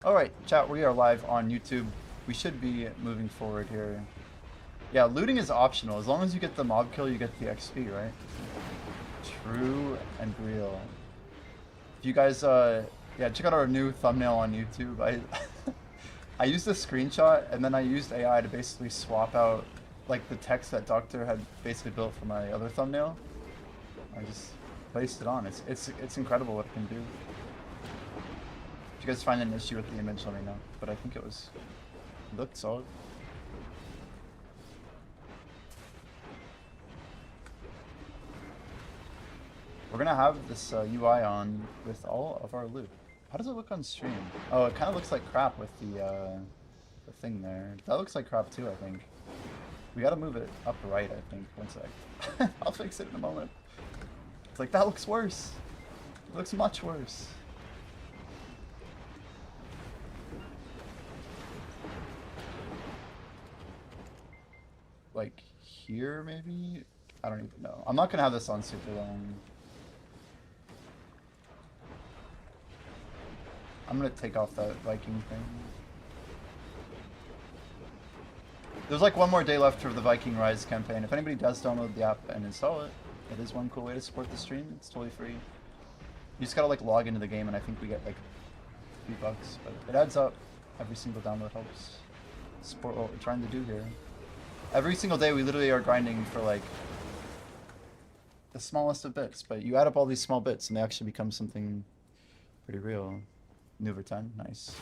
Alright, chat, we are live on YouTube. We should be moving forward here. Yeah, looting is optional. As long as you get the mob kill, you get the XP, right? True and real. If you guys, yeah, check out our new thumbnail on YouTube. I used a screenshot, and then I used AI to basically swap out, like, the text that Doctor had basically built for my other thumbnail. I just placed it on. It's incredible what it can do. If you guys find an issue with the image, let me know. But I think it looked solid. We're gonna have this UI on with all of our loot. How does it look on stream? Oh, it kind of looks like crap with the thing there. That looks like crap too, I think. We gotta move it up right, I think. One sec. I'll fix it in a moment. It's like, that looks worse. It looks much worse. Like here, maybe? I don't even know. I'm not gonna have this on super long. I'm gonna take off that Viking thing. There's like one more day left for the Viking Rise campaign. If anybody does download the app and install it, it is one cool way to support the stream. It's totally free. You just gotta like log into the game, and I think we get like a few bucks, but it adds up. Every single download helps support what we're trying to do here. Every single day we literally are grinding for like the smallest of bits, but you add up all these small bits and they actually become something pretty real. Nuver 10, nice.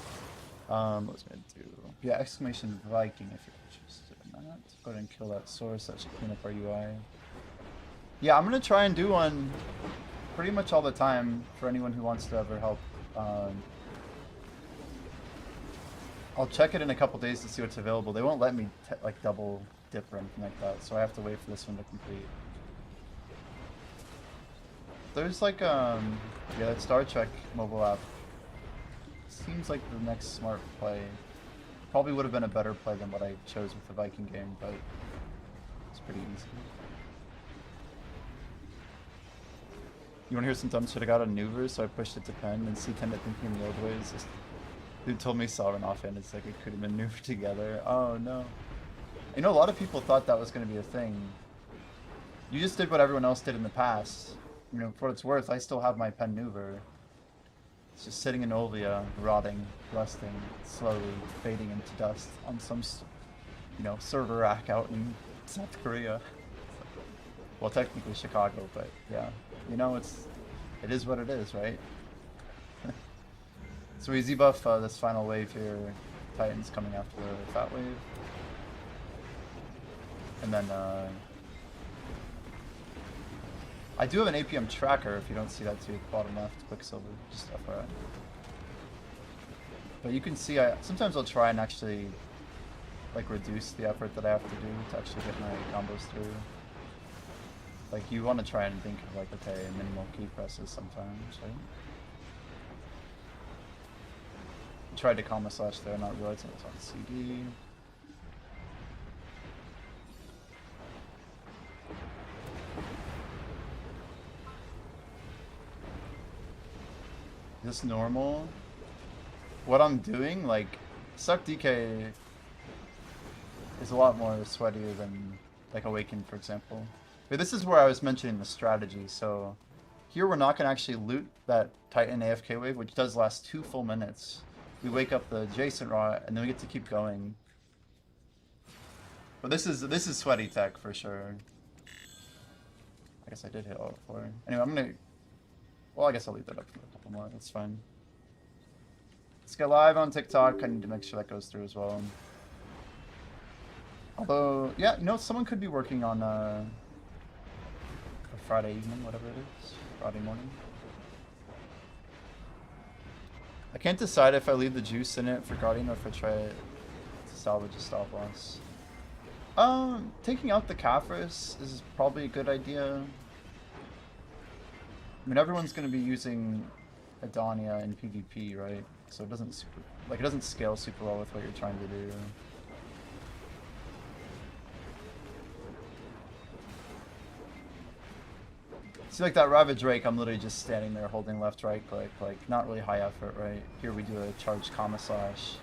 What was I gonna do? Yeah, exclamation Viking if you're interested in that. Go ahead and kill that source, that should clean up our UI. Yeah, I'm gonna try and do one pretty much all the time for anyone who wants to ever help. I'll check it in a couple days to see what's available. They won't let me like double dip or anything like that, so I have to wait for this one to complete. There's like yeah, that Star Trek mobile app seems like the next smart play. Probably would have been a better play than what I chose with the Viking game, but it's pretty easy. You want to hear some dumb shit? I got a Nuver, so I pushed it to pen, and C tended thinking the old ways. Dude told me Sovereign offhand, it's like it could have been Nuver together. Oh no. You know, a lot of people thought that was going to be a thing. You just did what everyone else did in the past. You know, for what it's worth, I still have my pen Nuver. It's just sitting in Olvia, rotting, rusting, slowly fading into dust on some, you know, server rack out in South Korea. Well, technically Chicago, but yeah. You know, it is what it is, right? So we Z-buff this final wave here. Titan's coming after the fat wave. And then, I do have an APM tracker, if you don't see that too, bottom left, Quicksilver, just FYI. But you can see, sometimes I'll try and actually, like, reduce the effort that I have to do to actually get my combos through. Like, you want to try and think of, like, okay, minimal key presses sometimes, right? Tried to comma slash there, not realizing it's on CD. Is this normal? What I'm doing, like, Suck DK is a lot more sweatier than, like, Awaken, for example. But this is where I was mentioning the strategy, so here we're not going to actually loot that Titan AFK wave, which does last 2 full minutes. We wake up the adjacent rot, and then we get to keep going. But this is sweaty tech for sure. I guess I did hit all 4. Anyway, I'm gonna. Well, I guess I'll leave that up for a couple more. That's fine. Let's get live on TikTok. I need to make sure that goes through as well. Although, yeah, you know, someone could be working on a Friday evening, whatever it is, Friday morning. I can't decide if I leave the juice in it for Guardian or if I try it to salvage a stop loss. Taking out the Caphras is probably a good idea. I mean, everyone's going to be using Adonia in PvP, right? So it doesn't it doesn't scale super well with what you're trying to do. See, like that Ravage Rake, I'm literally just standing there holding left, right click, like not really high effort, right? Here we do a charged Kama Slash,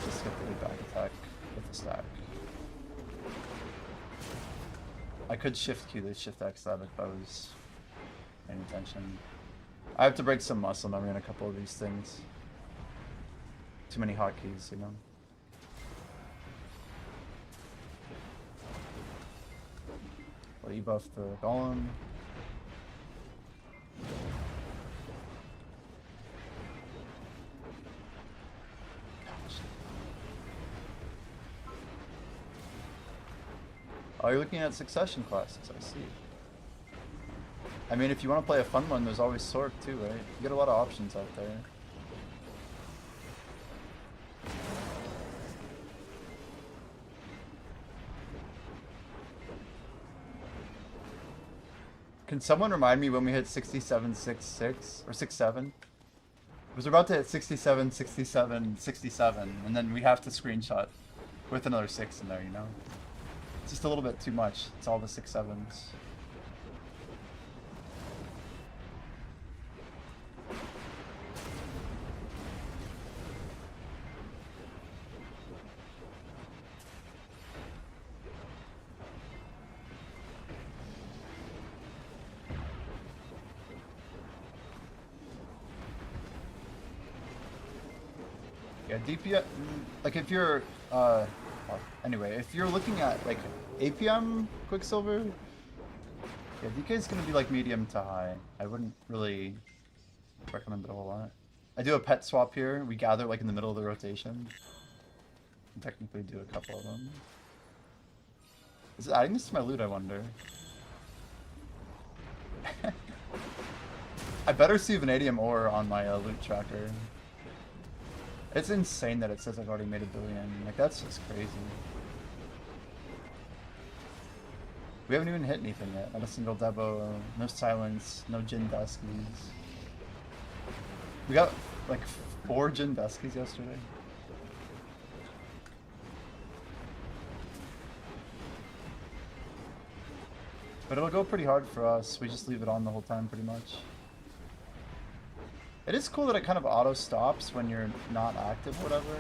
just get the back attack with the stack. I could shift Q to shift X that if I was paying attention. I have to break some muscle memory in a couple of these things. Too many hotkeys, you know? Well, you buff the Golem. Oh, you're looking at Succession classics, I see. I mean, if you want to play a fun one, there's always Sork too, right? You get a lot of options out there. Can someone remind me when we hit 67.66 or 67? It was about to hit 67, 67, 67, and then we have to screenshot with another 6 in there, you know? It's just a little bit too much. It's all the 6-7s. Yeah, DPM, like if you're, well, anyway, if you're looking at like APM Quicksilver, yeah, DK is going to be like medium to high. I wouldn't really recommend it a whole lot. I do a pet swap here. We gather like in the middle of the rotation. And technically do a couple of them. Is it adding this to my loot, I wonder? I better see Vanadium ore on my loot tracker. It's insane that it says I've already made $1 billion. Like, that's just crazy. We haven't even hit anything yet. Not a single Debo, no silence, no Jin Duskies. We got like 4 Jin Duskies yesterday. But it'll go pretty hard for us. We just leave it on the whole time pretty much. It is cool that it kind of auto stops when you're not active or whatever.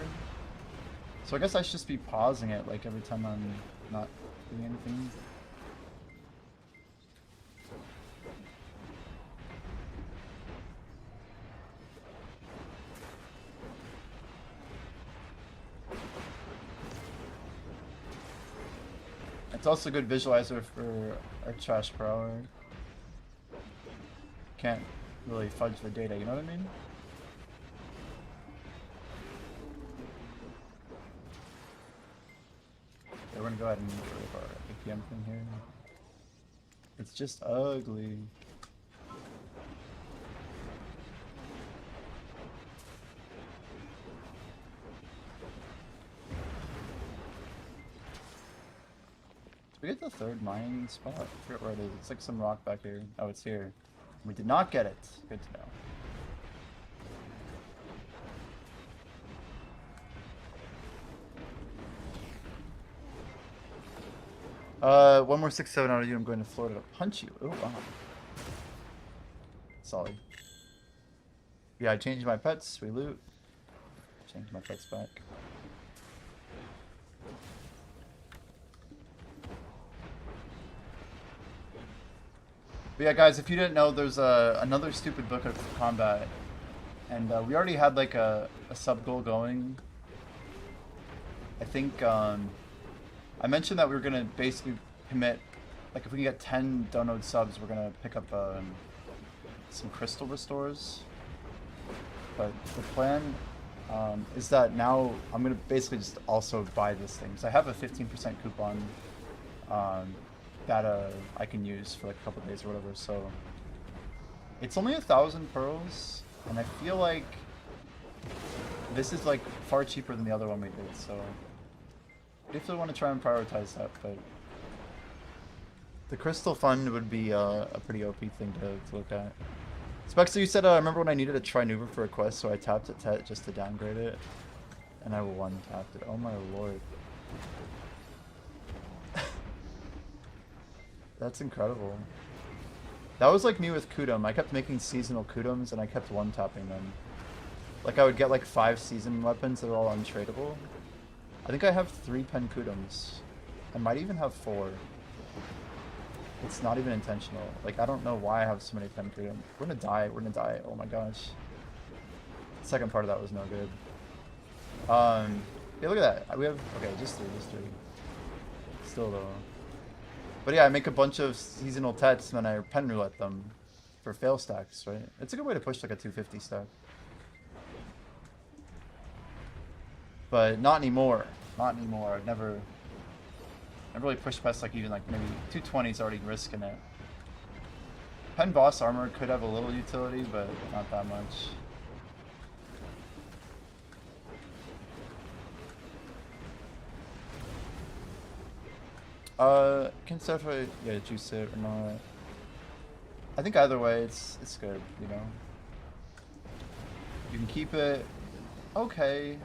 So I guess I should just be pausing it like every time I'm not doing anything. It's also a good visualizer for our trash per hour. Can't really fudge the data, you know what I mean? Yeah, we're gonna go ahead and get rid of our APM thing here. It's just ugly. Did we get the 3rd mining spot? I forget where it is. It's like some rock back here. Oh, it's here. We did not get it. Good to know. One more 6-7 out of you. I'm going to Florida to punch you. Oh, wow. Solid. Yeah, I changed my pets. We loot. Changed my pets back. But yeah, guys, if you didn't know, there's another stupid book of combat, and we already had like a sub goal going. I think I mentioned that we were gonna basically commit, like if we can get 10 donode subs, we're gonna pick up some crystal restores. But the plan is that now I'm gonna basically just also buy this thing. So I have a 15% coupon. That I can use for like a couple days or whatever, so it's only 1,000 pearls, and I feel like this is like far cheaper than the other one we did, so I definitely want to try and prioritize that. But the crystal fund would be a pretty OP thing to look at. Spexter, you said I remember when I needed a Trinuva for a quest, so I tapped it just to downgrade it, and I one-tapped it. Oh my lord. That's incredible. That was like me with Kudum. I kept making seasonal Kudums and I kept one-tapping them. Like I would get like 5 season weapons that are all untradeable. I think I have 3 pen Kudums. I might even have 4. It's not even intentional. Like I don't know why I have so many pen Kudum. We're gonna die. We're gonna die. Oh my gosh. The second part of that was no good. Yeah, look at that. We have okay, just 3. Still though. But yeah, I make a bunch of seasonal tets and then I pen roulette them for fail stacks, right? It's a good way to push like a 250 stack. But not anymore. Not anymore. I've never really pushed past like even like maybe 220 is already risking it. Pen boss armor could have a little utility, but not that much. Can Sephiroth juice it or not? I think either way it's good, you know. You can keep it okay.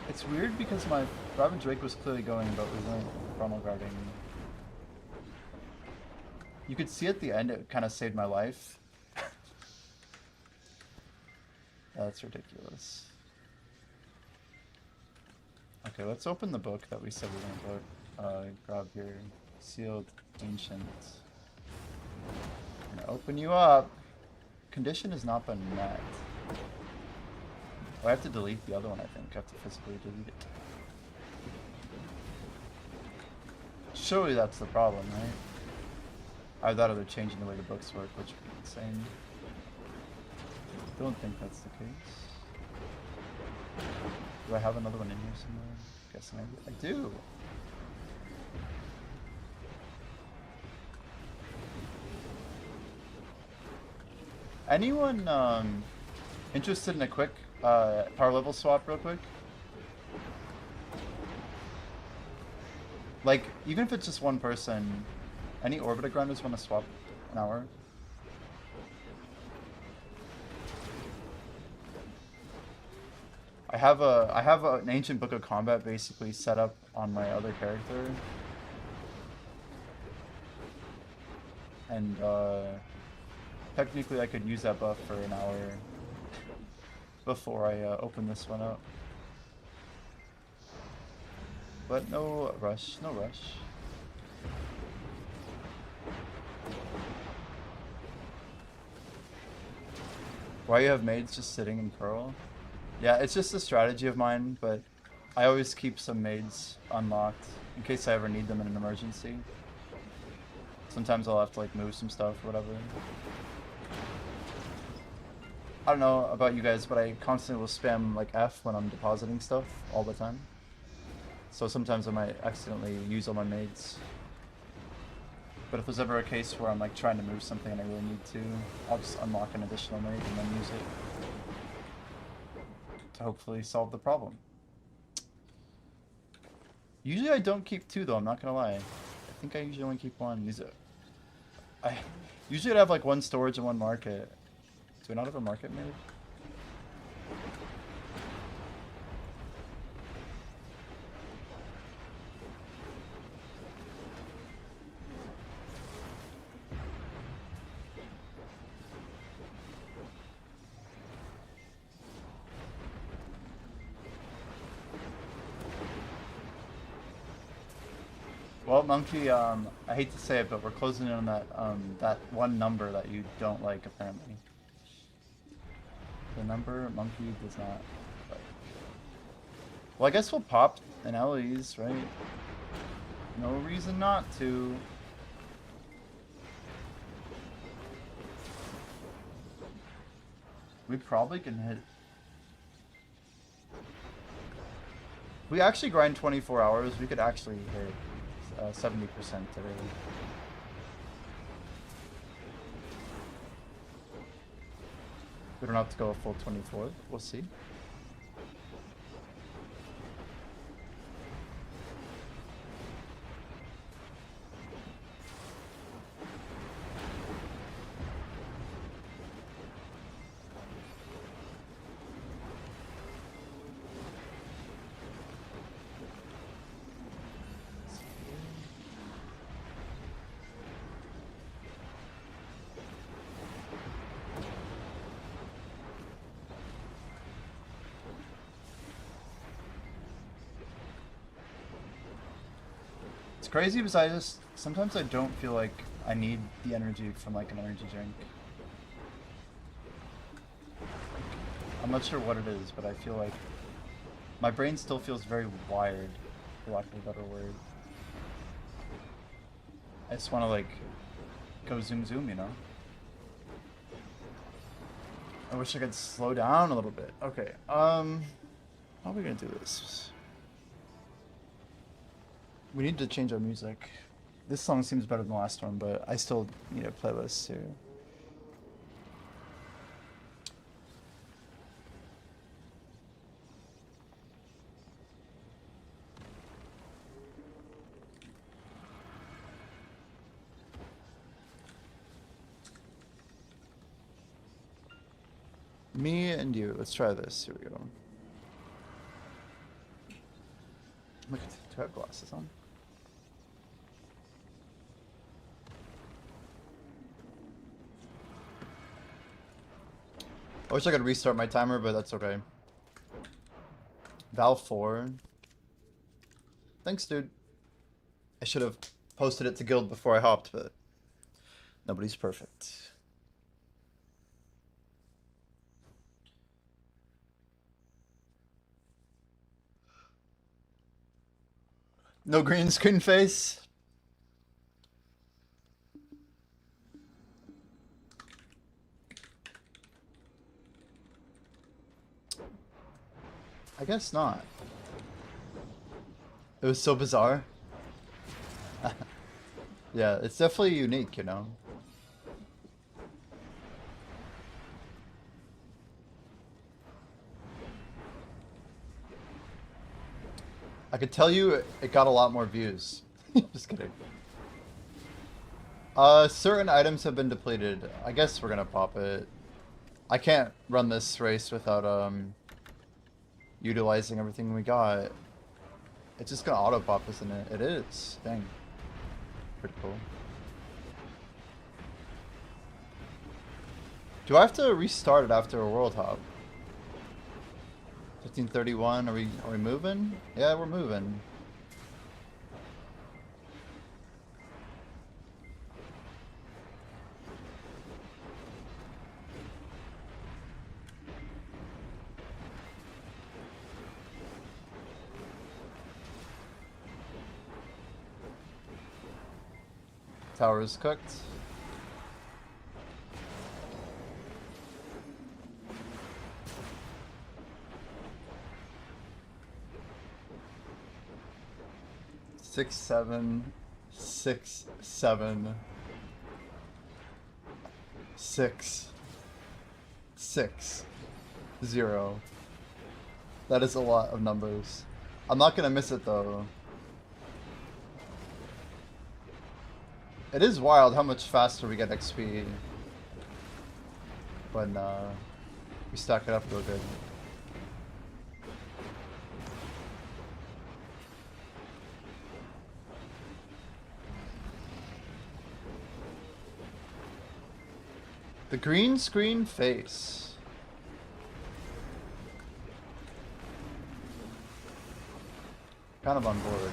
It's weird because my Robin Drake was clearly going, but we weren't frontal guarding. You could see at the end it kind of saved my life. That's ridiculous. Okay, let's open the book that we said we were gonna grab here. Sealed Ancient. I'm gonna open you up. Condition has not been met. Oh, I have to delete the other one, I think. I have to physically delete it. Surely that's the problem, right? I thought they're changing the way the books work, which would be insane. I don't think that's the case. Do I have another one in here somewhere? Guessing I do. Anyone interested in a quick power level swap real quick? Like, even if it's just one person, any Orbiter grinders want to swap an hour? I have an Ancient Book of Combat basically set up on my other character. And technically I could use that buff for an hour before I open this one up. But no rush, no rush. Why you have maids just sitting in Pearl? Yeah, it's just a strategy of mine, but I always keep some maids unlocked in case I ever need them in an emergency. Sometimes I'll have to like move some stuff, whatever. I don't know about you guys, but I constantly will spam like F when I'm depositing stuff all the time. So sometimes I might accidentally use all my maids. But if there's ever a case where I'm like trying to move something and I really need to, I'll just unlock an additional maid and then use it to hopefully solve the problem. Usually I don't keep 2 though, I'm not gonna lie. I think I usually only keep 1. Usually I'd have like 1 storage and 1 market. Do I not have a market maid? Well, Monkey, I hate to say it, but we're closing in on that one number that you don't like, apparently. The number Monkey does not like. Well, I guess we'll pop an LEs, right? No reason not to. We probably can hit. We actually grind 24 hours, we could actually hit 70% today. We don't have to go a full 24, we'll see. crazy because sometimes I don't feel like I need the energy from like an energy drink. I'm not sure what it is, but I feel like my brain still feels very wired, for lack of a better word. I just want to like go zoom zoom, you know? I wish I could slow down a little bit. Okay, how are we gonna do this? We need to change our music. This song seems better than the last one, but I still need a playlist too. Me and you. Let's try this. Here we go. Look, do I have glasses on? I wish I could restart my timer, but that's okay. Val 4. Thanks, dude. I should have posted it to Guild before I hopped, but nobody's perfect. No green screen face? I guess not. It was so bizarre. Yeah, it's definitely unique, you know? I could tell you it got a lot more views. Just kidding. Certain items have been depleted. I guess we're gonna pop it. I can't run this race without, utilizing everything we got. It's just gonna auto pop, isn't it? It is. Dang. Pretty cool. Do I have to restart it after a world hop? 1531, are we moving? Yeah, we're moving. Tower is cooked. Six, seven, 6, 7, 6, 6, 0. That is a lot of numbers. I'm not gonna miss it though. It is wild how much faster we get XP when we stack it up real good. The green screen face. Kind of on board.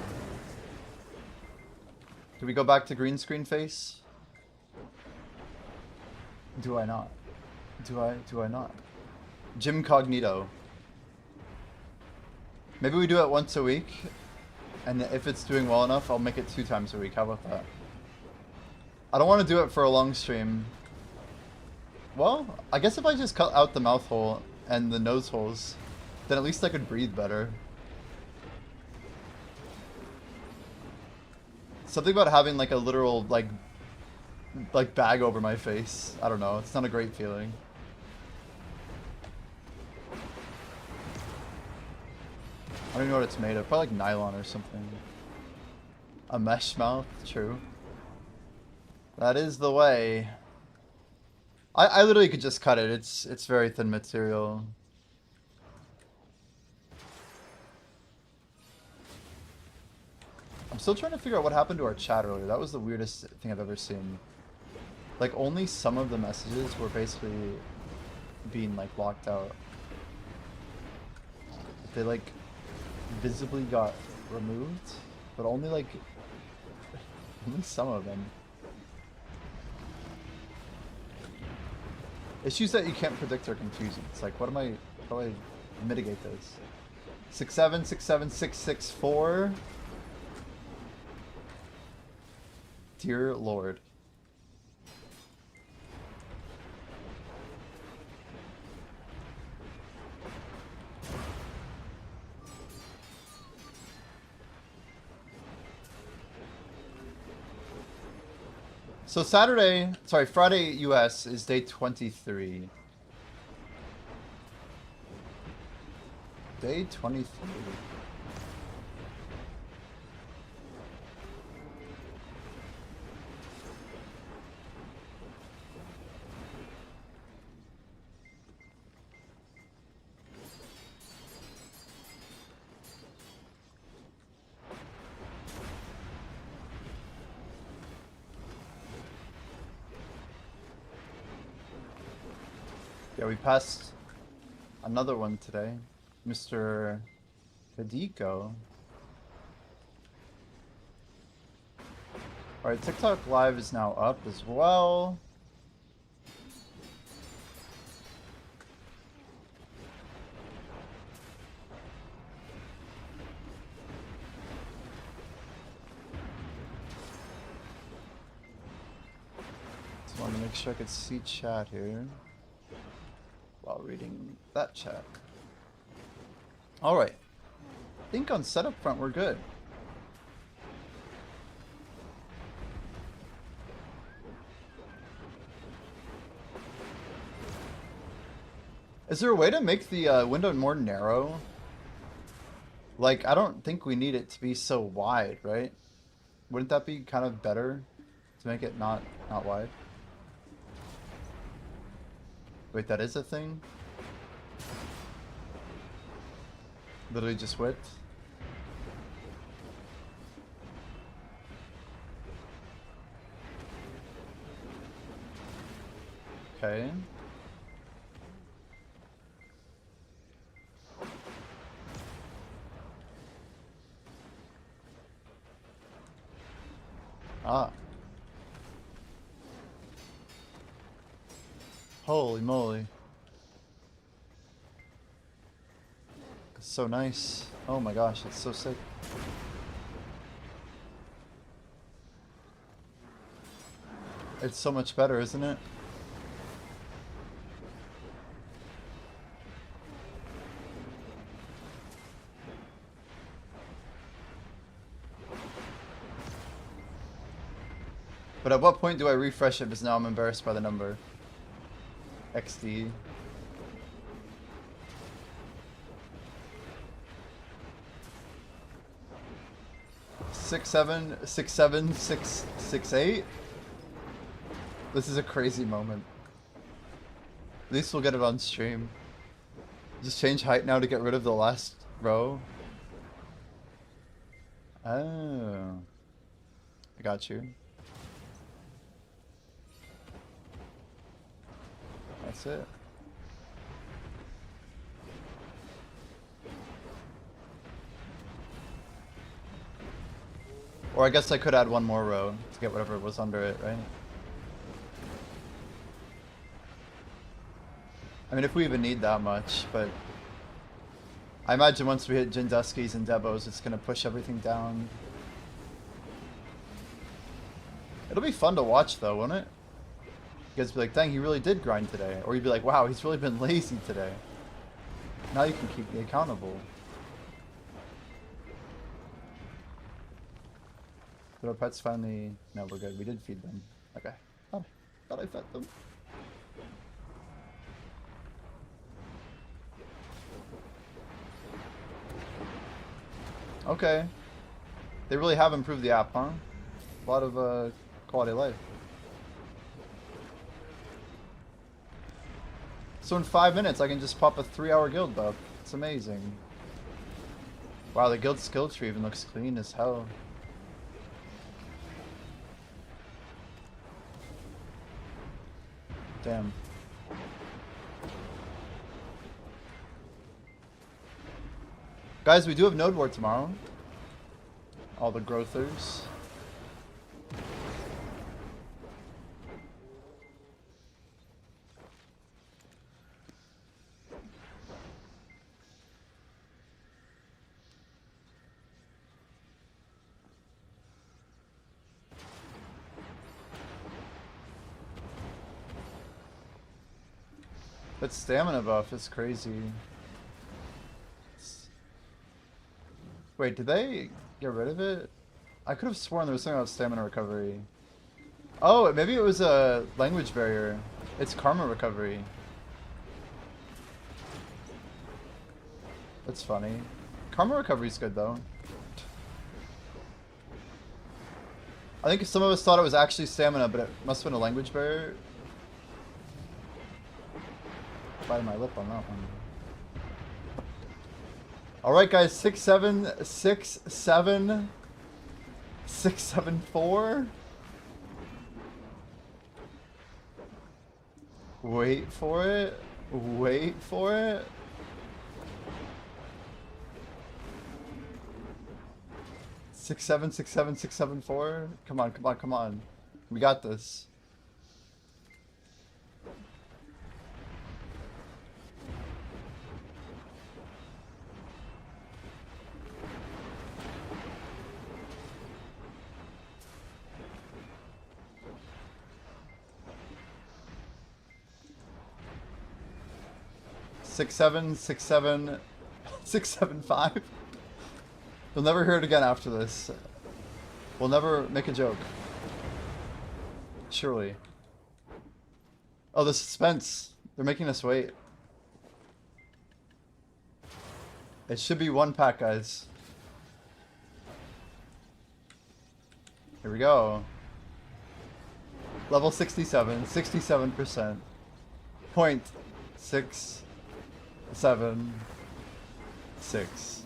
Do we go back to green screen face? Do I not? Do I not? Jim Cognito. Maybe we do it once a week, and if it's doing well enough, I'll make it 2 times a week. How about that? I don't want to do it for a long stream. Well, I guess if I just cut out the mouth hole and the nose holes, then at least I could breathe better. Something about having like a literal like bag over my face. I don't know. It's not a great feeling. I don't even know what it's made of. Probably like nylon or something. A mesh mouth. True. That is the way. I literally could just cut it. It's very thin material. I'm still trying to figure out what happened to our chat earlier. That was the weirdest thing I've ever seen. Like, only some of the messages were basically being, like, locked out. They, like, visibly got removed, but only, like, At least some of them. Issues that you can't predict are confusing. It's like, what am I? How do I mitigate this? 6-7, 6-7, 6-6-4. Dear Lord. So Friday US is day 23. Day 23. Yeah, we passed another one today. Mr. Hideko. Alright, TikTok Live is now up as well. Just wanted to make sure I could see chat here while reading that chat. Alright. I think on setup front we're good. Is there a way to make the window more narrow? Like, I don't think we need it to be so wide, right? Wouldn't that be kind of better to make it not wide? Wait, that is a thing? Literally just width? Okay. Ah. Holy moly. It's so nice. Oh my gosh, it's so sick. It's so much better, isn't it? But at what point do I refresh it because now I'm embarrassed by the number? XD. Six, seven, 6-7, 6-6-8. This is a crazy moment. At least we'll get it on stream. Just change height now to get rid of the last row. Oh. I got you. That's it. Or I guess I could add one more row to get whatever was under it, right? I mean, if we even need that much, but I imagine once we hit Jinduskis and Debos, it's gonna push everything down. It'll be fun to watch though, won't it? You guys be like, dang, he really did grind today. Or you'd be like, wow, he's really been lazy today. Now you can keep me accountable. Did our pets finally... No, we're good. We did feed them. Okay. Oh, thought I fed them. Okay. They really have improved the app, huh? A lot of quality of life. So in 5 minutes, I can just pop a 3-hour guild buff. It's amazing. Wow, the guild skill tree even looks clean as hell. Damn. Guys, we do have Node War tomorrow. All the growthers. But stamina buff is crazy. Wait, did they get rid of it? I could have sworn there was something about stamina recovery. Oh, maybe it was a language barrier. It's karma recovery. That's funny. Karma recovery's good though. I think some of us thought it was actually stamina, but it must have been a language barrier. Biting my lip on that one. Alright guys, 6-7, 6-7, 6-7-4. Wait for it. Wait for it. 6-7, 6-7, 6-7-4. Come on, come on, come on. We got this. Six seven, 6-7, 6-7-5. You'll never hear it again after this. We'll never make a joke. Surely. Oh, the suspense. They're making us wait. It should be one pack, guys. Here we go. Level 67, 67%. 0.676.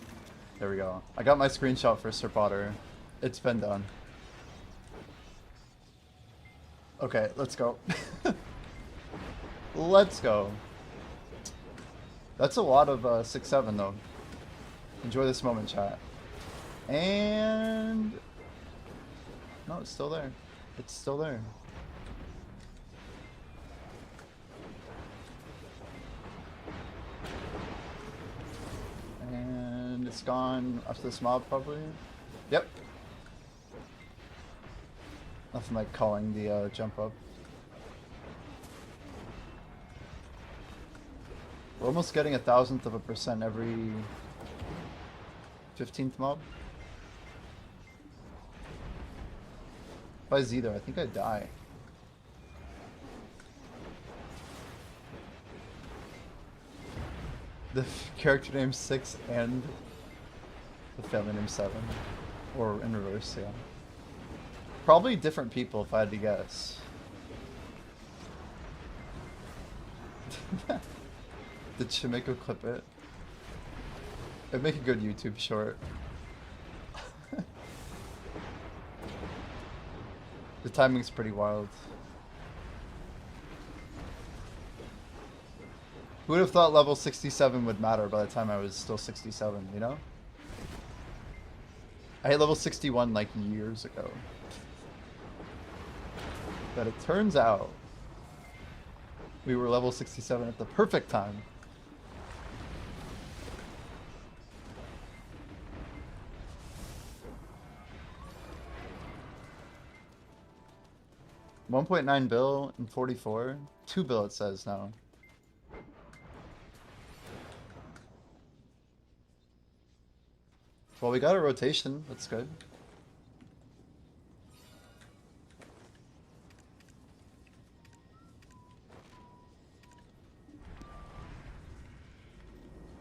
There we go. I got my screenshot for Sir Potter. It's been done. Okay, let's go. Let's go. That's a lot of 6-7 though. Enjoy this moment, chat. And no, it's still there. It's still there. And it's gone after this mob, probably. Yep. Nothing like calling the jump up. We're almost getting 1,000% every 15th mob. If I Z though, I think I die. The character name 6 and the family name 7. Or in reverse, yeah. Probably different people if I had to guess. Did Chimeko clip it? It'd make a good YouTube short. The timing's pretty wild. Who would have thought level 67 would matter by the time I was still 67, you know? I hit level 61 like years ago. But it turns out we were level 67 at the perfect time. $1.9 bill and 44. 2 bill it says now. Well, we got a rotation. That's good.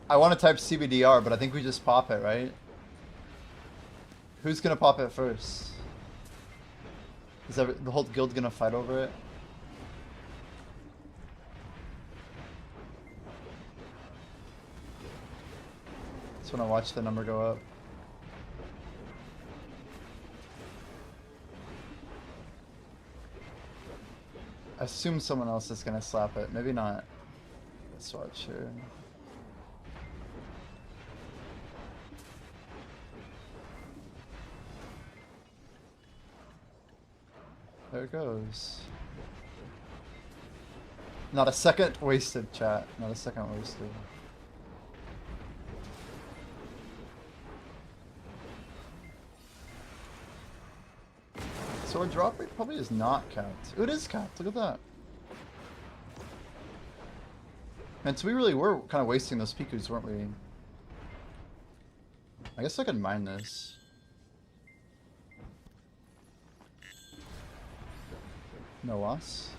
I want to type CBDR, but I think we just pop it, right? Who's gonna pop it first? Is the whole guild gonna fight over it? Just wanna watch the number go up. I assume someone else is gonna slap it. Maybe not. Let's watch here. There it goes. Not a second wasted, chat. Not a second wasted. So our drop rate probably is not capped. Ooh, it is capped. Look at that. And so we really were kind of wasting those Pikus, weren't we? I guess I could mine this. No loss.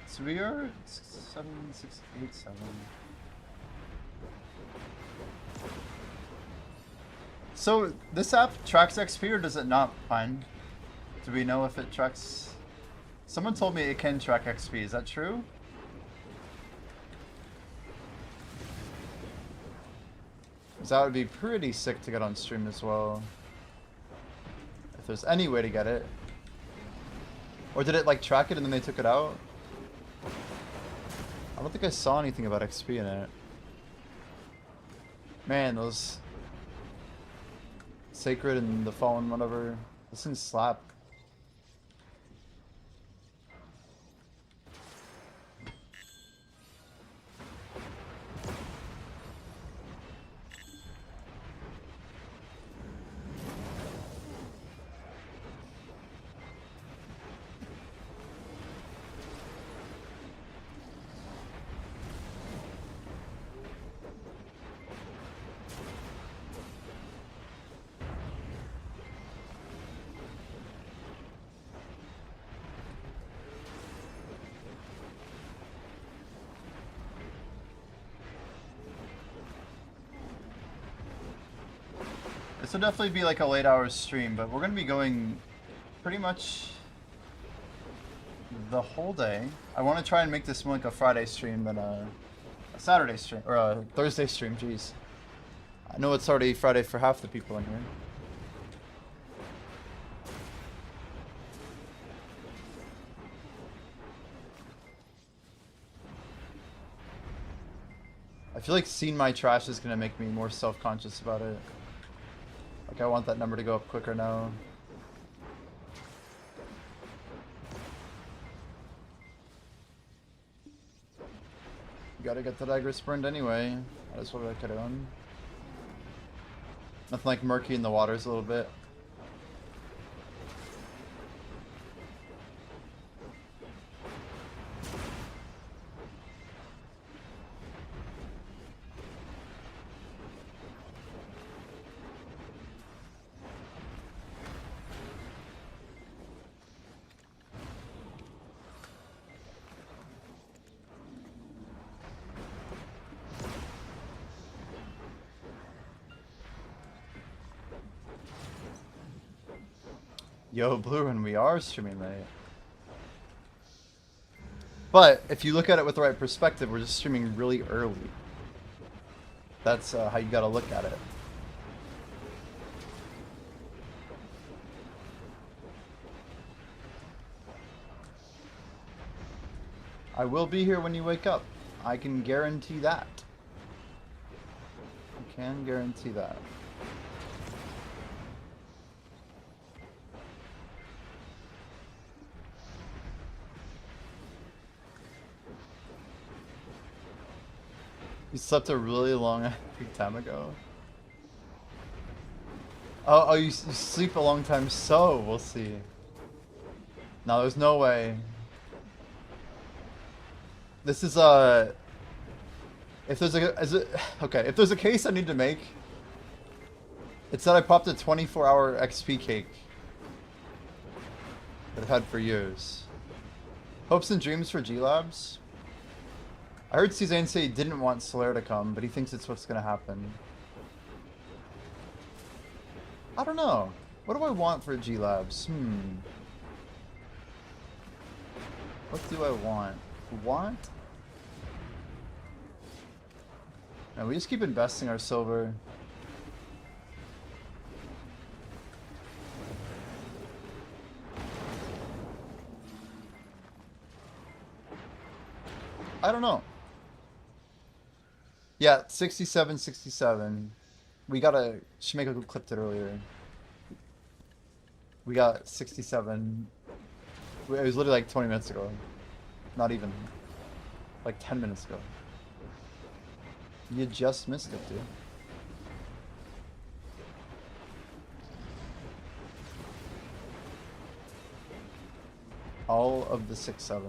So we are 7, 6, 8, 7. So this app tracks XP or does it not find? Do we know if it tracks? Someone told me it can track XP. Is that true? Because that would be pretty sick to get on stream as well. If there's any way to get it. Or did it like track it and then they took it out? I don't think I saw anything about XP in it. Man, those Sacred and the Fallen, whatever. This thing slap. This will definitely be like a late hours stream, but we're going to be going pretty much the whole day. I want to try and make this more like a Friday stream than a Saturday stream, or a Thursday stream, jeez. I know it's already Friday for half the people in here. I feel like seeing my trash is going to make me more self-conscious about it. Like, I want that number to go up quicker now. You gotta get the dagger burned anyway. That's what I could have done. Nothing like murky in the waters a little bit. Yo, Blue, and we are streaming late. But if you look at it with the right perspective, we're just streaming really early. That's how you gotta look at it. I will be here when you wake up. I can guarantee that. I can guarantee that. You slept a really long time ago? Oh, you sleep a long time, so we'll see. No, there's no way. This is if there's if there's a case I need to make, it's that I popped a 24-hour XP cake that I've had for years. Hopes and dreams for G-Labs? I heard Suzanne say he didn't want Solaire to come, but he thinks it's what's gonna happen. I don't know. What do I want for G-Labs? What do I want? And we just keep investing our silver. I don't know. Yeah, 67, 67. Shimeko clipped it earlier. We got 67. It was literally like 20 minutes ago. Not even. Like 10 minutes ago. You just missed it, dude. All of the 6-7.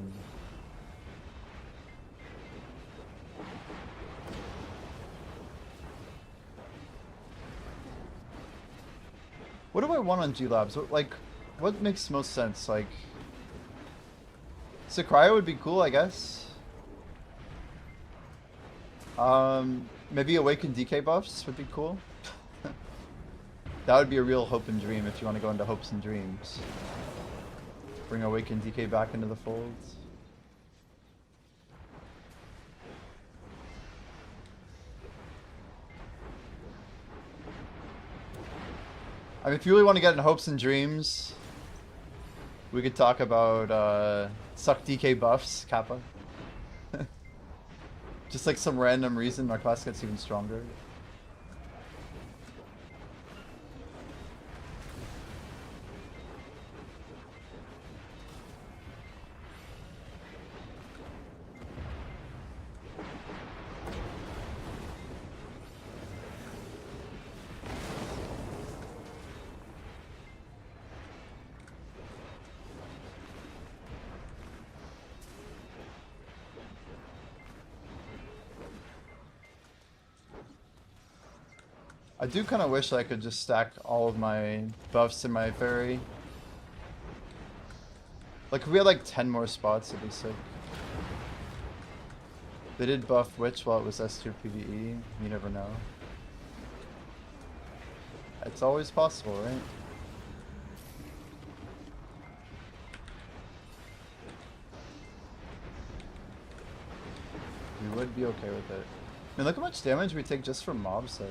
What do I want on G-Labs? What makes most sense? Like, Sakurai would be cool, I guess. Maybe Awaken DK buffs would be cool. That would be a real hope and dream if you want to go into hopes and dreams. Bring Awaken DK back into the folds. I mean, if you really want to get in hopes and dreams, we could talk about suck DK buffs, Kappa. Just like some random reason our class gets even stronger. I do kind of wish I could just stack all of my buffs in my fairy. Like, if we had like 10 more spots, it'd be sick. They did buff Witch while it was S tier PvE. You never know. It's always possible, right? We would be okay with it. I mean, look how much damage we take just from mobs there.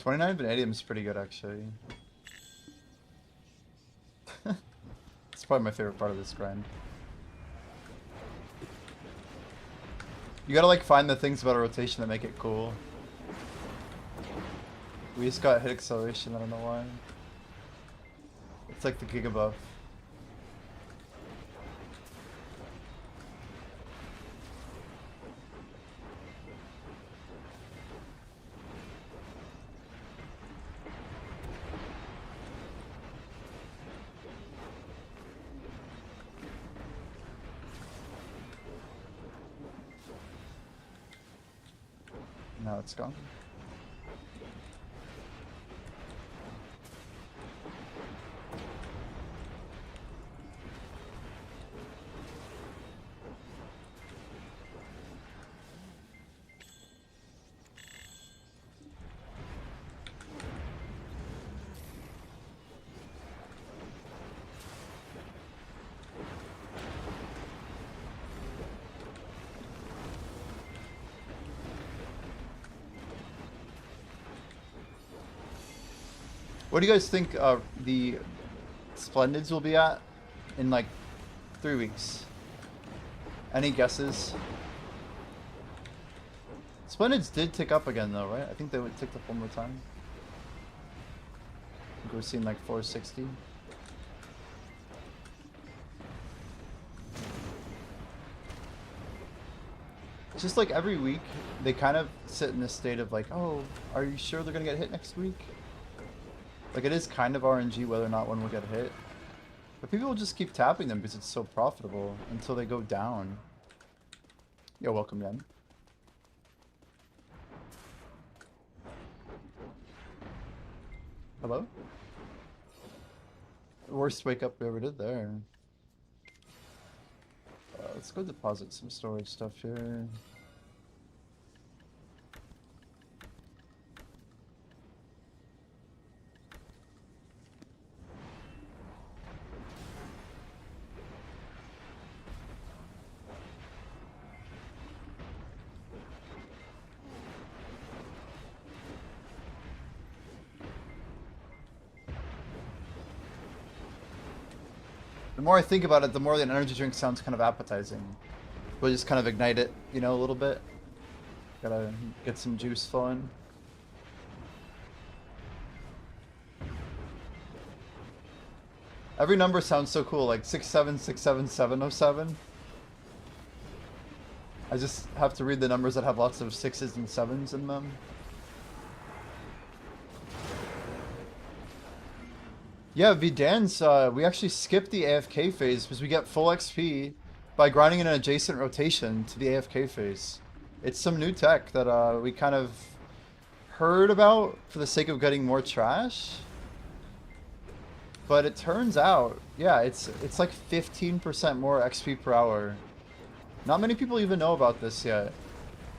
$29 vanadium is pretty good, actually. It's probably my favorite part of this grind. You gotta like find the things about a rotation that make it cool. We just got hit acceleration, I don't know why. It's like the Giga buff. Now it's gone. What do you guys think the Splendids will be at in like 3 weeks? Any guesses? Splendids did tick up again though, right? I think they would tick up one more time. I think we're seeing like 460. It's just like every week they kind of sit in this state of like, oh, are you sure they're gonna get hit next week? Like, it is kind of RNG whether or not one will get hit. But people will just keep tapping them because it's so profitable until they go down. You're welcome, Yen. Hello? Worst wake up we ever did there. Let's go deposit some storage stuff here. The more I think about it, the more the energy drink sounds kind of appetizing. We'll just kind of ignite it, you know, a little bit. Gotta get some juice flowing. Every number sounds so cool, like 6767707. I just have to read the numbers that have lots of 6s and 7s in them. Yeah, Vidance, we actually skipped the AFK phase because we get full XP by grinding in an adjacent rotation to the AFK phase. It's some new tech that we kind of heard about for the sake of getting more trash. But it turns out, yeah, it's like 15% more XP per hour. Not many people even know about this yet.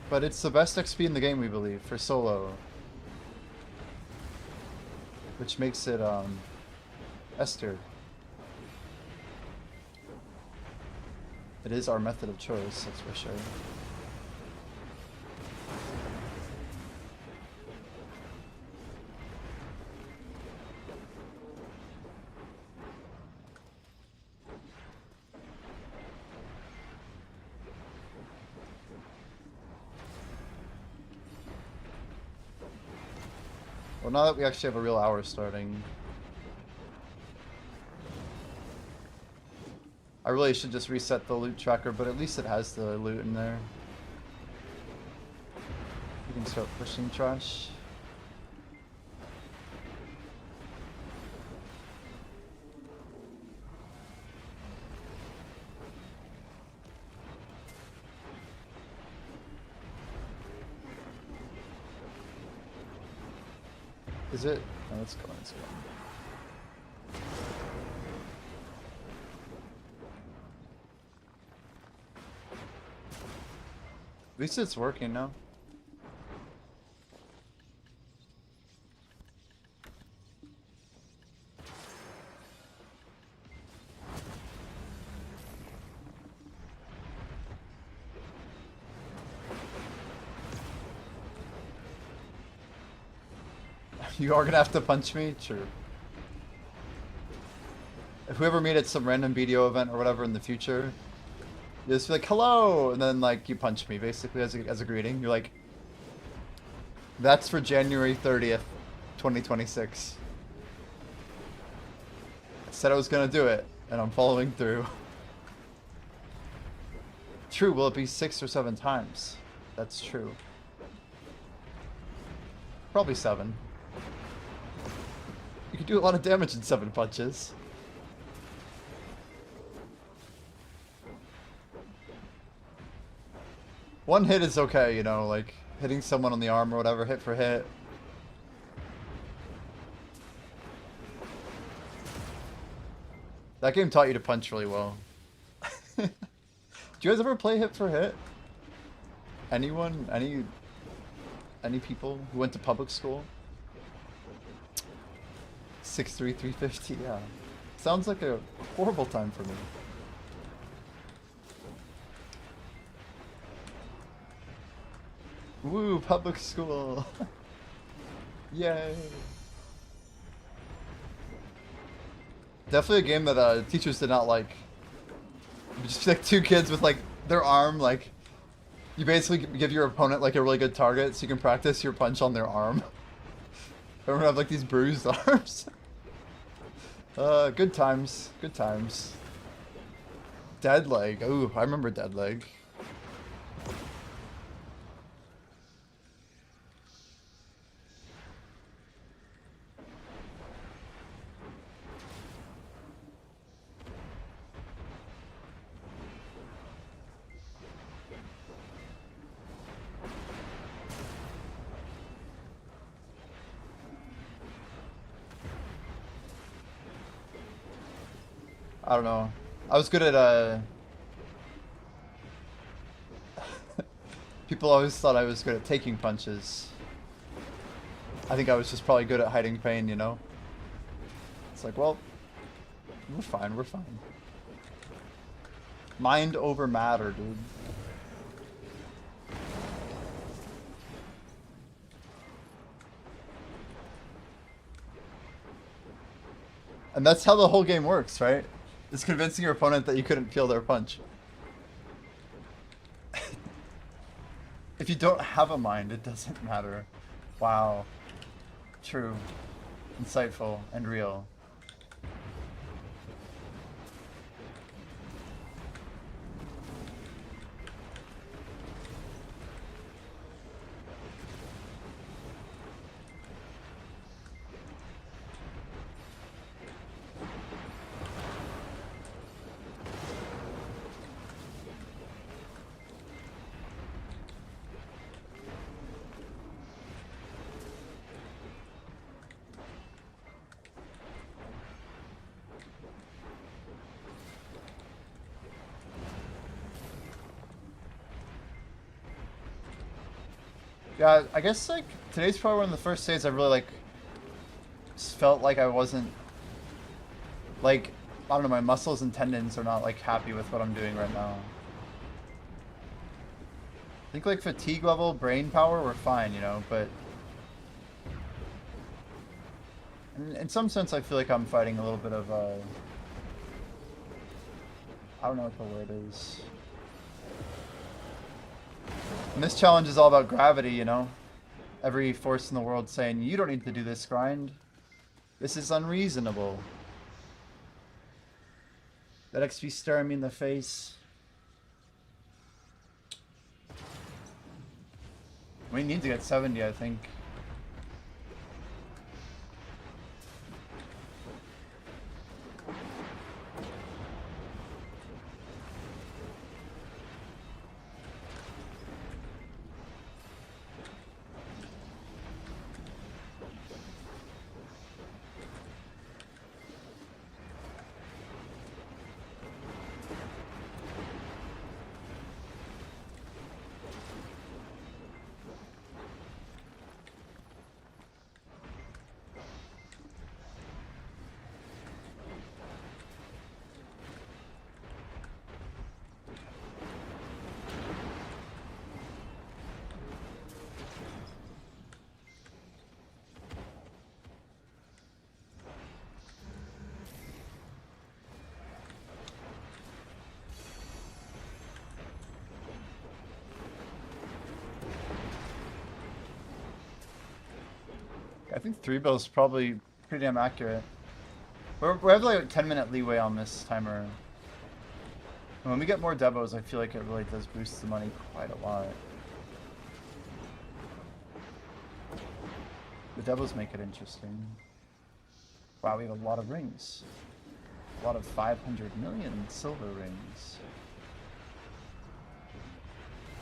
But it's the best XP in the game, we believe, for solo. Which makes it, Esther. It is our method of choice, that's for sure. Well, now that we actually have a real hour starting, I really should just reset the loot tracker, but at least it has the loot in there. We can start pushing trash. Is it? Oh, let's go, let's go. At least it's working now. You are gonna have to punch me? True. If we ever meet at some random BDO event or whatever in the future, you just be like, hello! And then, like, you punch me, basically, as a greeting. You're like, that's for January 30th, 2026. I said I was gonna do it, and I'm following through. True, will it be 6 or 7 times? That's true. Probably 7. You can do a lot of damage in 7 punches. One hit is okay, you know, like hitting someone on the arm or whatever, hit for hit. That game taught you to punch really well. Do you guys ever play hit for hit? Anyone? Any people who went to public school? 63350, yeah. Sounds like a horrible time for me. Woo, public school. Yay. Definitely a game that teachers did not like. Just like 2 kids with like their arm, like you basically give your opponent like a really good target so you can practice your punch on their arm. Everyone have like these bruised arms. Good times. Good times. Dead leg. Ooh, I remember dead leg. I don't know. I was good at people always thought I was good at taking punches. I think I was just probably good at hiding pain, you know? It's like, well, we're fine, we're fine. Mind over matter, dude. And that's how the whole game works, right? It's convincing your opponent that you couldn't feel their punch. If you don't have a mind, it doesn't matter. Wow. True. Insightful and real. Yeah, I guess like today's probably one of the first days I really like felt like I wasn't like, I don't know, my muscles and tendons are not like happy with what I'm doing right now. I think like fatigue level, brain power, we're fine, you know, but in some sense I feel like I'm fighting a little bit of I don't know what the word is. And this challenge is all about gravity, you know? Every force in the world saying, you don't need to do this grind. This is unreasonable. That XP staring me in the face. We need to get 70, I think. I think 3-bill's probably pretty damn accurate. We have like a 10-minute leeway on this timer. And when we get more devos, I feel like it really does boost the money quite a lot. The devos make it interesting. Wow, we have a lot of rings. A lot of 500 million silver rings.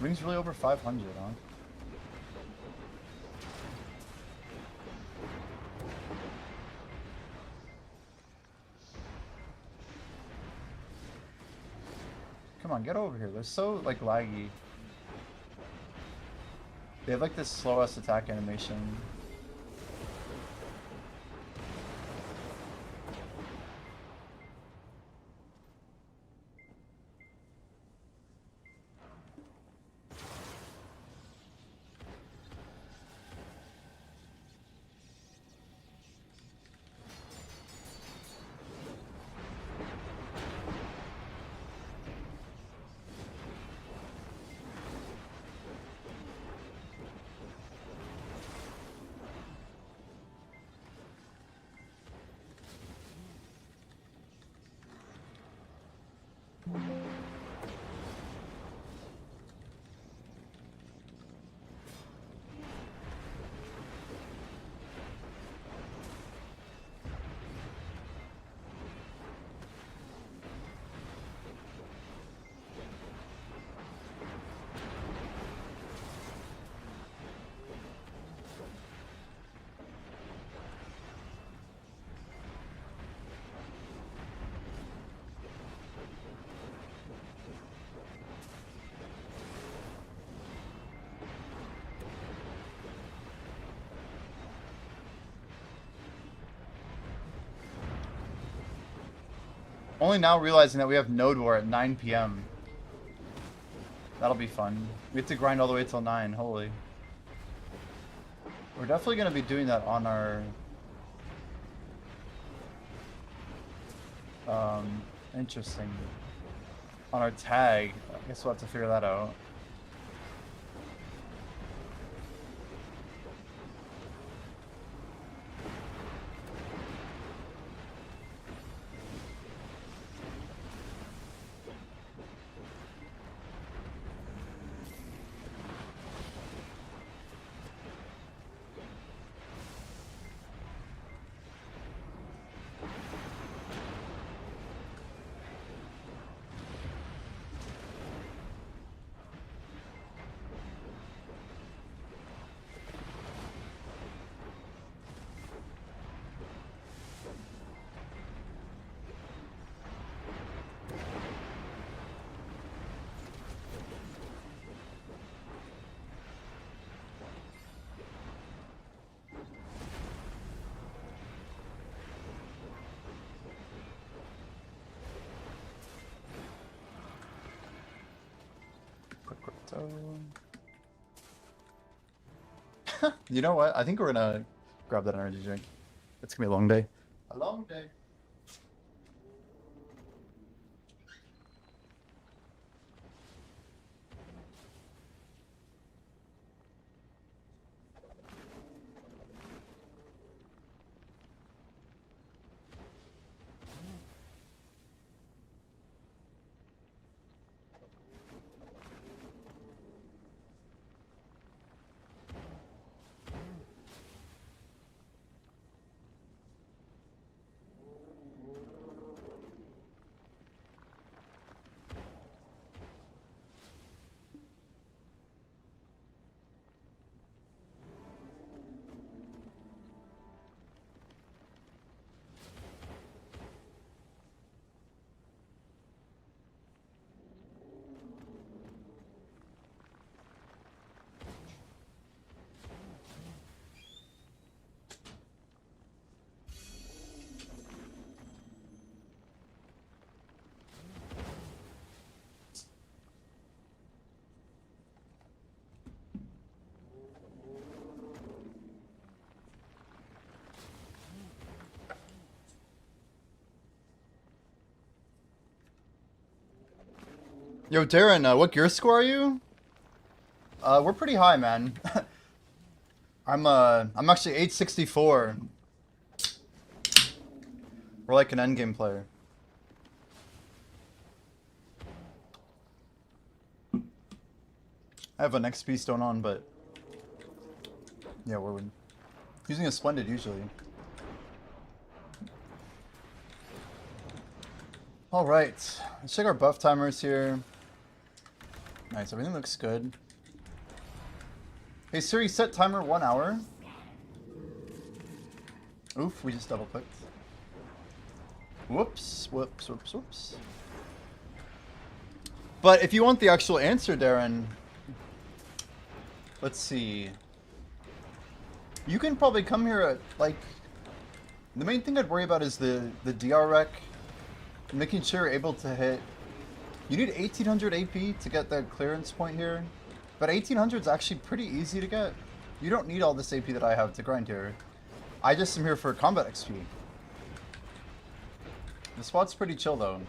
Rings really over 500, huh? Come on, get over here. They're so, like, laggy. They have, like, this slow-ass attack animation. only now realizing that we have Node War at 9 p.m. That'll be fun. We have to grind all the way till 9. Holy. We're definitely going to be doing that on our... interesting. On our tag. I guess we'll have to figure that out. You know what? I think we're gonna grab that energy drink. It's gonna be a long day. A long day. Yo, Darren, what gear score are you? We're pretty high, man. I'm actually 864. We're like an endgame player. I have an XP stone on, but yeah, we're using a splendid usually. All right, let's check our buff timers here. Nice, everything looks good. Hey Siri, set timer 1 hour. Oof, we just double clicked. Whoops, whoops, whoops, whoops. But if you want the actual answer, Darren, let's see. You can probably come here at, like, the main thing I'd worry about is the DR rec. Making sure you're able to hit. You need 1800 AP to get that clearance point here. But 1800 is actually pretty easy to get. You don't need all this AP that I have to grind here. I just am here for combat XP. The spot's pretty chill though.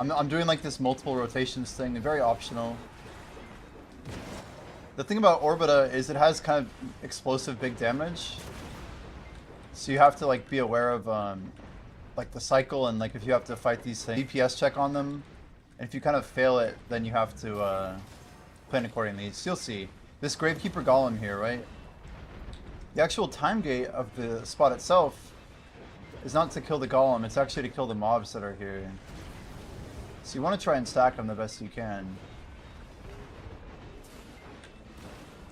I'm doing like this multiple rotations thing, very optional. The thing about Orbita is it has kind of explosive big damage. So you have to like be aware of like the cycle and like if you have to fight these things, DPS check on them. And if you kind of fail it, then you have to plan accordingly. So you'll see. This Gravekeeper Golem here, right? The actual time gate of the spot itself is not to kill the Golem, it's actually to kill the mobs that are here. So you want to try and stack them the best you can.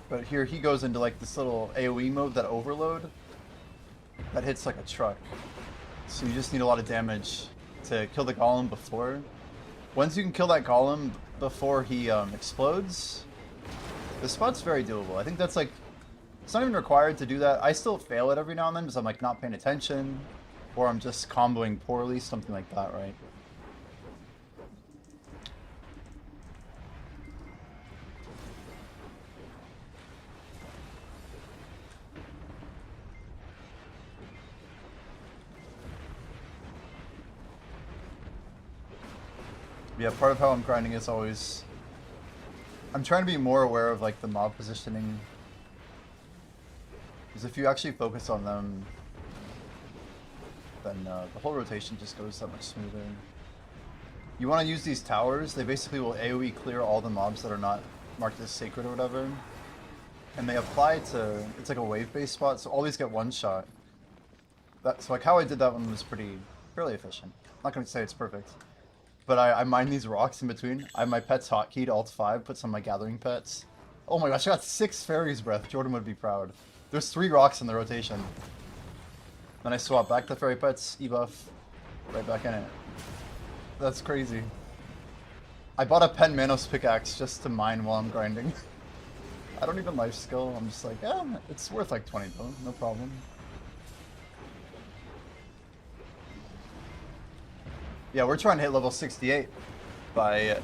But here he goes into like this little AoE mode, that overload, that hits like a truck. So you just need a lot of damage to kill the Golem before. Once you can kill that Golem before he explodes, the spot's very doable. I think that's like, it's not even required to do that. I still fail it every now and then because I'm like not paying attention. Or I'm just comboing poorly, something like that, right? Yeah, part of how I'm grinding is always... I'm trying to be more aware of like the mob positioning. Because if you actually focus on them, then the whole rotation just goes that much smoother. You want to use these towers, they basically will AoE clear all the mobs that are not marked as sacred or whatever. And they apply to, it's like a wave-based spot, so all these get one shot. So like how I did that one was fairly efficient. I'm not going to say it's perfect. But I mine these rocks in between. I have my pets hotkey to Alt 5, put some of my gathering pets. Oh my gosh, I got 6 fairies breath. Jordan would be proud. There's 3 rocks in the rotation. Then I swap back the fairy pets, E-buff, right back in it. That's crazy. I bought a Pen Manos pickaxe just to mine while I'm grinding. I don't even life skill. I'm just like, yeah, it's worth like 20 though, no problem. Yeah, we're trying to hit level 68 by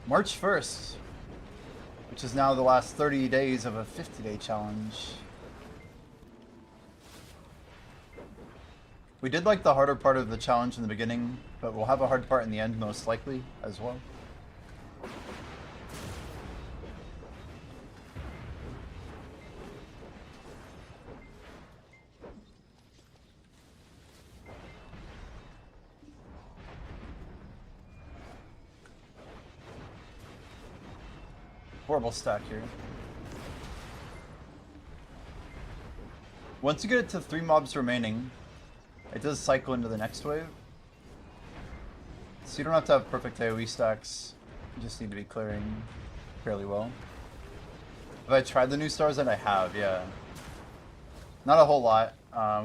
March 1st, which is now the last 30 days of a 50-day challenge. We did like the harder part of the challenge in the beginning, but we'll have a hard part in the end most likely as well. Horrible stack here. Once you get it to 3 mobs remaining, it does cycle into the next wave. So you don't have to have perfect AoE stacks, you just need to be clearing fairly well. Have I tried the new stars? And I have, yeah. Not a whole lot.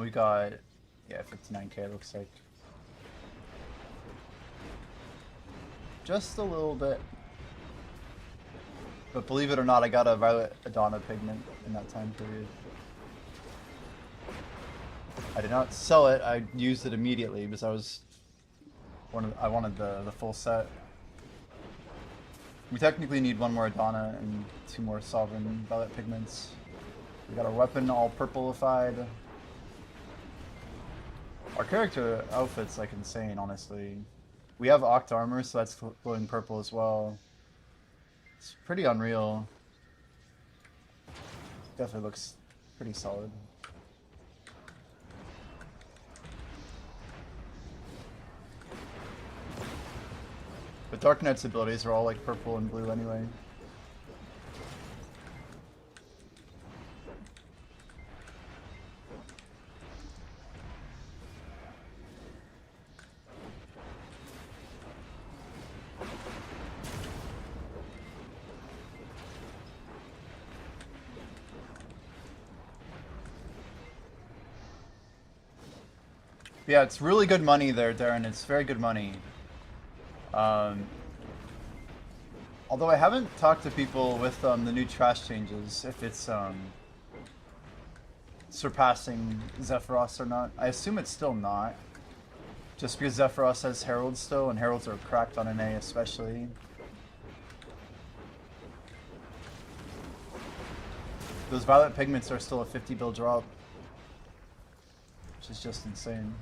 We got, yeah, 59k it looks like. Just a little bit. But believe it or not, I got a Violet Adana pigment in that time period. I did not sell it, I used it immediately because I wanted the full set. We technically need 1 more Adana and 2 more Sovereign Violet pigments. We got our weapon all purplified. Our character outfit's like insane, honestly. We have Oct armor, so that's glowing purple as well. It's pretty unreal. Definitely looks pretty solid. But Dark Knight's abilities are all like purple and blue anyway. Yeah, it's really good money there, Darren. It's very good money. Although I haven't talked to people with the new trash changes, if it's surpassing Zephyros or not. I assume it's still not. Just because Zephyros has Heralds still, and Heralds are cracked on NA especially. Those Violet Pigments are still a 50 bill drop. Which is just insane.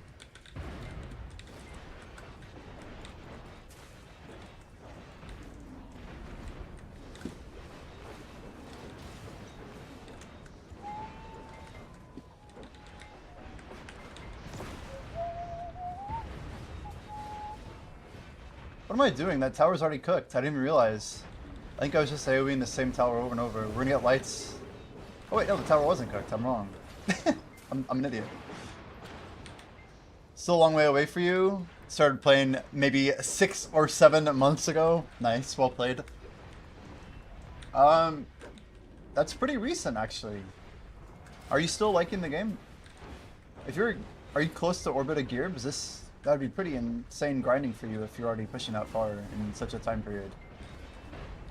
What am I doing? That tower's already cooked. I didn't even realize. I think I was just AoEing the same tower over and over. We're gonna get lights. Oh wait, no, the tower wasn't cooked. I'm wrong. I'm an idiot. Still a long way away for you. Started playing maybe 6 or 7 months ago. Nice, well played. That's pretty recent actually. Are you still liking the game? Are you close to Orbit of Gear? That'd be pretty insane grinding for you if you're already pushing that far in such a time period.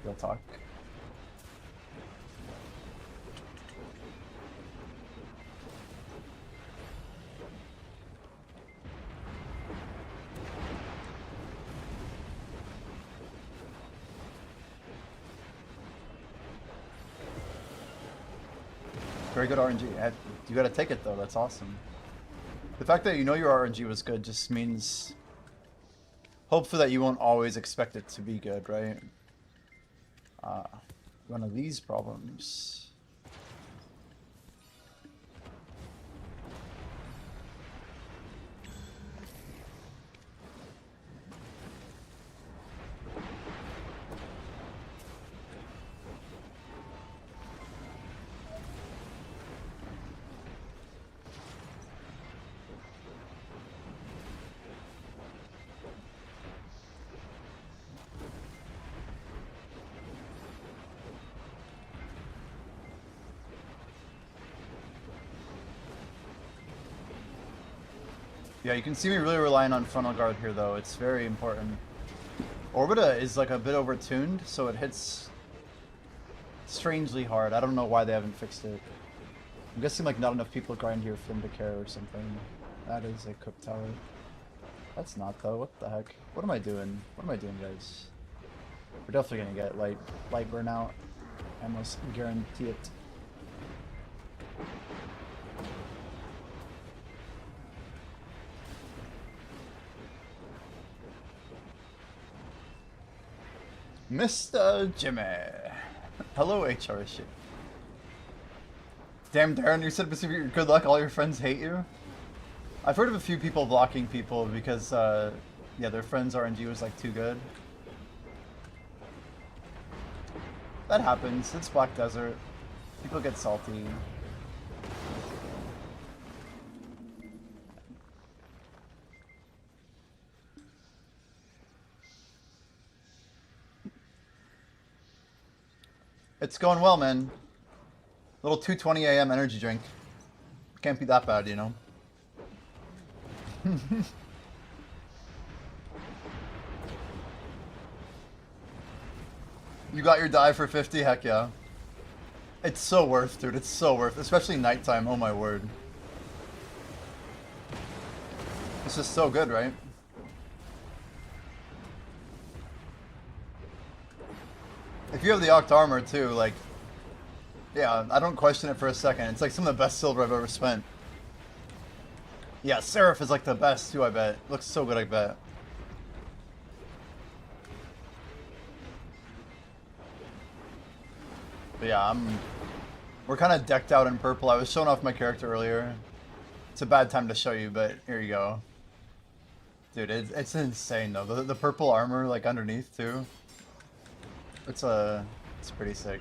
Real talk. Very good RNG. You gotta take it though, that's awesome. The fact that you know your RNG was good just means hopefully that you won't always expect it to be good, right? One of these problems. Yeah, you can see me really relying on frontal guard here, though. It's very important. Orbita is like a bit overtuned, so it hits strangely hard. I don't know why they haven't fixed it. I'm guessing like not enough people grind here for them to care or something. That is a cook tower. That's not though. What the heck? What am I doing? What am I doing, guys? We're definitely gonna get light burnout. I almost guarantee it. Mr. Jimmy. Hello, HR issue. Damn, Darren, you said good luck, all your friends hate you? I've heard of a few people blocking people because, yeah, their friends' RNG was, like, too good. That happens. It's Black Desert. People get salty. It's going well, man. Little 2:20 a.m. energy drink. Can't be that bad, you know? You got your die for 50? Heck yeah. It's so worth, dude. It's so worth. Especially nighttime. Oh my word. It's just so good, right? If you have the Oct Armor too, like, yeah, I don't question it for a second. It's like some of the best silver I've ever spent. Yeah, Seraph is like the best too, I bet. Looks so good, I bet. But yeah, we're kind of decked out in purple. I was showing off my character earlier. It's a bad time to show you, but here you go. Dude, it's insane though. The purple armor, like, underneath too. It's pretty sick.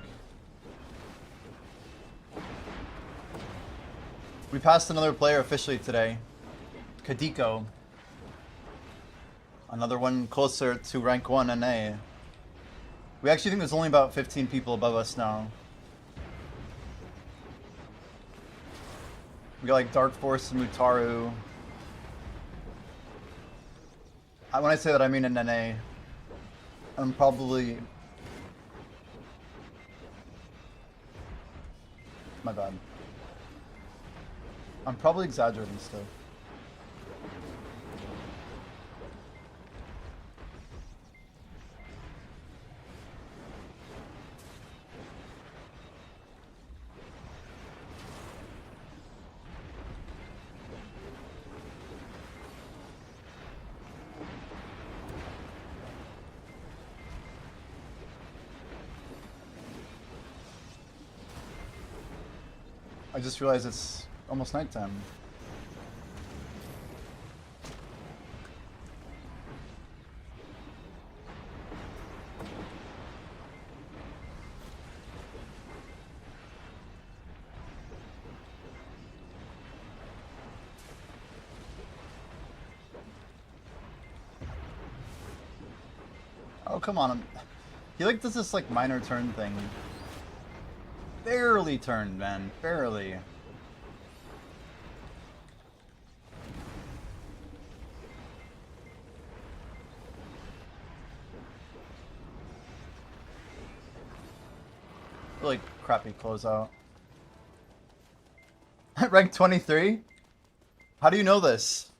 We passed another player officially today. Kadiko. Another one closer to rank 1 NA. We actually think there's only about 15 people above us now. We got like Dark Force and Mutaru. When I say that, I mean in NA. I'm probably... My bad. I'm probably exaggerating still. I just realized it's almost nighttime. Oh, come on. He like does this like minor turn thing. Barely turned, man. Barely. Really crappy closeout. Rank 23? How do you know this?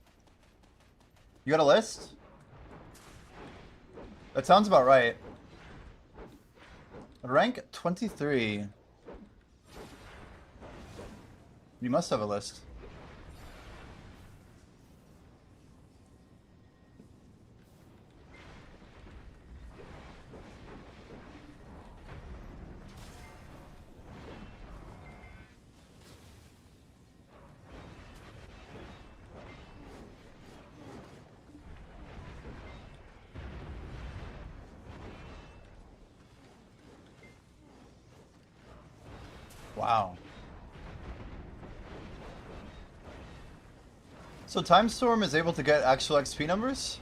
You got a list? That sounds about right. Rank 23. You must have a list. Wow. So Time Storm is able to get actual XP numbers?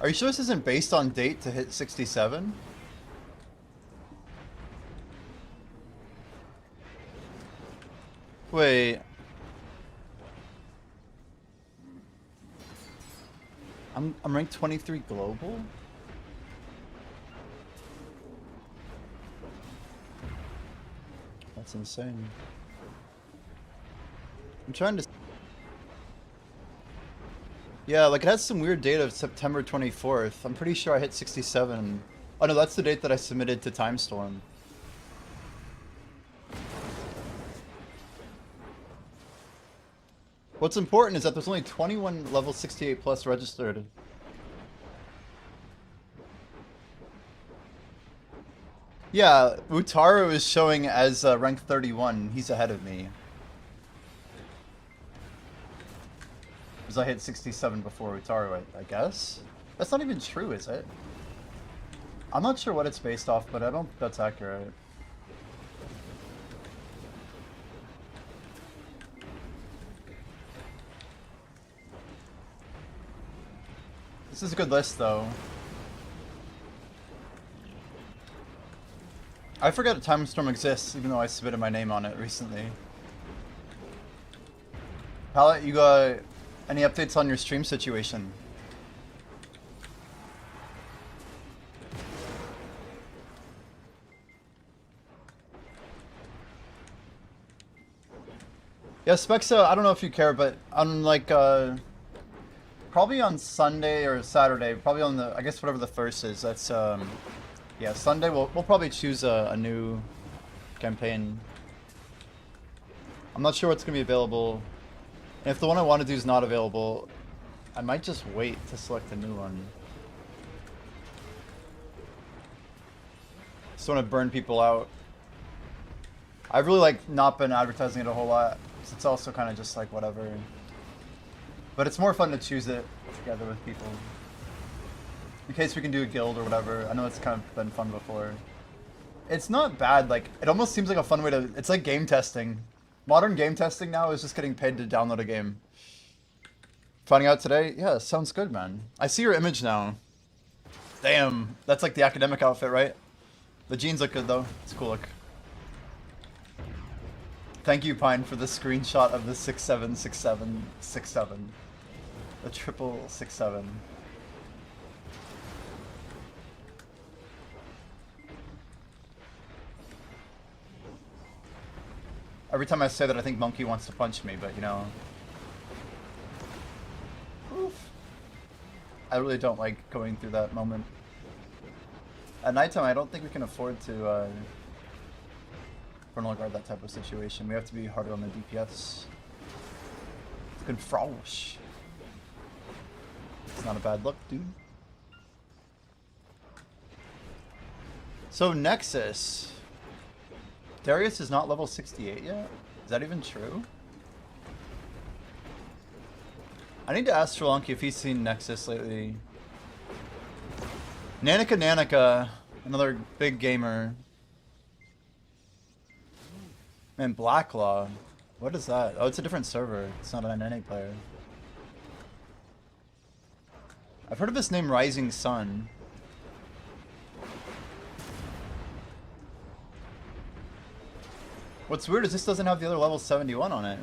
Are you sure this isn't based on date to hit 67? Wait. I'm ranked 23 global? That's insane. I'm trying to... Yeah, like it has some weird date of September 24th. I'm pretty sure I hit 67. Oh no, that's the date that I submitted to Time Storm. What's important is that there's only 21 level 68 plus registered. Yeah, Utaru is showing as rank 31. He's ahead of me. Because I hit 67 before Utaru, I guess? That's not even true, is it? I'm not sure what it's based off, but I don't think that's accurate. This is a good list, though. I forgot that Time Storm exists, even though I submitted my name on it recently. Pallet, you got any updates on your stream situation? Yeah, Spexa, I don't know if you care, but on like, probably on Sunday or Saturday, probably on the, I guess whatever the first is, that's, yeah, Sunday we'll probably choose a new campaign. I'm not sure what's going to be available. And if the one I want to do is not available, I might just wait to select a new one. Just want to burn people out. I've really like not been advertising it a whole lot. So it's also kind of just like whatever. But it's more fun to choose it together with people. In case we can do a guild or whatever. I know it's kind of been fun before. It's not bad, like, it almost seems like a fun way to... It's like game testing. Modern game testing now is just getting paid to download a game. Finding out today? Yeah, sounds good, man. I see your image now. Damn, that's like the academic outfit, right? The jeans look good, though. It's a cool look. Thank you, Pine, for the screenshot of the 676767. The 667. Every time I say that, I think Monkey wants to punch me, but you know... Oof. I really don't like going through that moment. At nighttime, I don't think we can afford to, frontal guard that type of situation. We have to be harder on the DPS. Good frosh. It's not a bad look, dude. So, Nexus... Darius is not level 68 yet? Is that even true? I need to ask Sri Lanka if he's seen Nexus lately. Nanika, another big gamer. Man, Blacklaw. What is that? Oh, it's a different server. It's not an NA player. I've heard of this name Rising Sun. What's weird is this doesn't have the other level 71 on it.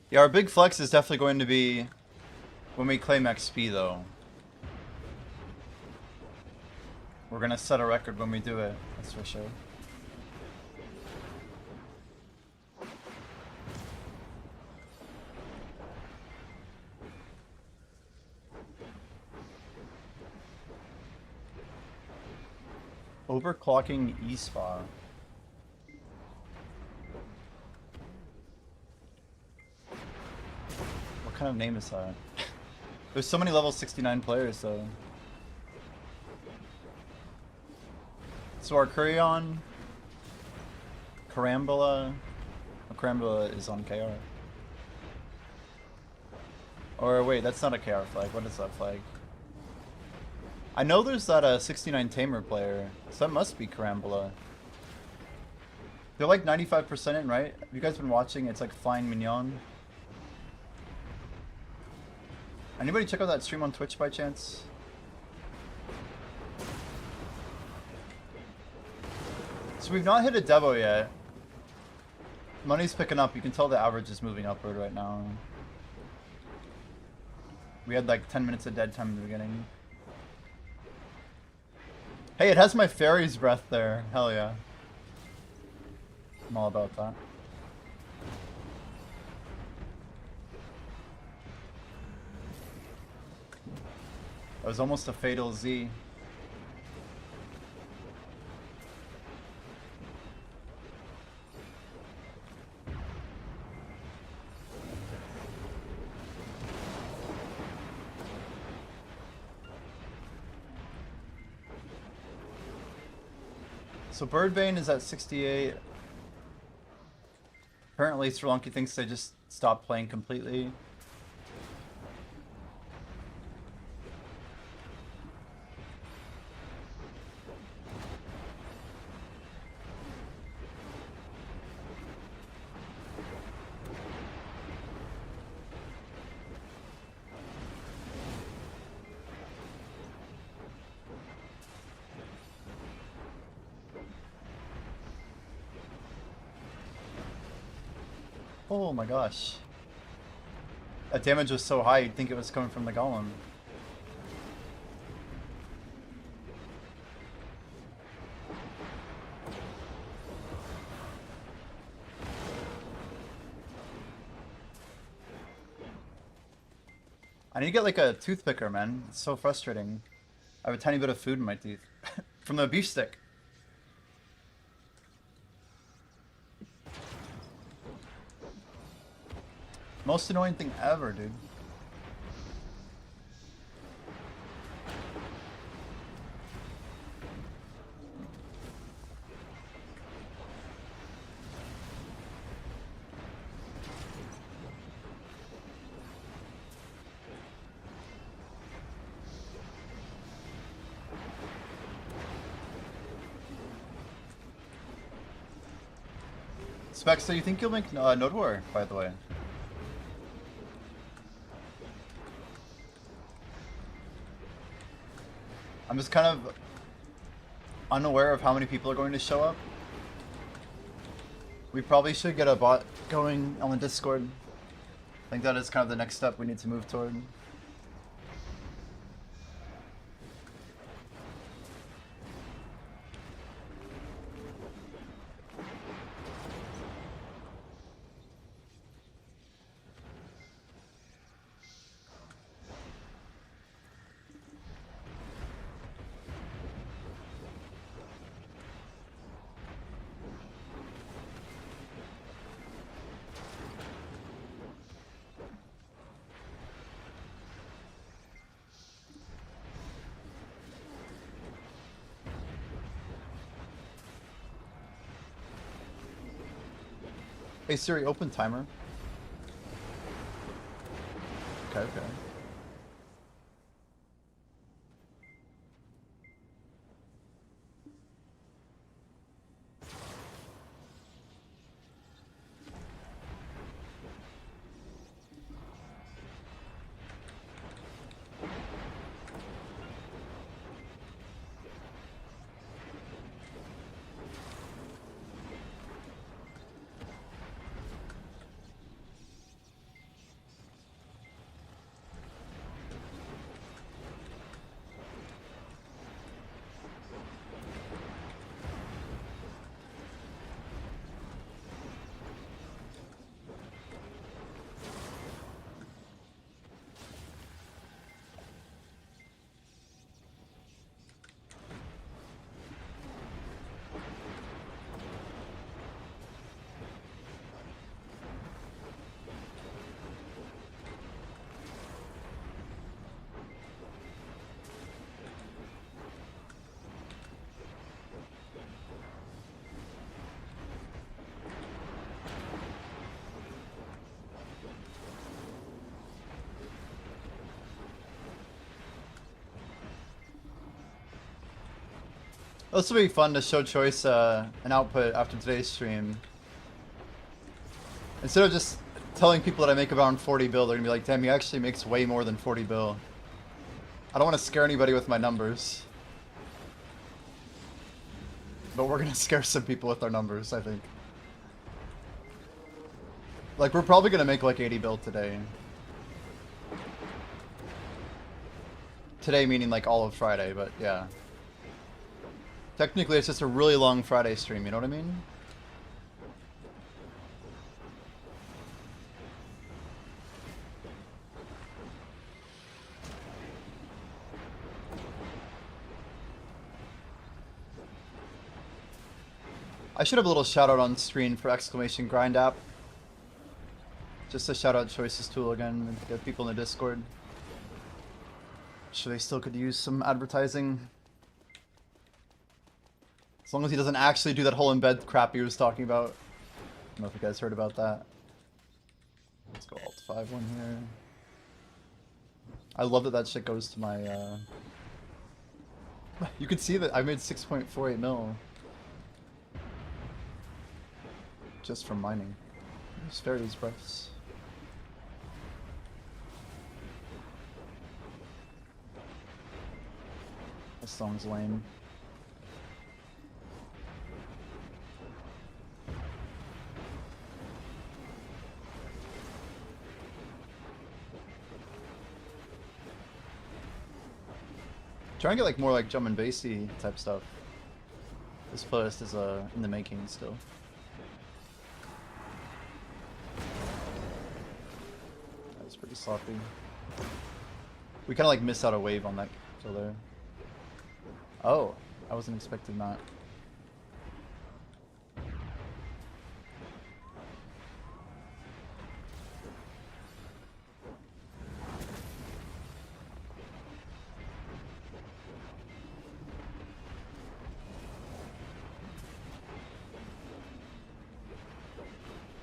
Yeah, our big flex is definitely going to be when we claim XP, though. We're gonna set a record when we do it, that's for sure. Overclocking E-Spa. What kind of name is that? There's so many level 69 players, though. So our Kurion, Carambola... Oh, Carambola is on KR. Or wait, that's not a KR flag. What is that flag? I know there's that 69 Tamer player, so that must be Carambola. They're like 95% in, right? Have you guys been watching? It's like Flying Mignon. Anybody check out that stream on Twitch by chance? So we've not hit a Devo yet. Money's picking up. You can tell the average is moving upward right now. We had like 10 minutes of dead time in the beginning. Hey, it has my fairy's breath there. Hell yeah. I'm all about that. That was almost a fatal Z. So Birdbane is at 68. Apparently Sri Lanka thinks they just stopped playing completely. Oh my gosh. That damage was so high you'd think it was coming from the golem. I need to get like a toothpicker, man. It's so frustrating. I have a tiny bit of food in my teeth. From the beef stick. Most annoying thing ever, dude. Specs, so you think you'll make Node War, by the way? I'm just kind of unaware of how many people are going to show up. We probably should get a bot going on the Discord. I think that is kind of the next step we need to move toward. Hey Siri, open timer. Okay, okay. This will be fun to show Choice an output after today's stream. Instead of just telling people that I make around 40 bill, they're gonna be like, damn, he actually makes way more than 40 bill. I don't want to scare anybody with my numbers. But we're gonna scare some people with our numbers, I think. Like, we're probably gonna make like 80 bill today. Today meaning like all of Friday, but yeah. Technically, it's just a really long Friday stream, you know what I mean? I should have a little shout out on screen for exclamation grind app. Just to shout out Choice's tool again and get people in the Discord. Sure, they still could use some advertising. As long as he doesn't actually do that whole embed crap he was talking about. I don't know if you guys heard about that. Let's go Alt 5 one here. I love that that shit goes to my, You can see that I made 6.48 mil. Just from mining. There's fairies breaths. This song's lame. Trying to get like more like drum and bassy type stuff. This playlist is in the making still. That was pretty sloppy. We kind of like missed out a wave on that kill there. Oh, I wasn't expecting that.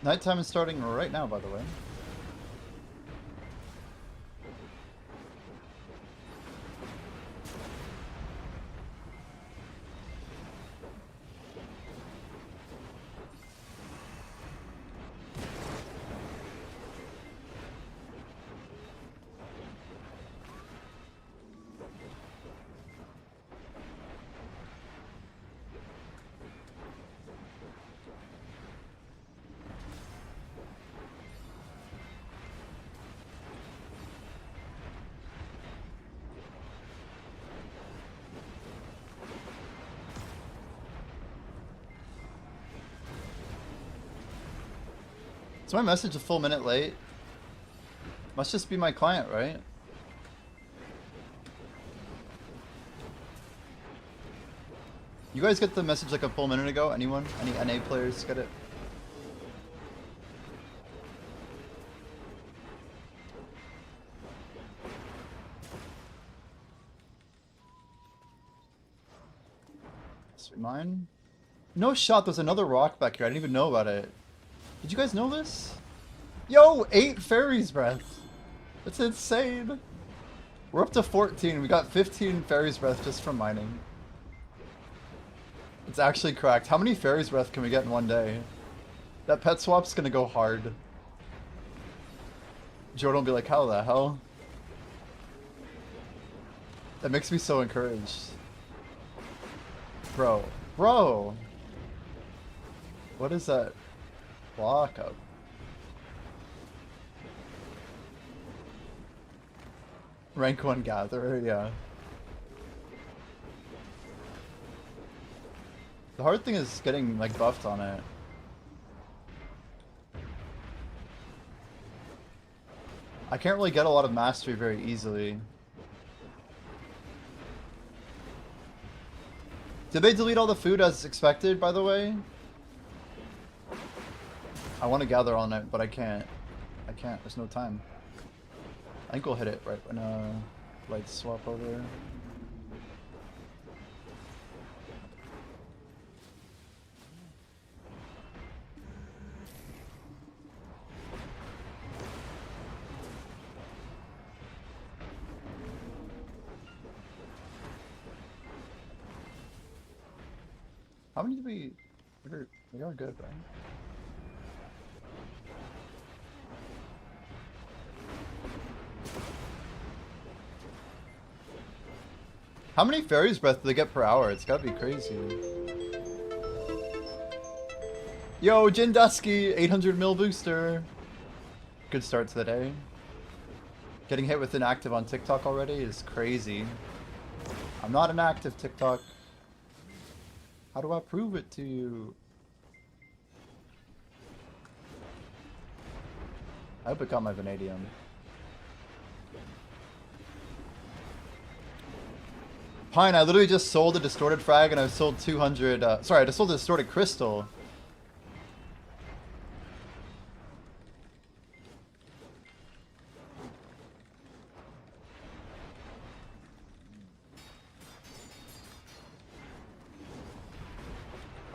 Nighttime is starting right now, by the way. Is my message a full minute late? Must just be my client, right? You guys get the message like a full minute ago? Anyone? Any NA players get it? Mine? No shot, there's another rock back here. I didn't even know about it. Did you guys know this? Yo, 8 fairies breath. That's insane. We're up to 14. We got 15 fairies breath just from mining. It's actually cracked. How many fairies breath can we get in one day? That pet swap's gonna go hard. Jordan will be like, how the hell? That makes me so encouraged. Bro. Bro! What is that? Block up. Rank 1 gatherer, yeah. The hard thing is getting like buffed on it. I can't really get a lot of mastery very easily. Did they delete all the food as expected, by the way? I want to gather on it, but I can't. I can't. There's no time. I think we'll hit it right when lights swap over. How many did we... We got good, right? How many fairies breath do they get per hour? It's gotta be crazy. Yo, Jindusky, 800 mil booster. Good start to the day. Getting hit with inactive on TikTok already is crazy. I'm not an active TikTok. How do I prove it to you? I hope it got my vanadium. Pine, I literally just sold a distorted frag and I sold 200, sorry, I just sold a distorted crystal.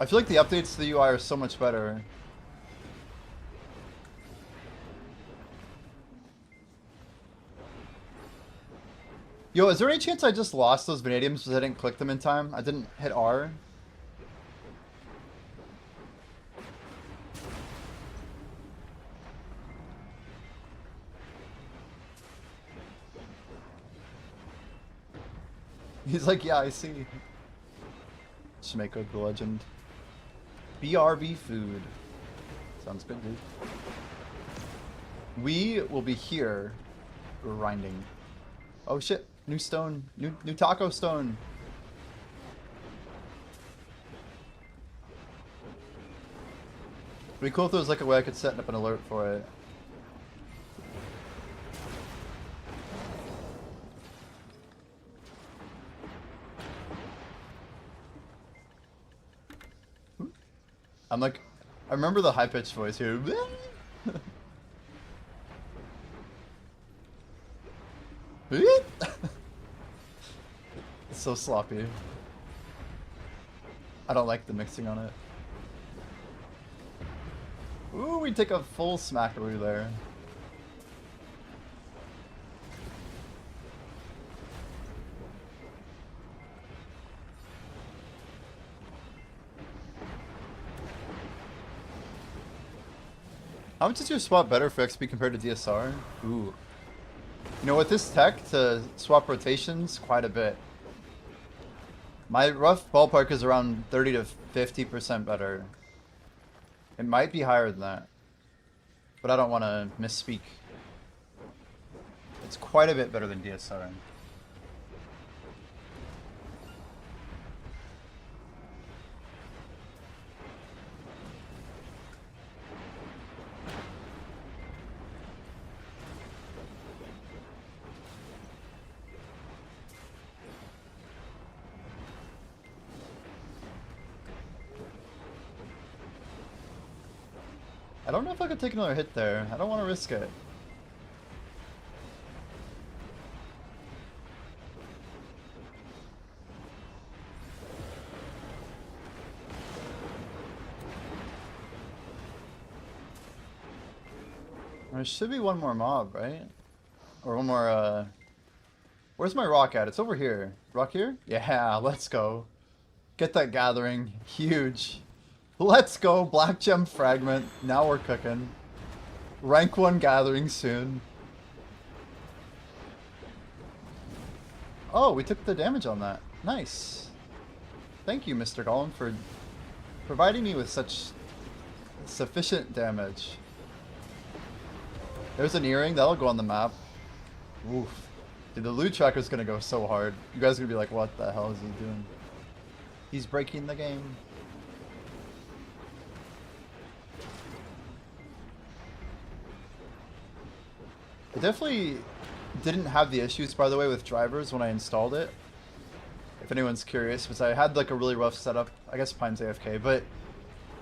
I feel like the updates to the UI are so much better. Yo, is there any chance I just lost those vanadiums because I didn't click them in time? I didn't hit R? He's like, yeah, I see. Shmeko the legend. BRB food. Sounds good, dude. We will be here grinding. Oh shit. New stone. New taco stone. It'd be cool if there was like a way I could set up an alert for it. I'm like, I remember the high-pitched voice here. It's so sloppy. I don't like the mixing on it. Ooh, we take a full smackaroo there. How much is your swap better for XP compared to DSR? Ooh. You know, with this tech, to swap rotations, quite a bit. My rough ballpark is around 30 to 50% better. It might be higher than that. But I don't want to misspeak. It's quite a bit better than DSR. I don't know if I could take another hit there. I don't want to risk it. There should be one more mob, right? Or one more, Where's my rock at? It's over here. Rock here? Yeah, let's go. Get that gathering. Huge. Let's go, Black Gem Fragment. Now we're cooking. Rank 1 gathering soon. Oh, we took the damage on that. Nice. Thank you, Mr. Golem, for providing me with such sufficient damage. There's an earring. That'll go on the map. Oof. Dude, the loot tracker's gonna go so hard. You guys are gonna be like, what the hell is he doing? He's breaking the game. It definitely didn't have the issues, by the way, with drivers when I installed it. If anyone's curious, because I had like a really rough setup. I guess Pine's AFK, but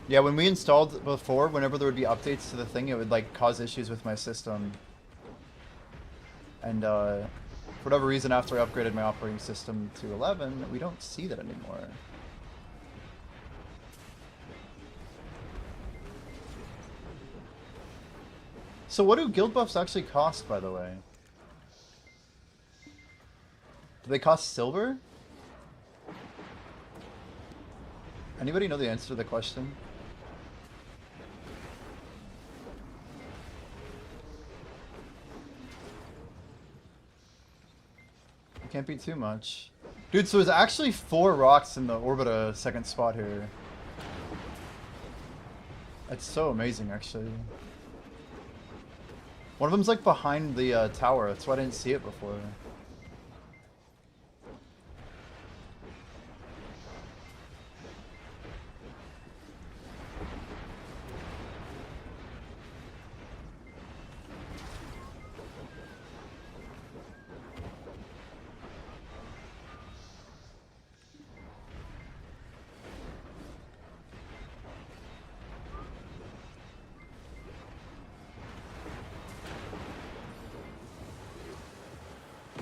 yeah, when we installed before, whenever there would be updates to the thing, it would like cause issues with my system. And for whatever reason, after I upgraded my operating system to 11, we don't see that anymore. So what do guild buffs actually cost, by the way? Do they cost silver? Anybody know the answer to the question? You can't be too much. Dude, so there's actually 4 rocks in the Orbita second spot here. That's so amazing, actually. One of them's like behind the tower, that's why I didn't see it before.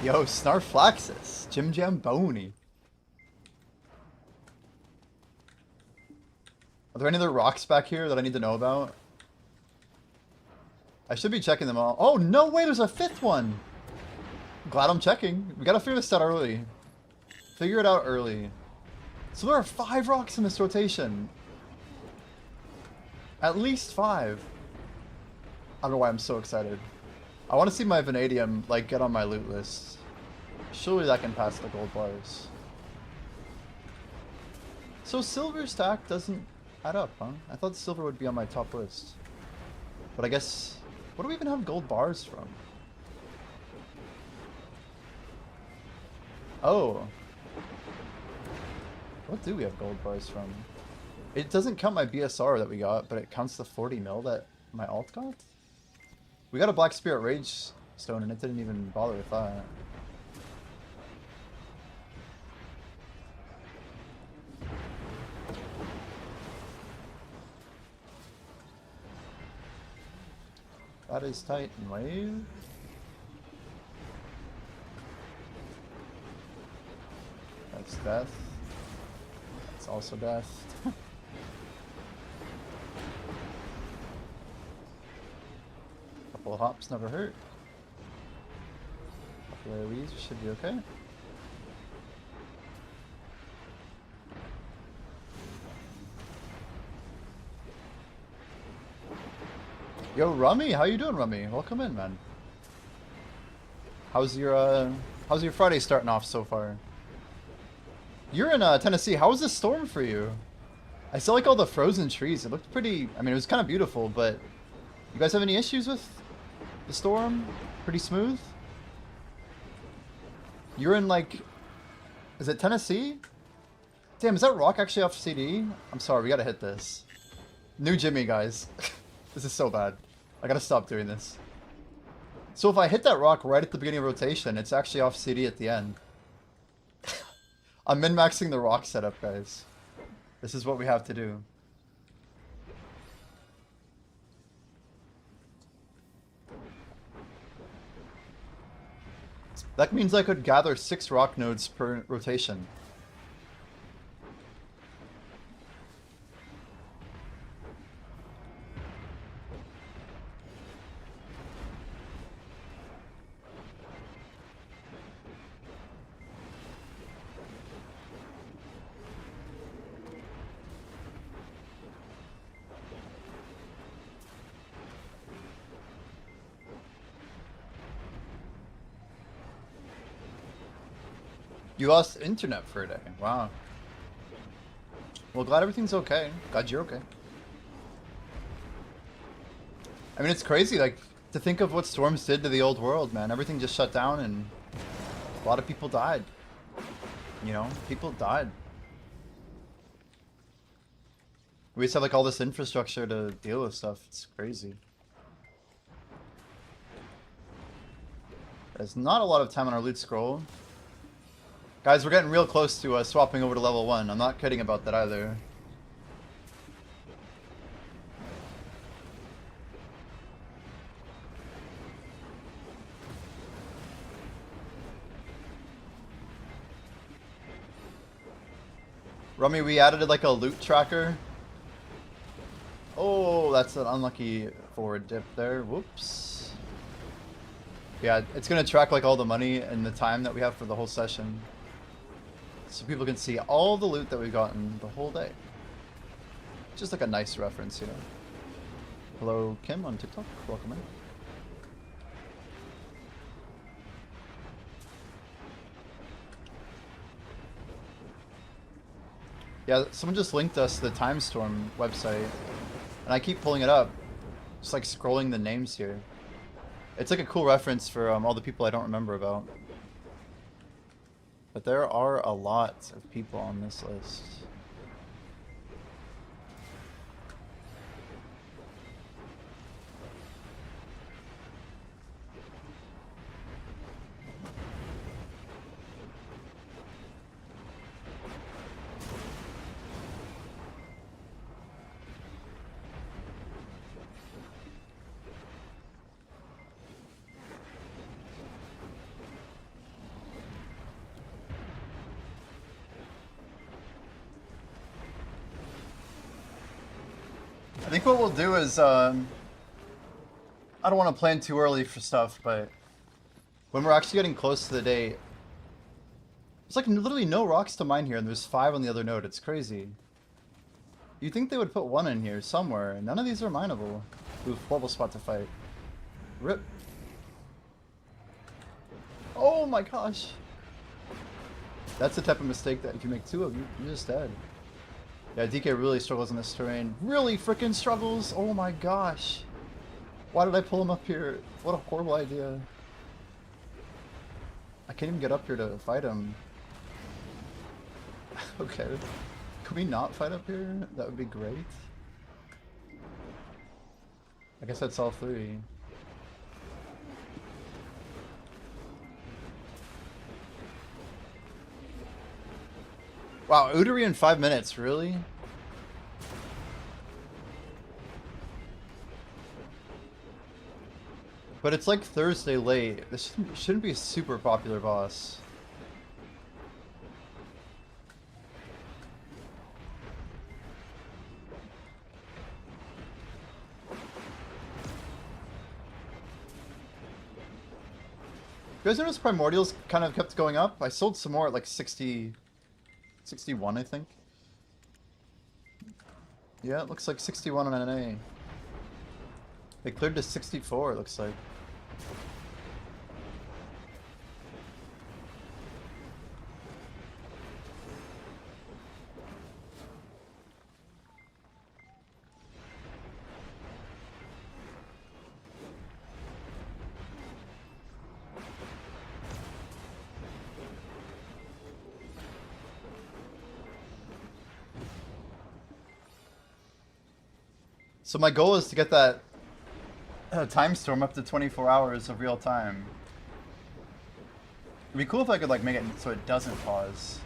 Yo, Snarflaxus, Jim Jamboni. Are there any other rocks back here that I need to know about? I should be checking them all. Oh, no way, there's a 5th one! Glad I'm checking. We gotta figure this out early. Figure it out early. So there are 5 rocks in this rotation. At least 5. I don't know why I'm so excited. I want to see my vanadium, like, get on my loot list. Surely that can pass the gold bars. So silver stack doesn't add up, huh? I thought silver would be on my top list. But I guess... What do we even have gold bars from? Oh. What do we have gold bars from? It doesn't count my BSR that we got, but it counts the 40 mil that my alt got? We got a Black Spirit Rage Stone and it didn't even bother with that. That is Titan Wave. That's death. That's also death. Couple of hops never hurt. Couple of AoEs should be okay. Yo, Rummy, how you doing, Rummy? Welcome in, man. How's your Friday starting off so far? You're in Tennessee. How was the storm for you? I saw like all the frozen trees. It looked pretty. I mean, it was kind of beautiful, but you guys have any issues with the storm? Pretty smooth. You're in like, is it Tennessee? Damn, is that rock actually off CD? I'm sorry, we gotta hit this. New Jimmy, guys. This is so bad. I gotta stop doing this. So if I hit that rock right at the beginning of rotation, it's actually off CD at the end. I'm min-maxing the rock setup, guys. This is what we have to do. That means I could gather 6 rock nodes per rotation. You lost internet for a day. Wow. Well, glad everything's okay. Glad you're okay. I mean, it's crazy, like, to think of what storms did to the old world, man. Everything just shut down and a lot of people died. You know, people died. We just have, like, all this infrastructure to deal with stuff. It's crazy. There's not a lot of time on our loot scroll. Guys, we're getting real close to swapping over to level 1. I'm not kidding about that either. Rummy, we added like a loot tracker. Oh, that's an unlucky forward dip there. Whoops. Yeah, it's gonna track like all the money and the time that we have for the whole session. So people can see all the loot that we've gotten the whole day. Just like a nice reference, you know. Hello, Kim on TikTok. Welcome in. Yeah, someone just linked us to the Timestorm website, and I keep pulling it up, just like scrolling the names here. It's like a cool reference for all the people I don't remember about. But there are a lot of people on this list. I think what we'll do is, I don't want to plan too early for stuff, but when we're actually getting close to the date, there's like literally no rocks to mine here, and there's 5 on the other node. It's crazy. You'd think they would put 1 in here somewhere. None of these are mineable. Ooh, horrible spot to fight. Rip. Oh my gosh. That's the type of mistake that if you make 2 of, you're just dead. Yeah, DK really struggles in this terrain. Really freaking struggles! Oh my gosh. Why did I pull him up here? What a horrible idea. I can't even get up here to fight him. Okay. Can we not fight up here? That would be great. I guess that's all 3. Wow, Udary in 5 minutes, really? But it's like Thursday late. This shouldn't be a super popular boss. You guys notice Primordials kind of kept going up? I sold some more at like 60... 61, I think. Yeah, it looks like 61 on NA. They cleared to 64, it looks like. So my goal is to get that time storm up to 24 hours of real time. It'd be cool if I could like make it so it doesn't pause.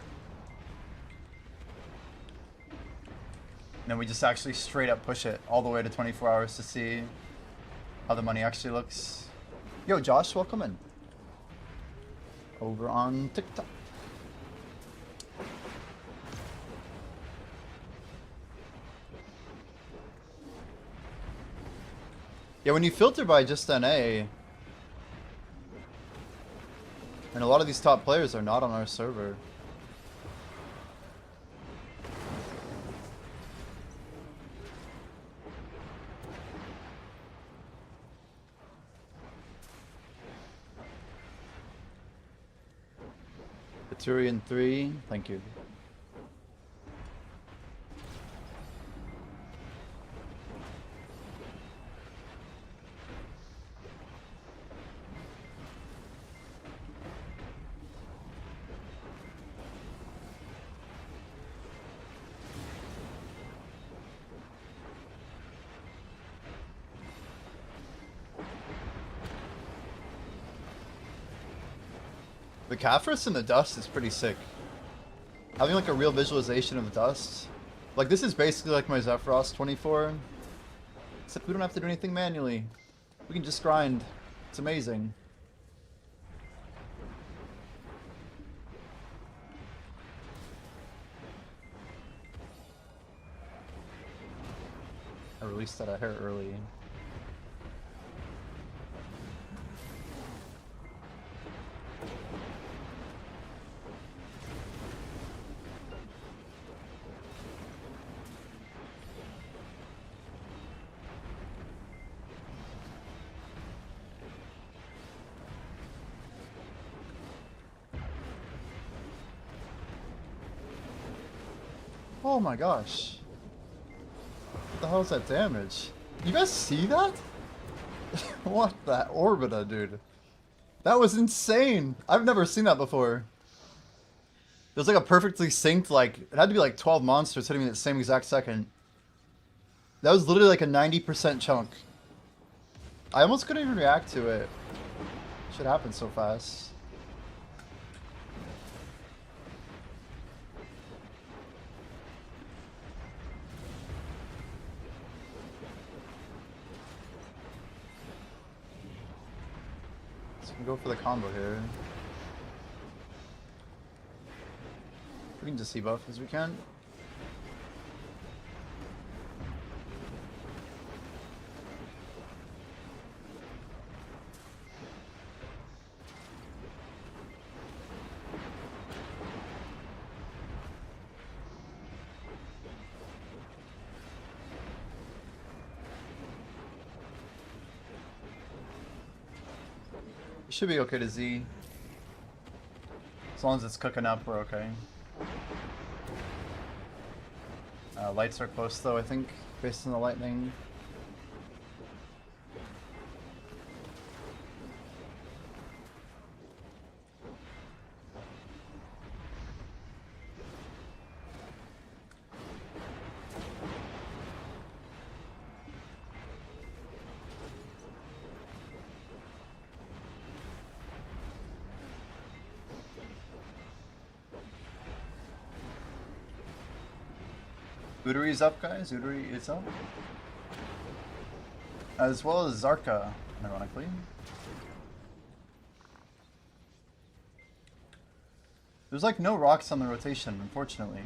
And then we just actually straight up push it all the way to 24 hours to see how the money actually looks. Yo, Josh, welcome in. Over on TikTok. Yeah, when you filter by just NA, and a lot of these top players are not on our server. Baturian 3, thank you. The Caphras in the dust is pretty sick. Having like a real visualization of the dust. Like this is basically like my Zephyros 24. Except we don't have to do anything manually. We can just grind. It's amazing. I released that a hair early. Oh my gosh. What the hell is that damage? You guys see that? What the orbita, dude? That was insane. I've never seen that before. It was like a perfectly synced, like, it had to be like 12 monsters hitting me at the same exact second. That was literally like a 90% chunk. I almost couldn't even react to it. Shit happened so fast. So we can go for the combo here. We can just debuff as we can. It should be okay to Z. As long as it's cooking up, we're okay. Lights are close though, I think, based on the lightning. Udari's up, guys. Udari is up. As well as Zarka, ironically. There's like no rocks on the rotation, unfortunately.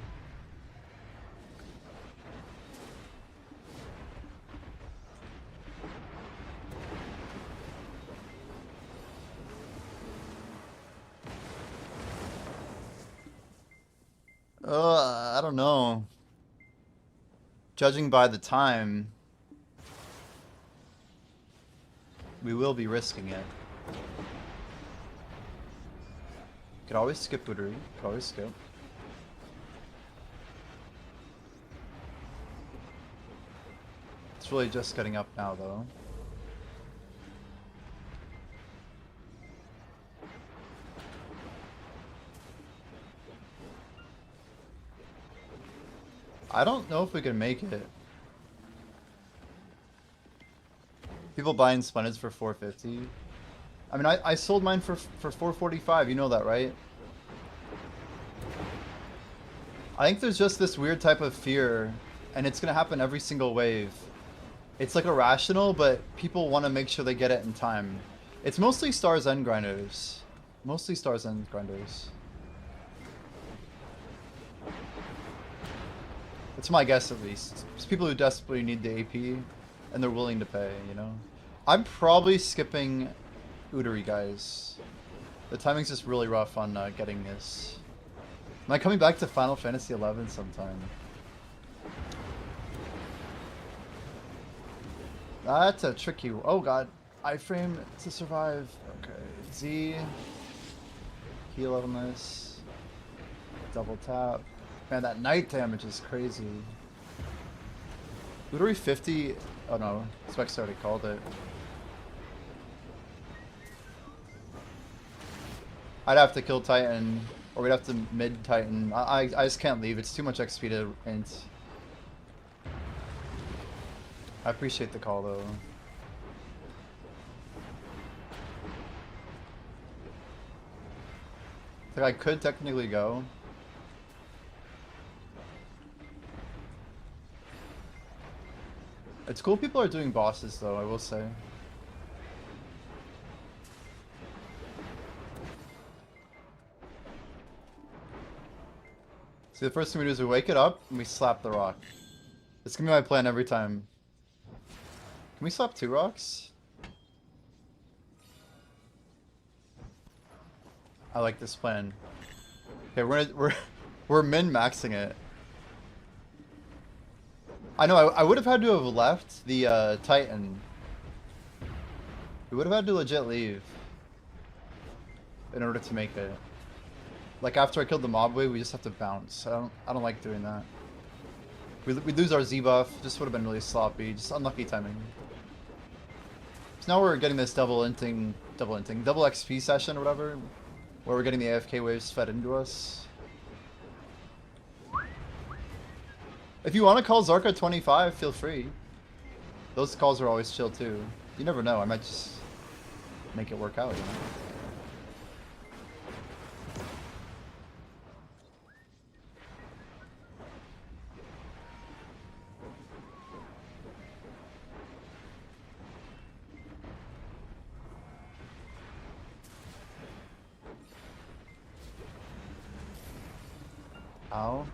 I don't know. Judging by the time, we will be risking it. Could always skip Udari. Could always skip. It's really just getting up now, though. I don't know if we can make it. People buying Splendids for 450. I mean, I sold mine for 445. You know that, right? I think there's just this weird type of fear, and it's gonna happen every single wave. It's like irrational, but people want to make sure they get it in time. It's mostly Stars End grinders. Mostly Stars End grinders. It's my guess, at least. It's people who desperately need the AP, and they're willing to pay, you know? I'm probably skipping Udari, guys. The timing's just really rough on getting this. Am I coming back to Final Fantasy XI sometime? That's a tricky... Oh god. Iframe to survive. Okay. Z. Heal on this. Double tap. Man, that night damage is crazy. Udari 50... Oh no, Specs already called it. I'd have to kill Titan, or we'd have to mid Titan. I just can't leave, it's too much XP to int. I appreciate the call though. Like I could technically go. It's cool people are doing bosses though, I will say. See, the first thing we do is we wake it up and we slap the rock. It's gonna be my plan every time. Can we slap 2 rocks? I like this plan. Okay, we're min-maxing it. I know, I would have had to have left the Titan. We would have had to legit leave in order to make it. Like after I killed the mob wave, we just have to bounce. I don't like doing that. We lose our Z buff. Just would have been really sloppy. Just unlucky timing. So now we're getting this double XP session or whatever, where we're getting the AFK waves fed into us. If you want to call Zarka 25, feel free. Those calls are always chill too. You never know. I might just make it work out, you know? Ow.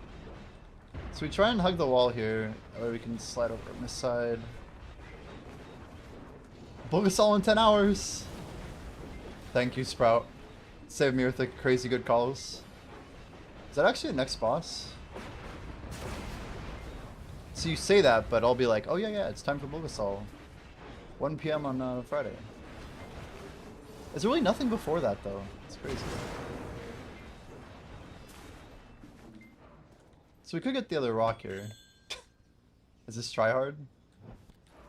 So we try and hug the wall here, or we can slide over on this side. Bulgasol in 10 hours! Thank you, Sprout. Save me with the crazy good calls. Is that actually the next boss? So you say that, but I'll be like, oh yeah, it's time for Bulgasol. 1 PM on Friday. There's really nothing before that, though. It's crazy. So we could get the other rock here. Is this tryhard?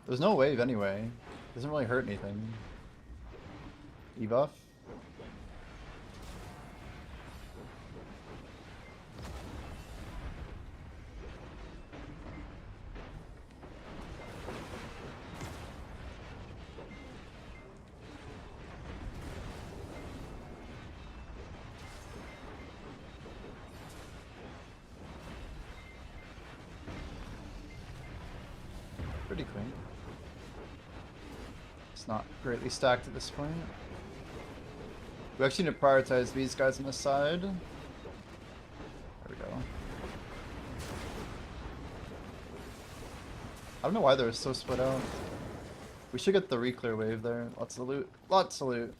There's no wave anyway. Doesn't really hurt anything. E-buff? Pretty clean. It's not greatly stacked at this point. We actually need to prioritize these guys on the side. There we go. I don't know why they're so split out. We should get the reclear wave there. Lots of loot. Lots of loot.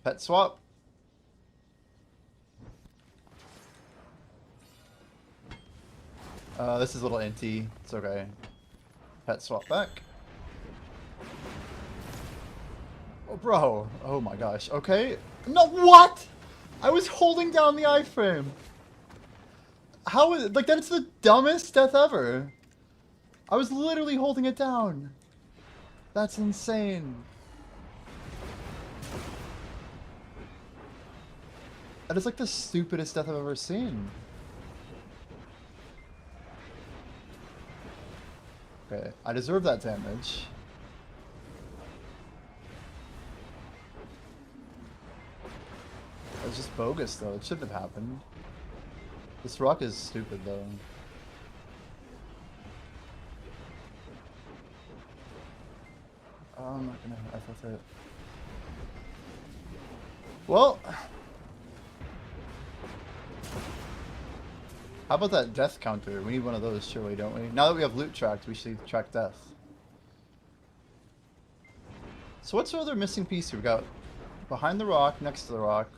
Pet swap. This is a little anti. It's okay. Pet swap back. Oh, bro. Oh my gosh. Okay. No, what? I was holding down the iframe. How is it? Like, that's the dumbest death ever. I was literally holding it down. That's insane. That is like the stupidest death I've ever seen. Okay, I deserve that damage. It was just bogus though, it shouldn't have happened. This rock is stupid though. Oh, I'm not gonna F with it. Well, how about that death counter? We need one of those, surely, don't we? Now that we have loot tracked, we should track death. So what's our other missing piece here? We got behind the rock, next to the rock,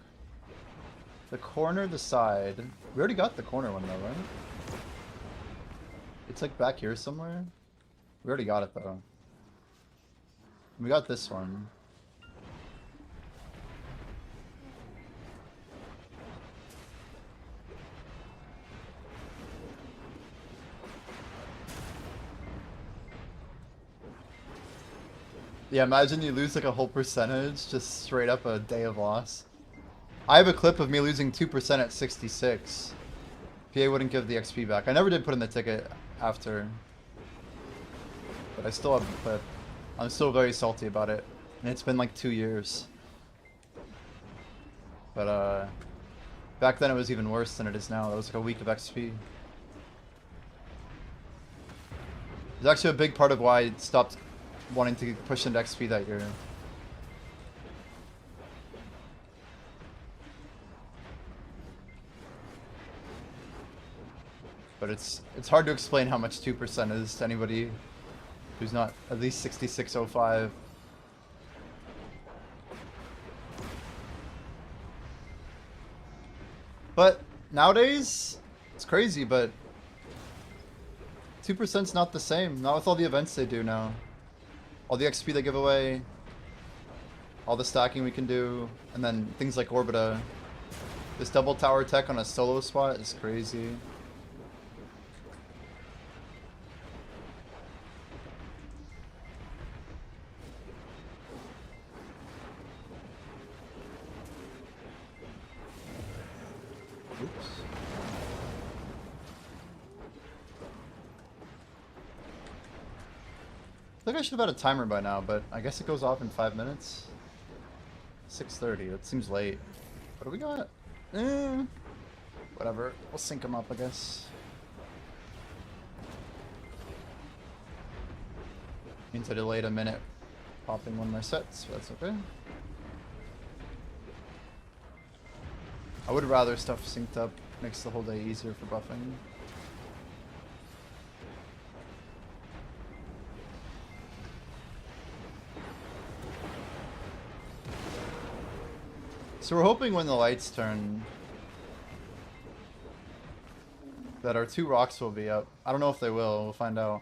the corner, the side. We already got the corner one though, right? It's like back here somewhere. We already got it though. We got this one. Yeah, imagine you lose like a whole percentage, just straight up a day of loss. I have a clip of me losing 2% at 66. PA wouldn't give the XP back. I never did put in the ticket after. But I still have the clip. I'm still very salty about it. And it's been like 2 years. But back then it was even worse than it is now. That was like a week of XP. It's actually a big part of why I stopped wanting to push into XP that year. But it's hard to explain how much 2% is to anybody who's not at least 6605. But nowadays, it's crazy, but 2%'s not the same. Not with all the events they do now. All the XP they give away, all the stacking we can do, and then things like Orbita. This double tower tech on a solo spot is crazy. Oops. I think I should have had a timer by now, but I guess it goes off in 5 minutes. 6:30. That seems late. What do we got? Whatever. We'll sync them up, I guess. Means I delayed a minute popping one of my sets, but that's okay. I would rather stuff synced up. Makes the whole day easier for buffing. So we're hoping when the lights turn that our 2 rocks will be up. I don't know if they will. We'll find out.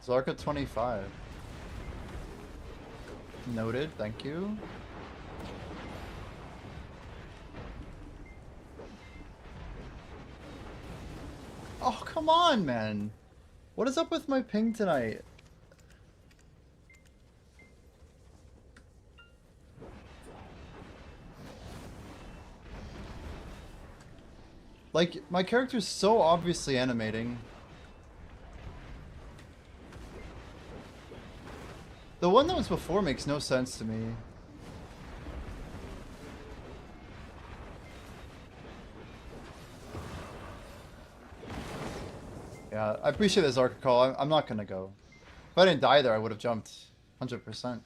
Zarka 25. Noted, thank you. Oh, come on, man. What is up with my ping tonight? Like, my character's so obviously animating. The one that was before makes no sense to me. Yeah, I appreciate this Arca call. I'm not gonna go. If I didn't die there, I would have jumped. 100%.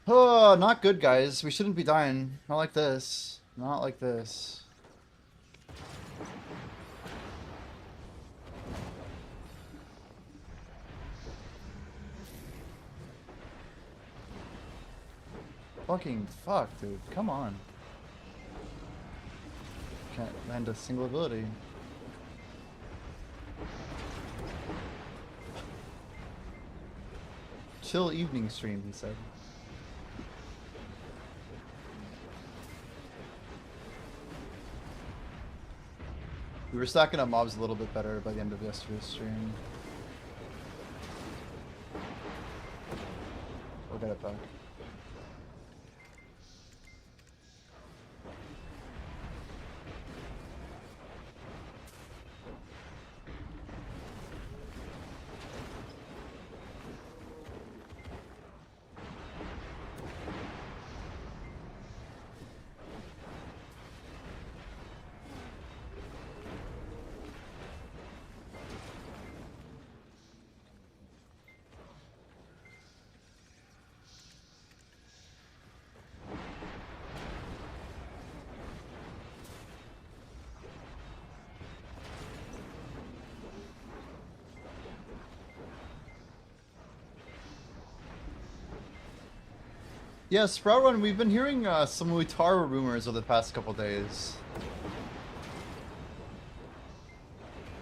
Oh, not good, guys. We shouldn't be dying. Not like this. Not like this. Fucking fuck, dude. Come on. Can't land a single ability. Chill evening stream, he said. We were stacking up mobs a little bit better by the end of yesterday's stream. We'll get it back. Yeah, Sprout Run, we've been hearing some Utara rumors over the past couple days.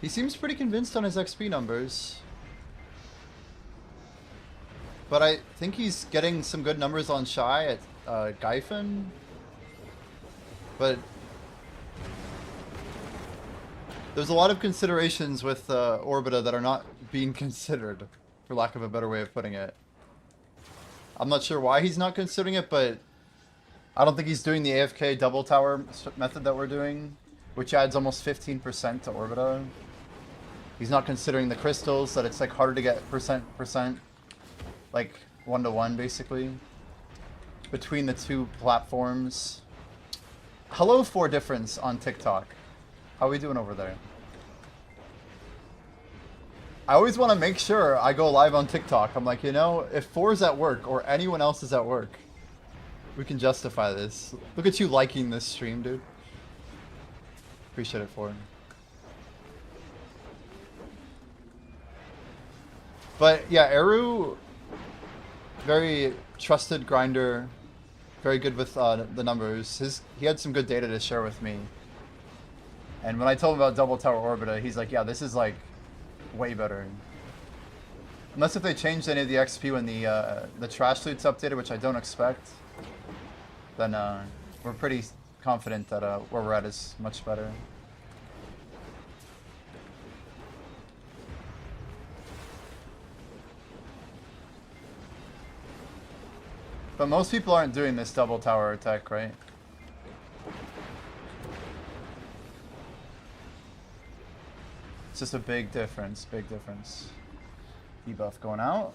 He seems pretty convinced on his XP numbers. But I think he's getting some good numbers on Shy at Gyfin. But there's a lot of considerations with Orbita that are not being considered, for lack of a better way of putting it. I'm not sure why he's not considering it, but I don't think he's doing the AFK double tower method that we're doing, which adds almost 15% to Orbita. He's not considering the crystals, that it's like harder to get percent, like 1-to-1 basically, between the two platforms. Hello 4 Difference on TikTok. How are we doing over there? I always want to make sure I go live on TikTok. I'm like, you know, if 4's at work or anyone else is at work, we can justify this. Look at you liking this stream, dude. Appreciate it, 4. But yeah, Eru, very trusted grinder, Very good with the numbers. He had some good data to share with me. And when I told him about Double Tower Orbita, he's like, yeah, this is like way better. Unless if they changed any of the XP when the trash loot's updated, which I don't expect, then we're pretty confident that where we're at is much better. But most people aren't doing this double tower attack, right? It's just a big difference, big difference. Debuff going out.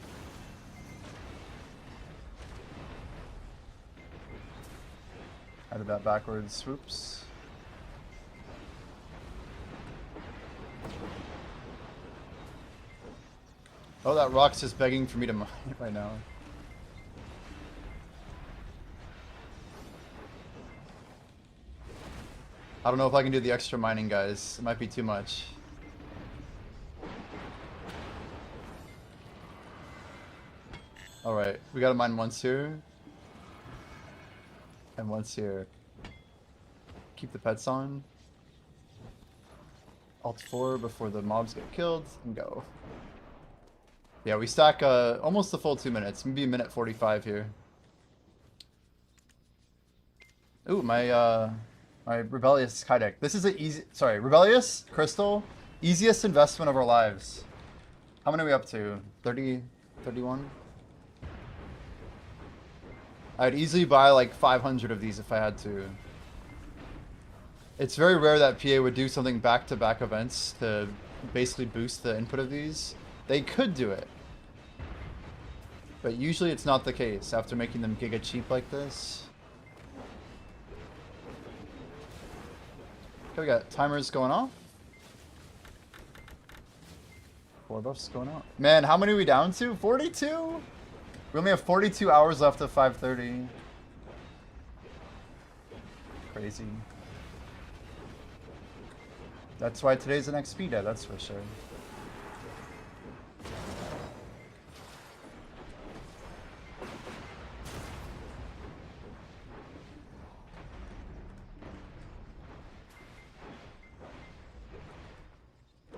Out of that backwards swoops. Oh, that rock's just begging for me to mine it right now. I don't know if I can do the extra mining, guys. It might be too much. Alright, we gotta mine once here. And once here. Keep the pets on. Alt 4 before the mobs get killed, and go. Yeah, we stack almost the full 2 minutes. Maybe a minute 45 here. Ooh, my Rebellious Kai deck. This is an easy... Sorry, Rebellious Crystal. Easiest investment of our lives. How many are we up to? 30? 31? I'd easily buy like 500 of these if I had to. It's very rare that PA would do something back-to-back events to basically boost the input of these. They could do it. But usually it's not the case after making them giga cheap like this. Okay, we got timers going off. 4 buffs going out. Man, how many are we down to? 42? We only have 42 hours left of 5:30. Crazy. That's why today's an XP day, that's for sure.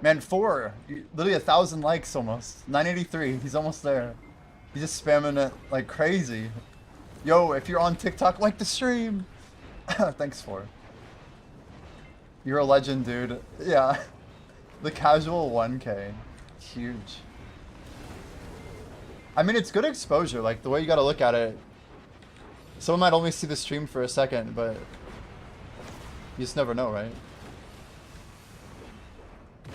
Man, 4. Literally 1,000 likes almost. 983. He's almost there. He's just spamming it like crazy. Yo, if you're on TikTok, like the stream. Thanks for. You're a legend, dude. Yeah. The casual 1K. Huge. I mean, it's good exposure. Like, the way you gotta look at it. Someone might only see the stream for a second, but you just never know, right?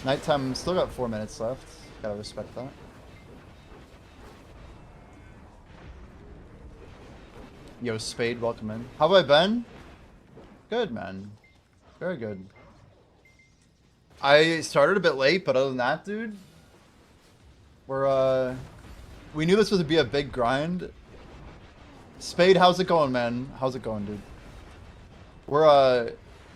Nighttime, still got 4 minutes left. Gotta respect that. Yo, Spade, welcome in. How have I been? Good, man. Very good. I started a bit late, but other than that, dude, we knew this was to be a big grind. Spade, how's it going, man? How's it going, dude? We're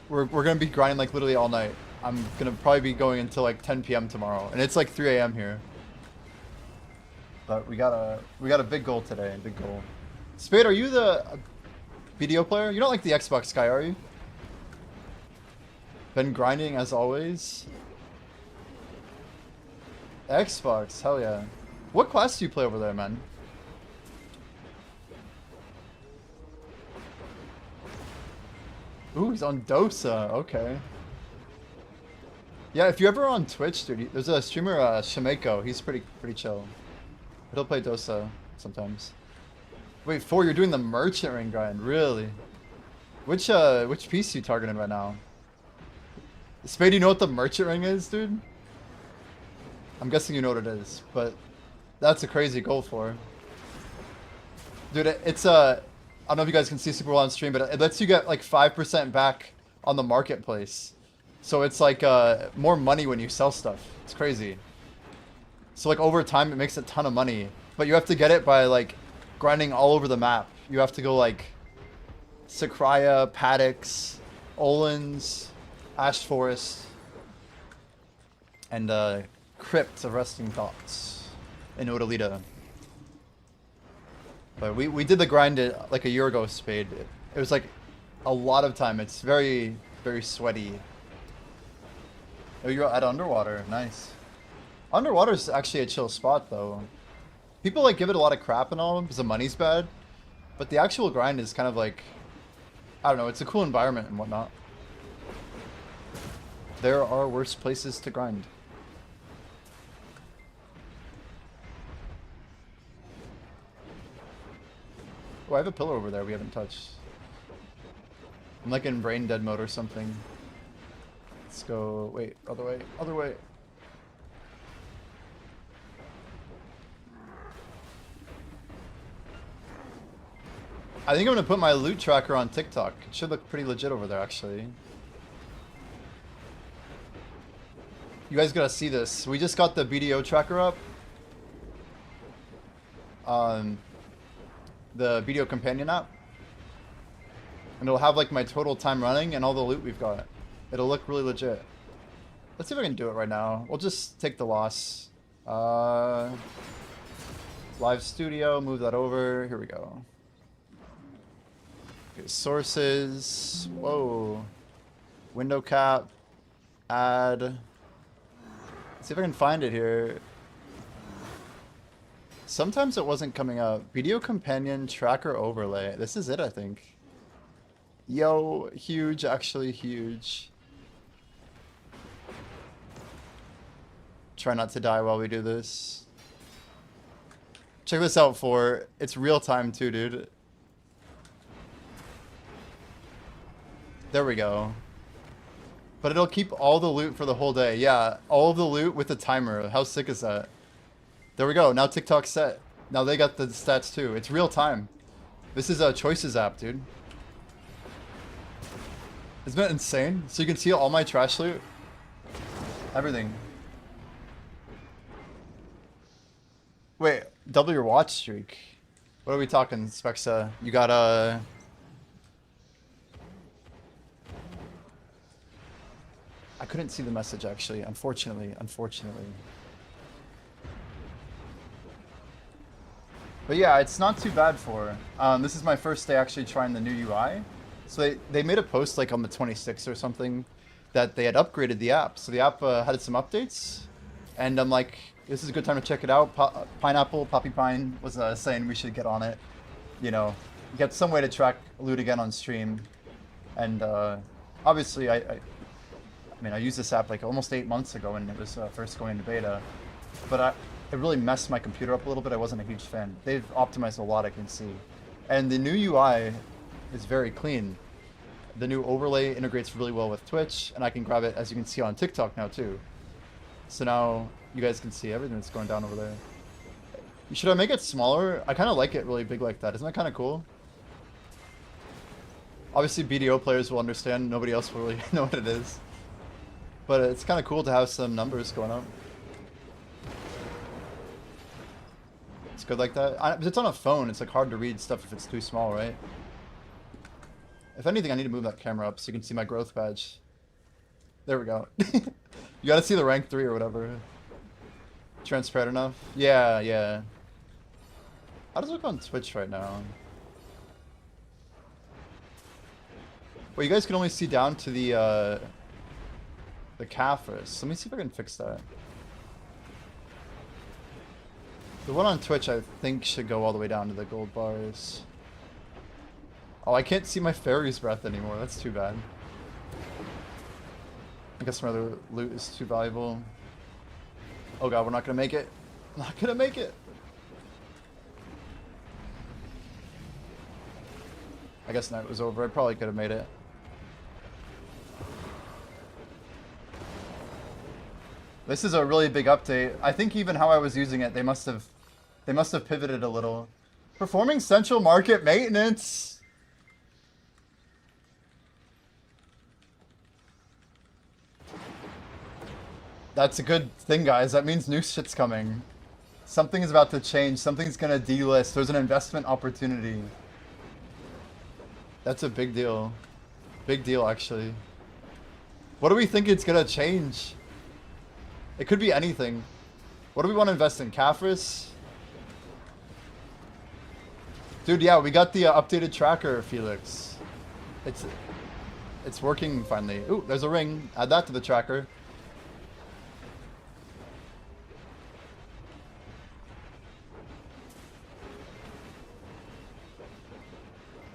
gonna be grinding like literally all night. I'm gonna probably be going until like 10 p.m. tomorrow, and it's like 3 a.m. here. But we got a big goal today. Big goal. Spade, are you the BDO player? You don't like the Xbox guy, are you? Been grinding as always. Xbox, hell yeah. What class do you play over there, man? Ooh, he's on Dosa. Okay. Yeah, if you're ever on Twitch, dude, there's a streamer, Shimeko. He's pretty chill. He'll play Dosa sometimes. Wait, 4, you're doing the merchant ring grind, really? Which piece are you targeting right now? Spade, you know what the merchant ring is, dude? I'm guessing you know what it is, but that's a crazy goal for. Dude, it's I don't know if you guys can see super well on stream, but it lets you get like 5% back on the marketplace. So it's like more money when you sell stuff. It's crazy. So like over time, it makes a ton of money, but you have to get it by like grinding all over the map. You have to go like Sakraya, Paddocks, Olins, Ash Forest, and Crypt of Resting Thoughts in Odalita. But we did the grind like a year ago, Spade. It was like a lot of time. It's very, very sweaty. Oh, you're at Underwater. Nice. Underwater's actually a chill spot, though. People like give it a lot of crap and all because the money's bad. But the actual grind is kind of like, I don't know, it's a cool environment and whatnot. There are worse places to grind. Oh, I have a pillar over there we haven't touched. I'm like in brain dead mode or something. Let's go, wait, other way, other way. I think I'm gonna put my loot tracker on TikTok. It should look pretty legit over there, actually. You guys gotta see this. We just got the BDO tracker up. The BDO companion app. And it'll have like my total time running and all the loot we've got. It'll look really legit. Let's see if I can do it right now. We'll just take the loss. Live studio, move that over. Here we go. Okay, sources. Whoa. Window cap. Add. Let's see if I can find it here. Sometimes it wasn't coming up. Video companion tracker overlay. This is it, I think. Yo, huge, actually huge. Try not to die while we do this. Check this out for, it's real time too, dude. There we go. But it'll keep all the loot for the whole day. Yeah, all of the loot with the timer. How sick is that? There we go. Now TikTok's set. Now they got the stats too. It's real time. This is a Choices app, dude. Isn't that insane? So you can see all my trash loot. Everything. Wait, double your watch streak. What are we talking, Spexa? You got I couldn't see the message actually, unfortunately. But yeah, it's not too bad for. This is my first day actually trying the new UI. So they made a post like on the 26th or something that they had upgraded the app. So the app had some updates, and I'm like, this is a good time to check it out. Pineapple, Poppy Pine was saying we should get on it. You know, get some way to track loot again on stream. And obviously, I mean, I used this app like almost 8 months ago when it was first going into beta. But it really messed my computer up a little bit. I wasn't a huge fan. They've optimized a lot, I can see. And the new UI is very clean. The new overlay integrates really well with Twitch, and I can grab it, as you can see, on TikTok now too. So now you guys can see everything that's going down over there. Should I make it smaller? I kind of like it really big like that. Isn't that kind of cool? Obviously BDO players will understand. Nobody else will really know what it is. But it's kind of cool to have some numbers going up. It's good like that. It's on a phone. It's like hard to read stuff if it's too small, right? If anything, I need to move that camera up so you can see my growth badge. There we go. You gotta see the rank 3 or whatever. Transparent enough? Yeah, yeah. How does it look on Twitch right now? Well, you guys can only see down to the Caphras. Let me see if I can fix that. The one on Twitch, I think, should go all the way down to the gold bars. Oh, I can't see my fairy's breath anymore. That's too bad. I guess my other loot is too valuable. Oh god, we're not gonna make it. Not gonna make it. I guess night was over. I probably could have made it. This is a really big update. I think even how I was using it, they must have pivoted a little. Performing central market maintenance. That's a good thing, guys. That means new shit's coming. Something is about to change. Something's gonna delist. There's an investment opportunity. That's a big deal. Big deal, actually. What do we think it's gonna change? It could be anything. What do we want to invest in? Caphras? Dude, yeah, we got the updated tracker, Felix. It's working finally. Ooh, there's a ring. Add that to the tracker.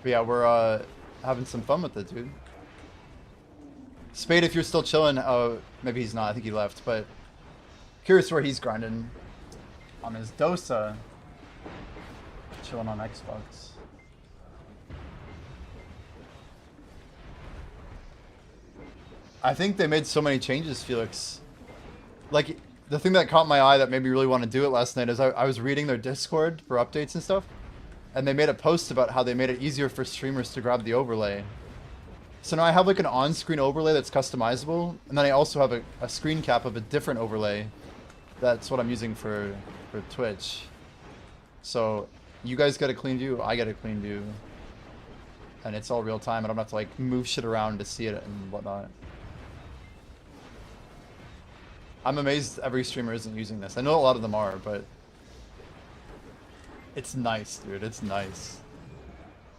But yeah, we're having some fun with it, dude. Spade, if you're still chilling, maybe he's not. I think he left, but curious where he's grinding on his Dosa, chilling on Xbox. I think they made so many changes, Felix. Like, the thing that caught my eye that made me really want to do it last night is I was reading their Discord for updates and stuff, and they made a post about how they made it easier for streamers to grab the overlay. So now I have like an on-screen overlay that's customizable, and then I also have a screen cap of a different overlay. That's what I'm using for Twitch. So you guys get a clean view, I get a clean view. And it's all real time. I don't have to like move shit around to see it and whatnot. I'm amazed every streamer isn't using this. I know a lot of them are, but it's nice, dude. It's nice.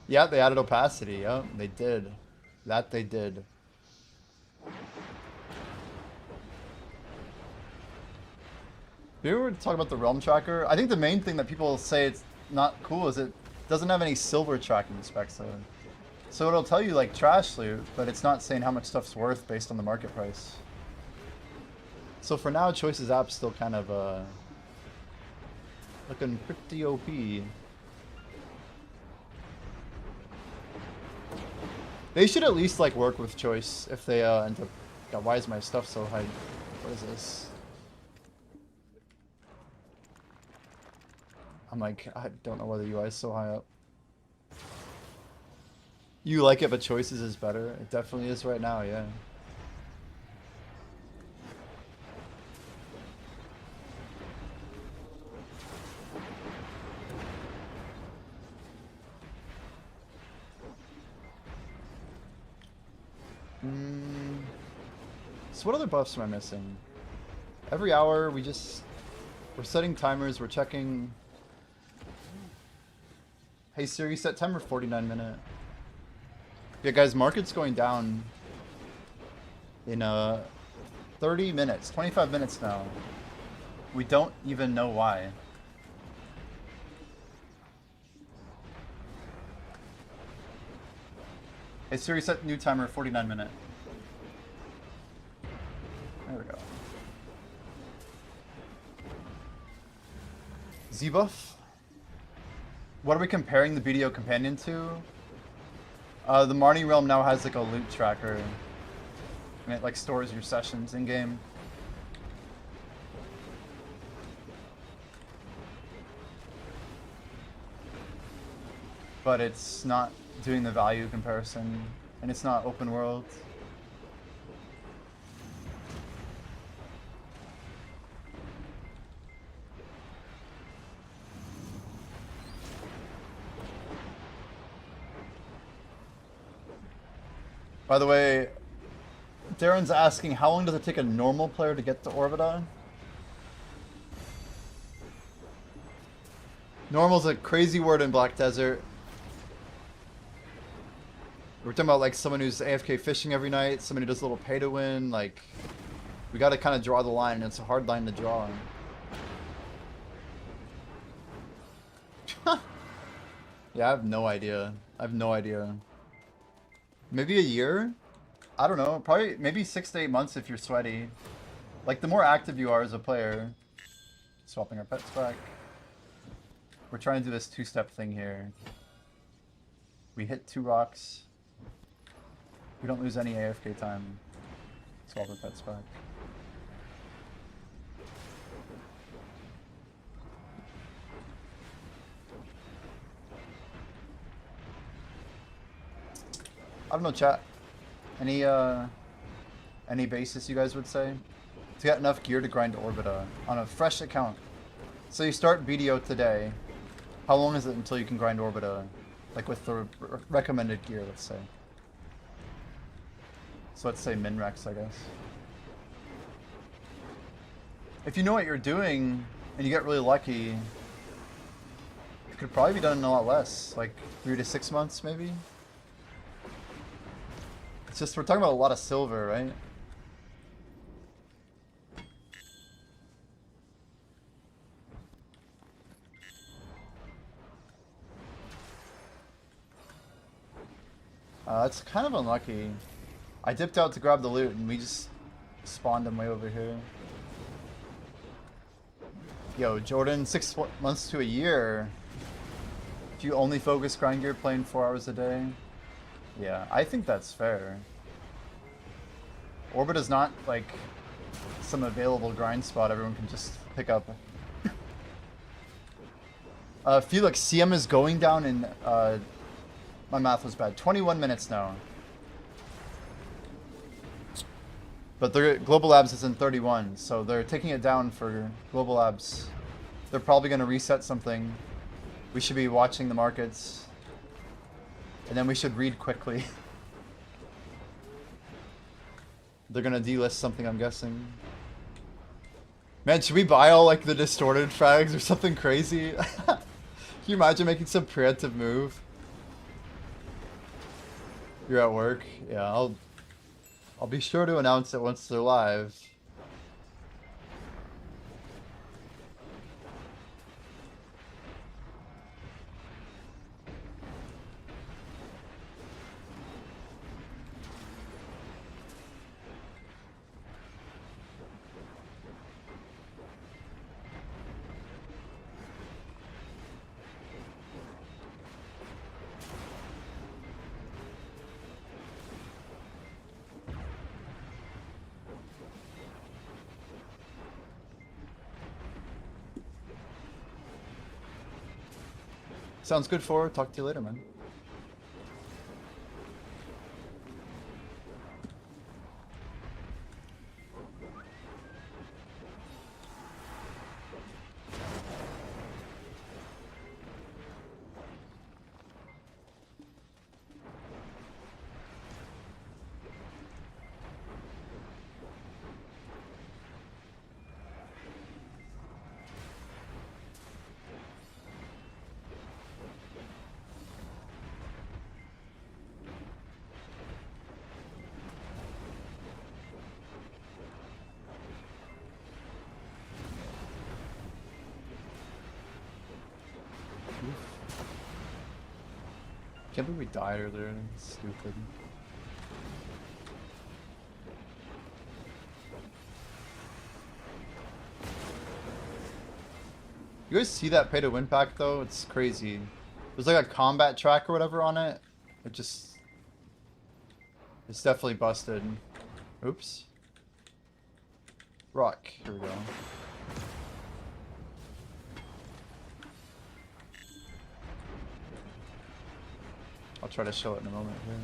Yeah, they added opacity. Yeah, they did. That they did. We were talking about the Realm Tracker. I think the main thing that people say it's not cool is it doesn't have any silver tracking specs though. So it'll tell you like trash loot, but it's not saying how much stuff's worth based on the market price. So for now, Choice's app's still kind of looking pretty OP. They should at least like work with Choice if they end up. God, why is my stuff so high? What is this? I'm like, I don't know why the UI is so high up. You like it, but Choices is better. It definitely is right now, yeah. So what other buffs am I missing? Every hour we're setting timers, we're checking. Hey Siri, set timer 49 minute. Yeah guys, market's going down in 30 minutes, 25 minutes now. We don't even know why. Hey Siri, set new timer 49 minute. There we go. Z-buff? What are we comparing the BDO companion to? The Marnie Realm now has like a loot tracker. And it like stores your sessions in game. But it's not doing the value comparison, and it's not open world. By the way, Darren's asking, how long does it take a normal player to get to Orbita? Normal's a crazy word in Black Desert. We're talking about like someone who's AFK fishing every night, someone who does a little pay to win, like we gotta kinda draw the line, and it's a hard line to draw. Yeah, I have no idea. I have no idea. Maybe a year? I don't know. Probably maybe 6 to 8 months if you're sweaty. Like the more active you are as a player. Swapping our pets back. We're trying to do this two-step thing here. We hit 2 rocks. We don't lose any AFK time. Swap our pets back. I don't know, chat. Any basis you guys would say? To get enough gear to grind Orbita on a fresh account. So you start BDO today. How long is it until you can grind Orbita? Like with the recommended gear, let's say. So let's say Minrex, I guess. If you know what you're doing and you get really lucky, Could probably be done in a lot less, like 3 to 6 months maybe. It's just we're talking about a lot of silver, right? That's kind of unlucky. I dipped out to grab the loot and we just spawned him way over here. Yo, Jordan, 6 months to a year. If you only focus grind gear playing 4 hours a day. Yeah, I think that's fair. Orbit is not like some available grind spot everyone can just pick up. Felix, CM is going down in, my math was bad, 21 minutes now. But their Global Labs is in 31, so they're taking it down for Global Labs. They're probably going to reset something. We should be watching the markets. And then we should read quickly. They're going to delist something, I'm guessing. Man, should we buy all like the distorted frags or something crazy? Can you imagine making some preemptive move? You're at work? Yeah, I'll be sure to announce it once they're live. Sounds good for. Talk to you later, man. Can't believe we died earlier. It's stupid. You guys see that pay to win pack though? It's crazy. There's like a combat track or whatever on it. It's definitely busted. Oops. Rock. Here we go. I'll try to show it in a moment here.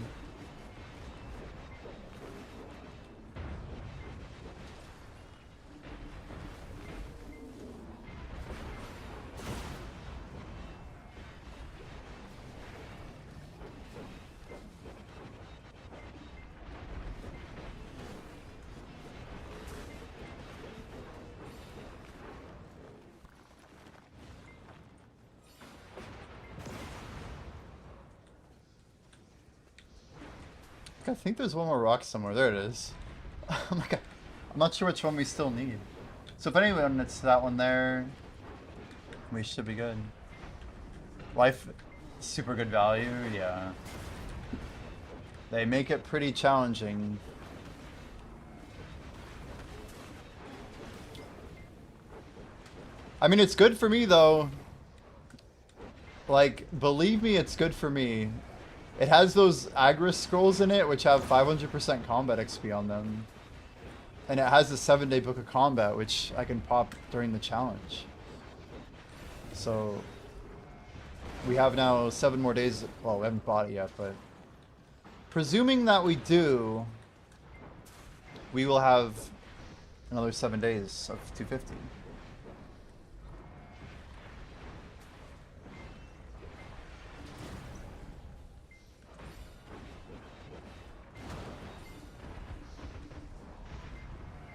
I think there's one more rock somewhere. There it is. Oh my god. I'm not sure which one we still need. So if anyone, it's that one there. We should be good. Life, super good value, yeah. They make it pretty challenging. I mean, it's good for me though. Like, believe me, it's good for me. It has those Agris scrolls in it, which have 500% combat XP on them. And it has the 7-day book of combat, which I can pop during the challenge. So, we have now 7 more days. Well, we haven't bought it yet, but presuming that we do, we will have another 7 days of 250.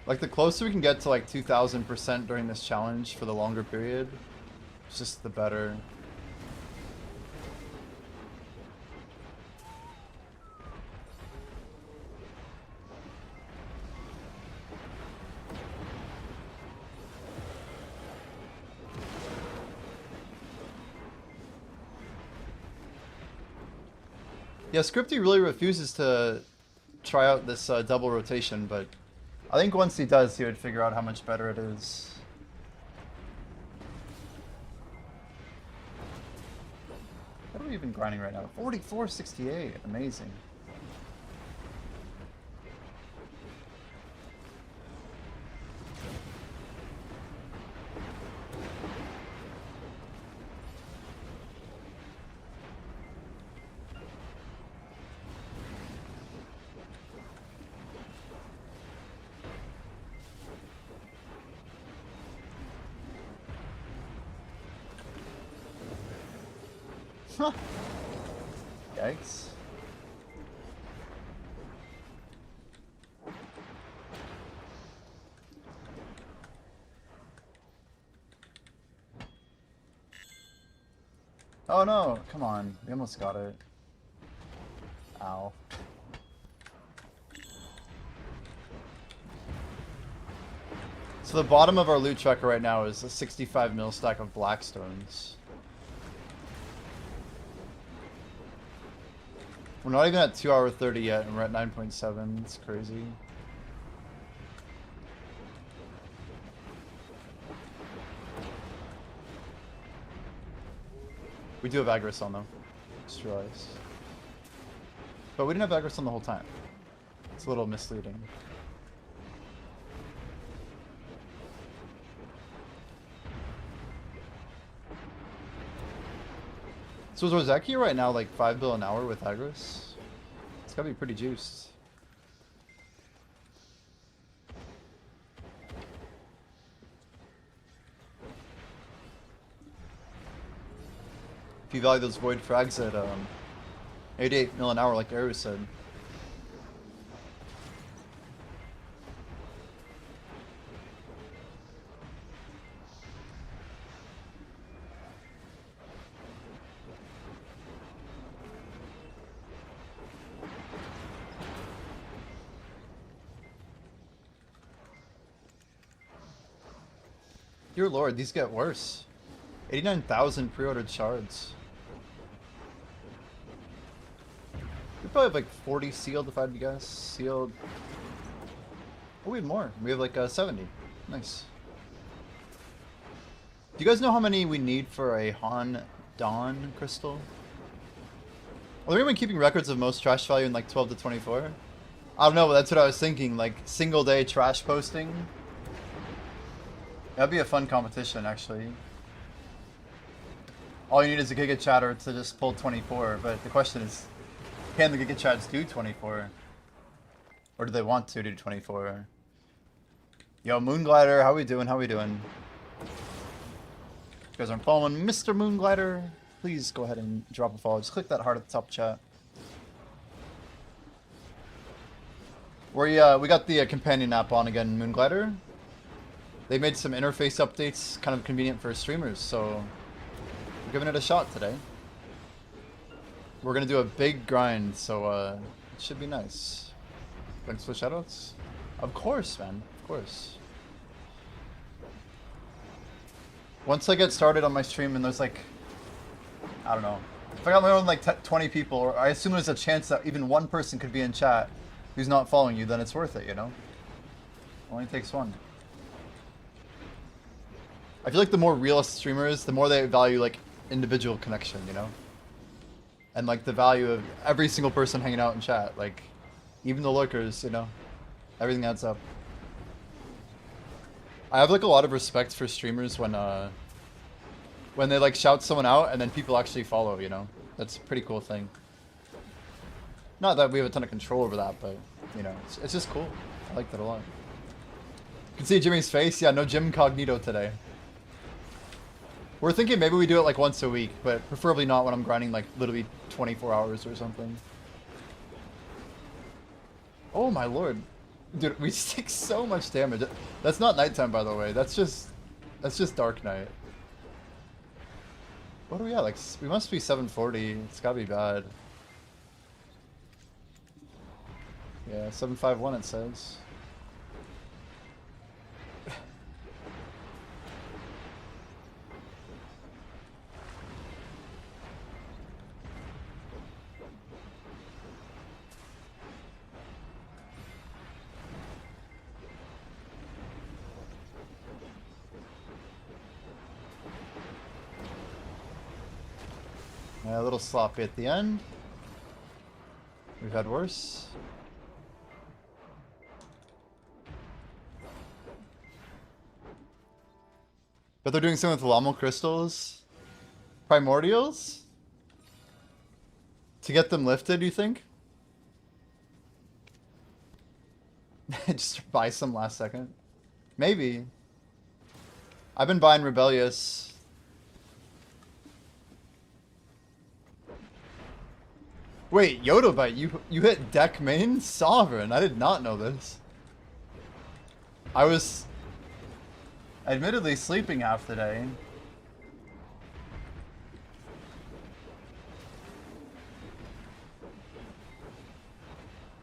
Like, the closer we can get to like 2000% during this challenge for the longer period, it's just the better. Yeah, Scripty really refuses to try out this double rotation, but I think once he does, he would figure out how much better it is. What are we even grinding right now? 44.68. Amazing. Huh. Yikes. Oh no, come on. We almost got it. Ow. So the bottom of our loot tracker right now is a 65 mil stack of blackstones. We're not even at 2 hour 30 yet, and we're at 9.7. It's crazy. We do have Agris on though. Just realized. But we didn't have Agris on the whole time. It's a little misleading. So is Ozeki right now like 5 bill an hour with Agris? It's gotta be pretty juiced. If you value those void frags at 88 mil an hour like Eru said. Dear lord, these get worse. 89,000 pre-ordered shards. We probably have like 40 sealed if I had to guess. Sealed. Oh, we have more. We have like 70. Nice. Do you guys know how many we need for a Han Dawn crystal? Are there anyone keeping records of most trash value in like 12 to 24? I don't know, but that's what I was thinking. Like single day trash posting. That'd be a fun competition, actually. All you need is a Giga Chatter to just pull 24, but the question is, can the Giga Chats do 24? Or do they want to do 24? Yo, Moonglider, how we doing? How we doing? If you guys aren't following Mr. Moonglider, please go ahead and drop a follow. Just click that heart at the top chat. We got the companion app on again, Moonglider. They made some interface updates, kind of convenient for streamers, so we're giving it a shot today. We're gonna do a big grind, so it should be nice. Thanks for shoutouts. Of course, man. Of course. Once I get started on my stream and there's like, I don't know. If I got my own like 20 people, or I assume there's a chance that even one person could be in chat who's not following you, then it's worth it, you know? Only takes one. I feel like the more realist streamers, the more they value like individual connection, you know? And like the value of every single person hanging out in chat, like even the lurkers, you know? Everything adds up. I have like a lot of respect for streamers when they like shout someone out and then people actually follow, you know? That's a pretty cool thing. Not that we have a ton of control over that, but you know, it's just cool. I like that a lot. You can see Jimmy's face. Yeah, no Jim Cognito today. We're thinking maybe we do it like once a week, but preferably not when I'm grinding like literally 24 hours or something. Oh my lord. Dude, we take so much damage. That's not nighttime, by the way. That's just dark night. What are we at? Like, we must be 740. It's gotta be bad. Yeah, 751 it says. A little sloppy at the end. We've had worse. But they're doing something with Llama crystals? Primordials? To get them lifted, you think? Just buy some last second. Maybe. I've been buying Rebellious. Wait, Yodobite, you hit deck main? Sovereign, I did not know this. I was admittedly sleeping half the day.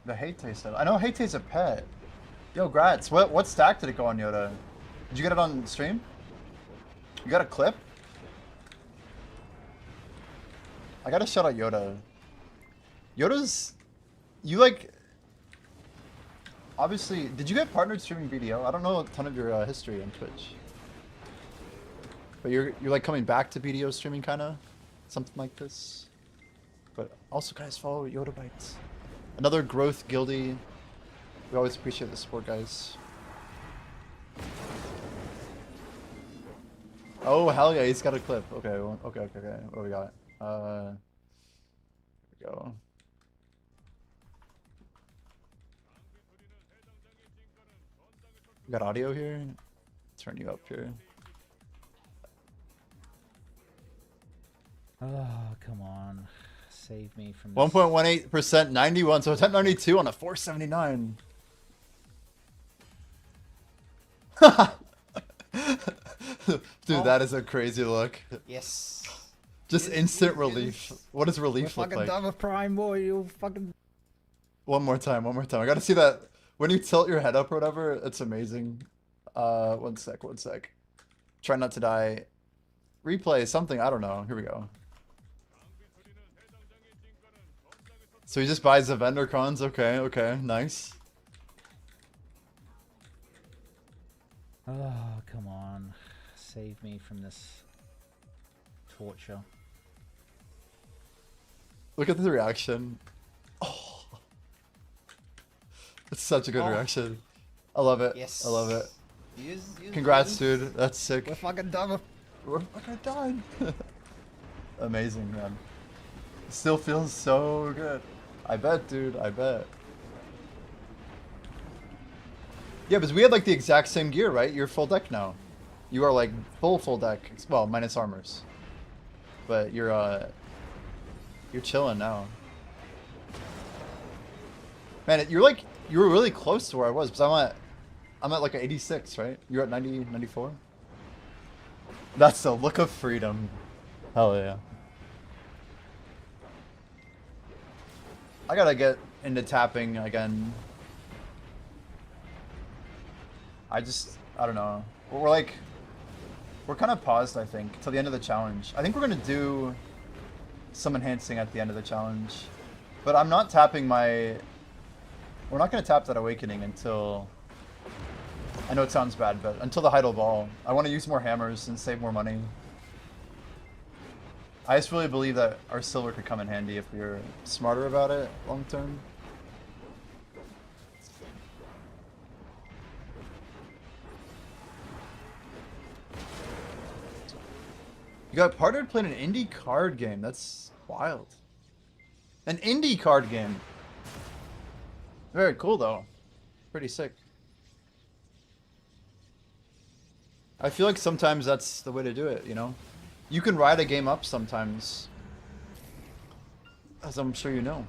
The Hate's set. I know Hate's a pet. Yo, Grats, what stack did it go on, Yoda? Did you get it on stream? You got a clip? I gotta shout out Yoda. Yoda's... You like... Obviously... Did you get partnered streaming BDO? I don't know a ton of your history on Twitch. But you're like coming back to BDO streaming kinda? Something like this. But also guys, follow Yoda Bites. Another growth guildie. We always appreciate the support, guys. Oh hell yeah, he's got a clip. Okay, okay. What do we got? Here we go. We got audio here. Turn you up here. Oh, come on. Save me from 1.18%, 91, so it's at 92 on a 479. Dude, that is a crazy look. Yes. Just instant relief. What does relief look like? Fucking done with Prime, boy. You fucking... One more time. I gotta see that. When you tilt your head up or whatever, it's amazing. One sec. Try not to die. Replay something, I don't know. Here we go. So he just buys the vendor cons. Okay, nice. Oh, come on. Save me from this torture. Look at the reaction. Oh. It's such a good reaction. I love it. Yes. I love it. Use Congrats, dude. That's sick. We're fucking done with... We're fucking done. Amazing, man. Still feels so good. I bet, dude. I bet. Yeah, because we had like the exact same gear, right? You're full deck now. You are like full deck. Well, minus armors. But you're chilling now. Man, you were really close to where I was, because I'm at like 86, right? You're at 90, 94? That's the look of freedom. Hell yeah. I gotta get into tapping again. I don't know. We're kind of paused, I think, till the end of the challenge. I think we're gonna do some enhancing at the end of the challenge. But I'm not tapping we're not gonna tap that awakening until, I know it sounds bad, but until the Heidel Ball. I want to use more hammers and save more money. I just really believe that our silver could come in handy if we were smarter about it long term. You got partnered playing an indie card game. That's wild. An indie card game. Very cool though. Pretty sick. I feel like sometimes that's the way to do it, you know? You can ride a game up sometimes. As I'm sure you know.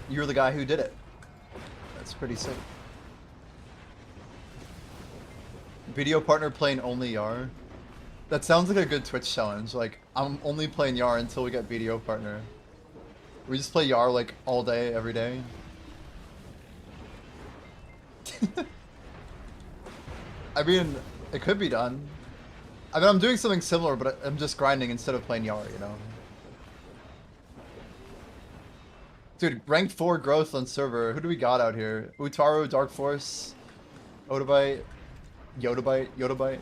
You're the guy who did it. That's pretty sick. Video partner playing only Yar. That sounds like a good Twitch challenge. Like, I'm only playing Yar until we get video partner. We just play Yar like all day, every day. I mean, it could be done. I mean, I'm doing something similar, but I'm just grinding instead of playing Yar, you know? Dude, rank 4 growth on server. Who do we got out here? Utaru, Dark Force, Odabite, Yodabite.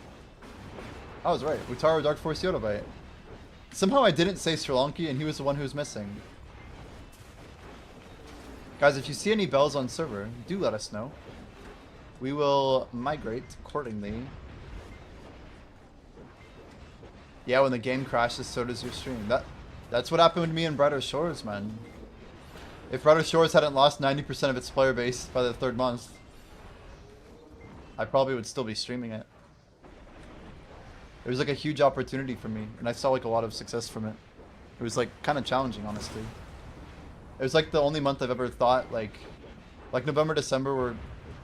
I was right. Utaru, Dark Force, Yodabite. Somehow I didn't say Sri Lanka and he was the one who was missing. Guys, if you see any bells on server, do let us know. We will migrate accordingly. Yeah, when the game crashes, so does your stream. That's what happened with me in Brighter Shores, man. If Brighter Shores hadn't lost 90% of its player base by the 3rd month, I probably would still be streaming it. It was like a huge opportunity for me, and I saw like a lot of success from it. It was like kind of challenging, honestly. It was like the only month I've ever thought like November, December were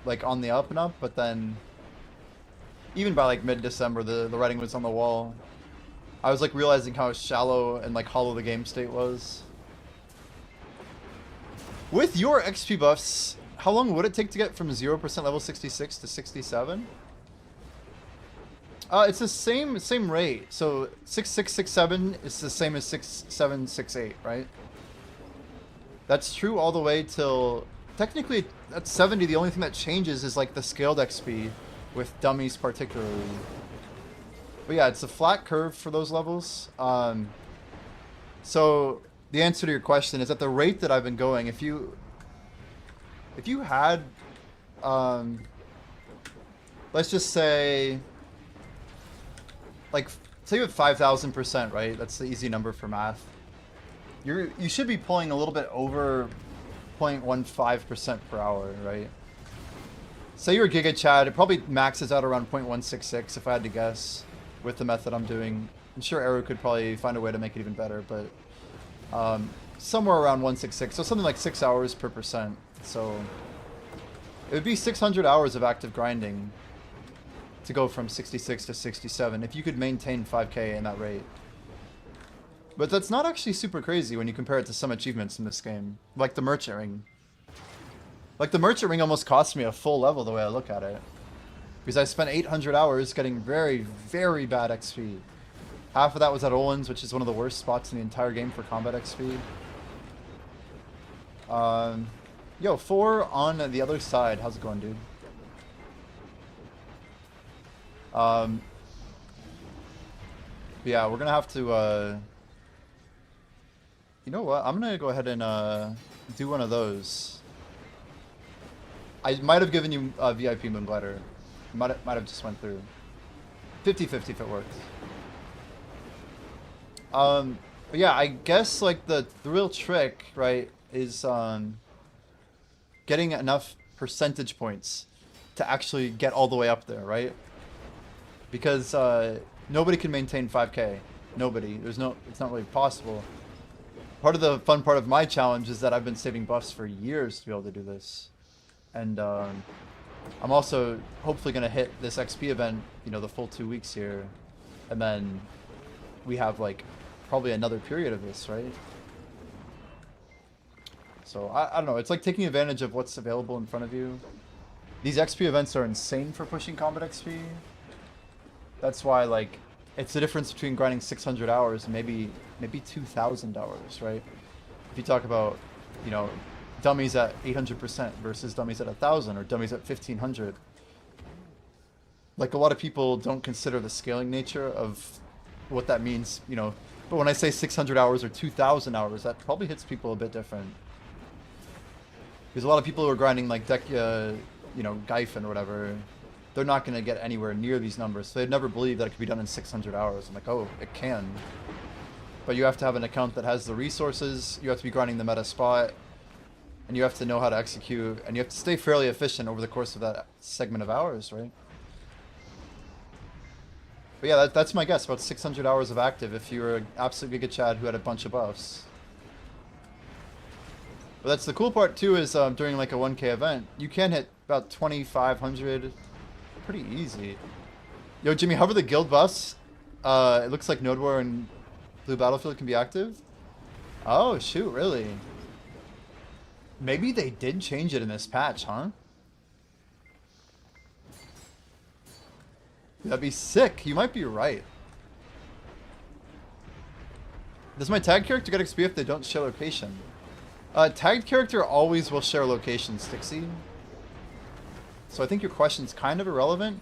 like on the up and up, but then even by like mid-December, the writing was on the wall. I was like realizing how shallow and like hollow the game state was. With your XP buffs, how long would it take to get from 0% level 66 to 67? It's the same rate. So 6667 is the same as 6768, right? That's true all the way till technically at 70. The only thing that changes is like the scaled XP with dummies particularly. But yeah, it's a flat curve for those levels. So the answer to your question is at the rate that I've been going. If you had, let's just say, like, say you have 5,000%, right? That's the easy number for math. You should be pulling a little bit over 0.15% per hour, right? Say you're Giga Chad, it probably maxes out around 0.166 if I had to guess with the method I'm doing. I'm sure Eru could probably find a way to make it even better, but somewhere around 166, so something like 6 hours per percent. So it would be 600 hours of active grinding to go from 66 to 67 if you could maintain 5k in that rate. But that's not actually super crazy when you compare it to some achievements in this game, like the Merchant Ring. Like the Merchant Ring almost cost me a full level the way I look at it, because I spent 800 hours getting very, very bad XP. Half of that was at Olin's, which is one of the worst spots in the entire game for combat XP. Yo, 4 on the other side. How's it going, dude? Yeah, we're gonna have to, you know what? I'm gonna go ahead and, do one of those. I might have given you a VIP Moonglider. Might have just went through. 50-50 if it works. But yeah, I guess like the real trick, right, is getting enough percentage points to actually get all the way up there, right? Because nobody can maintain 5k. Nobody. It's not really possible. Part of the fun part of my challenge is that I've been saving buffs for years to be able to do this. And I'm also hopefully going to hit this XP event, you know, the full 2 weeks here. And then we have like probably another period of this, right? So I don't know. It's like taking advantage of what's available in front of you. These XP events are insane for pushing combat XP. That's why, like, it's the difference between grinding 600 hours and maybe 2,000 hours, right? If you talk about, you know, dummies at 800% versus dummies at 1,000 or dummies at 1,500. Like, a lot of people don't consider the scaling nature of what that means, you know. But when I say 600 hours or 2,000 hours, that probably hits people a bit different. Because a lot of people who are grinding, like, you know, Gaifen or whatever, they're not going to get anywhere near these numbers. So they'd never believe that it could be done in 600 hours. I'm like, oh, it can. But you have to have an account that has the resources, you have to be grinding the meta spot, and you have to know how to execute, and you have to stay fairly efficient over the course of that segment of hours, right? But yeah, that's my guess, about 600 hours of active if you were an absolute Giga Chad who had a bunch of buffs. But that's the cool part too, is during like a 1k event, you can hit about 2,500 pretty easy. Yo, Jimmy, hover the guild buffs. It looks like Node War and Blue Battlefield can be active. Oh, shoot, really? Maybe they did change it in this patch, huh? That'd be sick. You might be right. Does my tag character get XP if they don't share location? Tagged character always will share location, Stixie. So I think your question's kind of irrelevant.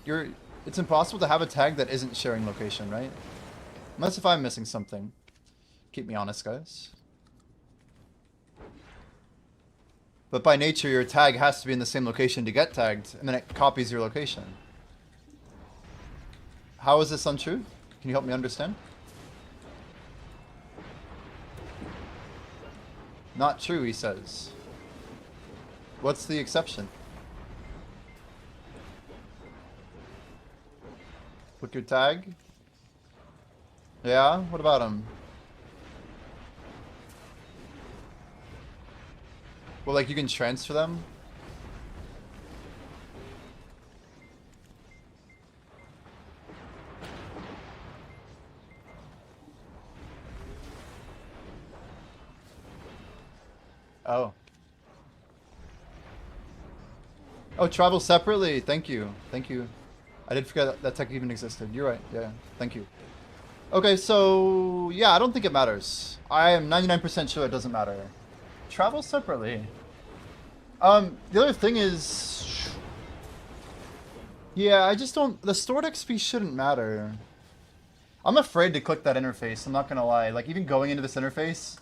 It's impossible to have a tag that isn't sharing location, right? Unless if I'm missing something. Keep me honest, guys. But by nature, your tag has to be in the same location to get tagged, and then it copies your location. How is this untrue? Can you help me understand? Not true, he says. What's the exception? Click your tag? Yeah? What about him? Well, like, you can transfer them? Oh. Oh, travel separately. Thank you. Thank you. I did forget that tech even existed. You're right. Yeah. Thank you. Okay, so... yeah, I don't think it matters. I am 99% sure it doesn't matter. Travel separately. The other thing is... yeah, I just don't... the stored XP shouldn't matter. I'm afraid to click that interface, I'm not gonna lie. Like, even going into this interface,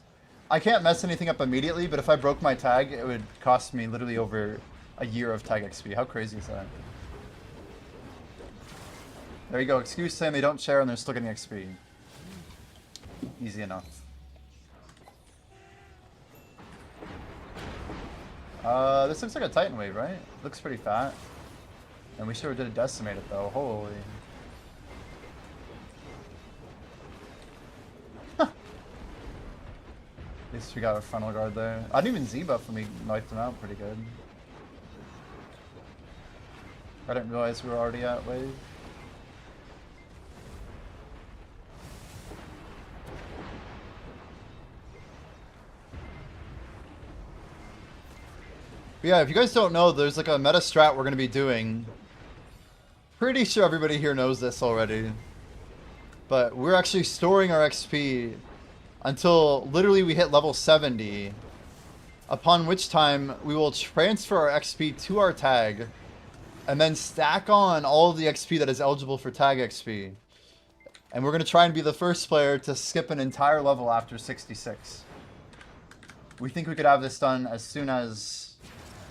I can't mess anything up immediately, but if I broke my tag, it would cost me literally over a year of tag XP. How crazy is that? There you go. Excuse saying they don't share and they're still getting XP. Easy enough. This looks like a Titan wave, right? Looks pretty fat. And we sure did decimate it though. Holy. At least we got a frontal guard there. I didn't even Z-buff when we knifed him out pretty good. I didn't realize we were already at wave. But yeah, if you guys don't know, there's like a meta strat we're going to be doing. Pretty sure everybody here knows this already. But we're actually storing our XP until literally we hit level 70. Upon which time we will transfer our XP to our tag. And then stack on all of the XP that is eligible for tag XP. And we're going to try and be the first player to skip an entire level after 66. We think we could have this done as soon as...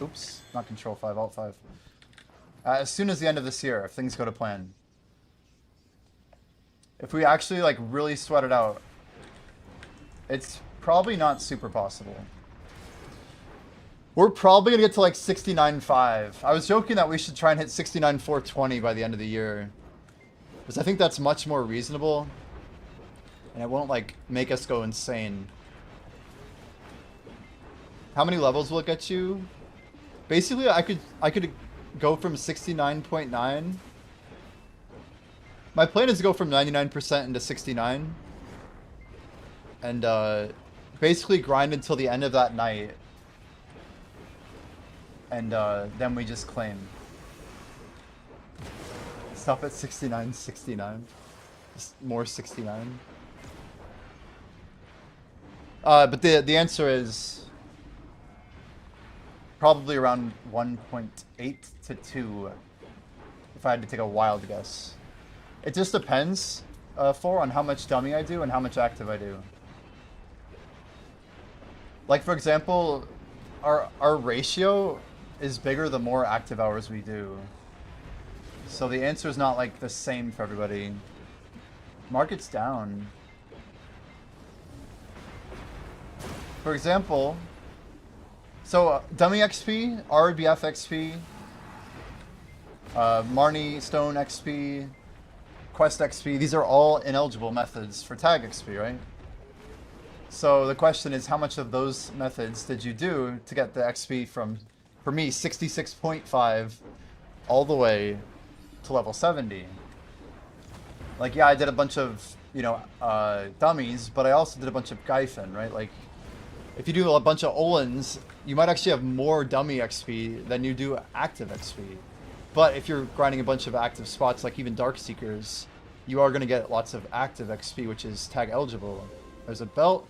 oops, not Control 5, Alt 5. As soon as the end of this year, if things go to plan. If we actually, like, really sweat it out, it's probably not super possible. We're probably going to get to, like, 69.5. I was joking that we should try and hit 69.420 by the end of the year. Because I think that's much more reasonable. And it won't, like, make us go insane. How many levels will it get you? Basically, I could go from 69.9. My plan is to go from 99% into 69. And basically grind until the end of that night. And then we just claim. Stop at 69, 69. Just more 69. But the answer is... probably around 1.8 to 2, if I had to take a wild guess. It just depends, on how much dummy I do and how much active I do. Like, for example, our ratio is bigger the more active hours we do. So the answer is not, like, the same for everybody. Market's down. For example... so, Dummy XP, RBF XP, Marnie Stone XP, Quest XP, these are all ineligible methods for Tag XP, right? So the question is, how much of those methods did you do to get the XP from, for me, 66.5 all the way to level 70? Like, yeah, I did a bunch of, you know, dummies, but I also did a bunch of Gyfin, right? Like, if you do a bunch of Olins, you might actually have more dummy XP than you do active XP. But if you're grinding a bunch of active spots, like even Dark Seekers, you are going to get lots of active XP, which is tag eligible. There's a belt.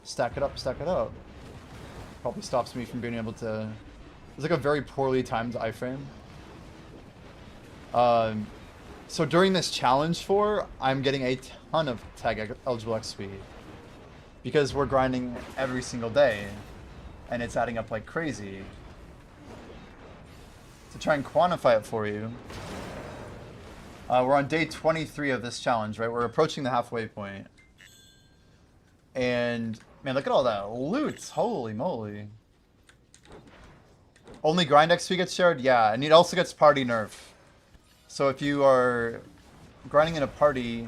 Stack it up, stack it up. Probably stops me from being able to... it's like a very poorly timed iframe. So during this challenge I'm getting a ton of tag eligible XP. because we're grinding every single day, and it's adding up like crazy. To try and quantify it for you, we're on day 23 of this challenge, right? We're approaching the halfway point. And, man, look at all that loot. Holy moly. Only grind XP gets shared? Yeah, and it also gets party nerf. So if you are grinding in a party,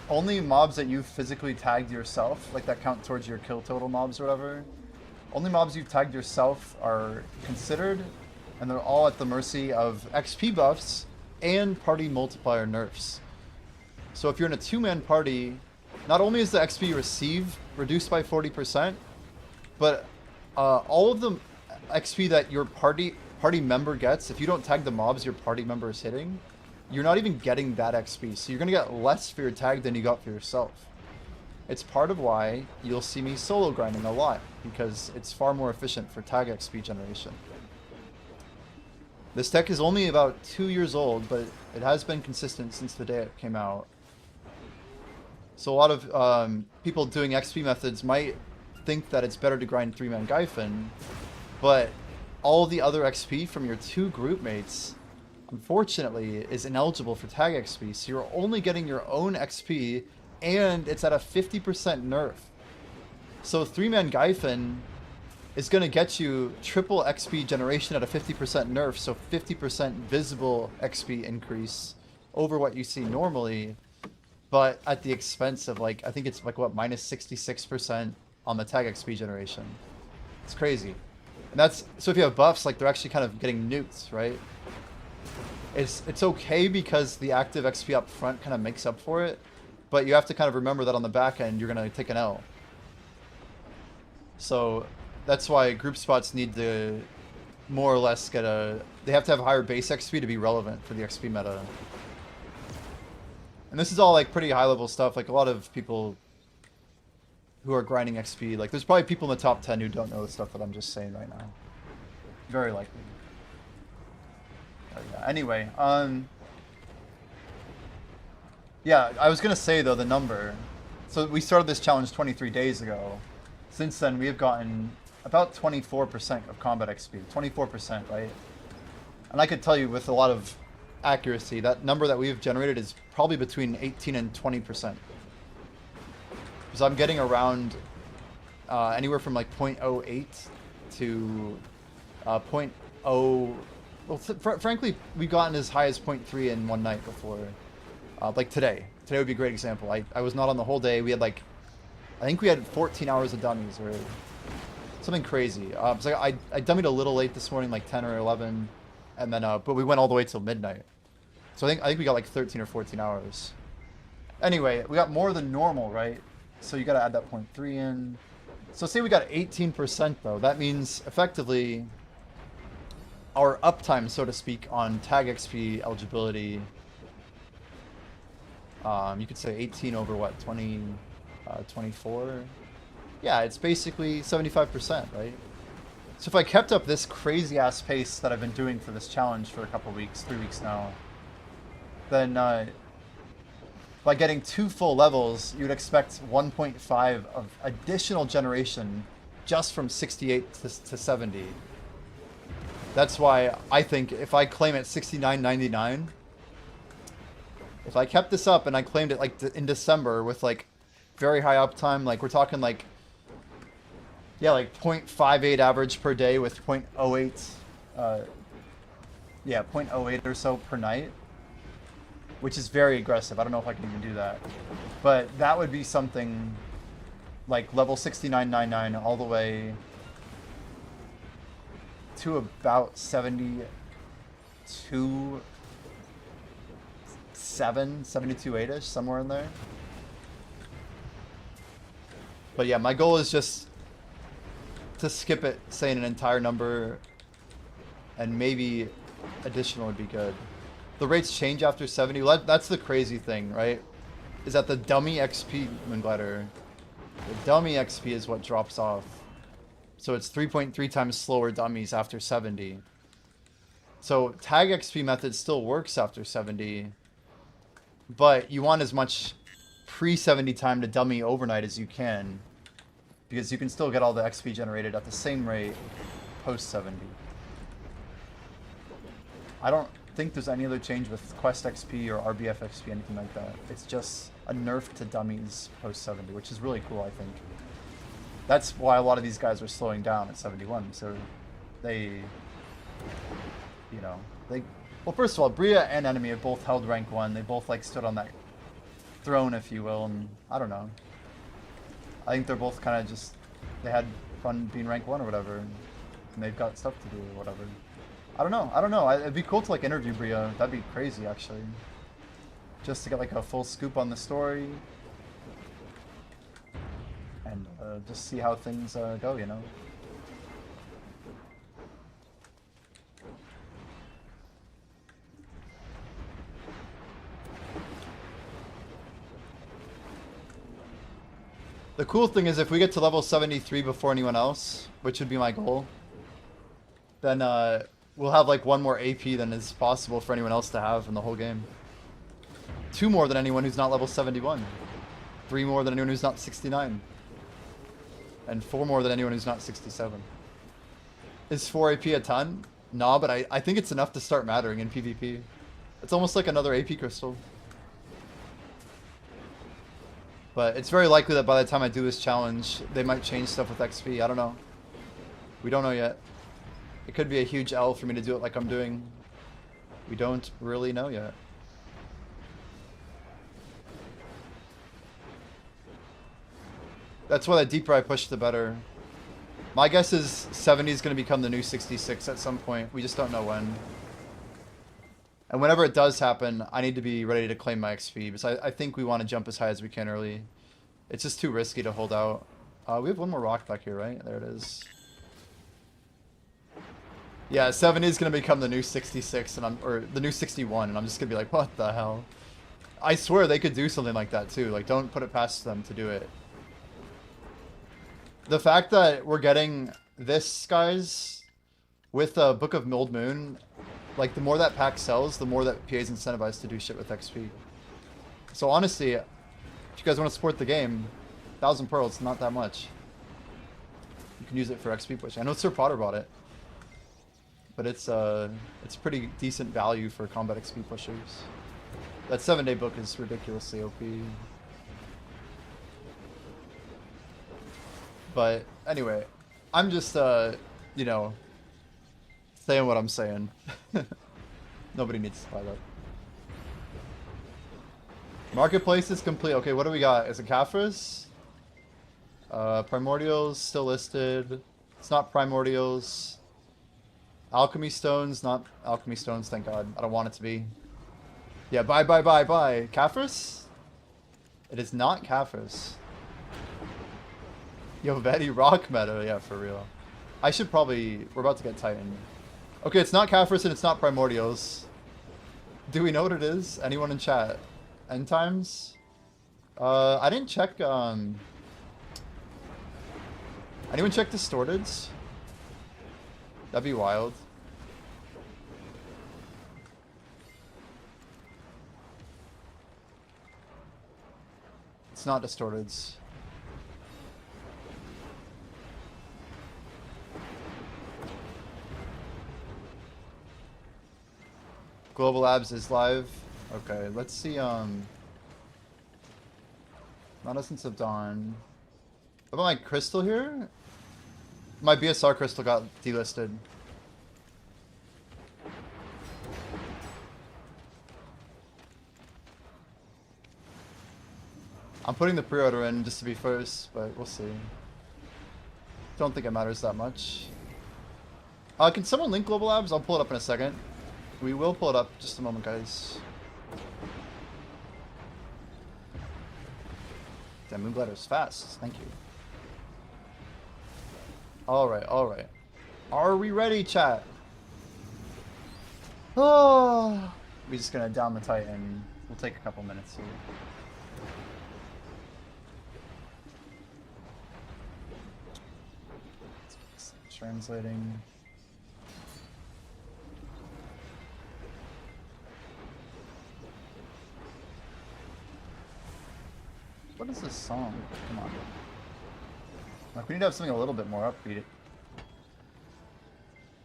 only mobs that you've physically tagged yourself, like that count towards your kill total mobs or whatever, only mobs you've tagged yourself are considered, and they're all at the mercy of XP buffs and party multiplier nerfs. So if you're in a two-man party, not only is the XP you receive reduced by 40%, but all of the XP that your party member gets, if you don't tag the mobs your party member is hitting, you're not even getting that XP. So you're going to get less for your tag than you got for yourself. It's part of why you'll see me solo grinding a lot, because it's far more efficient for tag XP generation. This tech is only about 2 years old, but it has been consistent since the day it came out. So a lot of people doing XP methods might think that it's better to grind 3-man Gyfin, but all the other XP from your 2 group mates, unfortunately, is ineligible for tag XP. So you're only getting your own XP, and it's at a 50% nerf. So 3-man Gyfin is going to get you triple XP generation at a 50% nerf, so 50% visible XP increase over what you see normally, but at the expense of, like, I think it's like, what, minus 66% on the tag XP generation. It's crazy. And that's, so if you have buffs, like, they're actually kind of getting nuked, right? It's okay because the active XP up front kind of makes up for it, but you have to kind of remember that on the back end, you're going to take an L. So that's why group spots need to more or less get a, they have to have higher base XP to be relevant for the XP meta. And this is all like pretty high level stuff. Like a lot of people who are grinding XP, like there's probably people in the top 10 who don't know the stuff that I'm just saying right now. Very likely. Yeah. Anyway, yeah, I was gonna say though the number. So we started this challenge 23 days ago. Since then, we have gotten about 24% of combat XP. 24%, right? And I could tell you with a lot of accuracy, that number that we've generated is probably between 18 and 20%. Because I'm getting around anywhere from like 0.08 to 0.0... Well, frankly, we've gotten as high as 0.3 in one night before. Like today. Today would be a great example. I was not on the whole day. We had like... I think we had 14 hours of dummies or something crazy. So I dummied a little late this morning, like 10 or 11, and then but we went all the way till midnight. So I think we got like 13 or 14 hours. Anyway, we got more than normal, right? So you got to add that 0.3 in. So say we got 18% though. That means effectively our uptime, so to speak, on tag XP eligibility. You could say 18 over what, 20. 24. Yeah, it's basically 75%, right? So if I kept up this crazy ass pace that I've been doing for this challenge for a couple weeks, 3 weeks now, then by getting 2 full levels, you'd expect 1.5 of additional generation just from 68 to 70. That's why I think if I claim it 69.99, if I kept this up and I claimed it like in December with like very high uptime, like we're talking like, yeah, like 0.58 average per day with 0.08, yeah, 0.08 or so per night, which is very aggressive. I don't know if I can even do that, but that would be something like level 69.99 all the way to about 72.7, 72.8ish, somewhere in there. But yeah, my goal is just to skip it, saying an entire number, and maybe additional would be good. The rates change after 70. That's the crazy thing, right? Is that the dummy XP, Moonglider, the dummy XP is what drops off. So it's 3.3 times slower dummies after 70. So tag XP method still works after 70, but you want as much pre-70 time to dummy overnight as you can, because you can still get all the XP generated at the same rate post-70. I don't think there's any other change with Quest XP or RBF XP, anything like that. It's just a nerf to dummies post-70, which is really cool, I think. That's why a lot of these guys are slowing down at 71, so they, you know, well, first of all, Bria and Enemy have both held rank 1. They both, like, stood on that throne, if you will, and I don't know. I think they're both kind of just, they had fun being rank 1 or whatever, and they've got stuff to do or whatever. I don't know. It'd be cool to, like, interview Bria. That'd be crazy, actually. Just to get, like, a full scoop on the story. And just see how things go, you know? The cool thing is if we get to level 73 before anyone else, which would be my goal, then we'll have like 1 more AP than is possible for anyone else to have in the whole game. 2 more than anyone who's not level 71. 3 more than anyone who's not 69. And 4 more than anyone who's not 67. Is 4 AP a ton? Nah, but I think it's enough to start mattering in PvP. It's almost like another AP crystal. But it's very likely that by the time I do this challenge, they might change stuff with XP. I don't know. We don't know yet. It could be a huge L for me to do it like I'm doing. We don't really know yet. That's why the deeper I push, the better. My guess is 70 is going to become the new 66 at some point. We just don't know when. And whenever it does happen, I need to be ready to claim my XP, because I think we want to jump as high as we can early. It's just too risky to hold out. We have 1 more rock back here, right? There it is. Yeah, 70 is going to become the new 66, and or the new 61, and I'm just going to be like, what the hell? I swear they could do something like that too. Like, don't put it past them to do it. The fact that we're getting this, guys, with Book of Old Moon, like, the more that pack sells, the more that PA's incentivized to do shit with XP. So honestly, if you guys want to support the game, 1,000 pearls, not that much. You can use it for XP push. I know Sir Potter bought it, but it's pretty decent value for combat XP pushers. That 7-day book is ridiculously OP. But anyway, I'm just you know, saying what I'm saying. Nobody needs to buy that. Marketplace is complete. Okay, what do we got? Is it Caphras? Primordials still listed. It's not Primordials. Alchemy Stones, not Alchemy Stones, thank God. I don't want it to be. Yeah, buy. Caphras? It is not Caphras. Yo, Betty rock meta, yeah, for real. I should probably... We're about to get Titan. Okay, it's not Caphras and it's not Primordials. Do we know what it is? Anyone in chat? End times? I didn't check, Anyone check Distorteds? That'd be wild. It's not Distorteds. Global Labs is live. Okay, let's see, Not Essence of Dawn. What about my crystal here? My BSR crystal got delisted. I'm putting the pre-order in just to be first, but we'll see. Don't think it matters that much. Can someone link Global Labs? I'll pull it up in a second. We will pull it up. Just a moment, guys. That Moonblighter is fast. Thank you. Alright, alright. Are we ready, chat? Oh, we're just gonna down the Titan. We'll take a couple minutes here. Translating. is this song? Come on. Like, we need to have something a little bit more upbeat.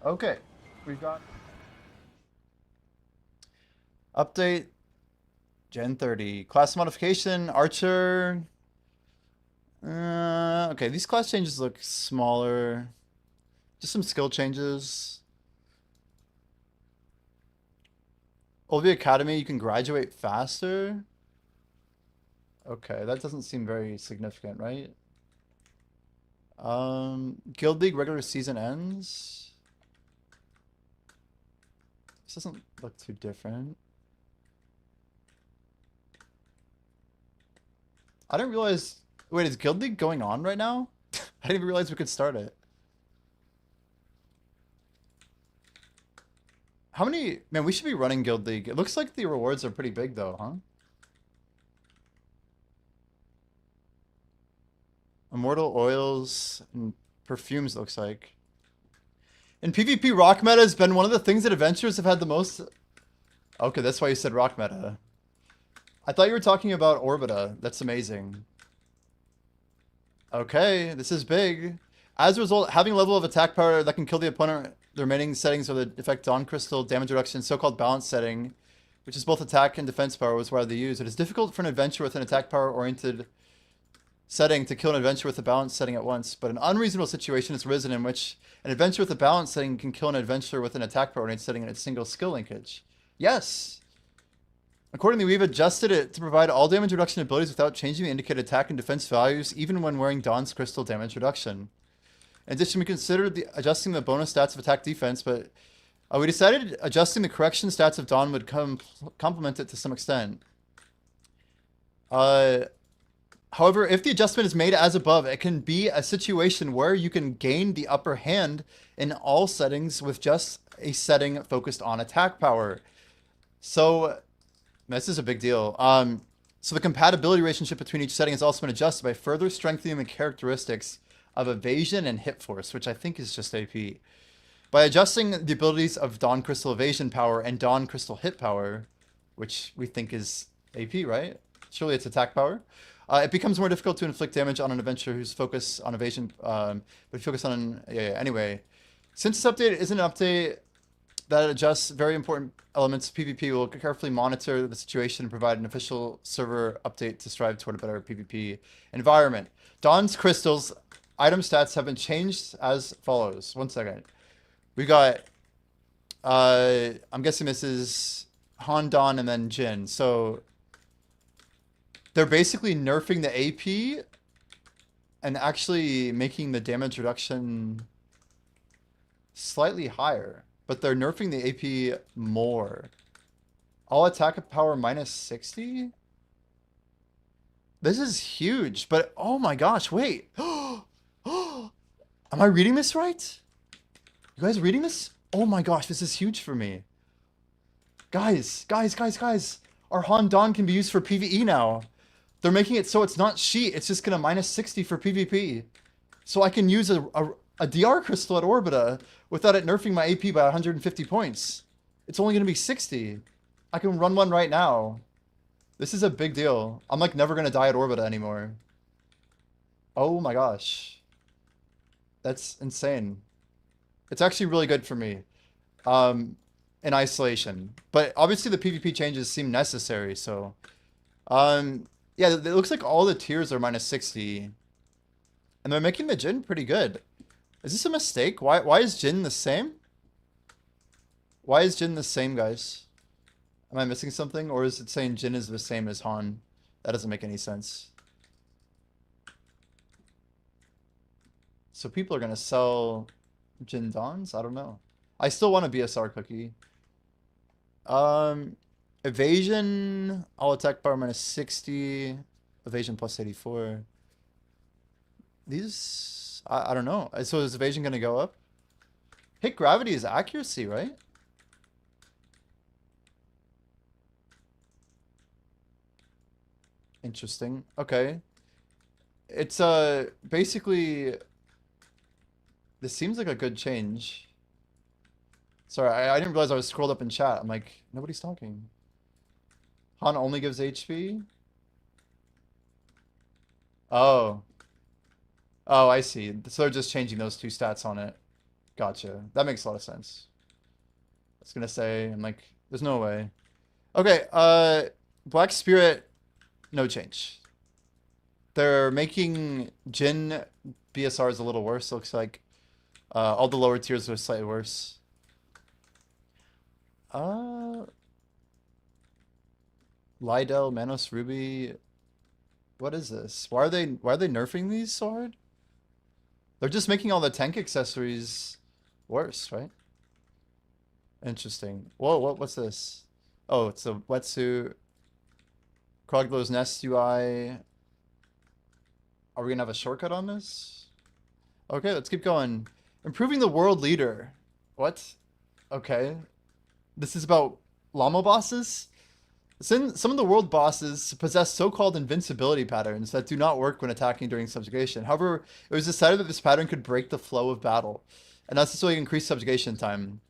Okay. We've got... Update. Gen 30. Class modification. Archer. Okay, these class changes look smaller. Just some skill changes. LV Academy, you can graduate faster. Okay, that doesn't seem very significant, right? Guild League regular season ends. This doesn't look too different. I didn't realize... Wait, is Guild League going on right now? I didn't even realize we could start it. How many... Man, we should be running Guild League. It looks like the rewards are pretty big, though, huh? Immortal oils and perfumes, looks like. In PvP, rock meta has been one of the things that adventurers have had the most... Okay, that's why you said rock meta. I thought you were talking about Orbita. That's amazing. Okay, this is big. As a result, having a level of attack power that can kill the opponent, the remaining settings of the effect Dawn Crystal, damage reduction, so-called balance setting, which is both attack and defense power, was widely used. It is difficult for an adventurer with an attack power-oriented setting to kill an adventurer with a balance setting at once, but an unreasonable situation has arisen in which an adventurer with a balance setting can kill an adventurer with an attack power-oriented setting in a single skill linkage. Yes! Accordingly, we've adjusted it to provide all damage reduction abilities without changing the indicated attack and defense values, even when wearing Dawn's Crystal damage reduction. In addition, we considered adjusting the bonus stats of attack defense, but we decided adjusting the correction stats of Dawn would complement it to some extent. However, if the adjustment is made as above, it can be a situation where you can gain the upper hand in all settings with just a setting focused on attack power. So... This is a big deal. So the compatibility relationship between each setting has also been adjusted by further strengthening the characteristics of evasion and hit force, which I think is just AP. By adjusting the abilities of Dawn Crystal evasion power and Dawn Crystal hit power, which we think is AP, right? Surely it's attack power. It becomes more difficult to inflict damage on an adventurer who's focused on evasion, but focus on... Yeah, anyway. Since this update isn't an update that adjusts very important elements of PvP, will carefully monitor the situation and provide an official server update to strive toward a better PvP environment. Dawn's Crystals item stats have been changed as follows. One second. We got, I'm guessing this is Han, Dawn, and then Jin. So they're basically nerfing the AP and actually making the damage reduction slightly higher. But they're nerfing the AP more. All attack power minus 60? This is huge, but oh my gosh, wait. Am I reading this right? You guys reading this? Oh my gosh, this is huge for me. Guys. Our Han Dawn can be used for PvE now. They're making it so it's not sheet, it's just gonna minus 60 for PvP. So I can use a DR crystal at Orbita without it nerfing my AP by 150 points. It's only going to be 60. I can run one right now. This is a big deal. I'm like never going to die at Orbita anymore. Oh my gosh. That's insane. It's actually really good for me. In isolation. But obviously the PvP changes seem necessary, so... yeah, it looks like all the tiers are minus 60. And they're making the Jin pretty good. Is this a mistake? Why is Jin the same? Why is Jin the same, guys? Am I missing something? Or is it saying Jin is the same as Han? That doesn't make any sense. So people are going to sell Jin Dons? I don't know. I still want a BSR cookie. Evasion. All attack power minus 60. Evasion plus 84. These... I don't know. So is evasion going to go up? Hit gravity is accuracy, right? Interesting. Okay. It's basically... This seems like a good change. Sorry, I didn't realize I was scrolled up in chat. I'm like, nobody's talking. Han only gives HP? Oh. Oh, I see. So they're just changing those two stats on it. Gotcha. That makes a lot of sense. I was gonna say, I'm like, there's no way. Okay, Black Spirit, no change. They're making Jin BSRs a little worse, looks like. All the lower tiers are slightly worse. Lydell, Manos, Ruby. What is this? Why are they nerfing these so hard? They're just making all the tank accessories worse, right? Interesting. Whoa, what's this? Oh, it's a wetsuit. Kroglow's Nest UI. Are we gonna have a shortcut on this? Okay, let's keep going. Improving the world leader. What? Okay. This is about llama bosses? Some of the world bosses possess so-called invincibility patterns that do not work when attacking during subjugation. However, it was decided that this pattern could break the flow of battle, and necessarily increase subjugation time.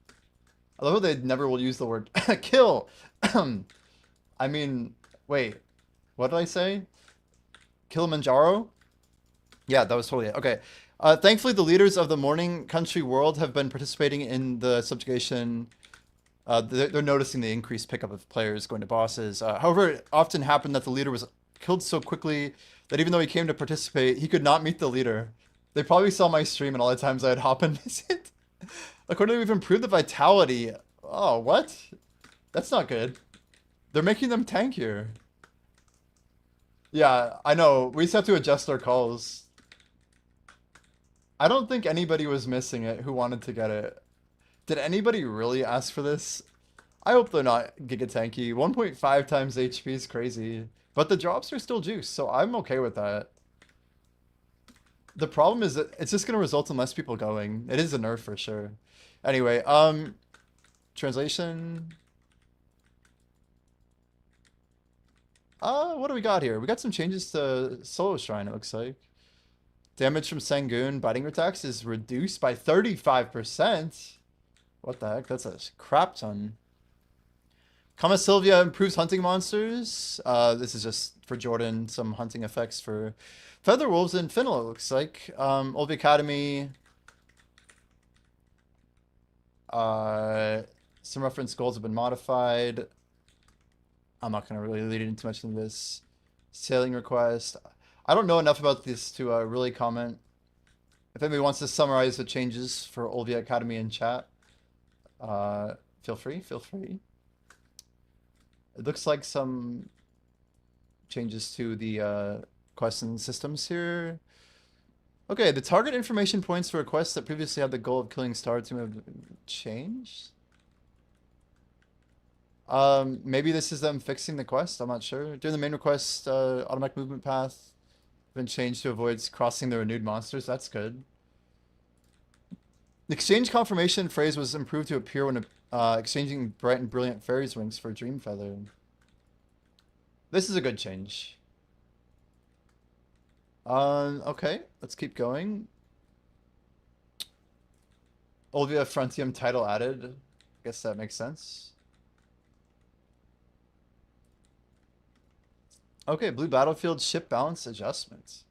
I love how they never will use the word kill. I mean, wait, what did I say? Kilimanjaro? Yeah, that was totally it. Okay. Thankfully, the leaders of the Morning Country world have been participating in the subjugation. They're noticing the increased pickup of players going to bosses. However, it often happened that the leader was killed so quickly that even though he came to participate, he could not meet the leader. They probably saw my stream and all the times I'd hop and miss it. According to we've improved the vitality. Oh, what? That's not good. They're making them tankier. Yeah, I know. We just have to adjust our calls. I don't think anybody was missing it who wanted to get it. Did anybody really ask for this? I hope they're not Giga Tanky. 1.5 times HP is crazy. But the drops are still juice, so I'm okay with that. The problem is that it's just going to result in less people going. It is a nerf for sure. Anyway, translation. What do we got here? We got some changes to Solo Shrine, it looks like. Damage from Sangoon biting attacks is reduced by 35%. What the heck? That's a crap ton. Kama Sylvia improves hunting monsters. This is just for Jordan, some hunting effects for Feather Wolves and Finnow, it looks like. Olvi Academy. Some reference goals have been modified. I'm not going to really lead into much of this. Sailing request. I don't know enough about this to really comment. If anybody wants to summarize the changes for Olvia Academy in chat, feel free, feel free. It looks like some changes to the question systems here. Okay, the target information points for requests that previously had the goal of killing Star Team have changed. Maybe this is them fixing the quest. I'm not sure. During the main request, automatic movement path been changed to avoid crossing the renewed monsters. That's good. The exchange confirmation phrase was improved to appear when exchanging bright and brilliant fairies wings for Dream Feather. This is a good change. Okay, let's keep going. Olvia Frontium title added. I guess that makes sense. Okay, Blue Battlefield ship balance adjustments.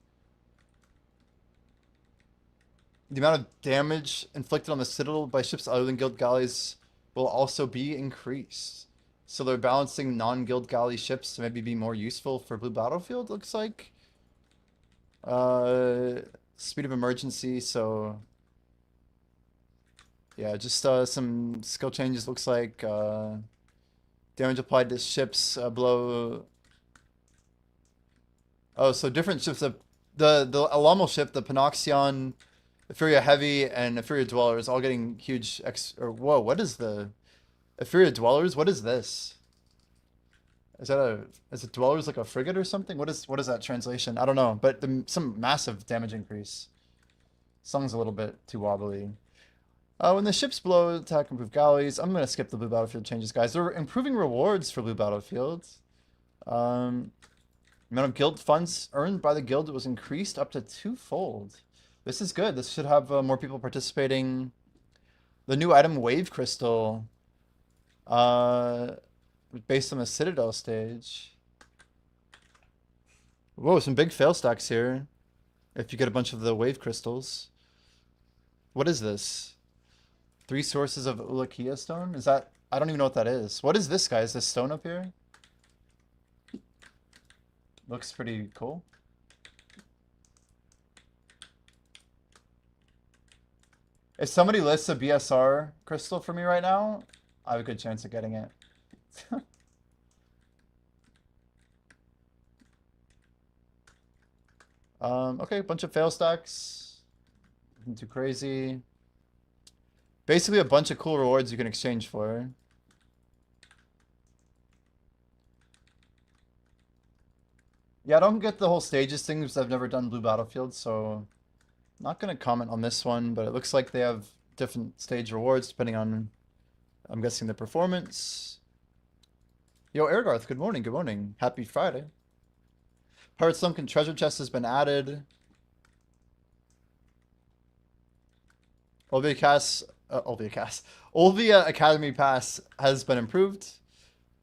The amount of damage inflicted on the Citadel by ships other than Guild Galleys will also be increased. So they're balancing non-Guild Galley ships to maybe be more useful for Blue Battlefield, looks like. Speed of emergency, so... Yeah, just some skill changes, looks like. Damage applied to ships below... Oh, so different ships. The Alamo ship, the Panoxion, Etheria Heavy, and Etheria Dwellers all getting huge whoa, what is the... Etheria Dwellers? What is this? Is it Dwellers like a frigate or something? What is that translation? I don't know, but some massive damage increase. Song's a little bit too wobbly. When the ships below attack improve galleys, I'm gonna skip the Blue Battlefield changes, guys. They're improving rewards for Blue Battlefields. Amount of guild funds earned by the guild was increased up to 2-fold. This is good. This should have more people participating. The new item Wave Crystal, based on the Citadel stage. Whoa, some big fail stacks here. If you get a bunch of the wave crystals. What is this? 3 sources of Ulakia stone? Is that... I don't even know what that is. What is this, guy? Is this stone up here? Looks pretty cool. If somebody lists a BSR crystal for me right now, I have a good chance of getting it. Okay, bunch of fail stacks. Nothing too crazy. Basically a bunch of cool rewards you can exchange for. Yeah, I don't get the whole stages thing because I've never done Blue Battlefield, so not gonna comment on this one, but it looks like they have different stage rewards depending on, I'm guessing, the performance. Yo, Airgarth, good morning, good morning. Happy Friday. Heart Sunken Treasure Chest has been added. Olvia Academy Pass has been improved.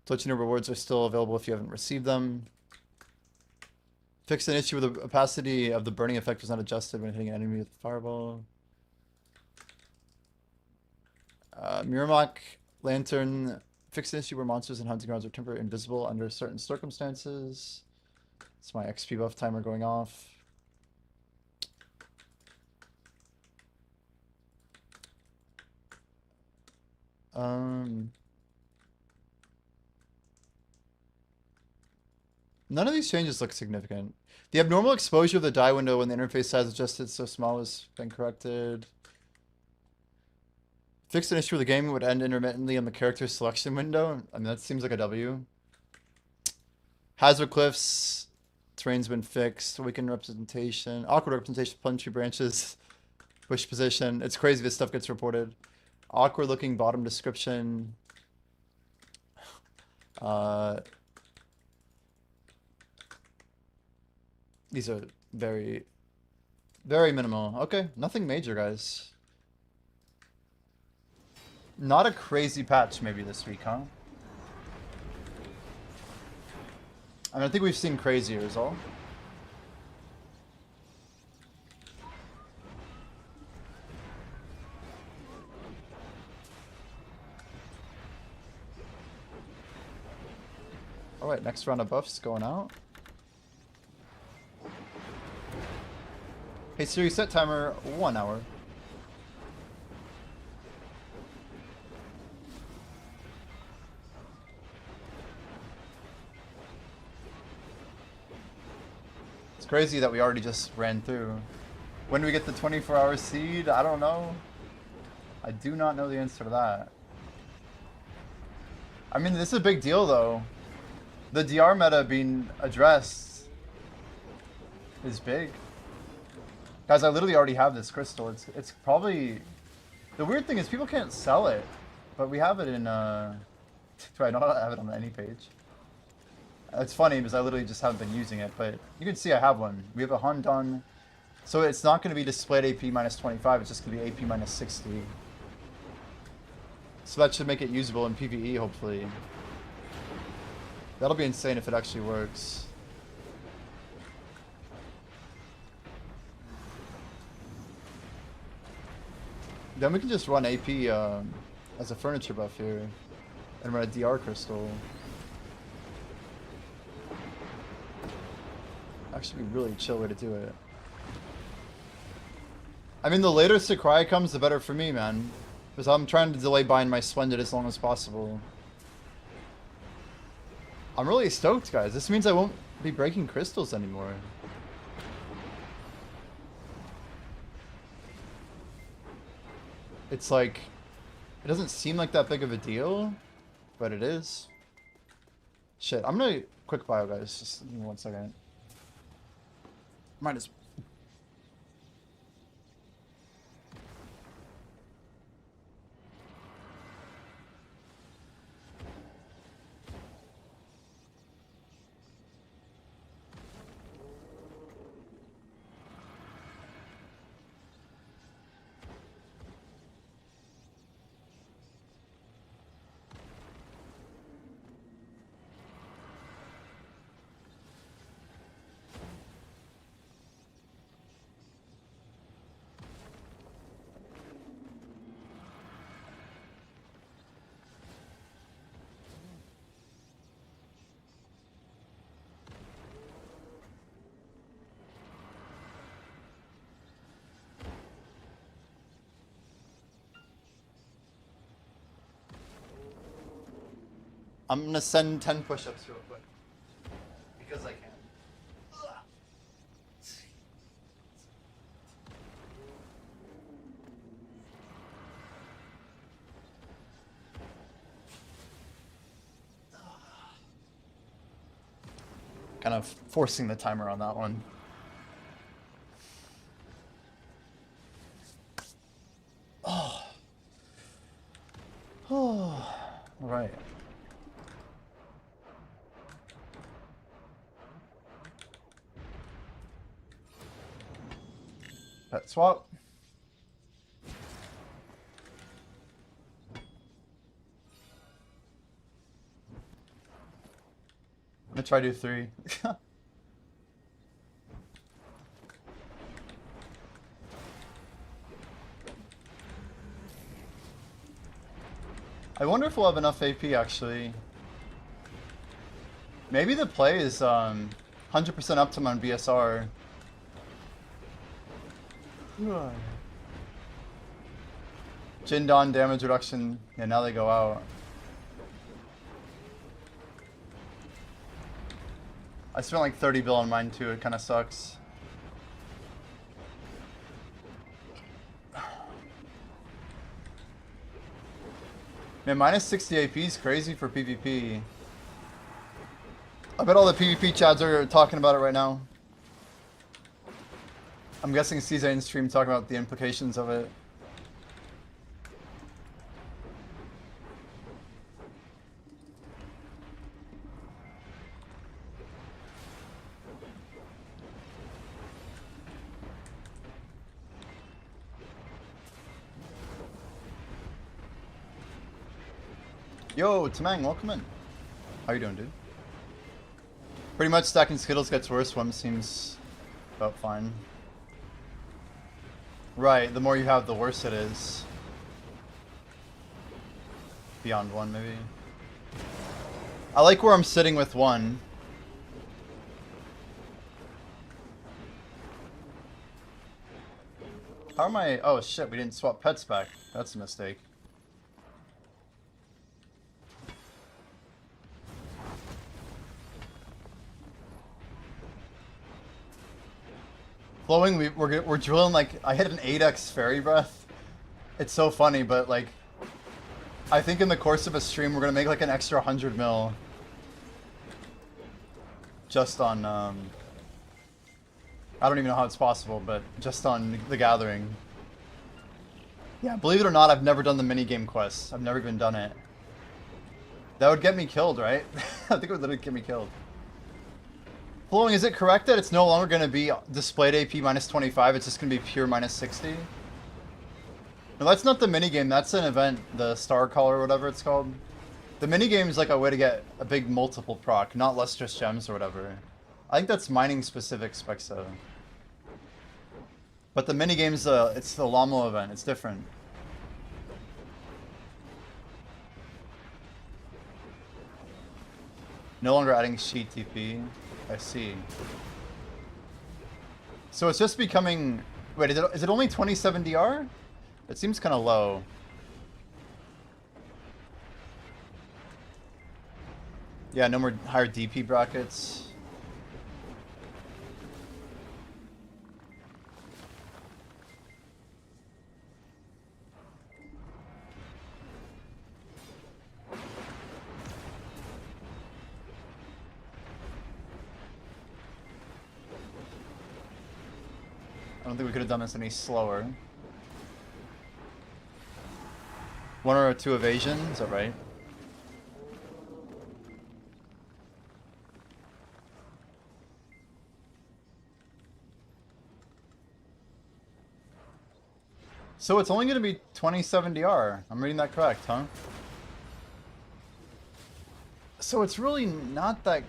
Twitch new rewards are still available if you haven't received them. Fixed an issue where the opacity of the burning effect was not adjusted when hitting an enemy with a fireball. Miramok Lantern. Fixed an issue where monsters and hunting grounds are temporarily invisible under certain circumstances. It's my XP buff timer going off. None of these changes look significant. The abnormal exposure of the die window when the interface size adjusted so small has been corrected. Fixed an issue where the game would end intermittently on the character selection window. I mean, that seems like a W. Hazard cliffs. Terrain's been fixed. Weakened representation. Awkward representation. Plum tree branches. Bush position. It's crazy this stuff gets reported. Awkward looking bottom description. These are very, very minimal. Okay, nothing major, guys. Not a crazy patch maybe this week, huh? I mean, I think we've seen crazier is all. Alright, next round of buffs going out. Hey Siri, set timer 1 hour. It's crazy that we already just ran through. When do we get the 24-hour seed? I don't know. I do not know the answer to that. I mean, this is a big deal though. The DR meta being addressed is big. Guys, I literally already have this crystal. It's probably... The weird thing is people can't sell it. But we have it in... Do I not have it on any page? It's funny because I literally just haven't been using it. But you can see I have one. We have a Hundon. So it's not going to be displayed AP minus 25. It's just going to be AP minus 60. So that should make it usable in PvE, hopefully. That'll be insane if it actually works. Then we can just run AP as a furniture buff here. And run a DR crystal. Actually be really chill way to do it. I mean, the later Sakurai comes, the better for me, man. Because I'm trying to delay buying my Splendid as long as possible. I'm really stoked, guys. This means I won't be breaking crystals anymore. It's like, it doesn't seem like that big of a deal, but it is. Shit, I'm gonna quick bio, guys. Just give me 1 second. Might as I'm gonna send 10 push-ups real quick. Because I can. Kind of forcing the timer on that one. Oh. Oh. All right. Pet swap. I'm gonna try to do 3. I wonder if we'll have enough AP actually. Maybe the play is 100% Optima on BSR. Jindan damage reduction. Yeah, now they go out. I spent like 30 bill on mine too, it kinda sucks. Man, minus 60 AP is crazy for PvP. I bet all the PvP chads are talking about it right now. I'm guessing CZ in stream talking about the implications of it. Yo, Tamang, welcome in. How you doing, dude? Pretty much stacking Skittles gets worse. One seems about fine. Right, the more you have, the worse it is. Beyond 1, maybe. I like where I'm sitting with 1. How am I? Oh shit, we didn't swap pets back. That's a mistake. Flowing, we're drilling like, I hit an 8x fairy breath. It's so funny, but like, I think in the course of a stream we're gonna make like an extra 100 mil. Just on, I don't even know how it's possible, but just on the gathering. Yeah, believe it or not, I've never done the minigame quests. I've never even done it. That would get me killed, right? I think it would literally get me killed. Flowing, is it correct that it's no longer going to be displayed AP minus 25, it's just going to be pure minus 60? No, that's not the minigame, that's an event, the Star Call or whatever it's called. The minigame is like a way to get a big multiple proc, not lustrous gems or whatever. I think that's mining specific, Spexo. But the minigame's it's the Lamo event, it's different. No longer adding sheet TP. I see. So it's just becoming... Wait, is it only 27 DR? It seems kind of low. Yeah, no more higher DP brackets. I don't think we could have done this any slower. 1 or 2 evasion, is that right? So it's only going to be 27 DR. I'm reading that correct, huh? So it's really not that...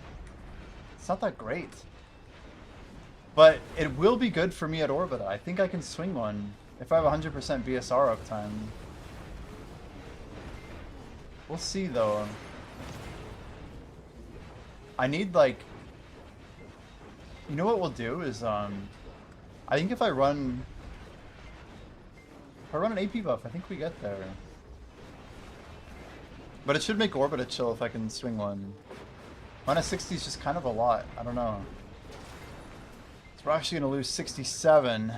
It's not that great. But it will be good for me at Orbita. I think I can swing one if I have 100% BSR uptime. We'll see though. I need like... You know what we'll do is, I think if I run an AP buff, I think we get there. But it should make Orbit a chill if I can swing one. Minus 60 is just kind of a lot. I don't know. So we're actually going to lose 67.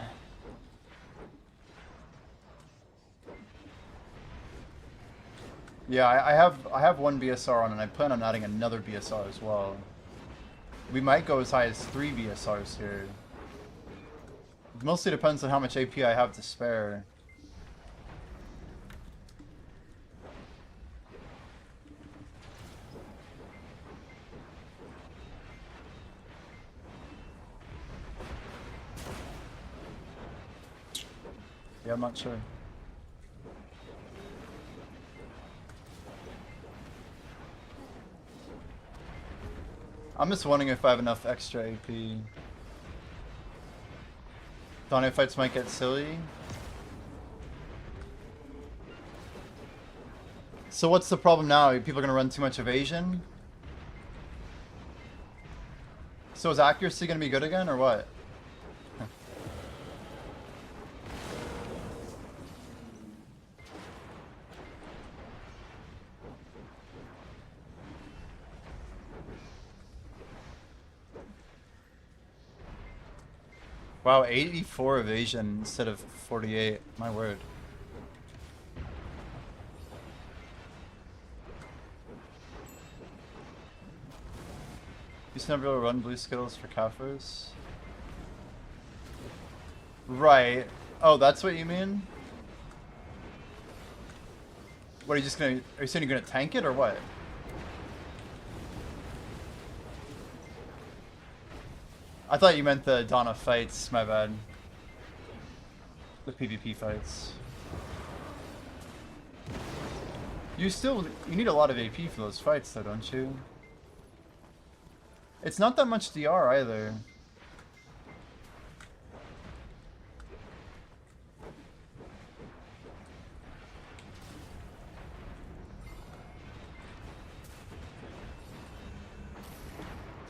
Yeah, I have one BSR on, and I plan on adding another BSR as well. We might go as high as 3 BSRs here. It mostly depends on how much AP I have to spare. Yeah, I'm not sure. I'm just wondering if I have enough extra AP. Donnie fights might get silly. So what's the problem now? People are going to run too much evasion? So is accuracy going to be good again, or what? Wow, 84 evasion instead of 48. My word. Used to never be able to run blue Skittles for Kaffers. Right. Oh, that's what you mean? What, are you just gonna... Are you saying you're gonna tank it, or what? I thought you meant the Donna fights, my bad. The PvP fights. You need a lot of AP for those fights though, don't you? It's not that much DR either.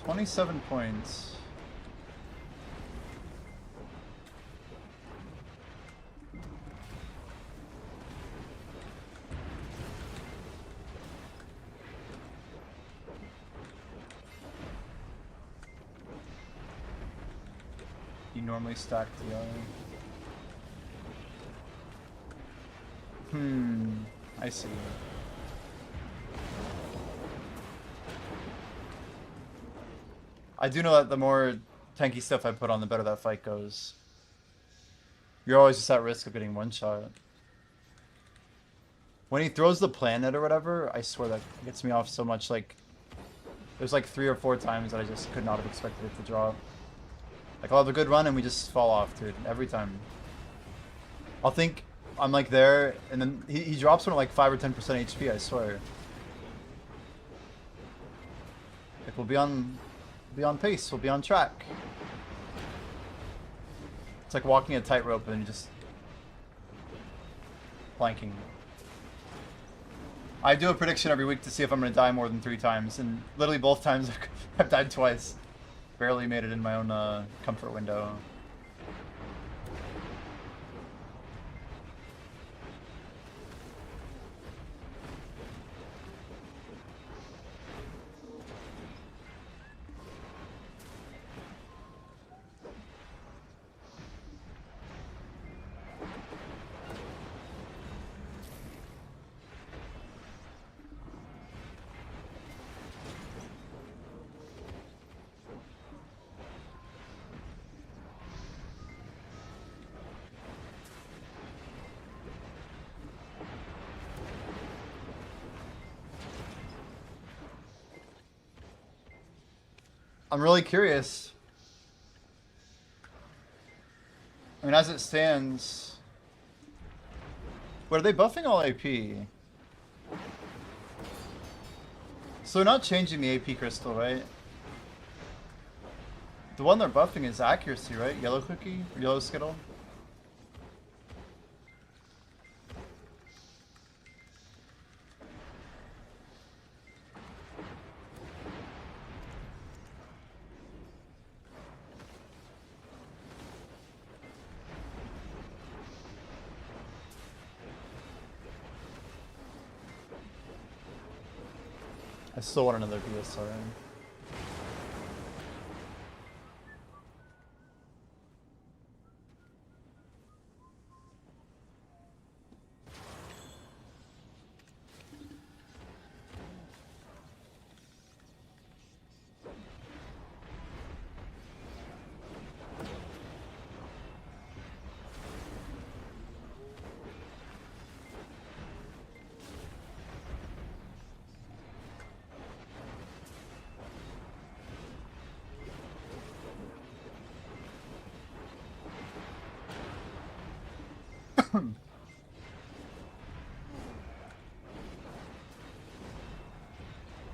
$27 points. You normally stack DR. I see. I do know that the more tanky stuff I put on, the better that fight goes. You're always just at risk of getting one shot. When he throws the planet or whatever, I swear that gets me off so much. Like, there's like 3 or 4 times that I just could not have expected it to drop. Like, I'll have a good run and we just fall off, dude. Every time. I'll think I'm like there, and then he drops one at like 5 or 10% HP, I swear. Like, we'll be on pace, we'll be on track. It's like walking a tightrope and just planking. I do a prediction every week to see if I'm going to die more than 3 times, and literally both times I've died twice. Barely made it in my own comfort window. I'm really curious. I mean, as it stands... What, are they buffing all AP? So they're not changing the AP crystal, right? The one they're buffing is accuracy, right? Yellow cookie? Or yellow skittle? I still want another BSR.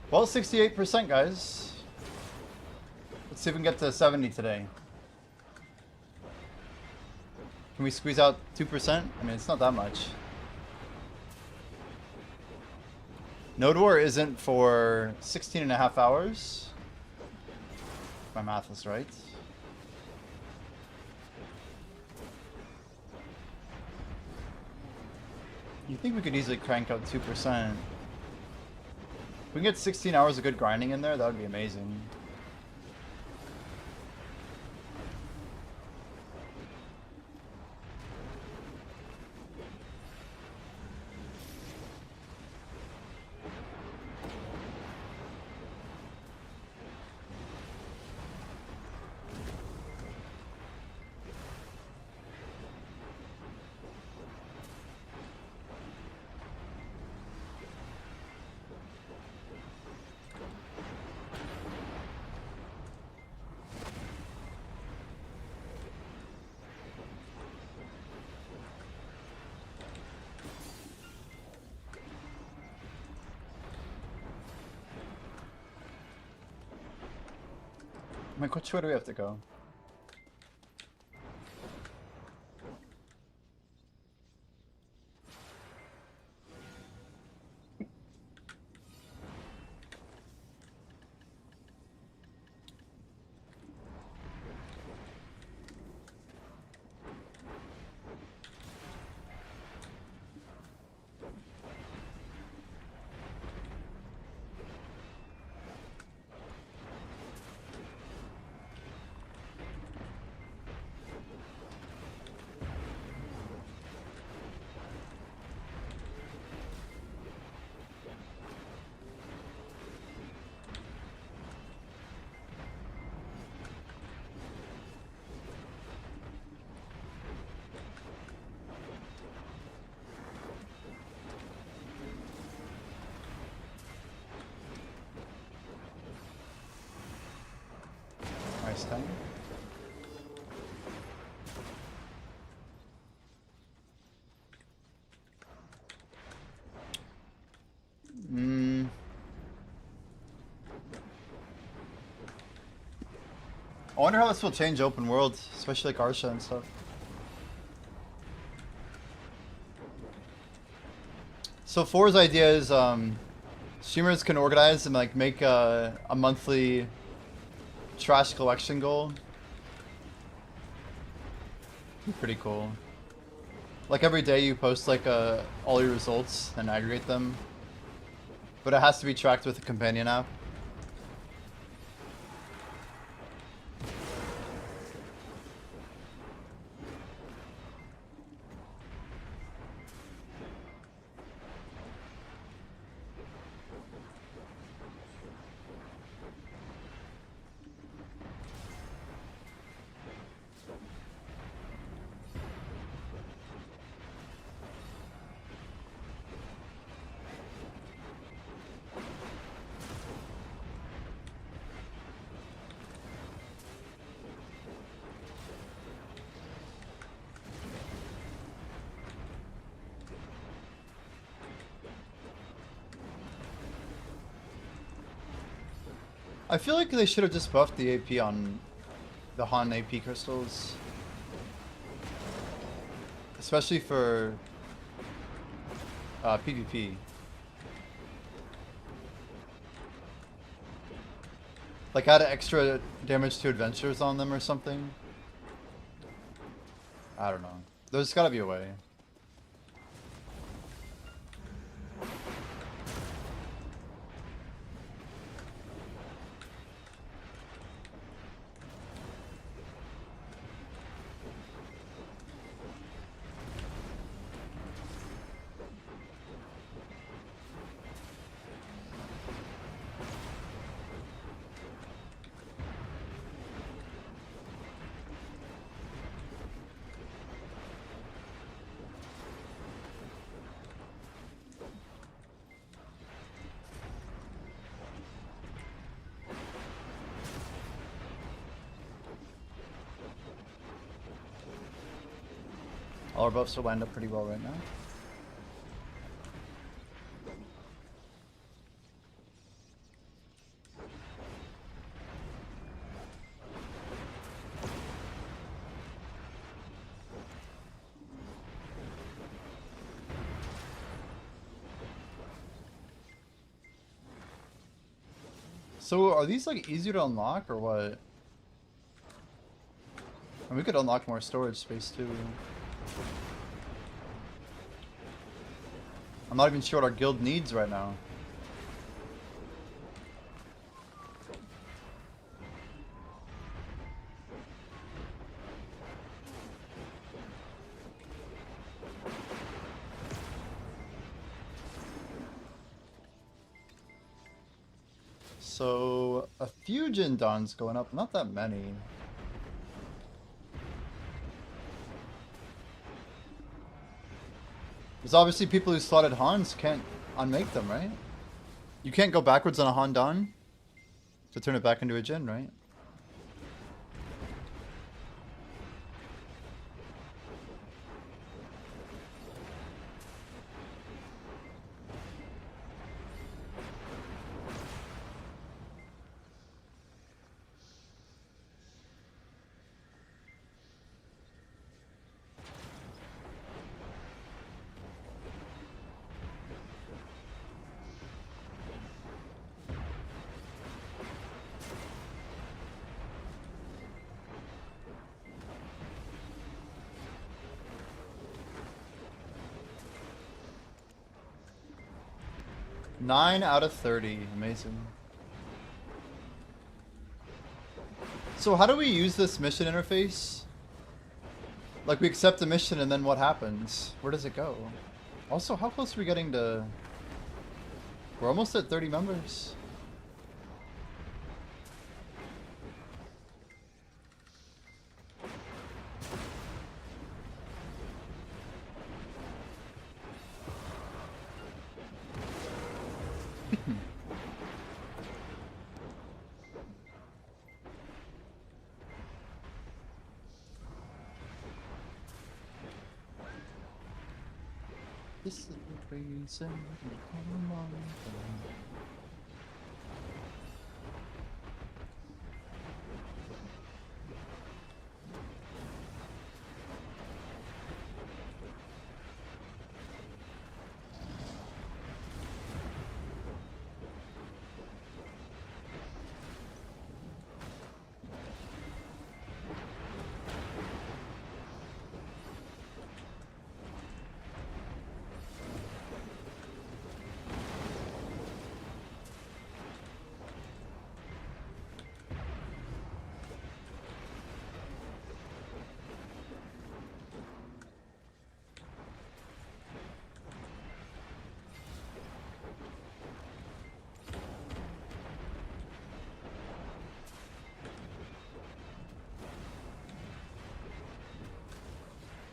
Well, 68%, guys. Let's see if we can get to 70 today. Can we squeeze out 2%? I mean, it's not that much. Node War isn't for 16 and a half hours. If my math is right. You think we could easily crank out 2%? If we can get 16 hours of good grinding in there, that would be amazing. Mike, which way do we have to go? Nice time. I wonder how this will change open world, especially like Arsha and stuff. So 4's idea is streamers can organize and like make a monthly trash collection goal. Pretty cool. Like every day you post like all your results and aggregate them, but it has to be tracked with a companion app. I feel like they should have just buffed the AP on the Han AP crystals. Especially for PvP. Like add extra damage to adventures on them or something. I don't know. There's gotta be a way. All our buffs are lined up pretty well right now. So are these like easier to unlock or what? And we could unlock more storage space too. I'm not even sure what our guild needs right now. So a few Jindans going up, not that many. There's obviously people who slotted Hans can't unmake them, right? You can't go backwards on a Handan to turn it back into a Jin, right? Nine out of 30. Amazing. So how do we use this mission interface? Like we accept the mission and then what happens? Where does it go? Also, how close are we getting to... We're almost at 30 members. This is the reason we come on.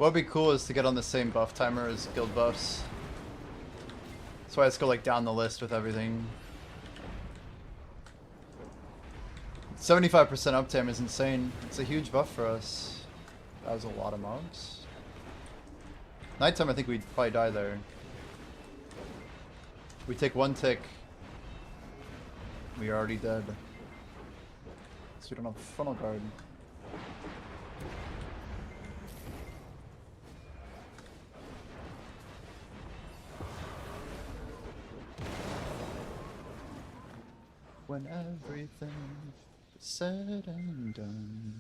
What would be cool is to get on the same buff timer as guild buffs. That's why let's go like down the list with everything. 75% uptime is insane. It's a huge buff for us. That was a lot of mobs. Nighttime, I think we'd probably die there. We take one tick. We are already dead. So we don't have funnel guard. When everything is said and done,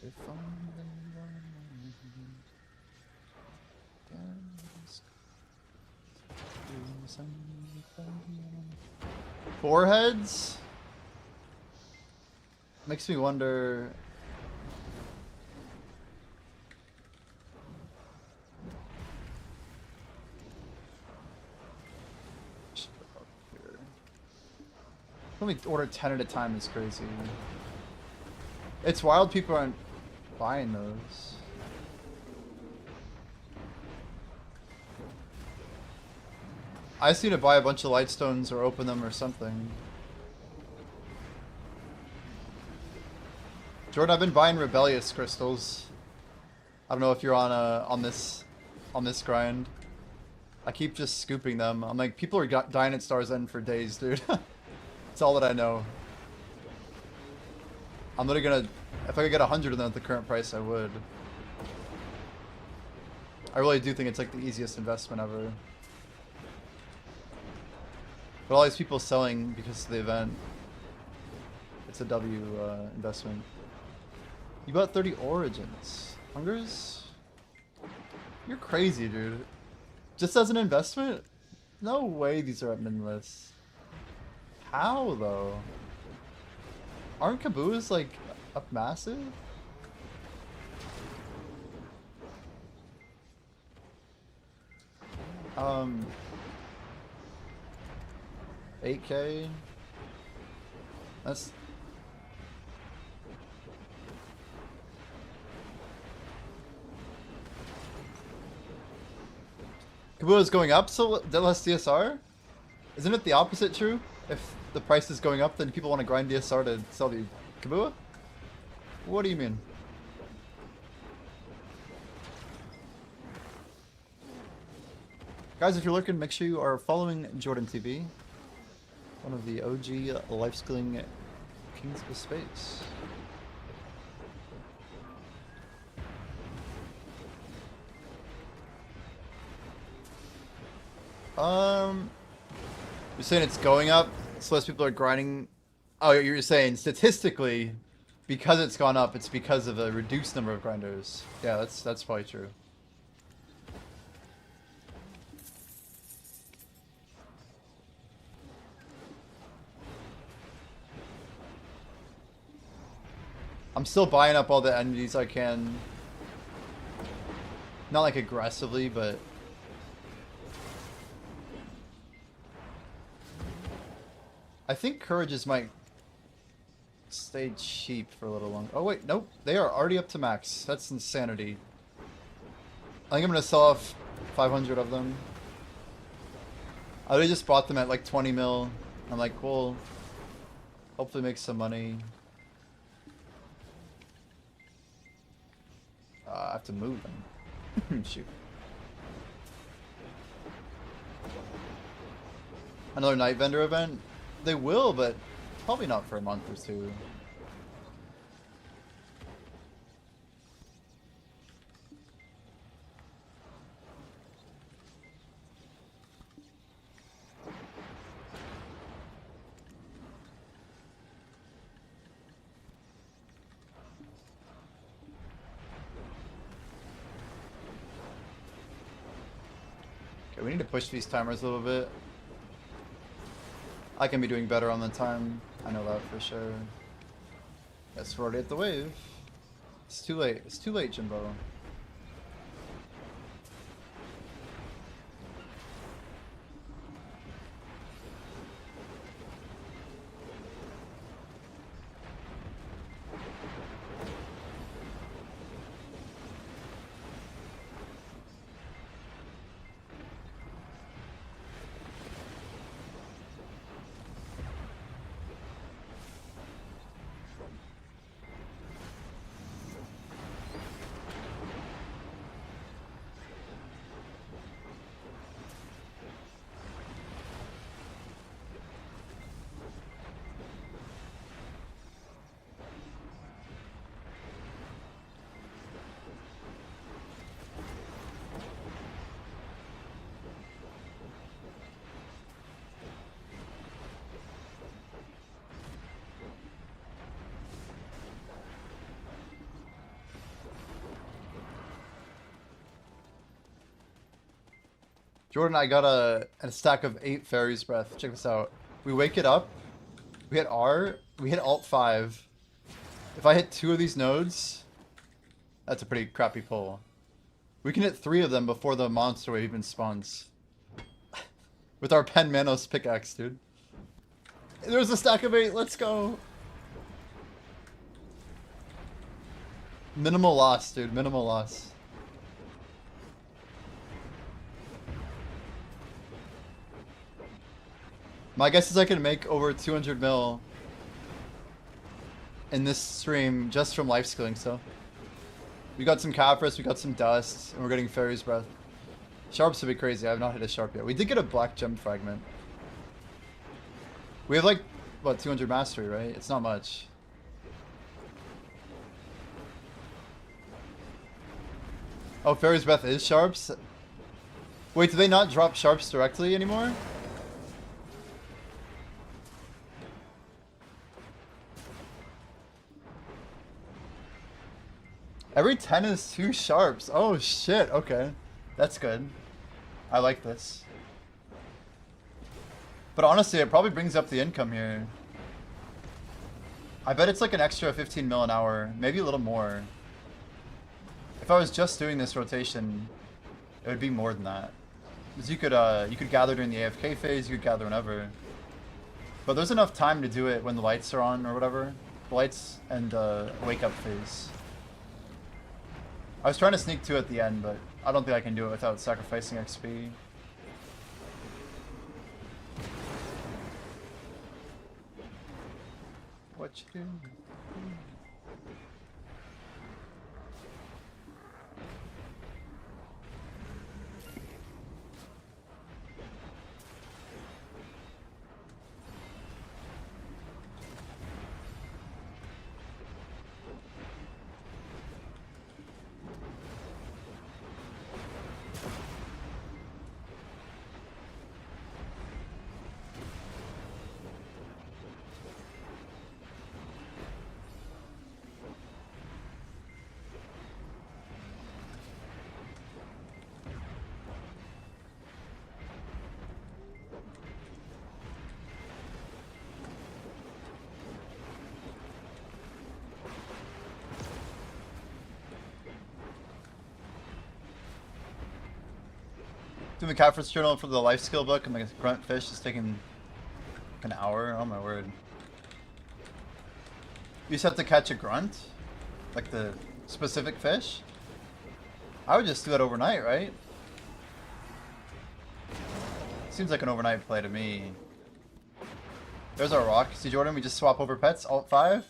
if only one foreheads makes me wonder. Let me order 10 at a time is crazy. It's wild people aren't buying those. I just need to buy a bunch of lightstones or open them or something. Jordan, I've been buying rebellious crystals. I don't know if you're on this grind. I keep just scooping them. I'm like, people are dying at Star's End for days, dude. It's all that I know. I'm literally gonna, if I could get 100 of them at the current price, I would. I really do think it's like the easiest investment ever. But all these people selling because of the event, it's a W investment. You bought 30 Origins. Hungers? You're crazy, dude. Just as an investment? No way these are at min lists. How, though? Aren't Kaboos, like, up massive? Um... 8K? That's... Kabua is going up, so less DSR? Isn't it the opposite true? If the price is going up, then people want to grind DSR to sell the Kabua? What do you mean? Guys, if you're looking, make sure you are following Jordan TV, one of the OG life-skilling kings of space. You're saying it's going up, so less people are grinding. Oh, you're saying statistically, because it's gone up, it's because of a reduced number of grinders. Yeah, that's probably true. I'm still buying up all the entities I can. Not like aggressively, but I think Courages might stay cheap for a little longer. Oh wait, nope. They are already up to max. That's insanity. I think I'm gonna sell off 500 of them. I already just bought them at like 20 mil. I'm like, cool. Hopefully make some money. I have to move them. Shoot. Another night vendor event? They will, but probably not for a month or two. Okay, we need to push these timers a little bit. I can be doing better on the time. I know that for sure. Yes, we're already at the wave. It's too late. It's too late, Jimbo. Jordan, I got a stack of 8 Fairy's Breath. Check this out. We wake it up. We hit R. We hit Alt 5. If I hit 2 of these nodes, that's a pretty crappy pull. We can hit 3 of them before the monster wave even spawns. With our Pen Manos pickaxe, dude. There's a stack of 8. Let's go. Minimal loss, dude. Minimal loss. My guess is I can make over 200 mil in this stream just from life skilling, so. We got some Capris, we got some Dust, and we're getting Fairy's Breath. Sharps would be crazy. I have not hit a Sharp yet. We did get a Black Gem Fragment. We have like, what, 200 Mastery, right? It's not much. Oh, Fairy's Breath is Sharps? Wait, do they not drop Sharps directly anymore? Every 10 is 2 Sharps. Oh shit, okay. That's good. I like this. But honestly, it probably brings up the income here. I bet it's like an extra 15 mil an hour. Maybe a little more. If I was just doing this rotation, it would be more than that. Because you could gather during the AFK phase, you could gather whenever. But there's enough time to do it when the lights are on or whatever. The lights and wake up phase. I was trying to sneak 2 at the end, but I don't think I can do it without sacrificing XP. What you do? Doing the Catfish journal for the life skill book and the grunt fish is taking an hour. Oh my word. You just have to catch a grunt? Like the specific fish? I would just do that overnight, right? Seems like an overnight play to me. There's our rock. See Jordan, we just swap over pets. Alt 5.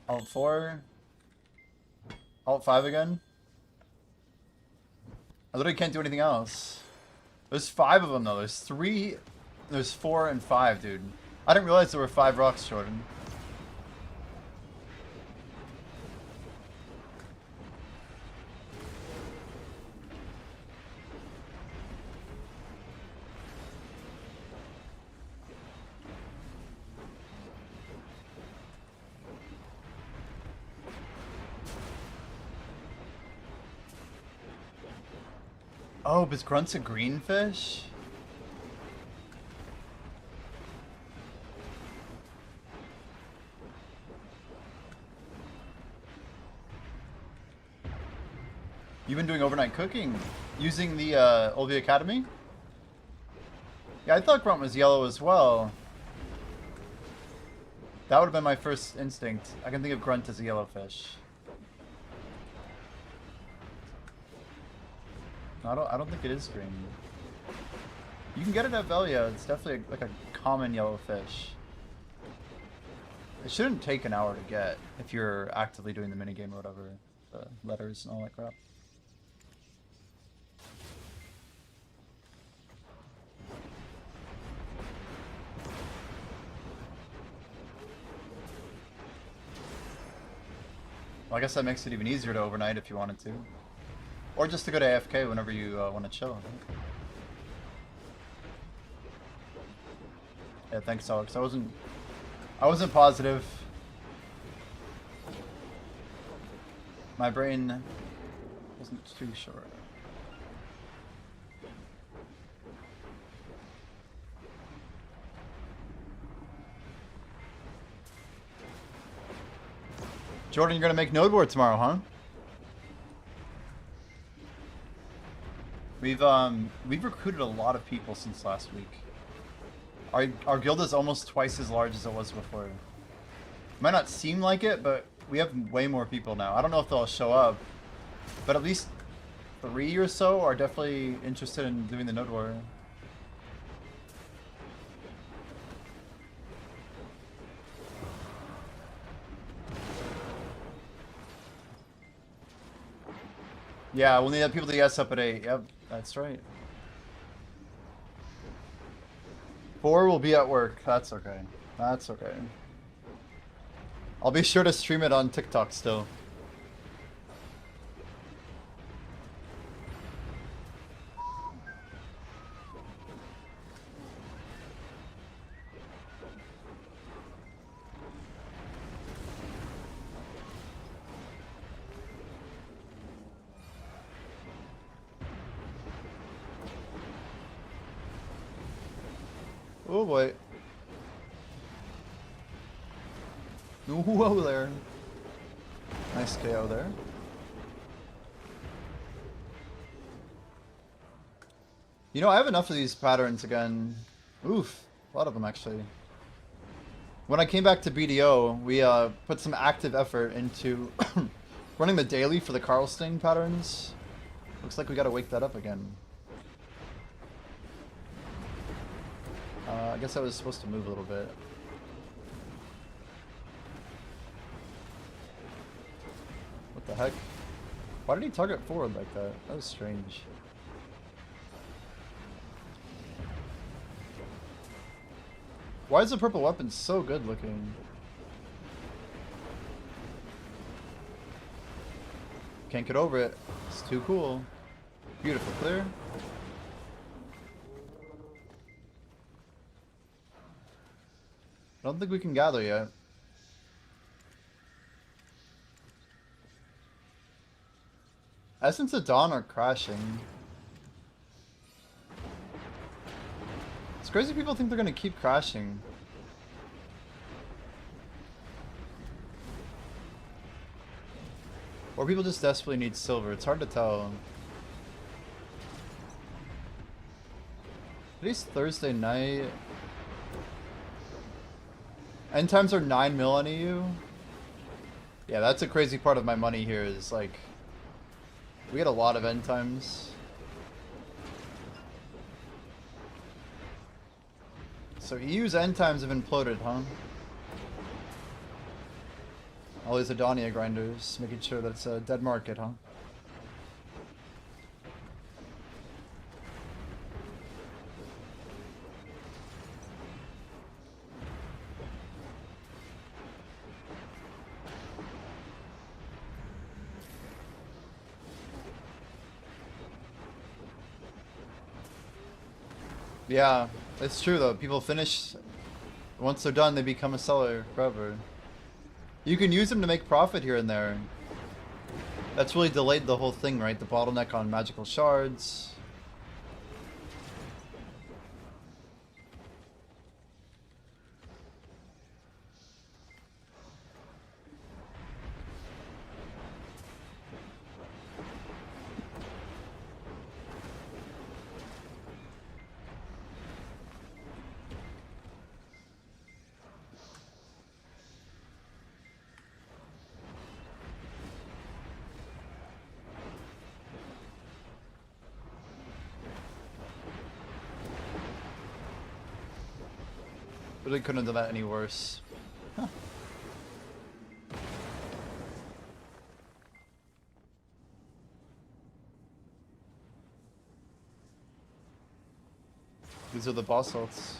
Alt 4. Alt 5 again. I literally can't do anything else. There's 5 of them though. There's 3. There's 4 and 5, dude. I didn't realize there were 5 rocks, Jordan. Oh, but grunt's a green fish? You've been doing overnight cooking using the LV Academy? Yeah, I thought grunt was yellow as well. That would have been my first instinct. I can think of grunt as a yellow fish. I don't think it is green. You can get it at Velia. It's definitely like a common yellow fish. It shouldn't take an hour to get if you're actively doing the minigame or whatever. The letters and all that crap. Well, I guess that makes it even easier to overnight if you wanted to. Or just to go to AFK whenever you want to chill. Yeah, thanks, Alex. I wasn't positive. My brain wasn't too sure. Jordan, you're gonna make node board tomorrow, huh? We've recruited a lot of people since last week. Our guild is almost twice as large as it was before. Might not seem like it, but we have way more people now. I don't know if they'll show up, but at least 3 or so are definitely interested in doing the node war. Yeah, we'll need people to guess up at 8. Yep, that's right. 4 will be at work. That's okay. That's okay. I'll be sure to stream it on TikTok still. Oh boy. Whoa there. Nice KO there. You know, I have enough of these patterns again. Oof. A lot of them, actually. When I came back to BDO, we put some active effort into running the daily for the Carlsting patterns. Looks like we gotta wake that up again. I guess I was supposed to move a little bit. What the heck? Why did he target forward like that? That was strange. Why is the purple weapon so good looking? Can't get over it. It's too cool. Beautiful clear. I don't think we can gather yet. Essence of Dawn are crashing. It's crazy people think they're gonna keep crashing. Or people just desperately need silver. It's hard to tell. Today's Thursday night. End times are 9 mil on EU. Yeah, that's a crazy part of my money here is like we get a lot of end times. So EU's end times have imploded, huh? All these Adonia grinders, making sure that it's a dead market, huh? Yeah, it's true though. People finish, once they're done, they become a seller forever. You can use them to make profit here and there. That's really delayed the whole thing, right? The bottleneck on magical shards. Really couldn't have done that any worse. Huh. These are the boss ults.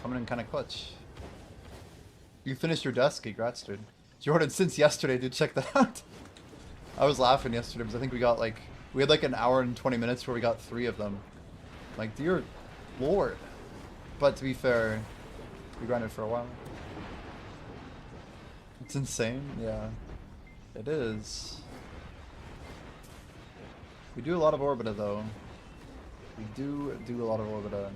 Coming in kind of clutch. You finished your desk, congrats, dude. Jordan, since yesterday, dude, check that out. I was laughing yesterday because I think we got like, we had like an hour and 20 minutes where we got 3 of them. Like, dear lord. But to be fair, we grinded for a while. It's insane, yeah. It is. We do a lot of Orbita though. We do a lot of Orbita.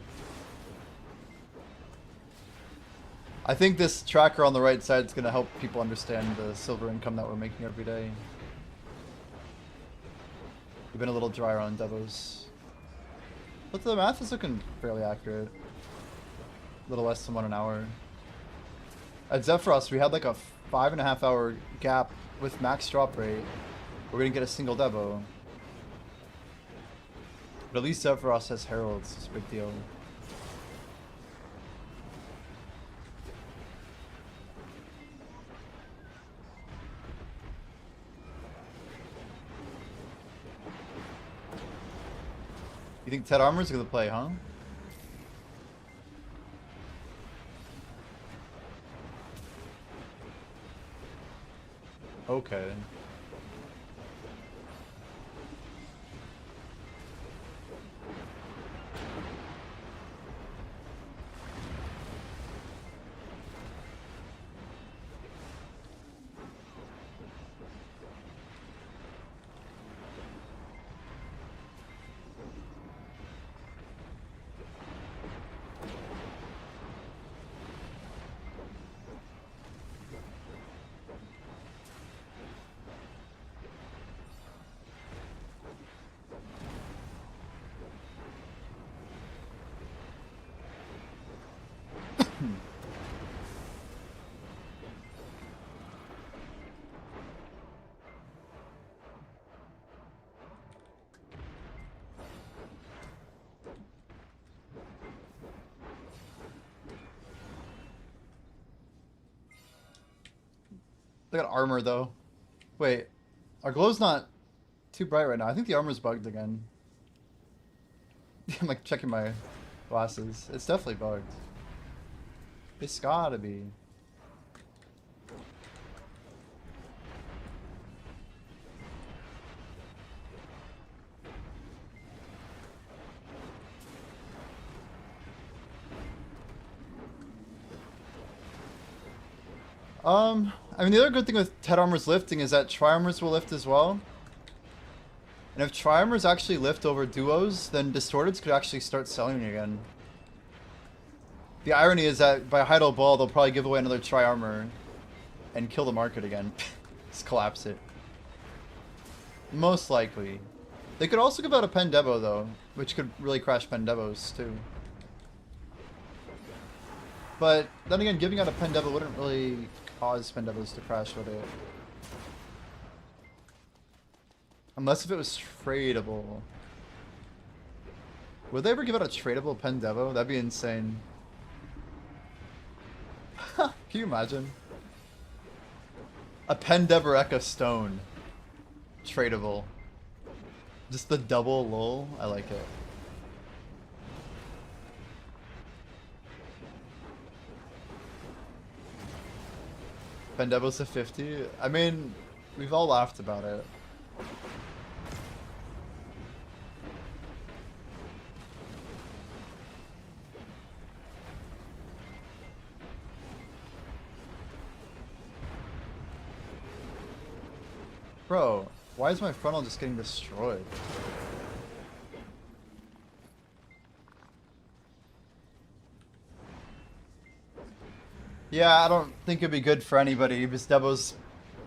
I think this tracker on the right side is going to help people understand the silver income that we're making every day. We've been a little drier on Devos. But the math is looking fairly accurate. A little less than 1 hour. At Zephyros, we had like a 5.5 hour gap with max drop rate. We're gonna get a single Devo. But at least Zephyros has Heralds, it's a big deal. You think Ted Armor's gonna play, huh? Okay. They got armor though. Wait, our glow's not too bright right now. I think the armor's bugged again. I'm like checking my glasses. It's definitely bugged. It's gotta be. I mean, the other good thing with Ted Armor's lifting is that Tri-Armors will lift as well. And if Tri-Armors actually lift over duos, then Distorteds could actually start selling again. The irony is that by Heidel Ball, they'll probably give away another Tri-Armor and kill the market again. Just collapse it. Most likely. They could also give out a Pendevo, though, which could really crash Pendevos, too. But then again, giving out a Pendevo wouldn't really cause Pendevos to crash, would it? Unless if it was tradable. Would they ever give out a tradable Pendevo? That'd be insane. Can you imagine? A Pendevoreka stone. Tradable. Just the double lol. I like it. Pendevos to 50? I mean, we've all laughed about it. Bro, why is my frontal just getting destroyed? Yeah, I don't think it'd be good for anybody because Devos,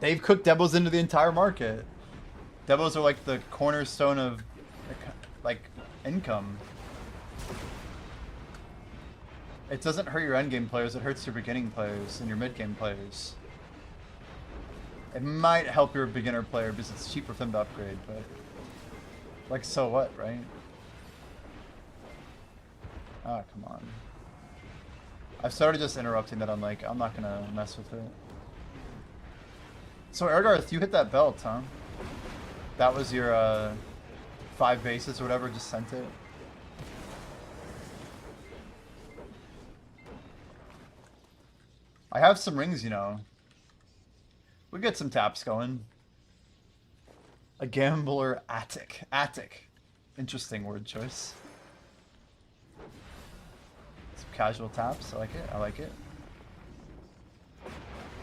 they've cooked Devos into the entire market. Devos are like the cornerstone of like income. It doesn't hurt your endgame players, it hurts your beginning players and your mid-game players. It might help your beginner player because it's cheaper for them to upgrade, but like so what, right? Ah, come on. I've started just interrupting that. I'm like, I'm not gonna mess with it. So Ergarth, you hit that belt, huh? That was your 5 bases or whatever, just sent it. I have some rings, you know. We get some taps going. A gambler attic. Attic. Interesting word choice. Some casual taps. I like it. I like it.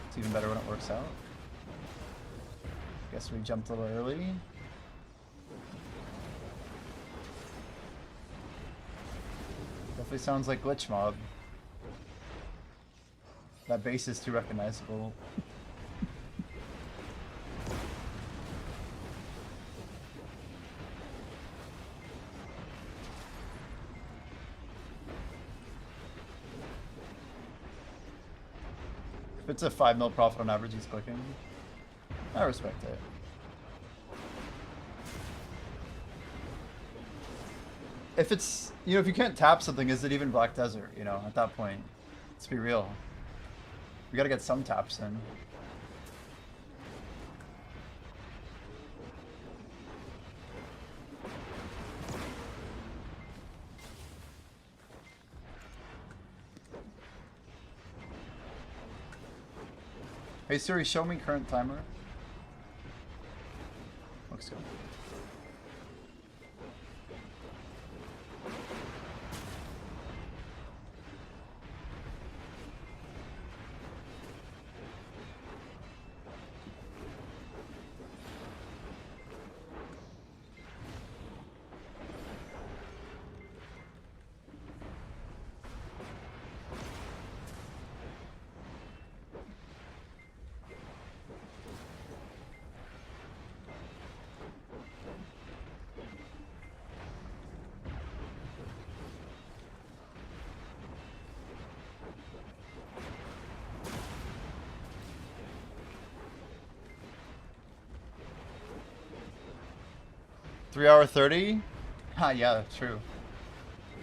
It's even better when it works out. Guess we jumped a little early. Definitely sounds like Glitch Mob. That base is too recognizable. If it's a 5 mil profit on average, he's clicking. I respect it. If it's, you know, if you can't tap something, is it even Black Desert, you know, at that point? Let's be real. We gotta get some taps in. Hey Siri, show me current timer. Looks good. Hour 30? Ah, yeah, true.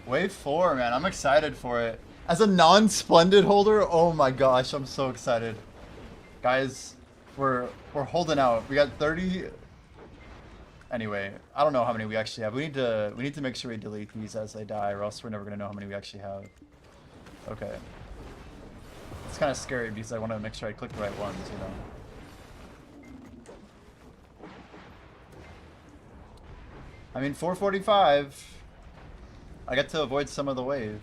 Wave 4, man. I'm excited for it. As a non-splendid holder, oh my gosh, I'm so excited. Guys, we're holding out. We got 30. Anyway, I don't know how many we actually have. We need to make sure we delete these as they die, or else we're never gonna know how many we actually have. Okay. It's kind of scary because I want to make sure I click the right ones, you know. I mean, 445. I get to avoid some of the wave.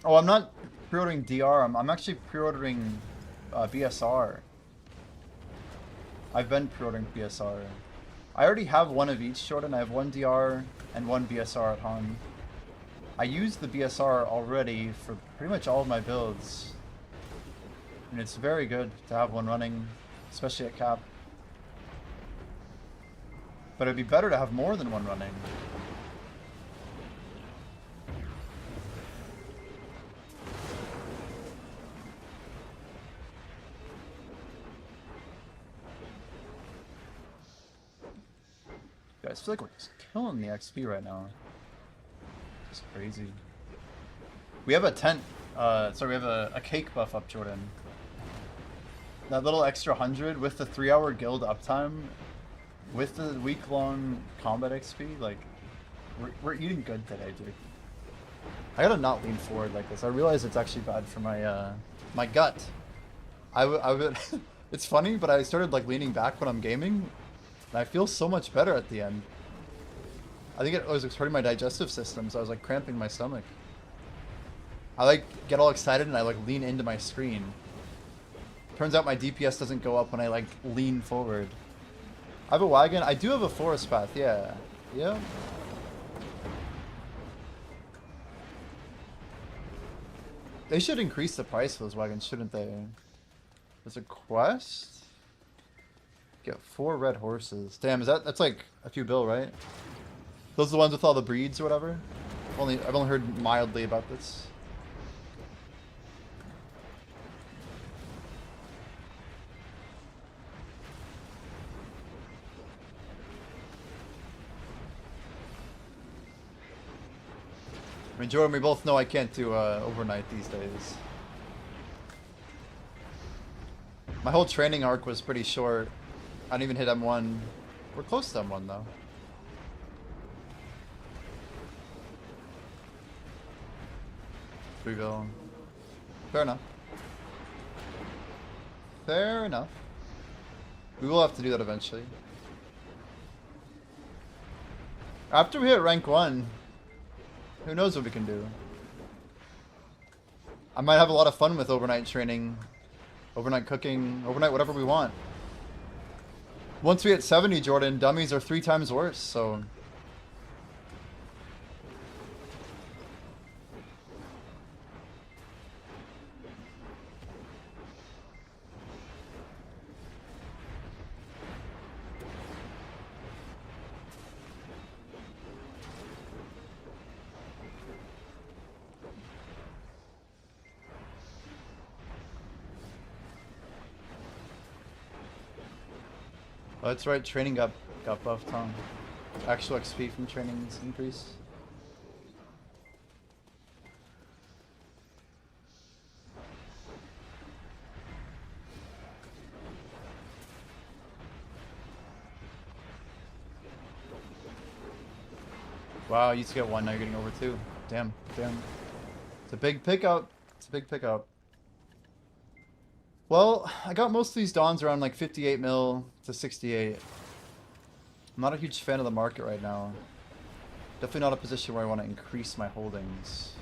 Oh, I'm not pre-ordering DR. I'm actually pre-ordering BSR. I've been pre-ordering BSR. I already have one of each, Jordan. I have one DR and one BSR at home. I used the BSR already for pretty much all of my builds. And it's very good to have one running, especially at cap. But it'd be better to have more than one running. Guys, I feel like we're just killing the XP right now. It's crazy. We have a tent, sorry, we have a cake buff up, Jordan. That little extra 100 with the 3-hour guild uptime, with the week-long combat XP, like, we're eating good today, dude. I gotta not lean forward like this. I realize it's actually bad for my, my gut. I would it's funny, but I started, like, leaning back when I'm gaming, and I feel so much better at the end. I think it was hurting my digestive system, so I was, like, cramping my stomach. I, like, get all excited and I, like, lean into my screen. Turns out my DPS doesn't go up when I, like, lean forward. I have a wagon. I do have a forest path, yeah. Yeah. They should increase the price of those wagons, shouldn't they? There's a quest? Get 4 red horses. Damn, that's like a few bill, right? Those are the ones with all the breeds or whatever? I've only heard mildly about this. I mean, Jordan, we both know I can't do overnight these days. My whole training arc was pretty short. I didn't even hit M1. We're close to M1 though. Reveal. Fair enough. Fair enough. We will have to do that eventually. After we hit rank 1, who knows what we can do. I might have a lot of fun with overnight training, overnight cooking, overnight whatever we want. Once we hit 70, Jordan, dummies are 3 times worse, so... Oh, that's right, training got buffed, huh? Actual XP from training's increase. Wow, you used to get 1, now you're getting over 2. Damn, damn. It's a big pickup. It's a big pickup. Well, I got most of these Dawns around like 58 mil to 68. I'm not a huge fan of the market right now. Definitely not a position where I want to increase my holdings.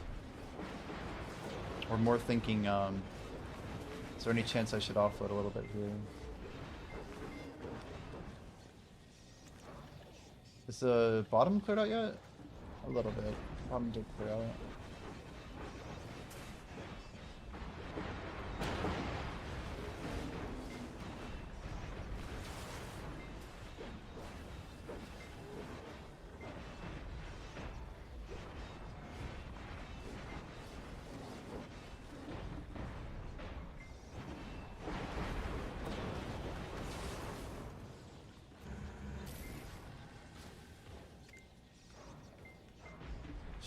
Or more thinking, is there any chance I should offload a little bit here? Is the bottom cleared out yet? A little bit. Bottom did clear out.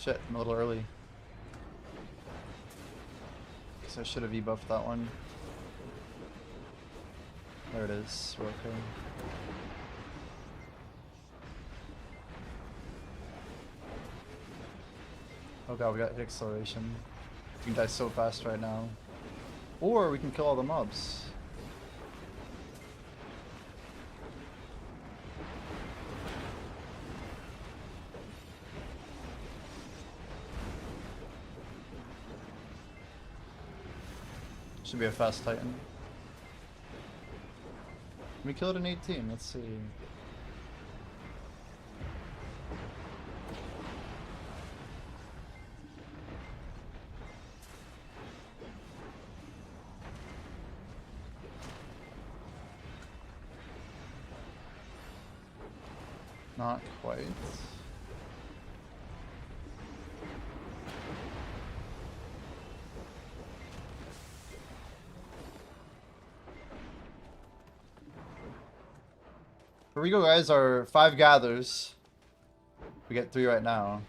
Shit, I'm a little early. Guess I should have e-buffed that one. There it is. We're okay. Oh god, we got hit acceleration. We can die so fast right now. Or we can kill all the mobs. Should be a fast Titan. We killed an 18, let's see. Not quite. Here we go, guys. Our 5 gathers. We get 3 right now.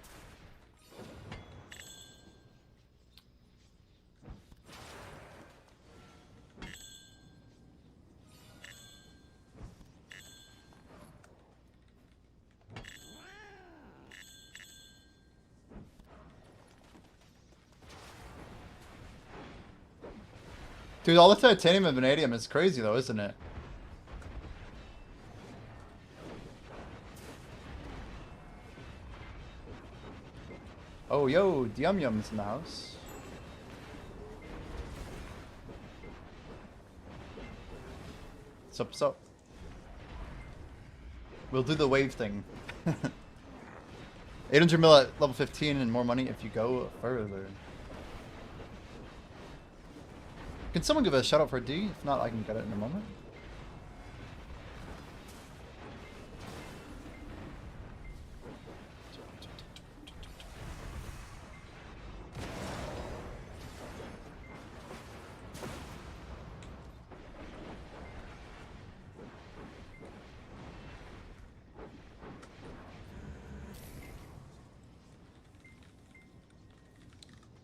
Dude, all the titanium and vanadium is crazy though, isn't it? Oh, yo, Yum Yum's in the house. Sup? We'll do the wave thing. 800 mil at level 15 and more money if you go further. Can someone give a shout out for D? If not, I can get it in a moment.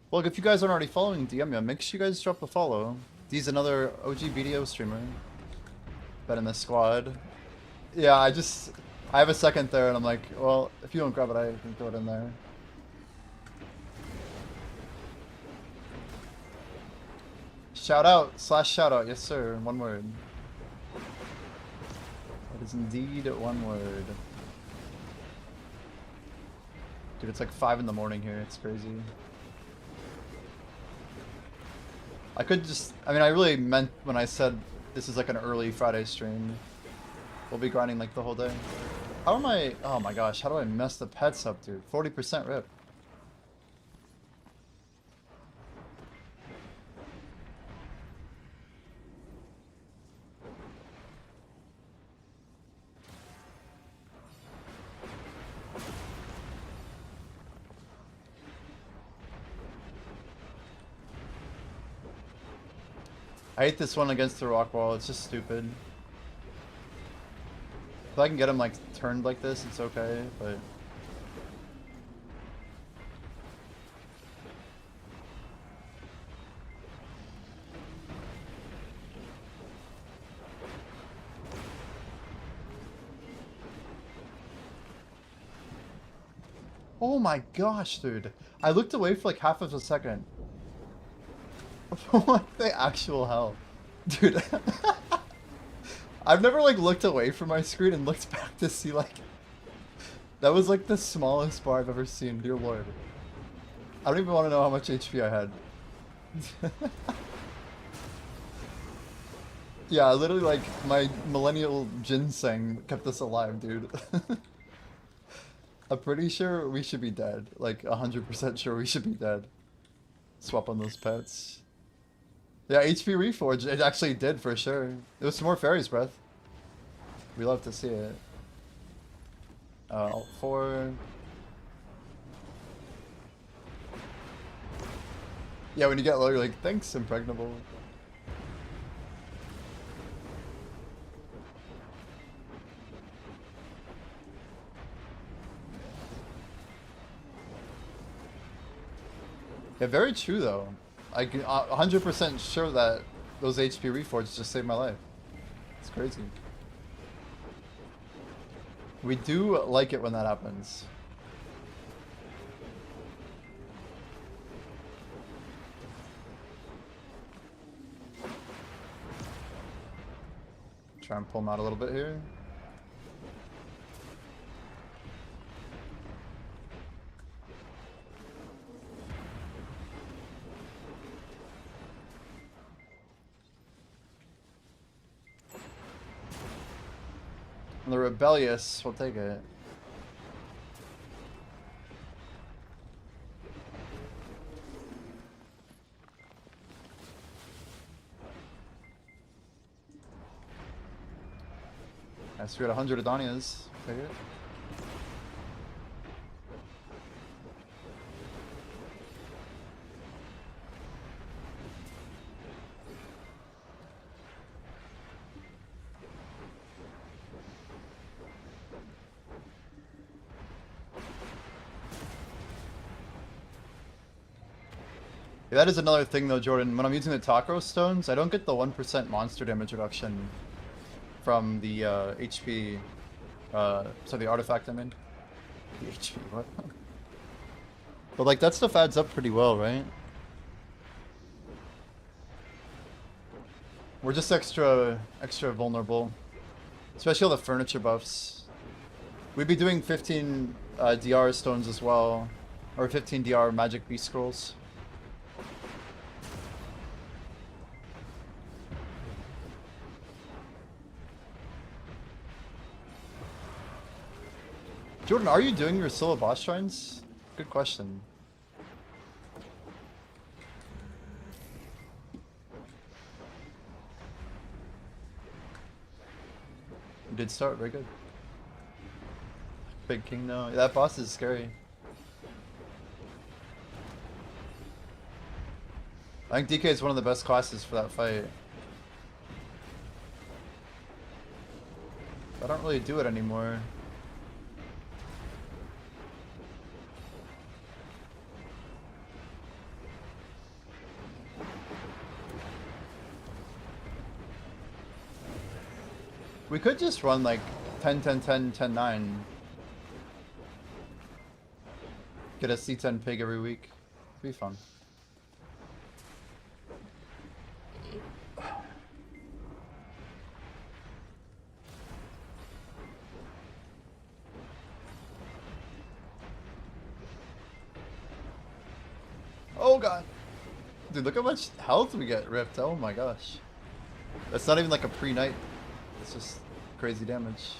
Well, if you guys aren't already following DM, make sure you guys drop a follow. D's another OG BDO streamer. Been in the squad. Yeah, I have a second there, and I'm like, well, if you don't grab it, I can throw it in there. Shout out, /shout out, yes sir, one word. It is indeed one word. Dude, it's like 5 in the morning here, it's crazy. I could just, I mean, I really meant when I said this is like an early Friday stream. We'll be grinding like the whole day. How am I, oh my gosh, how do I mess the pets up, dude? 40% rip. I hate this one against the rock wall, it's just stupid. If I can get him like turned like this, it's okay, but... Oh my gosh, dude. I looked away for like half of a second. What the actual hell? Dude, I've never like looked away from my screen and looked back to see like that was like the smallest bar I've ever seen. Dear Lord, I don't even want to know how much HP I had. Yeah, literally like my millennial ginseng kept us alive, dude. I'm pretty sure we should be dead. Like 100% sure we should be dead. Swap on those pets. Yeah, HP Reforge, it actually did for sure. It was some more Fairy's Breath. We love to see it. Alt 4. Yeah, when you get low, you're like, thanks, Impregnable. Yeah, very true though. I can 100% sure that those HP Reforges just saved my life. It's crazy. We do like it when that happens. Try and pull him out a little bit here. And the rebellious will take it. Nice, we got 100 Adonias. Take it. Yeah, that is another thing though, Jordan. When I'm using the Takro stones, I don't get the 1% monster damage reduction from the HP. So the artifact, I mean. The HP, what? But like that stuff adds up pretty well, right? We're just extra vulnerable. Especially all the furniture buffs. We'd be doing 15 DR stones as well. Or 15 DR magic beast scrolls. Jordan, are you doing your solo boss shrines? Good question. You did start, very good. Big King, no. That boss is scary. I think DK is one of the best classes for that fight. I don't really do it anymore. We could just run like 10, 10, 10, 10, 9. Get a C10 pig every week. It'd be fun. Oh god. Dude, look how much health we get ripped. Oh my gosh. That's not even like a pre-night. It's just crazy damage.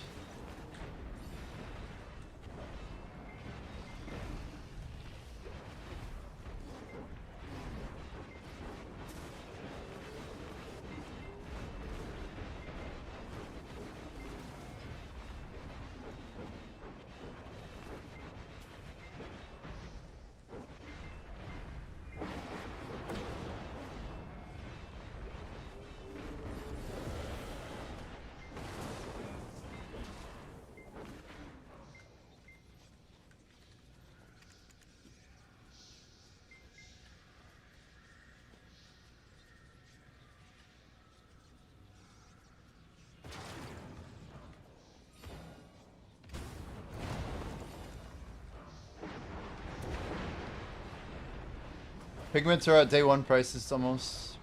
Pigments are at day one prices almost.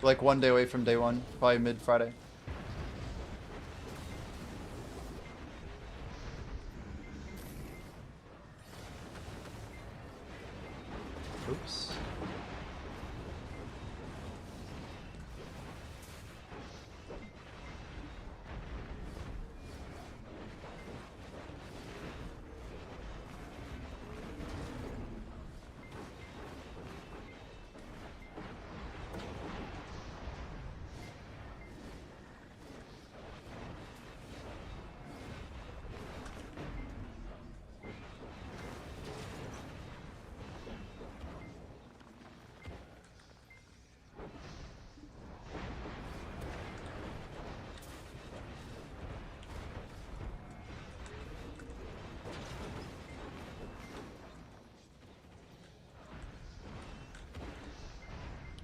We're like 1 day away from day 1, probably mid-Friday. Oops.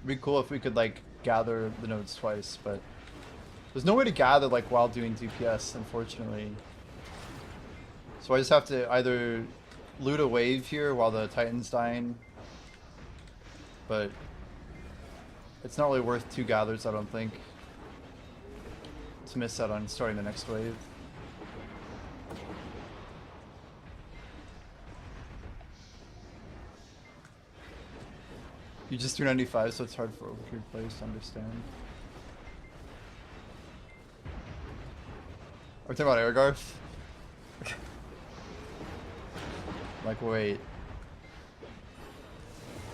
It'd be cool if we could like gather the nodes twice, but there's no way to gather like while doing DPS, unfortunately. So I just have to either loot a wave here while the Titan's dying, but it's not really worth 2 gathers, I don't think, to miss out on starting the next wave. You just do 95, so it's hard for overgeared players to understand. Are we talking about Airgarth? Like, wait.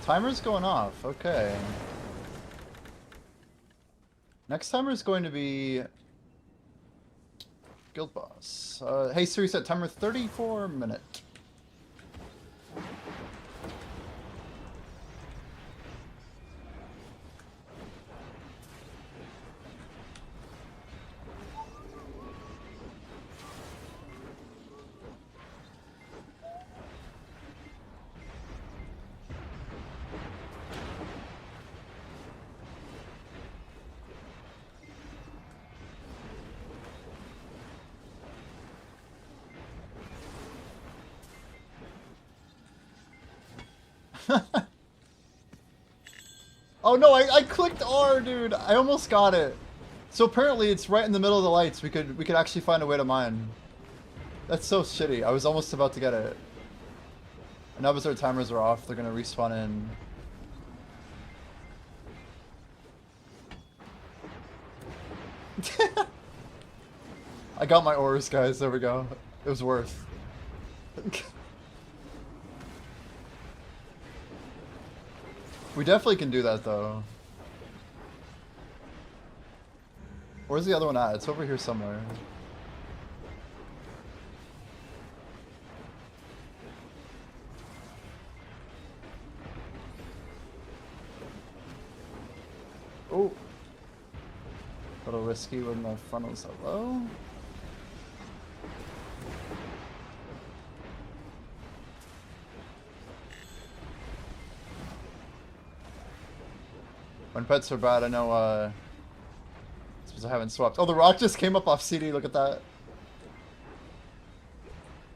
Timer's going off, okay. Next timer is going to be Guild Boss. Hey Siri set timer 34 minutes. Oh no, I clicked R, dude. I almost got it. So apparently it's right in the middle of the lights. We could actually find a way to mine. That's so shitty. I was almost about to get it. And now because our timers are off, they're gonna respawn in. I got my ores, guys. There we go. It was worth. We definitely can do that, though. Where's the other one at? It's over here somewhere. Oh. A little risky when the funnel's so low. When pets are bad, I know, suppose I haven't swapped. Oh, the rock just came up off CD, look at that.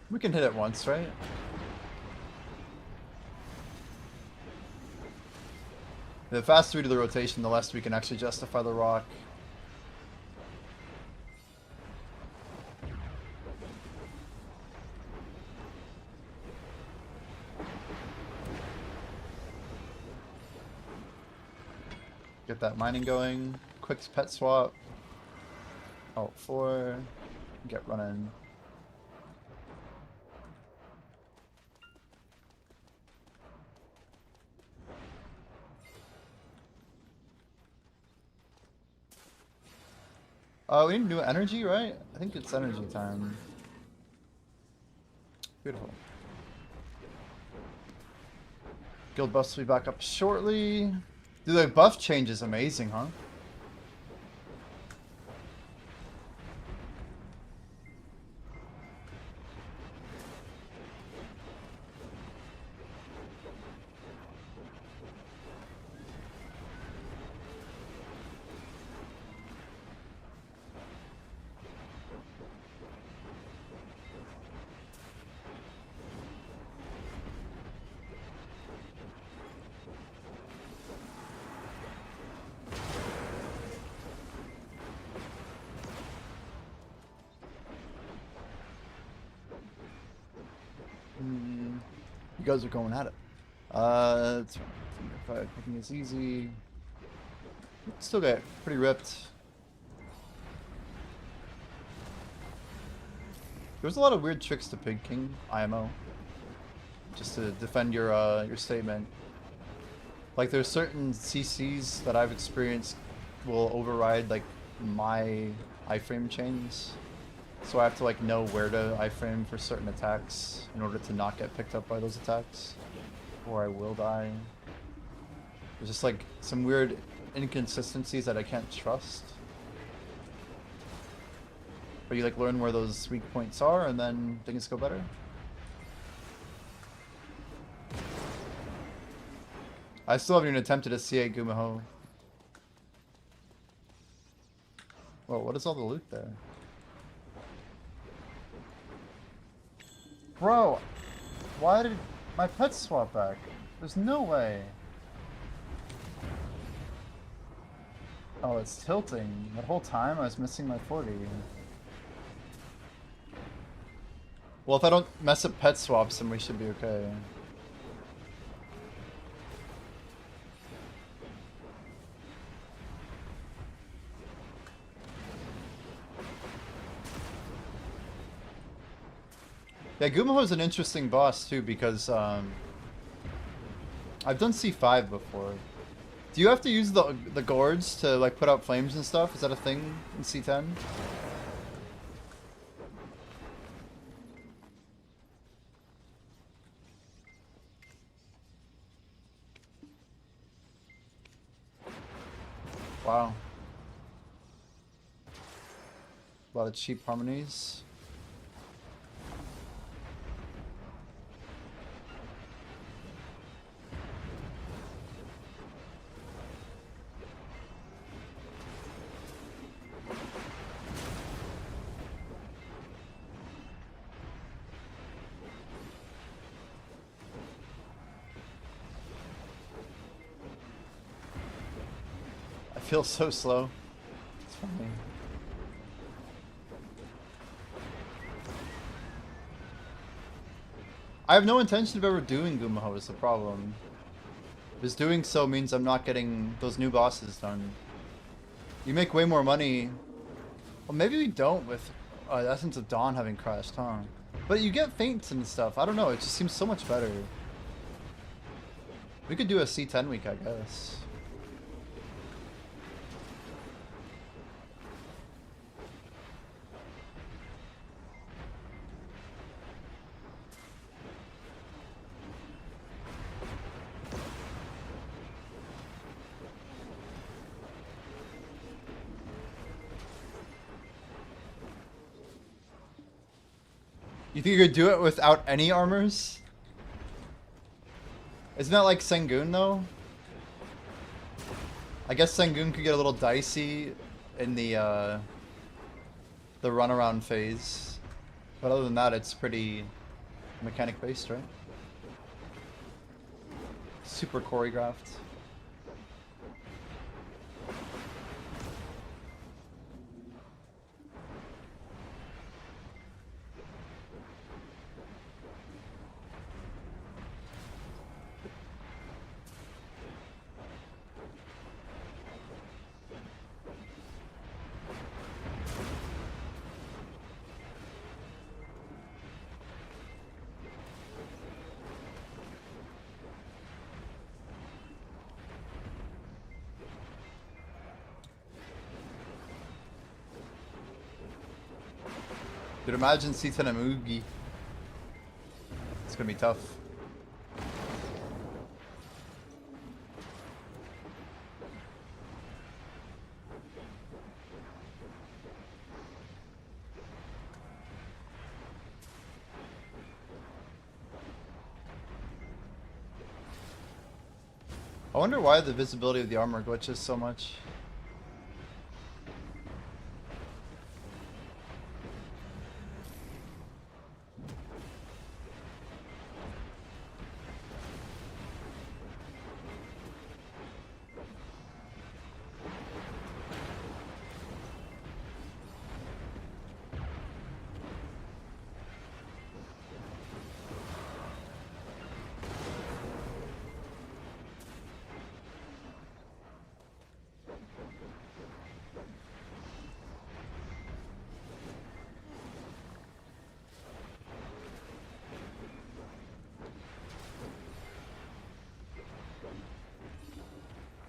We can hit it once, right? The faster we do the rotation, the less we can actually justify the rock. Get that mining going. Quick pet swap. Alt 4. Get running. We need new energy, right? I think it's energy time. Beautiful. Guild buffs will be back up shortly. Dude, the buff change is amazing, huh? You guys are going at it. It's five. Picking is easy. Still got pretty ripped. There's a lot of weird tricks to Pig King IMO. Just to defend your statement. Like there's certain CCs that I've experienced will override like my iframe chains. So I have to like know where to iframe for certain attacks in order to not get picked up by those attacks. Or I will die. There's just like some weird inconsistencies that I can't trust. But you like learn where those weak points are and then things go better. I still haven't even attempted a C8 Gumaho. Whoa, what is all the loot there? Bro, why did my pet swap back? There's no way. Oh, it's tilting. That whole time I was missing my 40. Well, if I don't mess up pet swaps, then we should be okay. Yeah, Gumaho is an interesting boss too because I've done C5 before. Do you have to use the gourds to like put out flames and stuff? Is that a thing in C10? Wow. A lot of cheap harmonies. I feel so slow. It's funny. I have no intention of ever doing Gumaho is the problem. Because doing so means I'm not getting those new bosses done. You make way more money. Well, maybe we don't with Essence of Dawn having crashed, huh? But you get feints and stuff. I don't know. It just seems so much better. We could do a C10 week, I guess. You think you could do it without any armors? Isn't that like Sengun though? I guess Sengun could get a little dicey in the runaround phase. But other than that, it's pretty mechanic based, right? Super choreographed. Dude, imagine C10 and Mugi. It's gonna be tough. I wonder why the visibility of the armor glitches so much.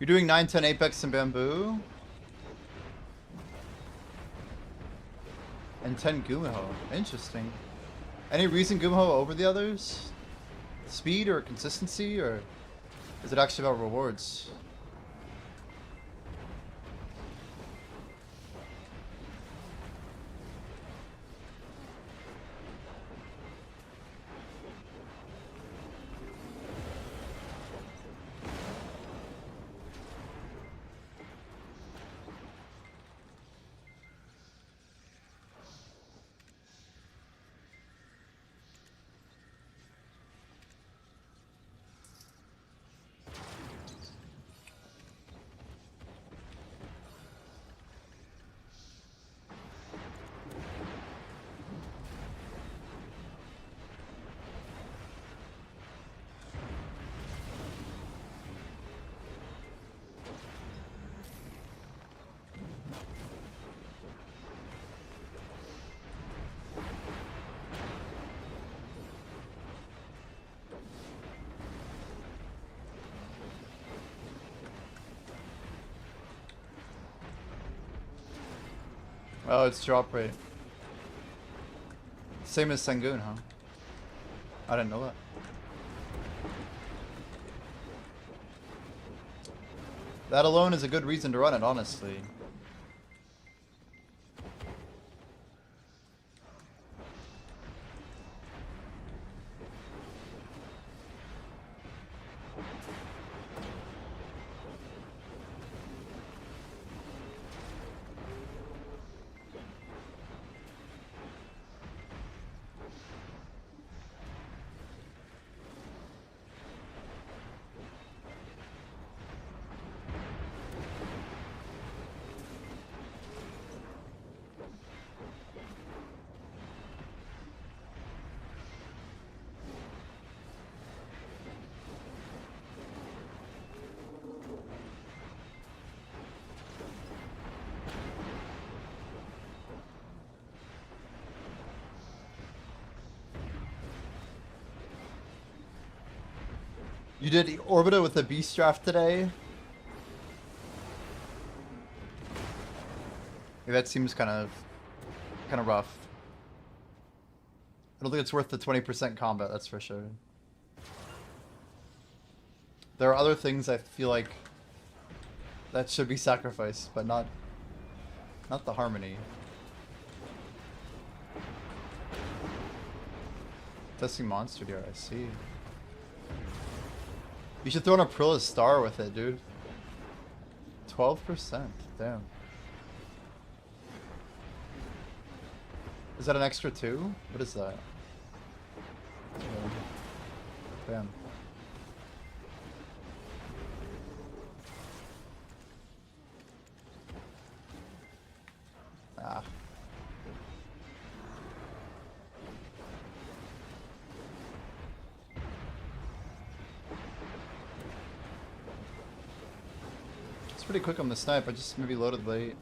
You're doing 9, 10 Apex and Bamboo? And 10 Gumiho. Interesting. Any reason Gumiho over the others? Speed or consistency, or is it actually about rewards? Oh, it's drop rate. Same as Sengun, huh? I didn't know that. That alone is a good reason to run it, honestly. You did Orbita with the Beast draft today? Yeah, that seems kind of rough. I don't think it's worth the 20% combat, that's for sure. There are other things I feel like that should be sacrificed, but not the harmony. Testing monster deer, I see. You should throw an Aprilia Star with it, dude. 12%, damn. Is that an extra 2? What is that? Damn. Ah. It's pretty quick on the snipe, I just maybe loaded late.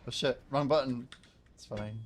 Oh shit, wrong button. It's fine.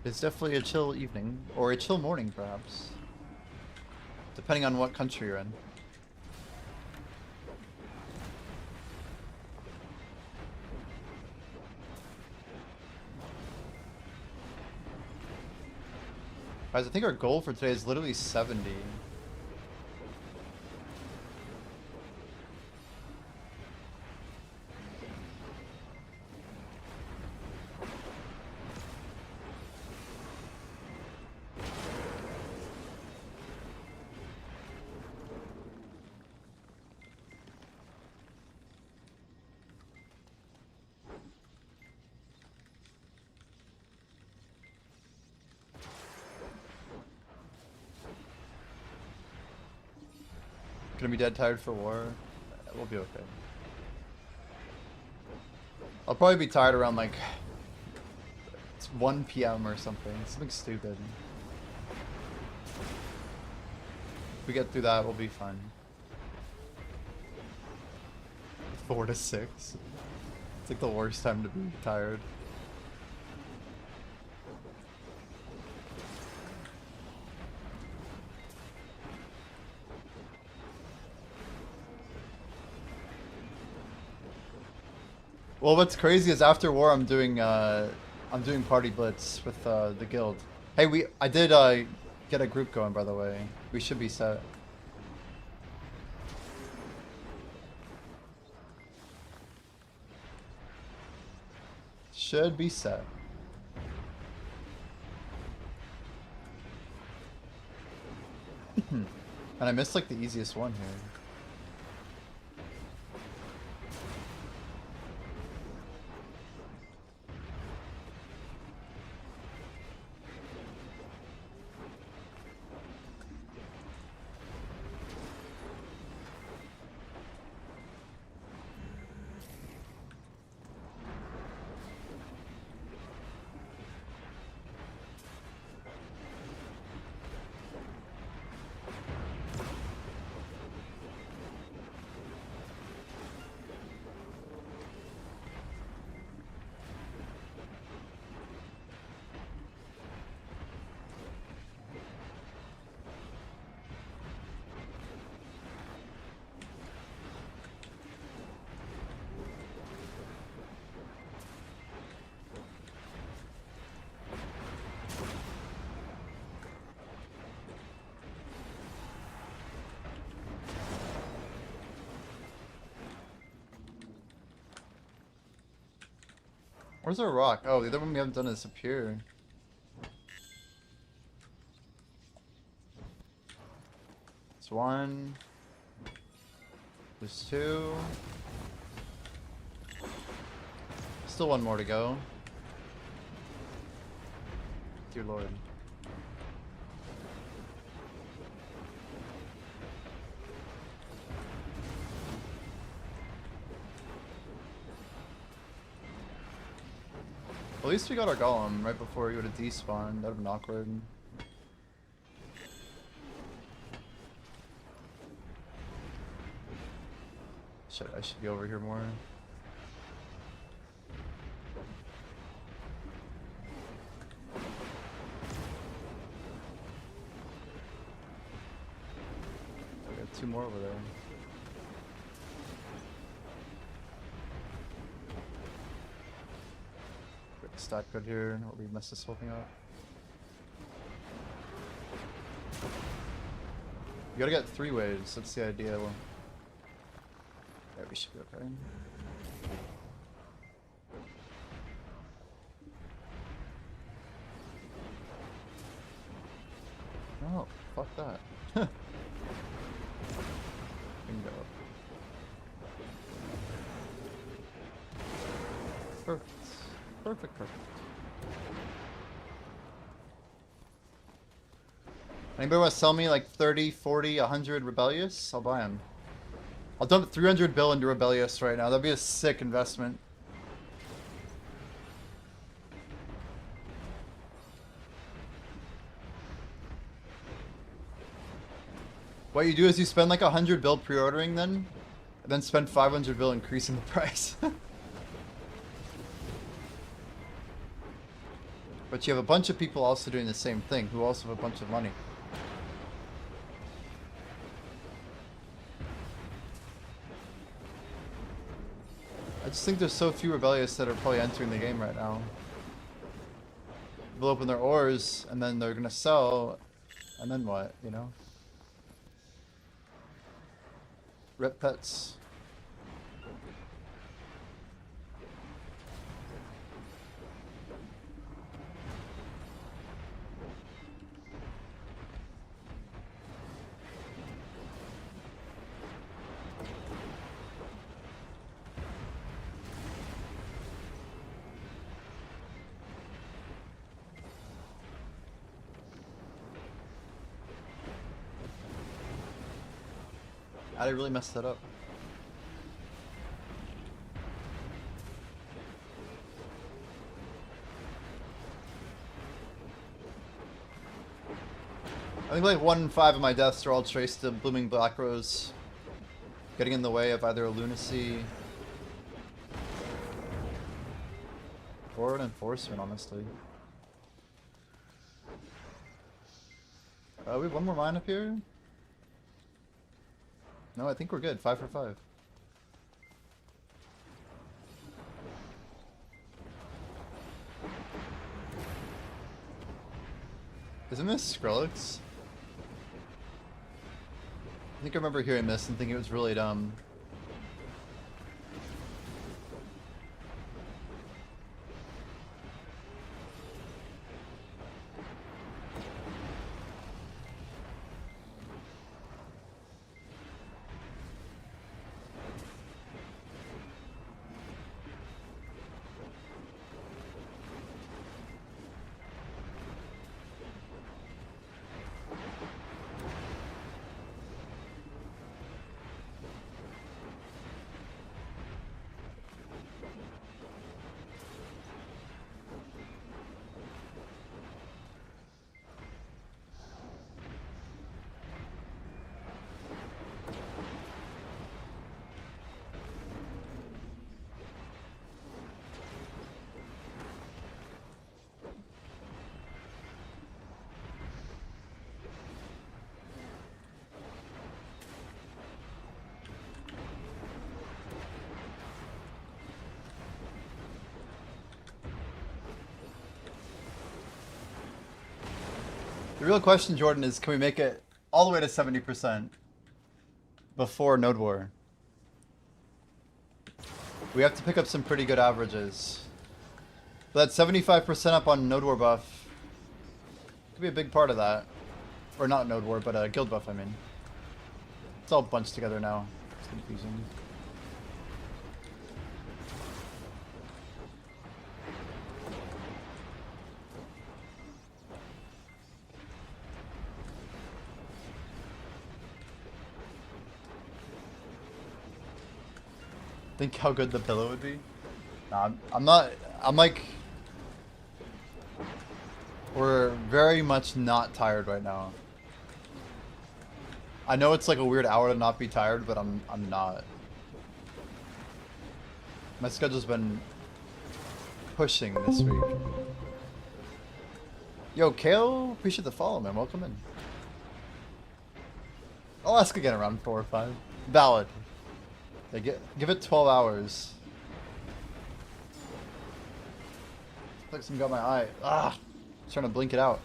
It's definitely a chill evening, or a chill morning, perhaps. Depending on what country you're in. Guys, I think our goal for today is literally 70. Gonna be dead tired for war. We'll be okay. I'll probably be tired around like it's 1 p.m. or something. Something stupid. If we get through that, we'll be fine. 4 to 6. It's like the worst time to be tired. Well, what's crazy is after war, I'm doing party blitz with the guild. Hey, I did get a group going, by the way. We should be set. Should be set. And I missed like the easiest one here. Where's our rock? Oh, the other one we haven't done is up here. There's 1. There's 2. Still 1 more to go. Dear Lord. At least we got our golem right before he would have despawned. That would have been awkward. Shit, I should be over here more. more over there. Quick stat code here, or we mess this whole thing up. You gotta get 3 waves, that's the idea. Yeah, we should be okay. Oh, fuck that. Bingo. Perfect. Perfect, perfect. Anybody want to sell me like 30, 40, 100 Rebellious? I'll buy them. I'll dump 300 bill into Rebellious right now. That'd be a sick investment. What you do is you spend like 100 bill pre-ordering then, and then spend 500 bill increasing the price. But you have a bunch of people also doing the same thing, who also have a bunch of money. I just think there's so few Rebellious that are probably entering the game right now. They'll open their ores, and then they're gonna sell, and then what, you know? Rip pets. I really messed that up. I think like 1 in 5 of my deaths are all traced to Blooming Black Rose getting in the way of either a Lunacy or an Enforcement, honestly. We have one more mine up here? No, I think we're good. 5 for 5. Isn't this Skrillex? I think I remember hearing this and thinking it was really dumb. The real question, Jordan, is can we make it all the way to 70% before Node War? We have to pick up some pretty good averages. But that 75% up on Node War buff could be a big part of that. Or not Node War, but Guild buff, I mean. It's all bunched together now. It's confusing. Think how good the pillow would be? Nah, I'm not. I'm like. We're very much not tired right now. I know it's like a weird hour to not be tired, but I'm not. My schedule's been pushing this week. Yo, Kale, appreciate the follow, man. Welcome in. I'll ask again around 4 or 5. Valid. They give it 12 hours. Looks like some got my eye. Ah! Trying to blink it out.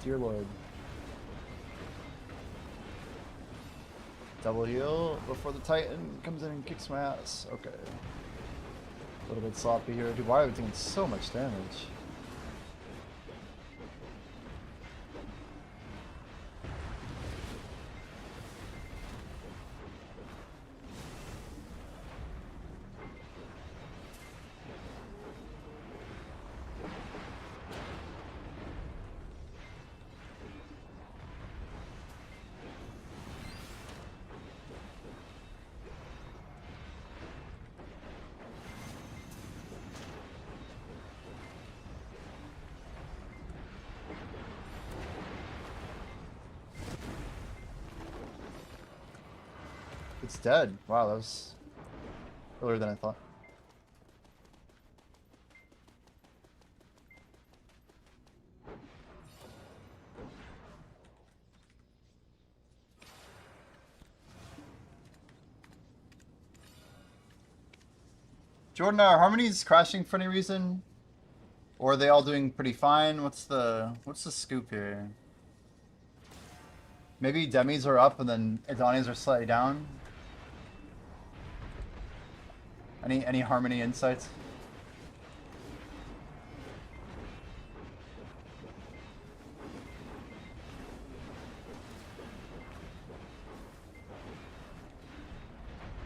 Dear Lord. Double heal before the Titan comes in and kicks my ass. Okay. A little bit sloppy here. Dude, why are we doing so much damage? It's dead. Wow, that was earlier than I thought. Jordan, are harmonies crashing for any reason? Or are they all doing pretty fine? What's the scoop here? Maybe demis are up and then Adani's are slightly down? Any harmony insights?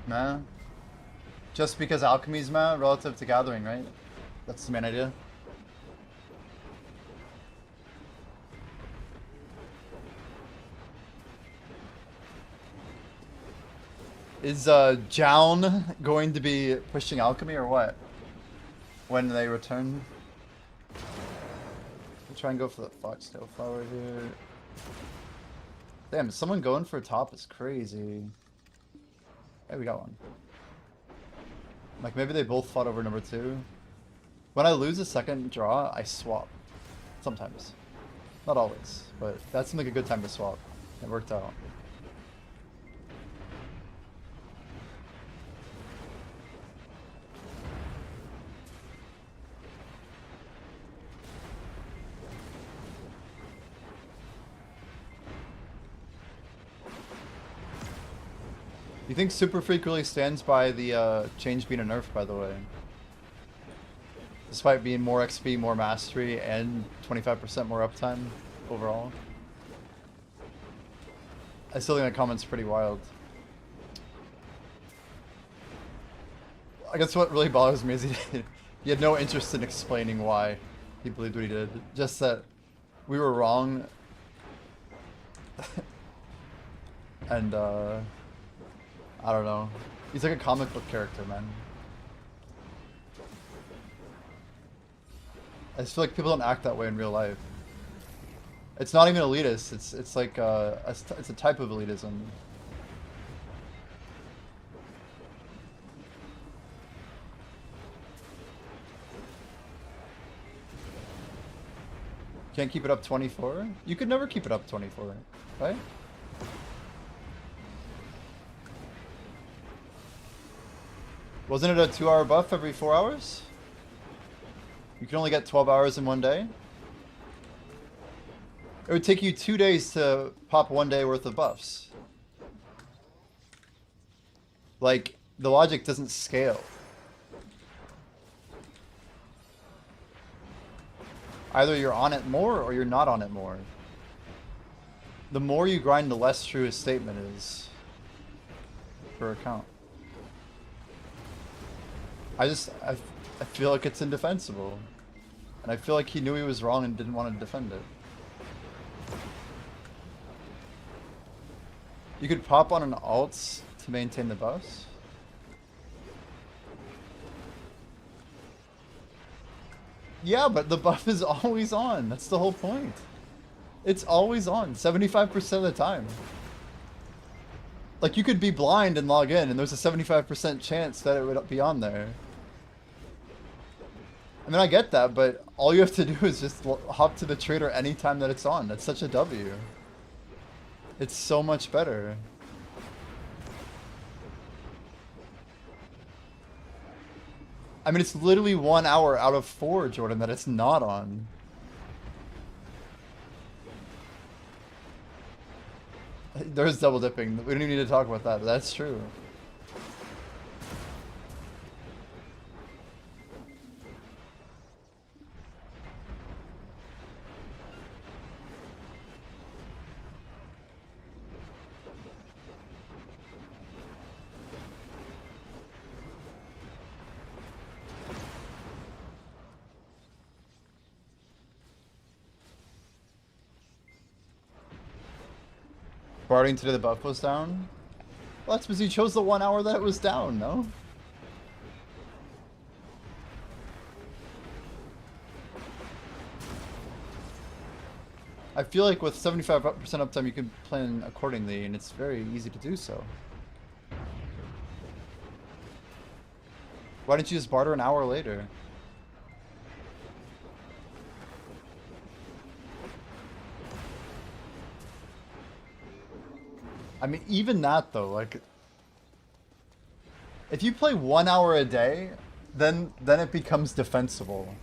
Nah. Just because alchemy's meh relative to gathering, right? That's the main idea. Is Jaun going to be pushing alchemy or what? When they return? We'll try and go for the foxtail flower here. Damn, someone going for top is crazy. Hey, we got one. Like, maybe they both fought over number 2. When I lose a second draw, I swap. Sometimes. Not always, but that seemed like a good time to swap. It worked out. You think Super Freak really stands by the change being a nerf, by the way? Despite being more XP, more mastery, and 25% more uptime overall? I still think that comment's pretty wild. I guess what really bothers me is he had no interest in explaining why he believed what he did. Just that we were wrong. And, I don't know. He's like a comic book character, man. I just feel like people don't act that way in real life. It's not even elitist. It's like it's a type of elitism. Can't keep it up 24? You could never keep it up 24, right? Wasn't it a 2-hour buff every 4 hours? You can only get 12 hours in one day? It would take you 2 days to pop 1 day worth of buffs. Like, the logic doesn't scale. Either you're on it more or you're not on it more. The more you grind, the less true his statement is per account. I feel like it's indefensible. And I feel like he knew he was wrong and didn't want to defend it. You could pop on an alt to maintain the buffs. Yeah, but the buff is always on. That's the whole point. It's always on, 75% of the time. Like, you could be blind and log in, and there's a 75% chance that it would be on there. I mean, I get that, but all you have to do is just hop to the trader anytime that it's on. That's such a W. It's so much better. I mean, it's literally 1 hour out of 4, Jordan, that it's not on. There's double dipping. We don't even need to talk about that, but that's true. Barding today the buff was down? Well, that's because he chose the 1 hour that it was down, no? I feel like with 75% uptime you can plan accordingly, and it's very easy to do so. Why didn't you just barter an hour later? I mean, even that though, like, if you play 1 hour a day, then it becomes defensible.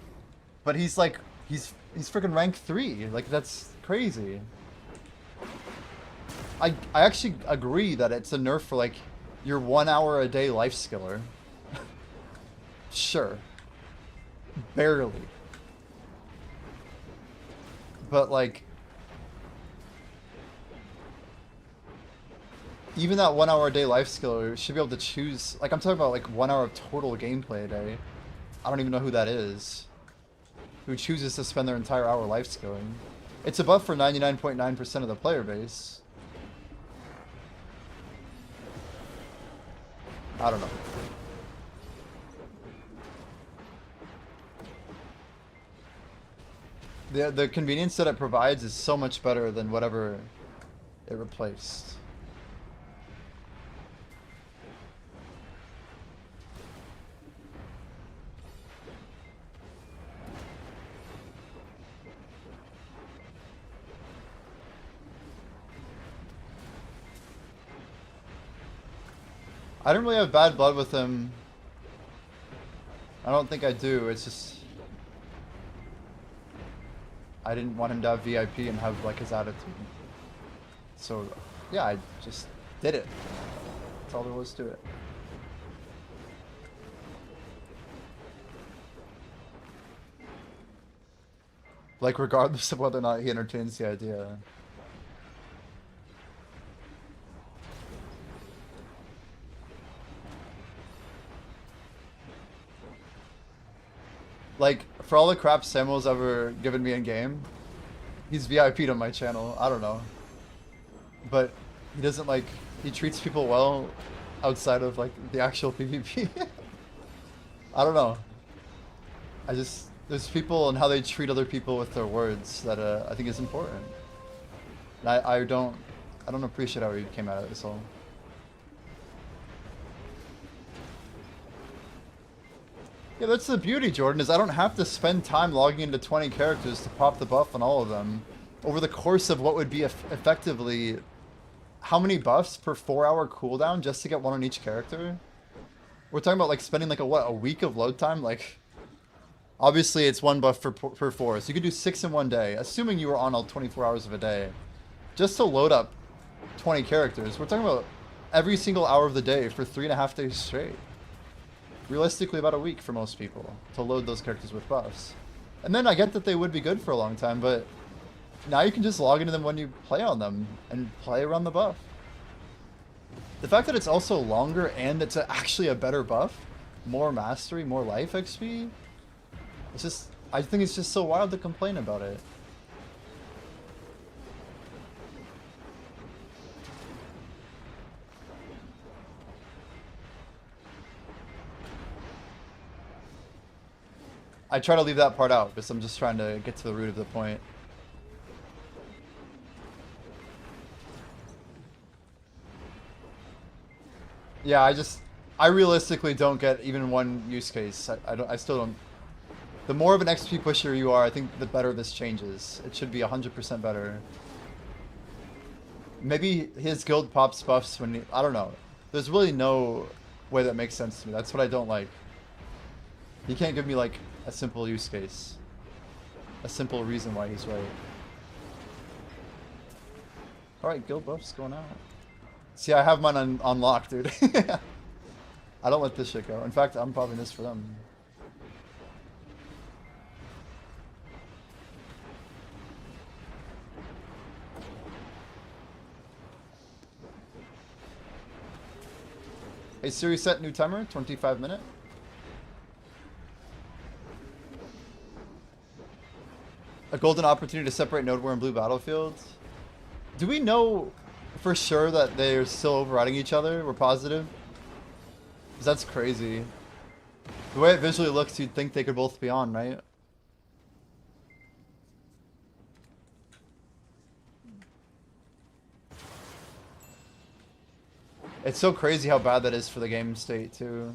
But he's like, he's freaking rank 3. Like, that's crazy. I actually agree that it's a nerf for like your 1 hour a day life skiller. Sure. Barely. But like, even that 1 hour a day life skiller should be able to choose. Like, I'm talking about like 1 hour of total gameplay a day. I don't even know who that is. Who chooses to spend their entire hour life skilling. It's a buff for 99.9% of the player base. I don't know. The convenience that it provides is so much better than whatever it replaced. I don't really have bad blood with him. I don't think I do. It's just I didn't want him to have VIP and have like his attitude. So yeah, I just did it. That's all there was to it. Like, regardless of whether or not he entertains the idea. Like, for all the crap Samuel's ever given me in game, he's VIP'd on my channel. I don't know. But he doesn't, like, he treats people well outside of, like, the actual PvP. I don't know. There's people and how they treat other people with their words that I think is important. And I don't appreciate how he came out of this all. Yeah, that's the beauty, Jordan, is I don't have to spend time logging into 20 characters to pop the buff on all of them over the course of what would be effectively how many buffs per 4-hour cooldown just to get one on each character? We're talking about like spending like a week of load time? Like, obviously it's one buff per 4, so you could do 6 in one day, assuming you were on all 24 hours of a day. Just to load up 20 characters, we're talking about every single hour of the day for 3.5 days straight. Realistically, about a week for most people to load those characters with buffs. And then I get that they would be good for a long time, but now you can just log into them when you play on them and play around the buff. The fact that it's also longer and it's actually a better buff, more mastery, more life XP, it's just, I think it's just so wild to complain about it. I try to leave that part out because I'm just trying to get to the root of the point. Yeah, I realistically don't get even one use case. I still don't. The more of an XP pusher you are, I think the better this changes. It should be 100% better. Maybe his guild pops buffs when he... I don't know. There's really no way that makes sense to me. That's what I don't like. He can't give me, like, a simple use case. A simple reason why he's right. Alright, guild buffs going out. See, I have mine on lock, dude. I don't let this shit go. In fact, I'm popping this for them. Hey Siri, set new timer, 25 minute. A golden opportunity to separate Node War and Blue Battlefield. Do we know for sure that they're still overriding each other? We're positive? 'Cause that's crazy. The way it visually looks, you'd think they could both be on, right? It's so crazy how bad that is for the game state, too.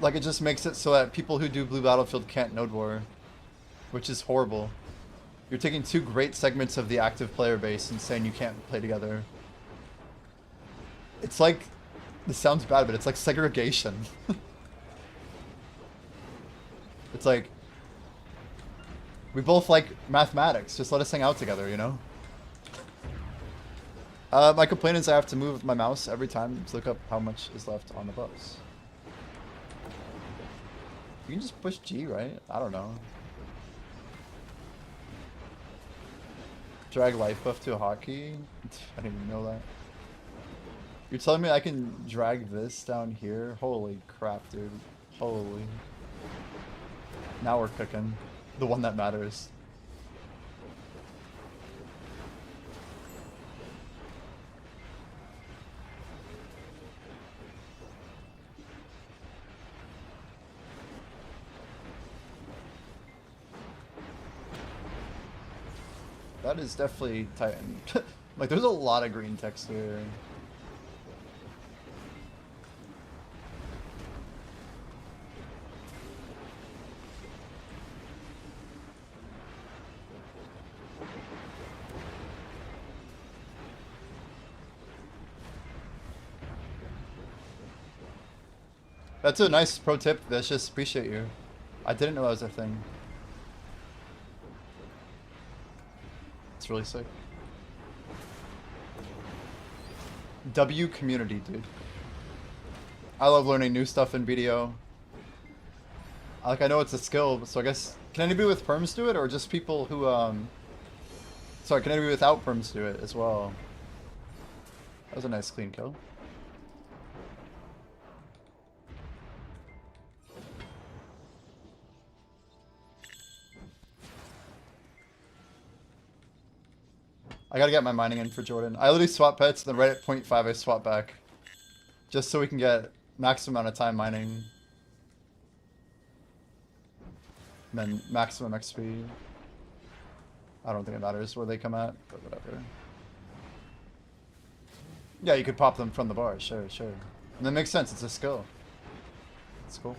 Like, it just makes it so that people who do Blue Battlefield can't Node War. Which is horrible. You're taking two great segments of the active player base and saying you can't play together. It's like... This sounds bad, but it's like segregation. It's like... We both like mathematics. Just let us hang out together, you know? My complaint is I have to move my mouse every time to look up how much is left on the buffs. You can just push G, right? I don't know. Drag life buff to a hotkey? I didn't even know that. You're telling me I can drag this down here? Holy crap, dude. Holy. Now we're cooking. The one that matters. That is definitely Titan. Like, there's a lot of green text here. That's a nice pro tip, Vicious. Appreciate you. I didn't know that was a thing. It's really sick. W community, dude. I love learning new stuff in BDO. Like, I know it's a skill, so I guess... Can anybody with perms do it, or just people who, Sorry, can anybody without perms do it as well? That was a nice clean kill. I gotta get my mining in for Jordan. I literally swap pets, then right at 0.5 I swap back. Just so we can get maximum amount of time mining. And then maximum XP. I don't think it matters where they come at, but whatever. Yeah, you could pop them from the bar, sure, sure. And that makes sense, it's a skill. It's cool.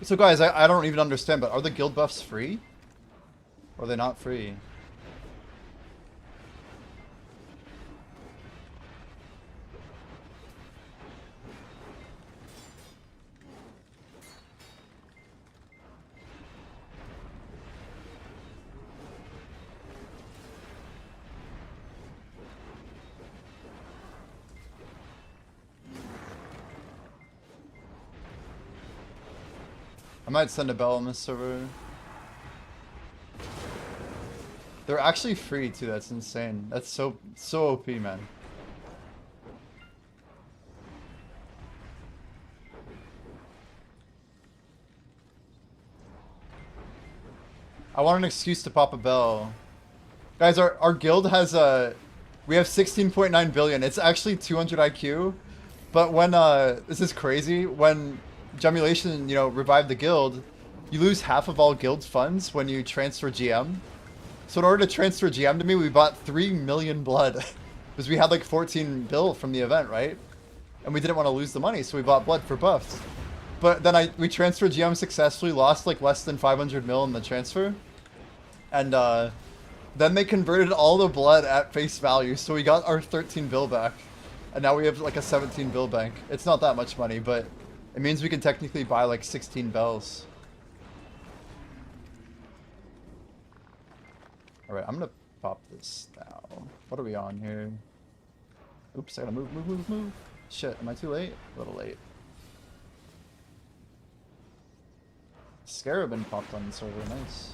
So guys, I don't even understand, but are the guild buffs free? Or are they not free? I might send a bell on this server. They're actually free too, that's insane. That's so OP, man. I want an excuse to pop a bell. Guys, our guild has we have 16.9 billion. It's actually 200 IQ. But when this is crazy, when Gemulation, you know, revived the guild, you lose half of all guild funds when you transfer GM. So in order to transfer GM to me, we bought 3 million blood. Because we had like 14 bill from the event, right? And we didn't want to lose the money, so we bought blood for buffs. But then we transferred GM successfully, lost like less than 500 mil in the transfer. And then they converted all the blood at face value, so we got our 13 bill back. And now we have like a 17 bill bank. It's not that much money, but it means we can technically buy like 16 bells. Alright, I'm gonna pop this now. What are we on here? Oops, I gotta move. Shit, am I too late? A little late. Scarabin popped on the server, nice.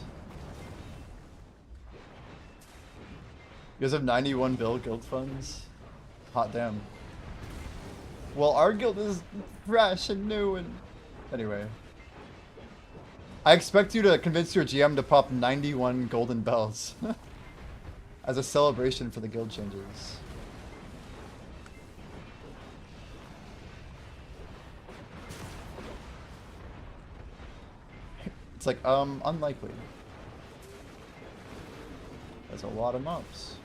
You guys have 91 bill guild funds? Hot damn. Well, our guild is fresh and new and... Anyway. I expect you to convince your GM to pop 91 golden bells. As a celebration for the guild changes. It's like, unlikely. There's a lot of mobs.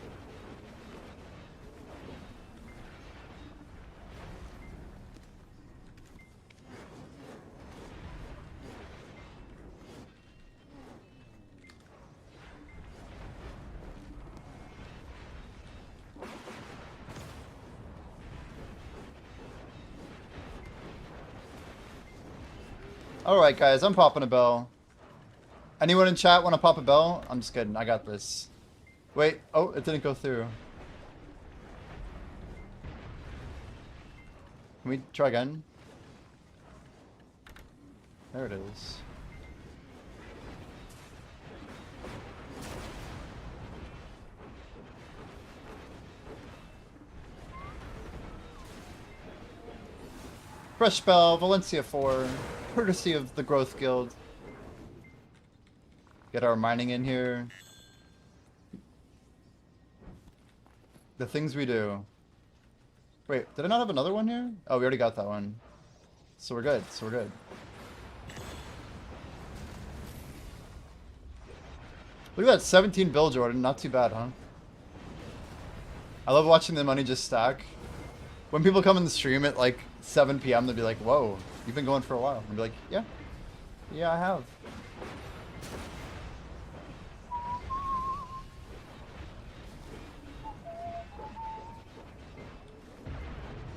Alright guys, I'm popping a bell. Anyone in chat want to pop a bell? I'm just kidding, I got this. Wait, oh, it didn't go through. Can we try again? There it is. Fresh bell, Valencia 4. Courtesy of the Growth Guild. Get our mining in here. The things we do. Wait, did I not have another one here? Oh, we already got that one. So we're good, Look at that 17 bill, Jordan. Not too bad, huh? I love watching the money just stack. When people come in the stream at like 7 PM, they'll be like, whoa, you've been going for a while. I'll be like, yeah. Yeah, I have.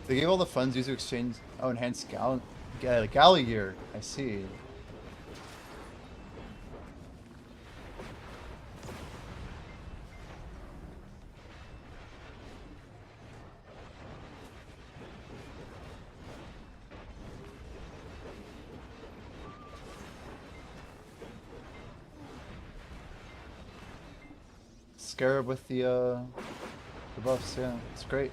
They gave all the funds used to exchange... Oh, enhanced galley gear. I see. Scarab with the buffs, yeah. It's great.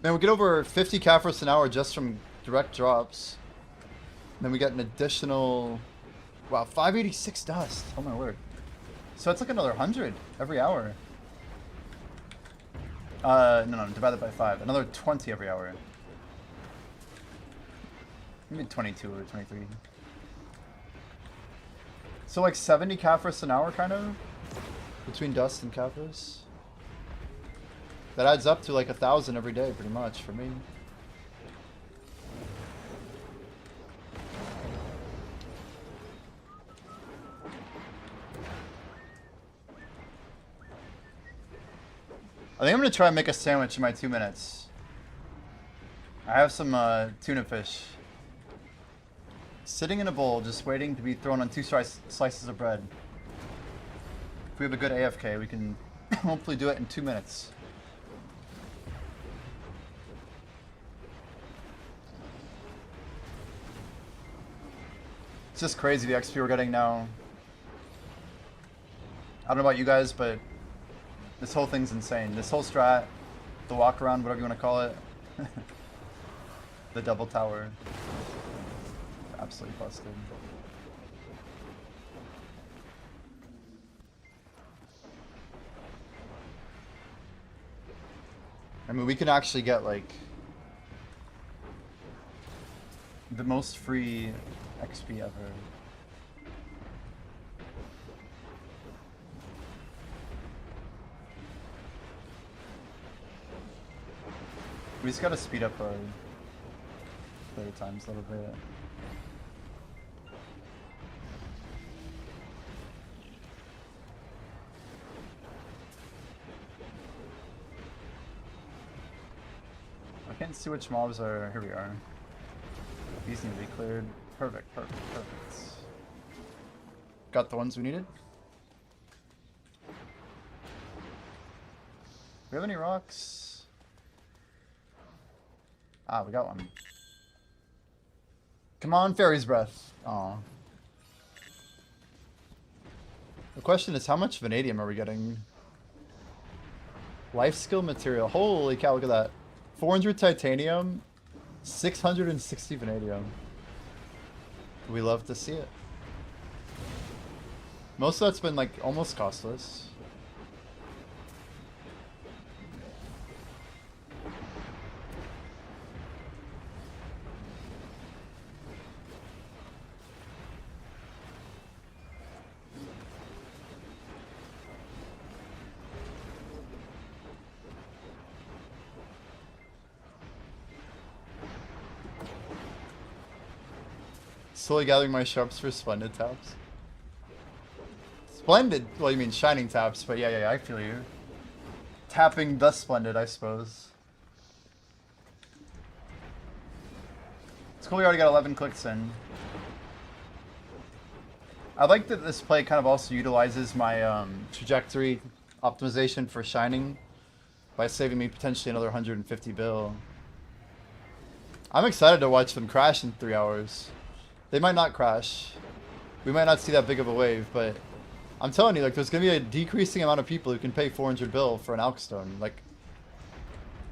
Man, we get over 50 Caphras an hour just from direct drops. And then we get an additional... Wow, 586 dust. Oh my word. So it's like another 100 every hour. No, divided by 5. Another 20 every hour. Maybe 22 or 23. So like 70 Caphras an hour, kind of? Between dust and Caphras? That adds up to like 1,000 every day, pretty much, for me. I think I'm gonna try and make a sandwich in my 2 minutes. I have some tuna fish sitting in a bowl, just waiting to be thrown on 2 slices of bread. If we have a good AFK, we can hopefully do it in 2 minutes. It's just crazy the XP we're getting now. I don't know about you guys, but this whole thing's insane. This whole strat, the walk around, whatever you want to call it, the double tower. absolutely busted. I mean, we can actually get like the most free XP ever. We just gotta speed up our play times a little bit. I can't see which mobs are. Here we are. These need to be cleared. Perfect, perfect, perfect. Got the ones we needed. Do we have any rocks? Ah, we got one. Come on, Fairy's Breath. Aw. The question is, how much vanadium are we getting? Life skill material. Holy cow, look at that. 400 titanium, 660 vanadium. We love to see it. Most of that's been like almost costless. Slowly gathering my sharps for splendid taps. Splendid? Well, you mean shining taps, but yeah, I feel you. Tapping the splendid, I suppose. It's cool we already got 11 clicks in. I like that this play kind of also utilizes my trajectory optimization for shining by saving me potentially another 150 bill. I'm excited to watch them crash in 3 hours. They might not crash. We might not see that big of a wave, but I'm telling you, like, there's gonna be a decreasing amount of people who can pay 400 bill for an Alkstone. Like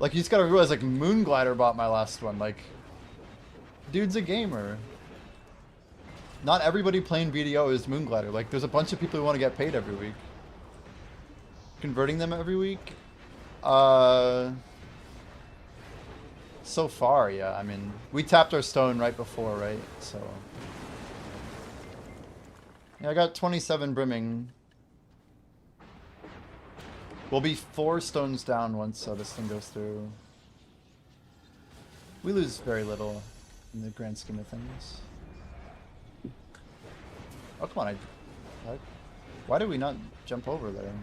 you just gotta realize, like, Moonglider bought my last one. Like, dude's a gamer. Not everybody playing VDO is Moonglider. Like, there's a bunch of people who want to get paid every week. Converting them every week? So far, yeah. I mean, we tapped our stone right before, right? So... yeah, I got 27 brimming. We'll be 4 stones down once this thing goes through. We lose very little in the grand scheme of things. Oh, come on. Why did we not jump over there?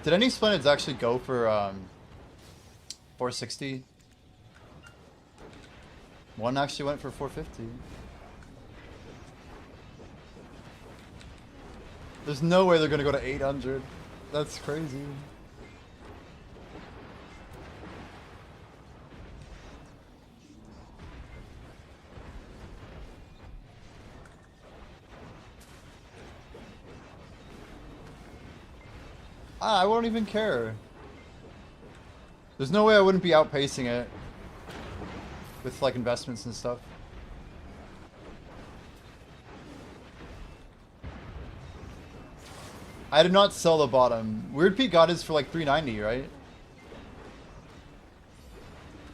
Did any Splendids actually go for 460? One actually went for 450. There's no way they're gonna go to 800. That's crazy. I won't even care. There's no way I wouldn't be outpacing it with like investments and stuff. I did not sell the bottom. Weird Pete got his for like 390, right?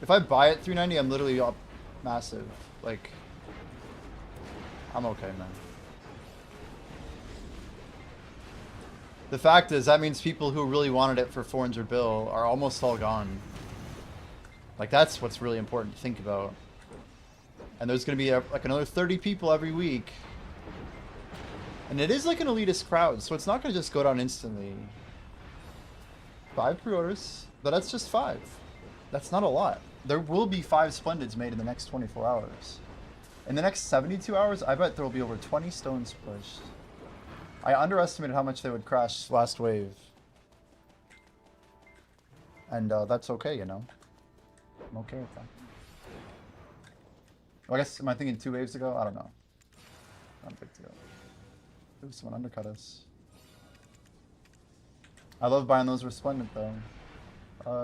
If I buy it 390, I'm literally up massive. Like, I'm okay, man. The fact is, that means people who really wanted it for 400 bill are almost all gone. Like, that's what's really important to think about. And there's going to be like another 30 people every week. And it is like an elitist crowd, so it's not going to just go down instantly. 5 pre-orders, but that's just 5. That's not a lot. There will be 5 Splendids made in the next 24 hours. In the next 72 hours, I bet there will be over 20 stones pushed. I underestimated how much they would crash last wave. And that's okay, you know. I'm okay with that. Well, I guess, am I thinking 2 waves ago? I don't know. Not a big deal. Ooh, someone undercut us. I love buying those resplendent though.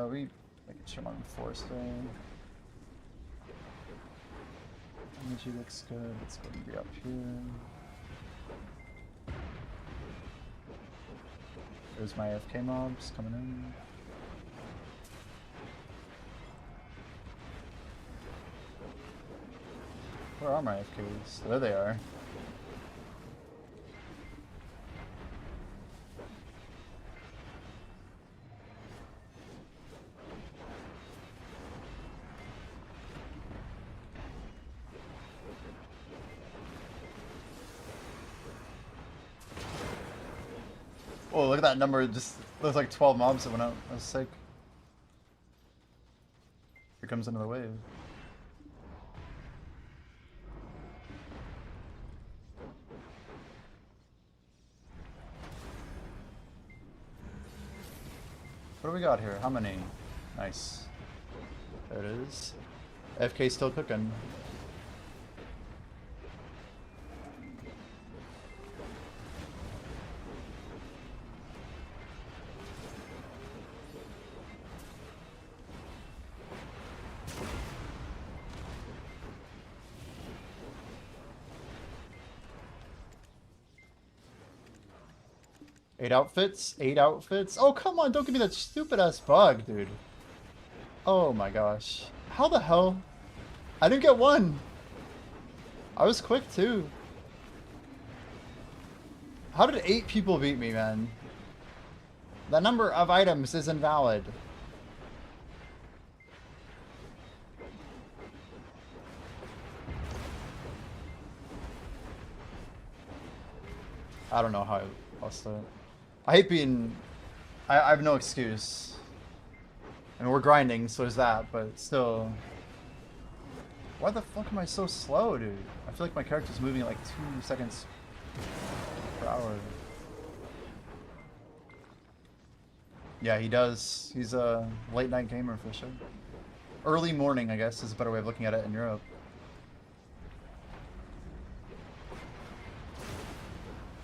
We making sure I'm on force there. Energy looks good. Let's go and be up here. There's my AFK mobs coming in. Where are my AFKs? There they are. Oh, look at that number. Just there's like 12 mobs that went out. That was sick. Here comes another wave. What do we got here? How many? Nice. There it is. FK still cooking. Eight outfits? 8 outfits? Oh, come on, don't give me that stupid ass bug, dude. Oh my gosh. How the hell? I didn't get one. I was quick too. How did 8 people beat me, man? The number of items is invalid. I don't know how I lost it. I hate being... I have no excuse. I mean, we're grinding, so there's that, but still... Why the fuck am I so slow, dude? I feel like my character's moving at like 2 seconds per hour. Yeah, he does. He's a late night gamer for sure. Early morning, I guess, is a better way of looking at it in Europe.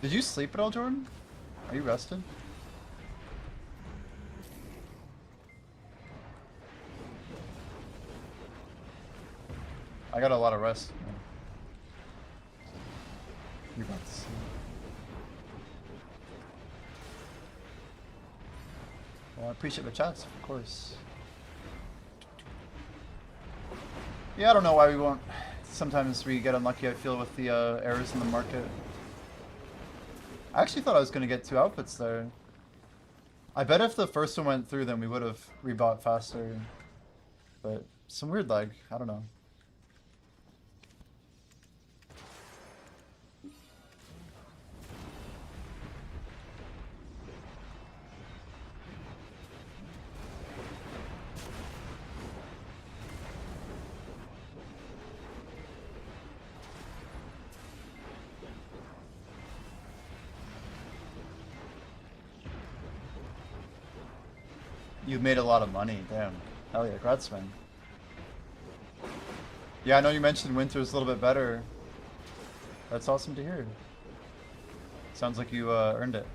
Did you sleep at all, Jordan? Are you rested? I got a lot of rest. You're about to see. Well, I appreciate the chats, of course. Yeah, I don't know why we won't. Sometimes we get unlucky, I feel, with the errors in the market. I actually thought I was going to get 2 outfits there. I bet if the first one went through, then we would have rebought faster. But some weird lag. I don't know. You've made a lot of money, damn. Hell yeah, congrats, man. Yeah, I know you mentioned winter is a little bit better. That's awesome to hear. Sounds like you earned it.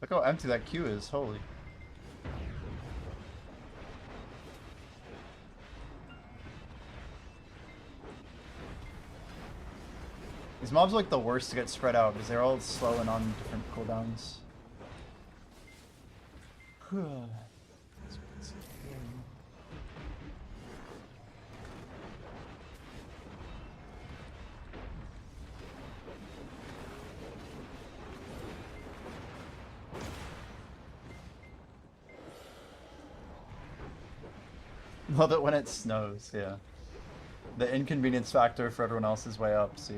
Look how empty that queue is, holy. These mobs are like the worst to get spread out because they're all slow and on different cooldowns. Love it when it snows, yeah. The inconvenience factor for everyone else is way up, so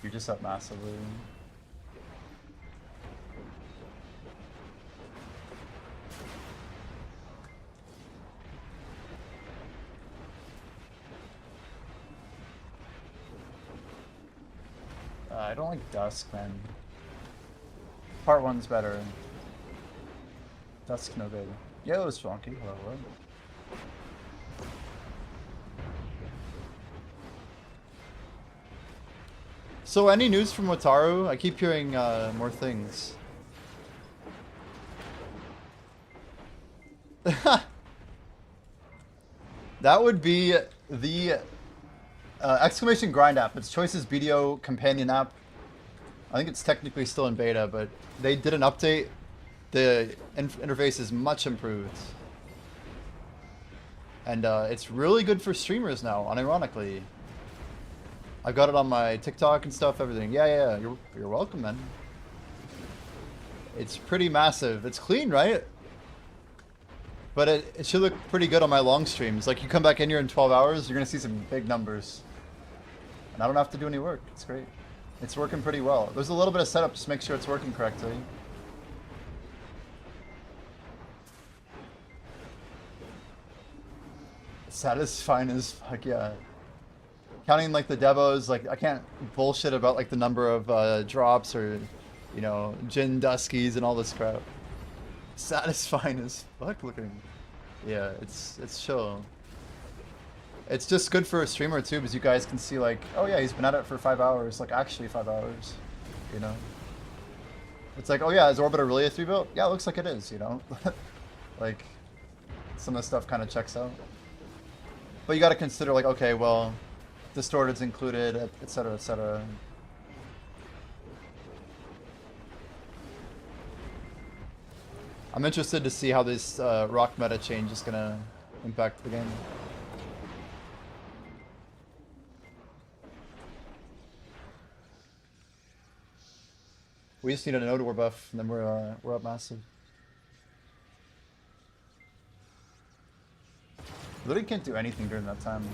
you're just up massively. I don't like Dusk, man. Part 1's better. Dusk no good. Yeah, it was funky. Hello, hello. So, any news from Wataru? I keep hearing more things. That would be the exclamation grind app. It's Choice's BDO companion app. I think it's technically still in beta, but they did an update. The interface is much improved. And it's really good for streamers now, unironically. I've got it on my TikTok and stuff, everything. Yeah, you're welcome, man. It's pretty massive. It's clean, right? But it should look pretty good on my long streams. Like, you come back in here in 12 hours, you're going to see some big numbers. And I don't have to do any work. It's great. It's working pretty well. There's a little bit of setup just to make sure it's working correctly. Satisfying as fuck, yeah. Counting like the devos, like I can't bullshit about like the number of drops or, you know, Jin Duskies and all this crap. Satisfying as fuck looking. Yeah, it's chill. It's just good for a streamer too, because you guys can see like, oh yeah, he's been at it for 5 hours, like actually 5 hours, you know? It's like, oh yeah, is Orbiter really a 3-built? Yeah, it looks like it is, you know? Like, some of the stuff kind of checks out. But you gotta consider like, okay, well, Distorted's included, etc, etc. I'm interested to see how this rock meta change is gonna impact the game. We just need a node war buff, and then we're up massive. Literally can't do anything during that time.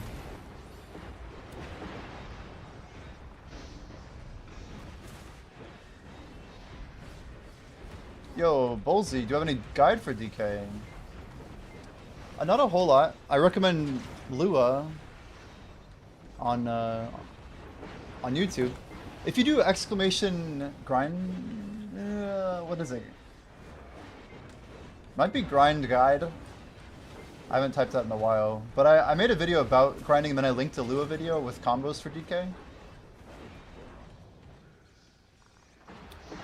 Yo, Bolsey, do you have any guide for DK? Not a whole lot. I recommend Lua on YouTube. If you do exclamation grind, what is it? Might be grind guide. I haven't typed that in a while, but I made a video about grinding, and then I linked a Lua video with combos for DK.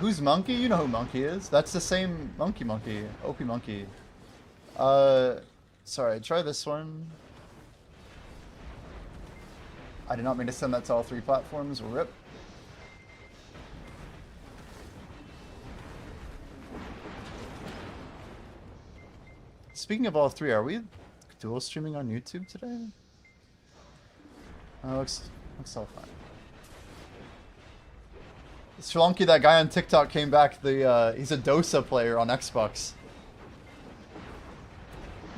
Who's Monkey? You know who Monkey is. That's the same Monkey, OP Monkey. Sorry, try this one. I did not mean to send that to all 3 platforms. RIP. Speaking of all 3, are we dual streaming on YouTube today? Looks all fine. Shalonki, that guy on TikTok came back. He's a Dosa player on Xbox.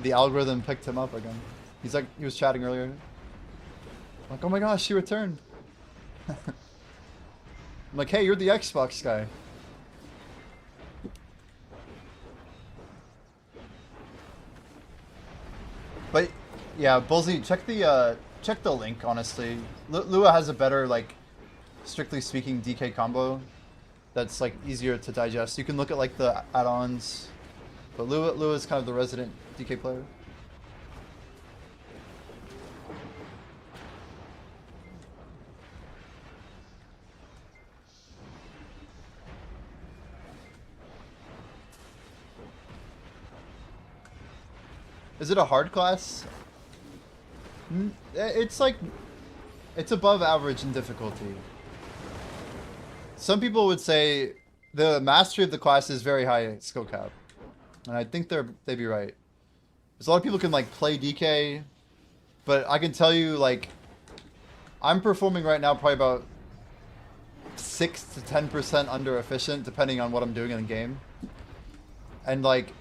The algorithm picked him up again. He's like, he was chatting earlier. I'm like, oh my gosh, she returned. I'm like, hey, you're the Xbox guy. But yeah, Bullsy, check the link. Honestly, Lua has a better, like, strictly speaking, DK combo that's like easier to digest. You can look at like the add-ons, but Lua is kind of the resident DK player. Is it a hard class? It's like, it's above average in difficulty. Some people would say the mastery of the class is very high skill cap. And I think they'd be right. There's a lot of people can like play DK, but I can tell you like, I'm performing right now probably about 6 to 10% under efficient depending on what I'm doing in the game. And like,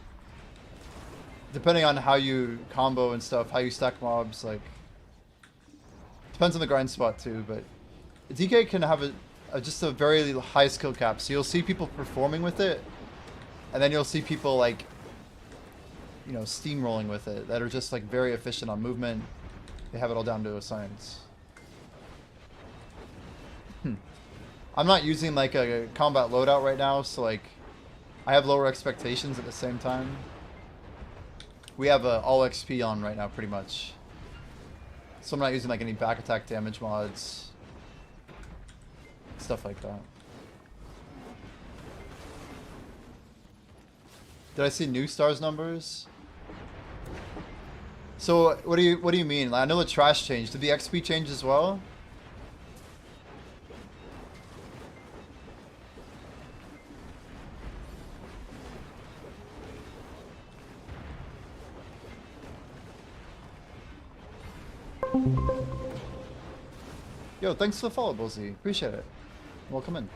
depending on how you combo and stuff, how you stack mobs, like depends on the grind spot too. But DK can have just a very high skill cap, so you'll see people performing with it, and then you'll see people like, you know, steamrolling with it that are just like very efficient on movement. They have it all down to a science. I'm not using like a combat loadout right now, so like I have lower expectations at the same time. We have all XP on right now pretty much, so I'm not using like any back attack damage mods, stuff like that. Did I see new stars numbers? So what do you mean? I know the trash changed. Did the XP change as well? Yo, thanks for the follow, Bullsy. Appreciate it. Welcome in.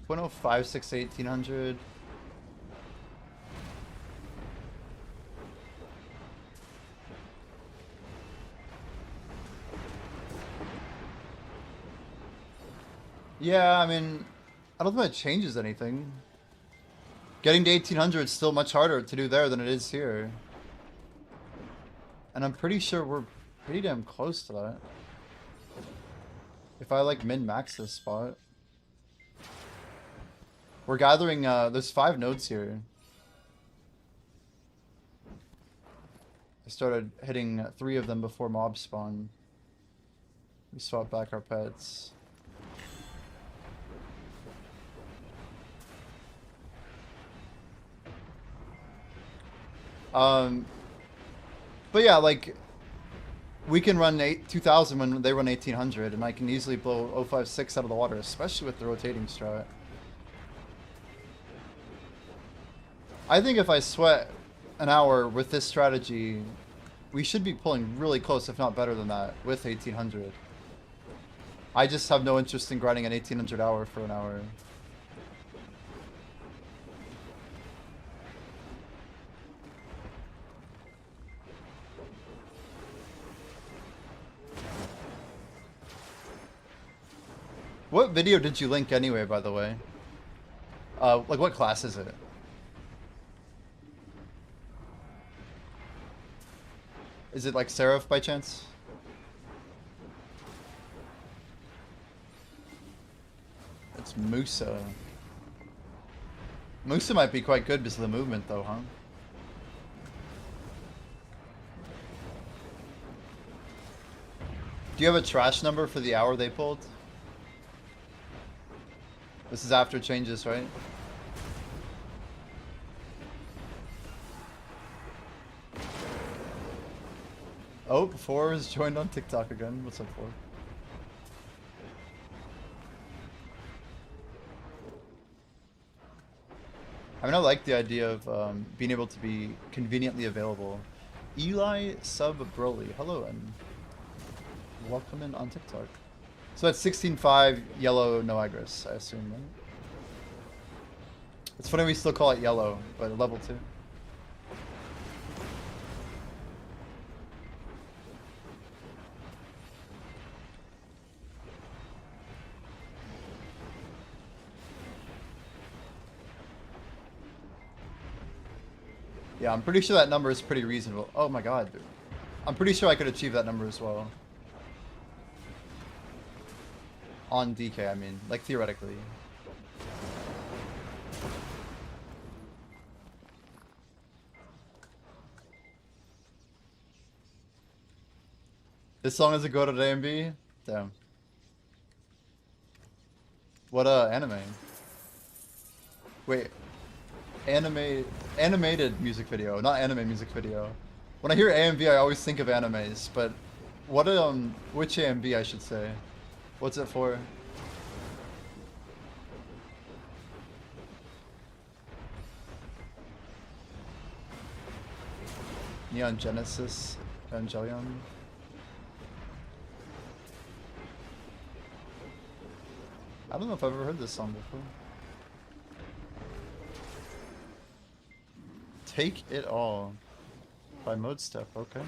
.056 1800. Yeah, I mean, I don't think that changes anything. Getting to 1800 is still much harder to do there than it is here. And I'm pretty sure we're pretty damn close to that. If I like min-max this spot. We're gathering, there's 5 nodes here. I started hitting 3 of them before mob spawn. We swap back our pets. But yeah, like, we can run 2000 when they run 1800, and I can easily blow 056 out of the water, especially with the rotating strat. I think if I sweat an hour with this strategy, we should be pulling really close, if not better than that, with 1800. I just have no interest in grinding an 1800 hour for an hour. What video did you link anyway, by the way? Like, what class is it? Is it like Seraph by chance? It's Musa. Musa might be quite good because of the movement though, huh? Do you have a trash number for the hour they pulled? This is after changes, right? Oh, 4 has joined on TikTok again. What's up, 4? I mean, I like the idea of being able to be conveniently available. Eli Sub Broly, hello and welcome in on TikTok. So that's 16.5 yellow, no Agris, I assume, right? It's funny we still call it yellow, but level 2. Yeah, I'm pretty sure that number is pretty reasonable. Oh my god, dude. I'm pretty sure I could achieve that number as well. On DK, I mean. Like, theoretically. This song is a go to AMB? Damn. What, anime? Wait. Animated music video, not anime music video. When I hear AMV, I always think of animes, but what, which AMV I should say? What's it for? Neon Genesis Evangelion. I don't know if I've ever heard this song before. Take It All by Mode Step, okay.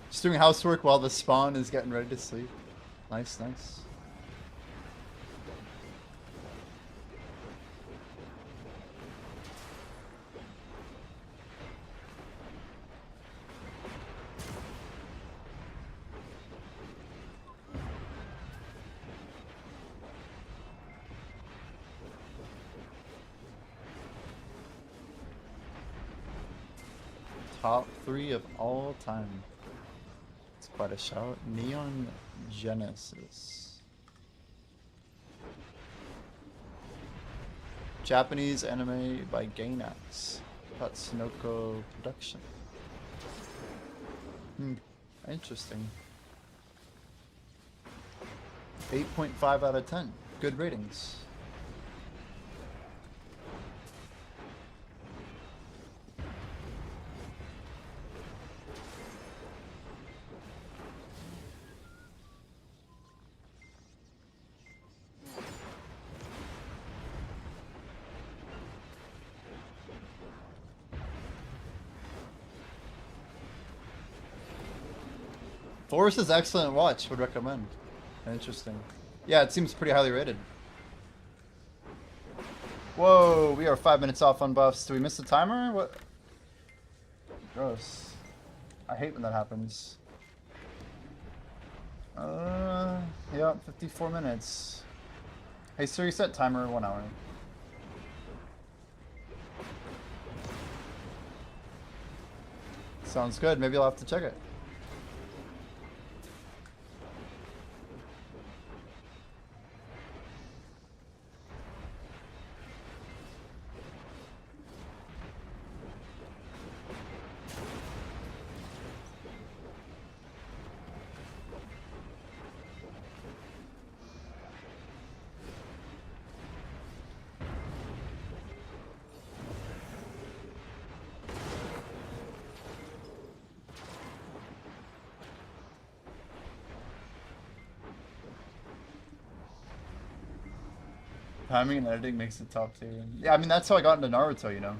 Just doing housework while the spawn is getting ready to sleep. Nice, nice. Top 3 of all time. It's quite a shout. Neon Genesis. Japanese anime by Gainax. Tatsunoko production. Interesting. 8.5 out of 10. Good ratings. Forest is excellent watch, would recommend. Interesting. Yeah, it seems pretty highly rated. Whoa, we are 5 minutes off on buffs. Do we miss the timer? What? Gross. I hate when that happens. Yeah, 54 minutes. Hey Siri, set timer 1 hour. Sounds good. Maybe I'll have to check it. Timing and editing makes it top tier. Yeah, I mean, that's how I got into Naruto, you know.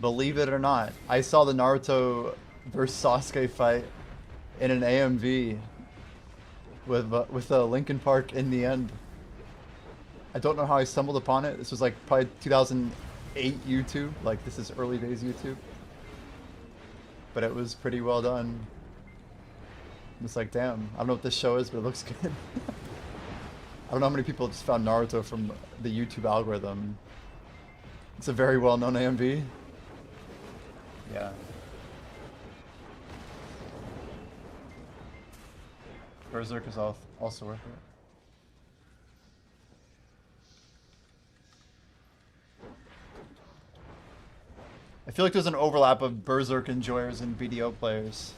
Believe it or not, I saw the Naruto versus Sasuke fight in an AMV with Linkin Park in the end. I don't know how I stumbled upon it. This was like probably 2008 YouTube. Like, this is early days YouTube. But it was pretty well done. It's like, damn, I don't know what this show is, but it looks good. I don't know how many people just found Naruto from the YouTube algorithm. It's a very well-known AMV. Yeah. Berserk is also worth it. I feel like there's an overlap of Berserk enjoyers and BDO players.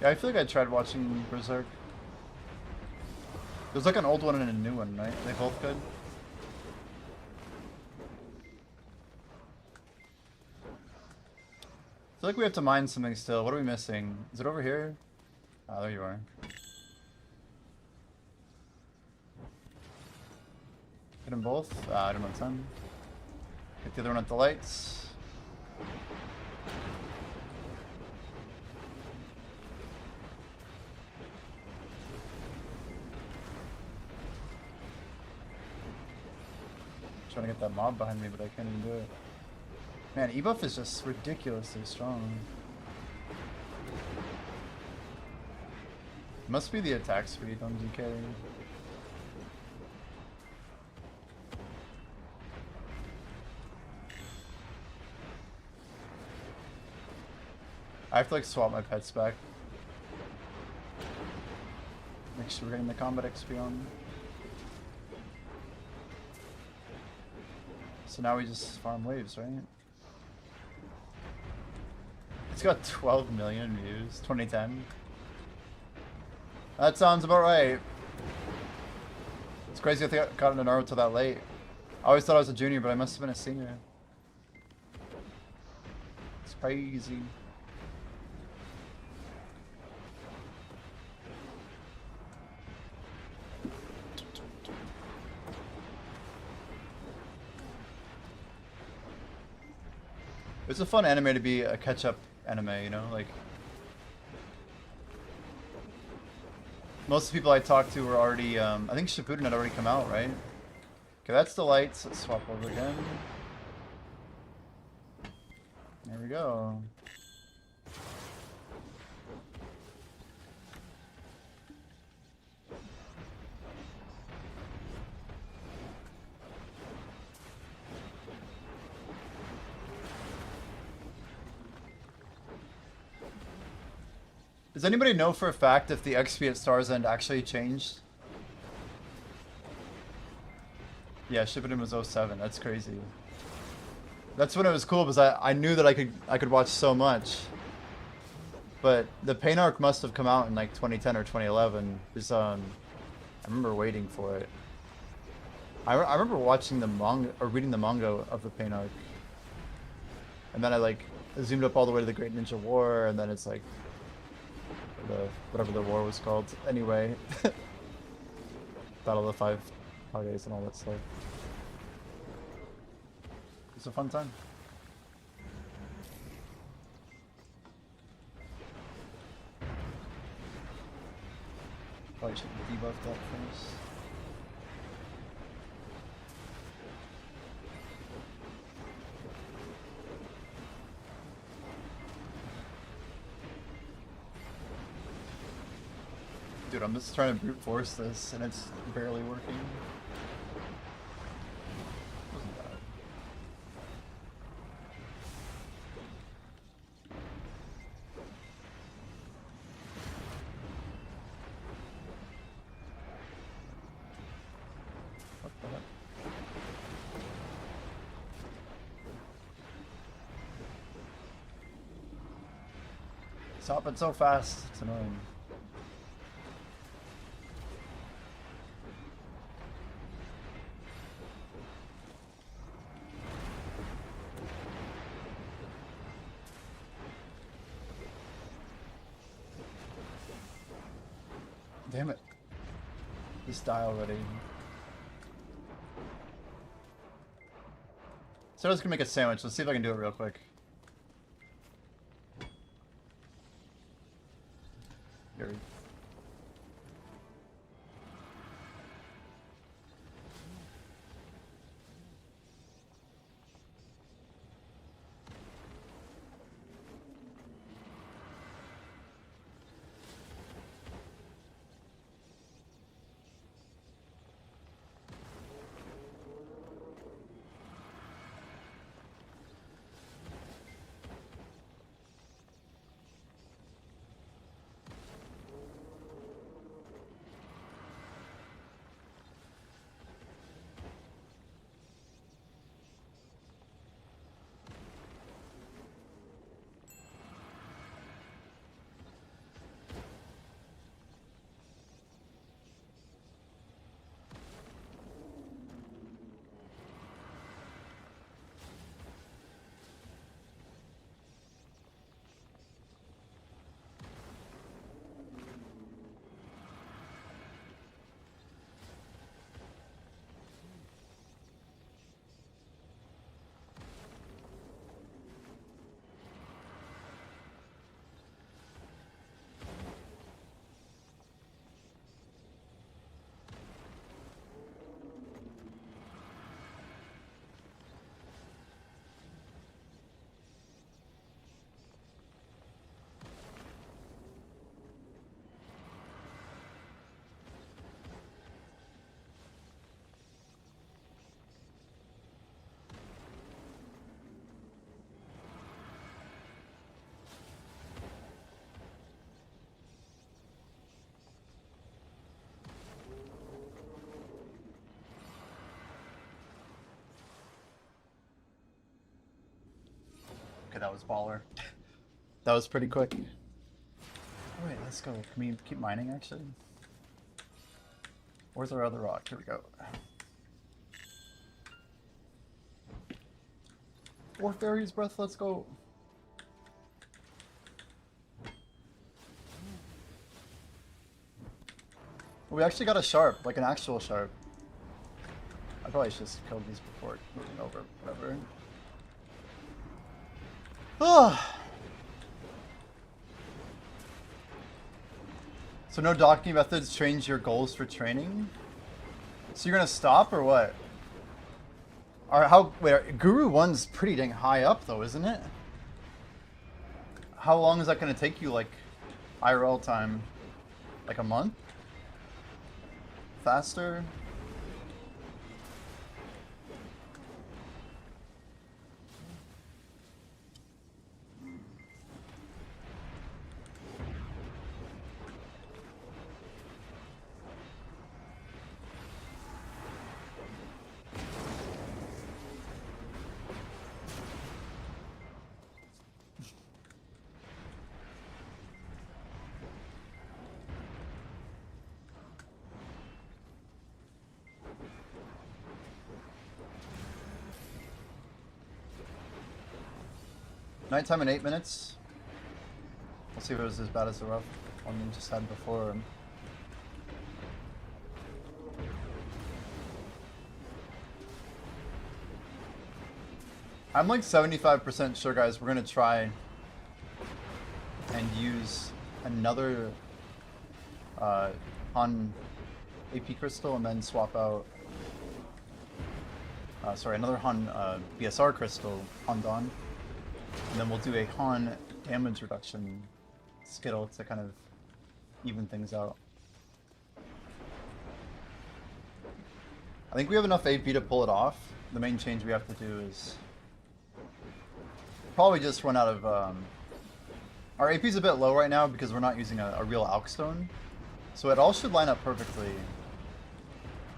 Yeah, I feel like I tried watching Berserk. There's like an old one and a new one, right? They both good? I feel like we have to mine something still. What are we missing? Is it over here? Ah, there you are. Get them both? I don't have time. Get the other one at the lights. Trying to get that mob behind me, but I can't even do it. Man, E-buff is just ridiculously strong. Must be the attack speed on DK. I have to like swap my pets back. Make sure we're getting the combat XP on. So now we just farm waves, right? It's got 12 million views, 2010. That sounds about right. It's crazy I think I got into Naruto that late. I always thought I was a junior, but I must have been a senior. It's crazy. It's a fun anime to be a catch-up anime, you know? Like, most of the people I talked to were already, I think Shippuden had already come out, right? Okay, that's the lights. Let's swap over again. There we go. Does anybody know for a fact if the XP at Star's End actually changed? Yeah, Shippuden was 07. That's crazy. That's when it was cool because I knew that I could watch so much. But the Pain arc must have come out in like 2010 or 2011. Because I remember waiting for it. I remember watching the manga or reading the manga of the Pain arc. And then I like zoomed up all the way to the Great Ninja War, and then it's like whatever the war was called. Anyway, Battle of the Five Kages and all that stuff. It's a fun time. Probably should debuff that first. Dude, I'm just trying to brute force this, and it's barely working. Wasn't bad. What the heck? Stop it so fast. It's annoying. Damn it. Just die already. So I was gonna make a sandwich. Let's see if I can do it real quick. Here we Okay, that was baller. That was pretty quick. Alright, let's go. Can we keep mining, actually? Where's our other rock? Here we go. Or Fairy's Breath, let's go. We actually got a sharp, like an actual sharp. I probably should just killed these before moving over, whatever. Ah. So no docking methods change your goals for training? So you're gonna stop or what? Or how, wait, Guru 1's pretty dang high up though, isn't it? How long is that gonna take you, like, IRL time? Like a month? Faster? Nighttime in 8 minutes. Let's see if it was as bad as the rough one we just had before. I'm like 75% sure, guys, we're gonna try and use another Han AP crystal and then swap out sorry, another Han BSR crystal on Dawn. And then we'll do a Han damage reduction skittle to kind of even things out. I think we have enough AP to pull it off. The main change we have to do is probably just run out of... our AP's a bit low right now because we're not using a real Alkstone. So it all should line up perfectly.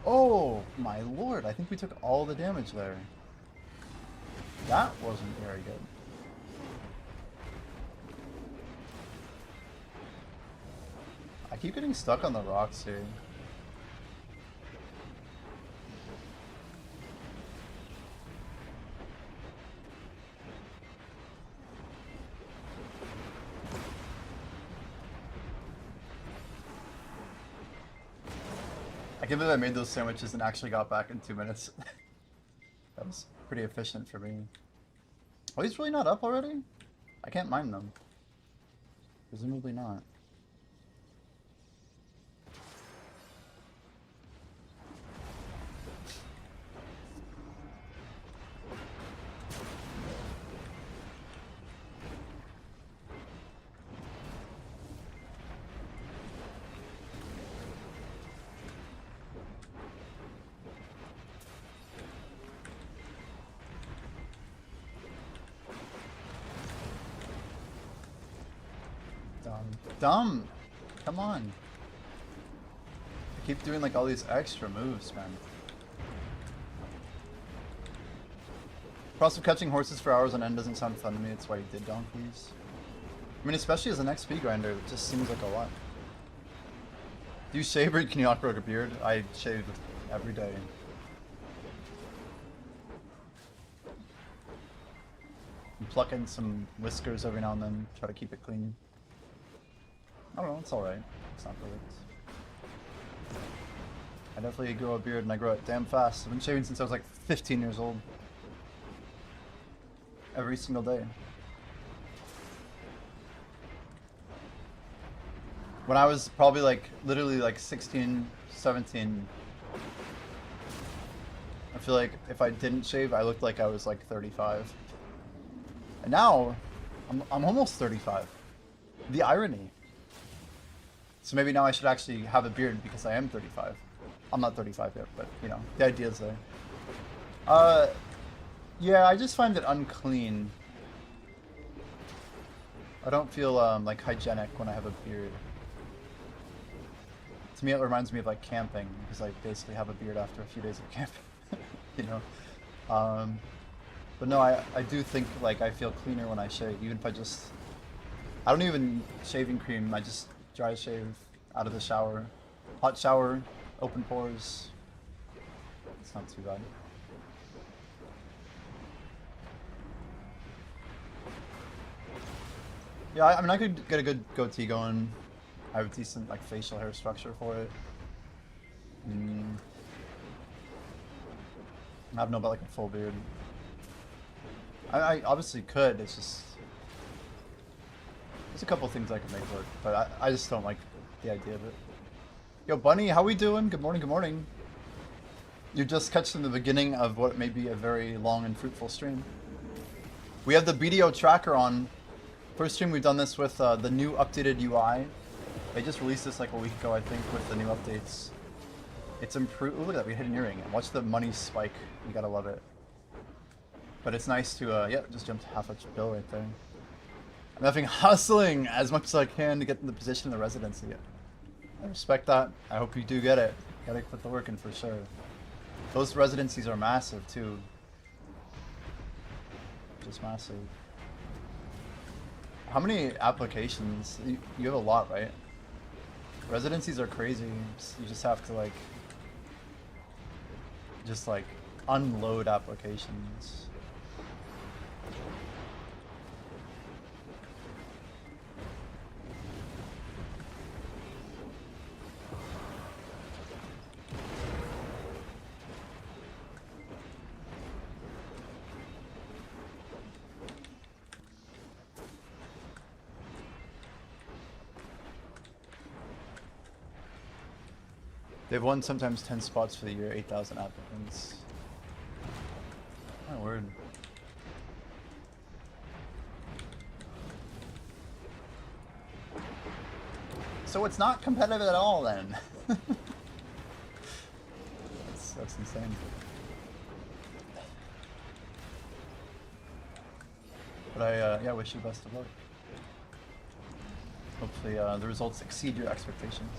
Oh my lord, I think we took all the damage there. That wasn't very good. I keep getting stuck on the rocks here. I can't believe I made those sandwiches and actually got back in 2 minutes. That was pretty efficient for me. Oh, he's really not up already? I can't mine them. Presumably not. Dumb! Come on! I keep doing like all these extra moves, man. Process of catching horses for hours on end doesn't sound fun to me, that's why you did donkeys. I mean, especially as an XP grinder, it just seems like a lot. Do you shave or can you not grow a beard? I shave every day. And pluck in some whiskers every now and then, try to keep it clean. I don't know, it's alright. It's not perfect. I definitely grow a beard and I grow it damn fast. I've been shaving since I was like 15 years old. Every single day. When I was probably like, literally like 16, 17, I feel like if I didn't shave, I looked like I was like 35. And now, I'm almost 35. The irony. So maybe now I should actually have a beard because I am 35. I'm not 35 yet, but you know, the idea's there. Yeah, I just find it unclean. I don't feel like hygienic when I have a beard. To me, it reminds me of like camping because I basically have a beard after a few days of camping. You know. But no, I do think like I feel cleaner when I shave, even if I don't even shaving cream, I just dry shave out of the shower. Hot shower, open pores. It's not too bad. Yeah, I mean I could get a good goatee going. I have decent like facial hair structure for it. I have no but like a full beard. I obviously could, it's just there's a couple things I could make work, but I just don't like the idea of it. Yo Bunny, how we doing? Good morning, good morning. You're just catching the beginning of what may be a very long and fruitful stream. We have the BDO tracker on. First stream we've done this with the new updated UI. They just released this like a week ago, I think, with the new updates. It's improved. Look at that, we hit an earring. And watch the money spike. You gotta love it. But it's nice to, yeah, just jumped half a bill right there. I'm having hustling as much as I can to get in the position of the residency. I respect that. I hope you do get it. Gotta put the work in for sure. Those residencies are massive too. Just massive. How many applications? You have a lot, right? Residencies are crazy. You just have to like unload applications. They've won sometimes 10 spots for the year, 8,000 applicants. My word. So it's not competitive at all then. That's insane. But I wish you best of luck. Hopefully the results exceed your expectations.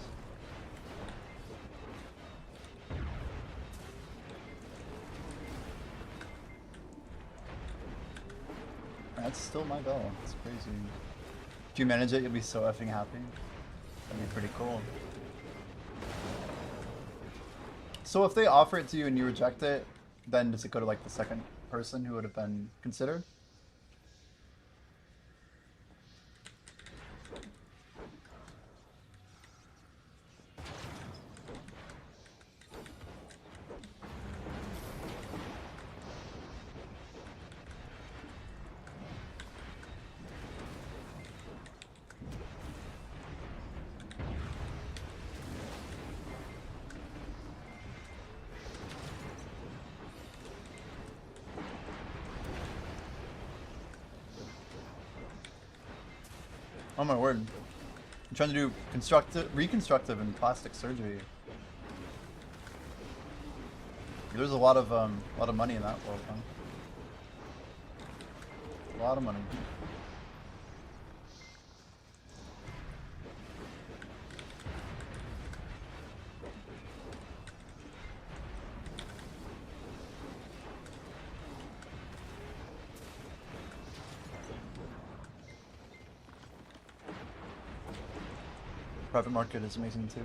That's still my bell. It's crazy. If you manage it, you'll be so effing happy. That'd be pretty cool. So if they offer it to you and you reject it, then does it go to like the second person who would have been considered? Oh my word. I'm trying to do reconstructive and plastic surgery. There's a lot of money in that world, huh? A lot of money. Private market is amazing too.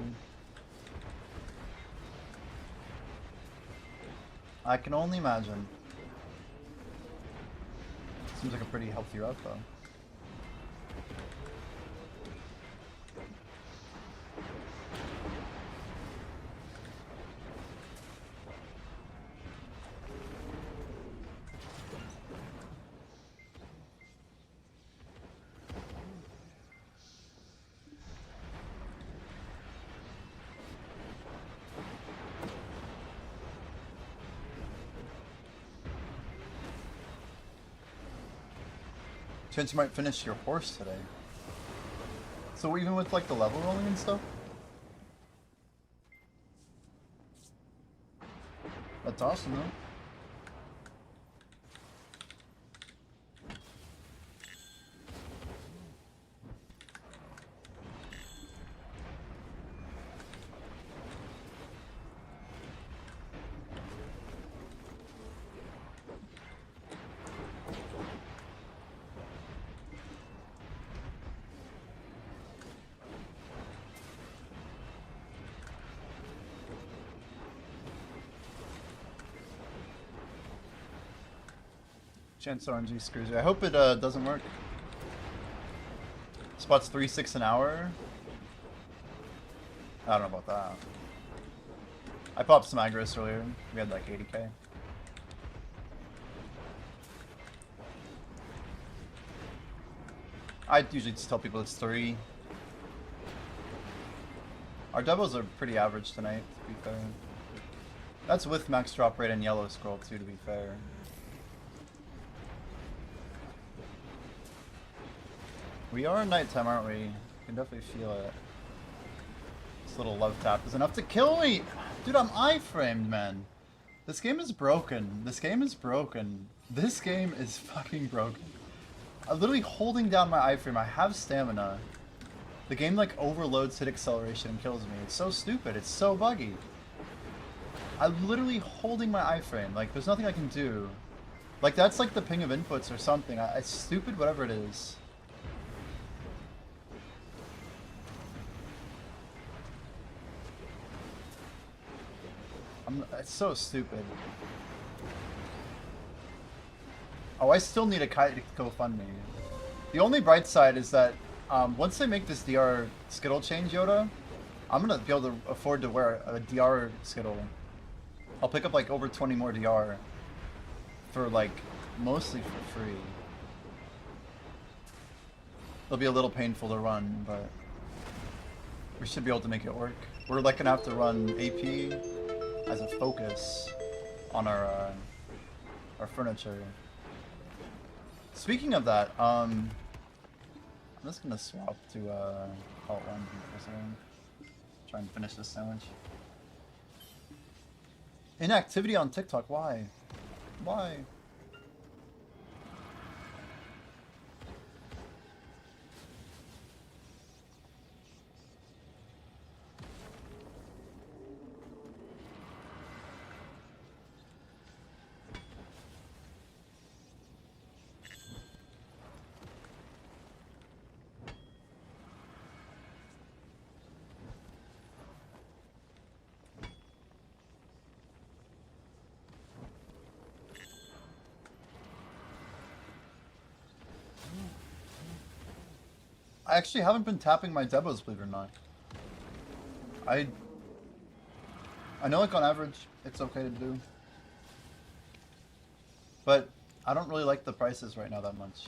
I can only imagine. Seems like a pretty healthy route though. Chance you might finish your horse today. So even with like the level rolling and stuff? That's awesome though. Chance RNG screws you. I hope it doesn't work. Spots 3-6 an hour. I don't know about that. I popped some Agris earlier. We had like 80k. I usually just tell people it's 3. Our doubles are pretty average tonight, to be fair. That's with max drop rate and yellow scroll too, to be fair. We are in nighttime, aren't we? You can definitely feel it. This little love tap is enough to kill me! Dude, I'm iframed, man. This game is broken. This game is broken. This game is fucking broken. I'm literally holding down my iframe. I have stamina. The game like overloads hit acceleration and kills me. It's so stupid. It's so buggy. I'm literally holding my iframe. Like, there's nothing I can do. Like, that's like the ping of inputs or something. It's stupid, whatever it is. It's so stupid. Oh, I still need a kite to go fund me. The only bright side is that once they make this DR Skittle change, Yoda, I'm gonna be able to afford to wear a DR Skittle. I'll pick up like over 20 more DR for like mostly for free. It'll be a little painful to run, but we should be able to make it work. We're like gonna have to run AP as a focus on our furniture. Speaking of that, I'm just gonna swap to Alt 1 for a second. Try and finish this sandwich. Inactivity on TikTok, why? Why? I actually haven't been tapping my debos, believe it or not. I know, like, on average, it's okay to do. But I don't really like the prices right now that much.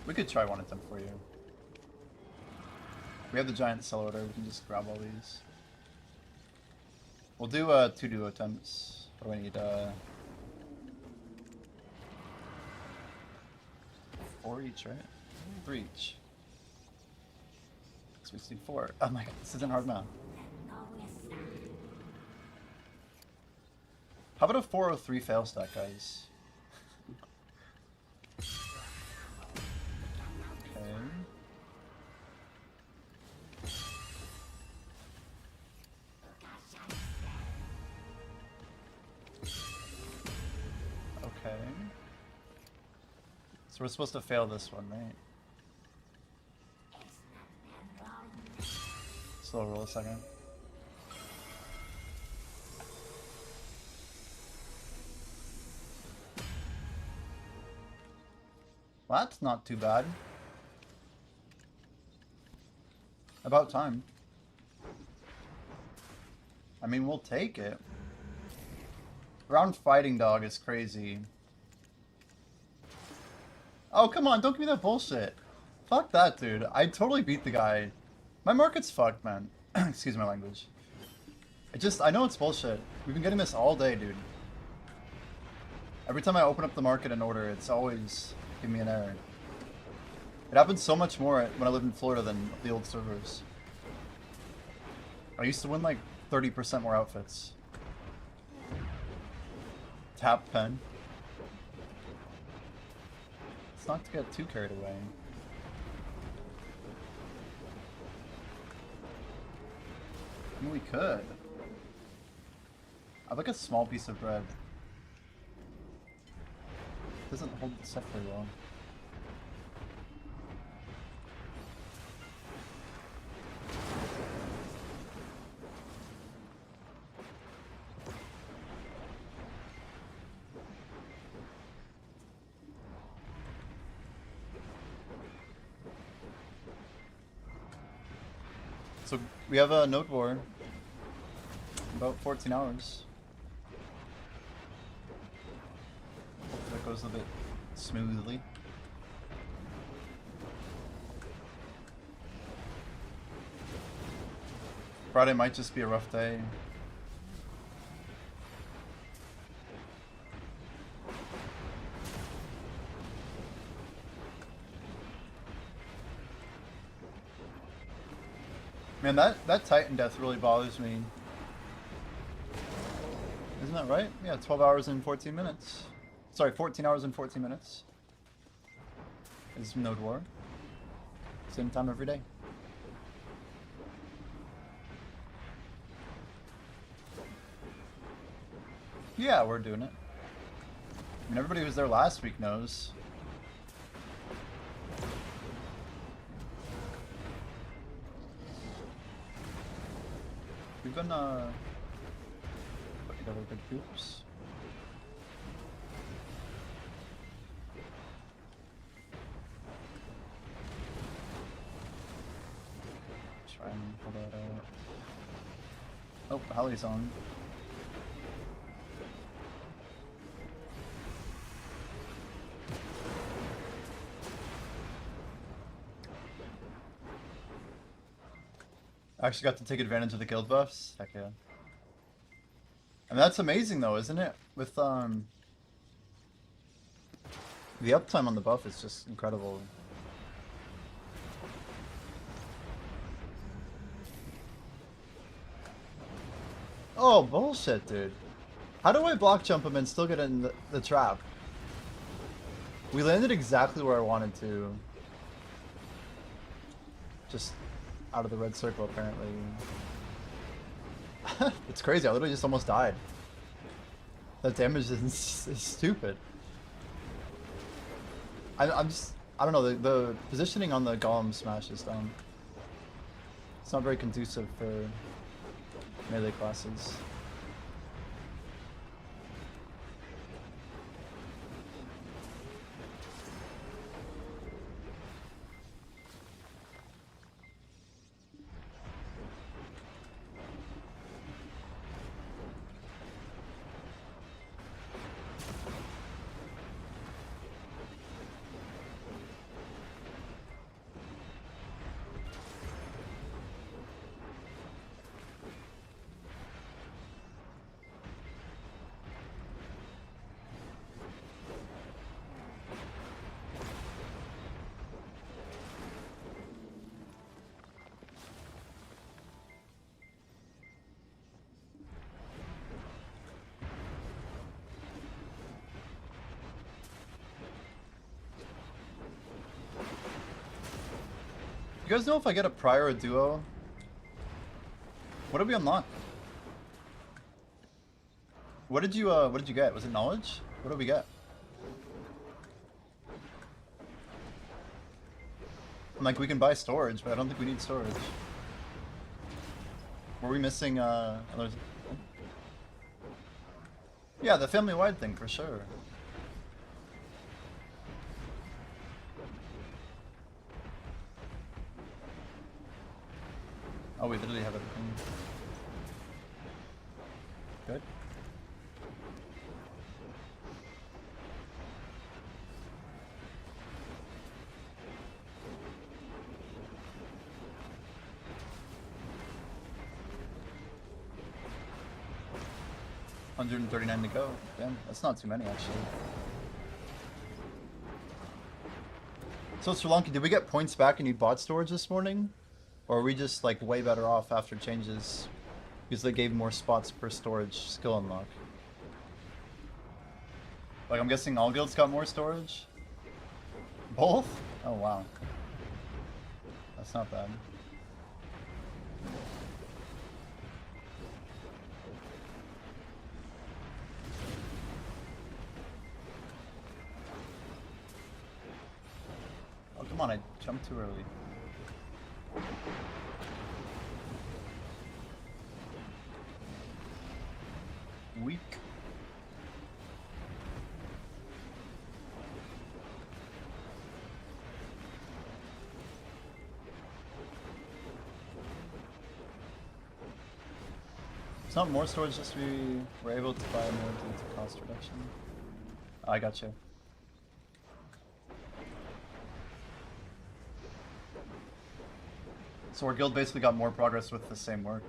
We could try one attempt for you. We have the giant cell order, we can just grab all these. We'll do 2 duo attempts. What do we need? 4 each, right? 3 each. So we just need 4. Oh my god, this isn't hard math. How about a 403 fail stack, guys? Okay. Okay. So we're supposed to fail this one, right? Slow roll a second. Well, that's not too bad. About time. I mean, we'll take it. Round fighting dog is crazy. Oh, come on, don't give me that bullshit. Fuck that, dude. I totally beat the guy. My market's fucked, man. Excuse my language. I know it's bullshit. We've been getting this all day, dude. Every time I open up the market and order, it's always giving me an error. It happens so much more when I lived in Florida than the old servers. I used to win like 30% more outfits. Tap pen. It's not to get too carried away. I mean, we could. I'd like a small piece of bread. It doesn't hold the stuff very well. So we have a Node War. About 14 hours. Hopefully that goes a bit smoothly. Friday might just be a rough day. Man, that Titan death really bothers me. Isn't that right? Yeah, 12 hours and 14 minutes. Sorry, 14 hours and 14 minutes. Is Node War. Same time every day. Yeah, we're doing it. I mean, everybody who was there last week knows. We've been, put together good groups. Try and pull that out. Oh, Hallie's on. I actually got to take advantage of the guild buffs. Heck yeah. I mean, that's amazing though, isn't it? With the uptime on the buff is just incredible. Oh, bullshit, dude. How do I block jump him and still get in the trap? We landed exactly where I wanted to. Just out of the red circle, apparently. It's crazy, I literally just almost died. That damage is stupid. I'm just, I don't know, the positioning on the golem smash is dumb. It's not very conducive for melee classes. You guys know if I get a prior or duo? What did we unlock? What did you get? Was it knowledge? What did we get? Like, we can buy storage, but I don't think we need storage. Were we missing others? Yeah, the family-wide thing for sure. Oh, we literally have everything. Good. $139 to go. Damn, that's not too many actually. So Sri Lanka, did we get points back and need bot storage this morning? Or are we just like way better off after changes because they gave more spots per storage skill unlock? Like, I'm guessing all guilds got more storage? Both? Oh wow. That's not bad. Oh come on, I jumped too early. Weak. It's not more storage, just we were able to buy more due to cost reduction. I got you. So our guild basically got more progress with the same work.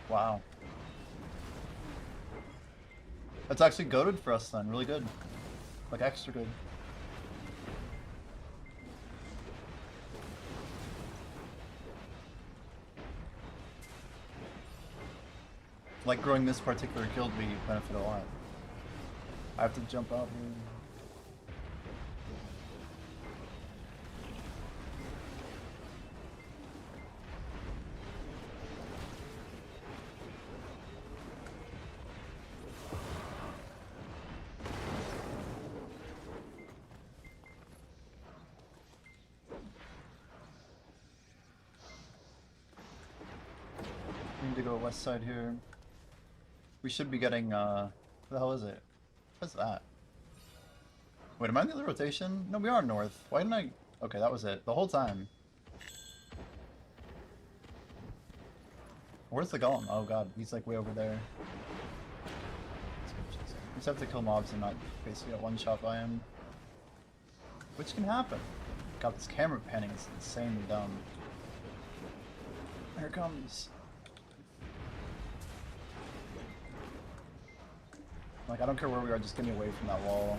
Wow. That's actually goated for us then, really good. Like extra good. Like growing this particular guild, we benefit a lot. I have to jump out here. Need to go west side here. We should be getting, what the hell is it? What's that? Wait, am I in the other rotation? No, we are north. Why didn't I? Okay, that was it. The whole time. Where's the golem? Oh god, he's like way over there. We just have to kill mobs and not basically get one shot by him. Which can happen. God, this camera panning is insanely dumb. Here it comes. Like, I don't care where we are, just get me away from that wall.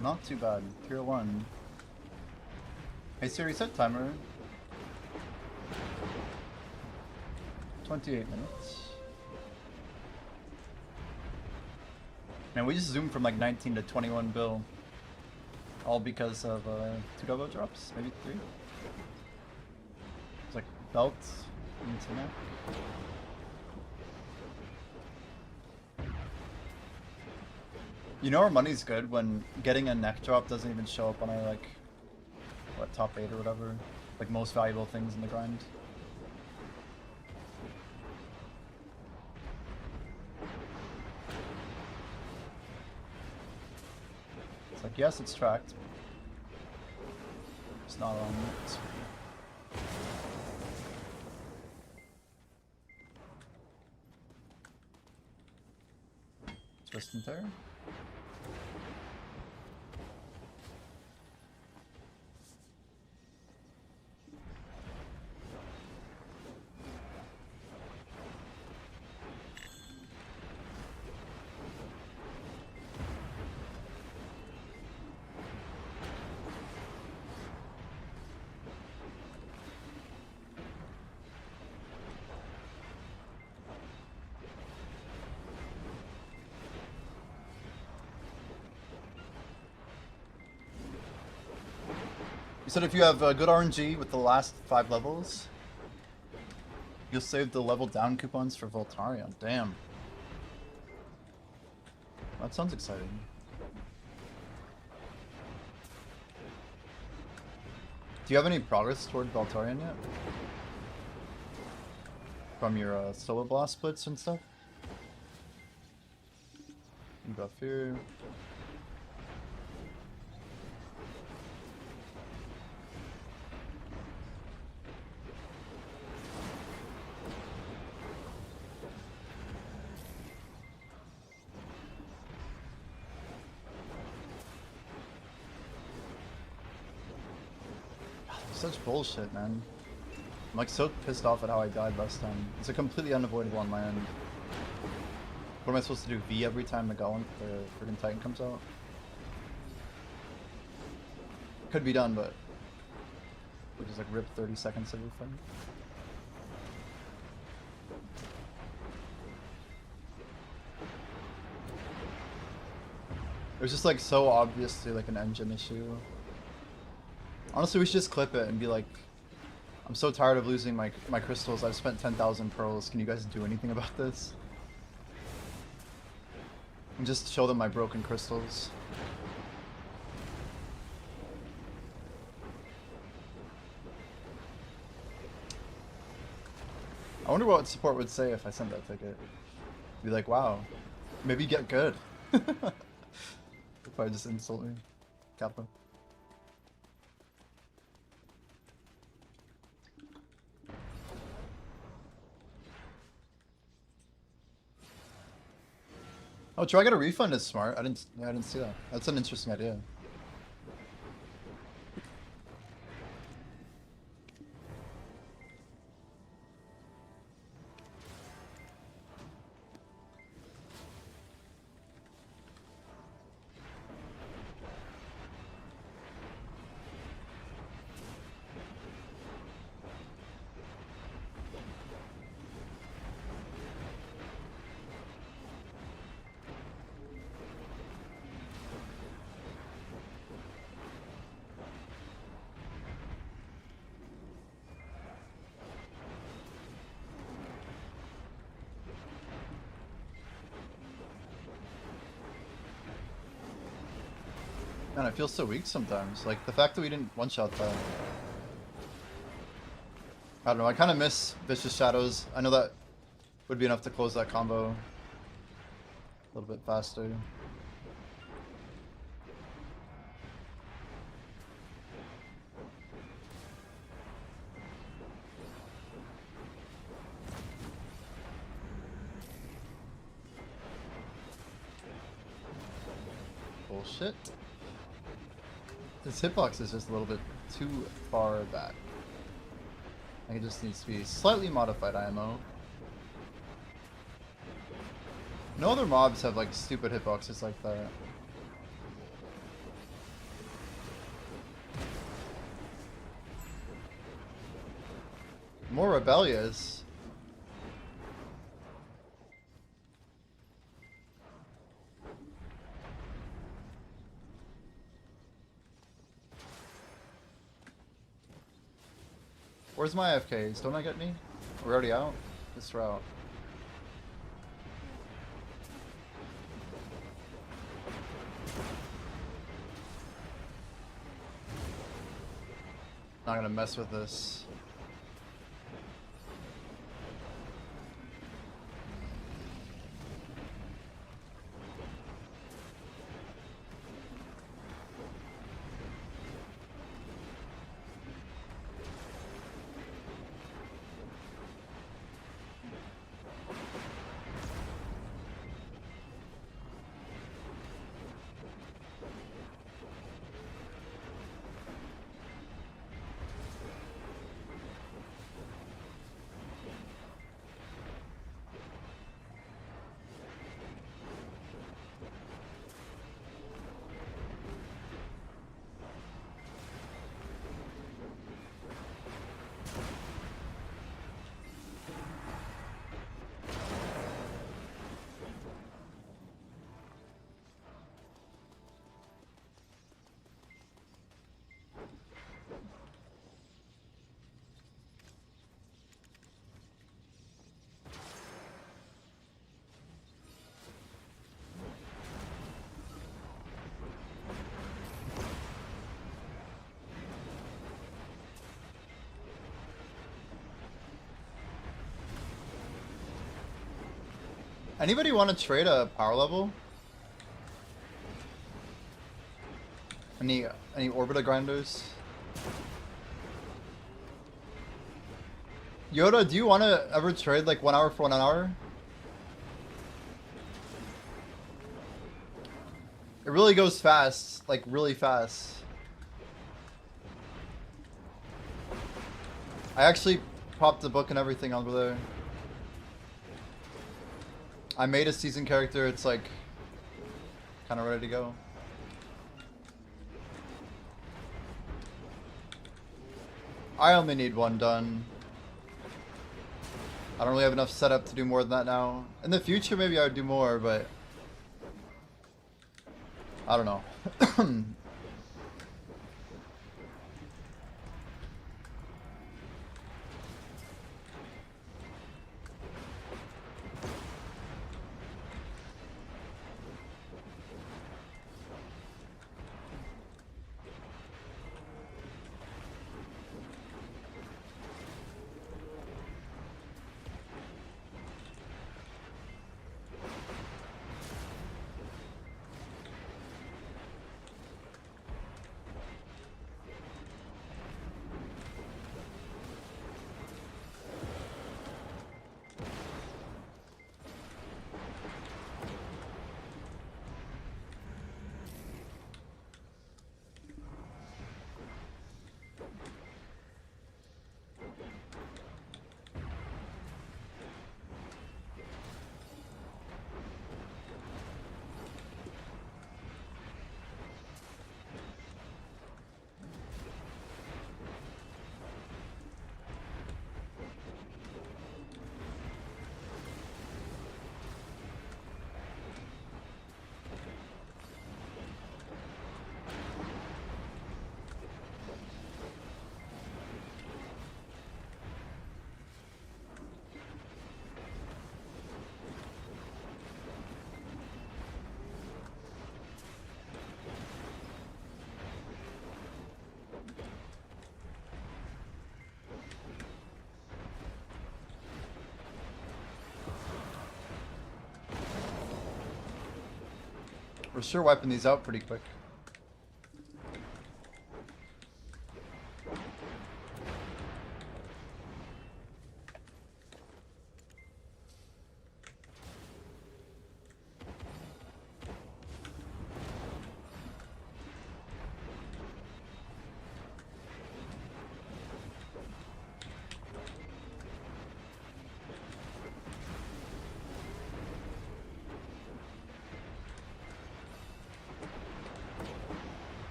Not too bad. Tier 1. Hey Siri, set timer. 28 minutes. Man, we just zoomed from like 19 to 21 bill. All because of 2 double drops, maybe 3. It's like belt into neck. You know our money's good when getting a neck drop doesn't even show up on our, like, what, top 8 or whatever? Like, most valuable things in the grind. It's like, yes, it's tracked. It's not on the screen. Twist and tear. You said if you have good RNG with the last 5 levels, you'll save the level down coupons for Voltarion. Damn. That sounds exciting. Do you have any progress toward Voltarion yet? From your solo blast splits and stuff? You buff here. Such bullshit, man. I'm like so pissed off at how I died last time. It's a completely unavoidable on my end. What am I supposed to do? V every time the golem, the friggin' Titan comes out? Could be done, but we just like rip 30 seconds of everything. It was just like so obviously like an engine issue. Honestly, we should just clip it and be like, I'm so tired of losing my crystals. I've spent 10,000 pearls. Can you guys do anything about this? And just show them my broken crystals. I wonder what support would say if I sent that ticket. Be like, wow, maybe get good. If I just insult me. Kappa. Oh, try get a refund is smart. I didn't see that. That's an interesting idea. Man, I feel so weak sometimes. Like, the fact that we didn't one-shot that. I don't know, I kind of miss Vicious Shadows. I know that would be enough to close that combo a little bit faster. Bullshit. This hitbox is just a little bit too far back. I think it just needs to be slightly modified IMO. No other mobs have like stupid hitboxes like that. More rebellious. Where's my AFKs? Don't I get me? We're already out? This route. Not gonna mess with this. Anybody want to trade a power level? Any orbiter grinders? Yoda, do you want to ever trade like 1 hour for 1 hour? It really goes fast, like really fast. I actually popped the book and everything over there. I made a season character, it's like kind of ready to go. I only need 1 done. I don't really have enough setup to do more than that now. In the future maybe I would do more, but I don't know. We're sure wiping these out pretty quick.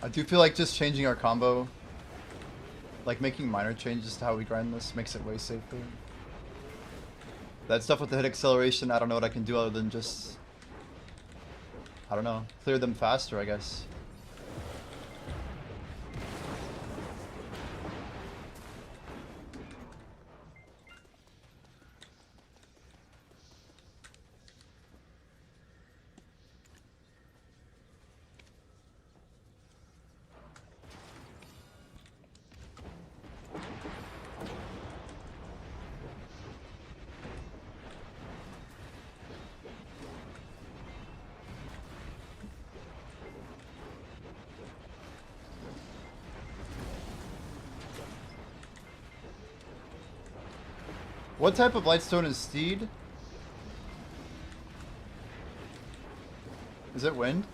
I do feel like just changing our combo, like making minor changes to how we grind this, makes it way safer. That stuff with the hit acceleration, I don't know what I can do other than just, I don't know, clear them faster, I guess. What type of lightstone is Steed? Is it wind?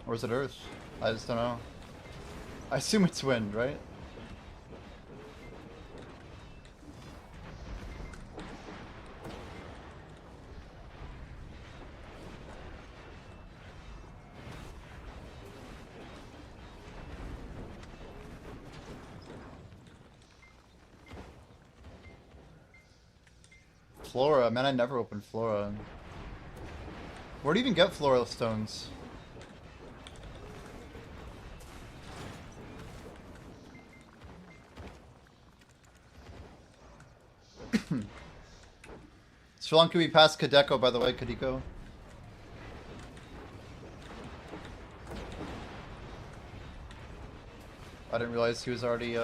Or is it earth? I just don't know. I assume it's wind, right? Flora, man, I never opened Flora. Where do you even get floral stones? Sri Lanka, we passed Kadeko, by the way, Kadeko. I didn't realize he was already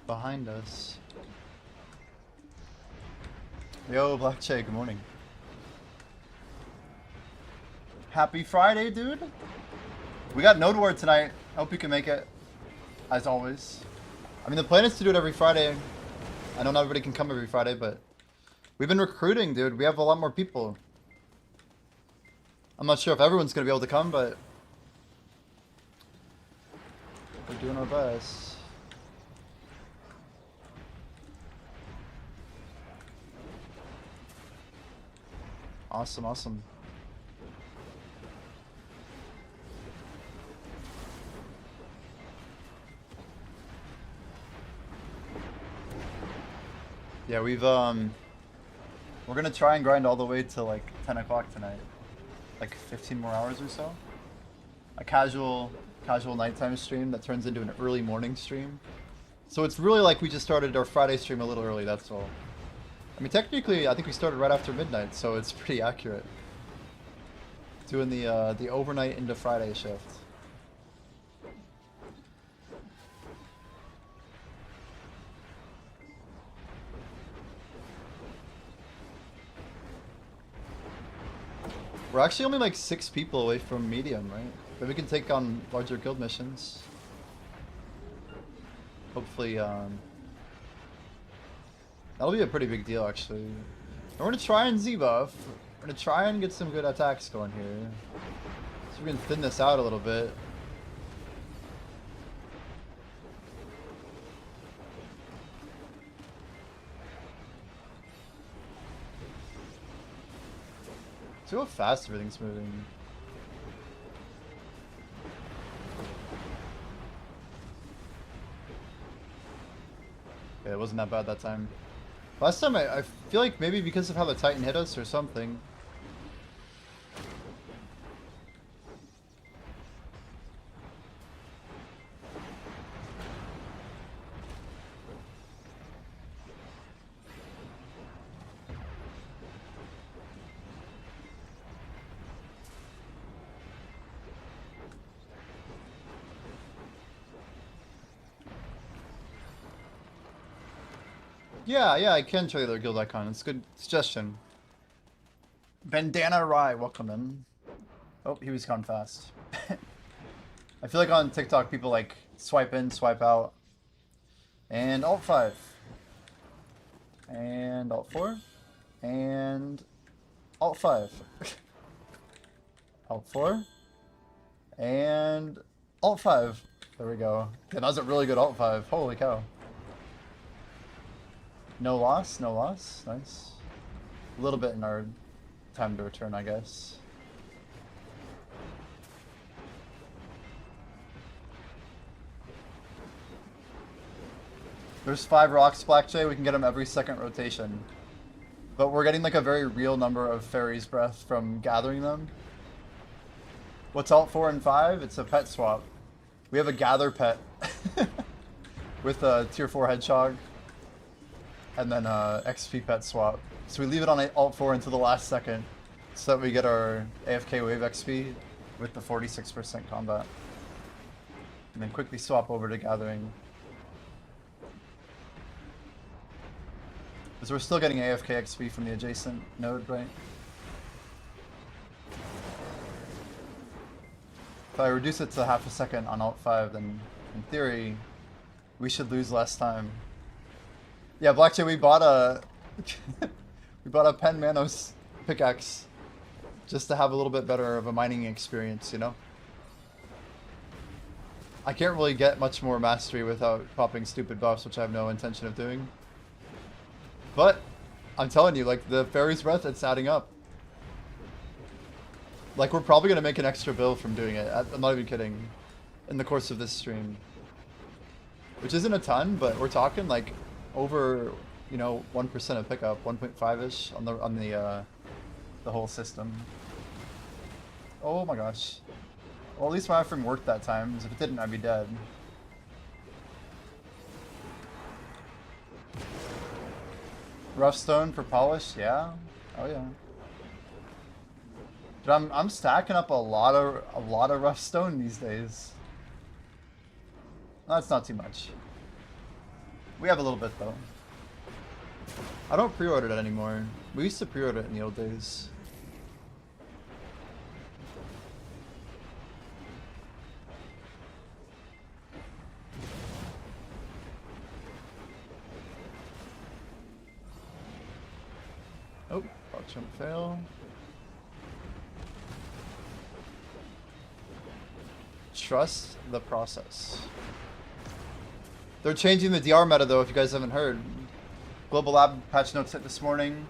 behind us. Yo, Black Che, good morning. Happy Friday, dude. We got Node War tonight. I hope you can make it, as always. I mean, the plan is to do it every Friday. I know not everybody can come every Friday, but we've been recruiting, dude. We have a lot more people. I'm not sure if everyone's going to be able to come, but we're doing our best. Awesome, awesome. Yeah, we're gonna try and grind all the way to like 10 o'clock tonight. Like 15 more hours or so. A casual nighttime stream that turns into an early morning stream. So it's really like we just started our Friday stream a little early, that's all. I mean, technically, I think we started right after midnight, so it's pretty accurate. Doing the overnight into Friday shift. We're actually only like 6 people away from medium, right? But we can take on larger guild missions. Hopefully, that'll be a pretty big deal, actually. We're gonna try and Z-buff. We're gonna try and get some good attacks going here. So we can thin this out a little bit. See how fast everything's moving. Yeah, it wasn't that bad that time. Last time I feel like maybe because of how the Titan hit us or something. Yeah, I can show you their guild icon. It's a good suggestion. Bandana Rye, welcome in. Oh, he was gone fast. I feel like on TikTok people like swipe in, swipe out. And Alt 5. And Alt 4. And Alt 5. Alt 4. And Alt 5. There we go. Yeah, that was a really good Alt 5. Holy cow. No loss, no loss. Nice. A little bit in our time to return, I guess. There's 5 rocks, Black Jay. We can get them every second rotation. But we're getting like a very real number of Fairy's Breath from gathering them. What's Alt 4 and 5? It's a pet swap. We have a gather pet with a tier 4 hedgehog. And then XP pet swap. So we leave it on Alt 4 until the last second so that we get our AFK wave XP with the 46% combat. And then quickly swap over to gathering. Because we're still getting AFK XP from the adjacent node, right? If I reduce it to half a second on Alt 5, then in theory, we should lose less time. Yeah, Blackjay, we bought a we bought a Pen Manos pickaxe just to have a little bit better of a mining experience, you know? I can't really get much more mastery without popping stupid buffs, which I have no intention of doing. But I'm telling you, like, the Fairy's Breath, it's adding up. Like, we're probably going to make an extra bill from doing it. I'm not even kidding. In the course of this stream. Which isn't a ton, but we're talking, like, over, you know, 1% of pickup. 1.5-ish on the whole system. Oh my gosh. Well, at least my offering worked that time, because if it didn't, I'd be dead. Rough stone for polish, yeah. Oh yeah. Dude, I'm stacking up a lot of rough stone these days. That's not too much. We have a little bit though. I don't pre-order it anymore. We used to pre-order it in the old days. Oh, box jump fail. Trust the process. They're changing the DR meta though, if you guys haven't heard. Global Lab patch notes hit this morning.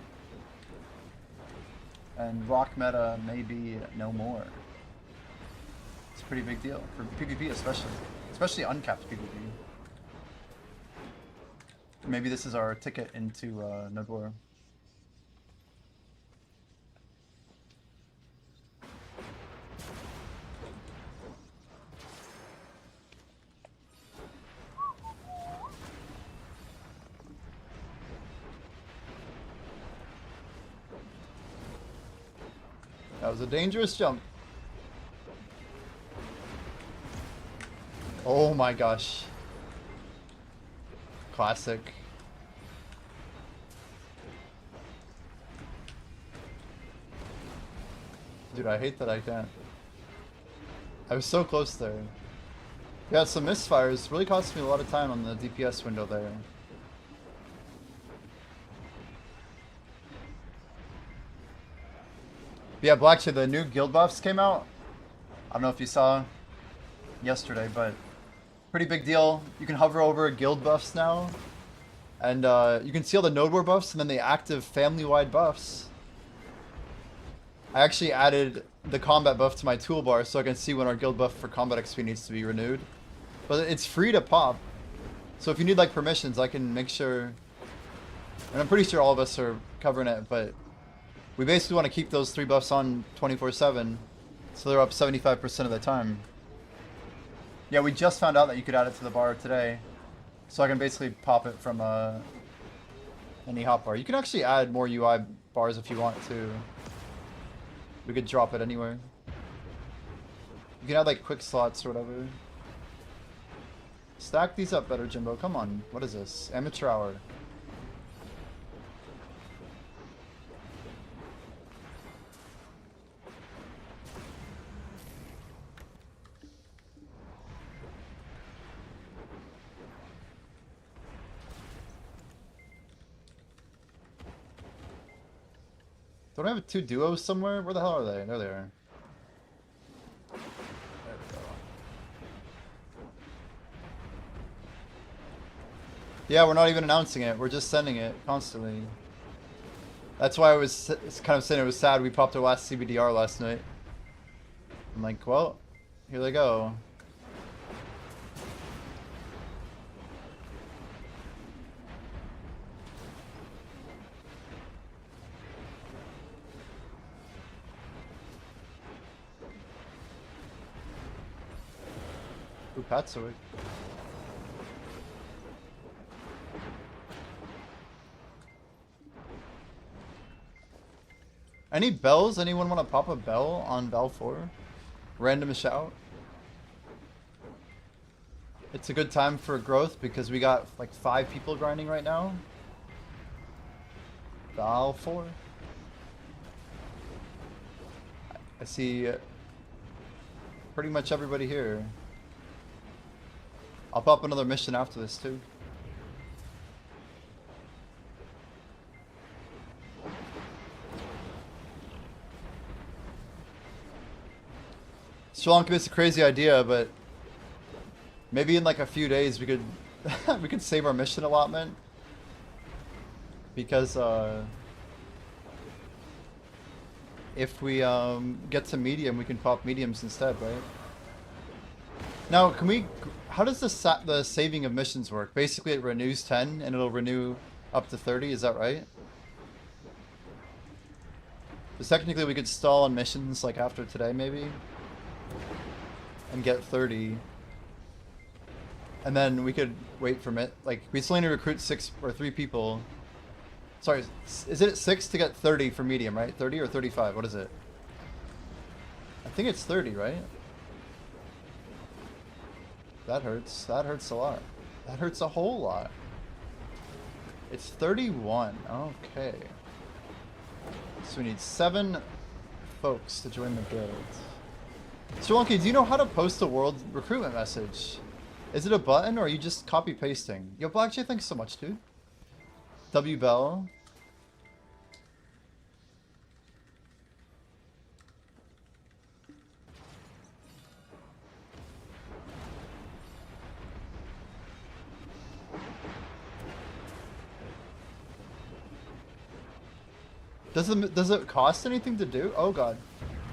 And rock meta may be no more. It's a pretty big deal, for PvP especially. Especially uncapped PvP. Maybe this is our ticket into Node War. That was a dangerous jump. Oh my gosh. Classic. Dude, I hate that I can't. I was so close there. Yeah, some misfires really cost me a lot of time on the DPS window there. Yeah, Blackshade, the new guild buffs came out. I don't know if you saw yesterday, but pretty big deal. You can hover over guild buffs now. And you can see all the Node War buffs and then the active family-wide buffs. I actually added the combat buff to my toolbar so I can see when our guild buff for combat XP needs to be renewed. But it's free to pop. So if you need like permissions, I can make sure... And I'm pretty sure all of us are covering it, but... We basically want to keep those 3 buffs on 24/7, so they're up 75% of the time. Yeah, we just found out that you could add it to the bar today, so I can basically pop it from any hotbar. You can actually add more UI bars if you want to. We could drop it anywhere. You can add like quick slots or whatever. Stack these up better, Jimbo. Come on. What is this? Amateur hour. Don't I have 2 duos somewhere? Where the hell are they? There they are. There we go. Yeah, we're not even announcing it. We're just sending it constantly. That's why I was kind of saying it was sad we popped our last CBDR last night. I'm like, well, here they go. Ooh, Patsowick. Any bells? Anyone want to pop a bell on Bell 4? Random shout? It's a good time for growth because we got like 5 people grinding right now. Bell 4. I see pretty much everybody here. I'll pop another mission after this too. Sri Lanka is a crazy idea, but maybe in like a few days we could we could save our mission allotment because if we get to medium, we can pop mediums instead, right? Now, can we? How does the saving of missions work? Basically, it renews 10 and it'll renew up to 30. Is that right? Because technically, we could stall on missions like after today, maybe. And get 30, and then we could wait for it. Like we still need to recruit 6 or 3 people. Sorry, is it 6 to get 30 for medium, right? 30 or 35? What is it? I think it's 30, right? That hurts. That hurts a lot. That hurts a whole lot. It's 31. Okay. So we need 7 folks to join the guild. Sri Lanka, do you know how to post a world recruitment message? Is it a button or are you just copy pasting? Yo, Black J, thanks so much, dude. W Bell. Does it cost anything to do? Oh god.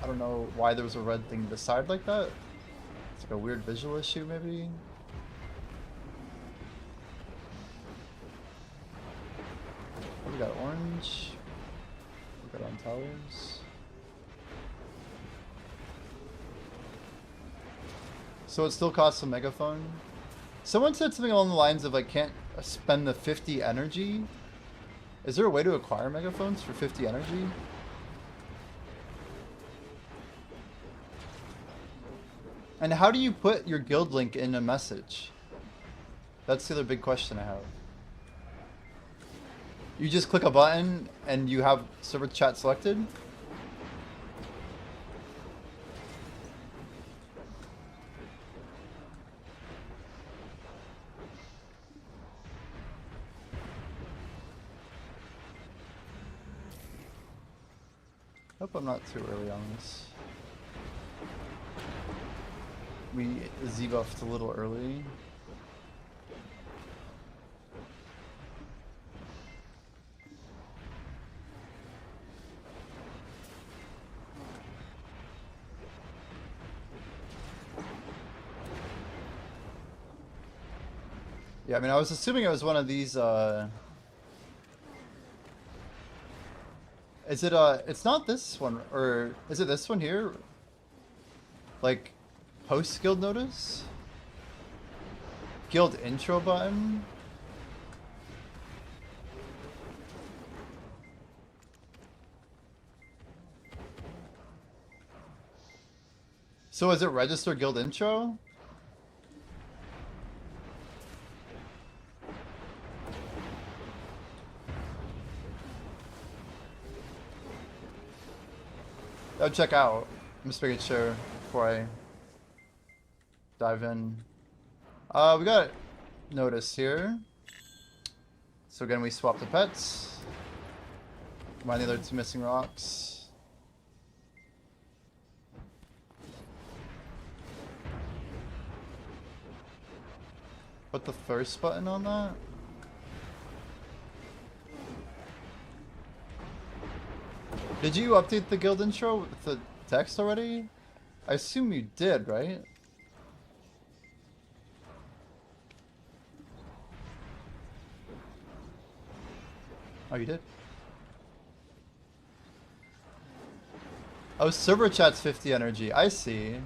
I don't know why there was a red thing beside like that. It's like a weird visual issue, maybe. We got orange. We got on towers. So it still costs a megaphone. Someone said something along the lines of like, can't spend the 50 energy. Is there a way to acquire megaphones for 50 energy? And how do you put your guild link in a message? That's the other big question I have. You just click a button and you have server chat selected? Hope I'm not too early on this. We Z-buffed a little early. Yeah, I mean, I was assuming it was one of these, is it, it's not this one, or is it this one here? Like, post guild notice? Guild intro button? So is it register guild intro? I'll check out. I'm just making sure before I dive in. We got notice here. So again, we swap the pets. Am I the other two missing rocks? Put the first button on that? Did you update the guild intro with the text already? I assume you did, right? Oh, you did? Oh, server chat's 50 energy. I see.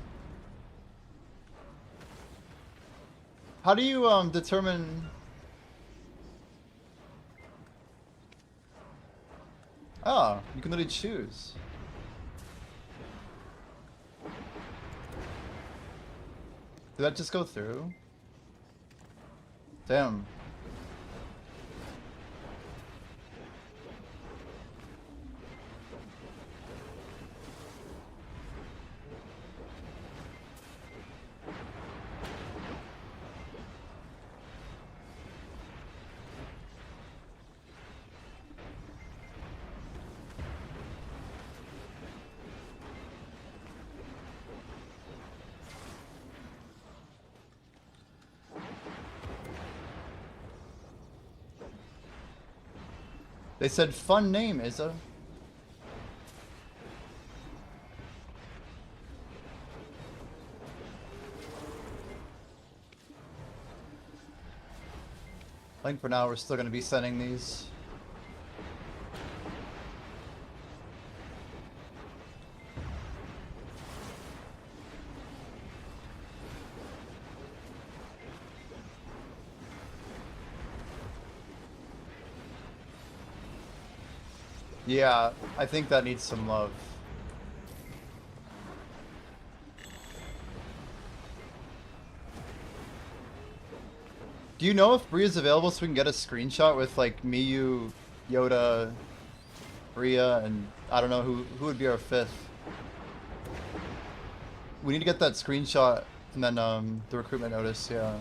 How do you determine? Oh, you can literally choose. Did that just go through? Damn. They said fun name, Izza. I think for now we're still going to be sending these. Yeah, I think that needs some love. Do you know if Bria's available so we can get a screenshot with like Miyu, Yoda, Bria, and I don't know who would be our fifth? We need to get that screenshot and then the recruitment notice, yeah.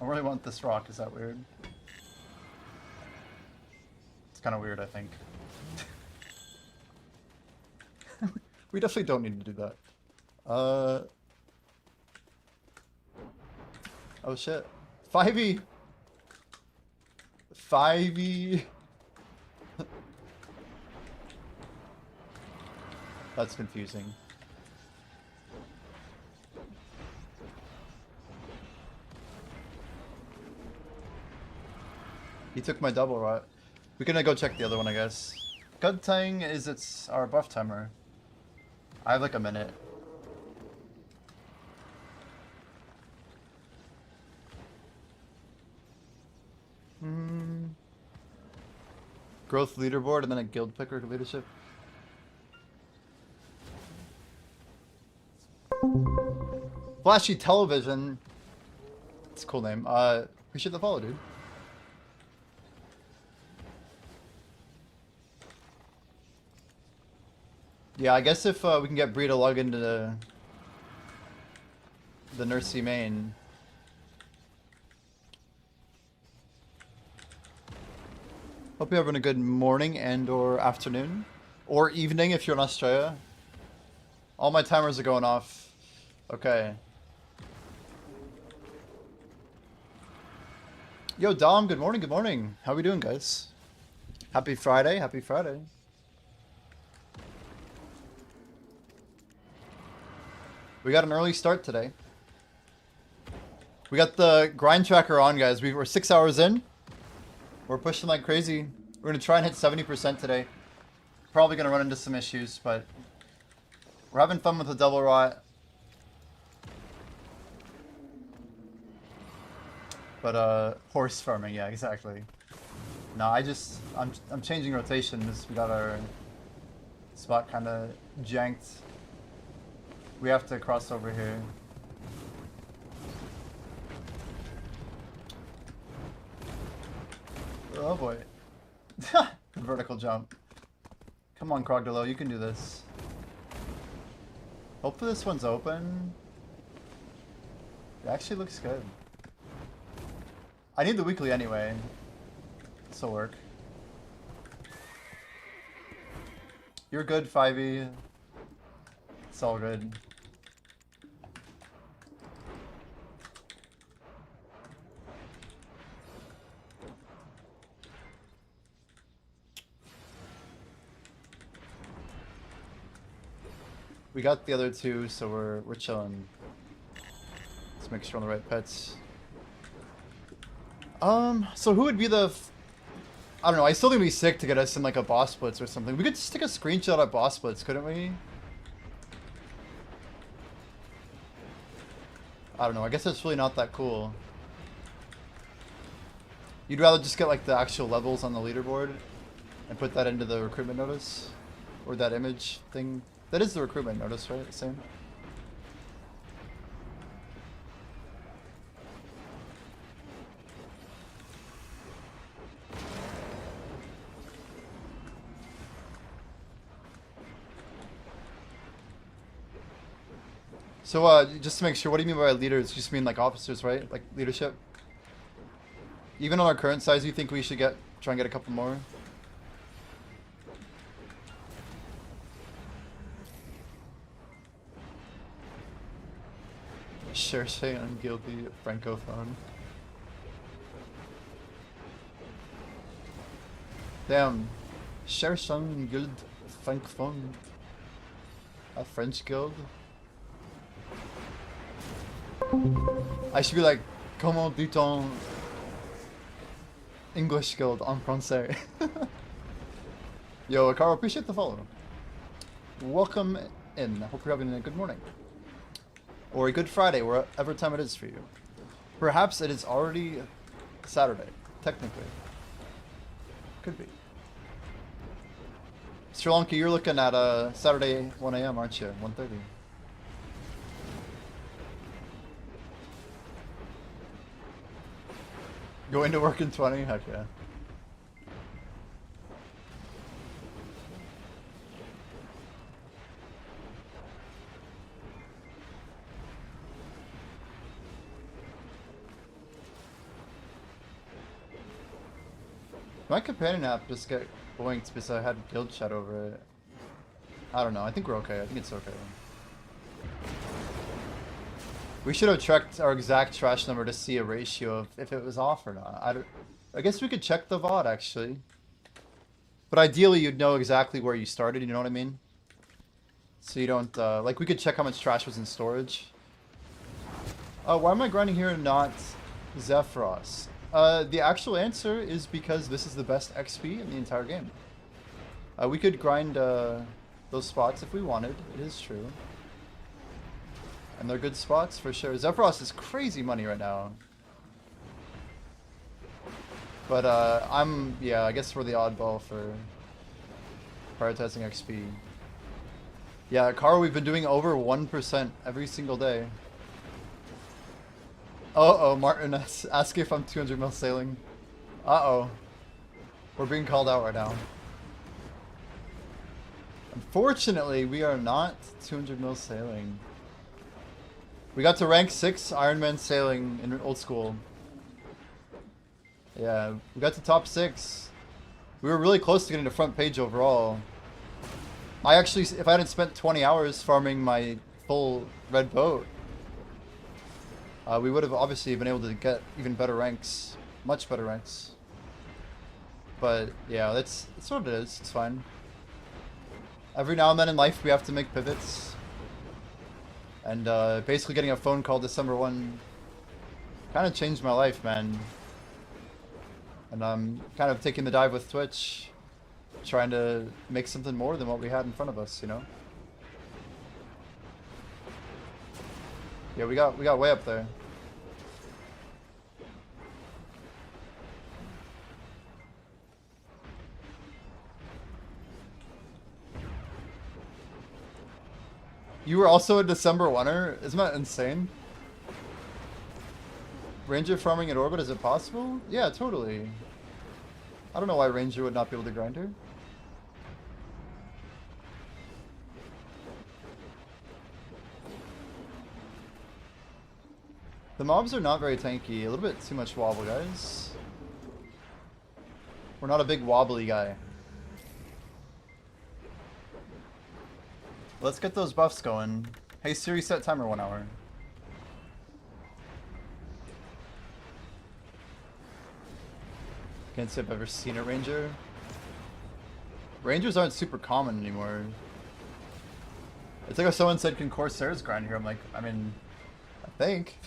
I really want this rock, is that weird? It's kind of weird, I think. We definitely don't need to do that. Oh shit. 5e! 5e! That's confusing. He took my double rot. We're gonna go check the other one, I guess. Good thing is it's our buff timer. I have like a minute. Growth leaderboard and then a guild picker leadership. Flashy television. It's a cool name. Appreciate the follow, dude. Yeah, I guess if we can get Bree to log into the Nursey main. Hope you're having a good morning and or afternoon. Or evening if you're in Australia. All my timers are going off. Okay. Yo, Dom, good morning, good morning. How we doing, guys? Happy Friday, happy Friday. We got an early start today. We got the grind tracker on, guys. We were 6 hours in. We're pushing like crazy. We're going to try and hit 70% today. Probably going to run into some issues, but we're having fun with the double rot. But horse farming, yeah, exactly. No, I'm changing rotations. We got our spot kind of janked. We have to cross over here. Oh boy. Vertical jump. Come on, Crocodile, you can do this. Hopefully this one's open. It actually looks good. I need the weekly anyway. This'll work. You're good, 5e. It's all good. We got the other two, so we're chilling. Let's make sure we're on the right pets. So who would be the... I don't know, I still think it'd be sick to get us in like a boss blitz or something. We could just take a screenshot of boss blitz, couldn't we? I don't know, I guess it's really not that cool. You'd rather just get like the actual levels on the leaderboard and put that into the recruitment notice? Or that image thing? That is the recruitment notice, right? Same? So, just to make sure, what do you mean by leaders? You just mean like officers, right? Like leadership? Even on our current size, you think we should try and get a couple more? Cherche unguilty francophone. Damn. Cherche un guild francophone. A French guild? I should be like, comment dit-on English guild en français? Yo, Akaro, appreciate the follow. Welcome in. Hope you're having a good morning. Or a good Friday, wherever time it is for you. Perhaps it is already Saturday, technically. Could be. Sri Lanka, you're looking at Saturday 1 AM, aren't you? 1:30. Going to work in 20? Heck yeah. My companion app just got boinked because I had guild chat over it. I don't know. I think we're okay. I think it's okay. We should have checked our exact trash number to see a ratio of if it was off or not. I guess we could check the VOD actually. But ideally you'd know exactly where you started, you know what I mean? So you don't, like we could check how much trash was in storage. Why am I grinding here and not Zephyros? The actual answer is because this is the best XP in the entire game. We could grind those spots if we wanted, it is true. And they're good spots for sure. Zephyros is crazy money right now. But yeah, I guess we're the oddball for prioritizing XP. Yeah, Car, we've been doing over 1% every single day. Uh-oh, Martin ask if I'm 200 mil sailing. Uh-oh. We're being called out right now. Unfortunately, we are not 200 mil sailing. We got to rank 6 Ironman sailing in old school. Yeah, we got to top 6. We were really close to getting to front page overall. I actually, if I hadn't spent 20 hours farming my full red boat, we would have obviously been able to get even better ranks. Much better ranks. But yeah, that's what it is. It's fine. Every now and then in life we have to make pivots. And basically getting a phone call December 1 kind of changed my life, man. And I'm kind of taking the dive with Twitch, trying to make something more than what we had in front of us, you know? Yeah, we got way up there. You were also a December winner? Isn't that insane? Ranger farming at orbit, is it possible? Yeah, totally. I don't know why Ranger would not be able to grind her. The mobs are not very tanky. A little bit too much wobble, guys. We're not a big wobbly guy. Let's get those buffs going. Hey Siri, set timer 1 hour. Can't say I've ever seen a ranger. Rangers aren't super common anymore. It's like if someone said, can Corsairs grind here? I'm like, I mean, I think.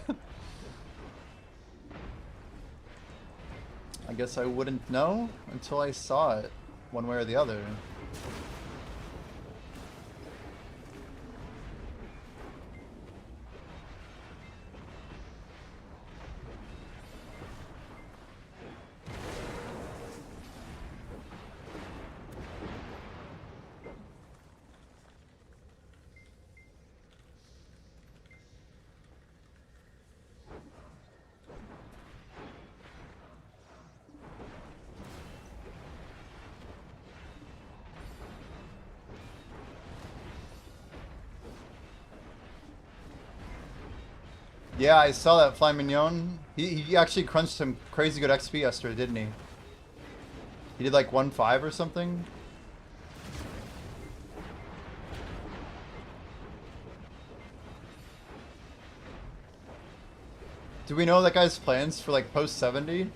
I guess I wouldn't know until I saw it, one way or the other. Yeah, I saw that Fly Mignon. He actually crunched some crazy good XP yesterday, didn't he? He did like 1.5 or something. Do we know that guy's plans for like post 70?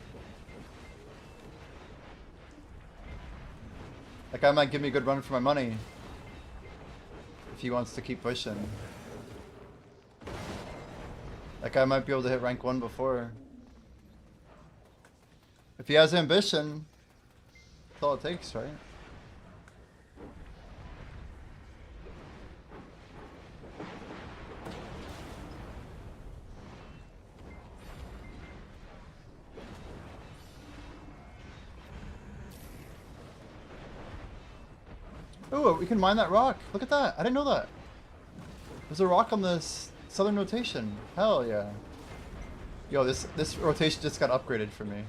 That guy might give me a good run for my money. If he wants to keep pushing. That guy might be able to hit rank 1 before. If he has ambition, that's all it takes, right? Oh, we can mine that rock. Look at that. I didn't know that. There's a rock on this southern rotation. Hell yeah. Yo, this rotation just got upgraded for me.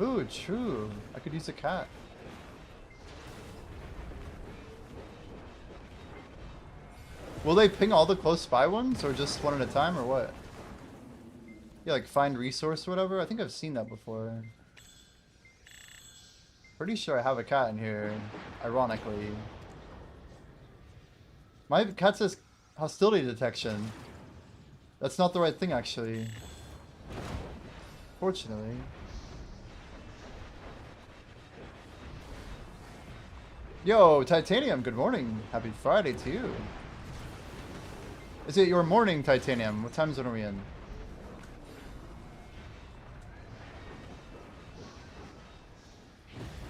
Ooh, true. I could use a cat. Will they ping all the close by ones, or just one at a time, or what? Yeah, like find resource or whatever? I think I've seen that before. Pretty sure I have a cat in here, ironically. My cat says hostility detection. That's not the right thing, actually. Fortunately. Yo, Titanium, good morning. Happy Friday to you. Is it your morning, Titanium? What time zone are we in?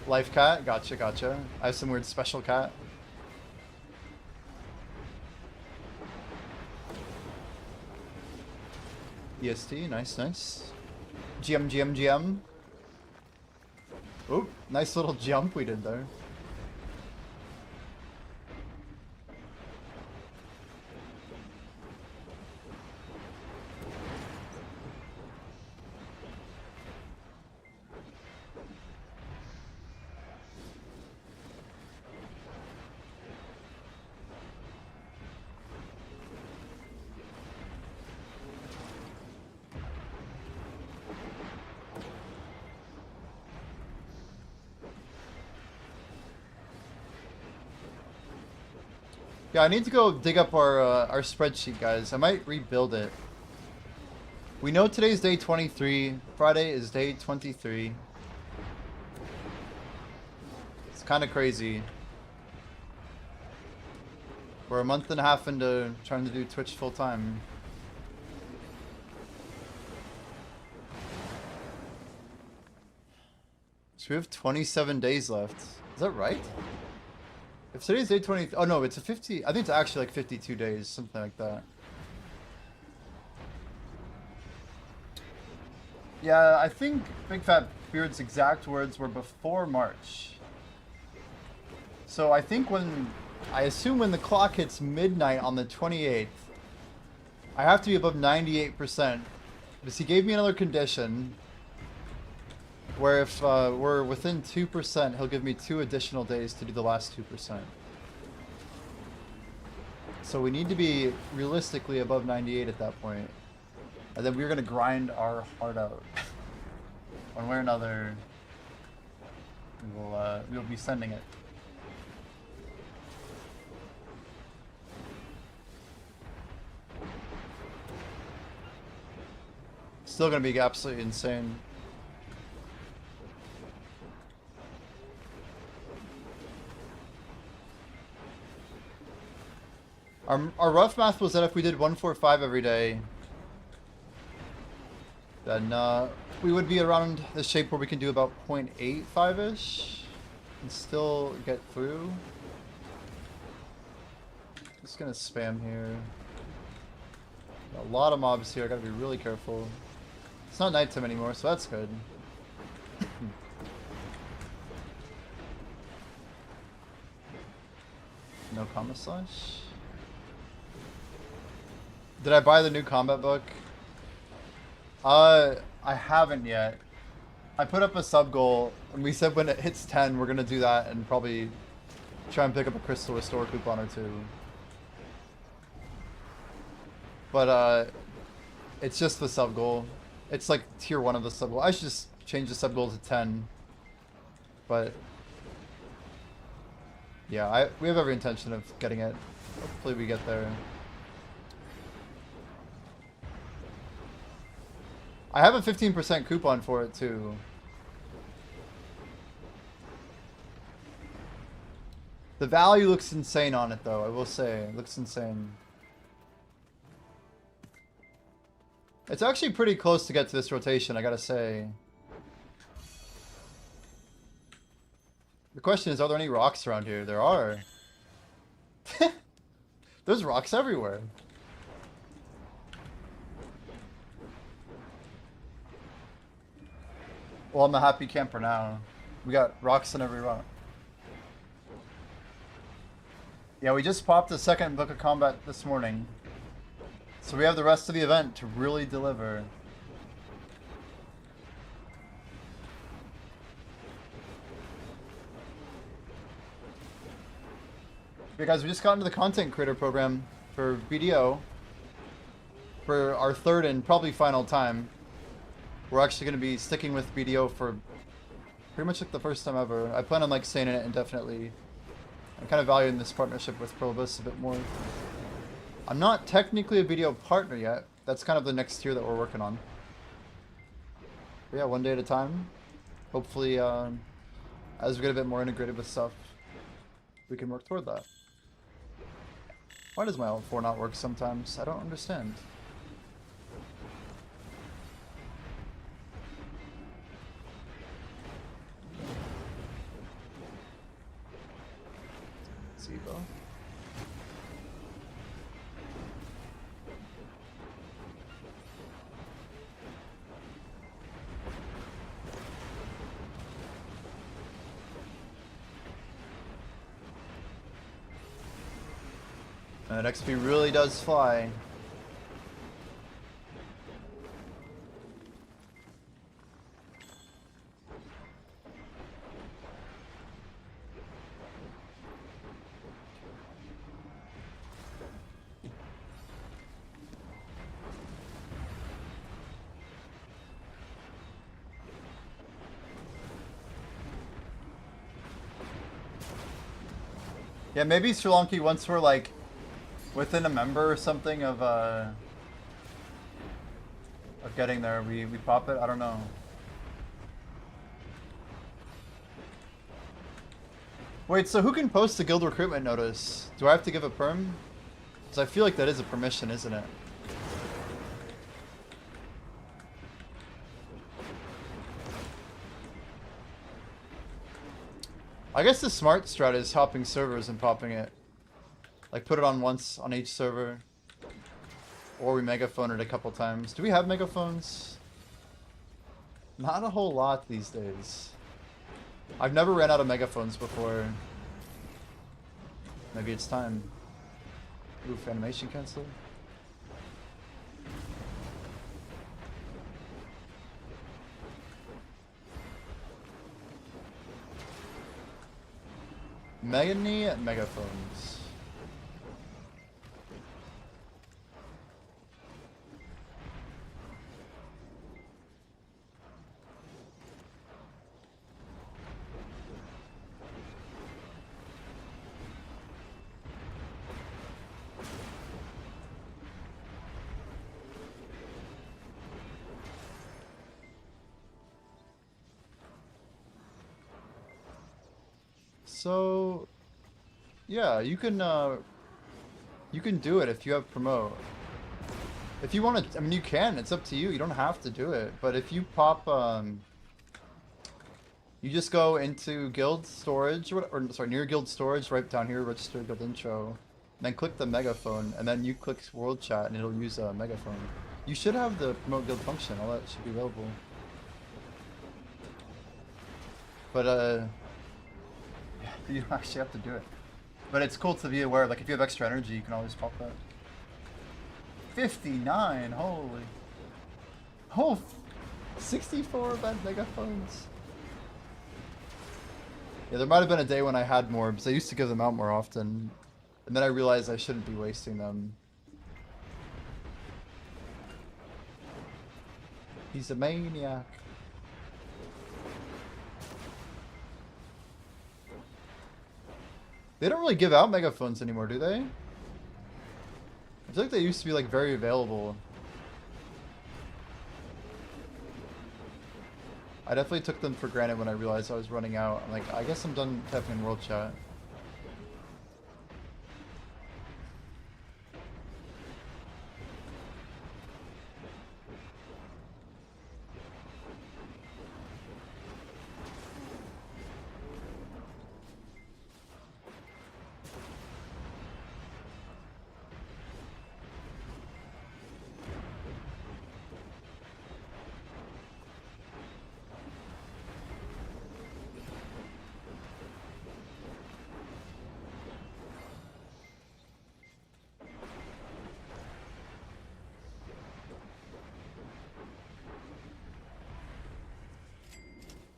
Life cat? Gotcha, gotcha. I have some weird special cat. EST, nice, nice. GM. Oop, nice little jump we did there. Yeah, I need to go dig up our spreadsheet, guys. I might rebuild it. We know today's day 23. Friday is day 23. It's kind of crazy. We're a month and a half into trying to do Twitch full time. So we have 27 days left. Is that right? If today's day 20... Oh no, it's a 50... I think it's actually like 52 days, something like that. Yeah, I think Big Fat Beard's exact words were before March. So I think I assume when the clock hits midnight on the 28th, I have to be above 98%. Because he gave me another condition where if we're within 2%, he'll give me 2 additional days to do the last 2%. So we need to be realistically above 98 at that point. And then we're going to grind our heart out. One way or another, we'll be sending it. Still going to be absolutely insane. Our rough math was that if we did 145 every day, then we would be around the shape where we can do about 0.85-ish and still get through. Just gonna spam here. A lot of mobs here, I gotta be really careful. It's not nighttime anymore, so that's good. No comma slash. Did I buy the new combat book? I haven't yet. I put up a sub goal, and we said when it hits 10, we're gonna do that and probably try and pick up a Crystal Restore coupon or two. But it's just the sub goal. It's like tier 1 of the sub goal. I should just change the sub goal to 10. But yeah, we have every intention of getting it. Hopefully we get there. I have a 15% coupon for it too. The value looks insane on it though, I will say. It looks insane. It's actually pretty close to get to this rotation, I gotta say. The question is, are there any rocks around here? There are. There's rocks everywhere. Well, I'm a happy camper now. We got rocks in every rock. Yeah, we just popped the second Book of Combat this morning. So we have the rest of the event to really deliver. Okay guys, we just got into the content creator program for BDO. For our third and probably final time. We're actually going to be sticking with BDO for pretty much like the first time ever. I plan on like staying in it indefinitely. I'm kind of valuing this partnership with Probus a bit more. I'm not technically a BDO partner yet. That's kind of the next tier that we're working on. But yeah, one day at a time. Hopefully, as we get a bit more integrated with stuff, we can work toward that. Why does my Alt4 not work sometimes? I don't understand. Zebo. That XP really does fly. Yeah, maybe Sri Lanka, once we're like within a member or something of getting there, we pop it. I don't know. Wait, so who can post a guild recruitment notice? Do I have to give a perm? Because I feel like that is a permission, isn't it? I guess the smart strat is hopping servers and popping it. Like put it on once on each server. Or we megaphone it a couple times. Do we have megaphones? Not a whole lot these days. I've never ran out of megaphones before. Maybe it's time. Oof, animation cancel. Many megaphones. So, yeah, you can do it if you have promote. If you want to, I mean, you can. It's up to you. You don't have to do it. But if you pop, you just go into guild storage, or sorry, near guild storage, right down here, register guild intro, then click the megaphone, and then you click world chat, and it'll use a megaphone. You should have the promote guild function. All that should be available. But yeah, you don't actually have to do it. But it's cool to be aware. Like if you have extra energy, you can always pop that. 59, holy. Oh, 64 event megaphones. Yeah, there might have been a day when I had more, because I used to give them out more often. And then I realized I shouldn't be wasting them. He's a maniac. They don't really give out megaphones anymore, do they? I feel like they used to be like very available. I definitely took them for granted when I realized I was running out. I'm like, I guess I'm done typing in world chat.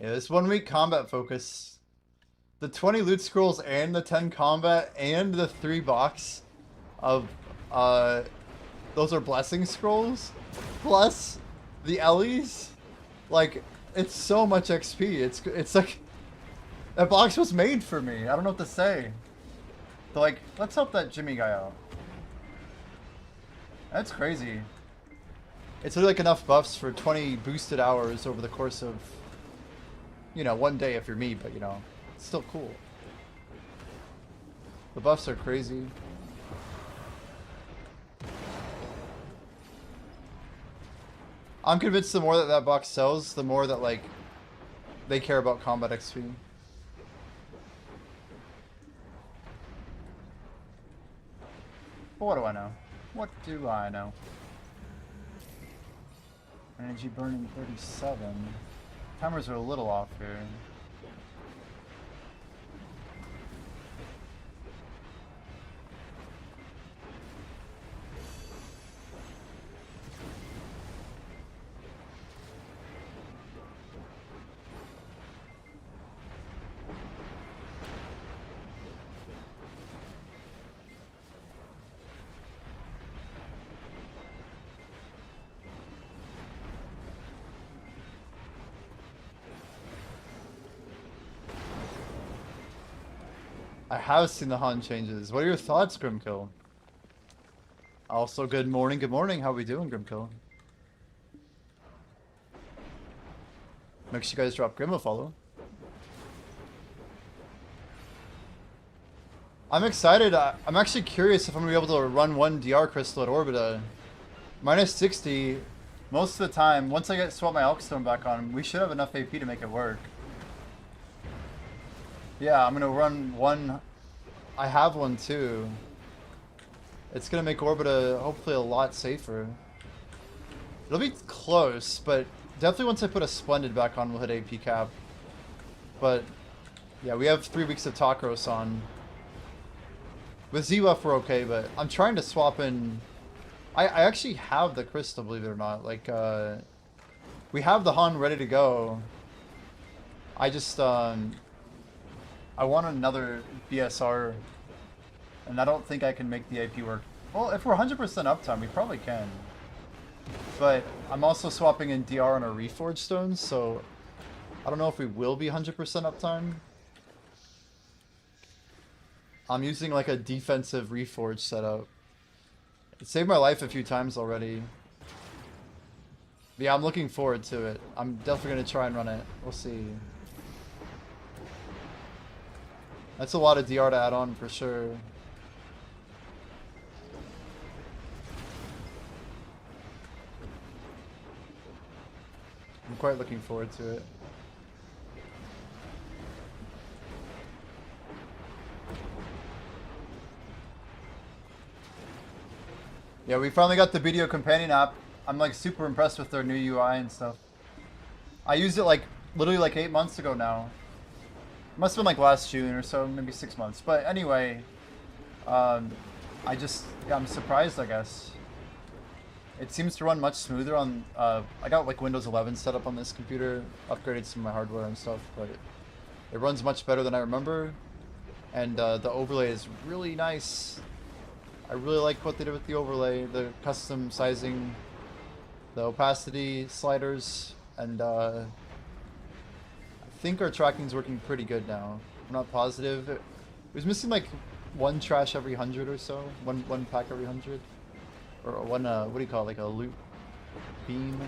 Yeah, this 1 week combat focus. The 20 loot scrolls and the 10 combat and the 3 box of those are blessing scrolls plus the Ellies. Like it's so much XP. It's like that box was made for me. I don't know what to say. But like, let's help that Jimmy guy out. That's crazy. It's really like enough buffs for 20 boosted hours over the course of, you know, 1 day if you're me, but you know, it's still cool. The buffs are crazy. I'm convinced the more that that box sells, the more that like they care about combat XP. But what do I know? What do I know? Energy burning 37. Timers are a little off here. I have seen the Han changes. What are your thoughts, Grimkill? Also, good morning. Good morning. How we doing, Grimkill? Make sure you guys drop Grim a follow. I'm excited. I'm actually curious if I'm going to be able to run 1 DR crystal at Orbita. Minus 60. Most of the time, once I get swap my Elkstone back on, we should have enough AP to make it work. Yeah, I'm gonna run 1. I have 1 too. It's gonna make Orbita hopefully a lot safer. It'll be close, but Definitely once I put a Splendid back on, we'll hit AP cap. But, yeah, we have 3 weeks of Takros on. With Z-Buff, we're okay, but I'm trying to swap in... I actually have the Crystal, believe it or not. Like, we have the Han ready to go. I just, I want another BSR, and I don't think I can make the AP work. Well, if we're 100% uptime, we probably can. But I'm also swapping in DR on our Reforged Stones, so I don't know if we will be 100% uptime. I'm using like a defensive Reforged setup. It saved my life a few times already. But yeah, I'm looking forward to it. I'm definitely going to try and run it. We'll see. That's a lot of DR to add on for sure. I'm quite looking forward to it. Yeah, we finally got the video companion app. I'm like super impressed with their new UI and stuff. I used it like literally like 8 months ago now. It must have been like last June or so, maybe 6 months. But anyway, yeah, I'm surprised, I guess. It seems to run much smoother on, I got like Windows 11 set up on this computer, upgraded some of my hardware and stuff, but it runs much better than I remember. And the overlay is really nice. I really like what they did with the overlay, the custom sizing, the opacity sliders, and I think our tracking's working pretty good now. I'm not positive. It was missing like one trash every 100 or so, one pack every 100, or one what do you call it, like a loop beam,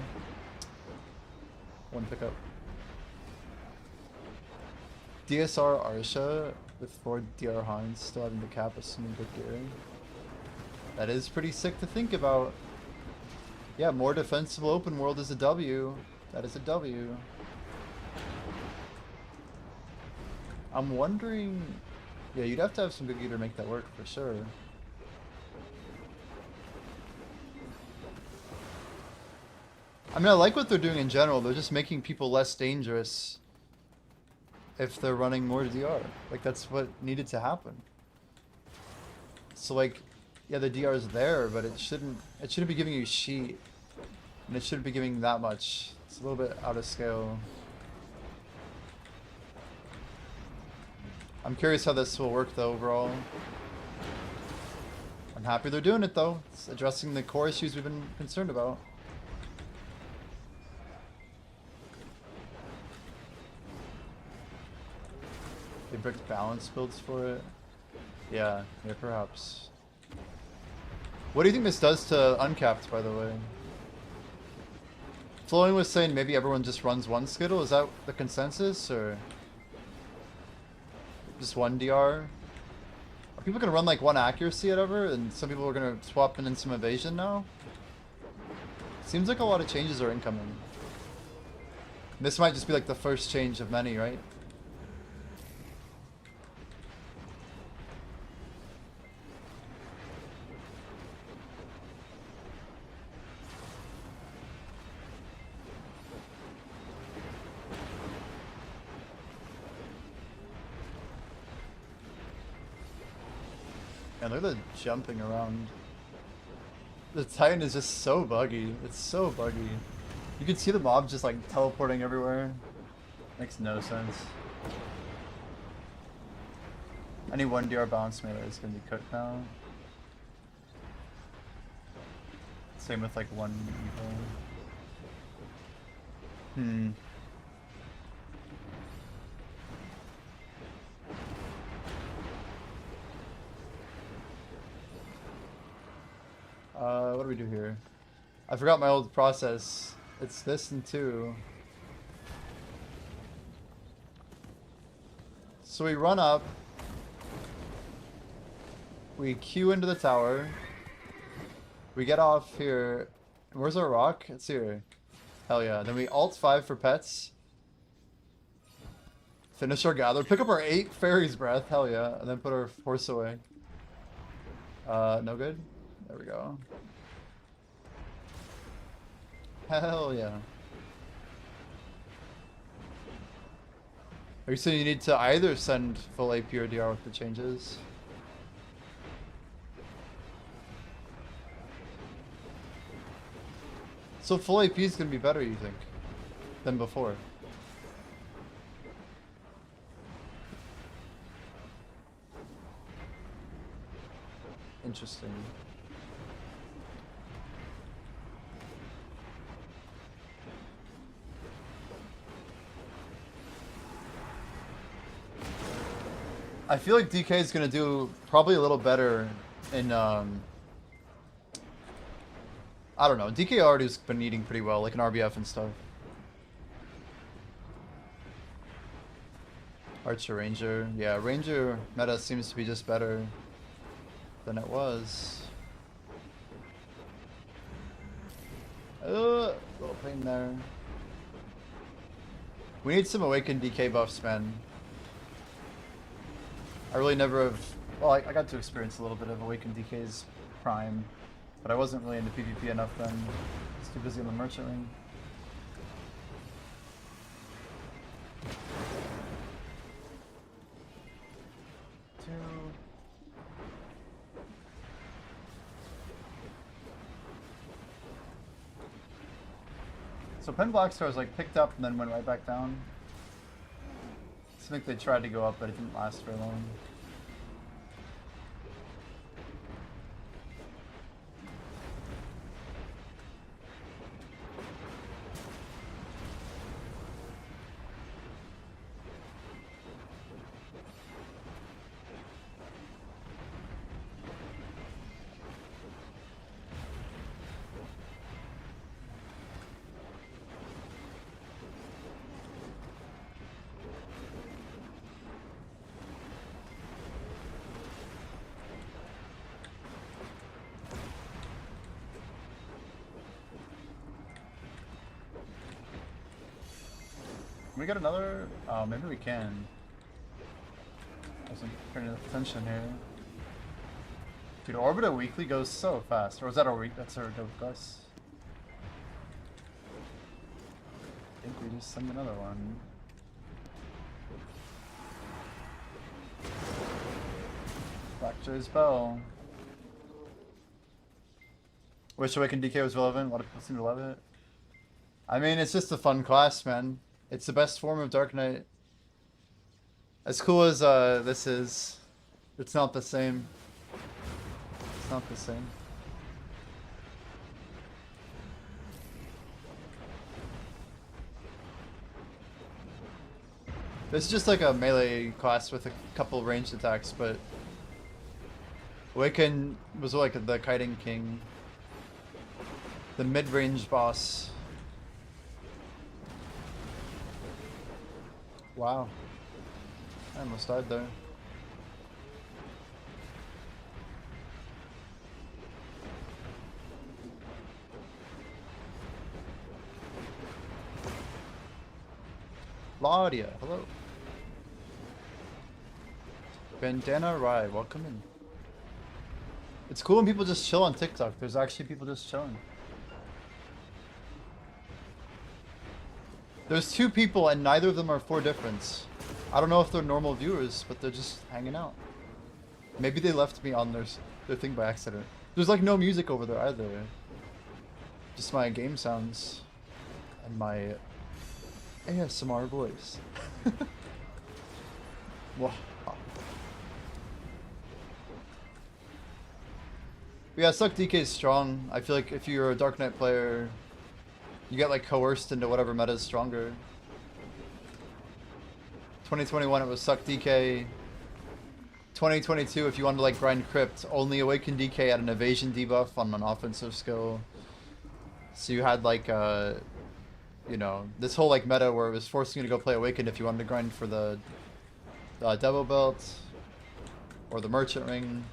one pickup. DSR Arsha with 4 DR Hines still having the cap assuming good gearing. That is pretty sick to think about. Yeah, more defensible open world is a W. That is a W. I'm wondering... Yeah, you'd have to have some good gear to make that work for sure. I mean, I like what they're doing in general. They're just making people less dangerous if they're running more DR. Like, that's what needed to happen. So, like... Yeah, the DR is there, but it shouldn't be giving you sheet, and it shouldn't be giving that much. It's a little bit out of scale. I'm curious how this will work though overall. I'm happy they're doing it though. It's addressing the core issues we've been concerned about. They bricked balance builds for it. Yeah, perhaps. What do you think this does to Uncapped, by the way? Flowing was saying maybe everyone just runs one Skittle. Is that the consensus, or just one DR? Are people gonna run like one accuracy at ever, and some people are gonna swap in some evasion now? Seems like a lot of changes are incoming. This might just be like the first change of many, right? And look at the jumping around. The Titan is just so buggy. It's so buggy. You can see the mob just like teleporting everywhere. Makes no sense. Any 1DR bounce melee is gonna be cooked now. Same with like one evo. What do we do here? I forgot my old process. It's this and 2. So we run up. We queue into the tower. We get off here. Where's our rock? It's here. Hell yeah. Then we alt 5 for pets. Finish our gather. Pick up our 8 fairies breath. Hell yeah. And then put our horse away. No good? There we go. Hell yeah. Are you saying you need to either send full AP or DR with the changes? So full AP is going to be better, you think, than before? Interesting. I feel like DK is going to do probably a little better in, I don't know. DK already has been eating pretty well, like in RBF and stuff. Archer Ranger. Yeah, Ranger meta seems to be just better than it was. Little pain there. We need some Awakened DK buffs, man. I really never have... Well, I got to experience a little bit of Awakened DK's prime, but I wasn't really into PvP enough then. I was too busy on the Merchant Ring. So Pen Black Star was like picked up and then went right back down. I think they tried to go up, but it didn't last very long. Can we get another? Oh, maybe we can. I wasn't paying attention here. Dude, Orbita Weekly goes so fast. Or was that our week? That's our go Gus. I think we just send another one. Blackjay's Bell. Wish Awakened DK was relevant. A lot of people seem to love it. I mean, it's just a fun class, man. It's the best form of Dark Knight. As cool as this is, it's not the same. It's not the same. This is just like a melee class with a couple ranged attacks, but Awaken was like the Kiting King, the mid-range boss. Wow. I almost died there. Claudia, hello. Bandana Rye, welcome in. It's cool when people just chill on TikTok. There's actually people just chilling. There's two people and neither of them are for difference. I don't know if they're normal viewers, but they're just hanging out. Maybe they left me on their thing by accident. There's like no music over there either. Just my game sounds and my ASMR voice. Wow. Yeah, Suck DK is strong. I feel like if you're a Dark Knight player, you get like coerced into whatever meta is stronger. 2021 it was Suck DK. 2022 if you wanted to like grind Crypt, only Awaken DK had an evasion debuff on an offensive skill. So you had like you know, this whole like meta where it was forcing you to go play Awakened if you wanted to grind for the Devil Belt or the Merchant Ring.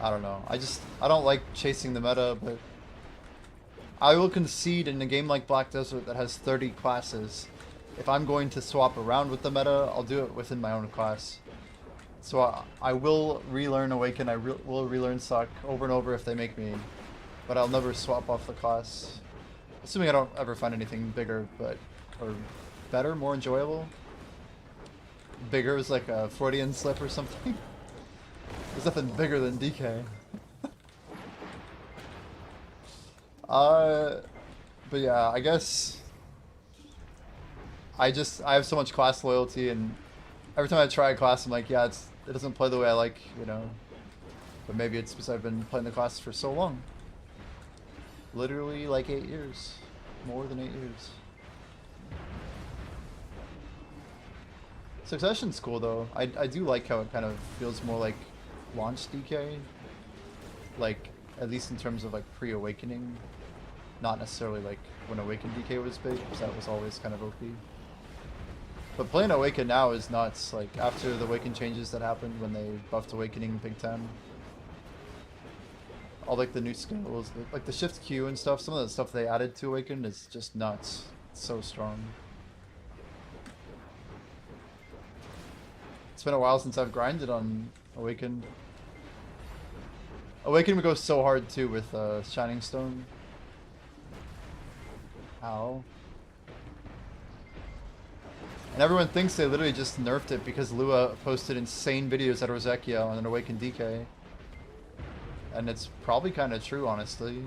I don't know. I don't like chasing the meta, but I will concede in a game like Black Desert that has 30 classes. If I'm going to swap around with the meta, I'll do it within my own class. So I will relearn Awaken, I will relearn Suck over and over if they make me. But I'll never swap off the class. Assuming I don't ever find anything bigger, or better, more enjoyable. bigger was like a Freudian slip or something. There's nothing bigger than DK. But yeah, I guess I have so much class loyalty, and every time I try a class, I'm like, yeah, it doesn't play the way I like, you know. But maybe it's because I've been playing the class for so long. Literally like 8 years, more than 8 years. Succession's cool though. I do like how it kind of feels more like launch DK, like at least in terms of like pre-awakening, not necessarily like when Awaken DK was big, because that was always kind of OP. But playing Awaken now is nuts. Like after the Awaken changes that happened when they buffed Awakening Big Ten, all like the new skills, like the shift Q and stuff. Some of the stuff they added to Awaken is just nuts. It's so strong. It's been a while since I've grinded on Awakened. Awaken would go so hard too with Shining Stone. Ow. And everyone thinks they literally just nerfed it because Lua posted insane videos at Rosekia on an Awakened DK. And it's probably kind of true, honestly.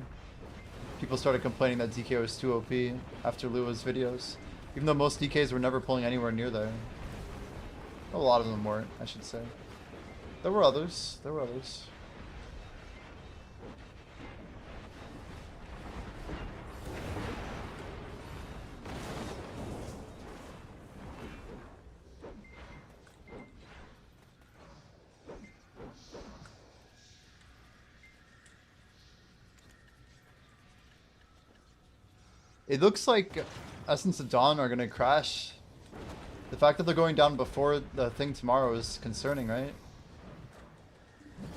People started complaining that DK was too OP after Lua's videos. Even though most DKs were never pulling anywhere near there. A lot of them weren't, I should say. There were others. There were others. It looks like Essence of Dawn are gonna crash. The fact that they're going down before the thing tomorrow is concerning, right?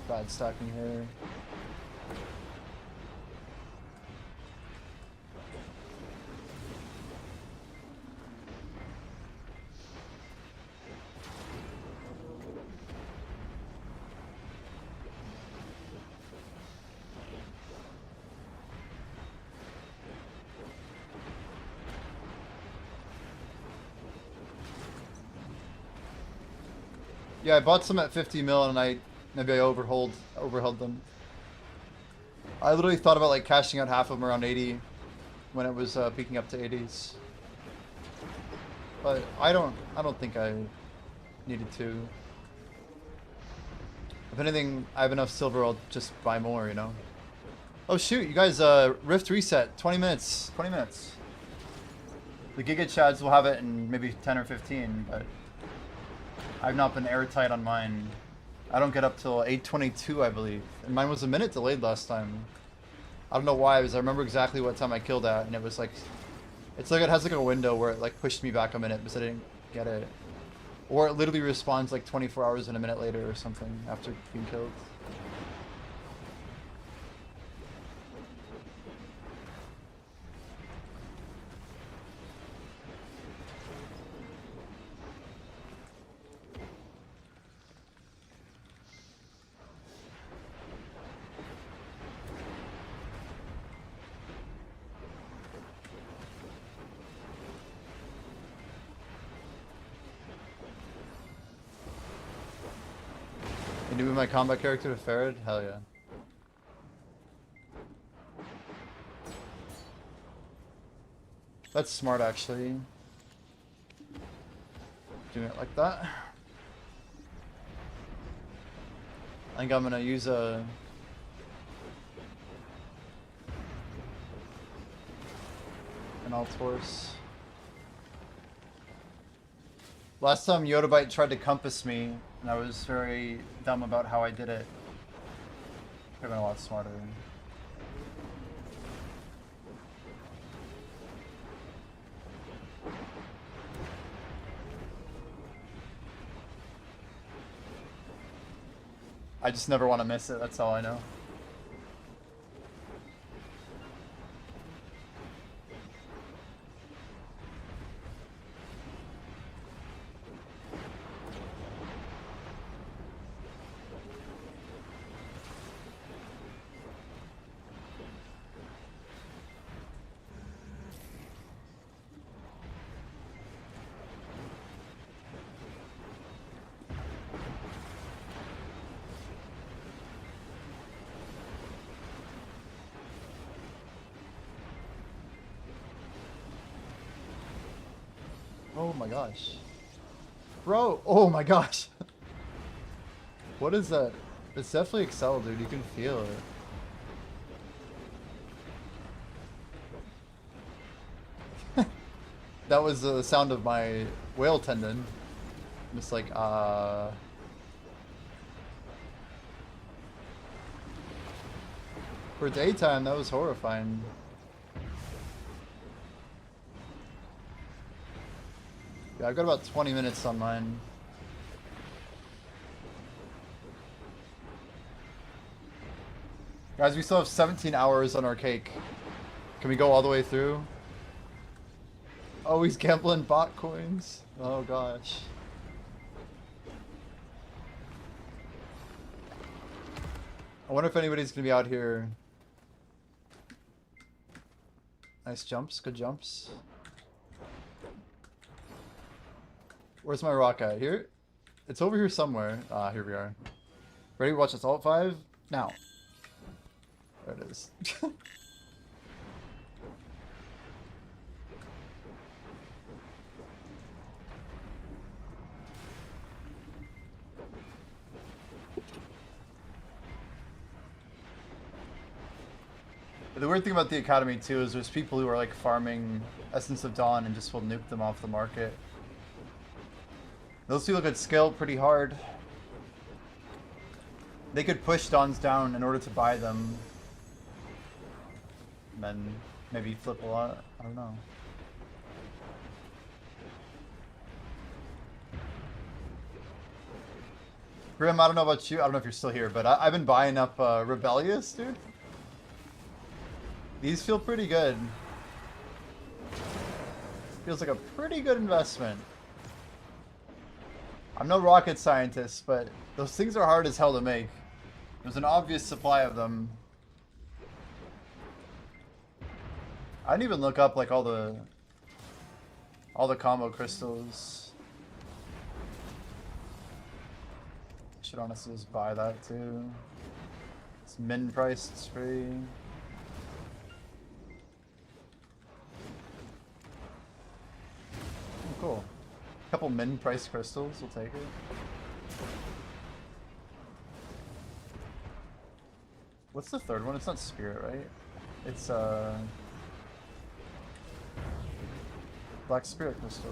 Bad stacking here. Yeah, I bought some at 50 mil and maybe I overheld them. I literally thought about like cashing out half of them around 80 when it was peaking up to 80s. But I don't think I needed to. If anything, I have enough silver, I'll just buy more, you know. Oh shoot, you guys, Rift reset, 20 minutes. 20 minutes. The Giga Chads will have it in maybe 10 or 15, but I've not been airtight on mine. I don't get up till 8:22, I believe. And mine was a minute delayed last time. I don't know why, because I remember exactly what time I killed at, and it was like... It's like it has like a window where it like pushed me back a minute because I didn't get it. Or it literally respawns like 24 hours and a minute later or something after being killed. You move my combat character to Farad? Hell yeah. That's smart, actually. Doing it like that. I think I'm gonna use an alt horse. Last time Yodabite tried to compass me, and I was very dumb about how I did it. Could have been a lot smarter. I just never want to miss it, that's all I know. Oh my gosh. Bro, oh my gosh. What is that? It's definitely Excel, dude. You can feel it. That was the sound of my whale tendon. Just like, For daytime, that was horrifying. Yeah, I've got about 20 minutes on mine. Guys, we still have 17 hours on our cake. Can we go all the way through? Oh, he's gambling bot coins. Oh gosh. I wonder if anybody's gonna be out here. Nice jumps, good jumps. Where's my rock at? Here? It's over here somewhere. Ah, here we are. Ready? Watch this. Alt 5? Now. There it is. The weird thing about the Academy too is there's people who are like farming Essence of Dawn and just will nuke them off the market. Those people could scale pretty hard. They could push Dawns down in order to buy them. And then maybe flip a lot. I don't know. Grim, I don't know about you. I don't know if you're still here, but I've been buying up Rebellious, dude. These feel pretty good. Feels like a pretty good investment. I'm no rocket scientist, but those things are hard as hell to make. There's an obvious supply of them. I didn't even look up like all the combo crystals. Should honestly just buy that too. It's min priced, it's free. Cool. A couple min price crystals, we'll take it. What's the third one? It's not Spirit, right? It's Black Spirit Crystal.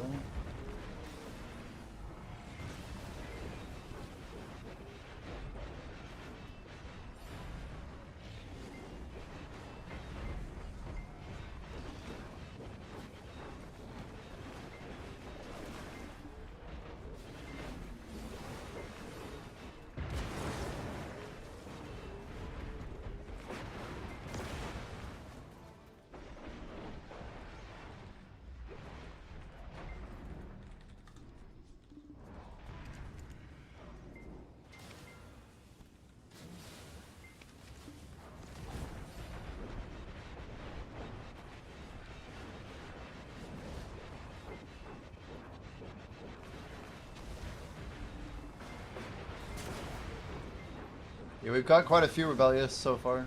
Yeah, we've got quite a few Rebellious so far.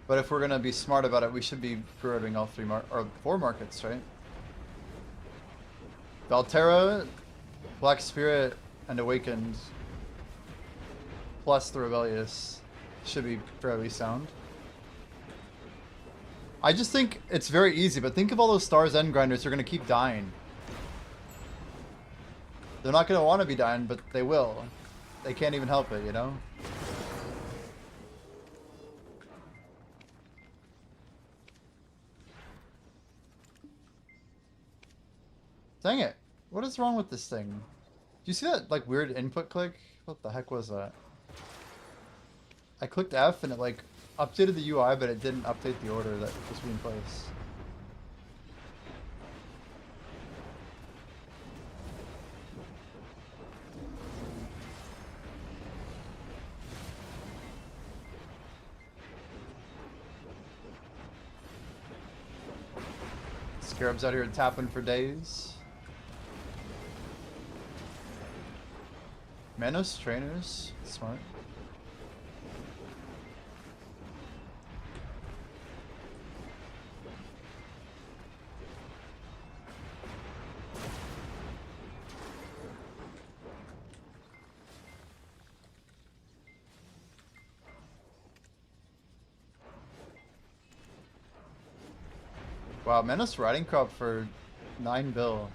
But if we're gonna be smart about it, we should be pre-ordering all four markets, right? Valterra, Black Spirit, and Awakened, plus the Rebellious, should be fairly sound. I just think it's very easy, but think of all those Stars End grinders who are gonna keep dying. They're not gonna want to be dying, but they will. They can't even help it, you know? Dang it. What is wrong with this thing? Do you see that like weird input click? What the heck was that? I clicked F and it like updated the UI, but it didn't update the order that was being placed. Scarab's out here tapping for days. Manos trainers, smart. Wow, Menace riding crop for 9 bill.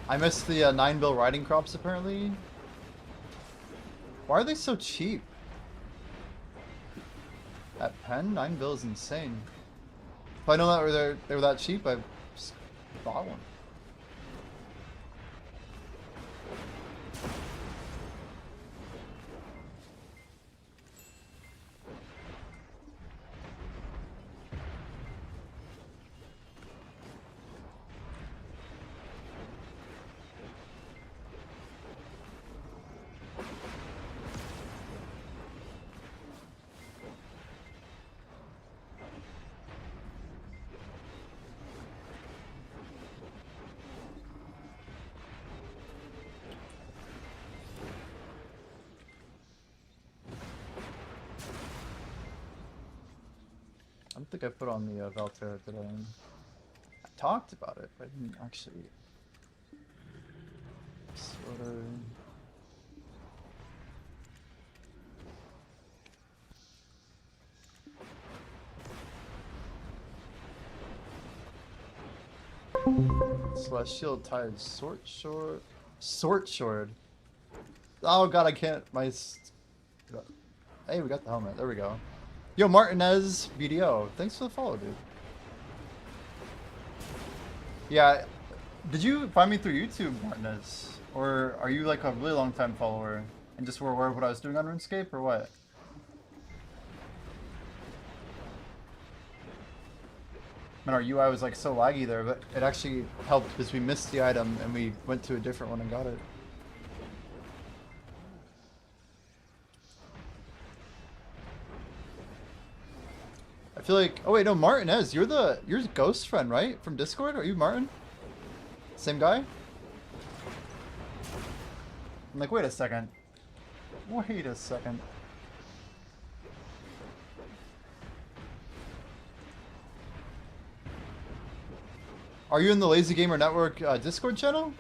I missed the 9 bill riding crops apparently. Why are they so cheap? At Penn, 9 bill is insane. If I know that they were that cheap, I just bought one. I don't think I put on the Valterra today. I talked about it, but I didn't actually sort of... Celestial Tide Sort Short. Oh god, I can't. Hey, we got the helmet. There we go. Yo, Martinez BDO. Thanks for the follow, dude. Yeah, did you find me through YouTube, Martinez? Or are you like a really long time follower and just were aware of what I was doing on RuneScape, or what? Man, our UI was like so laggy there, but it actually helped because we missed the item and we went to a different one and got it. I feel like, oh wait, no, Martinez, you're Ghost friend, right? From Discord? Are you Martin? Same guy? I'm like, wait a second. Wait a second. Are you in the Lazy Gamer Network Discord channel?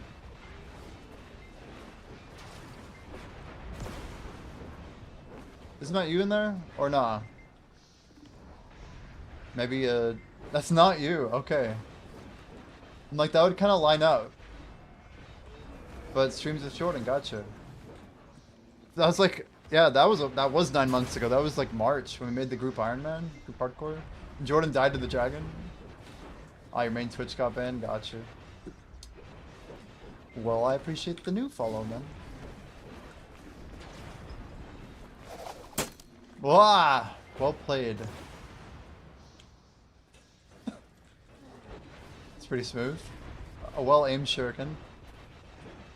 Isn't that you in there? Or nah? Maybe, that's not you. Okay. I'm like, that would kind of line up. But streams of shorting, gotcha. That was like, yeah, that was 9 months ago. That was like March when we made the group Iron Man, group hardcore. Jordan died to the dragon. Oh, your main Twitch got banned? Gotcha. Well, I appreciate the new follow, man. Wow! Well played. It's pretty smooth. A well-aimed shuriken.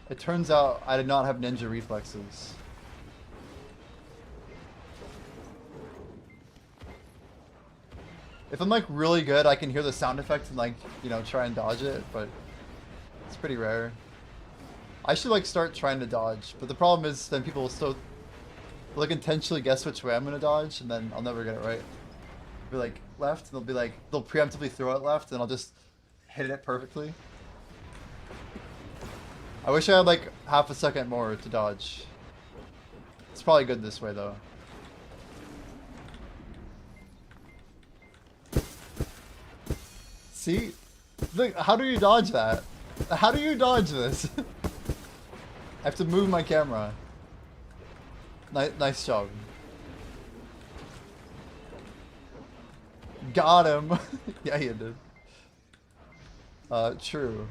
It turns out I did not have ninja reflexes. If I'm like really good, I can hear the sound effect and like, you know, try and dodge it, but it's pretty rare. I should like start trying to dodge, but the problem is then people will still like intentionally guess which way I'm gonna dodge, and then I'll never get it right. I'll be like left, and they'll be like, they'll preemptively throw it left, and I'll just hit it perfectly. I wish I had like half a second more to dodge. It's probably good this way though. See? Look, how do you dodge that? How do you dodge this? I have to move my camera. Nice job. Got him. Yeah, you did. True.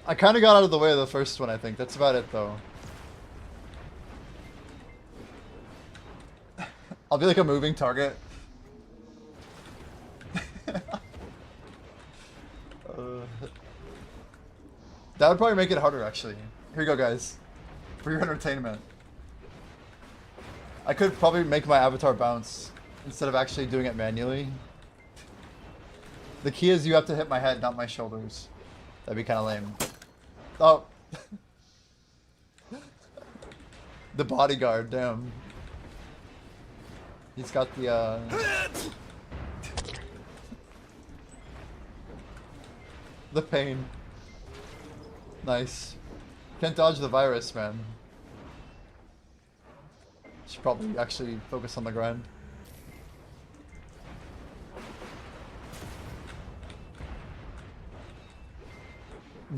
I kind of got out of the way of the first one, I think. That's about it, though. I'll be like a moving target. That would probably make it harder, actually. Here you go, guys. For your entertainment. I could probably make my avatar bounce instead of actually doing it manually. The key is you have to hit my head, not my shoulders. That'd be kind of lame. Oh. The bodyguard, damn. He's got the, the pain. Nice. Can't dodge the virus, man. Should probably actually focus on the grind.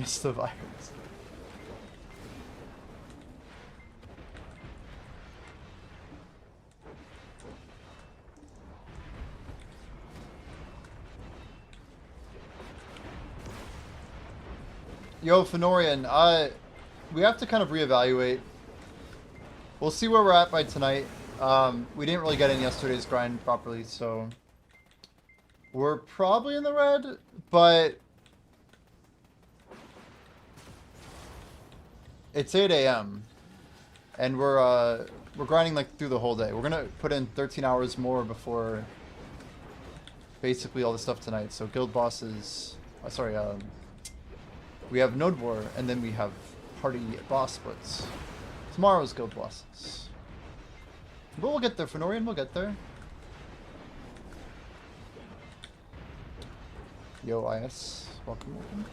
Missed the virus. Yo, Fenorian, we have to kind of reevaluate. We'll see where we're at by tonight. We didn't really get in yesterday's grind properly, so we're probably in the red, but it's 8 a.m. and we're grinding like through the whole day. We're gonna put in 13 hours more before basically all the stuff tonight. So guild bosses, we have Node War, and then we have party boss splits. Tomorrow's guild bosses. But we'll get there, Fenorian, we'll get there. Yo, IS, welcome, welcome.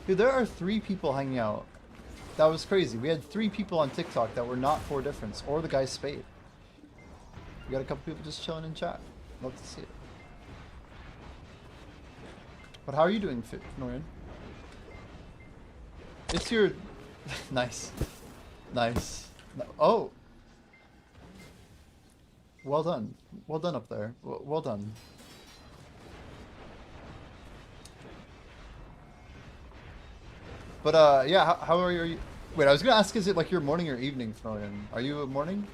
Dude, there are 3 people hanging out. That was crazy. We had 3 people on TikTok that were not 4 difference, or the guy's Spade. We got a couple people just chilling in chat. Love to see it. But how are you doing, Fenorian? It's your... Nice. Nice. Oh! Well done. Well done up there. Well done. But, yeah, how are you? Wait, I was gonna ask, is it like your morning or evening, Florian? Are you a morning?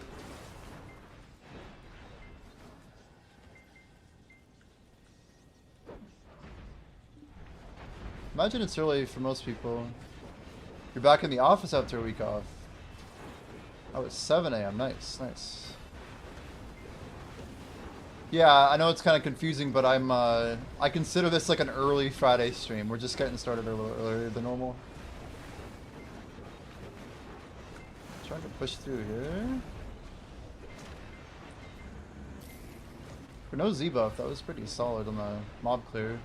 Imagine it's early for most people. You're back in the office after a week off. Oh, it's 7 a.m. Nice, nice. Yeah, I know it's kind of confusing, but I consider this like an early Friday stream. We're just getting started a little earlier than normal. Trying to push through here. For no Z-buff, that was pretty solid on the mob clear.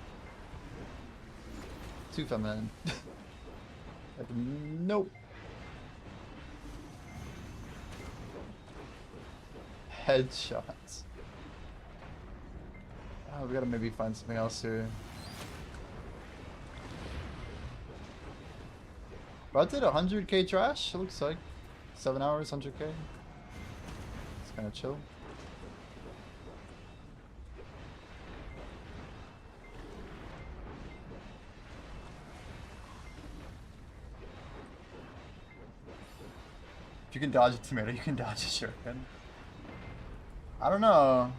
Too feminine. Like, nope. Headshots. Oh, we gotta maybe find something else here. About did 100k trash, it looks like. 7 hours, 100k. It's kind of chill. If you can dodge a tomato, you can dodge a shuriken. I don't know.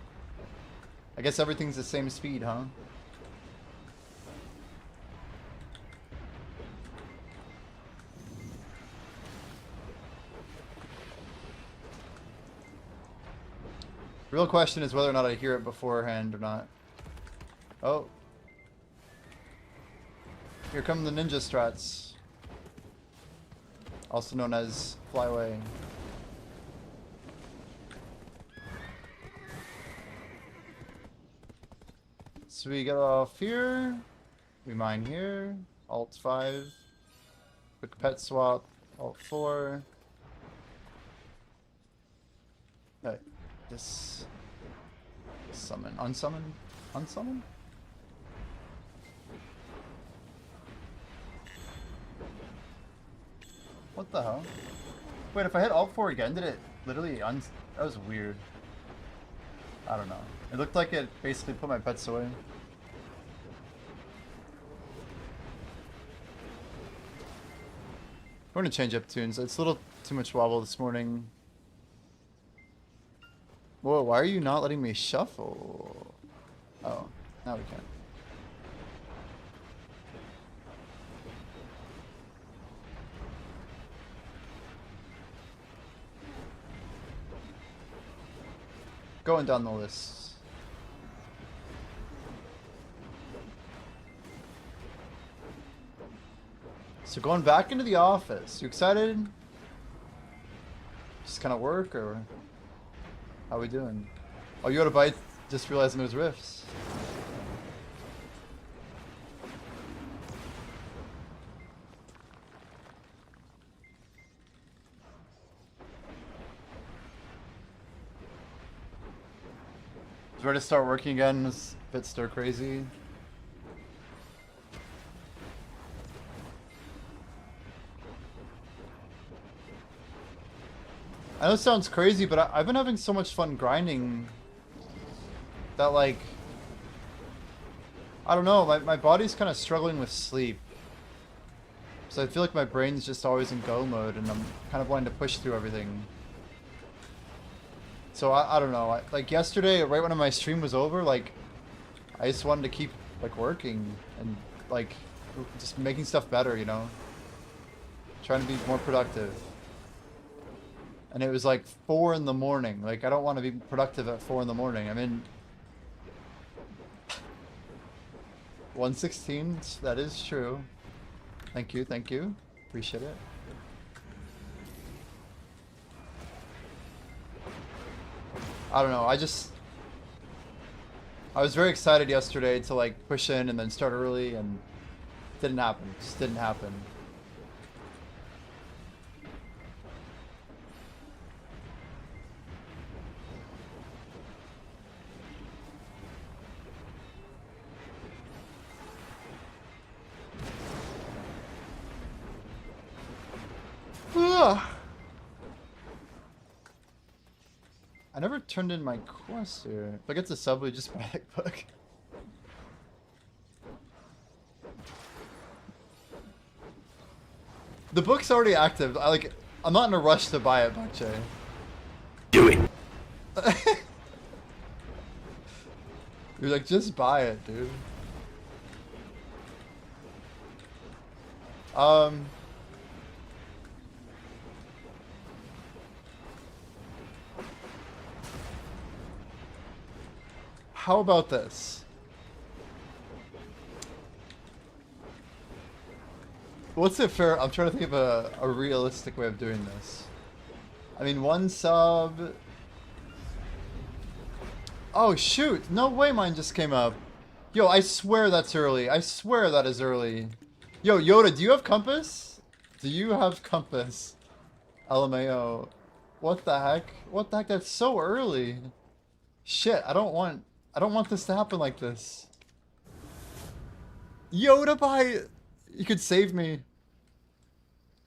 I guess everything's the same speed, huh? The real question is whether or not I hear it beforehand or not. Oh. Here come the ninja strats. Also known as flyway. So we get off here. We mine here. Alt 5. Quick pet swap. Alt 4. Okay. This. Summon. Unsummon? Unsummon? What the hell? Wait, if I hit Alt 4 again, did it literally that was weird. I don't know. It looked like it basically put my pets away. We're gonna change up tunes. It's a little too much wobble this morning. Whoa, why are you not letting me shuffle? Oh, now we can. Going down the list. So going back into the office. You excited? Just kind of work, or how we doing? Oh, you had a bite. Just realizing there's rifts. Ready to start working again. It's a bit stir crazy. I know it sounds crazy, but I've been having so much fun grinding that, like, I don't know, my body's kind of struggling with sleep. So I feel like my brain's just always in go mode, and I'm kind of wanting to push through everything. So I don't know, like yesterday, right when my stream was over, like, I just wanted to keep, like, working and, like, just making stuff better, you know? Trying to be more productive. And it was like 4 in the morning. Like, I don't want to be productive at 4 in the morning. I'm in 116. That is true. Thank you, thank you. Appreciate it. I don't know, I was very excited yesterday to, like, push in and then start early, and it didn't happen. It just didn't happen. I never turned in my quest here. If I get to Subway, just buy that book. The book's already active. I'm not in a rush to buy it, Bakche. Do it. You're like, just buy it, dude. How about this? What's it fair? I'm trying to think of a realistic way of doing this. I mean, 1 sub. Oh, shoot. No way mine just came up. Yo, I swear that's early. I swear that is early. Yo, Yoda, do you have compass? Do you have compass? LMAO. What the heck? What the heck? That's so early. Shit, I don't want this to happen like this. Yoda, you could save me.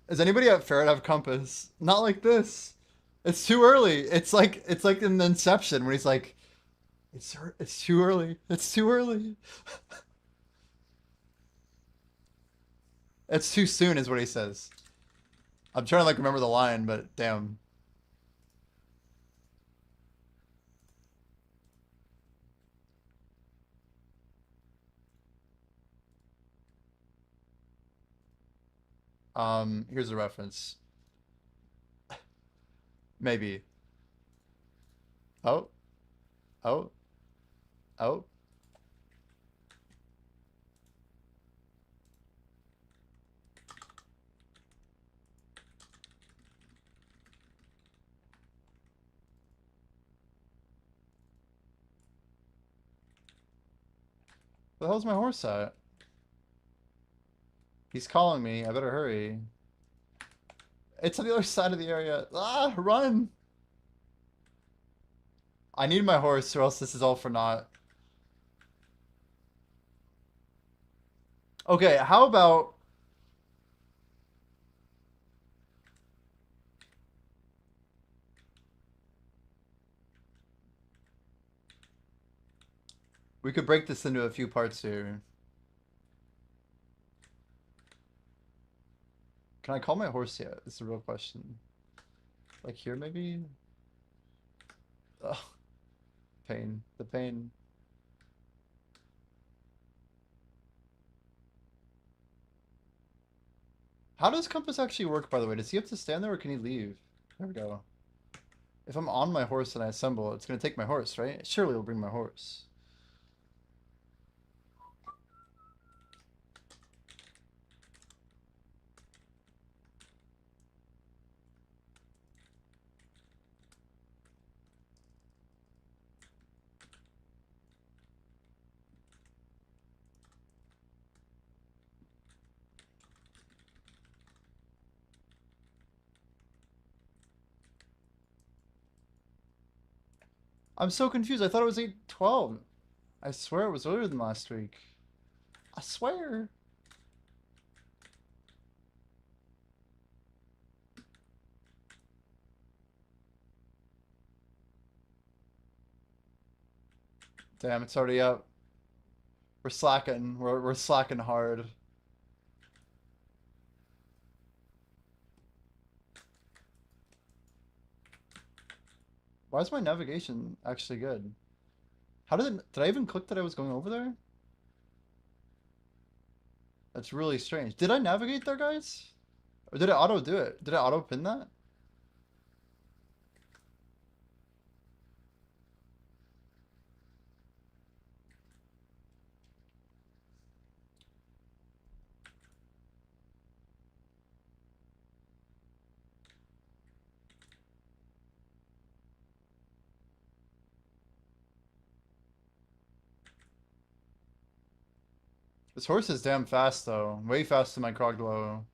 Does anybody at Ferret have compass? Not like this. It's too early. It's like in the Inception when he's like, it's too early. It's too early. It's too soon is what he says. I'm trying to, like, remember the line, but damn. Here's a reference. Maybe. Oh. Oh. Oh. Where the hell's my horse at? He's calling me. I better hurry. It's on the other side of the area. Ah, run! I need my horse or else this is all for naught. Okay, how about... we could break this into a few parts here. Can I call my horse yet? It's a real question. Like here, maybe? Ugh. Pain. The pain. How does compass actually work, by the way? Does he have to stand there or can he leave? There we go. If I'm on my horse and I assemble, it's going to take my horse, right? Surely it'll bring my horse. I'm so confused. I thought it was 8:12. I swear it was earlier than last week. I swear. Damn, it's already up. We're slacking. We're slacking hard. Why is my navigation actually good? How did I even click that I was going over there? That's really strange. Did I navigate there, guys? Or did it auto do it? Did it auto pin that? This horse is damn fast, though. Way faster than my Croglow.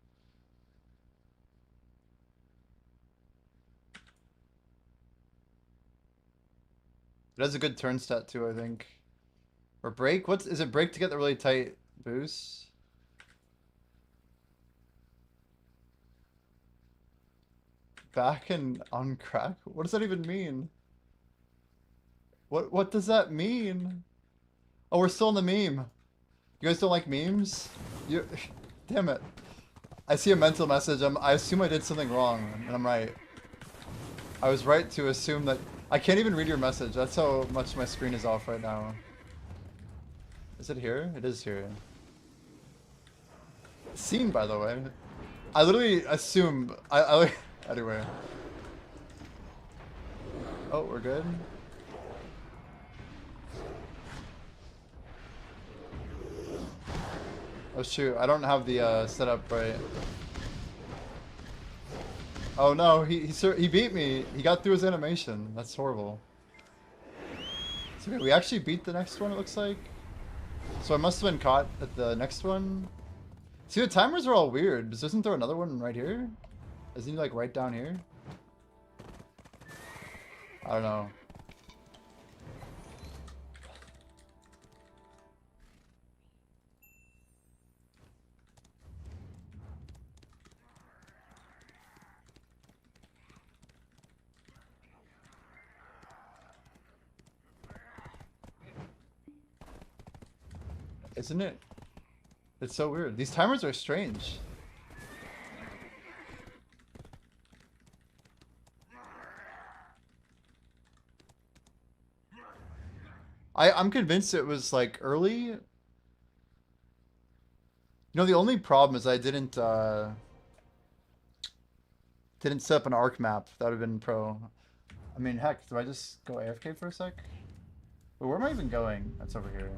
It has a good turn stat, too, I think. Or break? Is it break to get the really tight boost? Back and on crack? What does that even mean? What does that mean? Oh, we're still in the meme. You guys don't like memes? You, damn it. I see a mental message. I assume I did something wrong, and I'm right. I was right to assume that... I can't even read your message. That's how much my screen is off right now. Is it here? It is here. Scene, by the way. I literally assume... Anyway. Oh, we're good. Oh shoot, I don't have the setup right. Oh no, he beat me. He got through his animation. That's horrible. So okay, we actually beat the next one, it looks like. So I must have been caught at the next one. See, the timers are all weird. Isn't there another one right here? Isn't he like right down here? I don't know. Isn't it? It's so weird. These timers are strange. I'm convinced it was like early. You know, the only problem is I didn't set up an arc map. That would have been pro. I mean, heck, do I just go AFK for a sec? But where am I even going? That's over here.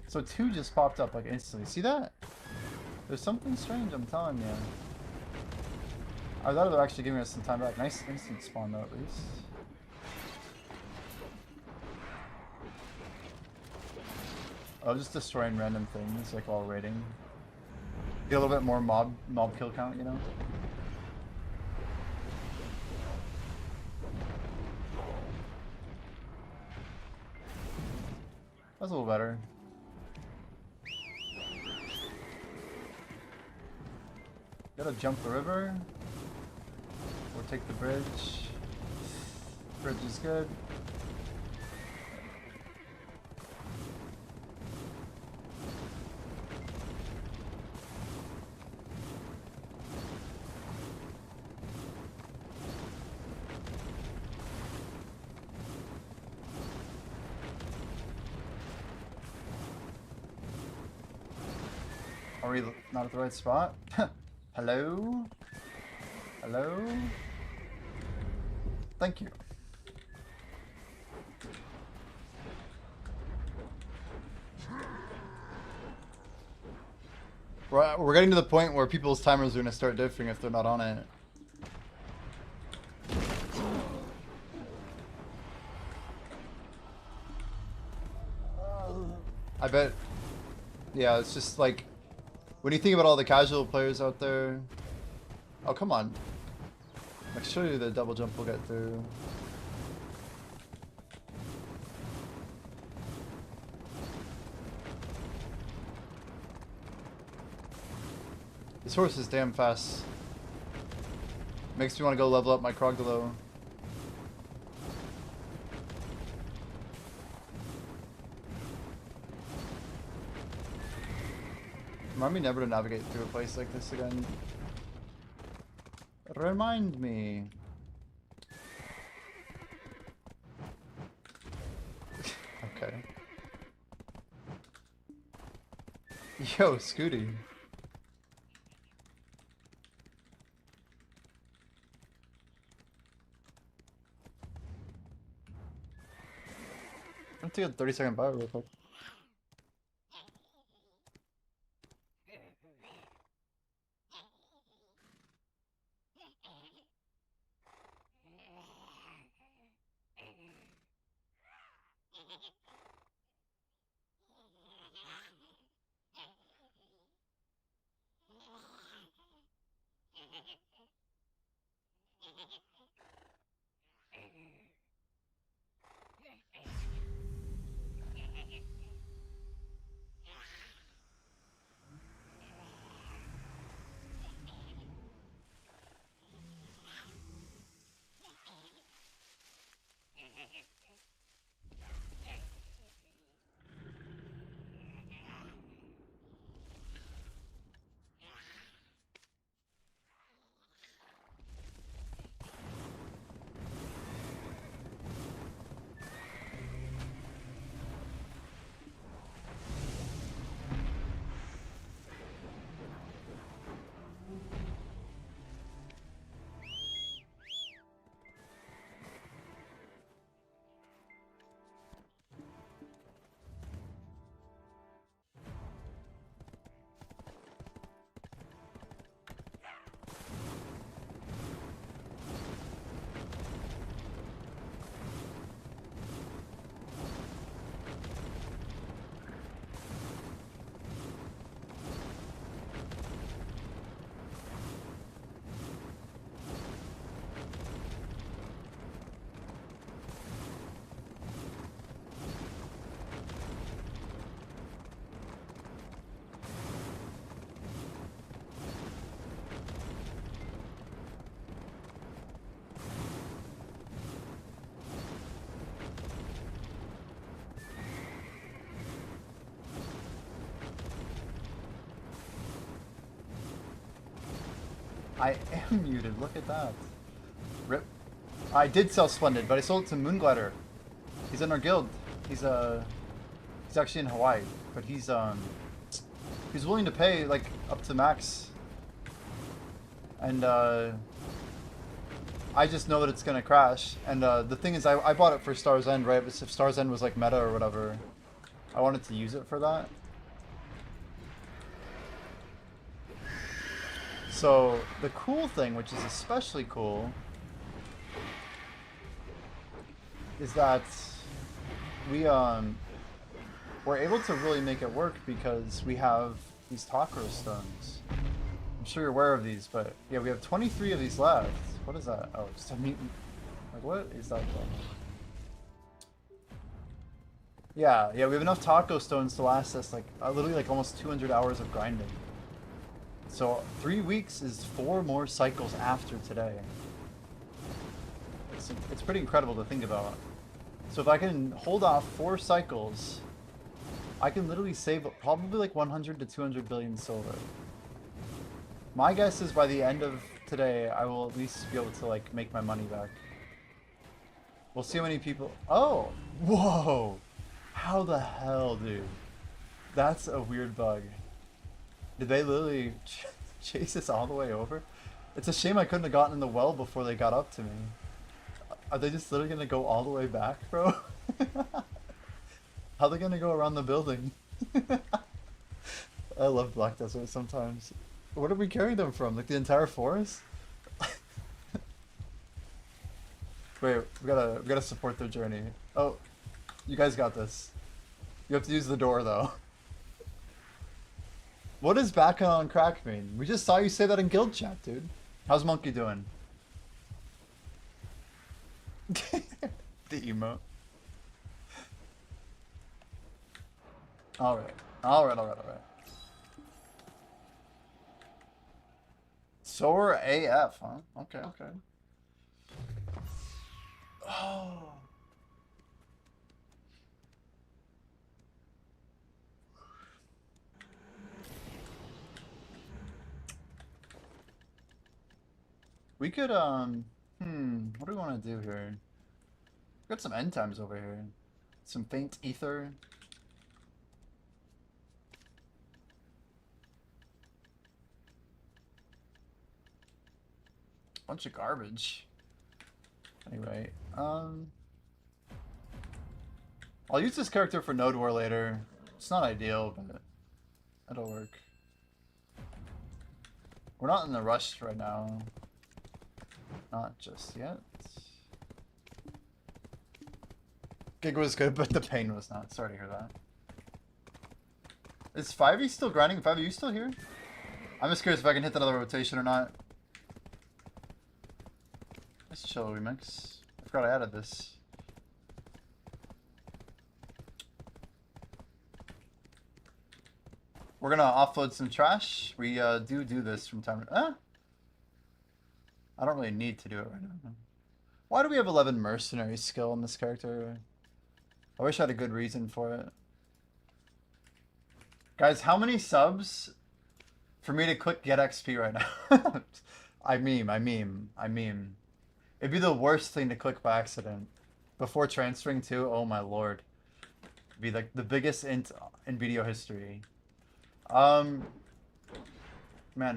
So 2 just popped up like instantly. See that? There's something strange, I'm telling you. I thought they were actually giving us some time back. Nice instant spawn though, at least. Oh, just destroying random things like while raiding. Get a little bit more mob kill count, you know? That's a little better. Gotta jump the river. Or take the bridge. Bridge is good. Are we not at the right spot? Hello? Hello? Thank you. We're getting to the point where people's timers are going to start differing if they're not on it. I bet... Yeah, it's just like... When you think about all the casual players out there... Oh, come on. Like, surely the double jump will get through. This horse is damn fast. Makes me want to go level up my Croglow. Remind me never to navigate through a place like this again. Remind me. Okay. Yo, Scooty. I'm gonna take a 30-second bio real quick. I am muted, look at that. Rip. I did sell Splendid, but I sold it to Moonglider. He's in our guild. He's actually in Hawaii, but he's willing to pay like up to max. And I just know that it's gonna crash. And the thing is, I bought it for Star's End, right? But if Star's End was like meta or whatever, I wanted to use it for that. So the cool thing, which is especially cool, is that we're able to really make it work because we have these Takro stones. I'm sure you're aware of these, but yeah, we have 23 of these left. What is that? Oh, just a mutant. Like, what is that thing? Yeah, we have enough taco stones to last us like literally like almost 200 hours of grinding. So 3 weeks is 4 more cycles after today. It's pretty incredible to think about. So if I can hold off 4 cycles, I can literally save probably like 100 to 200 billion silver. My guess is by the end of today, I will at least be able to like make my money back. We'll see how many people... Oh! Whoa! How the hell, dude? That's a weird bug. Did they literally chase us all the way over? It's a shame I couldn't have gotten in the well before they got up to me. Are they just literally gonna go all the way back, bro? How are they gonna go around the building? I love Black Desert sometimes. What are we carrying them from? Like the entire forest? Wait, we gotta support their journey. Oh, you guys got this. You have to use the door though. What does back on crack mean? We just saw you say that in guild chat, dude. How's Monkey doing? The emote. Alright. Sore AF, huh? Okay. Oh. We could, what do we want to do here? Got some end times over here. Some faint ether. Bunch of garbage. Anyway, I'll use this character for Node War later. It's not ideal, but it'll work. We're not in the rush right now. Not just yet. Gig was good, but the pain was not. Sorry to hear that. Is 5e still grinding? 5e, you still here? I'm just curious if I can hit that other rotation or not. Nice chill remix. I forgot I added this. We're gonna offload some trash. We do this from time to I don't really need to do it right now. Why do we have 11 mercenary skill in this character? I wish I had a good reason for it. Guys, how many subs for me to click get XP right now? I meme. It'd be the worst thing to click by accident. Before transferring to, oh my lord. It'd be like the biggest int in video history. Man,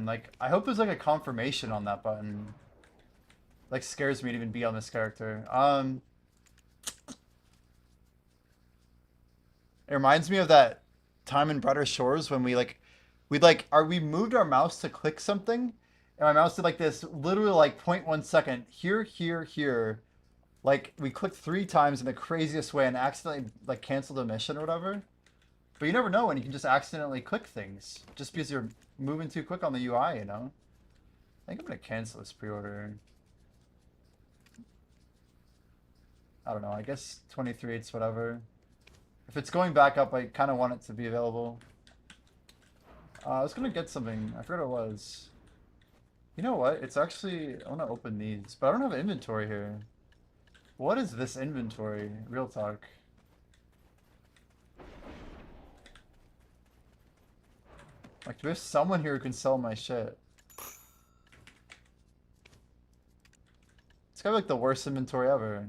like, I hope there's like a confirmation on that button. Like, scares me to even be on this character. It reminds me of that time in Brighter Shores when we moved our mouse to click something, and my mouse did like this literally like 0.1 second here. Like we clicked 3 times in the craziest way and accidentally like canceled a mission or whatever. But you never know when you can just accidentally click things just because you're moving too quick on the UI, you know? I think I'm gonna cancel this pre-order. I don't know, I guess 23 it's whatever. If it's going back up, I kind of want it to be available. I was gonna get something. I forgot what it was. You know what? It's actually... I want to open these, but I don't have inventory here. What is this inventory? Real talk. Like, there's someone here who can sell my shit. It's gotta be like the worst inventory ever.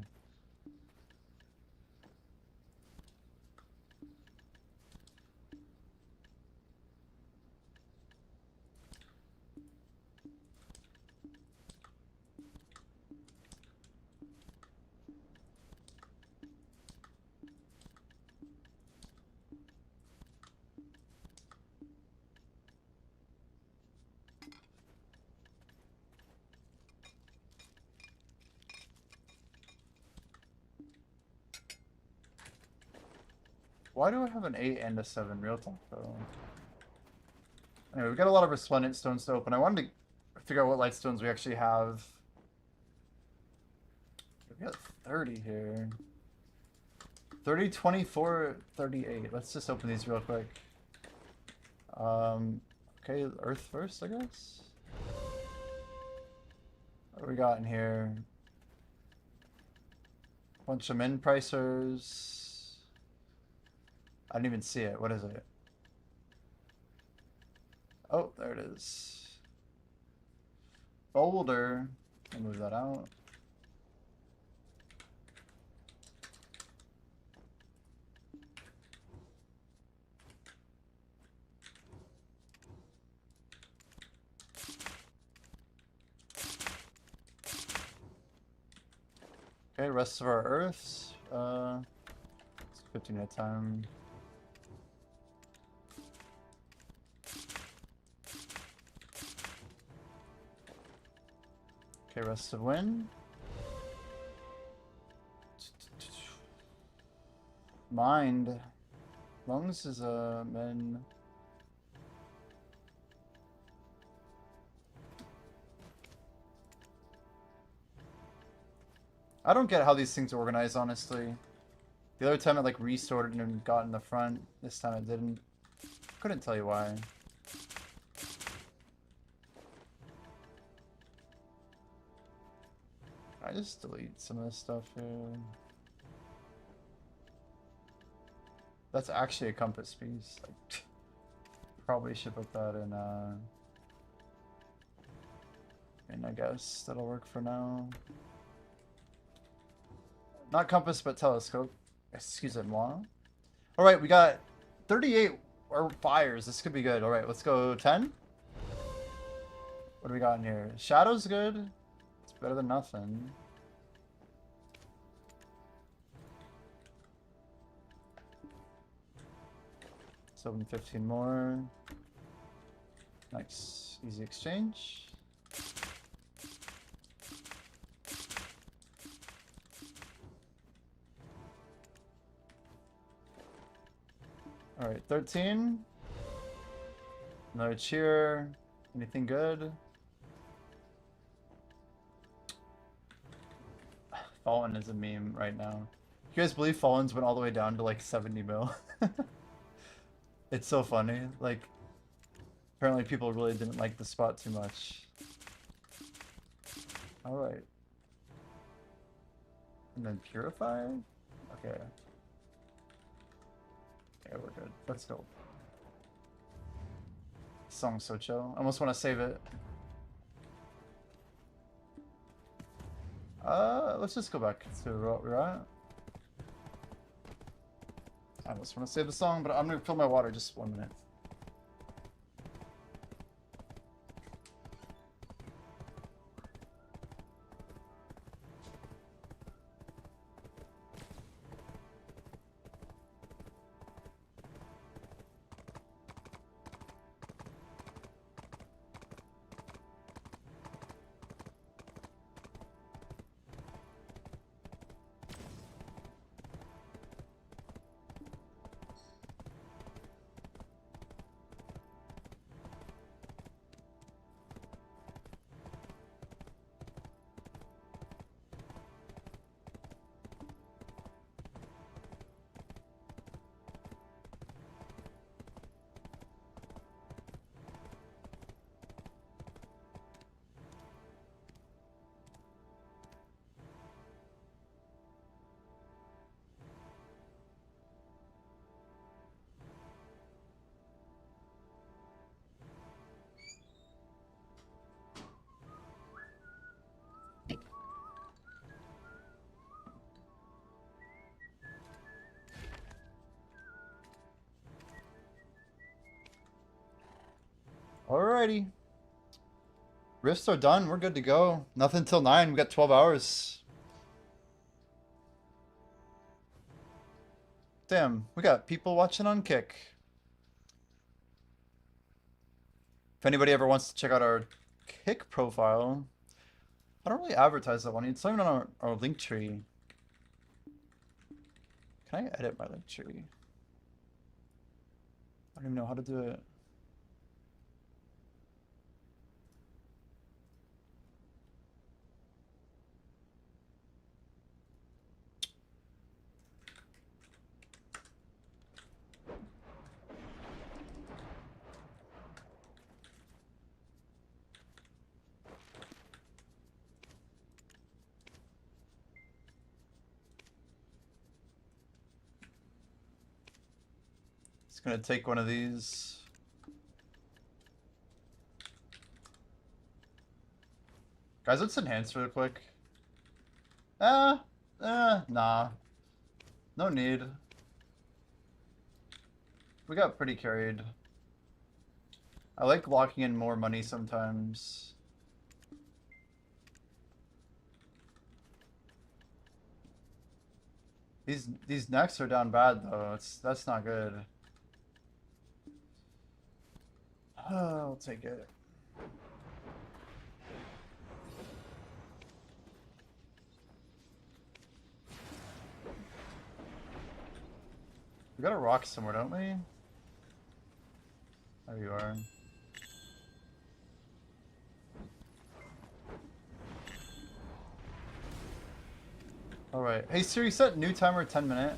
Why do I have an 8 and a 7 real talk though? Anyway, we've got a lot of resplendent stones to open. I wanted to figure out what light stones we actually have. We got 30 here. 30, 24, 38. Let's just open these real quick. Okay, earth first, I guess. What do we got in here? Bunch of min pricers. I didn't even see it. What is it? Oh, there it is. Boulder. I'll move that out. Okay, rest of our earths. It's 15 at a time. Okay, rest of wind. Mind. Lungs is a men. I don't get how these things are organized, honestly. The other time it like restored and got in the front. This time it didn't. Couldn't tell you why. I just delete some of this stuff here. That's actually a compass piece. Like, probably should put that in And I guess that'll work for now. Not compass, but telescope. Excusez-moi. Alright, we got 38 or fires. This could be good. Alright, let's go 10. What do we got in here? Shadow's good. It's better than nothing. Let's open 15 more. Nice. Easy exchange. Alright, 13. Another cheer. Anything good? Fallen is a meme right now. You guys believe Fallen's went all the way down to like 70 mil? It's so funny. Like, apparently people really didn't like the spot too much. Alright. And then Purify? Okay. Yeah, we're good. Let's go. Song's so chill. I almost want to save it. Let's just go back to what we're at. I almost want to save the song, but I'm gonna fill my water just 1 minute. Alrighty. Rifts are done. We're good to go. Nothing till 9. We got 12 hours. Damn, we got people watching on Kick. If anybody ever wants to check out our Kick profile, I don't really advertise that one. It's not even on our link tree. Can I edit my link tree? I don't even know how to do it. Gonna take one of these. Guys, let's enhance real quick. Nah. No need. We got pretty carried. I like locking in more money sometimes. These necks are down bad though. That's not good. I'll take it. We got a rock somewhere, don't we? There you are. Alright. Hey Siri, set new timer 10 minute.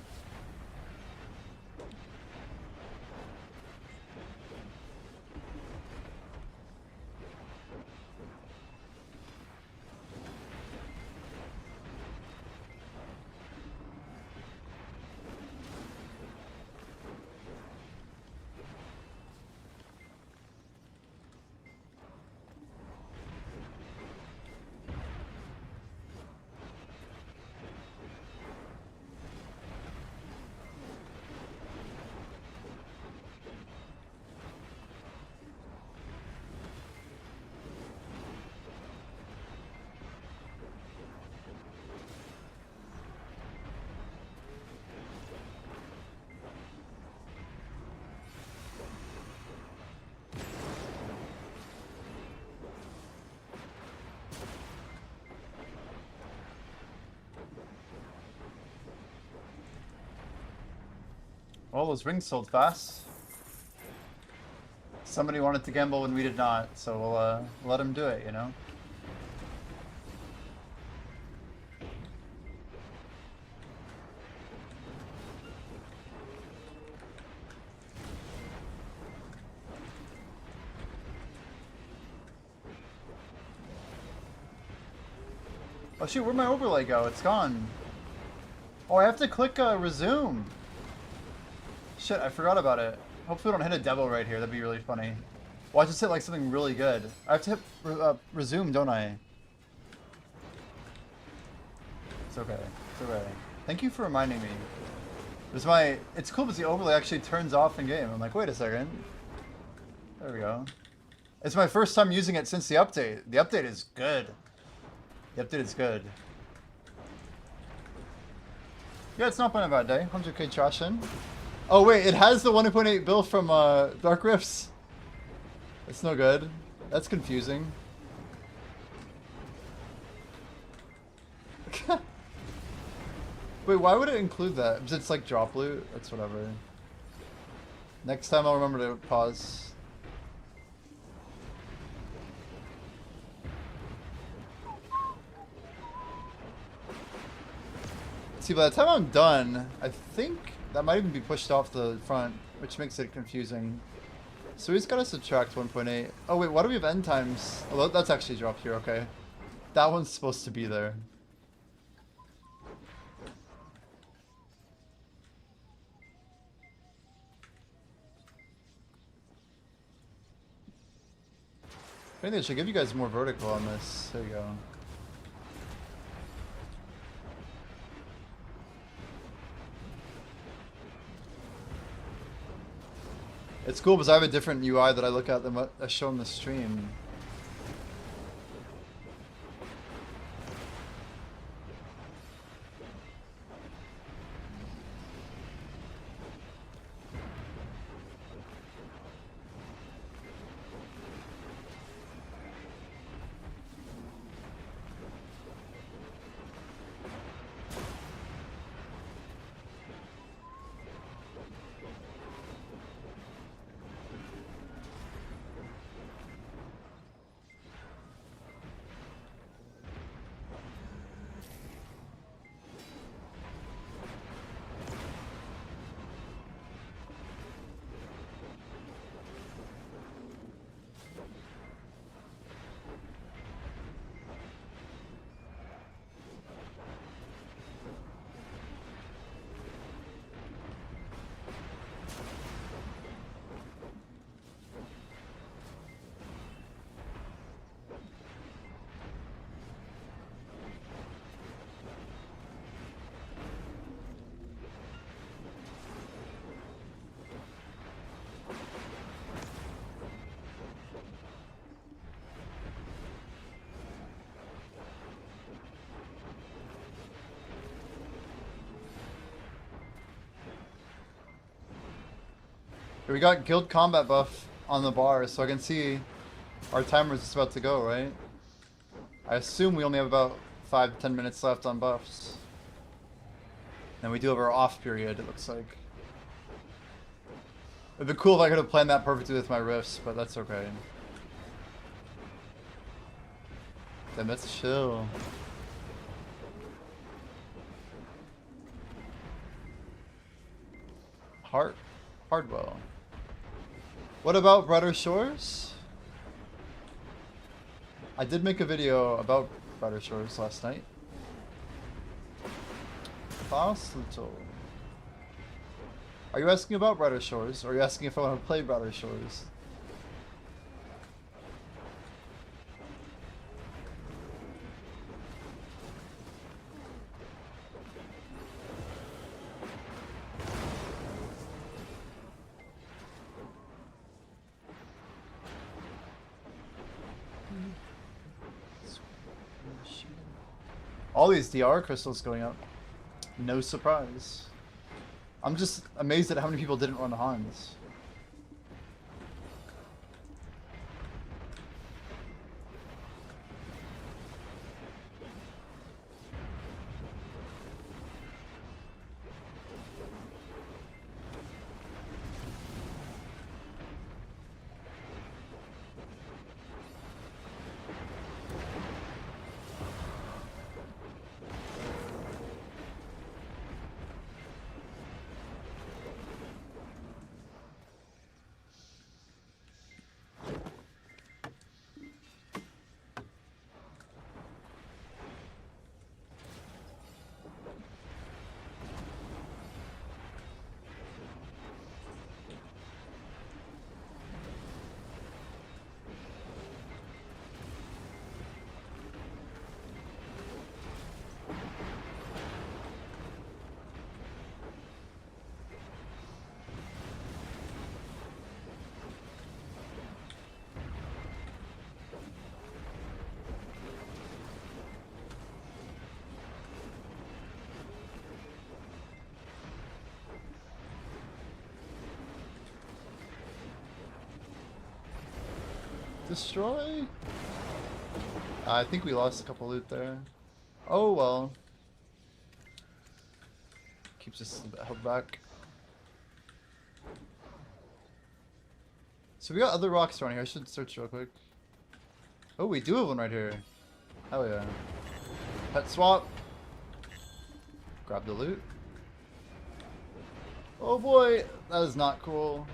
Well, those rings sold fast. Somebody wanted to gamble when we did not, so we'll let him do it, you know? Oh shoot, where'd my overlay go? It's gone. Oh, I have to click resume. Shit, I forgot about it. Hopefully we don't hit a devil right here. That'd be really funny. Well, I just hit like something really good. I have to hit resume, don't I? It's okay. It's okay. Thank you for reminding me. It's cool because the overlay actually turns off in game. I'm like, wait a second. There we go. It's my first time using it since the update. The update is good. The update is good. Yeah, it's not been a bad day. 100k trash in. Oh wait, it has the 1.8 bill from Dark Rifts. It's no good. That's confusing. Wait, why would it include that? Because it's like drop loot? That's whatever. Next time I'll remember to pause. See, by the time I'm done, I think that might even be pushed off the front, which makes it confusing. So he's got to subtract 1.8. Oh wait, why do we have end times? Oh, that's actually dropped here, okay. That one's supposed to be there. I think I should give you guys more vertical on this. There you go. It's cool because I have a different UI that I look at than what I show in the stream. We got guild combat buff on the bar, so I can see our timer is just about to go, right? I assume we only have about 5 to 10 minutes left on buffs. And we do have our off period, it looks like. It'd be cool if I could have planned that perfectly with my riffs, but that's okay. Then let's chill. Hardwell. What about Brighter Shores? I did make a video about Brighter Shores last night. Little. Are you asking about Brighter Shores, or are you asking if I want to play Brighter Shores? All these DR crystals going up. No surprise. I'm just amazed at how many people didn't run Hans. Destroy? I think we lost a couple loot there. Oh well. Keeps us a bit held back. So we got other rocks around here. I should search real quick. Oh, we do have one right here. Hell yeah. Pet swap. Grab the loot. Oh boy, that is not cool.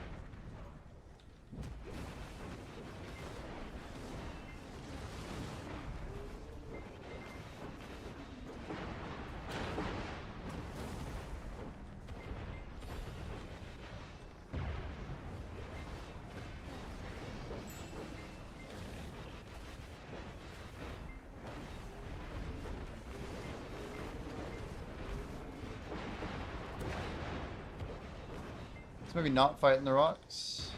Let's maybe not fight in the rocks.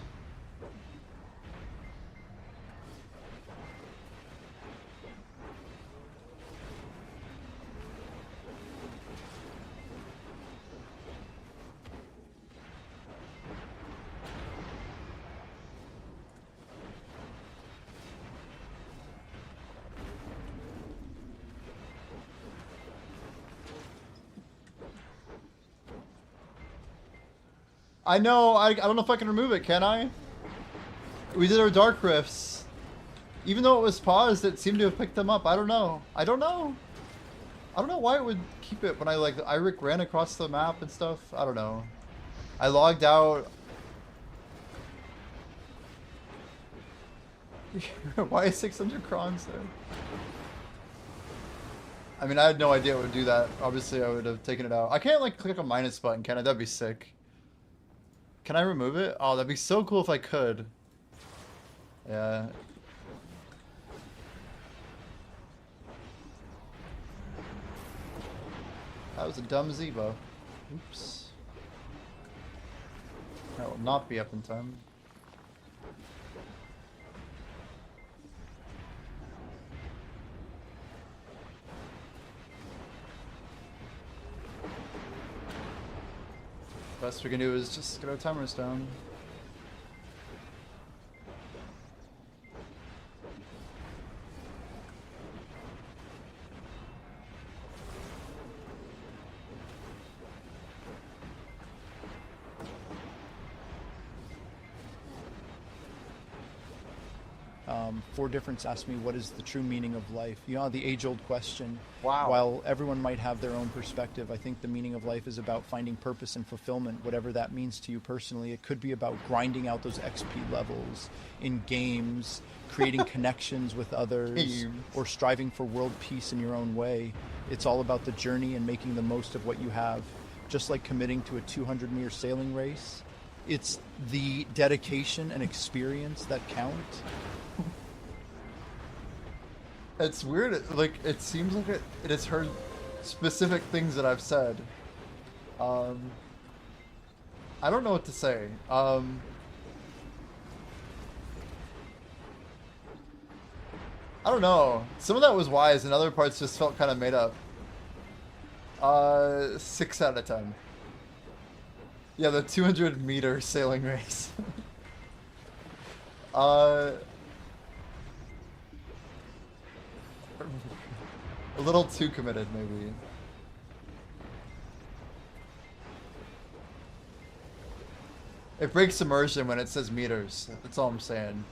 I know, I don't know if I can remove it, can I? We did our dark rifts. Even though it was paused, it seemed to have picked them up. I don't know. I don't know. I don't know why it would keep it when I like Iric ran across the map and stuff. I don't know. I logged out. Why is 600 crons there? I mean, I had no idea it would do that. Obviously, I would have taken it out. I can't like click a minus button, can I? That'd be sick. Can I remove it? Oh, that'd be so cool if I could. Yeah. That was a dumb Zebo. Oops. That will not be up in time. Best we can do is just get our timers down. Four Difference asked me, what is the true meaning of life? You know, the age-old question. Wow. While everyone might have their own perspective, I think the meaning of life is about finding purpose and fulfillment, whatever that means to you personally. It could be about grinding out those XP levels in games, creating connections with others, or striving for world peace in your own way. It's all about the journey and making the most of what you have. Just like committing to a 200-meter sailing race, it's the dedication and experience that count. It's weird, like, it seems like it has heard specific things that I've said. I don't know what to say. I don't know. Some of that was wise, and other parts just felt kind of made up. 6 out of 10. Yeah, the 200-meter sailing race. A little too committed, maybe. It breaks immersion when it says meters. That's all I'm saying.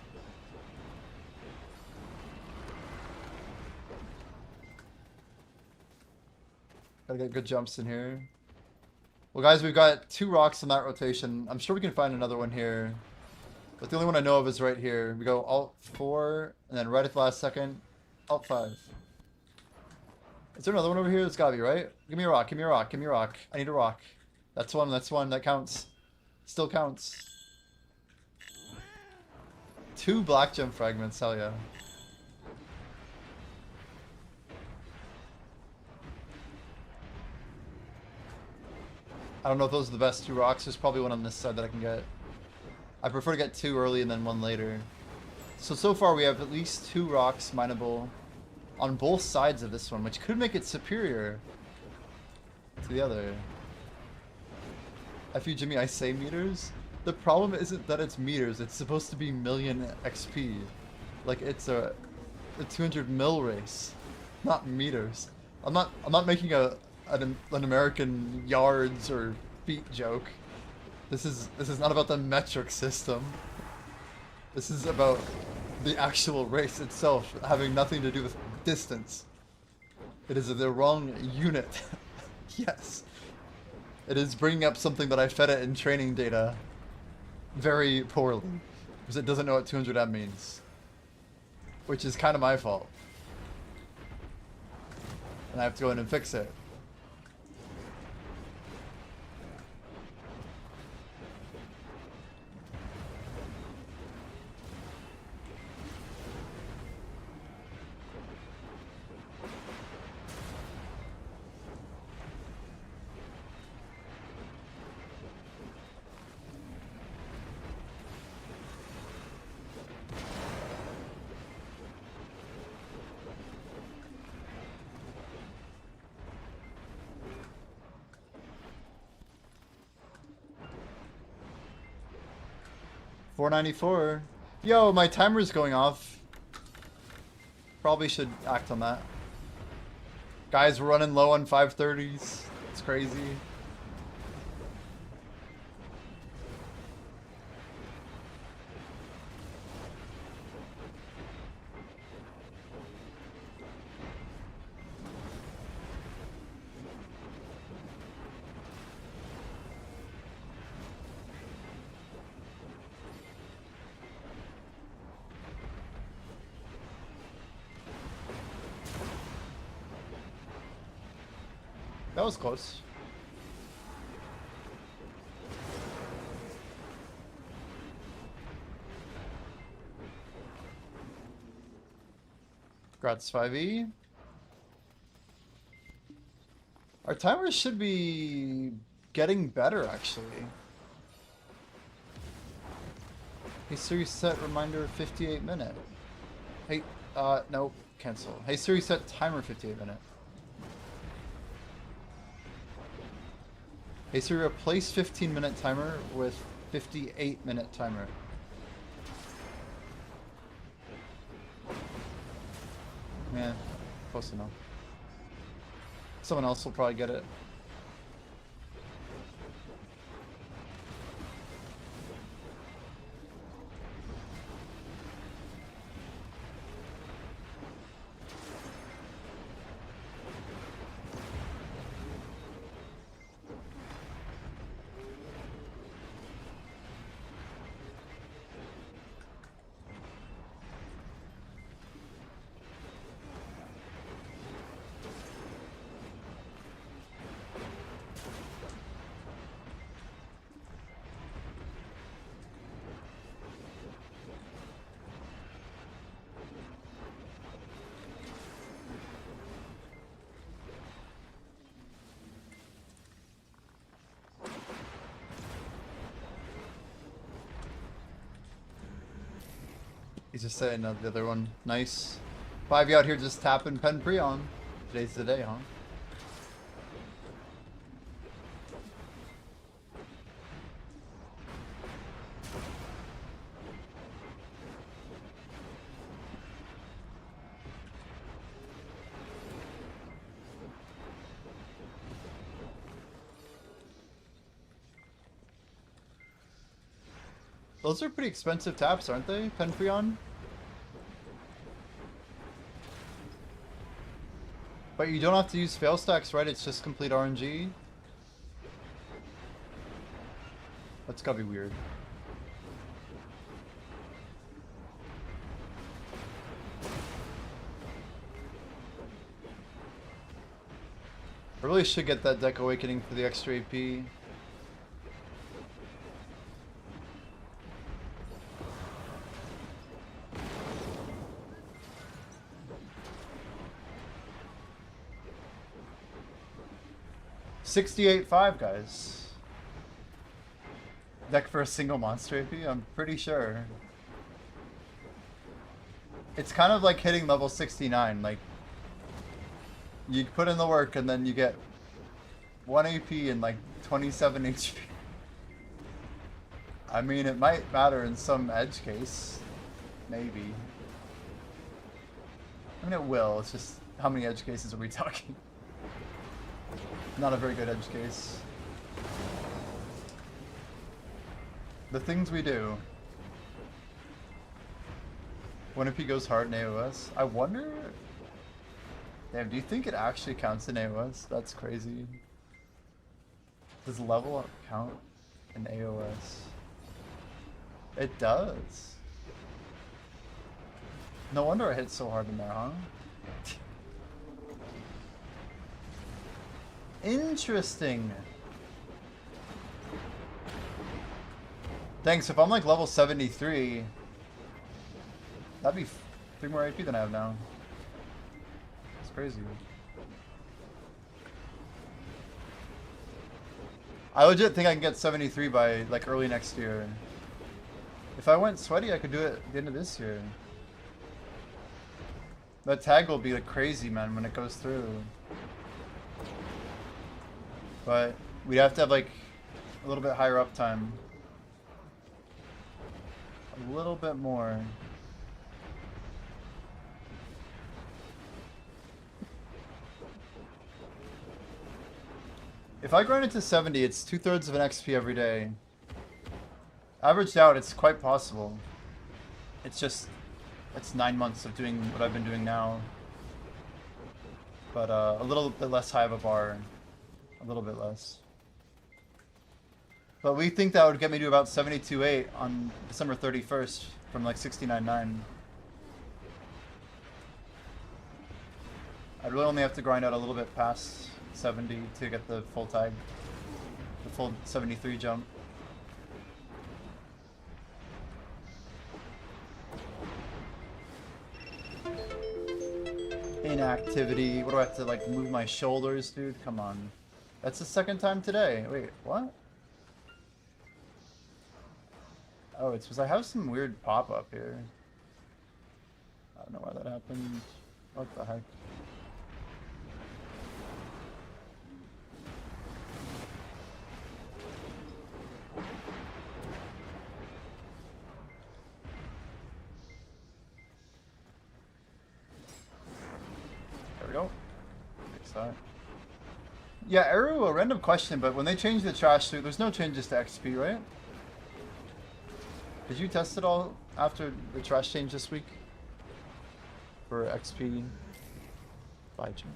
Gotta get good jumps in here. Well, guys, we've got 2 rocks in that rotation. I'm sure we can find another one here. But the only one I know of is right here. We go Alt 4, and then right at the last second, Alt 5. Is there another one over here? There's gotta be, right? Give me a rock, give me a rock, give me a rock. I need a rock. That's one, that counts. Still counts. 2 black gem fragments, hell yeah. I don't know if those are the best 2 rocks. There's probably one on this side that I can get. I prefer to get 2 early and then 1 later. So far we have at least 2 rocks mineable on both sides of this one, which could make it superior to the other. F you, Jimmy, I say meters. The problem isn't that it's meters, it's supposed to be million XP. like it's a 200 mil race, not meters. I'm not making an American yards or feet joke. This is not about the metric system. This is about the actual race itself having nothing to do with distance. It is the wrong unit. Yes. It is bringing up something that I fed it in training data very poorly. Because it doesn't know what 200M means. Which is kind of my fault. And I have to go in and fix it. $4.94. Yo, my timer's going off. Probably should act on that. Guys, we're running low on 530s. It's crazy. That was close. Grats 5e. Our timers should be getting better, actually. Hey Siri, set reminder 58 minute. Hey, no, cancel. Hey Siri, set timer 58 minute. Hey Siri, replace 15-minute timer with 58-minute timer. Yeah, close enough. Someone else will probably get it. He's just saying the other one. Nice. 5 out here just tapping pen pre-on. Today's the day, huh? Those are pretty expensive taps, aren't they? Pen pre-on? But you don't have to use fail stacks, right? It's just complete RNG. That's gotta be weird. I really should get that deck awakening for the extra AP. $68.5, guys. Deck for a single monster AP? I'm pretty sure. It's kind of like hitting level 69. Like, you put in the work and then you get 1 AP and like 27 HP. I mean, it might matter in some edge case. Maybe. I mean, it will. It's just how many edge cases are we talking? Not a very good edge case. The things we do. What if he goes hard in AOS? I wonder... Damn, do you think it actually counts in AOS? That's crazy. Does level up count in AOS? It does. No wonder it hits so hard in there, huh? Interesting. Thanks, if I'm like level 73, that'd be 3 more AP than I have now. It's crazy. I legit think I can get 73 by like early next year. If I went sweaty, I could do it at the end of this year. That tag will be like crazy, man, when it goes through. But we'd have to have like a little bit higher uptime. A little bit more. If I grind it to 70, it's 2/3 of an XP every day. Averaged out, it's quite possible. It's just, it's 9 months of doing what I've been doing now. But a little bit less high of a bar. A little bit less. But we think that would get me to about 72.8 on December 31st from like 69.9. I'd really only have to grind out a little bit past 70 to get the full tag. The full 73 jump. Inactivity. What do I have to like move my shoulders, dude? Come on. That's the second time today. Wait, what? Oh, it's because I have some weird pop-up here. I don't know why that happened. What the heck? There we go. Fix that. Yeah, Eru, a random question, but when they change the trash suit, there's no changes to XP, right? Did you test it all after the trash change this week? For XP? By chance.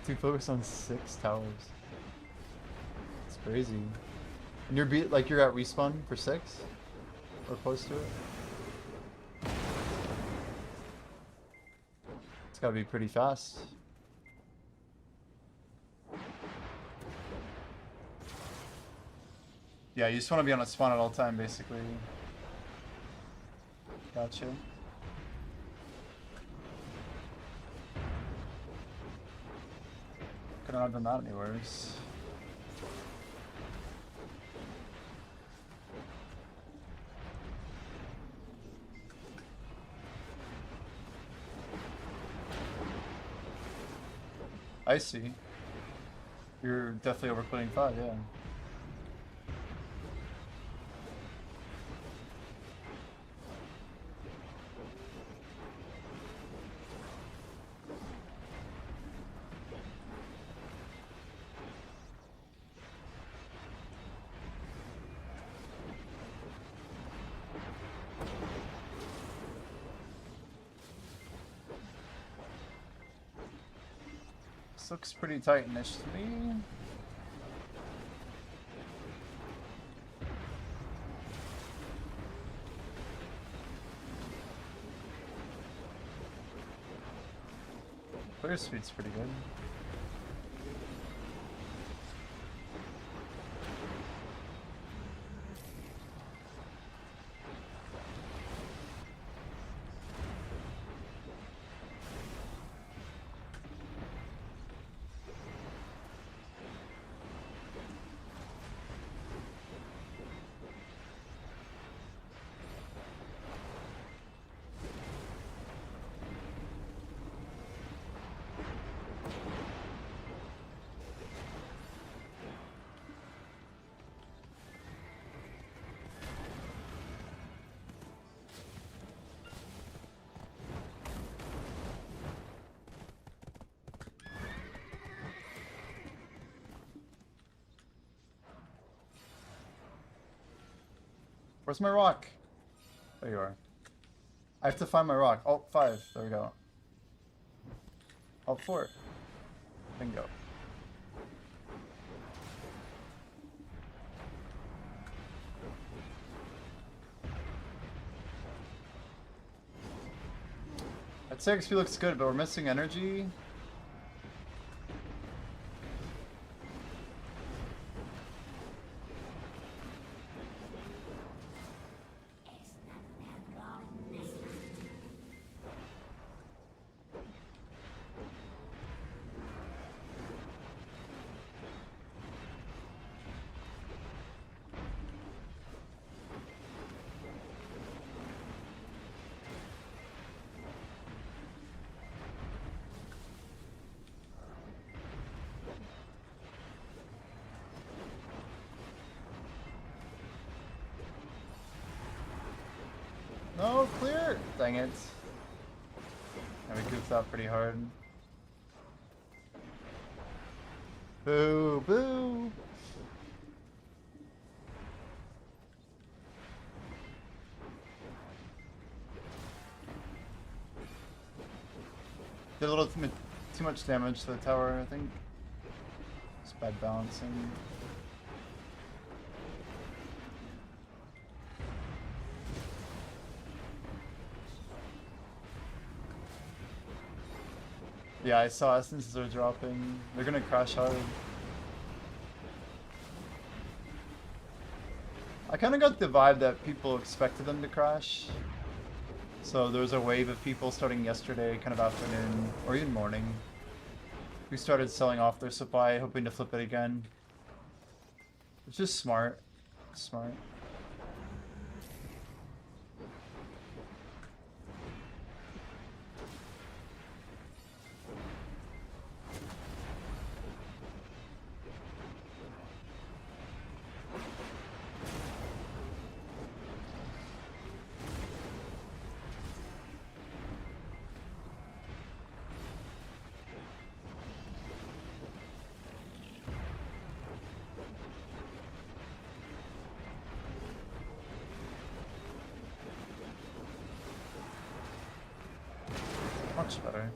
To focus on 6 towers. It's crazy. And you're you're at respawn for 6? Or close to it? It's gotta be pretty fast. Yeah, you just want to be on a spawn at all time, basically. Gotcha. Could not have done that any worse. I see. You're definitely overclocking 5, yeah. This looks pretty tight-ish to me. Clear speed's pretty good. Where's my rock? There you are. I have to find my rock. Alt 5. There we go. Alt 4. Bingo. I'd say XP looks good, but we're missing energy. No, clear! Dang it. And we goofed out pretty hard. Boo, boo! Did a little too much damage to the tower, I think. It's bad balancing. Yeah, I saw essences are dropping. They're gonna crash hard. I kind of got the vibe that people expected them to crash. So there was a wave of people starting yesterday, kind of afternoon, or even morning, who started selling off their supply, hoping to flip it again. It's just smart. Smart. Much better.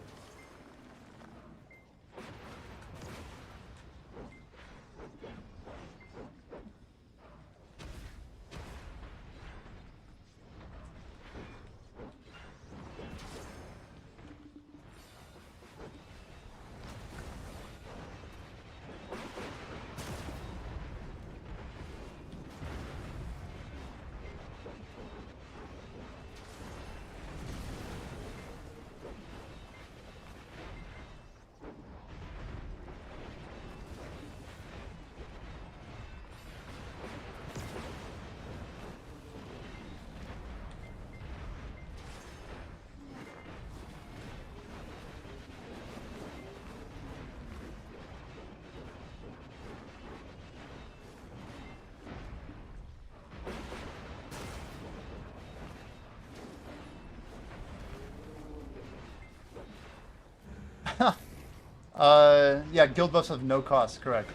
Yeah, guild buffs have no cost, correct.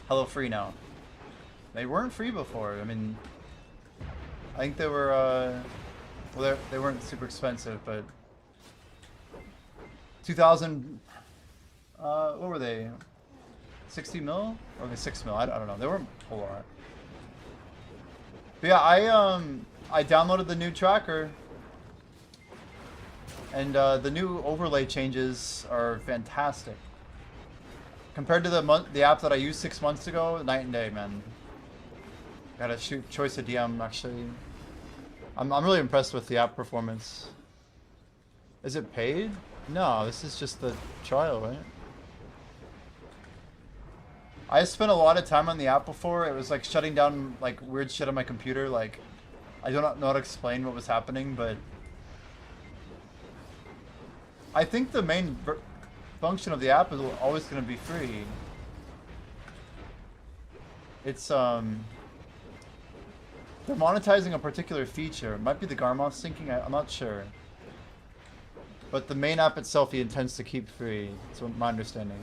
Hello free now. They weren't free before. I mean, I think they were, well, they weren't super expensive, but 2,000, what were they? 60 mil? Or okay, 6 mil, I don't know. They weren't a whole lot. But yeah, I downloaded the new tracker. And the new overlay changes are fantastic. Compared to the app that I used 6 months ago, night and day, man. Got a choice of DM, actually. I'm really impressed with the app performance. Is it paid? No, this is just the trial, right? I spent a lot of time on the app before. It was like shutting down like weird shit on my computer. Like, I do not know how to explain what was happening, but I think the main function of the app is always going to be free. It's they're monetizing a particular feature. It might be the Garmoth syncing, I'm not sure. But the main app itself he intends to keep free. That's what my understanding.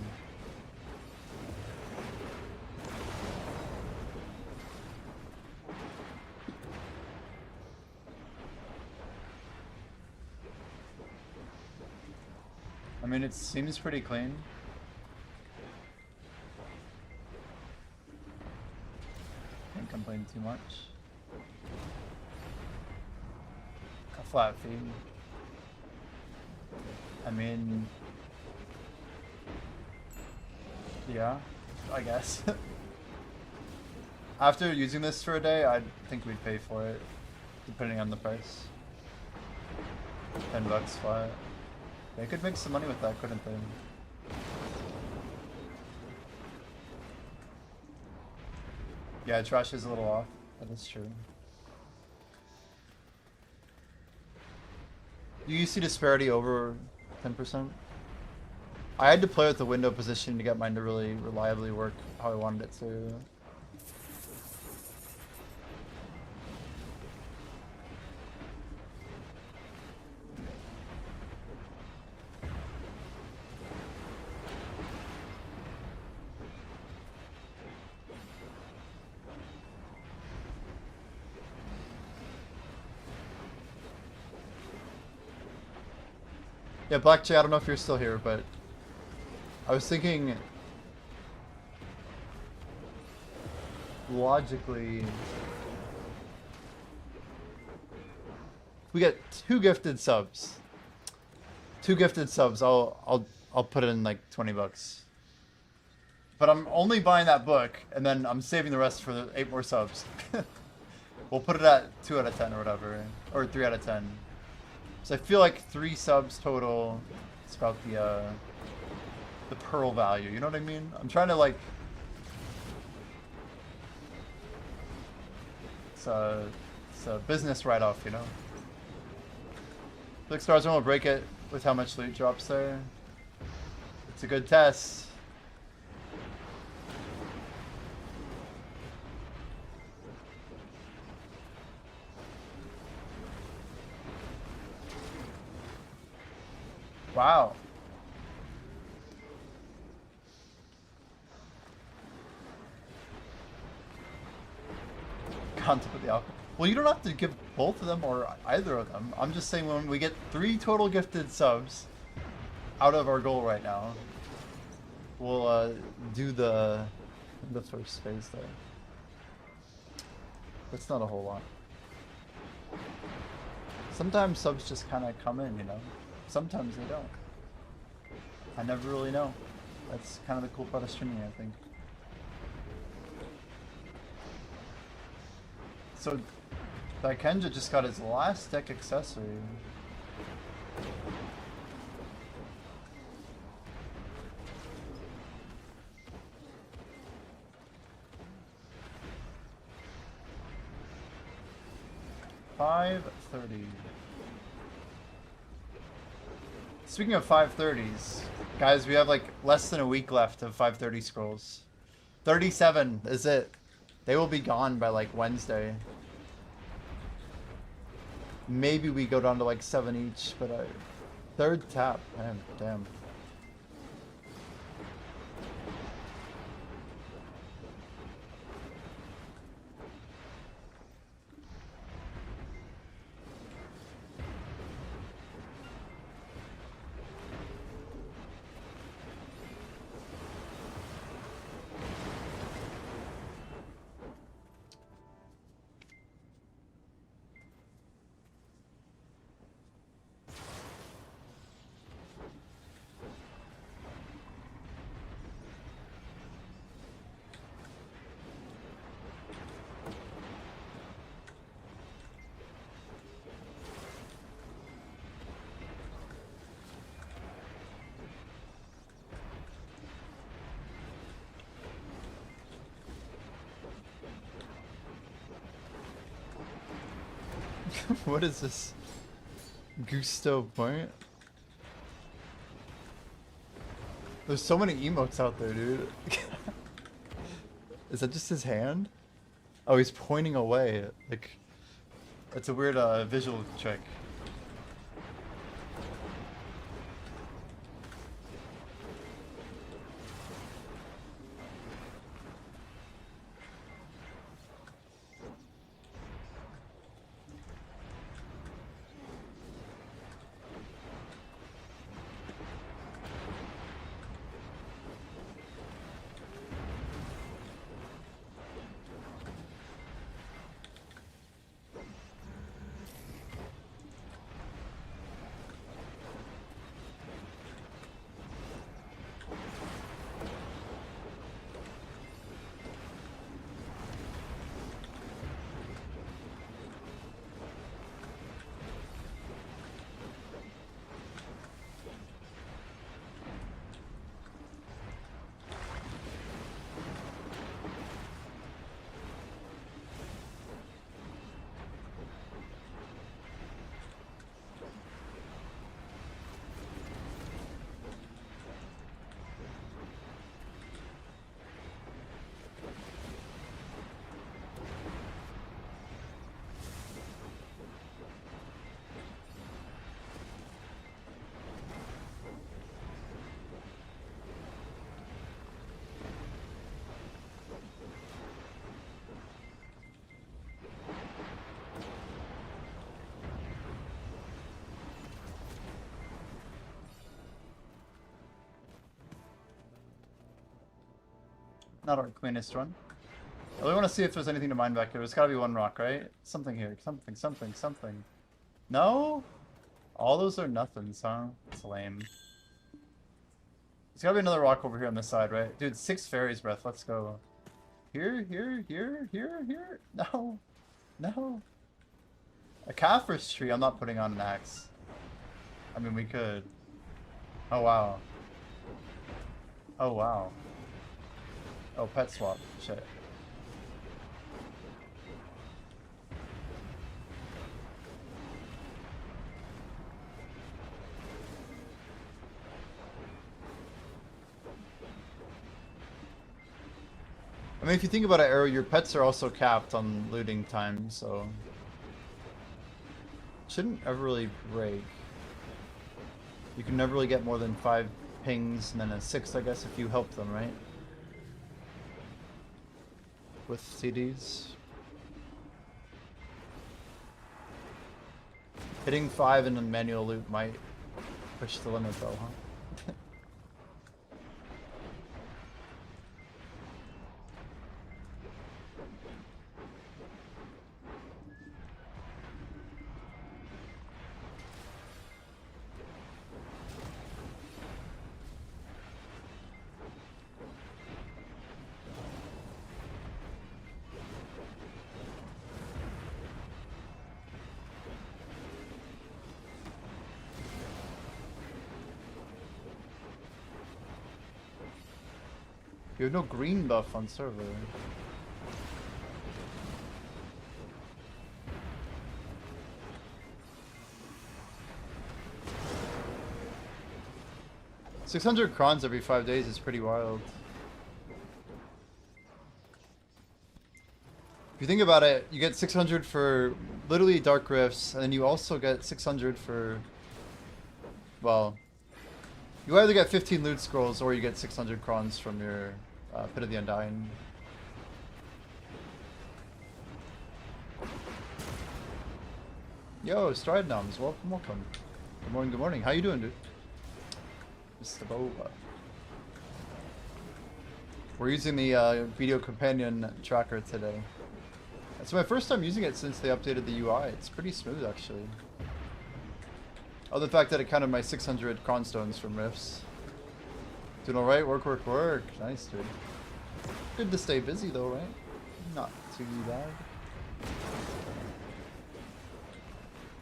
I mean, it seems pretty clean. Can't complain too much. A flat fee. I mean, yeah, I guess. After using this for a day, I think we'd pay for it, depending on the price. $10 flat. They could make some money with that, couldn't they? Yeah, trash is a little off. That is true. Do you see disparity over 10%? I had to play with the window position to get mine to really reliably work how I wanted it to. Yeah, Black Jay, I don't know if you're still here, but I was thinking logically we get 2 gifted subs. 2 gifted subs, I'll put in like $20. But I'm only buying that book and then I'm saving the rest for the 8 more subs. We'll put it at 2 out of 10 or whatever, or 3 out of 10. So I feel like 3 subs total. It's about the pearl value. You know what I mean? I'm trying to like. It's a business write-off, you know. Click stars will break it with how much loot drops there. It's a good test. Wow. Content the alcohol. Well, you don't have to give both of them or either of them. I'm just saying when we get 3 total gifted subs out of our goal right now, we'll do the first phase there. That's not a whole lot. Sometimes subs just kind of come in, you know. Sometimes they don't. I never really know. That's kind of the cool part of streaming, I think. So, Daikenja just got his last deck accessory. $530. Speaking of 530s, guys, we have like less than a week left of 530 scrolls. 37 is it. They will be gone by like Wednesday. Maybe we go down to like 7 each, but third tap, man, damn. What is this? Gusto Point? There's so many emotes out there, dude. Is that just his hand? Oh, he's pointing away. Like, it's a weird visual trick. Not our cleanest one. I really want to see if there's anything to mine back here. There's gotta be one rock, right? Something here. Something, something, something. No? All those are nothings, huh? It's lame. There's gotta be another rock over here on this side, right? Dude, 6 fairies breath. Let's go. Here, here, here, here, here. No. No. A Caphras tree I'm not putting on an axe. I mean, we could. Oh, wow. Oh, wow. Oh, pet swap. Shit. I mean, if you think about it, Arrow, your pets are also capped on looting time, so... Shouldn't ever really break. You can never really get more than 5 pings, and then a 6, I guess, if you help them, right? With CDs. Hitting 5 in a manual loot might push the limit, though, huh? You have no green buff on server. $600 crons every 5 days is pretty wild. If you think about it, you get 600 for literally Dark Rifts, and then you also get 600 for, well, you either get 15 loot scrolls or you get 600 crons from your Pit of the Undying. Yo, Stride Noms, welcome, welcome. Good morning, good morning. How you doing, dude? Mr. Boba. We're using the video companion tracker today. It's my first time using it since they updated the UI. It's pretty smooth, actually. Oh, the fact that it counted my 600 cronstones from Rifts. Doing alright? Work, work, work. Nice, dude. Good to stay busy, though, right? Not too bad.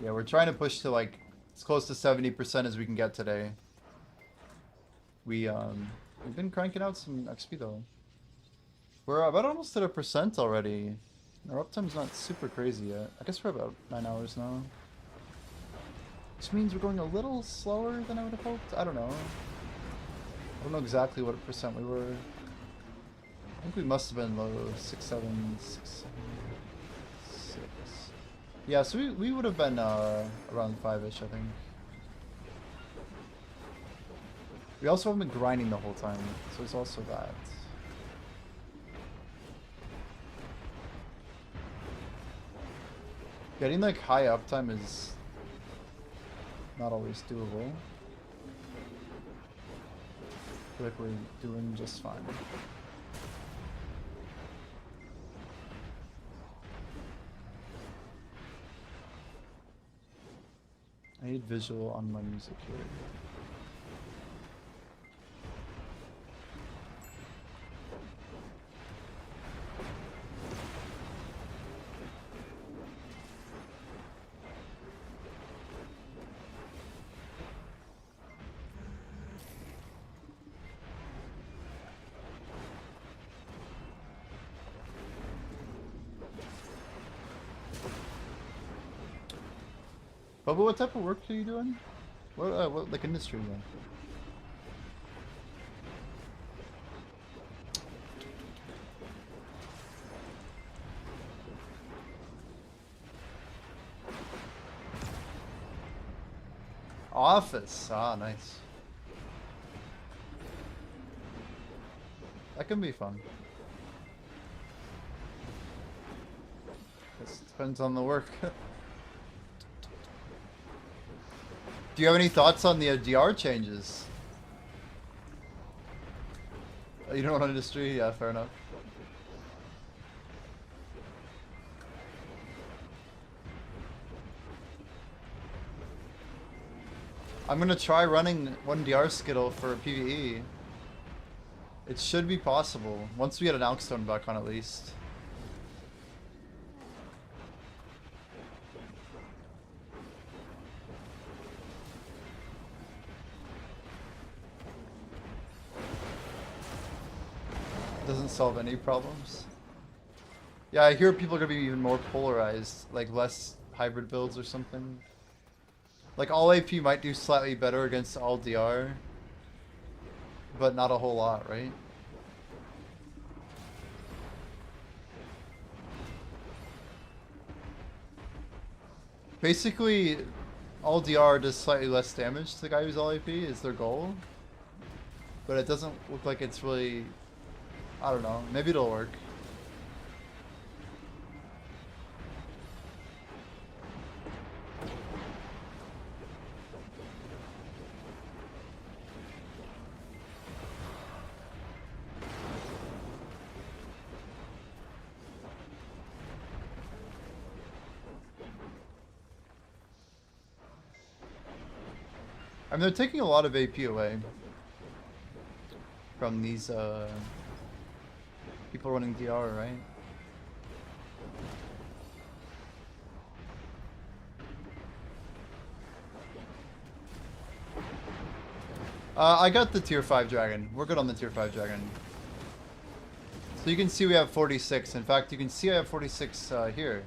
Yeah, we're trying to push to, like, as close to 70% as we can get today. We've been cranking out some XP, though. We're about almost at 1% already. Our uptime's not super crazy yet. I guess we're about 9 hours now. Which means we're going a little slower than I would have hoped. I don't know. I don't know exactly what percent we were. I think we must have been low. 6, 7, 6, 7, 6. Yeah, so we would have been around 5-ish, I think. We also haven't been grinding the whole time, so it's also that. Getting like high uptime is not always doable. I feel like we're doing just fine. I need visual on my music here. But what type of work are you doing? What like industry then? Office. Ah, nice. That can be fun. It depends on the work. Do you have any thoughts on the DR changes? You don't want industry? Yeah, fair enough. I'm gonna try running 1DR Skittle for PvE. It should be possible, once we get an Alkstone back on at least. Doesn't solve any problems. Yeah, I hear people are gonna be even more polarized, like less hybrid builds or something. Like all AP might do slightly better against all DR, but not a whole lot, right? Basically, all DR does slightly less damage to the guy who's all AP is their goal. But it doesn't look like it's really... I don't know. Maybe it'll work. I mean, they're taking a lot of AP away from these people running DR, right? I got the tier 5 dragon. We're good on the tier 5 dragon. So you can see we have 46. In fact, you can see I have 46 here.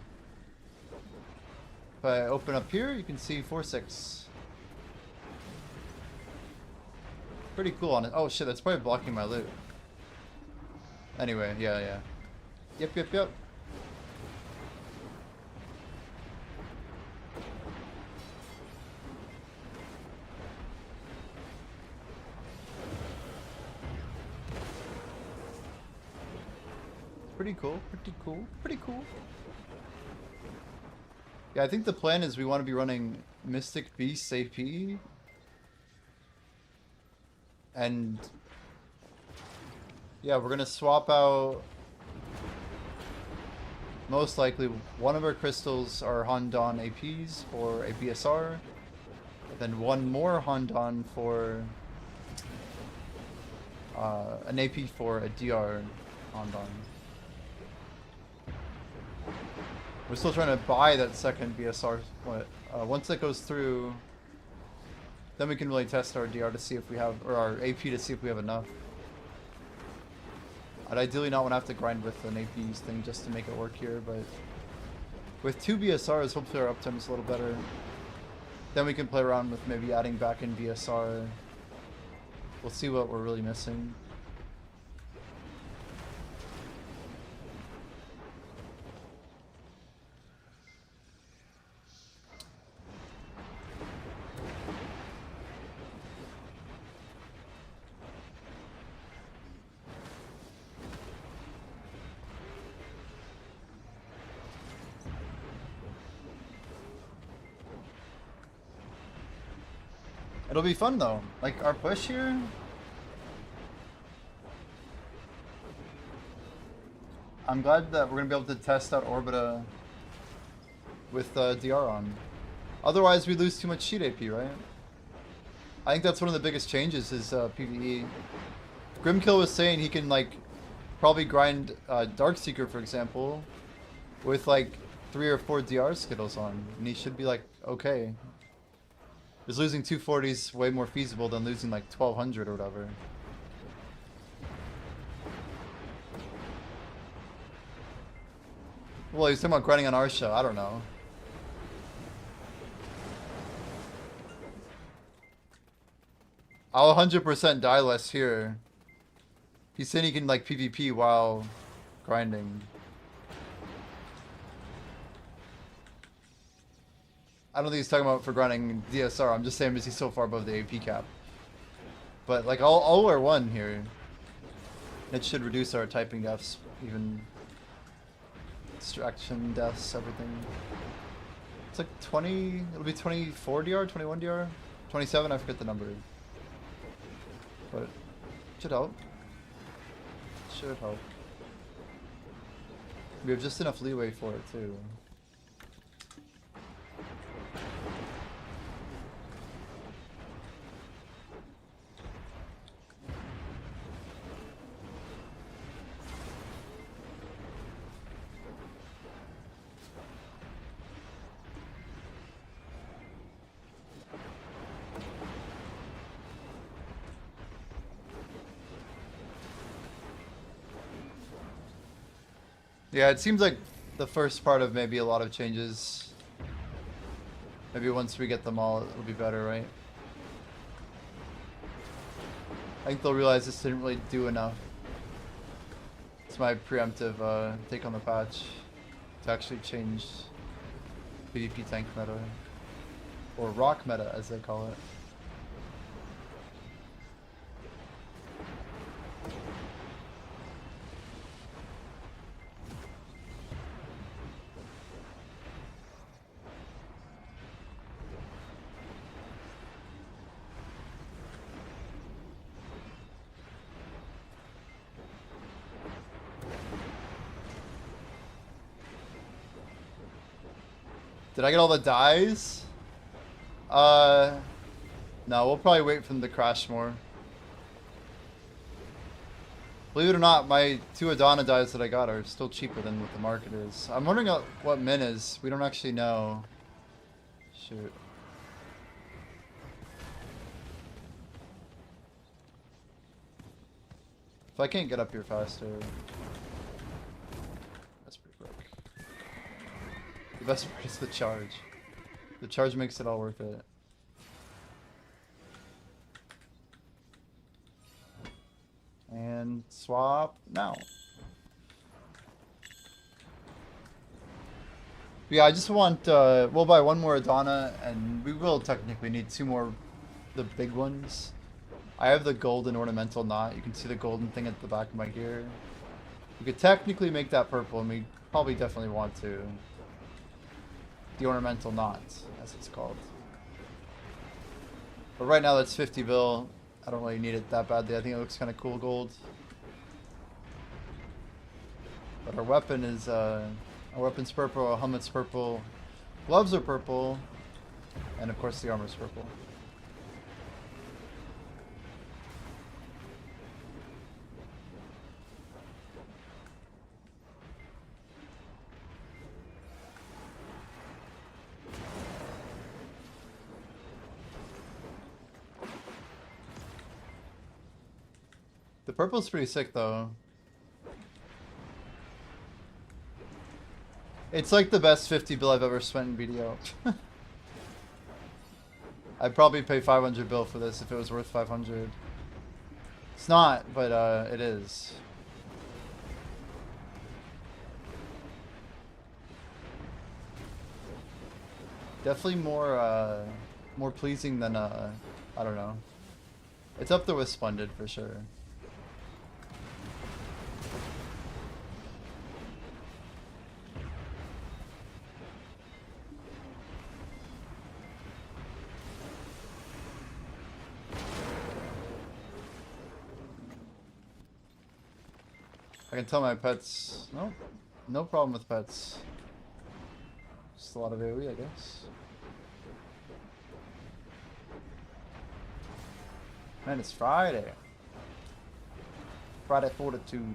If I open up here, you can see 46. Pretty cool on it. Oh shit, that's probably blocking my loot. Anyway, yeah. Yep. Pretty cool. Yeah, I think the plan is we want to be running Mystic Beast AP. And yeah, we're gonna swap out most likely one of our crystals are Hondon APs for a BSR, then one more Hondon for an AP for a DR Hondon. We're still trying to buy that second BSR. Once that goes through, then we can really test our DR to see if we have, or our AP to see if we have enough. I'd ideally not want to have to grind with an AP's thing just to make it work here, but with 2 BSRs, hopefully our uptime is a little better. Then we can play around with maybe adding back in BSR. We'll see what we're really missing. It'll be fun though. Like our push here. I'm glad that we're gonna be able to test out Orbita with DR on. Otherwise we lose too much sheet AP, right? I think that's one of the biggest changes is PvE. Grimkill was saying he can like probably grind Darkseeker, for example, with like 3 or 4 DR Skittles on, and he should be like okay. Is losing 240s way more feasible than losing like 1200 or whatever. Well, he's talking about grinding on our show. I don't know. I'll 100% die less here. He's saying he can like PvP while grinding. I don't think he's talking about for grinding DSR. I'm just saying because he's so far above the AP cap. But like I'll wear 1 here. It should reduce our typing deaths, even distraction deaths, everything. It's like 20. It'll be 24 DR, 21 DR, 27. I forget the number. But it should help. Should help. We have just enough leeway for it too. Yeah, it seems like the first part of maybe a lot of changes. Maybe once we get them all, it'll be better, right? I think they'll realize this didn't really do enough. It's my preemptive take on the patch to actually change PvP tank meta. Or rock meta, as they call it. Did I get all the dies? No, we'll probably wait for them to crash more. Believe it or not, my 2 Adana dies that I got are still cheaper than what the market is. I'm wondering what min is. We don't actually know. Shoot. If I can't get up here faster... That's pretty quick. The best part is the charge. The charge makes it all worth it. And swap now. Yeah, I just want, we'll buy 1 more Adana, and we will technically need 2 more, the big ones. I have the golden ornamental knot. You can see the golden thing at the back of my gear. We could technically make that purple, and we probably definitely want to. The ornamental knot, as it's called. But right now that's 50 bill. I don't really need it that badly. I think it looks kind of cool gold. But our weapon is, our weapon's purple, our helmet's purple, gloves are purple, and of course the armor's purple. The purple's pretty sick though. It's like the best 50 bill I've ever spent in BDO. I'd probably pay 500 bill for this if it was worth 500. It's not, but it is. Definitely more pleasing than I don't know. It's up there with Splendid for sure. I can tell my pets, nope, no problem with pets. Just a lot of AoE, I guess. Man, it's Friday. Friday Fortitude.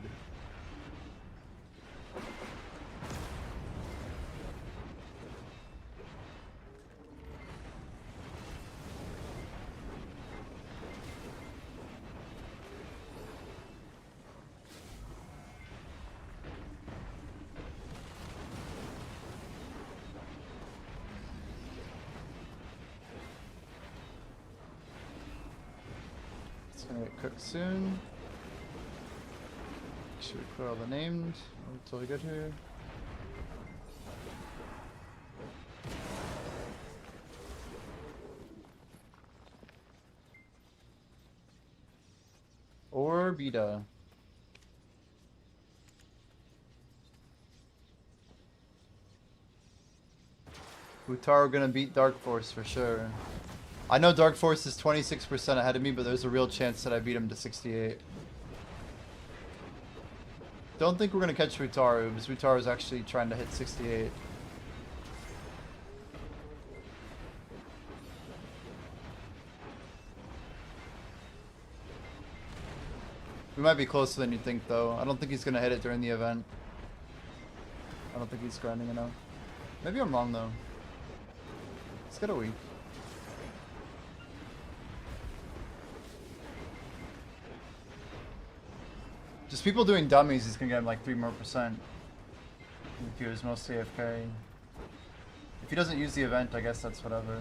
It's gonna get cooked soon. Make sure we put all the names. We're totally good here. Or beta. Utaro gonna beat Dark Force for sure. I know Dark Force is 26% ahead of me, but there's a real chance that I beat him to 68. Don't think we're gonna catch Rutaru, because Rutaru is actually trying to hit 68. We might be closer than you think, though. I don't think he's gonna hit it during the event. I don't think he's grinding enough. Maybe I'm wrong, though. Let's get a week. Just people doing dummies, he's gonna get like 3% more. If he was mostly AFK. If he doesn't use the event, I guess that's whatever.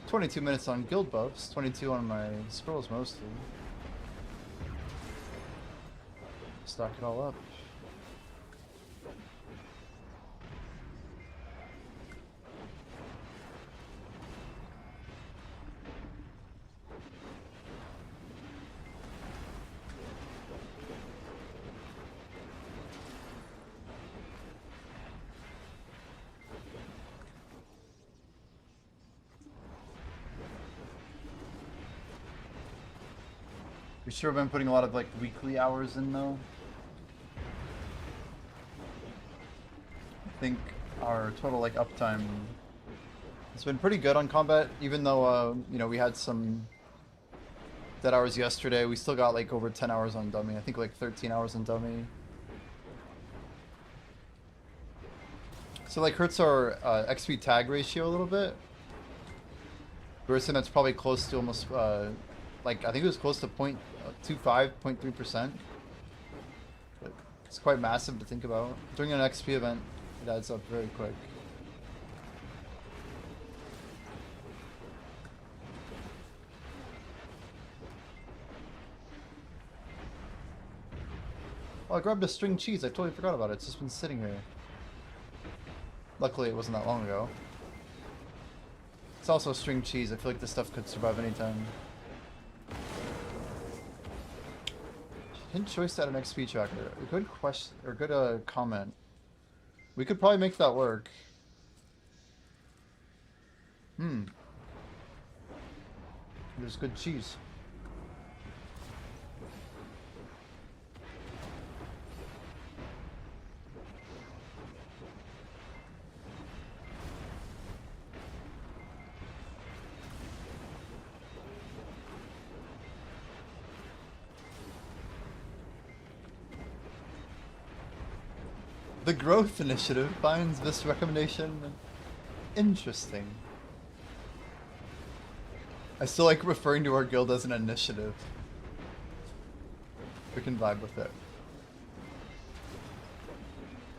$22 on guild buffs, 22 on my scrolls mostly. Stock it all up. We sure have been putting a lot of like weekly hours in though. I think our total like uptime has been pretty good on combat, even though you know, we had some dead hours yesterday. We still got like over 10 hours on dummy. I think like 13 hours on dummy. So like hurts our XP tag ratio a little bit. We were saying that's probably close to almost like, I think it was close to 0.25, 0.3%. But it's quite massive to think about. During an XP event, it adds up very quick. Oh, I grabbed a string cheese. I totally forgot about it. It's just been sitting here. Luckily, it wasn't that long ago. It's also string cheese. I feel like this stuff could survive anytime. Hint choice at an XP tracker. A good question, or good comment. We could probably make that work. There's good cheese. The Growth Initiative finds this recommendation interesting. I still like referring to our guild as an initiative. We can vibe with it.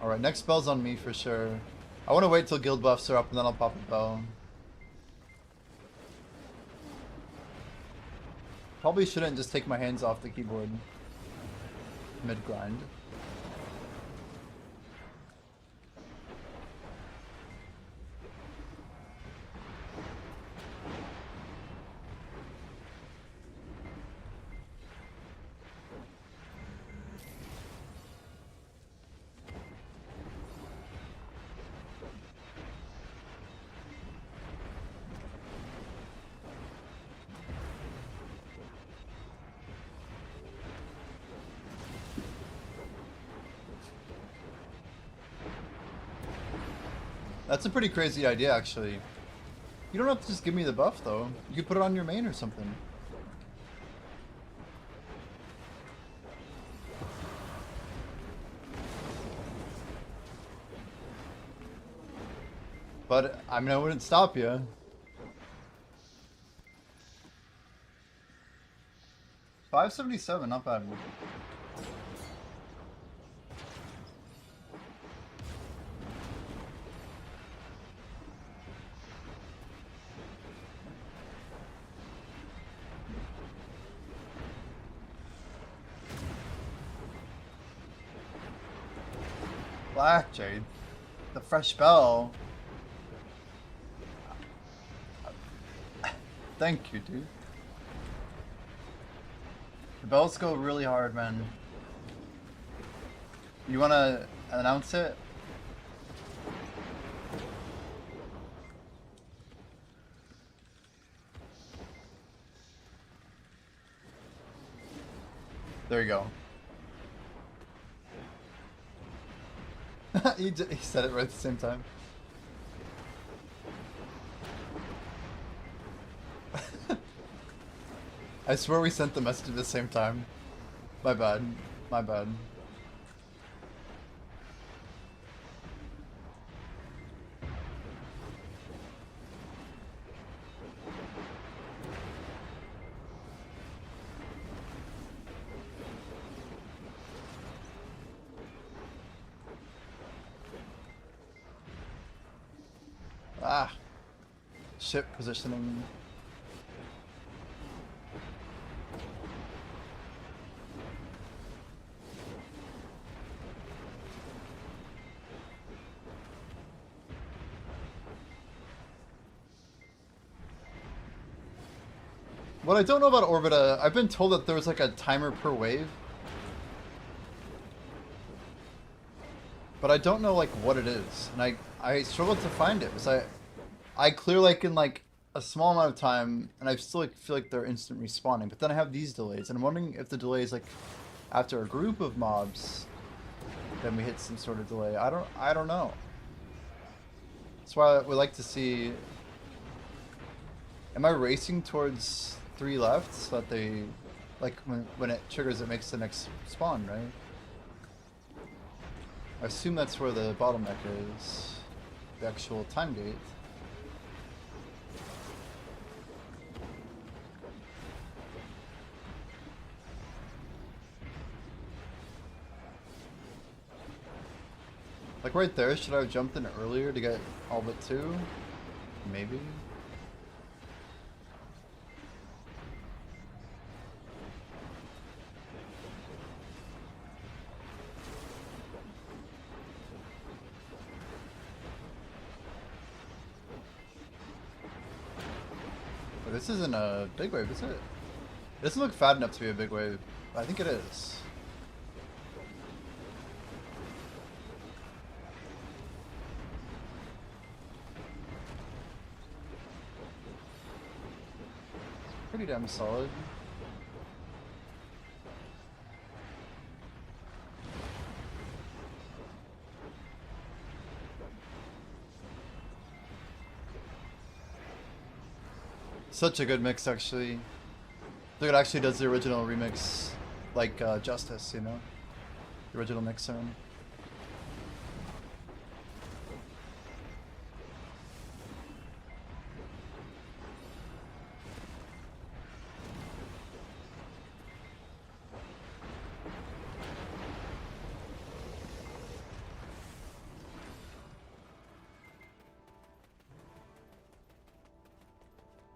Alright, next spell's on me for sure. I want to wait till guild buffs are up and then I'll pop a bell. Probably shouldn't just take my hands off the keyboard mid-grind. That's a pretty crazy idea, actually. You don't have to just give me the buff, though. You could put it on your main or something. But, I mean, I wouldn't stop you. $577, not bad. Black Jade. The fresh bell. Thank you, dude. The bells go really hard, man. You wanna announce it? There you go. He said it right at the same time. I swear we sent the message at the same time. My bad. My bad. Ah. Ship positioning. What I don't know about Orbita, I've been told that there was like a timer per wave. But I don't know like what it is. And I struggled to find it because I clear like in like a small amount of time and I still like feel like they're instant respawning. But then I have these delays and I'm wondering if the delay is like after a group of mobs, then we hit some sort of delay. I don't know. That's why we like to see. Am I racing towards 3 left so that they, like when it triggers, it makes the next spawn, right? I assume that's where the bottleneck is, the actual time gate. Like right there, should I have jumped in earlier to get all but 2? Maybe. But this isn't a big wave, is it? It doesn't look fat enough to be a big wave. I think it is. Pretty damn solid. Such a good mix, actually. I think it actually does the original remix, like justice, you know? The original mix sound.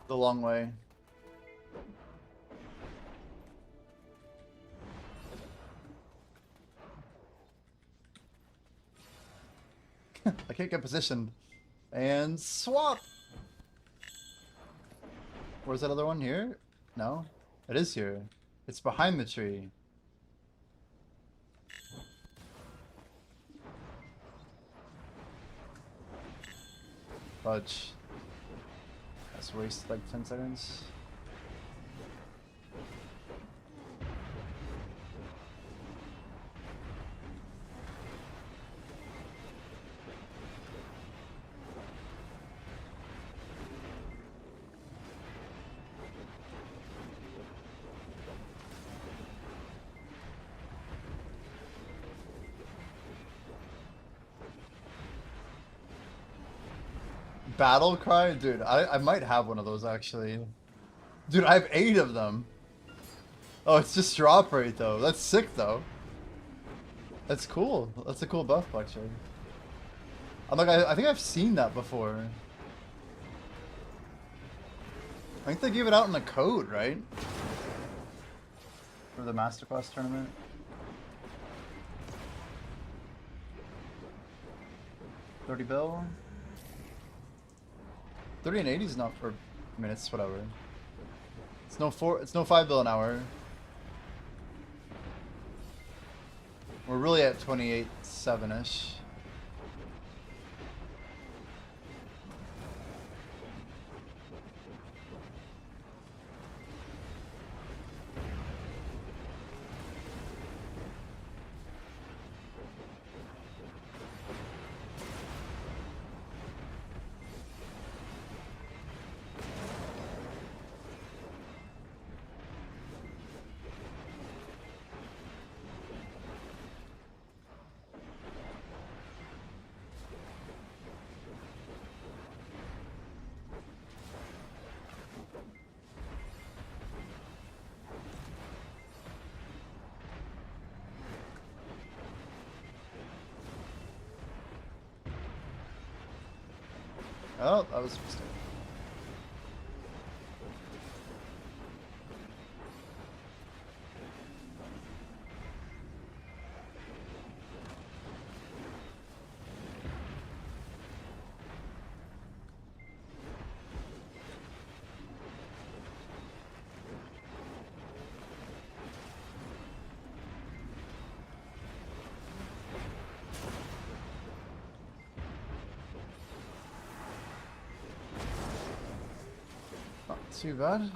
The long way. I can't get positioned. And swap! Where's that other one? Here? No? It is here. It's behind the tree. Fudge. Let's waste like 10 seconds. Battle cry? Dude, I might have one of those actually. Dude, I have 8 of them. Oh, it's just drop rate though. That's sick though. That's cool. That's a cool buff actually. I'm like, I think I've seen that before. I think they gave it out in the code, right? For the Masterclass tournament. $30. 30 and 80 is not for, I mean, it's whatever. It's no $5 an hour. We're really at 28.7-ish. Oh, that was a mistake. Not too bad.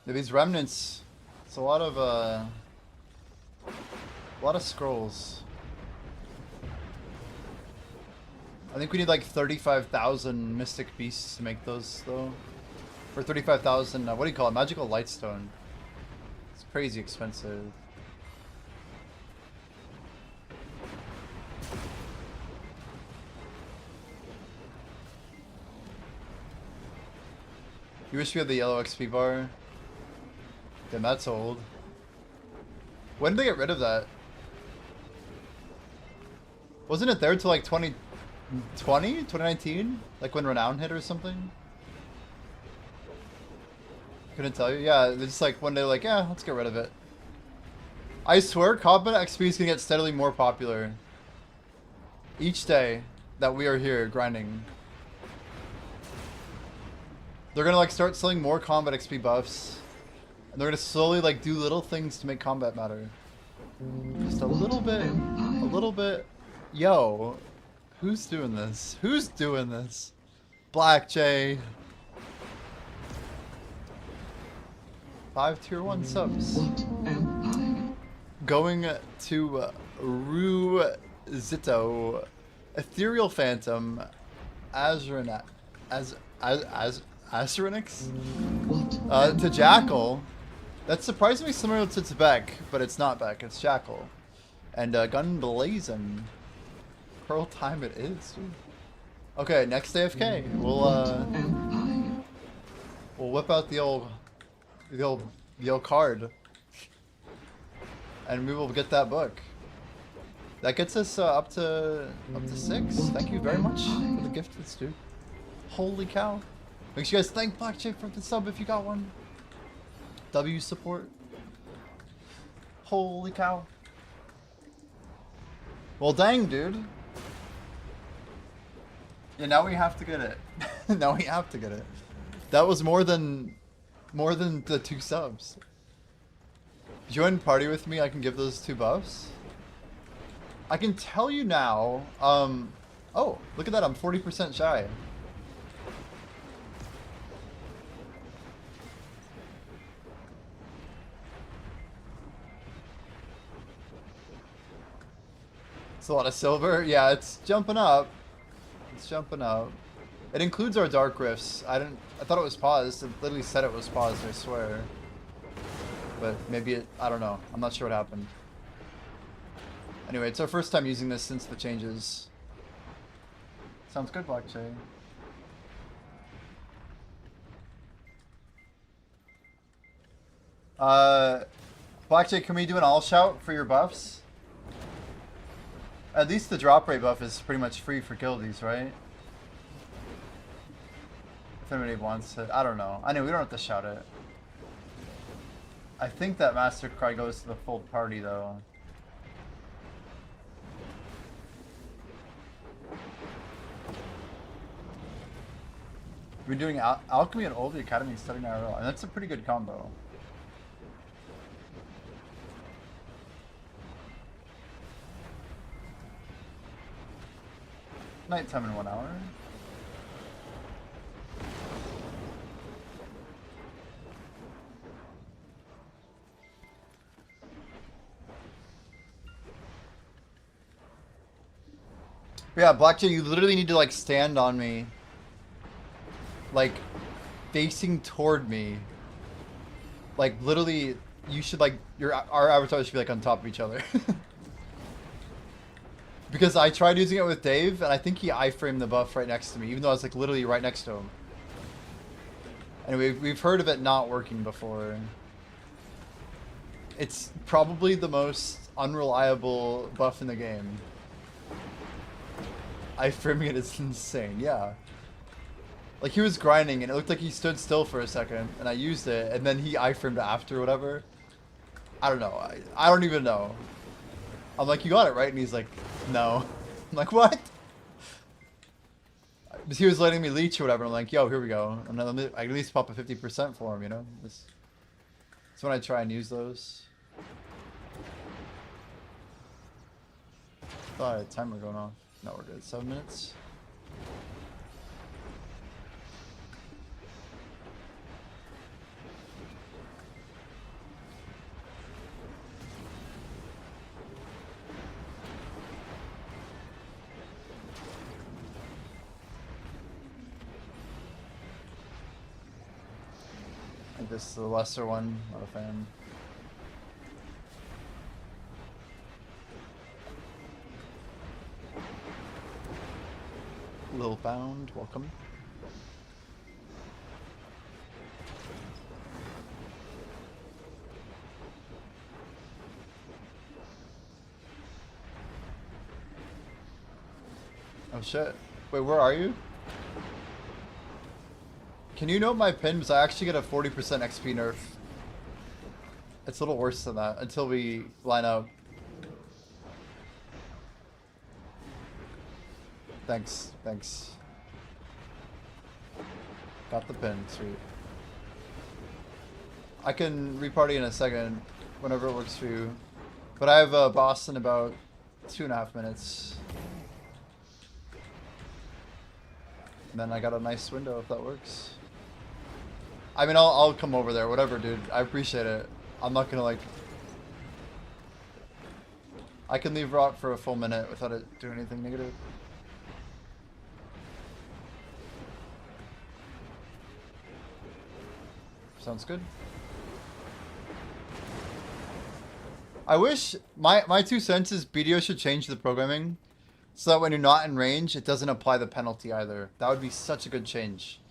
Yeah, these remnants, it's a lot of scrolls. I think we need like 35,000 mystic beasts to make those though. For 35,000, what do you call it? Magical lightstone. It's crazy expensive. You wish we had the yellow XP bar? Damn, that's old. When did they get rid of that? Wasn't it there till like 2020? 2019? Like when Renown hit or something? Couldn't tell you. Yeah, it's just like one day like, yeah, let's get rid of it. I swear, combat XP is gonna get steadily more popular. Each day that we are here grinding. They're gonna like start selling more combat XP buffs. And they're gonna slowly like do little things to make combat matter. Just a little bit, a little bit. Yo, who's doing this? Who's doing this? Black J. 5 tier 1 subs. Going to Ruzito, Ethereal Phantom, Azranix, to Jackal. That's surprisingly similar to Beck, but it's not Beck, it's Jackal. And Gun Blazing. Pearl time it is, dude. Okay, next AFK. We'll whip out the old card. And we will get that book. That gets us up to 6. Thank you very much for the gifts, dude. Holy cow. Make sure you guys thank Black Chick for the sub if you got one. W support. Holy cow. Well, dang, dude. Yeah, now we have to get it. Now we have to get it. That was more than the 2 subs. Join party with me, I can give those 2 buffs. I can tell you now, oh, look at that, I'm 40% shy. It's a lot of silver. Yeah, it's jumping up. It's jumping up. It includes our dark rifts. I thought it was paused. It literally said it was paused, I swear. But maybe it, I don't know. I'm not sure what happened. Anyway, it's our first time using this since the changes. Sounds good, blockchain. Blackjack, can we do an all shout for your buffs? At least the drop rate buff is pretty much free for guildies, right? If anybody wants it. I don't know. I know we don't have to shout it. I think that Master Cry goes to the full party though. We're doing Alchemy at Old Academy studying IRL, and that's a pretty good combo. Nighttime in 1 hour. But yeah, Blackjack, you literally need to like stand on me. Like, facing toward me. Like, literally, you should like, our avatars should be like on top of each other. Because I tried using it with Dave, and I think he iframed the buff right next to me, even though I was like literally right next to him. Anyway, we've heard of it not working before. It's probably the most unreliable buff in the game. Iframing it is insane, yeah. Like, he was grinding, and it looked like he stood still for a second, and I used it, and then he iframed after or whatever. I don't know. I don't even know. I'm like, you got it, right? And he's like, no. I'm like, what? Because he was letting me leech or whatever. I'm like, yo, here we go. And then I at least pop a 50% for him, you know? That's when I try and use those. Thought I had a timer going off. No, we're good. 7 minutes. I think this is the lesser one. Not a fan. Lil Bound, welcome. Oh shit. Wait, where are you? Can you note my pin? Because I actually get a 40% XP nerf. It's a little worse than that until we line up. Thanks, thanks. Got the pin, sweet. I can reparty in a second, whenever it works for you. But I have a boss in about 2.5 minutes. And then I got a nice window if that works. I mean, I'll come over there, whatever, dude. I appreciate it. I'm not gonna like... I can leave rot for a full minute without it doing anything negative. Sounds good. I wish my 2 cents is BDO should change the programming so that when you're not in range, it doesn't apply the penalty either. That would be such a good change.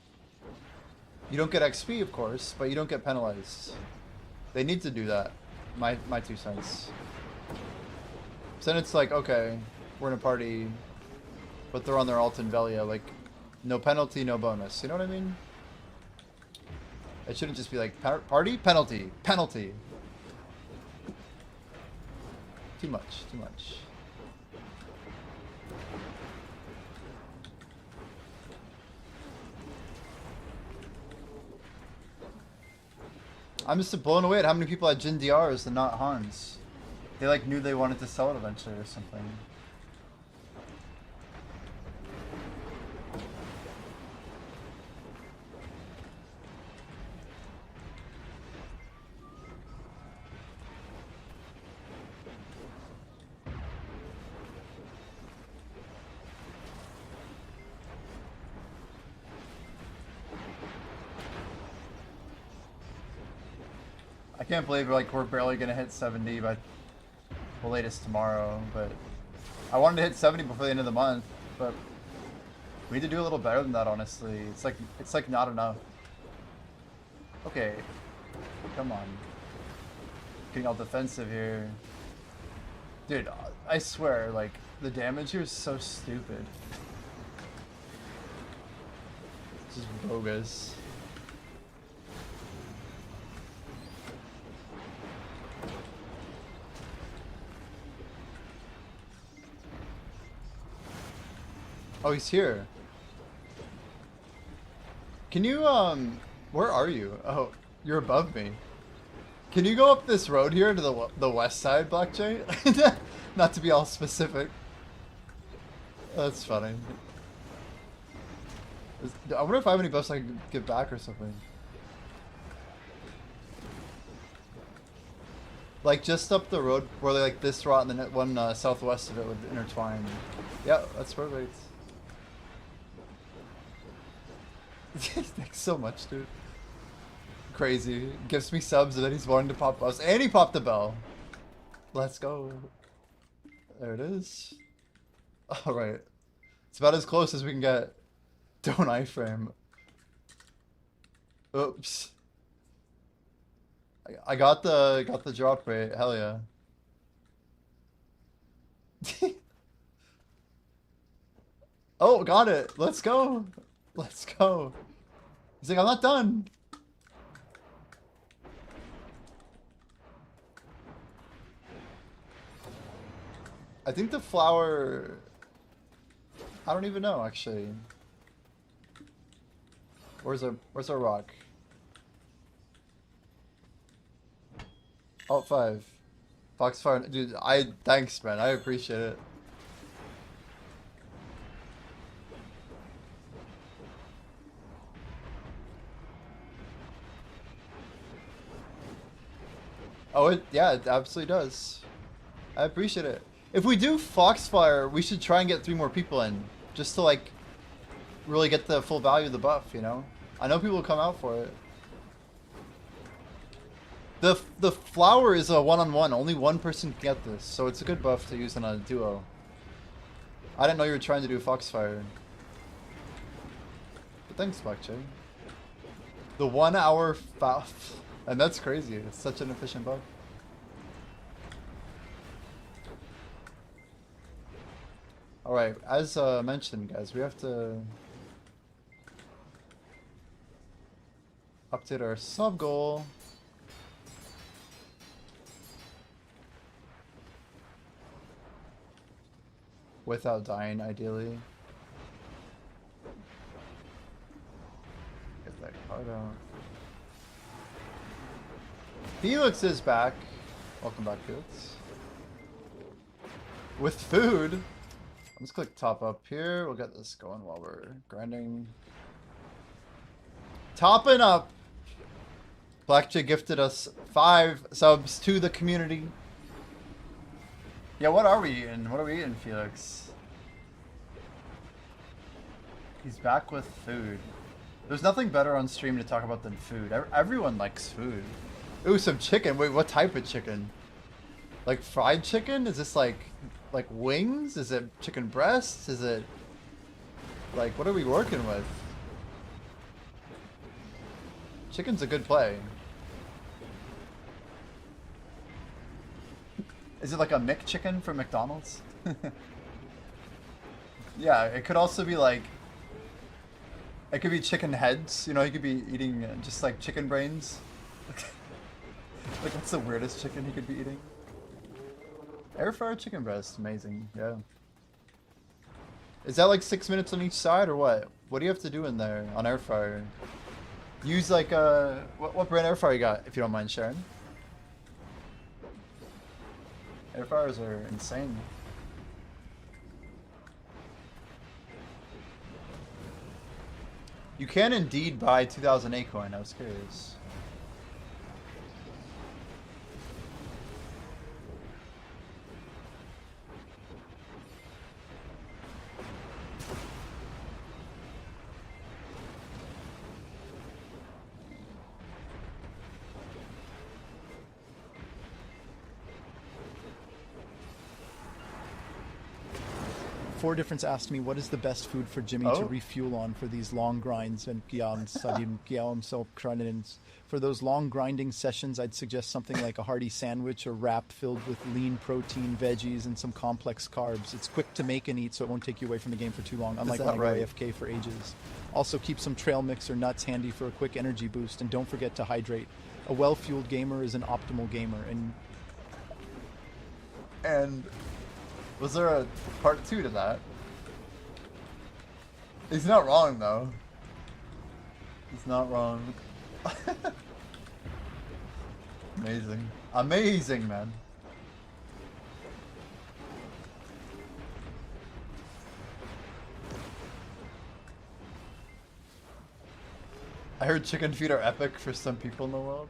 You don't get XP, of course, but you don't get penalized. They need to do that. My 2 cents. So then it's like, okay, we're in a party, but they're on their alt in Velia, like, no penalty, no bonus. You know what I mean? It shouldn't just be like, party, penalty, penalty. Too much, too much. I'm just blown away at how many people had Jin DRs and not Hans. They like knew they wanted to sell it eventually or something. I can't believe we're barely gonna hit 70 by the latest tomorrow, but I wanted to hit 70 before the end of the month, but we need to do a little better than that, honestly. It's like not enough. Okay, come on. Getting all defensive here. Dude, I swear, like, the damage here is so stupid. It's just bogus. Oh, he's here. Can you, where are you? Oh, you're above me. Can you go up this road here to the west side, Black Jay? Not to be all specific. That's funny. I wonder if I have any buffs I can get back or something. Like, just up the road where like this rot and then one southwest of it would intertwine. Yeah, that's perfect. Thanks so much, dude. Crazy. Gives me subs and then he's wanting to pop us. And he popped the bell. Let's go. There it is. Alright. It's about as close as we can get. Don't iframe. Oops. I got the drop rate. Hell yeah. Oh, got it. Let's go. Let's go. He's like, I'm not done. I think the flower... I don't even know, actually. Where's our rock? Alt 5. Foxfire. Dude, thanks, man. I appreciate it. Oh, yeah, it absolutely does. I appreciate it. If we do Foxfire, we should try and get 3 more people in. Just to, like, really get the full value of the buff, you know? I know people will come out for it. The flower is a one-on-one. Only one person can get this, so it's a good buff to use in a duo. I didn't know you were trying to do Foxfire. But thanks, Blackjack. The 1 hour and that's crazy. It's such an efficient buff. Alright, as mentioned, guys, we have to update our sub goal. Without dying, ideally. Get that card out. Felix is back. Welcome back, Felix. With food. Let's click top up here. We'll get this going while we're grinding. Topping up. Blackjack gifted us 5 subs to the community. Yeah, what are we eating? What are we eating, Felix? He's back with food. There's nothing better on stream to talk about than food. Everyone likes food. Ooh, some chicken. Wait, what type of chicken? Like fried chicken? Is this like wings? Is it chicken breasts? Is it like, what are we working with? Chicken's a good play. Is it like a McChicken from McDonald's? Yeah, it could also be like, it could be chicken heads. You know, you could be eating just like chicken brains. Like, what's the weirdest chicken he could be eating? Air fryer chicken breast, amazing. Yeah. Is that like 6 minutes on each side or what? What do you have to do in there on air fryer? Use like what brand air fryer you got, if you don't mind sharing? Air fryers are insane. You can indeed buy 2008 coin. I was curious. Four Difference asked me, what is the best food for Jimmy to refuel on for these long grinds? And for those long grinding sessions, I'd suggest something like a hearty sandwich or wrap filled with lean protein, veggies, and some complex carbs. It's quick to make and eat, so it won't take you away from the game for too long, unlike when I go AFK for ages. Also, keep some trail mix or nuts handy for a quick energy boost, and don't forget to hydrate. A well-fueled gamer is an optimal gamer, And was there a part 2 to that? He's not wrong, though. He's not wrong. Amazing. Amazing, man. I heard chicken feet are epic for some people in the world.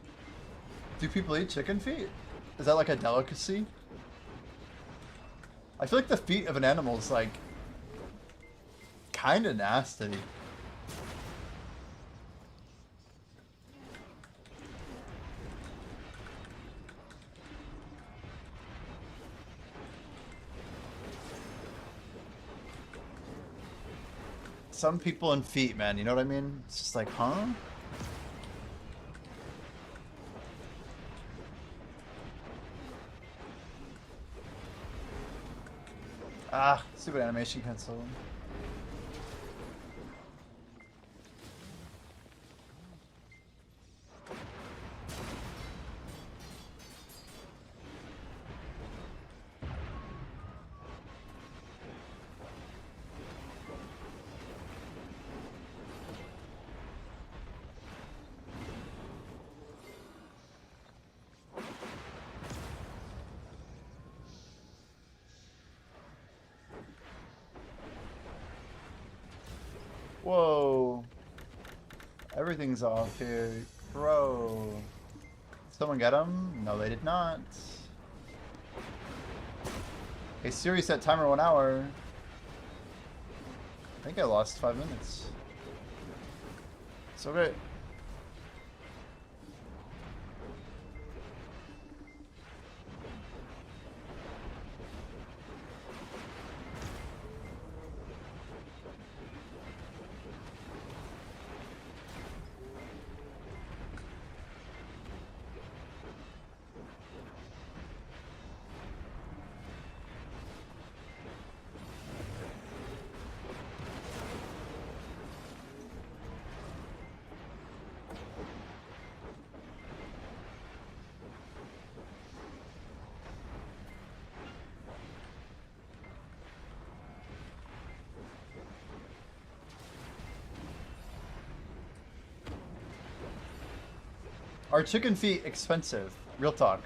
Do people eat chicken feet? Is that like a delicacy? I feel like the feet of an animal is like kind of nasty. Some people and feet, man, you know what I mean? It's just like, huh? Ah, stupid animation cancel. Whoa. Everything's off here. Bro. Someone get him? No, they did not. Hey Siri set timer 1 hour. I think I lost 5 minutes. It's okay. Are chicken feet expensive? Real talk.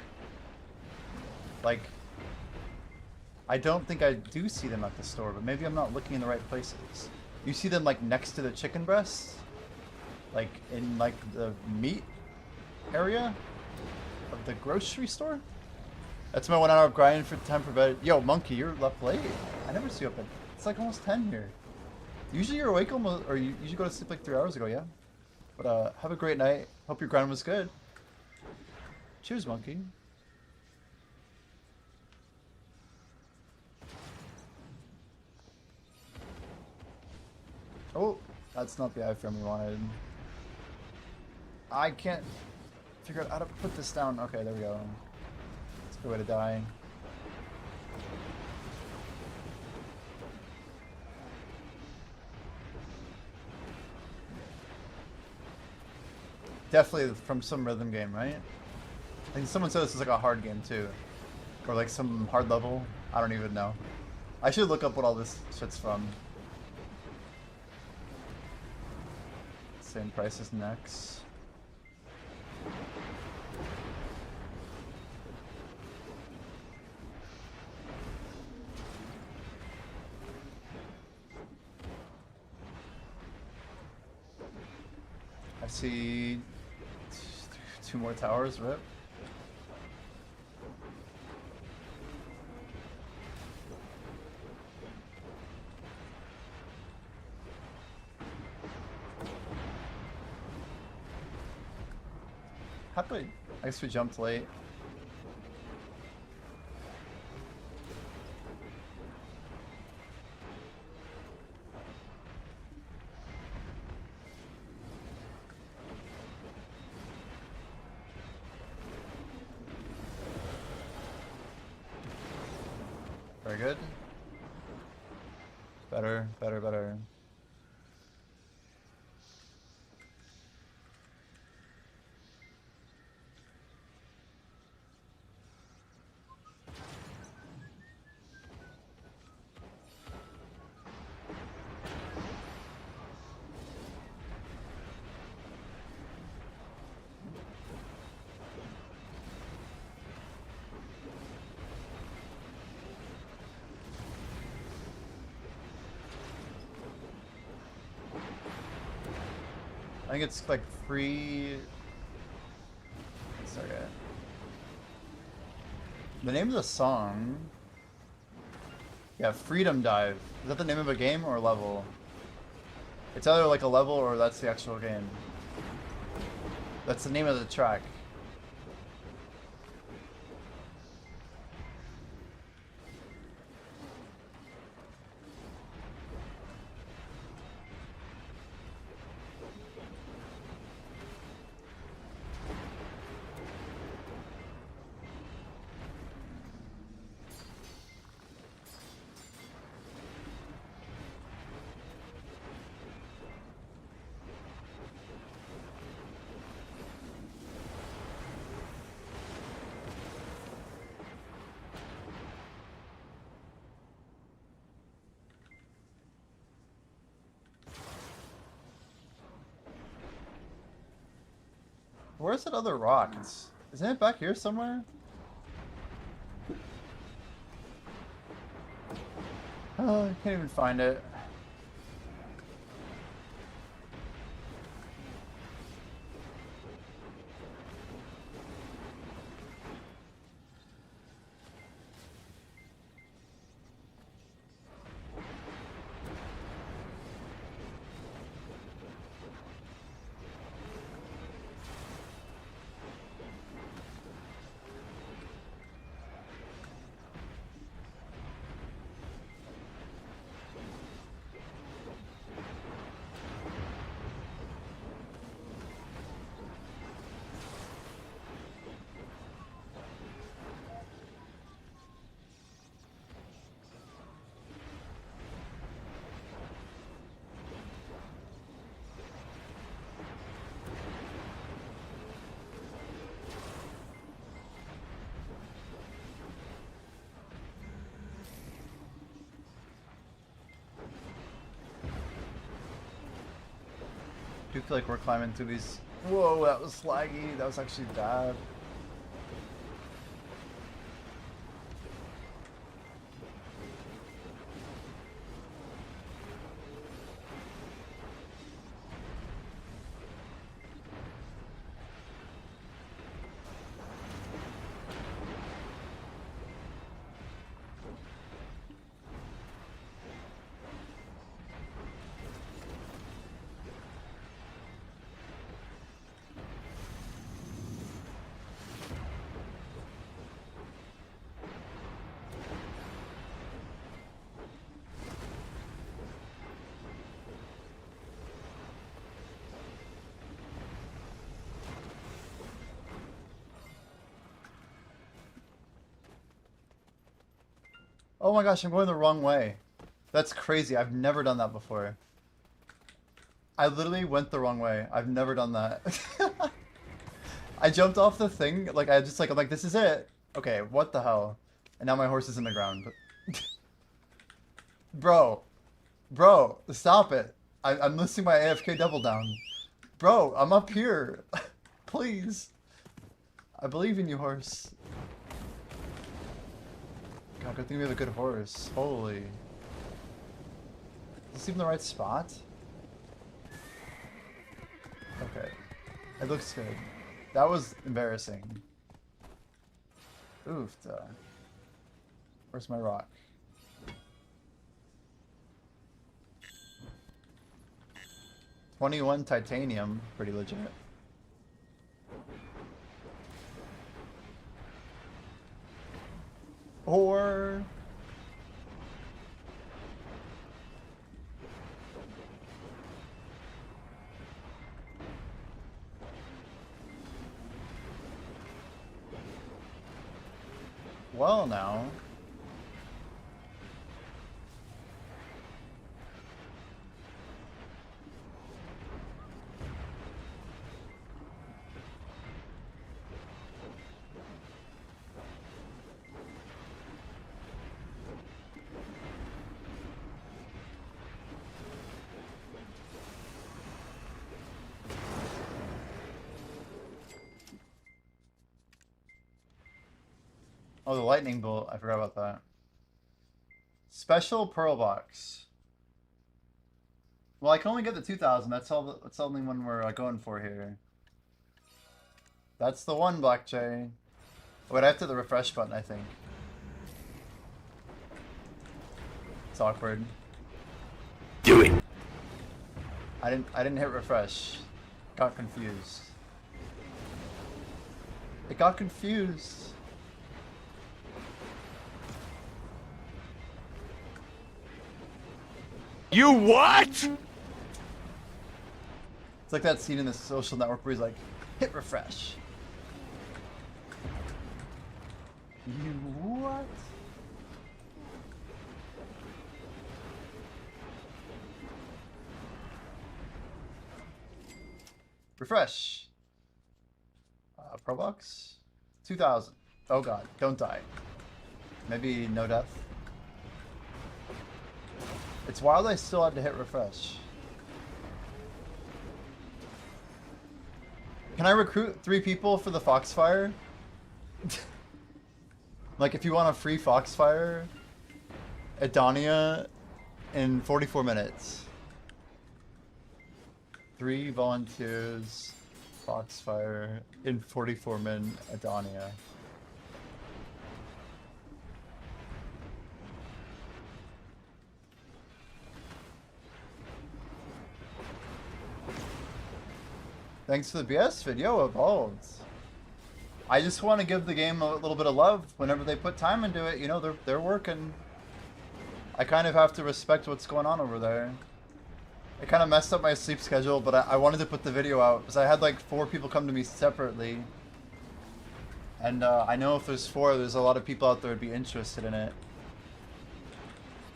Like, I don't think I do see them at the store, but maybe I'm not looking in the right places. You see them like next to the chicken breasts? Like in like the meat area of the grocery store? That's my 1 hour of grind for time for bed. Yo, Monkey, you're up late. I never see you up at, it's like almost 10 here. Usually you're awake almost, or you usually go to sleep like 3 hours ago, yeah? But have a great night. Hope your grind was good. Cheers, Monkey. Oh, that's not the iframe we wanted. I can't figure out how to put this down. Okay, there we go. It's a good way to die. Definitely from some rhythm game, right? I think someone said this is like a hard game too. Or like some hard level. I don't even know. I should look up what all this shit's from. Same price as Nex. I see 2 more towers, rip. Happily, I guess we jumped late. Very good. Better, better, better. I think it's like free. Sorry. The name of the song. Yeah, Freedom Dive. Is that the name of a game or a level? It's either like a level or that's the actual game. That's the name of the track. Where's that other rock? Isn't it back here somewhere? Oh, I can't even find it. I do feel like we're climbing through these. Whoa, that was laggy. That was actually bad. Oh my gosh, I'm going the wrong way. That's crazy. I've never done that before. I literally went the wrong way. I've never done that. I jumped off the thing, like I just like I'm like, this is it. Okay, what the hell? And now my horse is in the ground. Bro, stop it. I'm listing my AFK double down. Bro, I'm up here. Please. I believe in you, horse. God, good thing we have a good horse. Holy. Is this even the right spot? Okay. It looks good. That was embarrassing. Oof. Where's my rock? $21 titanium. Pretty legit. Or... well, now. Oh, the lightning bolt. I forgot about that. Special pearl box. Well, I can only get the 2,000. That's all. That's the only one we're going for here. That's the one, Black Jay. Wait, I have to hit the refresh button, I think. It's awkward. Do it. I didn't hit refresh. Got confused. It got confused. You what? It's like that scene in The Social Network where he's like, hit refresh. You what? Refresh. Pro box? 2,000. Oh god, don't die. Maybe no death. It's wild I still had to hit refresh. Can I recruit 3 people for the Foxfire? Like, if you want a free Foxfire, Edonia in 44 minutes. 3 volunteers, Foxfire in 44 min, Edonia. Thanks for the BS video, Evolved. I just want to give the game a little bit of love whenever they put time into it. You know, they're working. I kind of have to respect what's going on over there. It kind of messed up my sleep schedule, but I wanted to put the video out because I had like 4 people come to me separately. And I know if there's 4, there's a lot of people out there who'd be interested in it.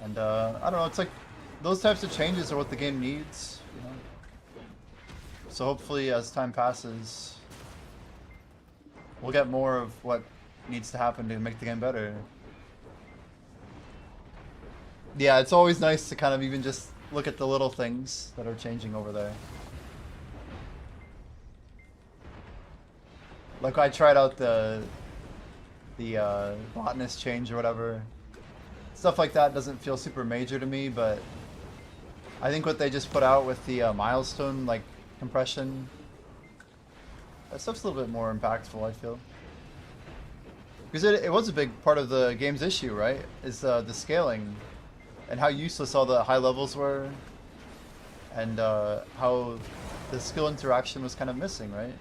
And I don't know, it's like those types of changes are what the game needs, you know? So hopefully as time passes, we'll get more of what needs to happen to make the game better. Yeah, it's always nice to kind of even just look at the little things that are changing over there. Like I tried out the botanist change or whatever. Stuff like that doesn't feel super major to me, but I think what they just put out with the milestone like compression, that stuff's a little bit more impactful, I feel. Because it was a big part of the game's issue, right? Is the scaling and how useless all the high levels were, and how the skill interaction was kind of missing, right?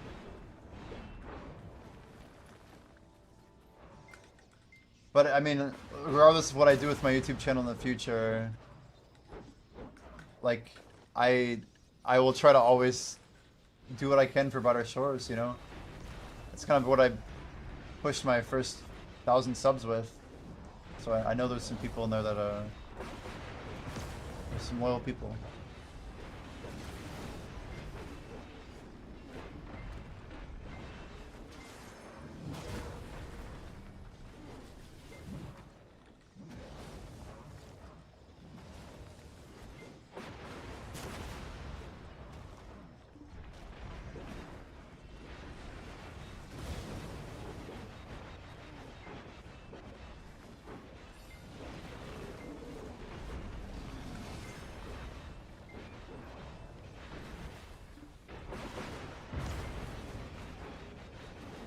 But I mean, regardless of what I do with my YouTube channel in the future, like I will try to always do what I can for Better Shores, you know? That's kind of what I pushed my first 1,000 subs with. So I know there's some people in there that there's some loyal people.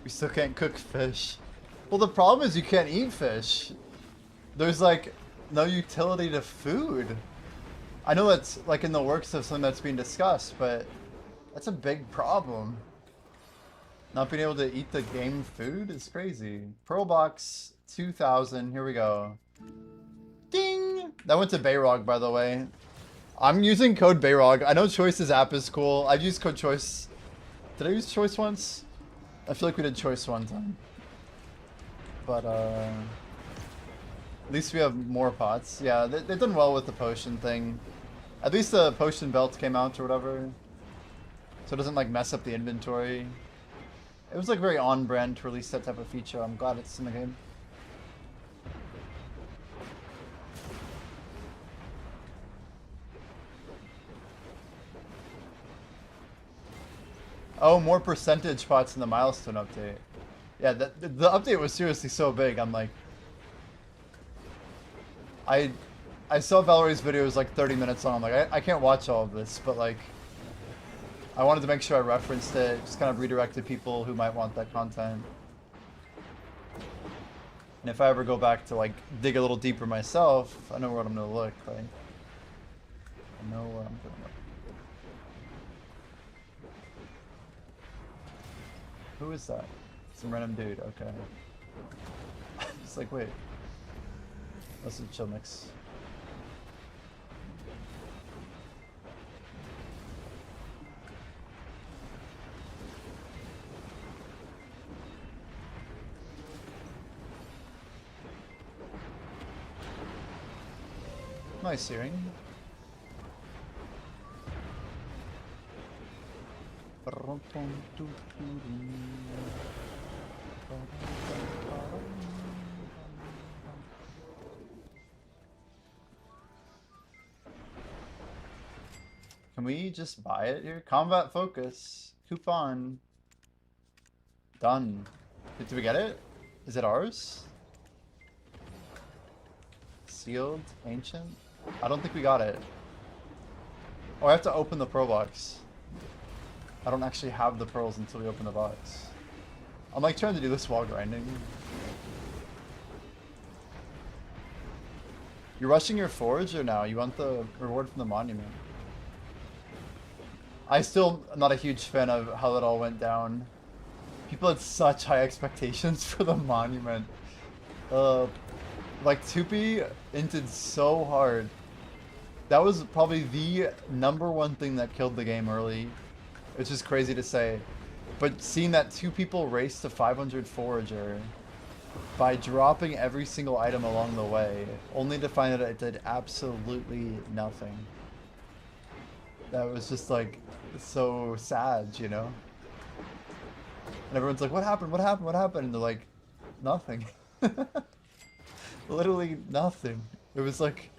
We still can't cook fish. Well, the problem is you can't eat fish. There's like no utility to food. I know that's like in the works of something that's being discussed, but that's a big problem. Not being able to eat the game food is crazy. Pearl Box 2000, here we go. Ding! That went to Bayrog, by the way. I'm using code Bayrog. I know Choice's app is cool. I've used code Choice. Did I use Choice once? I feel like we did Choice one time. But, at least we have more pots. Yeah, they've done well with the potion thing. At least the potion belt came out or whatever. So it doesn't, like, mess up the inventory. It was, like, very on-brand to release that type of feature. I'm glad it's in the game. Oh, more percentage pots in the milestone update. Yeah, the update was seriously so big. I'm like, I saw Valerie's video, it was like 30 minutes long. I'm like, I can't watch all of this, but like, I wanted to make sure I referenced it, just kind of redirected people who might want that content. And if I ever go back to like dig a little deeper myself, I know where I'm gonna look. Like, I know where I'm gonna look. Who is that? Some random dude, okay. Just like, wait. This is chill mix. Nice hearing. Can we just buy it here? Combat focus. Coupon. Done. Did we get it? Is it ours? Sealed? Ancient? I don't think we got it. Oh, I have to open the pro box. I don't actually have the pearls until we open the box. I'm like trying to do this while grinding. You're rushing your forge or now? You want the reward from the monument? I still am not a huge fan of how that all went down. People had such high expectations for the monument. Like Tupi inted so hard. That was probably the #1 thing that killed the game early. It's just crazy to say. But seeing that 2 people race to 500 Forager by dropping every single item along the way, only to find that it did absolutely nothing. That was just like so sad, you know? And everyone's like, what happened? What happened? What happened? And they're like, nothing. Literally nothing. It was like,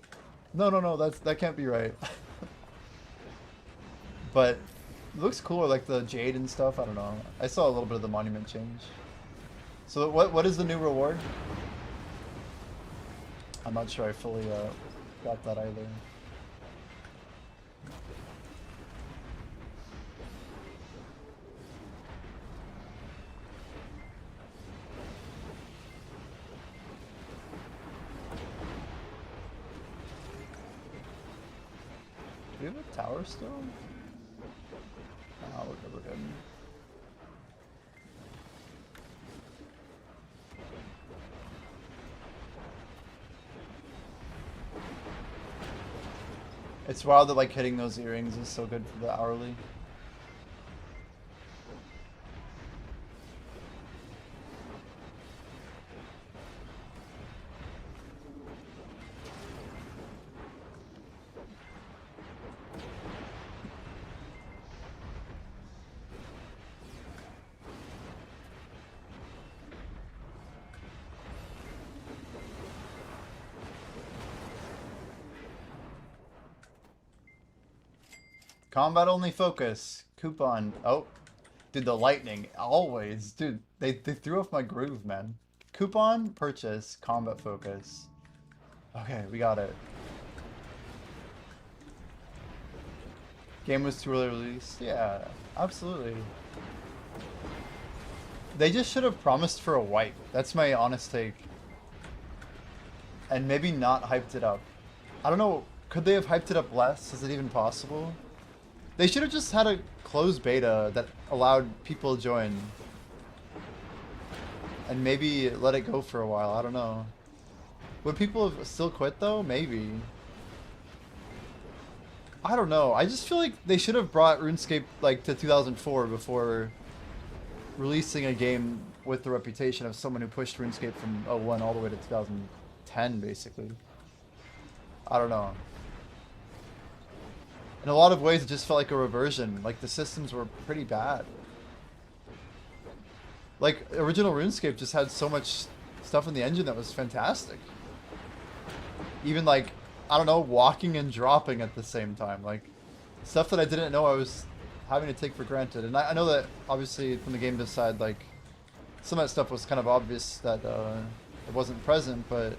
no, that can't be right. But it looks cooler, like the jade and stuff. I don't know. I saw a little bit of the monument change. So what is the new reward? I'm not sure I fully got that either. Do we have a tower still? Oh, we're good. It's wild that like hitting those earrings is so good for the hourly. Combat only focus. Coupon. Oh. Dude, the lightning. Always. Dude, they threw off my groove, man. Coupon, purchase, combat focus. Okay, we got it. Game was too early released. Yeah, absolutely. They just should have promised for a wipe. That's my honest take. And maybe not hyped it up. I don't know. Could they have hyped it up less? Is it even possible? They should have just had a closed beta that allowed people to join. And maybe let it go for a while. I don't know. Would people have still quit though? Maybe. I don't know. I just feel like they should have brought RuneScape like to 2004 before releasing a game with the reputation of someone who pushed RuneScape from 01 all the way to 2010 basically. I don't know. In a lot of ways, it just felt like a reversion. Like, the systems were pretty bad. Like, original RuneScape just had so much stuff in the engine that was fantastic. Even, like, I don't know, walking and dropping at the same time. Like, stuff that I didn't know I was having to take for granted. And I know that, obviously, from the game dev side, like, some of that stuff was kind of obvious that it wasn't present, but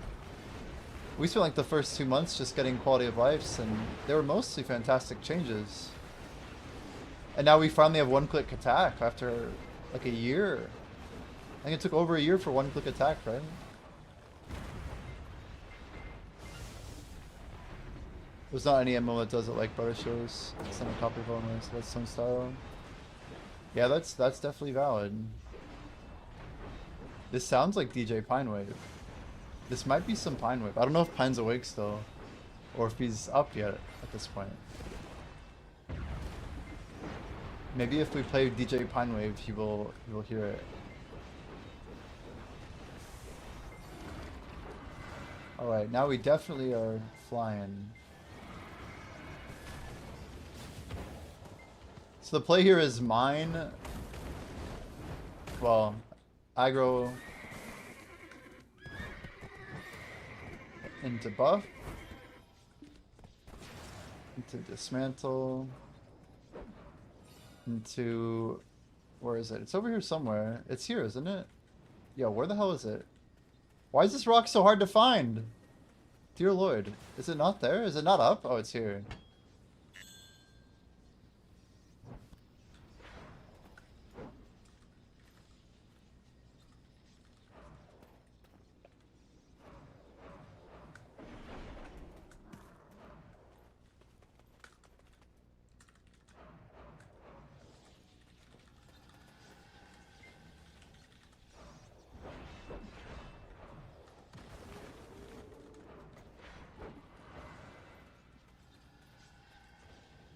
we spent like the first 2 months just getting quality of lives, and they were mostly fantastic changes. And now we finally have one-click attack after like a year. I think it took over a year for one-click attack, right? There's not any MMO that does it like Butter shows. It's not a copy phone list. That's some style. Yeah, that's definitely valid. This sounds like DJ Pinewave. This might be some Pinewave. I don't know if Pine's awake still, or if he's up yet at this point. Maybe if we play DJ Pinewave, he will hear it. All right, now we definitely are flying. So the play here is mine. Well, aggro into buff, into dismantle, into Where is it? It's over here somewhere. It's here, isn't it? Yo, where the hell is it? Why is this rock so hard to find? Dear Lord. Is it not there? Is it not up? Oh, it's here.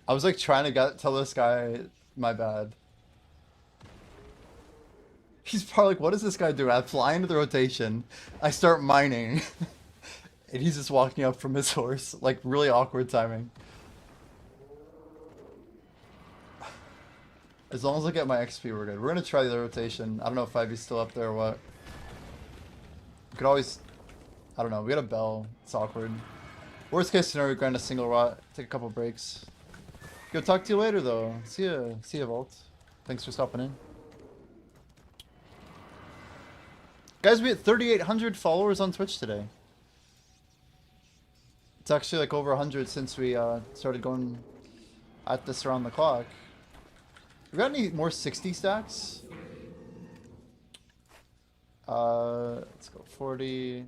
I was like trying to tell this guy my bad. He's probably like, what does this guy do? I fly into the rotation, I start mining, and he's just walking up from his horse. Like, really awkward timing. As long as I get my XP, we're good. We're gonna try the rotation. I don't know if 5E's still up there or what. We could always... I don't know, we got a bell. It's awkward. Worst case scenario, we grind a single rot, take a couple breaks. Go talk to you later, though. See ya, Vault. Thanks for stopping in. Guys, we hit 3,800 followers on Twitch today. It's actually like over 100 since we started going at this around the clock. We got any more 60 stacks? Let's go 40.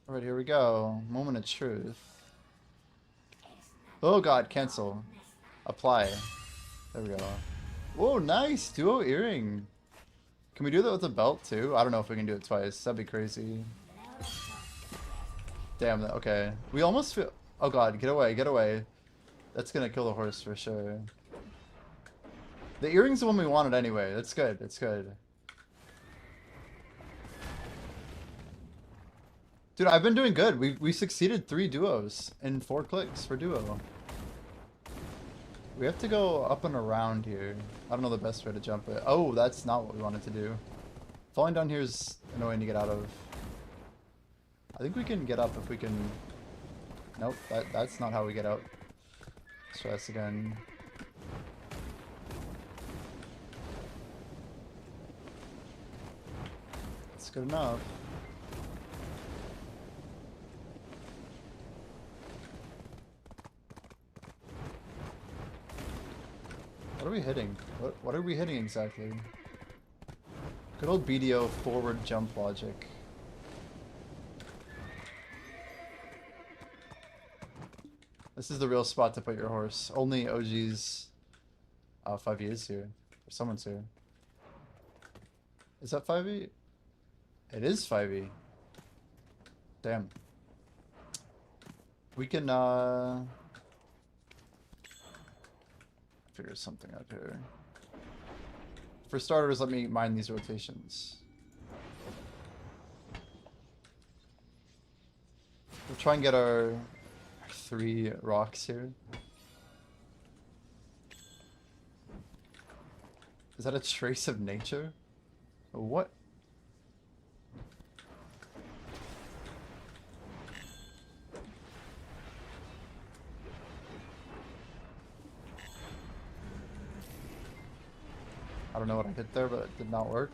Alright, here we go. Moment of truth. Oh god, cancel. Apply. There we go. Whoa, nice! Duo earring. Can we do that with a belt too? I don't know if we can do it twice. That'd be crazy. Damn, okay. We almost feel... Oh god, get away, get away. That's gonna kill the horse for sure. The earring's the one we wanted anyway. That's good, it's good. Dude, I've been doing good. We succeeded 3 duos in 4 clicks for duo. We have to go up and around here. I don't know the best way to jump it. Oh, that's not what we wanted to do. Falling down here is annoying to get out of. I think we can get up if we can... Nope, that's not how we get out. Let's try this again. It's good enough. What are we hitting? What are we hitting exactly? Good old BDO forward jump logic. This is the real spot to put your horse. Only OG's 5e is here. Or someone's here. Is that 5e? It is 5e. Damn. We can figure something out here. For starters, let me mine these rotations. We'll try and get our 3 rocks here. Is that a trace of nature? What? I don't know what I hit there, but it did not work.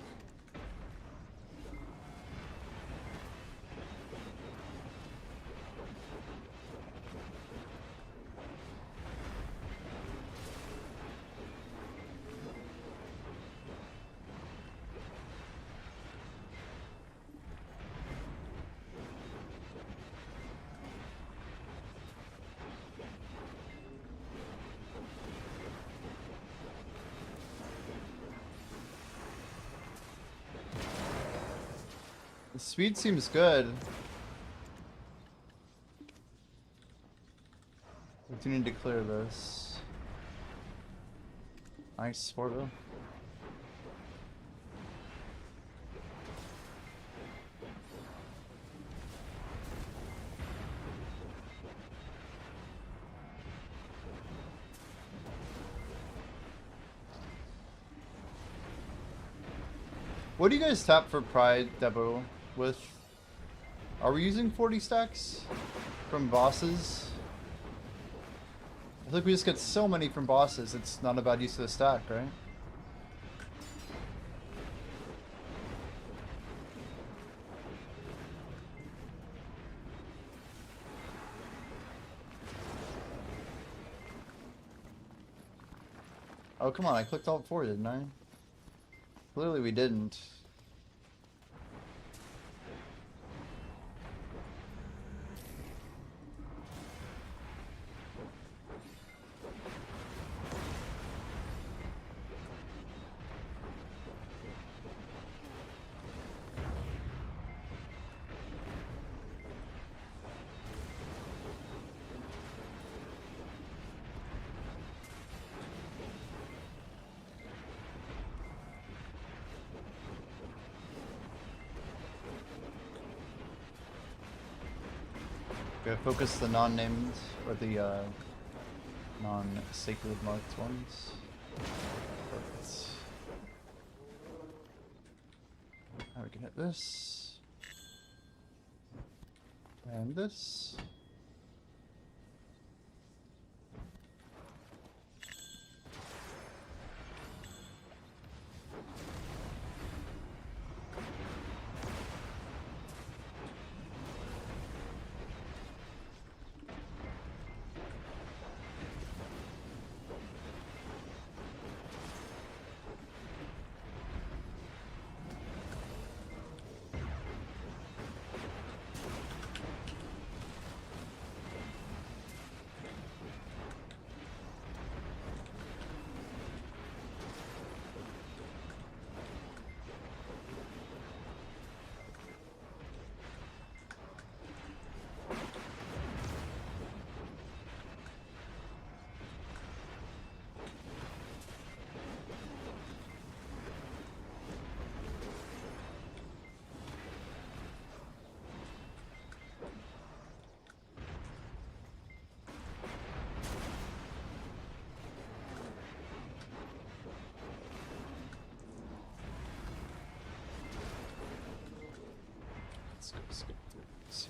The speed seems good. We do need to clear this. Nice, Sportville. What do you guys tap for Pride, Debu? with... Are we using 40 stacks from bosses? I feel like we just get so many from bosses, it's not a bad use of the stack, right? Oh, come on, I clicked alt 4, didn't I? Clearly we didn't. Okay, focus the non-named, or the non-sacred marked ones. Perfect. Now we can hit this. And this. Let's go skip through this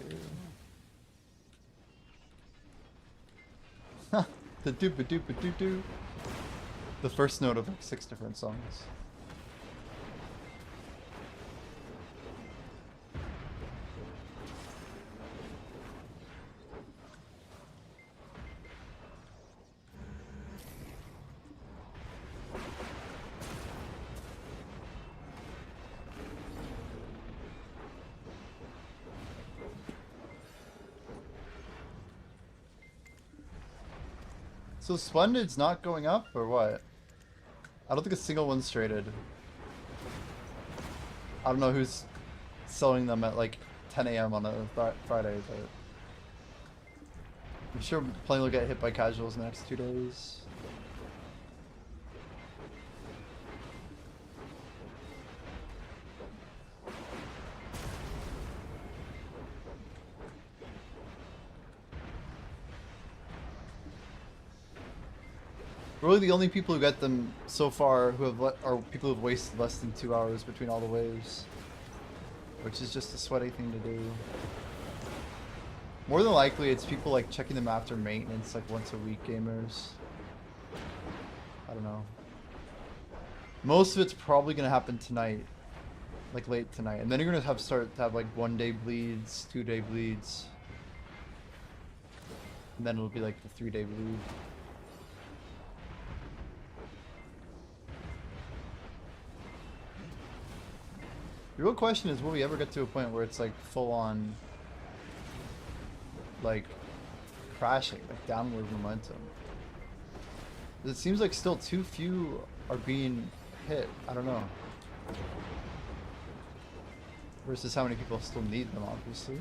here. The doopa doopa doo doo. The first note of like 6 different songs. So Splendid's not going up, or what? I don't think a single one's traded. I don't know who's selling them at like 10 AM on a Friday, but... I'm sure plenty will get hit by casuals in the next 2 days. Really, the only people who get them so far who have are people who've wasted less than 2 hours between all the waves, which is just a sweaty thing to do. More than likely, it's people like checking them after maintenance, like once a week gamers. I don't know. Most of it's probably gonna happen tonight, like late tonight, and then you're gonna start to have like 1-day bleeds, 2-day bleeds, and then it'll be like the 3-day bleed. The real question is, will we ever get to a point where it's like full on, like, crashing, like downward momentum? It seems like still too few are being hit. I don't know. Versus how many people still need them, obviously.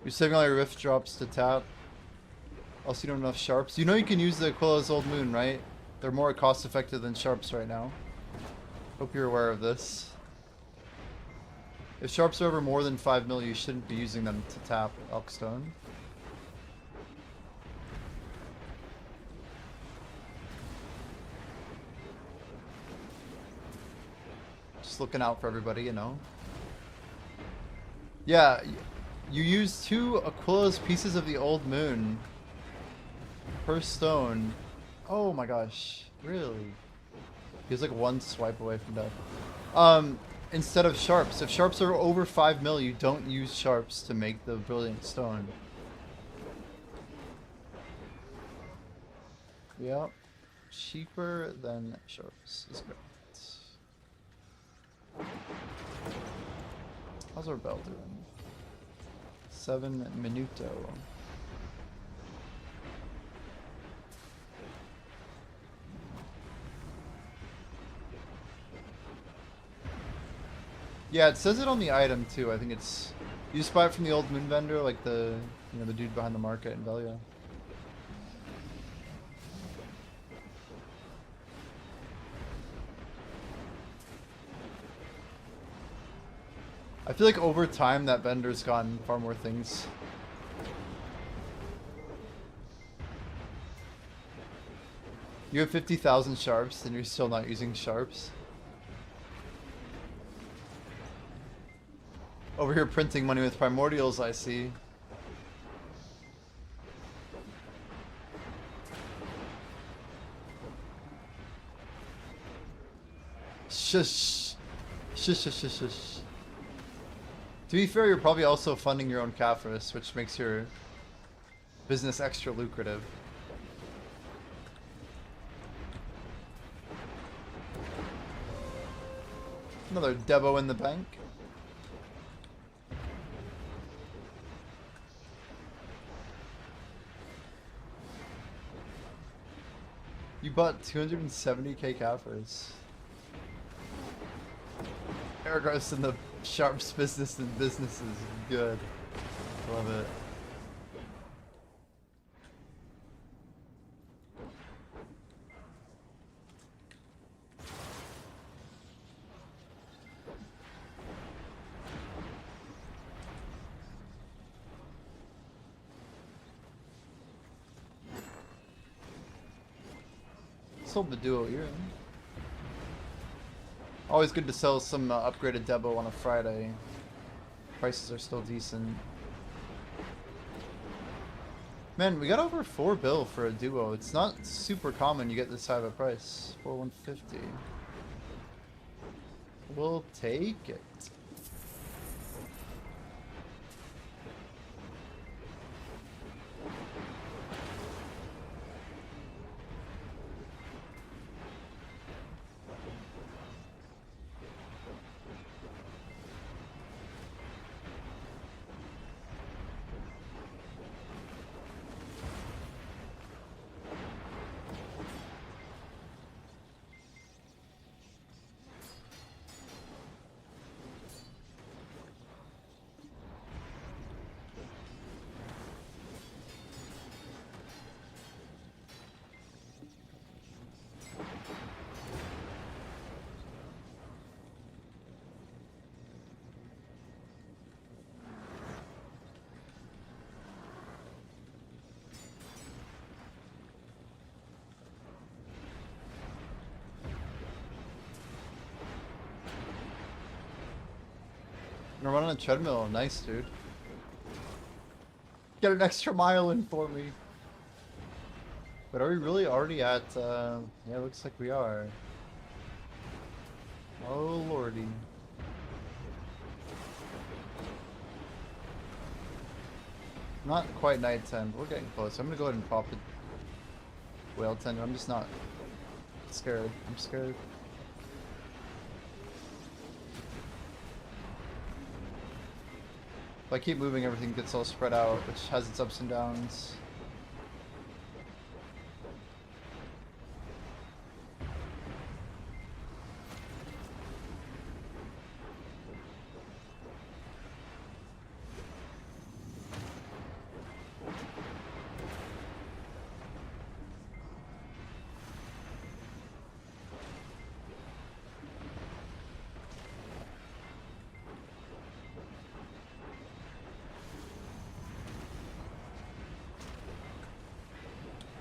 You're saving all your rift drops to tap. Also, you don't have enough sharps. You know you can use the Aquila's Old Moon, right? They're more cost effective than sharps right now. Hope you're aware of this. If sharps are over more than 5 mil, you shouldn't be using them to tap Elkstone. Just looking out for everybody, you know. Yeah, you use 2 Aquila's Pieces of the Old Moon per stone. Oh my gosh, really? He's like 1 swipe away from death. Instead of sharps. If sharps are over 5 mil, you don't use sharps to make the brilliant stone. Yep. Cheaper than sharps is correct. How's our bell doing? 7 minuto. Yeah, it says it on the item too. I think it's you just buy it from the old moon vendor, like the the dude behind the market in Velia. I feel like over time that vendor's gotten far more things. You have 50,000 sharps and you're still not using sharps. Over here printing money with primordials, I see. Shush. Shush, shush, shush, shush. To be fair, you're probably also funding your own Caphras, which makes your business extra lucrative. Another Debo in the bank. You bought 270k Caphras. Aragos in the sharps business and businesses. Good. Love it. Sold the duo here. Always good to sell some upgraded Debo on a Friday. Prices are still decent. Man, we got over 4 bill for a duo. It's not super common you get this high of a price. 4,150. We'll take it. Gonna run on a treadmill. Nice, dude. Get an extra mile in for me. But are we really already at, yeah, looks like we are. Oh, lordy. Not quite nighttime, but we're getting close. I'm gonna go ahead and pop the whale tender. I'm just not scared. I'm scared. If I keep moving, everything gets all spread out, which has its ups and downs.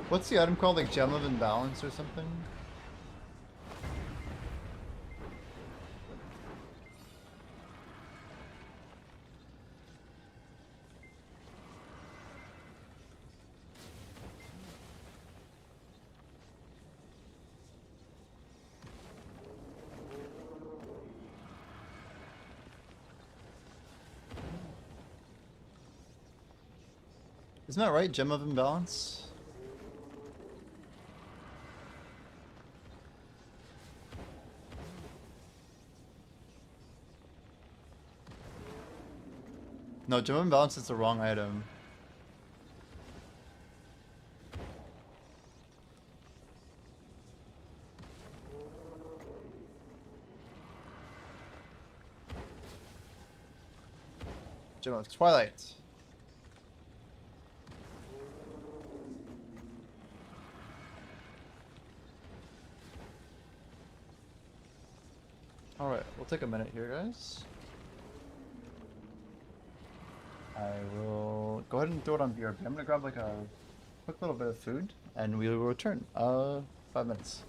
What's the item called? Like Gem of Imbalance or something? Isn't that right? Gem of Imbalance? No, Gem of Imbalance is the wrong item. Gem of Twilight. Alright, we'll take a minute here, guys. I will go ahead and throw it on BRB. I'm gonna grab like a quick little bit of food and we will return. 5 minutes.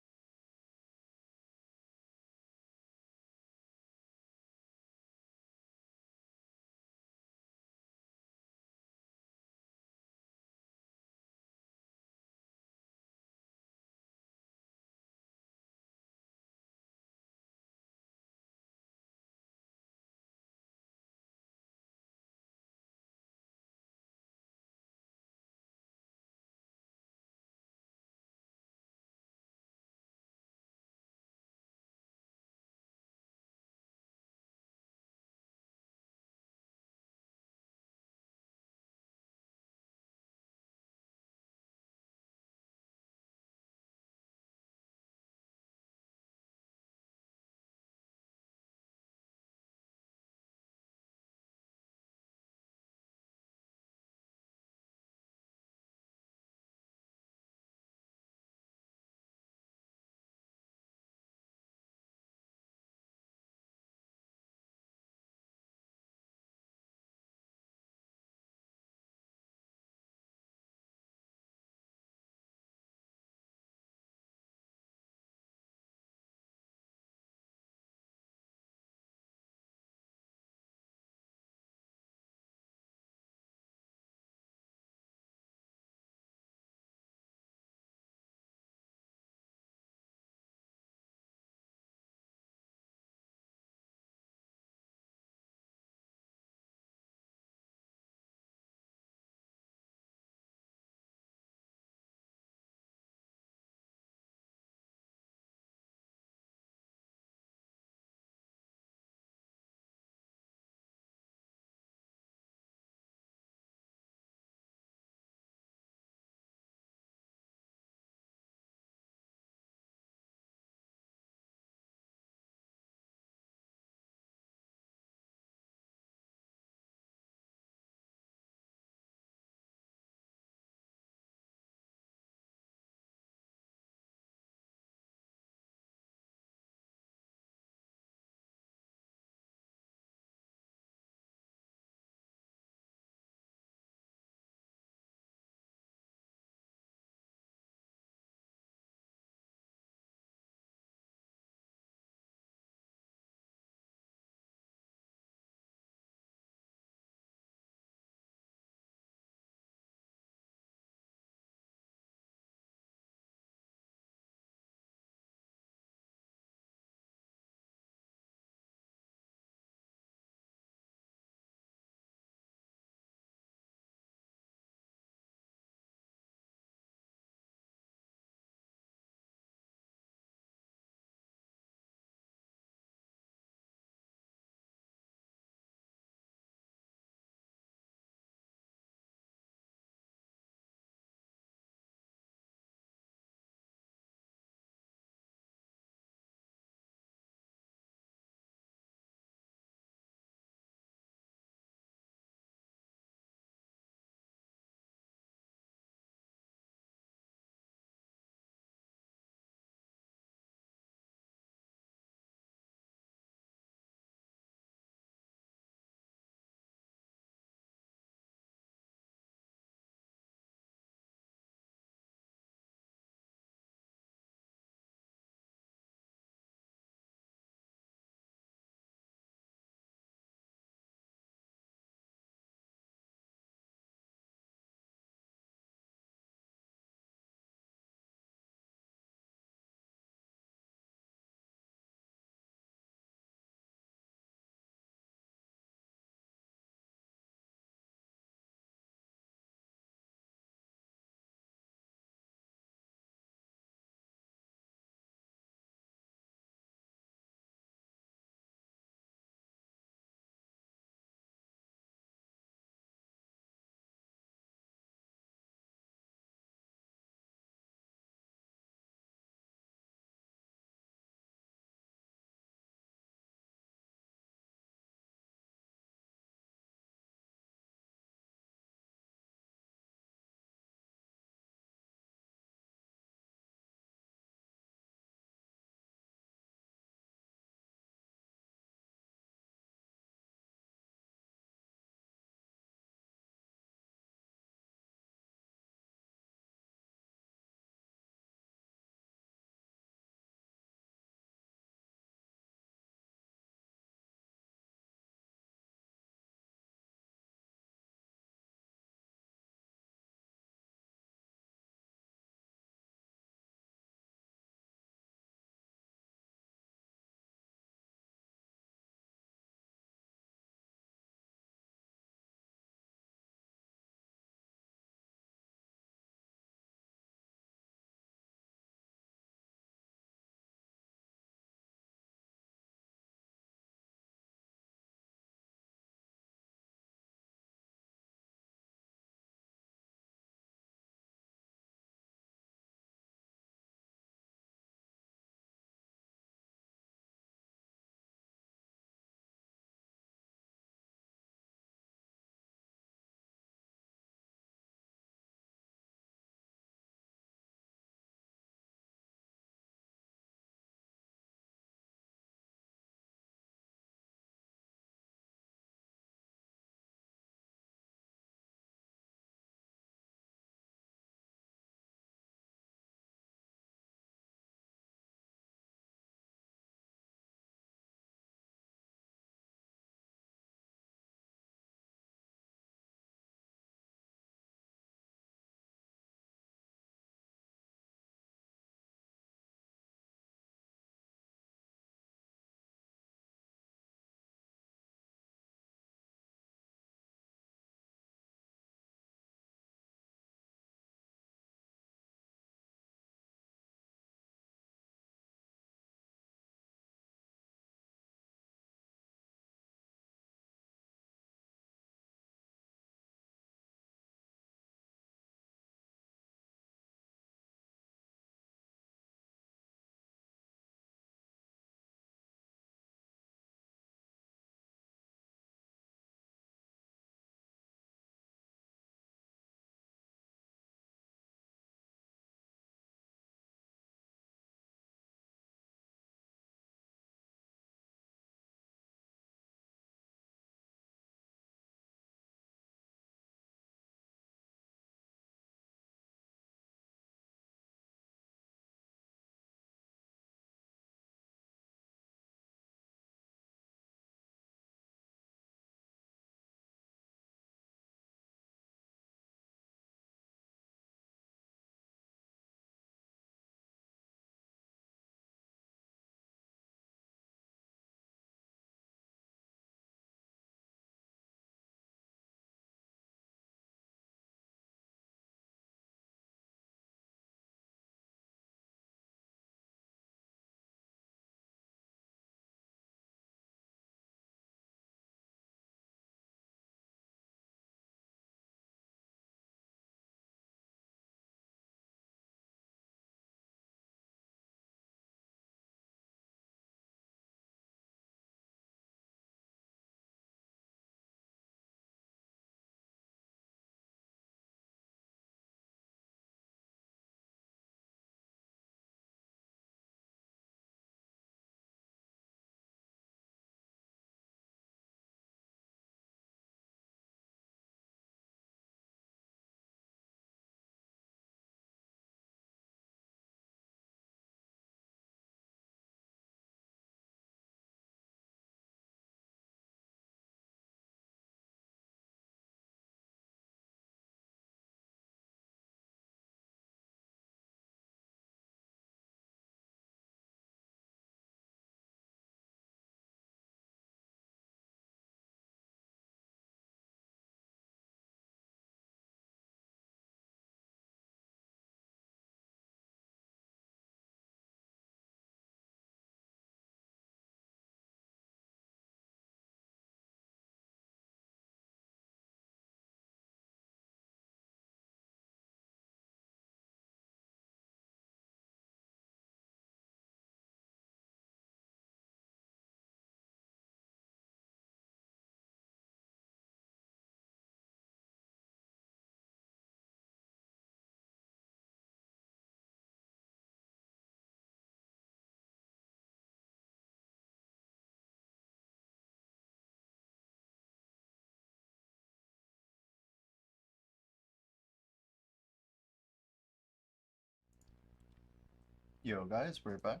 Yo guys, we're back.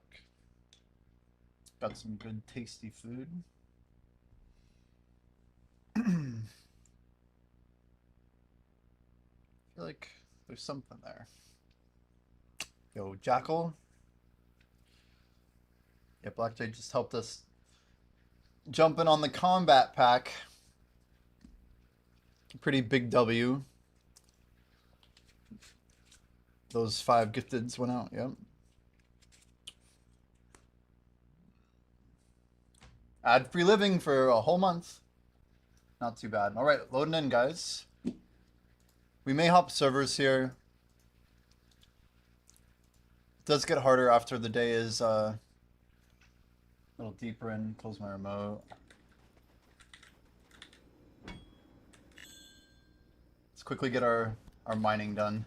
Got some good tasty food. I feel like there's something there. Yo, Jackal. Yeah, Blackjack just helped us jump in on the combat pack. Pretty big W. Those 5 gifteds went out, yep. Ad-free living for a whole month. Not too bad. Alright, loading in, guys. We may hop servers here. It does get harder after the day is a little deeper in. Close my remote. Let's quickly get our mining done.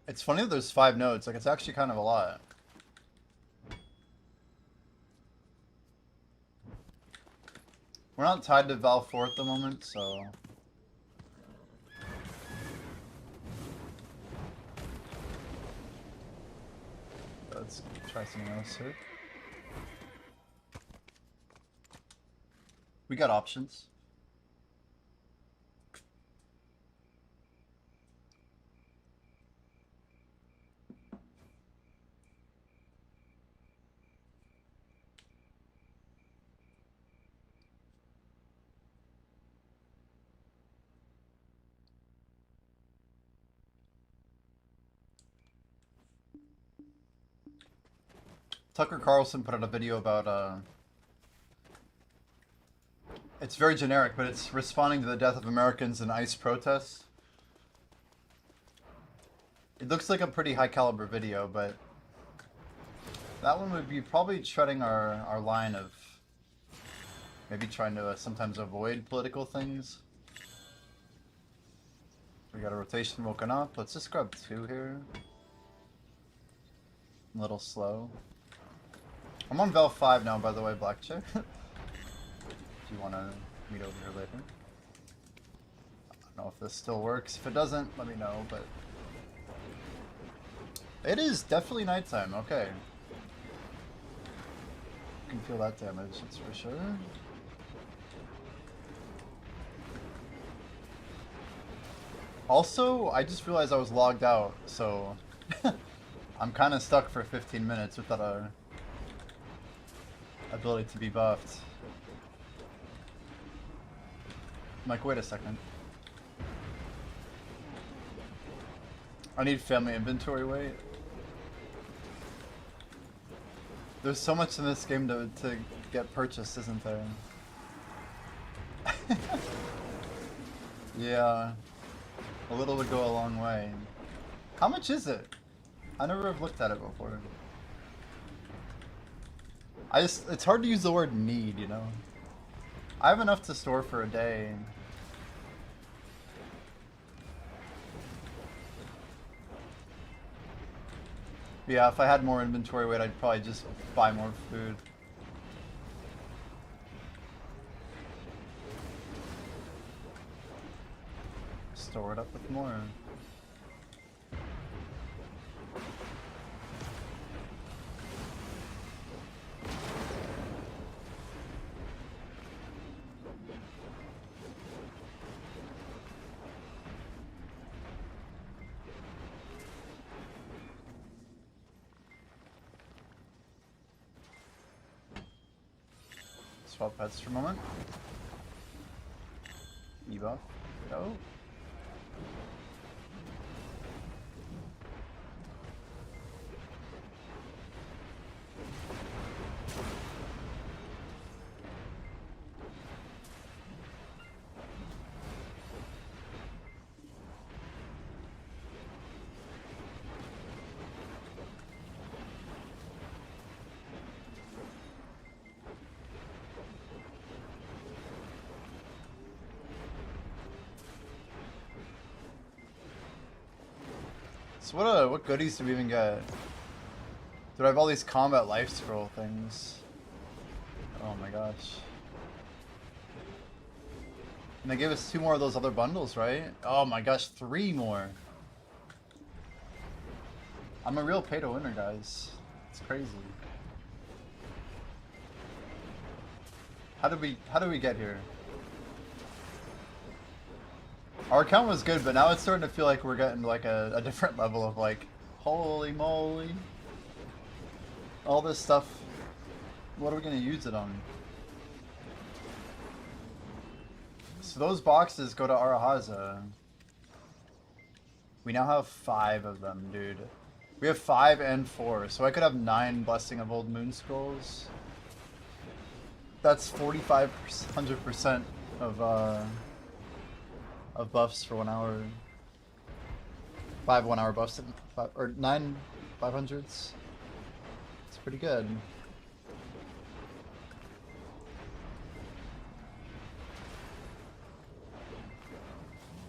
It's funny that there's 5 nodes. Like, it's actually kind of a lot. We're not tied to Val 4 at the moment, so... Let's try something else here. We got options. Tucker Carlson put out a video about, it's very generic, but it's responding to the death of Americans in ICE protests. It looks like a pretty high caliber video, but that one would be probably treading our line of maybe trying to sometimes avoid political things. We got a rotation woken up. Let's just grab 2 here. A little slow. I'm on Val 5 now, by the way, Blackjack. If you want to meet over here later. I don't know if this still works. If it doesn't, let me know, but... It is definitely nighttime, okay. You can feel that damage, that's for sure. Also, I just realized I was logged out, so... I'm kind of stuck for 15 minutes without a... ability to be buffed. I'm like, wait a second. I need family inventory weight. There's so much in this game to get purchased, isn't there? Yeah. A little would go a long way. How much is it? I never have looked at it before. It's hard to use the word need, you know? I have enough to store for a day. Yeah, if I had more inventory weight, I'd probably just buy more food. Store it up with more. Swap pets for a moment. Ebuff. Go. So what goodies do we even get? Dude, I have all these combat life scroll things. Oh my gosh. And they gave us 2 more of those other bundles, right? Oh my gosh, 3 more. I'm a real pay-to-winner, guys. It's crazy. How did we get here? Our account was good, but now it's starting to feel like we're getting like a different level of like, holy moly. All this stuff, what are we gonna use it on? So those boxes go to Arahaza. We now have 5 of them, dude. We have 5 and 4, so I could have 9 Blessing of Old Moon Scrolls. That's 4,500% of buffs for 1 hour. 5 1-hour buffs, or 9 500s. It's pretty good.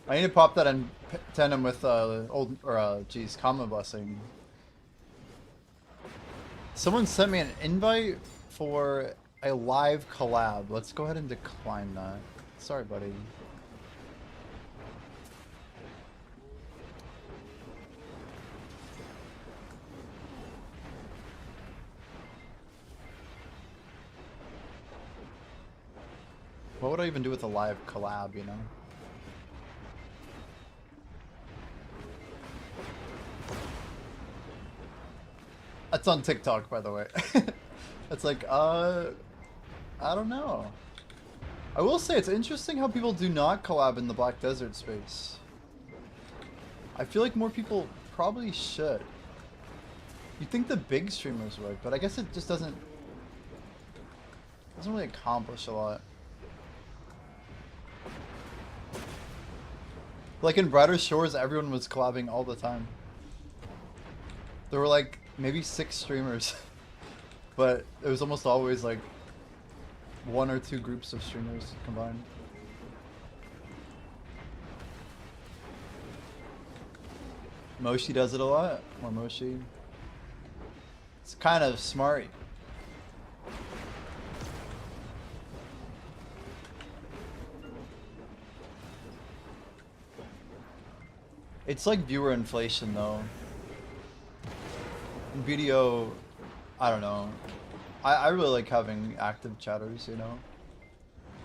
I need to pop that in tandem with Common Blessing. Someone sent me an invite for a live collab. Let's go ahead and decline that. Sorry, buddy. What would I even do with a live collab, you know? That's on TikTok, by the way. It's like, I don't know. I will say it's interesting how people do not collab in the Black Desert space. I feel like more people probably should. You'd think the big streamers would, but I guess it just doesn't really accomplish a lot. Like in Brighter Shores, everyone was collabing all the time. There were like maybe 6 streamers, but it was almost always like 1 or 2 groups of streamers combined. Moshi does it a lot. More Moshi. It's kind of smart. It's like viewer inflation though. In video, I don't know. I really like having active chatters, you know?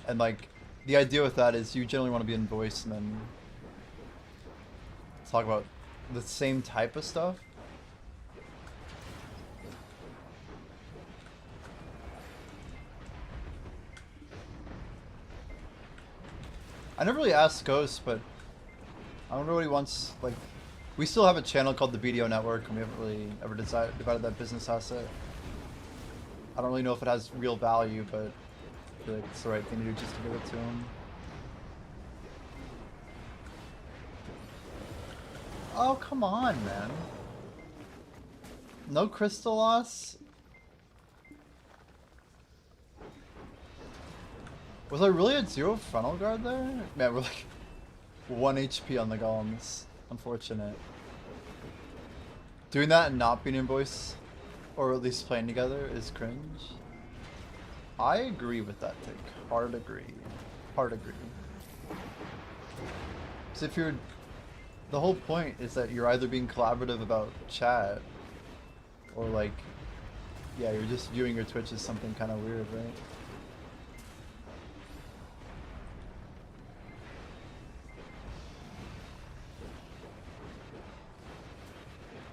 And like, the idea with that is you generally want to be in voice and then talk about the same type of stuff. I never really asked Ghost, but I wonder what he wants. Like, we still have a channel called the BDO Network, and we haven't really ever divided that business asset. I don't really know if it has real value, but I feel like it's the right thing to do just to give it to him. Oh, come on, man. No crystal loss? Was I really at 0 frontal guard there? Man, we're like 1 HP on the golems. Unfortunate. Doing that and not being in voice, or at least playing together, is cringe. I agree with that take. Hard agree. Hard agree. So if you're... The whole point is that you're either being collaborative about chat, or like, yeah, you're just viewing your Twitch as something kind of weird, right?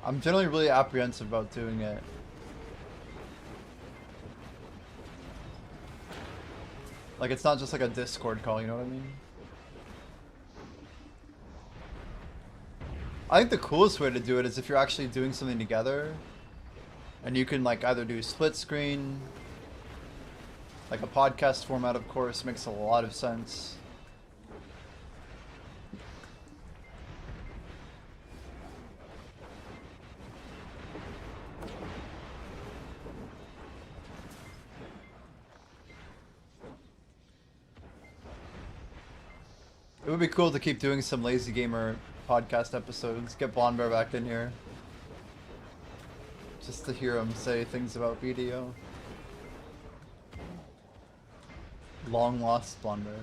I'm generally really apprehensive about doing it. Like, it's not just like a Discord call, you know what I mean? I think the coolest way to do it is if you're actually doing something together, and you can like either do split screen, like a podcast format, of course, makes a lot of sense. It would be cool to keep doing some lazy gamer podcast episodes. Get Blonde Bear back in here. Just to hear him say things about BDO. Long lost Blonde Bear.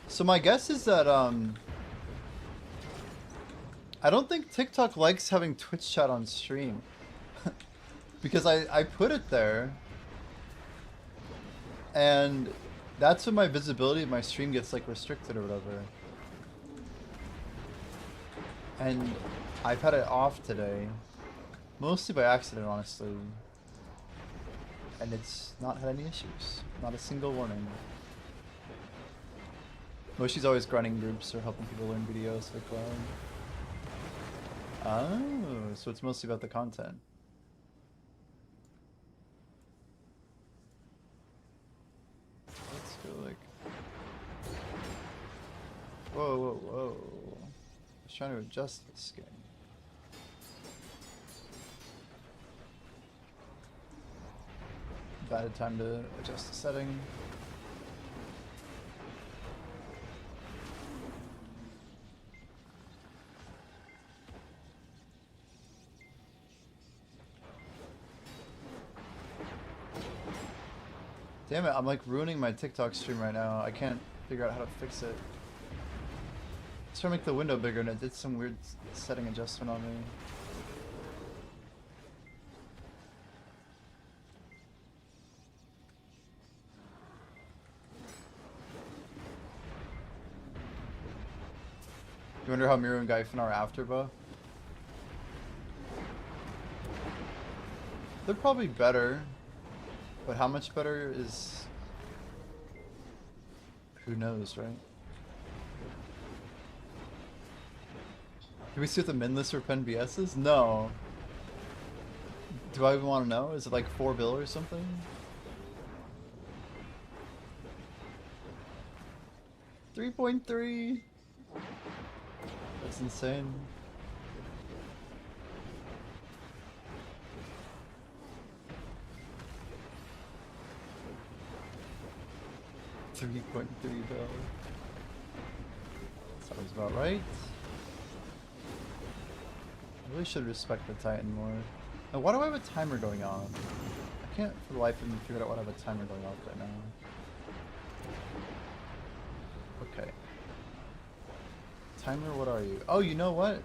So my guess is that I don't think TikTok likes having Twitch chat on stream. Because I put it there and that's when my visibility of my stream gets like restricted or whatever. And I've had it off today. Mostly by accident, honestly. And it's not had any issues. Not a single warning. Moshi's always grinding groups or helping people learn videos for Cloud. Oh, so it's mostly about the content. Let's go like... Whoa, whoa, whoa. I was trying to adjust this game. Bad time to adjust the setting. Damn it, I'm like ruining my TikTok stream right now. I can't figure out how to fix it. Let's try to make the window bigger and it did some weird setting adjustment on me. You wonder how Miru and Gaifen are after buff? They're probably better. But how much better is... Who knows, right? Can we see what the min list for Pen BS is? No. Do I even want to know? Is it like 4 bill or something? $3.3. That's insane. $3.3 bill. Sounds about right. I really should respect the Titan more. Now, why do I have a timer going on? I can't for the life of me figure out why I have a timer going off right now. Okay. Timer, what are you? Oh, you know what?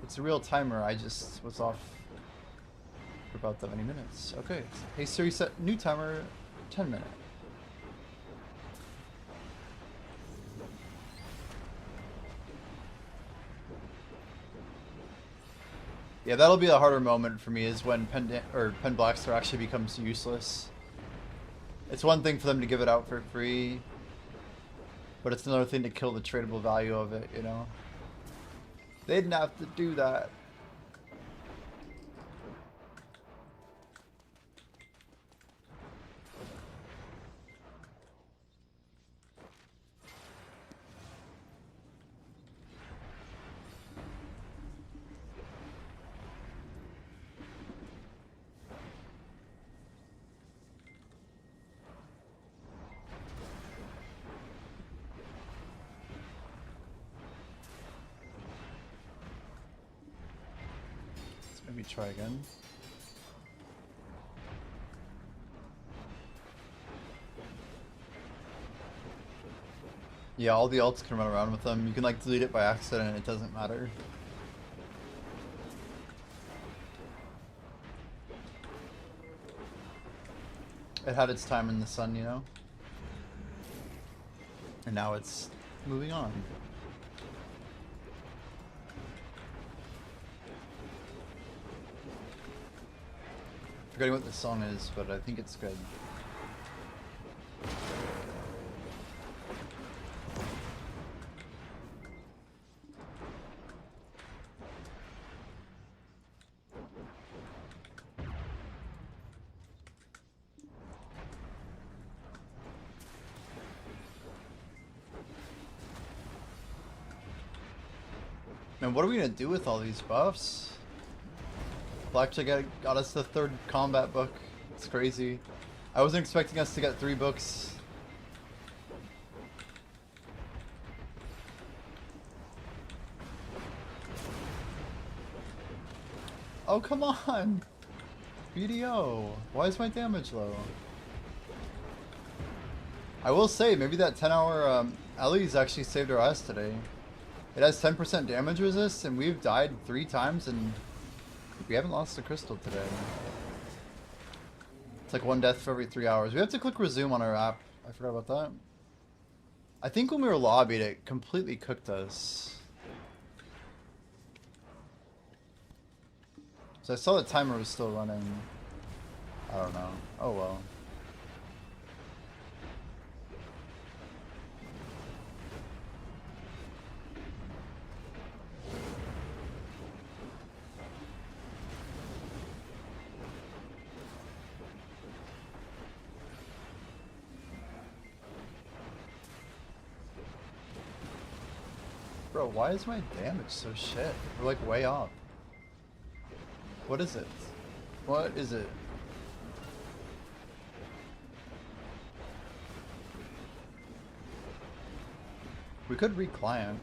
It's a real timer. I just was off for about that many minutes. Okay. Hey Siri, set new timer 10 minutes. Yeah, that'll be a harder moment for me is when Pen Blackstar actually becomes useless. It's one thing for them to give it out for free, but it's another thing to kill the tradable value of it, you know? They didn't have to do that. Maybe try again. Yeah, all the alts can run around with them. You can like delete it by accident and it doesn't matter. It had its time in the sun, you know? And now it's moving on. Forgetting what the song is, but I think it's good. Man, what are we gonna do with all these buffs? Blackjack got us the 3rd combat book. It's crazy. I wasn't expecting us to get 3 books. Oh, come on! BDO, why is my damage low? I will say, maybe that 10-hour Ellie's actually saved our ass today. It has 10% damage resist, and we've died 3 times, and we haven't lost a crystal today. It's like 1 death for every 3 hours. We have to click resume on our app. I forgot about that. I think when we were lobbied, it completely cooked us. So I saw the timer was still running. I don't know. Oh well. Bro, why is my damage so shit? We're like way off. What is it? What is it? We could re-client.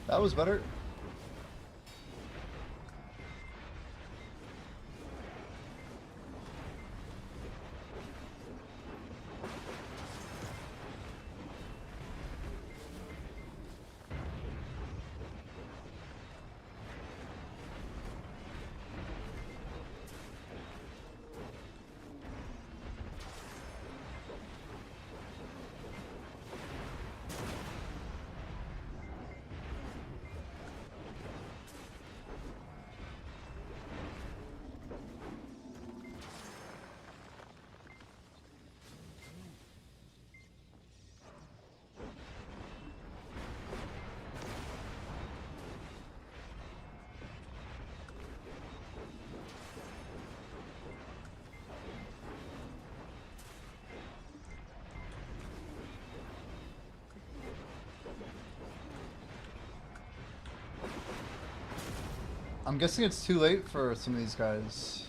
That was better. I'm guessing it's too late for some of these guys.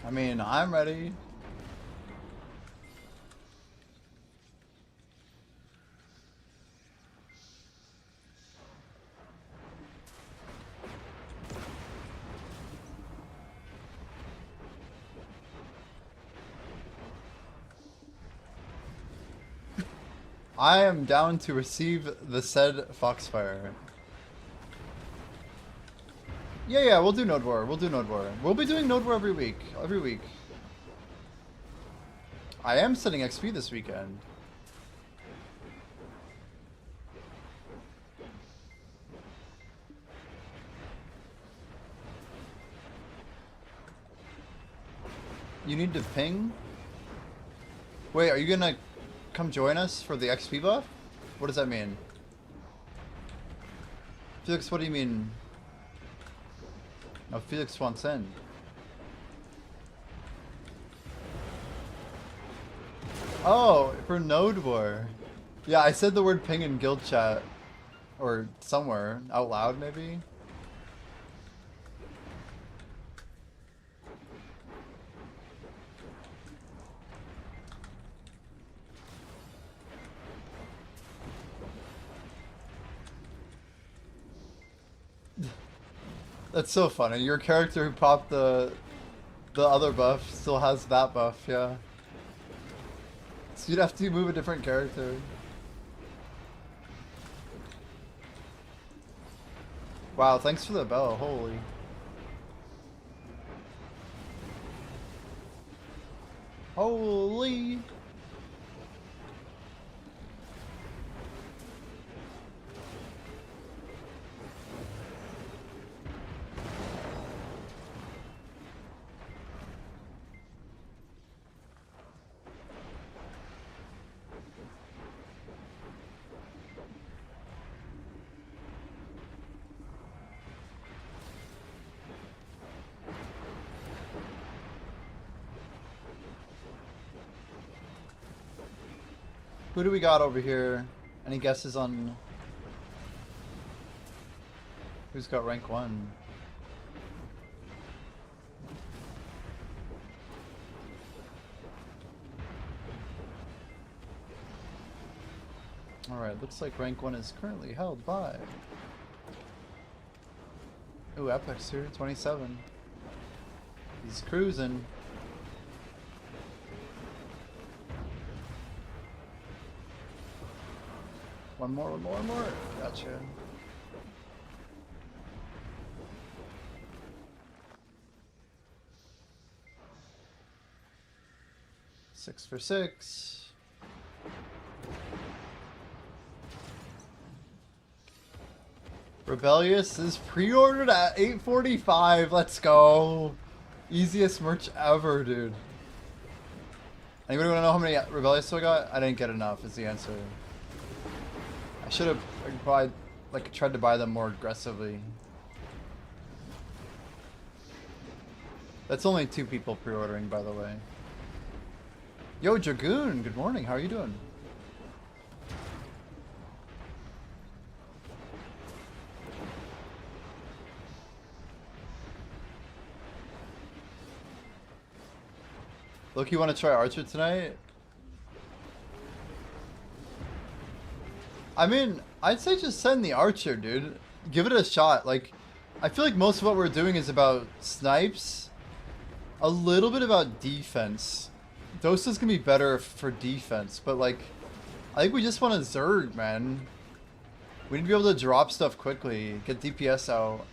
I mean, I'm ready. I am down to receive the said Foxfire. Yeah, we'll do Node War. We'll do Node War. We'll be doing Node War every week. Every week. I am setting XP this weekend. You need to ping? Wait, are you gonna come join us for the XP buff? What does that mean? Felix, what do you mean? Oh, Felix wants in. Oh, for Node War. Yeah, I said the word ping in guild chat. Or somewhere. Out loud, maybe? That's so funny. Your character who popped the other buff still has that buff, yeah. So you'd have to move a different character. Wow, thanks for the bell. Holy. Holy. Who do we got over here? Any guesses on who's got rank 1? Alright, looks like rank 1 is currently held by... Ooh, Epic's here, 27. He's cruising. One more. Gotcha. Six for 6. Rebellious is pre-ordered at 8:45. Let's go. Easiest merch ever, dude. Anybody want to know how many Rebellious I got? I didn't get enough is the answer. I should have probably like tried to buy them more aggressively. That's only 2 people pre-ordering, by the way. Yo, Dragoon, good morning. How are you doing? Look, you want to try Archer tonight? I mean, I'd say just send the Archer, dude. Give it a shot. Like, I feel like most of what we're doing is about snipes. A little bit about defense. Dosa's gonna be better for defense, but like, I think we just want to Zerg, man. We need to be able to drop stuff quickly, get DPS out.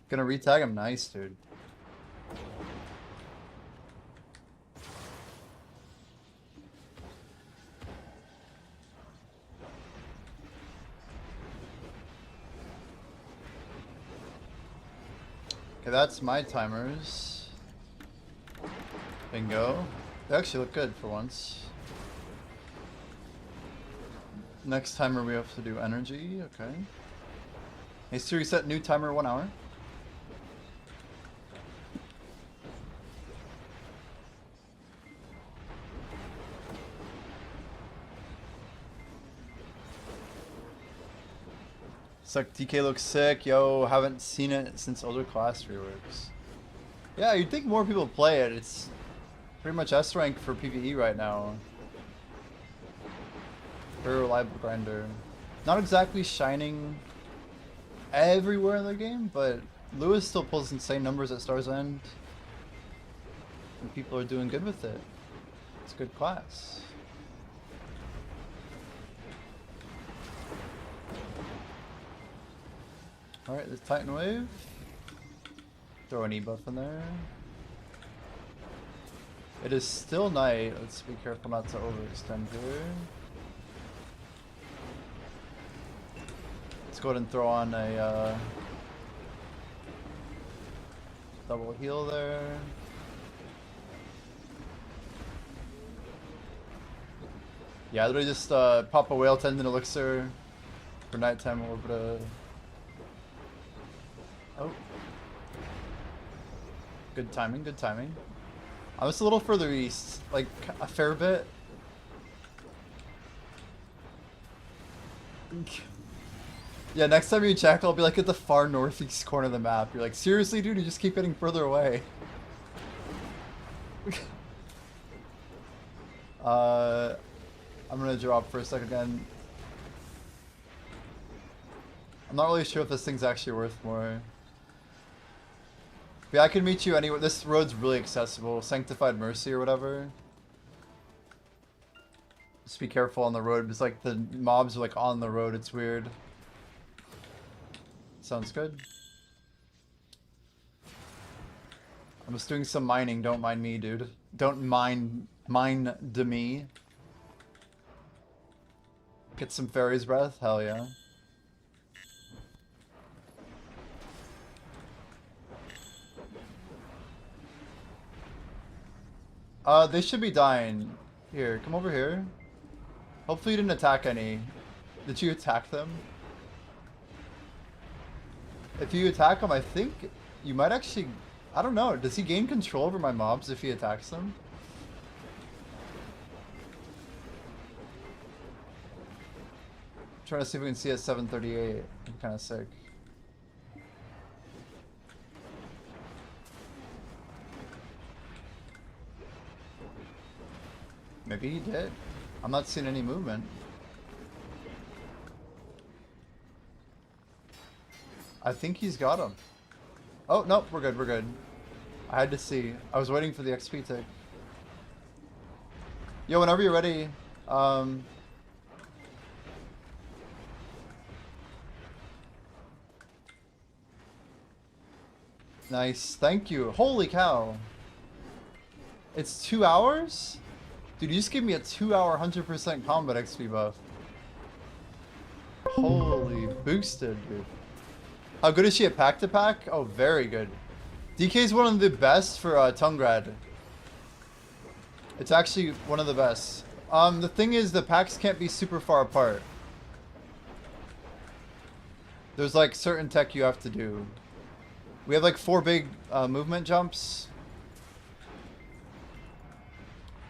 Gonna retag him, nice, dude. Okay, that's my timers. Bingo. They actually look good for once. Next timer we have to do energy, okay. Needs to reset new timer 1 hour. Suck, DK looks sick. Yo, haven't seen it since older class reworks. Yeah, you'd think more people play it. It's pretty much S rank for PvE right now. Very reliable grinder. Not exactly shining everywhere in the game, but Lewis still pulls insane numbers at Star's End. And people are doing good with it. It's a good class. Alright, this Titan Wave. Throw an E-buff in there. It is still night. Let's be careful not to overextend here. Let's go ahead and throw on a double heal there. Yeah, literally just pop a whale tendon elixir for nighttime a little bit of... Oh. Good timing, good timing. I was a little further east, like a fair bit. Yeah, next time you check, I'll be like at the far northeast corner of the map. You're like, seriously, dude, you just keep getting further away. I'm gonna drop for a second again. I'm not really sure if this thing's actually worth more. But yeah, I can meet you anywhere. This road's really accessible. Sanctified Mercy or whatever. Just be careful on the road. It's like the mobs are like on the road. It's weird. Sounds good. I'm just doing some mining. Don't mind me, dude. Don't mind me. Get some fairy's breath? Hell yeah. They should be dying. Here, come over here. Hopefully you didn't attack any. Did you attack them? If you attack him, I think you might actually... I don't know. Does he gain control over my mobs if he attacks them? I'm trying to see if we can see at 738. I'm kind of sick. Maybe he did. I'm not seeing any movement. I think he's got him. Oh, no, we're good, we're good. I had to see. I was waiting for the XP tick. Yo, whenever you're ready, nice, thank you. Holy cow. It's 2 hours? Dude, you just gave me a 2-hour 100% combat XP buff. Holy boosted, dude. How good is she at pack-to-pack? Oh, very good. DK is one of the best for Tungrad. It's actually one of the best. The thing is, the packs can't be super far apart. There's like certain tech you have to do. We have like 4 big movement jumps.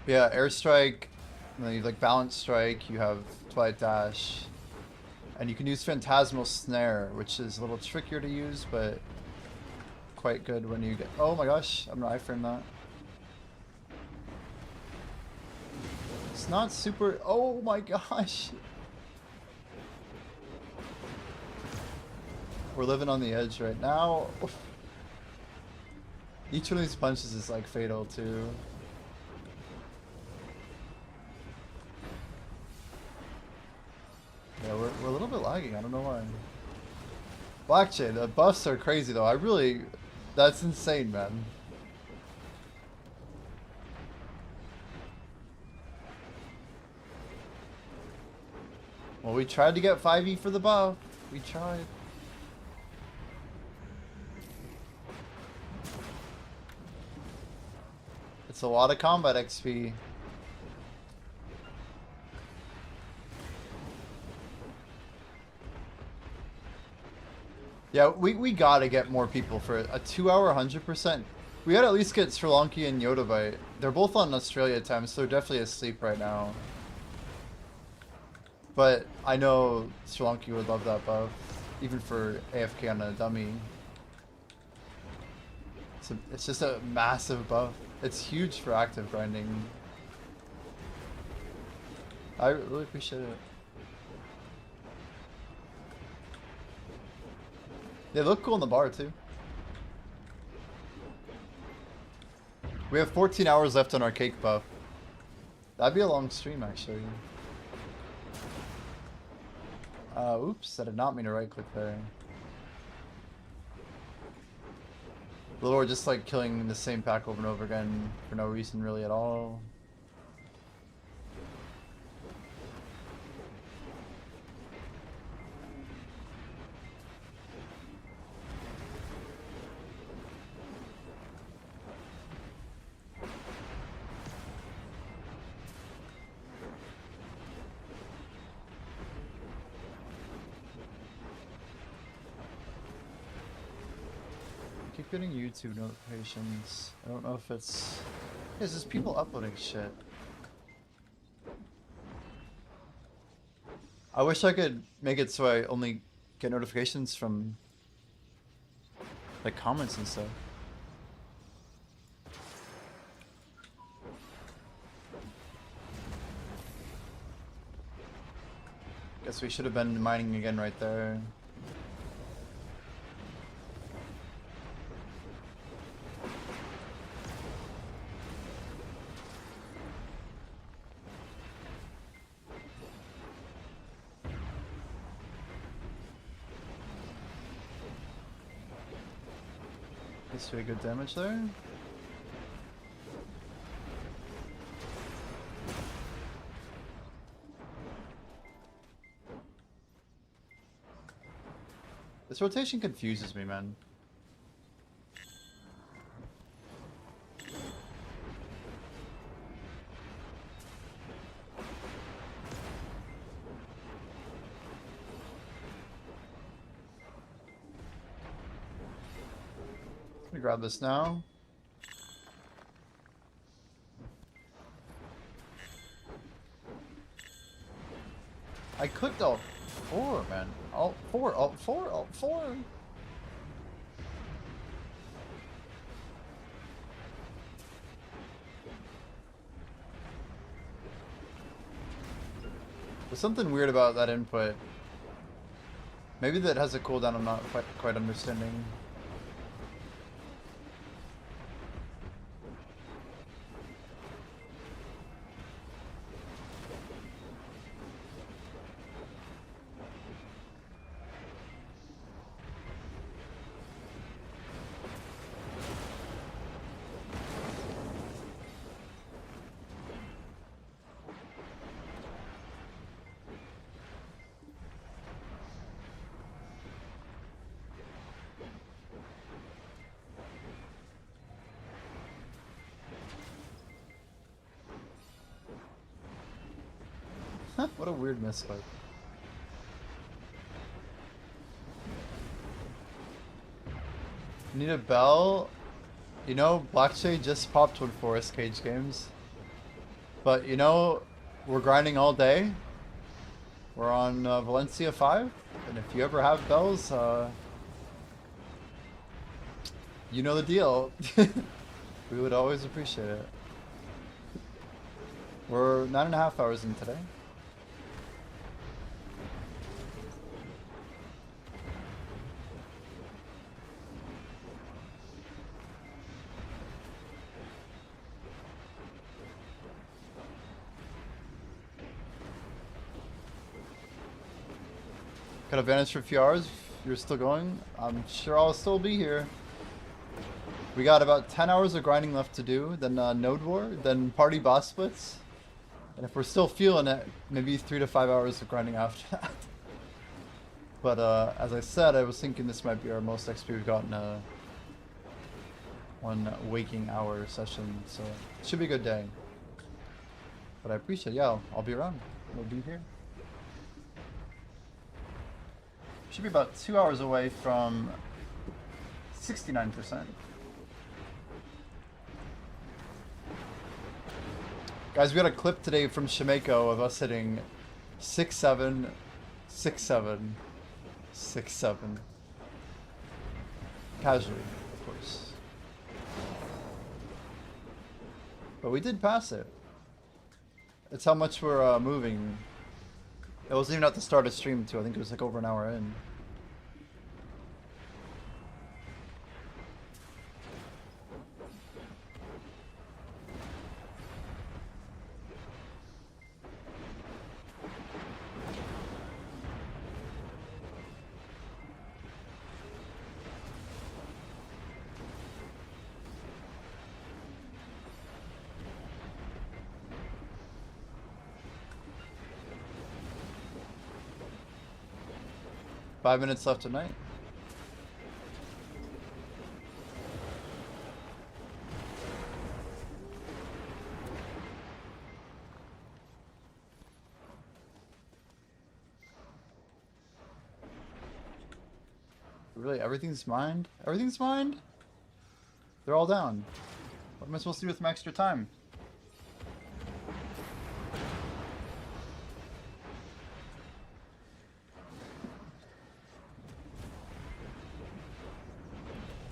Yeah, airstrike, and then you have like balance strike, you have twilight dash, and you can use phantasmal snare, which is a little trickier to use, but quite good when you get... Oh my gosh, I'm gonna iframe that. It's not super... Oh my gosh! We're living on the edge right now. Each one of these punches is like fatal too. Yeah, we're a little bit lagging. I don't know why. Blackchain, the buffs are crazy though. I really... That's insane, man. Well, we tried to get 5e for the buff. We tried. It's a lot of combat XP. Yeah, we gotta get more people for a 2-hour 100%. We gotta at least get Sri Lanka and Yodavite. They're both on Australia time, so they're definitely asleep right now. But I know Sri Lanka would love that buff, even for AFK on a dummy. It's just a massive buff. It's huge for active grinding. I really appreciate it. They look cool in the bar too. We have 14 hours left on our cake buff. That'd be a long stream actually. Oops, I did not mean to right click there. Little or just like killing the same pack over and over again for no reason really at all. Keep getting YouTube notifications. I don't know if it's... There's just people uploading shit. I wish I could make it so I only get notifications from like comments and stuff. Guess we should have been mining again right there. Guess we had good damage there. This rotation confuses me, man. Let me grab this now. I clicked Alt 4, man. Alt 4, Alt 4, Alt 4. There's something weird about that input. Maybe that has a cooldown I'm not quite understanding. What a weird misspike. Need a bell? You know, Blackshade just popped one for us, Cage Games. But you know, we're grinding all day. We're on Valencia 5. And if you ever have bells, you know the deal. We would always appreciate it. We're 9.5 hours in today. Got advantage for a few hours. If you're still going, I'm sure I'll still be here. We got about 10 hours of grinding left to do, then Node War, then Party Boss Splits. And if we're still feeling it, maybe 3 to 5 hours of grinding after that. But as I said, I was thinking this might be our most XP we've gotten one waking hour session, so it should be a good day. But I appreciate it. Yeah, I'll be around. We'll be here. Should be about 2 hours away from 69%. Guys, we got a clip today from Shimeko of us hitting 6-7, 6-7, 6-7. Casually, of course. But we did pass it. It's how much we're moving. It wasn't even at the start of stream too. I think it was like over an hour in. Five minutes left tonight. Really, everything's mined? Everything's mined? They're all down. What am I supposed to do with my extra time?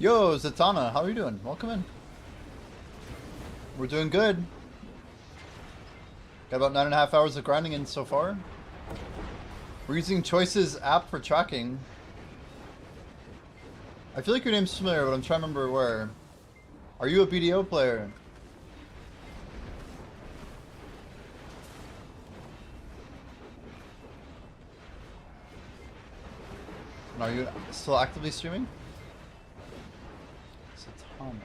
Yo, Zatanna, how are you doing? Welcome in. We're doing good. Got about 9.5 hours of grinding in so far. We're using Choice's app for tracking. I feel like your name's familiar, but I'm trying to remember where. Are you a BDO player? And are you still actively streaming? Zatanna.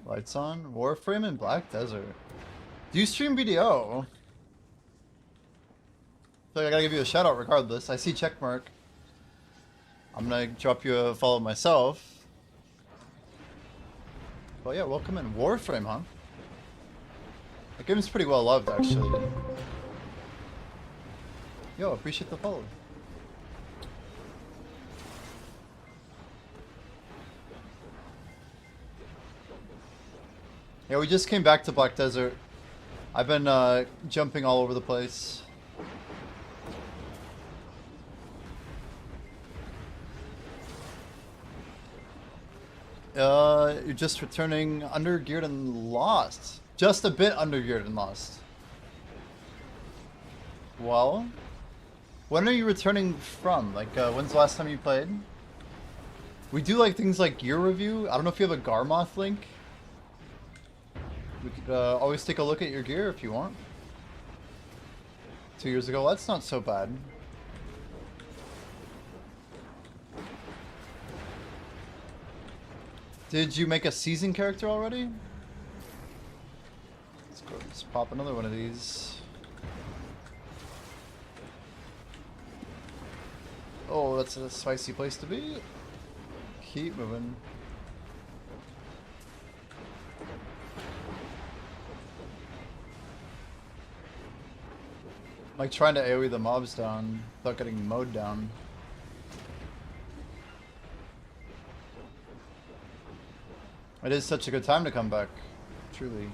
Lights on. Warframe and Black Desert. Do you stream BDO? I feel like I gotta give you a shout out regardless. I see checkmark. I'm gonna drop you a follow myself. But yeah, welcome in. Warframe, huh? That game's pretty well loved, actually. Yo, appreciate the follow. Yeah, we just came back to Black Desert. I've been jumping all over the place. You're just returning undergeared and lost. Just a bit undergeared and lost. Well, when are you returning from? Like, when's the last time you played? We do like things like gear review. I don't know if you have a Garmoth link. We could always take a look at your gear if you want. 2 years ago, that's not so bad. Did you make a season character already? Let's go, let's pop another one of these. Oh, that's a spicy place to be. Keep moving. Like trying to AoE the mobs down without getting mowed down. It is such a good time to come back, truly.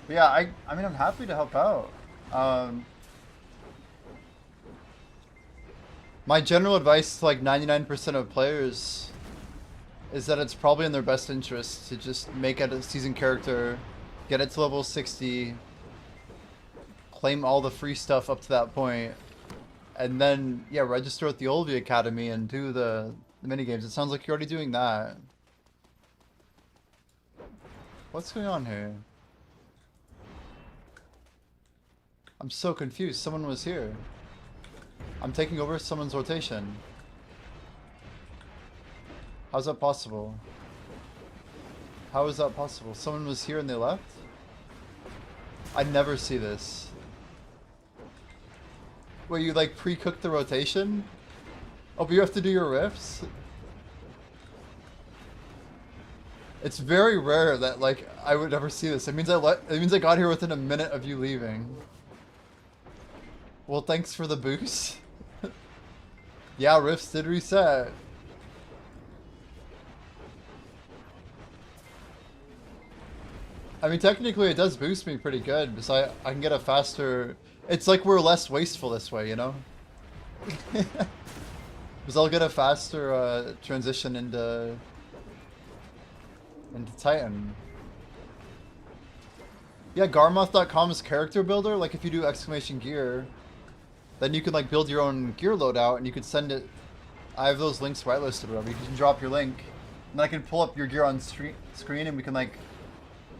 But yeah, I mean, I'm happy to help out. My general advice to like 99% of players is that it's probably in their best interest to just make it a season character, get it to level 60, claim all the free stuff up to that point, and then, yeah, register at the LV Academy and do the minigames. It sounds like you're already doing that. What's going on here? I'm so confused. Someone was here. I'm taking over someone's rotation. How's that possible? How is that possible? Someone was here and they left? I never see this. Where you like pre-cook the rotation? Oh, but you have to do your riffs? It's very rare that like I would ever see this. It means I got here within a minute of you leaving. Well, thanks for the boost. Yeah, riffs did reset. I mean, technically it does boost me pretty good because I can get a faster... It's like we're less wasteful this way, you know? Because I'll get a faster transition into Titan. Yeah, Garmoth.com is character builder. Like if you do exclamation gear, then you can like build your own gear loadout and you can send it. I have those links whitelisted or whatever. You can drop your link and then I can pull up your gear on screen and we can like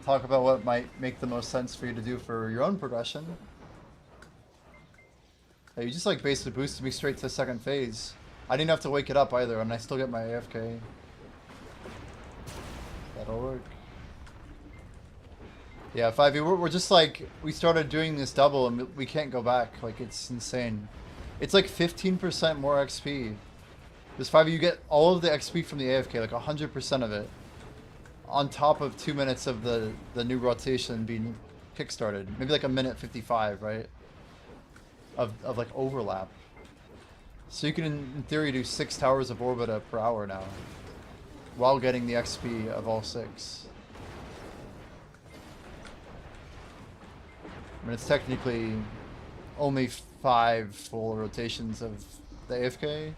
talk about what might make the most sense for you to do for your own progression. Yeah, you just like basically boosted me straight to the second phase. I didn't have to wake it up either and I still get my AFK. That'll work. Yeah, 5e, we're just like, we started doing this double and we can't go back. Like, it's insane. It's like 15% more XP. This 5e, you get all of the XP from the AFK, like 100% of it. On top of 2 minutes of the new rotation being kickstarted. Maybe like a minute 55, right? Of like overlap. So you can, in theory, do 6 towers of Orbita per hour now. while getting the XP of all 6. I mean, it's technically only 5 full rotations of the AFK.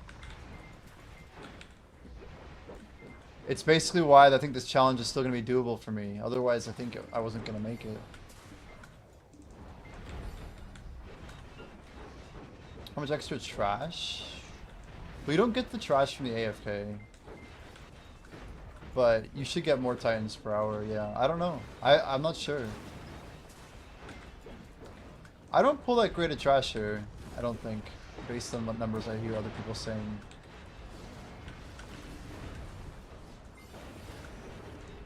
It's basically why I think this challenge is still going to be doable for me. Otherwise, I think I wasn't going to make it. How much extra trash? Well, you don't get the trash from the AFK. But you should get more Titans per hour, yeah. I don't know. I'm not sure. I don't pull that great a trash here, I don't think. Based on what numbers I hear other people saying.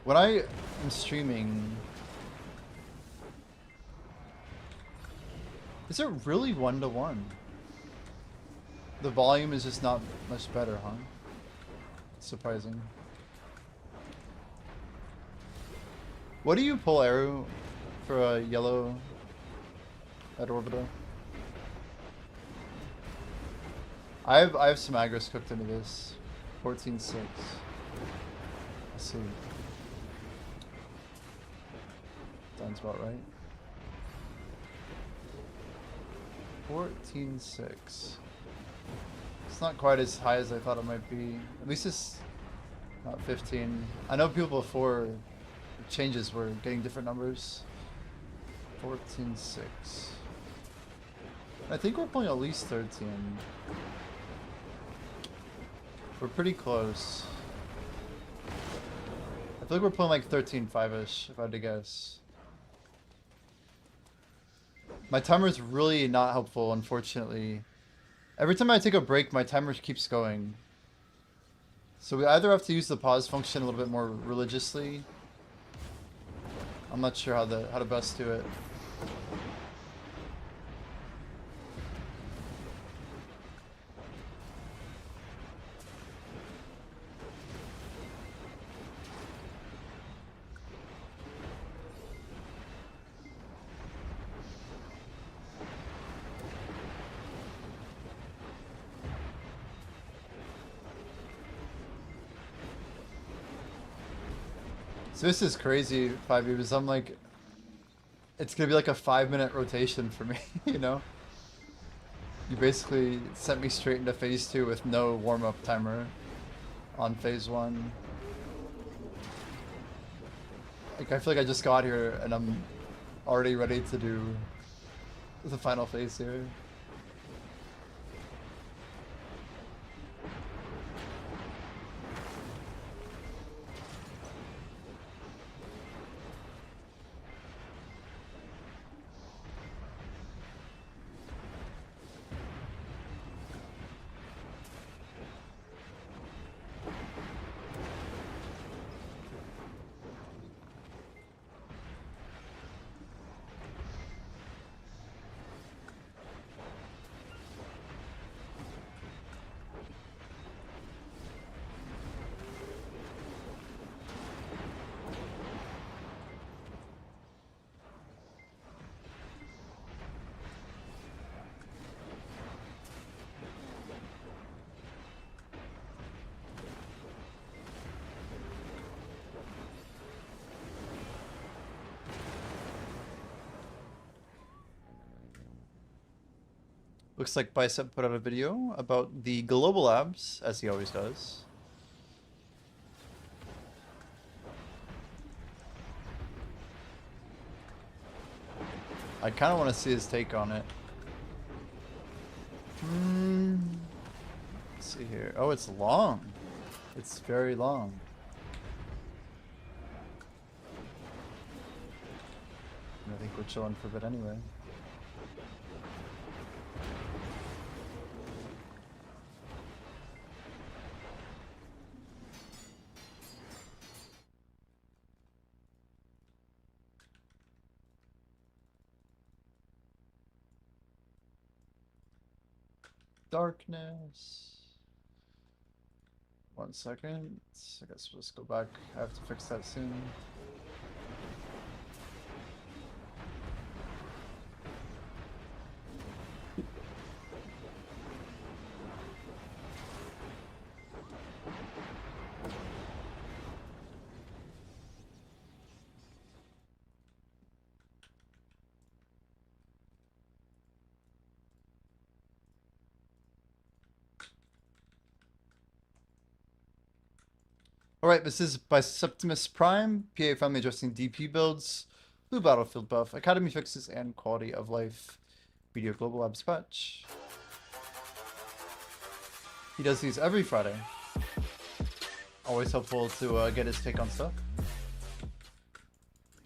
When I am streaming... Is it really 1-to-1? The volume is just not much better, huh? It's surprising. What do you pull, Aru, for a yellow at Orbiter? I have some aggros cooked into this. 14-6. Let's see. Sounds about right. 14-6. It's not quite as high as I thought it might be. At least it's not 15. I know people before the changes were getting different numbers. 14-6. I think we're playing at least 13. We're pretty close. I feel like we're playing like 13-5-ish, if I had to guess. My timer's really not helpful, unfortunately. Every time I take a break, my timer keeps going. So we either have to use the pause function a little bit more religiously. I'm not sure how to best do it. So this is crazy, 5e, because I'm like, it's gonna be like a 5-minute rotation for me, you know? You basically sent me straight into phase 2 with no warm-up timer on phase 1. Like, I feel like I just got here and I'm already ready to do the final phase here. Looks like Bicep put out a video about the global labs, as he always does. I kind of want to see his take on it. Let's see here. Oh, it's long. It's very long. I think we're chilling for a bit anyway. Darkness. 1 second. I guess we'll just go back. I have to fix that soon. Alright, this is by Septimus Prime, PA family adjusting DP builds, blue battlefield buff, academy fixes, and quality of life. Video Global Labs patch. He does these every Friday. Always helpful to get his take on stuff.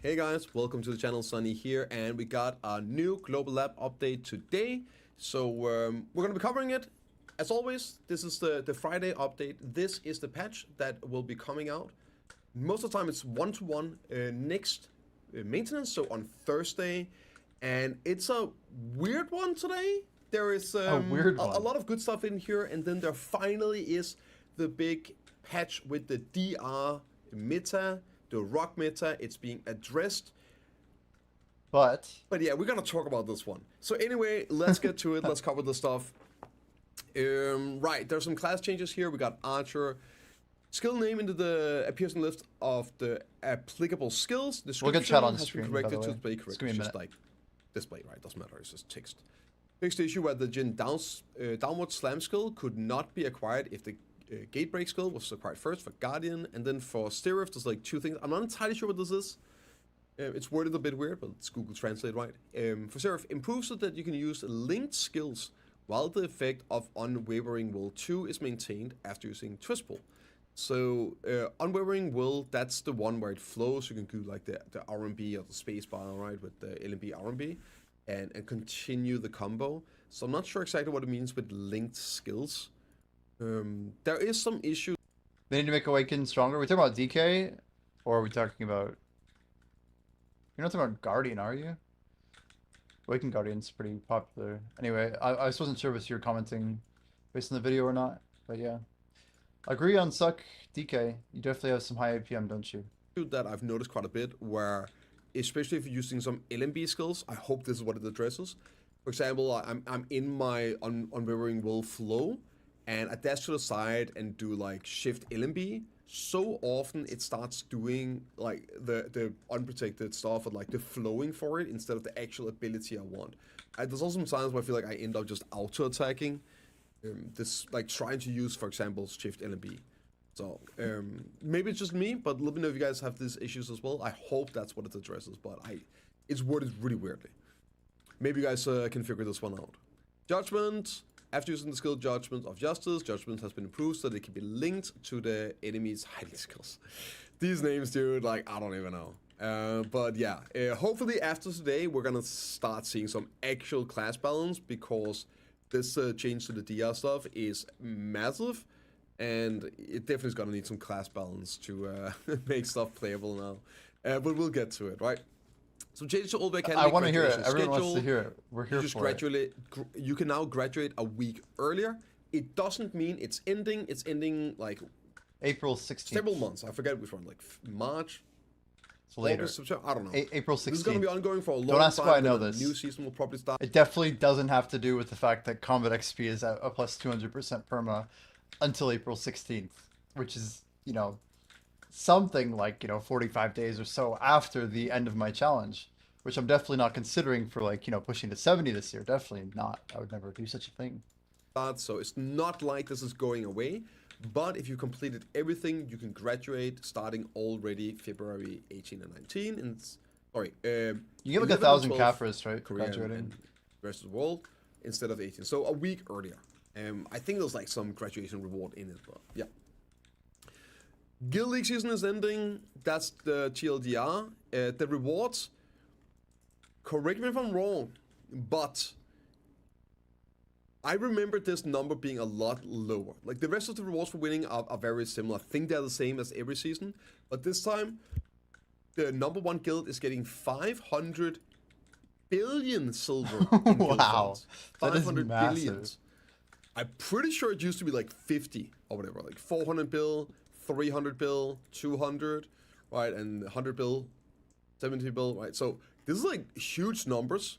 Hey guys, welcome to the channel. Sunny here, and we got a new Global Lab update today. So we're gonna be covering it. As always, this is the Friday update. This is the patch that will be coming out. Most of the time it's one-to-one next maintenance, so on Thursday. And it's a weird one today. There is a weird one. A lot of good stuff in here, and then there finally is the big patch with the DR meta, the rock meta. It's being addressed. But yeah, we're gonna talk about this one. So anyway, let's get to it. Let's cover the stuff. Right, there's some class changes here. We got Archer. Skill name into the appears in the list of the applicable skills. The We'll get chat on has stream, been by the corrected to way. display It's correct. gonna be a It's just minute. like display, right? Doesn't matter. It's just text. Fixed the issue where the Jin downward slam skill could not be acquired if the gate break skill was acquired first for Guardian, and then for Seraph there's like two things. I'm not entirely sure what this is. It's worded a bit weird, but it's Google Translate, right? For Seraph, improves so that you can use linked skills while the effect of Unwavering Will 2 is maintained after using Twist Pull. So, Unwavering Will, that's the one where it flows. You can do like the RMB or the spacebar, right, with the LMB RMB, and continue the combo. So I'm not sure exactly what it means with linked skills. There is some issue. They need to make Awaken stronger. Are we talking about DK? Or are we talking about... You're not talking about Guardian, are you? Awaken Guardian's pretty popular. Anyway, I just wasn't sure if you were commenting based on the video or not. But yeah. Agree on Suck DK. You definitely have some high APM, don't you? That I've noticed quite a bit, where especially if you're using some LMB skills, I hope this is what it addresses. For example, I'm in my Unwavering Will flow, and I dash to the side and do like shift LMB. So often it starts doing like the unprotected stuff and like the flowing for it instead of the actual ability I want. There's also some times where I feel like I end up just auto attacking. This like trying to use, for example, shift LMB. So maybe it's just me, but let me know if you guys have these issues as well. I hope that's what it addresses, but it's worded really weirdly. Maybe you guys can figure this one out. Judgment. After using the skill Judgment of Justice, Judgment has been improved so that it can be linked to the enemy's hiding skills. These names, dude, like, I don't even know. But yeah, hopefully after today, we're gonna start seeing some actual class balance, because this change to the DR stuff is massive, and it definitely is gonna need some class balance to make stuff playable now. But we'll get to it, right? So change to Old Academy. I want to hear it. graduation Everyone wants to schedule. hear it. We're here You just for it. graduate. You can now graduate a week earlier. It doesn't mean it's ending. It's ending like April 16th. several months. I forget which one. Like March, It's later. August, September. I don't know. April 16th. This is going to be ongoing for a long Don't ask time. why I know then this. The new season will probably start. It definitely doesn't have to do with the fact that combat XP is at a plus 200% perma until April 16th, which is, you know, something like, you know, 45 days or so after the end of my challenge, which I'm definitely not considering for, like, you know, pushing to 70 this year. Definitely not. I would never do such a thing. So it's not like this is going away. But if you completed everything, you can graduate starting already February 18 and 19. And sorry, You get like 11 and 1,000 12 Caphras, right? Korea Graduating. and the rest of the world instead of 18. So a week earlier. I think there's like some graduation reward in it, but yeah. Guild League season is ending. That's the TLDR. The rewards, correct me if I'm wrong, but I remember this number being a lot lower. Like the rest of the rewards for winning are very similar. I think they're the same as every season, but this time the number one guild is getting 500 billion silver. In guild Wow, funds. that is 500 massive. billions. I'm pretty sure it used to be like 50 or whatever, like 400 bill, 300 bill, 200, right, and 100 bill, 70 bill, right. So this is like huge numbers.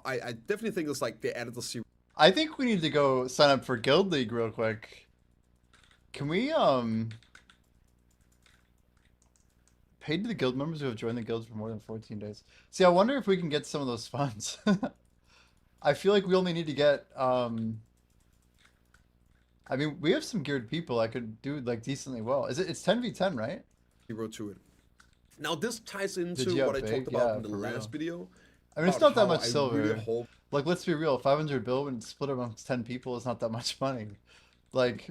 I definitely think it's like they added the series. I think we need to go sign up for Guild League real quick. Can we, paid to the guild members who have joined the guild for more than 14 days. See, I wonder if we can get some of those funds. I feel like we only need to get, I mean, we have some geared people that could do like decently well. It's 10v10, right? 0 to it. Now this ties into you what I have talked big? about Yeah, in the for last real. video. I mean, it's about not that how much I silver. really hope Like, let's be real. 500 bill when split amongst 10 people is not that much money. Like,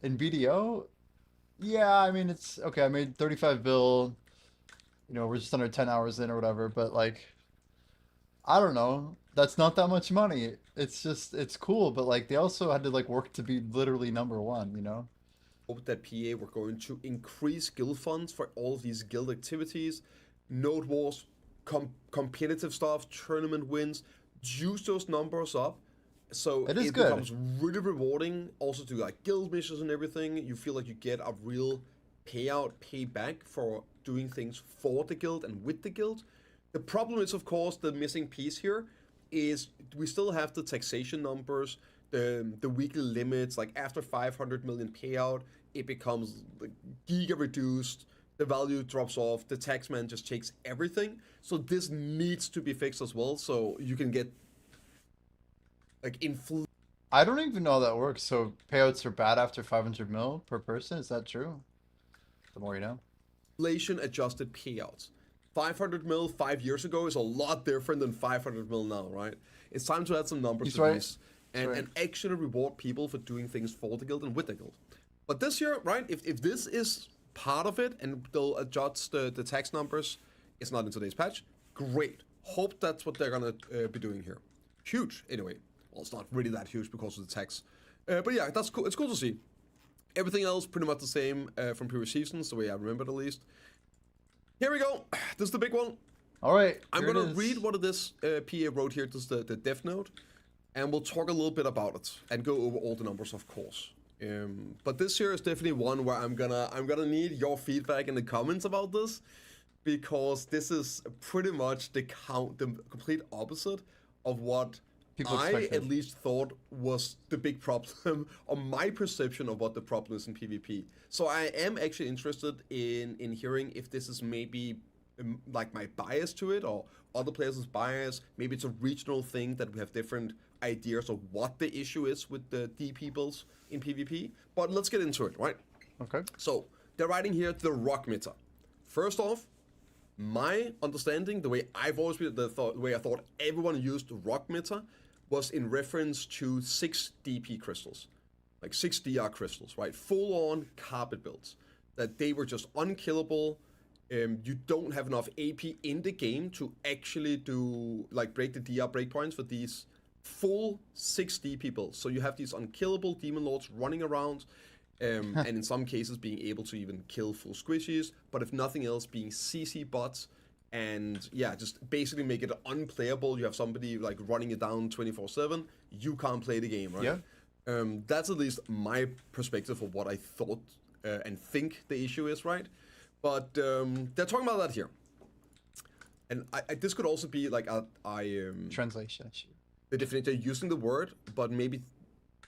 in BDO, yeah, I mean, it's okay. I made 35 bill. You know, we're just under 10 hours in or whatever. But like, I don't know. That's not that much money. It's just, it's cool. But like, they also had to like work to be literally number one. You know? that PA were going to increase guild funds for all of these guild activities, node wars, competitive stuff, tournament wins, juice those numbers up. So It is it good. becomes really rewarding also to like guild missions and everything. You feel like you get a real payback for doing things for the guild and with the guild. The problem is, of course, the missing piece here is we still have the taxation numbers, the weekly limits. Like after 500 million payout, it becomes like giga reduced. The value drops off. The taxman just takes everything. So this needs to be fixed as well, so you can get like I don't even know how that works. So payouts are bad after 500 mil per person. Is that true? The more you know. inflation adjusted payouts. 500 mil 5 years ago is a lot different than 500 mil now, right? It's time to add some numbers He's to right. these and actually reward people for doing things for the guild and with the guild. But this year, right, if this is part of it and they'll adjust the tax numbers, it's not in today's patch, great. Hope that's what they're gonna be doing here. Huge, anyway. Well, it's not really that huge because of the tax. But yeah, that's cool. It's cool to see. Everything else pretty much the same from previous seasons, the way I remember it at least. Here we go. This is the big one. All right. I'm here it going to is. read what this PA wrote here. This is the dev note. And we'll talk a little bit about it and go over all the numbers, of course. But this here is definitely one where I'm gonna need your feedback in the comments about this, because this is pretty much the complete opposite of what People I expected. at least thought was the big problem, or my perception of what the problem is in PvP. So I am actually interested in hearing if this is maybe like my bias to it, or other players' bias. Maybe it's a regional thing that we have different ideas of what the issue is with the DP builds in PvP. But let's get into it, right? Okay. So they're writing here the rock meta. First off, my understanding, the way I've always been, the way I thought everyone used rock meta was in reference to 6 DP crystals, like 6 DR crystals, right? Full-on carpet builds, that they were just unkillable. You don't have enough AP in the game to actually do, like, break the DR breakpoints for these full 6 DP builds. So you have these unkillable demon lords running around, and in some cases being able to even kill full squishies, but if nothing else, being CC bots, and yeah, just basically make it unplayable. You have somebody like running it down 24/7. You can't play the game, right? Yeah. That's at least my perspective of what I thought and think the issue is, right? But they're talking about that here, and this could also be like Translation. the definition. They're using the word, but maybe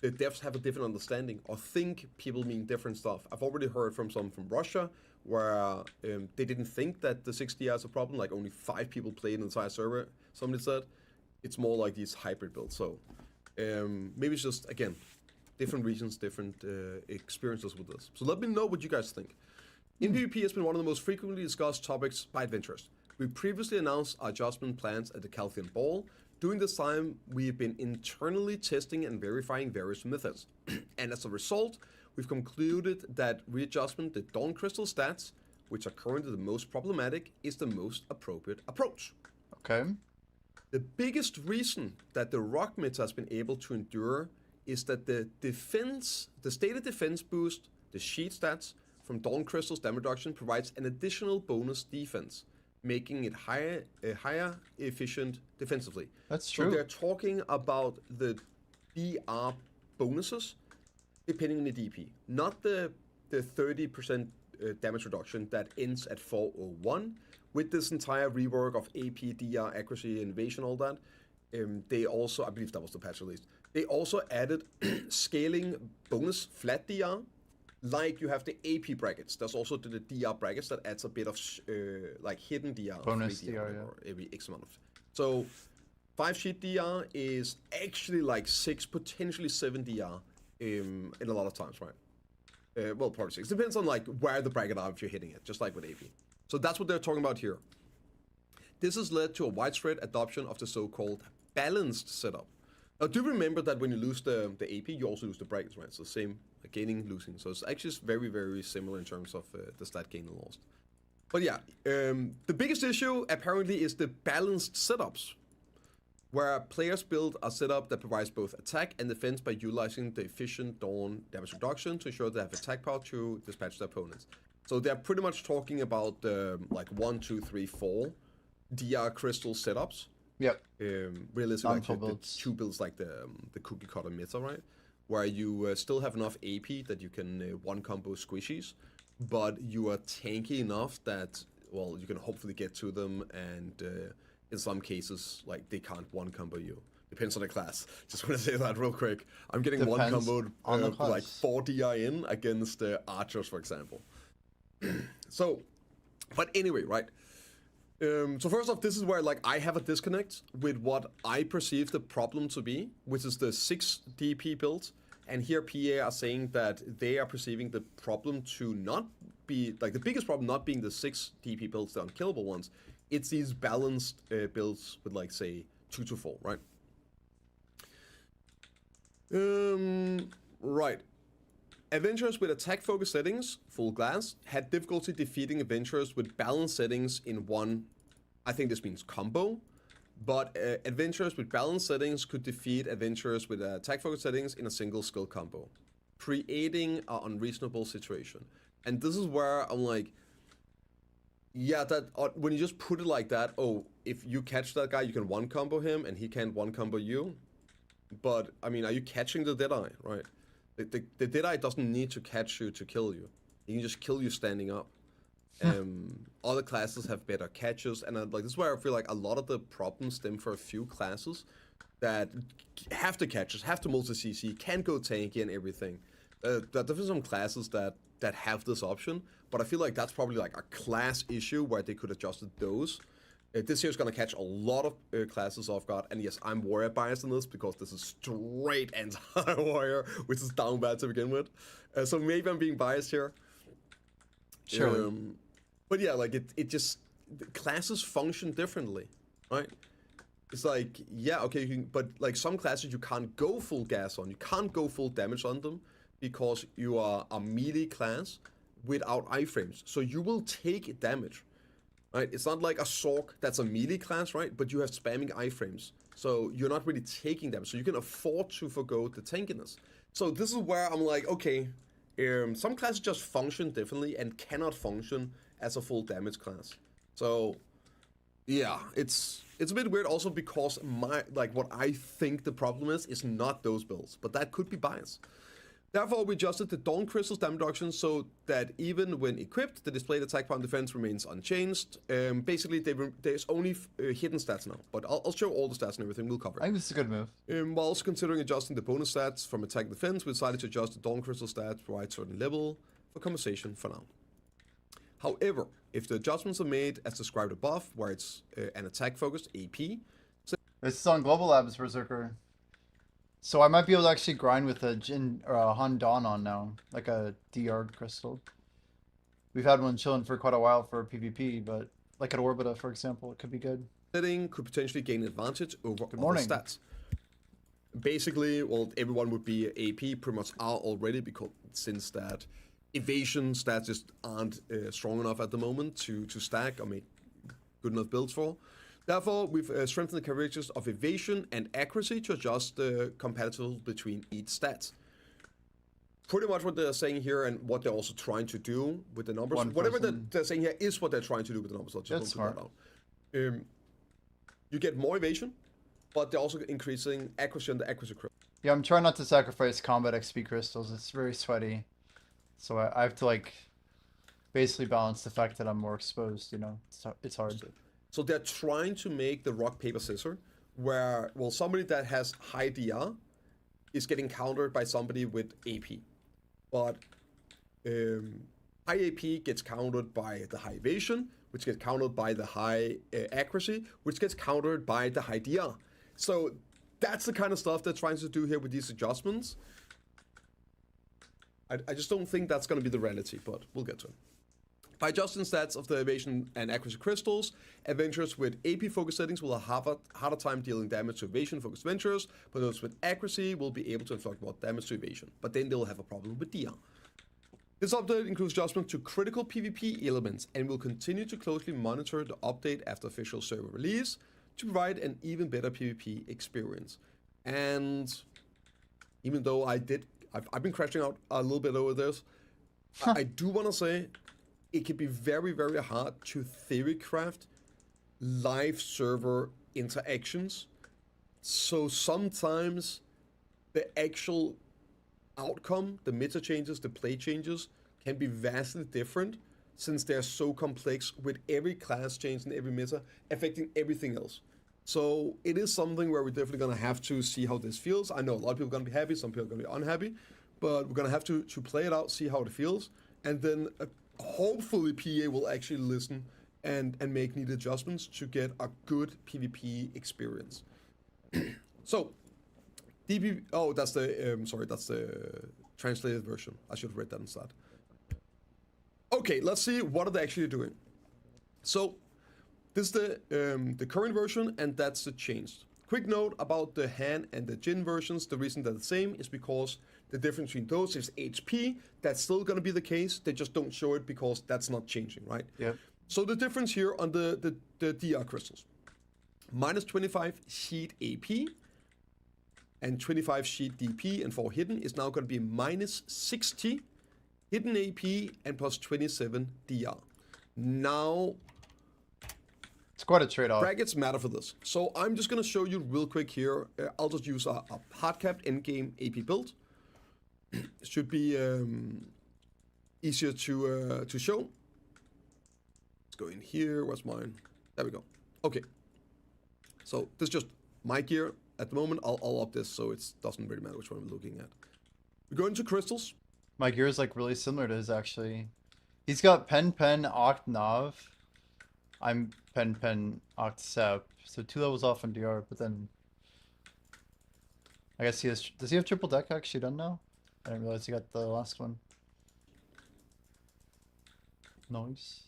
the devs have a different understanding or think people mean different stuff. I've already heard from some from Russia where they didn't think that the 60 is a problem, like only 5 people played in the entire server. Somebody said it's more like these hybrid builds. So maybe it's just, again, different regions, different experiences with this. So let me know what you guys think. In PvP has been one of the most frequently discussed topics by adventurers. We previously announced our adjustment plans at the Calthian Ball. During this time, we've been internally testing and verifying various methods. And as a result, we've concluded that readjustment the Dawn Crystal stats, which are currently the most problematic, is the most appropriate approach. Okay. The biggest reason that the rock meta has been able to endure is that the stated defense boost, the sheet stats from Dawn Crystal's damage reduction provides an additional bonus defense, making it higher efficient defensively. That's So true. they're talking about the DR bonuses depending on the DP, not the 30% damage reduction that ends at 401. With this entire rework of AP, DR, accuracy, innovation, all that, they also, I believe that was the patch release, they also added scaling bonus flat DR, like you have the AP brackets. There's also the DR brackets that adds a bit of like hidden DR. Bonus of 3 DR, or yeah. every X amount of. So 5 sheet DR is actually like 6, potentially 7 DR in a lot of times, right? Well, probably 6. Depends on like where the bracket are if you're hitting it, just like with AP. So that's what they're talking about here. This has led to a widespread adoption of the so-called balanced setup. Now, do remember that when you lose the AP, you also lose the brackets, right? So same, like gaining, losing. So it's actually very, very similar in terms of the stat gain and lost. But yeah, the biggest issue apparently is the balanced setups, where players build a setup that provides both attack and defense by utilizing the efficient Dawn damage reduction to ensure they have attack power to dispatch their opponents. So they're pretty much talking about like 1, 2, 3, 4 DR crystal setups. Yep. Realistically, like the builds. 2 builds like the cookie cutter meta, right? Where you still have enough AP that you can one combo squishies, but you are tanky enough that, well, you can hopefully get to them, and in some cases, like, they can't one combo you. Depends on the class. Just want to say that real quick. I'm getting Depends one comboed on the like class. 4 DI in against archers, for example. So, but anyway, right? So first off, this is where like I have a disconnect with what I perceive the problem to be, which is the 6 DP build. And here PA are saying that they are perceiving the problem to not be, like the biggest problem not being the 6 DP builds, the unkillable ones. It's these balanced builds with like, say, 2 to 4, right? Right. Adventurers with attack-focused settings, full glass, had difficulty defeating adventurers with balanced settings in one, I think this means combo, but adventurers with balanced settings could defeat adventurers with attack-focused settings in a single skill combo, creating an unreasonable situation. And this is where I'm like, yeah, that when you just put it like that, oh, if you catch that guy, you can one-combo him, and he can't one-combo you. But, I mean, are you catching the Deadeye, right? The Deadeye doesn't need to catch you to kill you. He can just kill you standing up. Other classes have better catches, and like this is where I feel like a lot of the problems stem for a few classes that have the catches, have the multi-CC, can go tanky and everything. There are some classes that have this option, but I feel like that's probably like a class issue where they could adjust those. This year is going to catch a lot of classes off guard, and yes, I'm warrior biased in this because this is straight anti-warrior, which is down bad to begin with. So maybe I'm being biased here. Sure. But yeah, like it just, classes function differently, right? It's like, yeah, okay, you can, but like some classes you can't go full gas on, you can't go full damage on them because you are a melee class without iframes. So you will take damage. Right? It's not like a Sork that's a melee class, right? But you have spamming iframes. So you're not really taking damage. So you can afford to forgo the tankiness. So this is where I'm like, okay, some classes just function differently and cannot function as a full damage class. So yeah, it's a bit weird also because what I think the problem is not those builds, but that could be bias. Therefore, we adjusted the Dawn Crystal's damage reduction so that even when equipped, the displayed attack power and defense remains unchanged. Basically, there's only hidden stats now, but I'll show all the stats and everything. We'll cover it. I think this is a good move. While also considering adjusting the bonus stats from attack and defense, we decided to adjust the Dawn Crystal stats to provide certain level for compensation for now. However, if the adjustments are made as described above, where it's an attack-focused AP, This is on Global Labs Berserker. So I might be able to actually grind with a Jin or a Han Dawn on now, like a DR crystal. We've had one chilling for quite a while for PvP, but like at Orbita, for example, it could be good. setting could potentially gain advantage over other morning. stats. Basically, well, everyone would be AP, pretty much are already, because since that evasion stats just aren't strong enough at the moment to stack or make good enough builds for. Therefore, we've strengthened the characteristics of evasion and accuracy to adjust the compatibility between each stat. Pretty much what they're saying here, and what they're also trying to do with the numbers. Whatever they're saying here is what they're trying to do with the numbers. Let's just put that out. You get more evasion, but they're also increasing accuracy on the accuracy crystal. Yeah, I'm trying not to sacrifice combat XP crystals. It's very sweaty. So I have to like basically balance the fact that I'm more exposed, you know. It's hard. So they're trying to make the rock, paper, scissors, where, well, somebody that has high DR is getting countered by somebody with AP. But high AP gets countered by the high evasion, which gets countered by the high accuracy, which gets countered by the high DR. So that's the kind of stuff they're trying to do here with these adjustments. I just don't think that's going to be the reality, but we'll get to it. By adjusting stats of the evasion and accuracy crystals, adventurers with AP focus settings will have a harder time dealing damage to evasion focused adventurers, but those with accuracy will be able to inflict more damage to evasion, but then they'll have a problem with DR. This update includes adjustments to critical PvP elements and will continue to closely monitor the update after official server release to provide an even better PvP experience. And even though I've been crashing out a little bit over this, I do want to say it can be very, very hard to theory craft live server interactions. So sometimes the actual outcome, the meta changes, the play changes, can be vastly different since they're so complex with every class change and every meta affecting everything else. So it is something where we're definitely going to have to see how this feels. I know a lot of people are going to be happy, some people are going to be unhappy, but we're going to have to play it out, see how it feels, and then hopefully PA will actually listen and make needed adjustments to get a good PvP experience. So, DP, oh, that's the, that's the translated version. I should have read that instead. Okay, let's see what are they actually doing. So, this is the current version, and that's the changed. Quick note about the Han and the Jin versions. The reason they're the same is because the difference between those is HP. That's still going to be the case. They just don't show it because that's not changing, right? Yep. So the difference here on the DR crystals. Minus 25 sheet AP and 25 sheet DP and 4 hidden is now going to be minus 60 hidden AP and plus 27 DR. Now, It's quite a trade-off. brackets matter for this. So I'm just going to show you real quick here. I'll just use a hard-capped endgame AP build. It should be easier to show. Let's go in here. Where's mine? There we go. Okay. So this is just my gear at the moment. I'll up this so it doesn't really matter which one I'm looking at. We go into crystals. My gear is like really similar to his actually. He's got Pen Oct Nav. I'm Pen Oct Sep. So 2 levels off on DR, but then I guess he has. Does he have triple deck actually done now? I didn't realize he got the last one. Nice.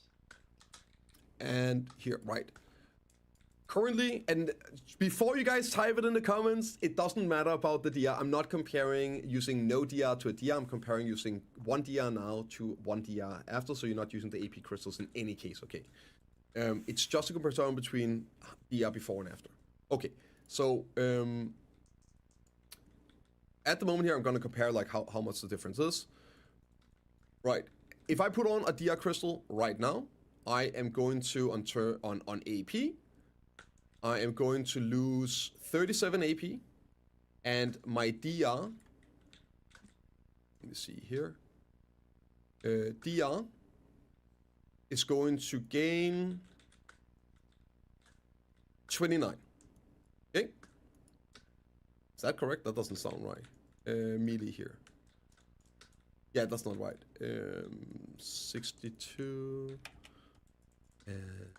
And here, right. Currently, and before you guys type it in the comments, it doesn't matter about the DR. I'm not comparing using no DR to a DR. I'm comparing using 1 DR now to 1 DR after, so you're not using the AP crystals in any case, okay? It's just a comparison between DR before and after. Okay, so at the moment here, I'm going to compare like how much the difference is. Right, if I put on a DR crystal right now, I am going to, on AP, I am going to lose 37 AP, and my DR, let me see here, DR is going to gain 29. Okay? Is that correct? That doesn't sound right. Melee here. Yeah, that's not right. 62 and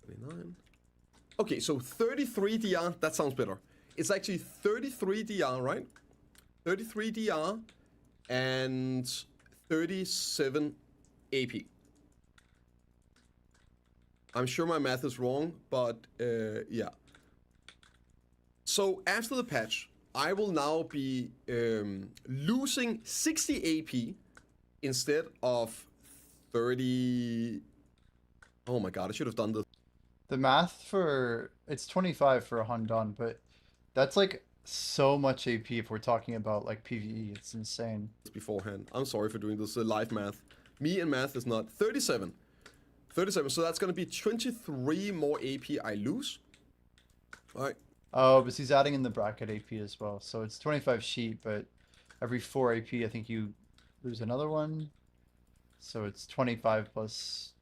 29. Okay, so 33 DR, that sounds better. It's actually 33 DR, right? 33 DR and 37 AP. I'm sure my math is wrong, but yeah. So after the patch, I will now be losing 60 AP instead of 30. Oh my god, I should have done this The math for it's 25 for a Hundon, but that's like so much AP if we're talking about like PvE. It's insane. beforehand. I'm sorry for doing this live math. Me and math is not 37. 37, so that's going to be 23 more AP I lose. All right. Oh, but he's adding in the bracket AP as well. So it's 25 sheet, but every 4 AP, I think you lose another one. So it's 25 plus.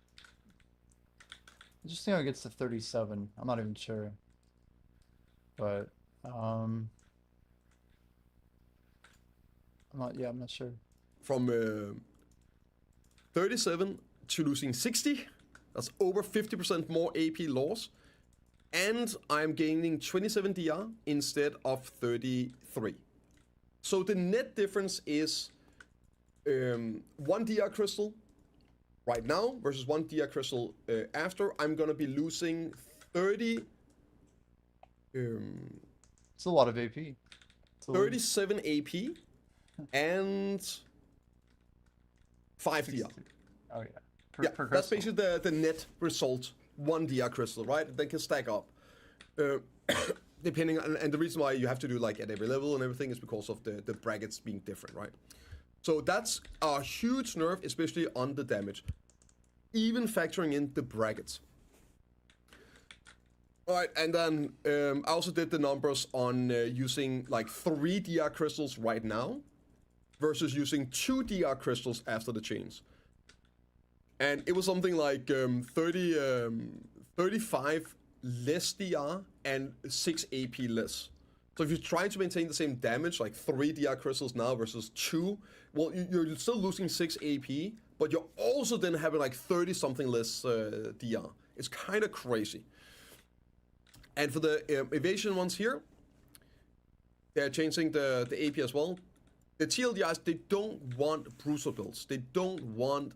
I just think it gets to 37. I'm not even sure. But, I'm not sure. From 37 to losing 60. That's over 50% more AP loss. And I'm gaining 27 DR instead of 33. So the net difference is one DR crystal right now versus one DR crystal after, I'm gonna be losing 30. It's a lot of AP. It's a lot. 37 AP and 5 DR. Oh yeah. Yeah, Per that's crystal. basically the net result. One DR crystal, right? They can stack up. Depending on, and the reason why you have to do like at every level and everything is because of the brackets being different, right? So that's a huge nerf, especially on the damage. Even factoring in the brackets. Alright, and then I also did the numbers on using like 3 DR crystals right now versus using 2 DR crystals after the change. And it was something like 35 less DR and 6 AP less. So if you're trying to maintain the same damage, like 3 DR crystals now versus 2, well, you're still losing 6 AP, but you're also then having like 30 something less DR. It's kind of crazy. And for the evasion ones here, they're changing the AP as well. The TLDRs, they don't want bruiser builds. They don't want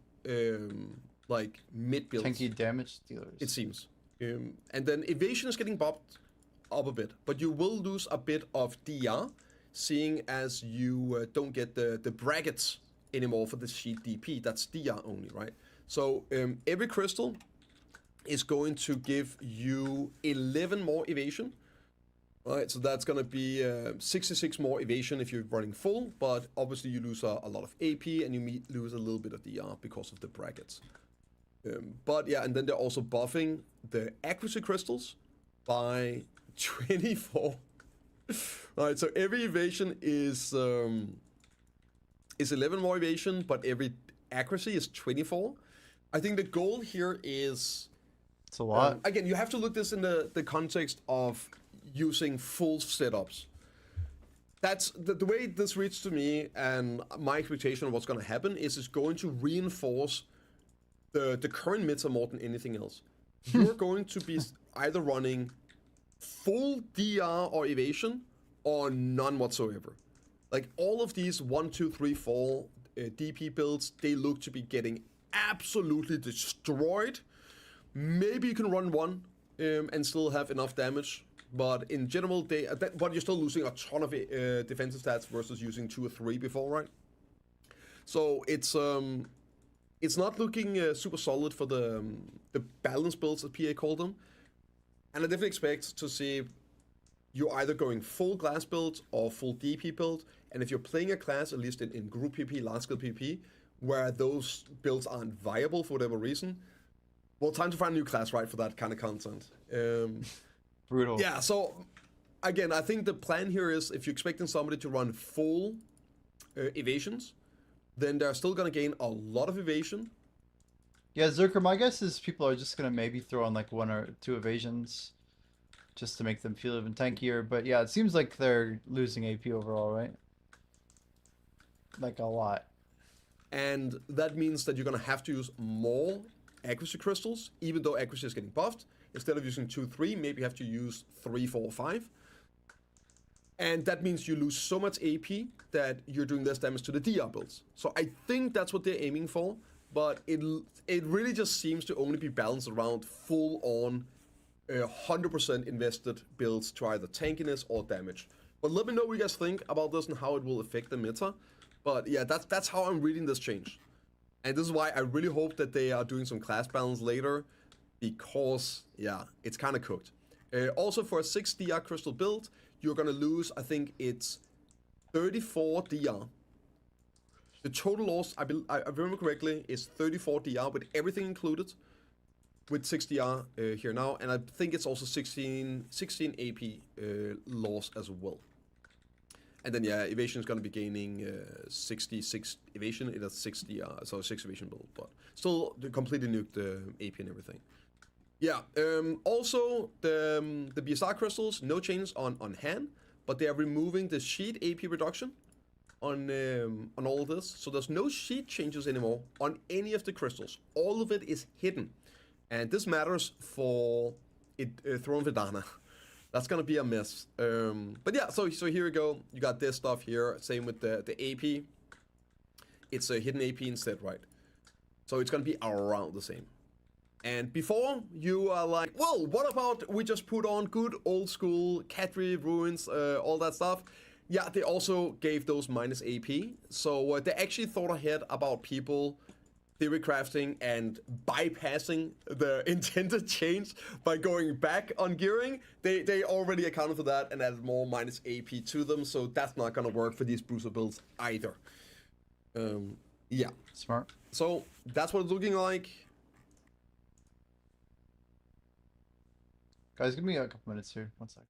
like mid builds. Tanky damage dealers. It seems. And then evasion is getting bumped up a bit, but you will lose a bit of DR, seeing as you don't get the brackets anymore for the sheet DP. That's DR only, right? So every crystal is going to give you 11 more evasion. Right, so that's going to be 66 more evasion if you're running full, but obviously you lose a lot of AP and you lose a little bit of DR because of the brackets. But yeah, and then they're also buffing the accuracy crystals by 24. Alright, so every evasion is 11 more evasion, but every accuracy is 24. I think the goal here is... It's a lot. Again, you have to look this in the context of using full setups. That's the way this reads to me, and my expectation of what's going to happen is it's going to reinforce the current meta more than anything else. You're going to be either running full DR or evasion or none whatsoever. Like all of these 1, 2, 3, 4 DP builds, they look to be getting absolutely destroyed. Maybe you can run one and still have enough damage, but in general, but you're still losing a ton of defensive stats versus using 2 or 3 before, right? So it's not looking super solid for the balance builds, as PA called them, and I definitely expect to see you either going full glass build or full DP build, and if you're playing a class, at least in group PP, large scale PP, where those builds aren't viable for whatever reason, well, time to find a new class, right, for that kind of content. Brutal. Yeah, so, again, I think the plan here is if you're expecting somebody to run full evasions, then they're still going to gain a lot of evasion. Yeah, Zerker, my guess is people are just going to maybe throw on like 1 or 2 evasions just to make them feel even tankier. But yeah, it seems like they're losing AP overall, right? Like a lot. And that means that you're going to have to use more accuracy crystals, even though accuracy is getting buffed. Instead of using 2, 3, maybe you have to use 3, 4, 5. And that means you lose so much AP that you're doing less damage to the DR builds. So I think that's what they're aiming for, but it really just seems to only be balanced around full-on 100% invested builds to either tankiness or damage. But let me know what you guys think about this and how it will affect the meta. But yeah, that's how I'm reading this change. And this is why I really hope that they are doing some class balance later, because, yeah, it's kind of cooked. Also, for a 6 DR crystal build, you're going to lose, I think it's 34 DR. The total loss, I remember correctly, is 34 DR with everything included, with 6 DR here now, and I think it's also 16 AP loss as well. And then, yeah, evasion is going to be gaining 66 evasion in a 6 DR, so 6 evasion build, but still completely nuked AP and everything. Yeah, also the BSR crystals, no change on hand, but they are removing the sheet AP reduction on all of this. So there's no sheet changes anymore on any of the crystals. All of it is hidden. And this matters for Throne Vidana. That's gonna be a mess. But yeah, so here we go. You got this stuff here. Same with the AP. it's a hidden AP instead, right? So it's gonna be around the same. And before, you are like, well, what about we just put on good old school Cadre ruins, all that stuff? Yeah, they also gave those minus AP. So they actually thought ahead about people theory crafting and bypassing the intended change by going back on gearing. They already accounted for that and added more minus AP to them, so that's not gonna work for these Bruiser builds either. Yeah. Smart. So that's what it's looking like. Guys, give me a couple minutes here. One sec.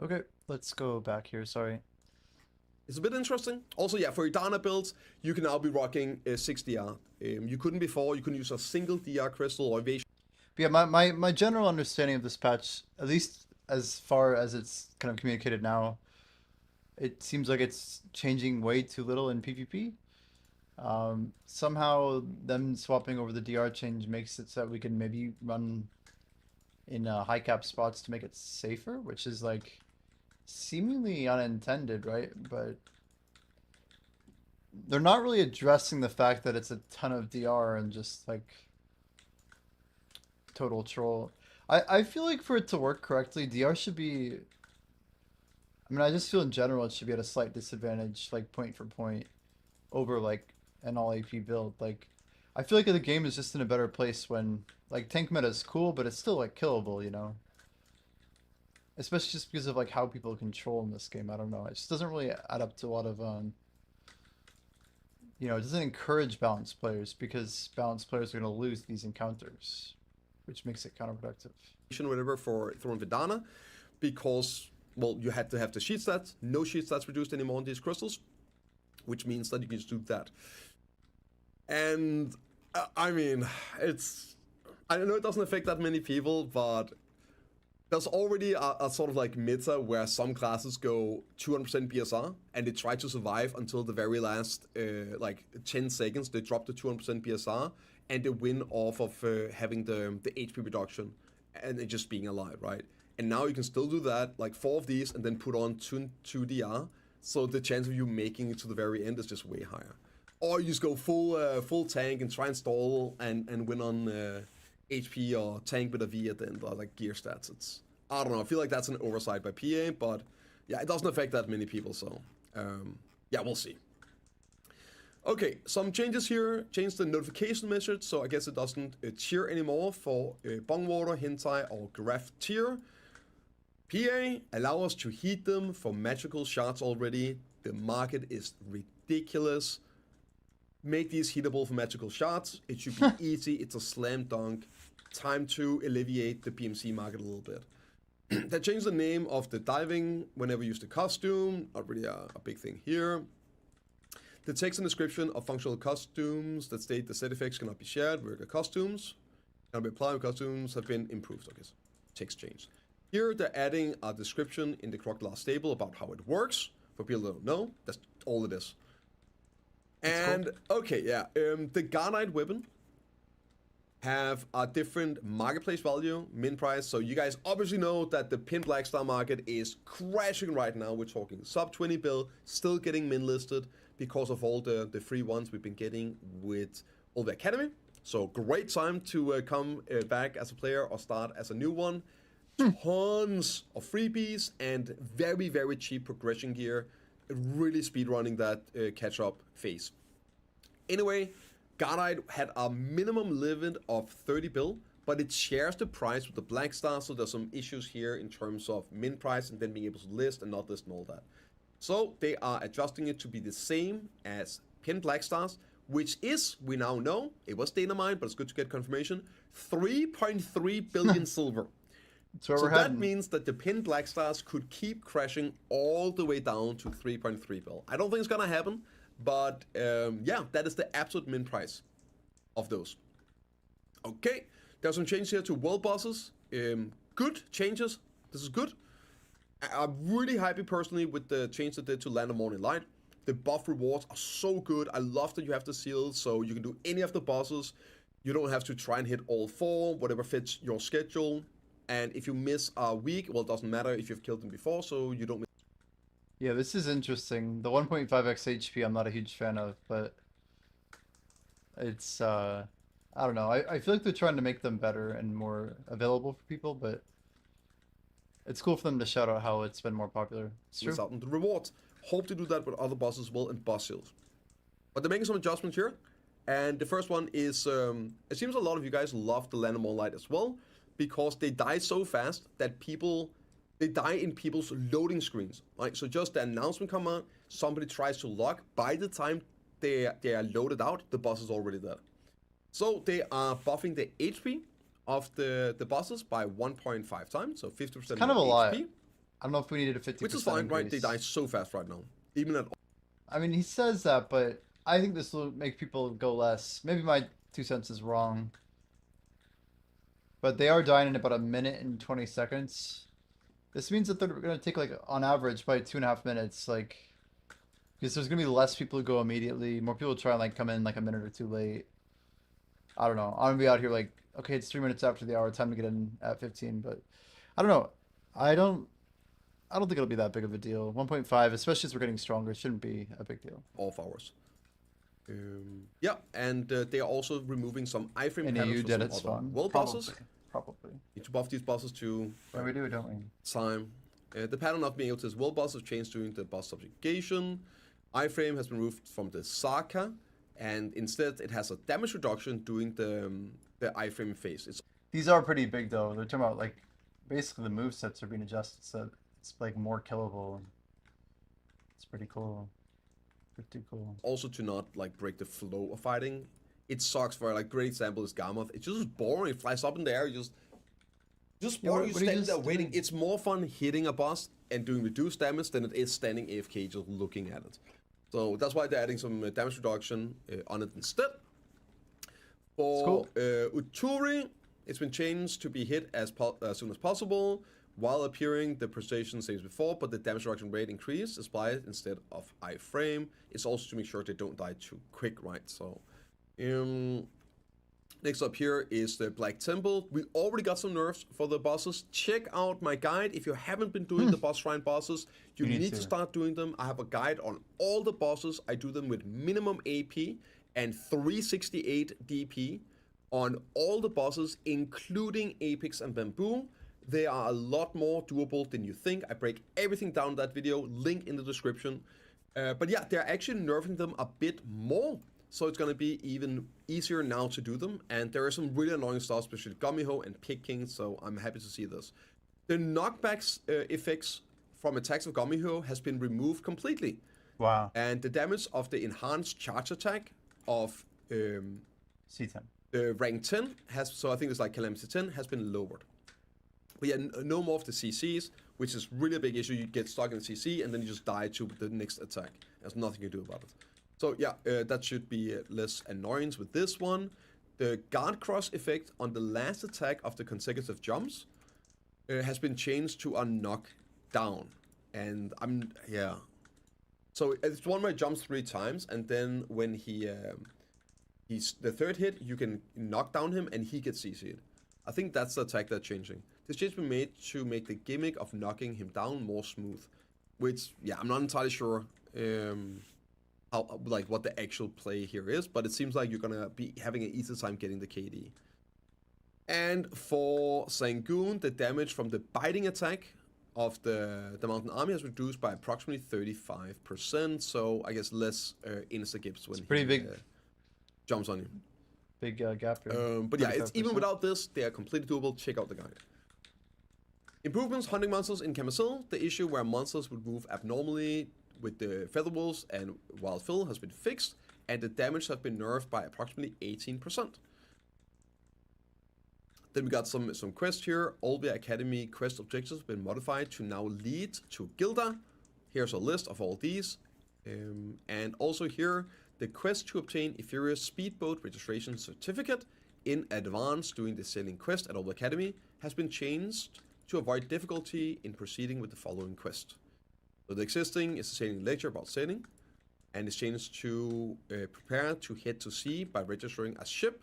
Okay, let's go back here. Sorry. It's a bit interesting. Also, yeah, for your Dana builds, you can now be rocking 6 DR. You couldn't before. You couldn't use a single DR crystal or evasion. But yeah, my general understanding of this patch, at least as far as it's kind of communicated now, it seems like it's changing way too little in PvP. Somehow them swapping over the DR change makes it so that we can maybe run in high cap spots to make it safer, which is like seemingly unintended, right? But they're not really addressing the fact that it's a ton of DR and just like total troll. I feel like for it to work correctly, DR should be. I mean, I just feel in general it should be at a slight disadvantage, like point for point, over like an all AP build. Like, I feel like the game is just in a better place when like tank meta is cool, but it's still like killable, you know. Especially just because of like how people control in this game. I don't know. It just doesn't really add up to a lot of you know, it doesn't encourage balanced players because balanced players are going to lose these encounters, which makes it counterproductive. Whatever for Thorn Vidana, because, well, you had to have the sheet stats. No sheet stats reduced anymore on these crystals, which means that you can just do that. And, I mean, I know it doesn't affect that many people, but there's already a sort of like meta where some classes go 200% BSR and they try to survive until the very last like 10 seconds. They drop to 200% BSR and they win off of having the HP reduction and it just being alive, right? And now you can still do that, like 4 of these, and then put on 2 DR. So the chance of you making it to the very end is just way higher. Or you just go full tank and try and stall and win on HP or tank with a V at the end, or like gear stats. I don't know, I feel like that's an oversight by PA, but yeah, it doesn't affect that many people, so yeah, we'll see. Okay, some changes here. Change the notification message, so I guess it doesn't cheer anymore for Bongwater, Hentai, or Giraffe tier. PA, allow us to heat them for magical shards already. The market is ridiculous. Make these heatable for magical shards. It should be easy. It's a slam dunk. Time to alleviate the PMC market a little bit. They changed the name of the diving whenever you use the costume. Not really a big thing here. The text and description of functional costumes that state the set effects cannot be shared with the costumes. Cannot be applied with costumes have been improved. Okay, so text changed. Here they're adding a description in the crocodile stable about how it works. For people that don't know, that's all it is. And, okay, yeah, the Garnite weapon have a different marketplace value, min price. So you guys obviously know that the pin black star market is crashing right now. We're talking sub 20 bill, still getting min listed because of all the free ones we've been getting with all the academy. So great time to come back as a player or start as a new one. Tons of freebies and very, very cheap progression gear. Really speedrunning that catch-up phase. Anyway, Garnite had a minimum limit of 30 bill, but it shares the price with the Black Star, so there's some issues here in terms of min price and then being able to list and not list and all that. So they are adjusting it to be the same as Pin Black Stars, which is, we now know, it was data mined, but it's good to get confirmation, 3.3 billion silver. So That means that the Pin Black Stars could keep crashing all the way down to 3.3 bill. I don't think it's gonna happen, but yeah, that is the absolute min price of those. Okay, there's some changes here to world bosses. Good changes. This is good. I'm really happy personally with the change they did to Land of Morning Light. The buff rewards are so good. I love that you have the seals, so you can do any of the bosses. You don't have to try and hit all 4, whatever fits your schedule. And if you miss a week, well, it doesn't matter if you've killed them before, so you don't miss. Yeah, this is interesting. The 1.5x HP I'm not a huge fan of, but it's, I don't know. I feel like they're trying to make them better and more available for people, but it's cool for them to shout out how it's been more popular. It's true. Out on the rewards. Hope to do that with other bosses as well and boss seals. But they're making some adjustments here. And the first one is, it seems a lot of you guys love the Land of More Light as well, because they die so fast that they die in people's loading screens, right? So just the announcement come out, somebody tries to lock, by the time they are loaded out, the boss is already there. So they are buffing the HP of the bosses by 1.5 times, so 50% Kind of a more lot. HP. I don't know if we needed a 50%. Which is fine, right? They increase. die so fast right now. Even at I mean, he says that, but I think this will make people go less. Maybe my 2 cents is wrong. But they are dying in about 1 minute and 20 seconds. This means that they're going to take, like, on average, probably 2.5 minutes, like, because there's going to be less people who go immediately. More people try and, like, come in, like, a minute or two late. I don't know. I'm going to be out here, like, okay, it's 3 minutes after the hour, time to get in at 15, but I don't know. I don't think it'll be that big of a deal. 1.5, especially as we're getting stronger, shouldn't be a big deal. off hours. Yeah, and they are also removing some iframe And panels you for did some it's other fun. world bosses. Probably. Need to buff these bosses to Yeah, we do, don't we? time. The pattern of being able to use world bosses changed during the boss subjugation. Iframe has been removed from the Saka, and instead it has a damage reduction during the iframe phase. These are pretty big though. They're talking about like basically the movesets are being adjusted so it's like more killable. It's pretty cool. Pretty cool. Also to not like break the flow of fighting. It sucks for like great example is Garmoth. It's just boring. It flies up in the air, just boring. You stand there waiting. It's more fun hitting a boss and doing reduced damage than it is standing AFK just looking at it. So that's why they're adding some damage reduction on it instead. For Uturi, it's been changed to be hit as soon as possible. While appearing, the precision same as before, but the damage reduction rate increased is applied instead of iframe. It's also to make sure they don't die too quick, right? So, next up here is the Black Temple. We already got some nerfs for the bosses. Check out my guide. If you haven't been doing the boss shrine bosses, you need to start doing them. I have a guide on all the bosses. I do them with minimum AP and 368 DP on all the bosses, including Apex and Bamboo. They are a lot more doable than you think. I break everything down in that video, link in the description. But yeah, they're actually nerfing them a bit more. So it's gonna be even easier now to do them. And there are some really annoying stuff, especially Gumiho and Pig King, so I'm happy to see this. The knockbacks effects from attacks of Gumiho has been removed completely. Wow. And the damage of the enhanced charge attack of C10. rank 10 has, so I think it's like Calamity 10, has been lowered. But yeah, no more of the CCs, which is really a big issue. You get stuck in the CC and then you just die to the next attack. There's nothing you do about it. So yeah, that should be less annoyance with this one. The guard cross effect on the last attack of the consecutive jumps has been changed to a knockdown. And yeah. So it's one where he jumps 3 times, and then when he's the third hit, you can knock down him and he gets CC'd. I think that's the attack that's changing. This change has been made to make the gimmick of knocking him down more smooth. Which, yeah, I'm not entirely sure how, like, what the actual play here is, but it seems like you're gonna be having an easy time getting the KD. And for Sangoon, the damage from the biting attack of the Mountain Army has reduced by approximately 35%, so I guess less insta-gips when pretty he big. Jumps on you. Big gap here. But yeah, it's even 35%. without this, they are completely doable. Check out the guide. Improvements, hunting monsters in Camisille. The issue where monsters would move abnormally with the Feather Wolves and Wild Phil has been fixed, and the damage has been nerfed by approximately 18%. Then we got some quests here. Olvia Academy quest objectives have been modified to now lead to Gilda. Here's a list of all these. And also here, the quest to obtain Etherea's Speedboat Registration Certificate in advance doing the sailing quest at Olvia Academy has been changed to avoid difficulty in proceeding with the following quest. So the existing is a sailing lecture about sailing, and it's changed to prepare to head to sea by registering a ship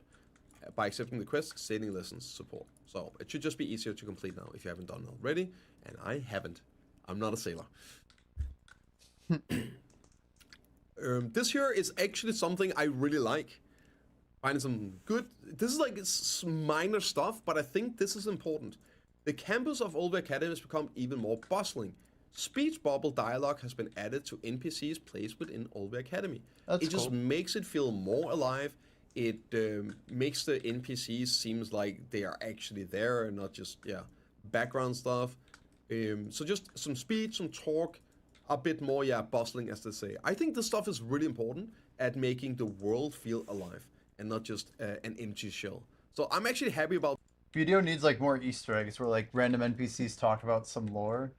by accepting the quest sailing lessons support. So it should just be easier to complete now if you haven't done it already, and I haven't. I'm not a sailor. This here is actually something I really like. Finding some good. This is like it's minor stuff, but I think this is important. The campus of Olvia Academy has become even more bustling. Speech bubble dialogue has been added to NPCs placed within Olvia Academy. That's it just cool. makes it feel more alive. It makes the NPCs seems like they are actually there and not just background stuff. So just some speech, some talk, a bit more bustling, as they say. I think this stuff is really important at making the world feel alive and not just an empty shell. So I'm actually happy about. Video needs like more Easter eggs where like random NPCs talk about some lore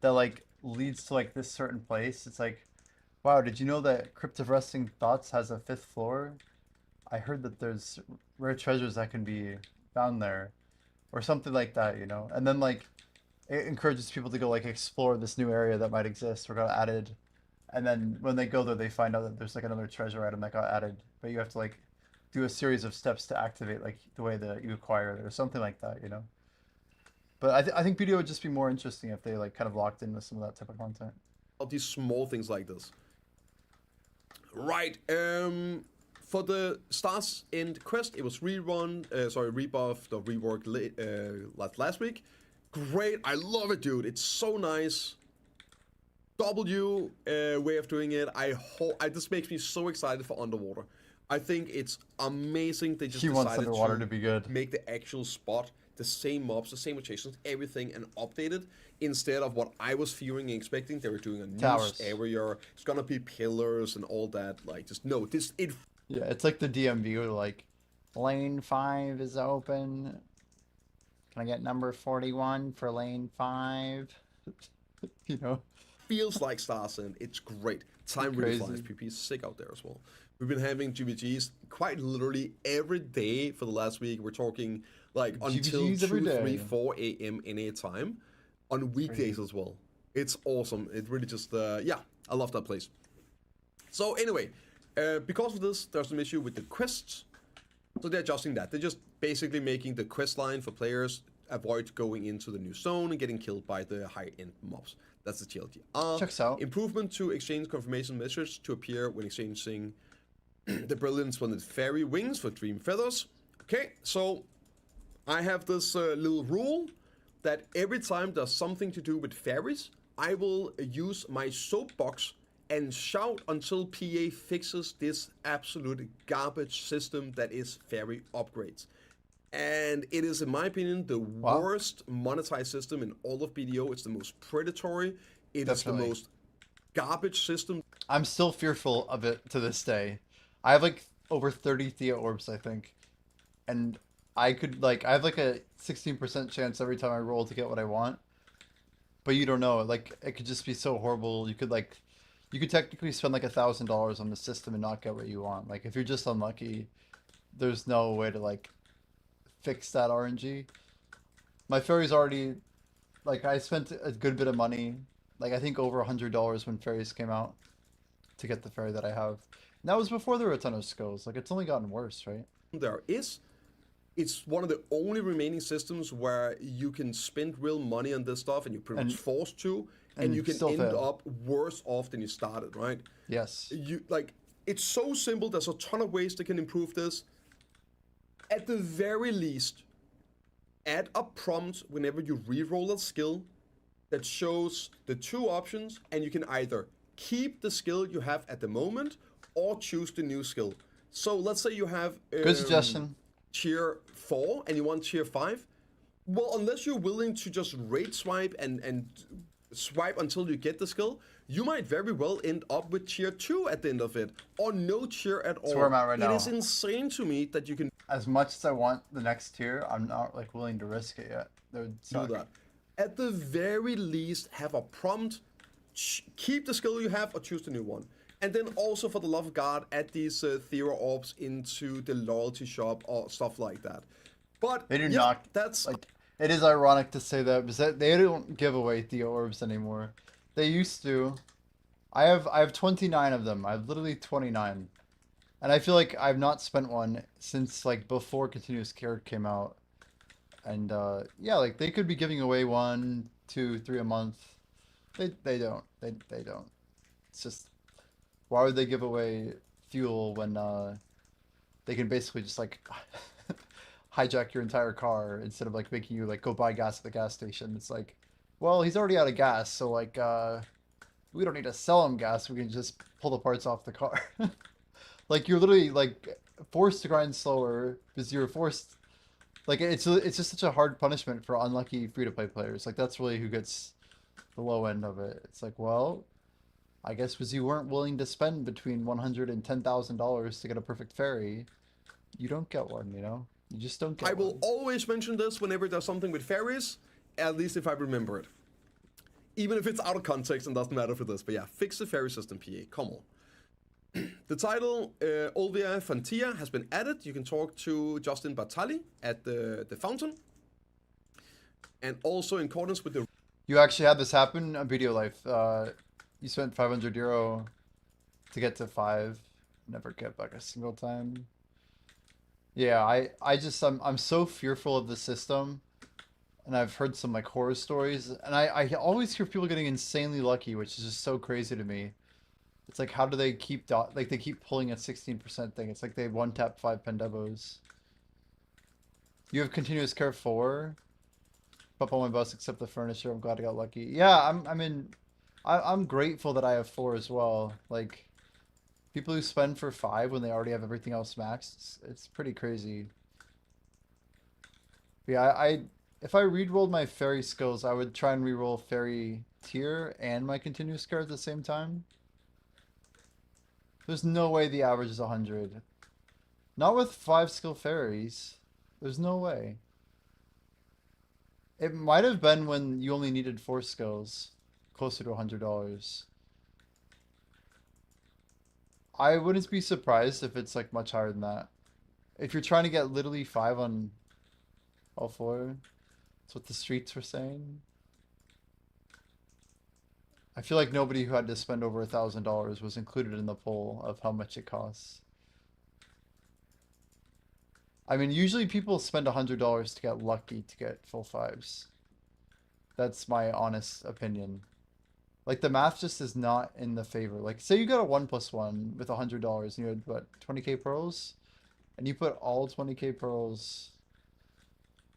that like leads to like this certain place. It's like, wow, did you know that Crypt of Resting Thoughts has a 5th floor? I heard that there's rare treasures that can be found there, or something like that, you know. And then like it encourages people to go like explore this new area that might exist or got added, and then when they go there, they find out that there's like another treasure item that got added, but you have to like do a series of steps to activate like the way that you acquire it or something like that, you know. But I think video would just be more interesting if they like kind of locked in with some of that type of content. These small things like this. Right. For the Stars End quest, it was rebuffed or reworked last week. Great. I love it, dude. It's so nice. W way of doing it. This makes me so excited for Underwater. I think it's amazing. They just He wants decided Underwater to be good. make the actual spot, the same mobs, the same rotations, everything, and update it instead of what I was fearing and expecting. They were doing a new Towers. area. It's gonna be pillars and all that. Like, just no. Yeah, it's like the DMV where like lane 5 is open. Can I get number 41 for lane 5? You know. Feels like Stars End. It's great. Time really flies. Crazy. PP is sick out there as well. We've been having GVGs quite literally every day for the last week. We're talking like until GVGs every 2, day. 3, 4 a.m. NA time on weekdays as well. It's awesome. It really just, I love that place. So anyway, because of this, there's some issue with the quests. So they're adjusting that. They're just basically making the quest line for players avoid going into the new zone and getting killed by the high-end mobs. That's the TLDR. Checks out. Improvement to exchange confirmation messages to appear when exchanging the brilliant splendid fairy wings for dream feathers. Okay, so I have this little rule that every time there's something to do with fairies, I will use my soapbox and shout until PA fixes this absolute garbage system that is fairy upgrades. And it is, in my opinion, the Wow. worst monetized system in all of BDO. It's the most predatory. It is the Definitely. most garbage system. I'm still fearful of it to this day. I have like over 30 Thea orbs, I think. And I have like a 16% chance every time I roll to get what I want. But you don't know. Like, it could just be so horrible. You could technically spend like $1,000 on the system and not get what you want. Like, if you're just unlucky, there's no way to like fix that RNG. My fairy's already, like, I spent a good bit of money. Like, I think over $100 when fairies came out to get the fairy that I have. And that was before there were a ton of skills. Like, it's only gotten worse, right? There is. It's one of the only remaining systems where you can spend real money on this stuff and you're pretty much forced to, and you can still end fail. up worse off than you started, right? Yes. It's so simple. There's a ton of ways they can improve this. At the very least, add a prompt whenever you reroll a skill that shows the two options, and you can either keep the skill you have at the moment or choose the new skill. So let's say you have Good suggestion. tier 4 and you want tier 5. Well, unless you're willing to just rate swipe and swipe until you get the skill, you might very well end up with tier 2 at the end of it, or no tier at all. where I'm at right now. It is insane to me that you can As much as I want the next tier, I'm not like willing to risk it yet. That would suck. do that. At the very least, have a prompt, keep the skill you have or choose the new one. And then also, for the love of God, add these Thera orbs into the loyalty shop or stuff like that. But They do yeah, not. that's Like, it is ironic to say that because they don't give away Thea orbs anymore. They used to. I have 29 of them. I have literally 29, and I feel like I've not spent one since like before Continuous Care came out. And yeah, like they could be giving away 1, 2, 3 a month. They don't. They don't. It's just, why would they give away fuel when they can basically just like hijack your entire car instead of like making you like go buy gas at the gas station? It's like, well, he's already out of gas, so like we don't need to sell him gas. We can just pull the parts off the car. Like, you're literally like forced to grind slower because you're forced. Like, it's just such a hard punishment for unlucky free-to-play players. Like, that's really who gets the low end of it. It's like, well, I guess because you weren't willing to spend between $100 and $10,000 to get a perfect fairy, you don't get one, you know? You just don't get I will one. always mention this whenever there's something with fairies, at least if I remember it. Even if it's out of context and doesn't matter for this, but yeah, fix the fairy system, PA, come on. The title, LV68 has been added. You can talk to Justin Bartali at the fountain. And also in accordance with the... You actually had this happen on Video Life. You spent €500 to get to 5. Never get back a single time. Yeah, I'm so fearful of the system. And I've heard some like horror stories. And I always hear people getting insanely lucky, which is just so crazy to me. It's like, how do they keep like they keep pulling a 16% thing? It's like they one tap 5 Pendevos. You have continuous care 4. Up on my bus except the furniture. I'm glad I got lucky. Yeah, I'm grateful that I have 4 as well. Like, people who spend for 5 when they already have everything else maxed, it's pretty crazy. But yeah, if I re-rolled my fairy skills, I would try and re-roll fairy tier and my continuous care at the same time. There's no way the average is 100. Not with 5 skill fairies. There's no way. It might have been when you only needed 4 skills, closer to $100. I wouldn't be surprised if it's like much higher than that. If you're trying to get literally 5 on all 4, that's what the streets were saying. I feel like nobody who had to spend over $1,000 was included in the poll of how much it costs. I mean, usually people spend $100 to get lucky to get full 5s. That's my honest opinion. Like, the math just is not in the favor. Like, say you got a 1+1 with $100 and you had, what, 20k pearls? And you put all 20k pearls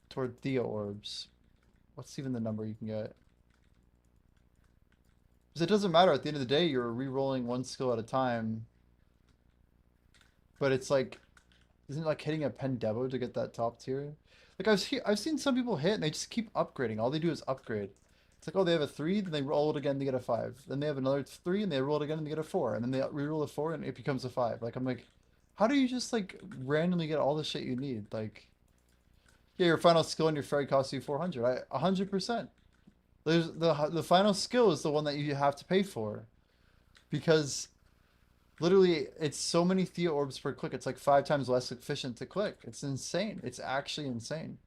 toward Thea orbs. What's even the number you can get? Because it doesn't matter. At the end of the day, you're re-rolling one skill at a time. But it's like, isn't it like hitting a pen Devo to get that top tier? Like I've seen some people hit and they just keep upgrading. All they do is upgrade. It's like, oh, they have a 3, then they roll it again, they get a 5. Then they have another 3, and they roll it again, and they get a 4. And then they re-roll a 4, and it becomes a 5. Like, I'm like, how do you just, like, randomly get all the shit you need? Like, yeah, your final skill on your fairy costs you 400. 100%. There's the final skill is the one that you have to pay for. Because, literally, it's so many Theo orbs per click. It's, like, 5 times less efficient to click. It's insane. It's actually insane.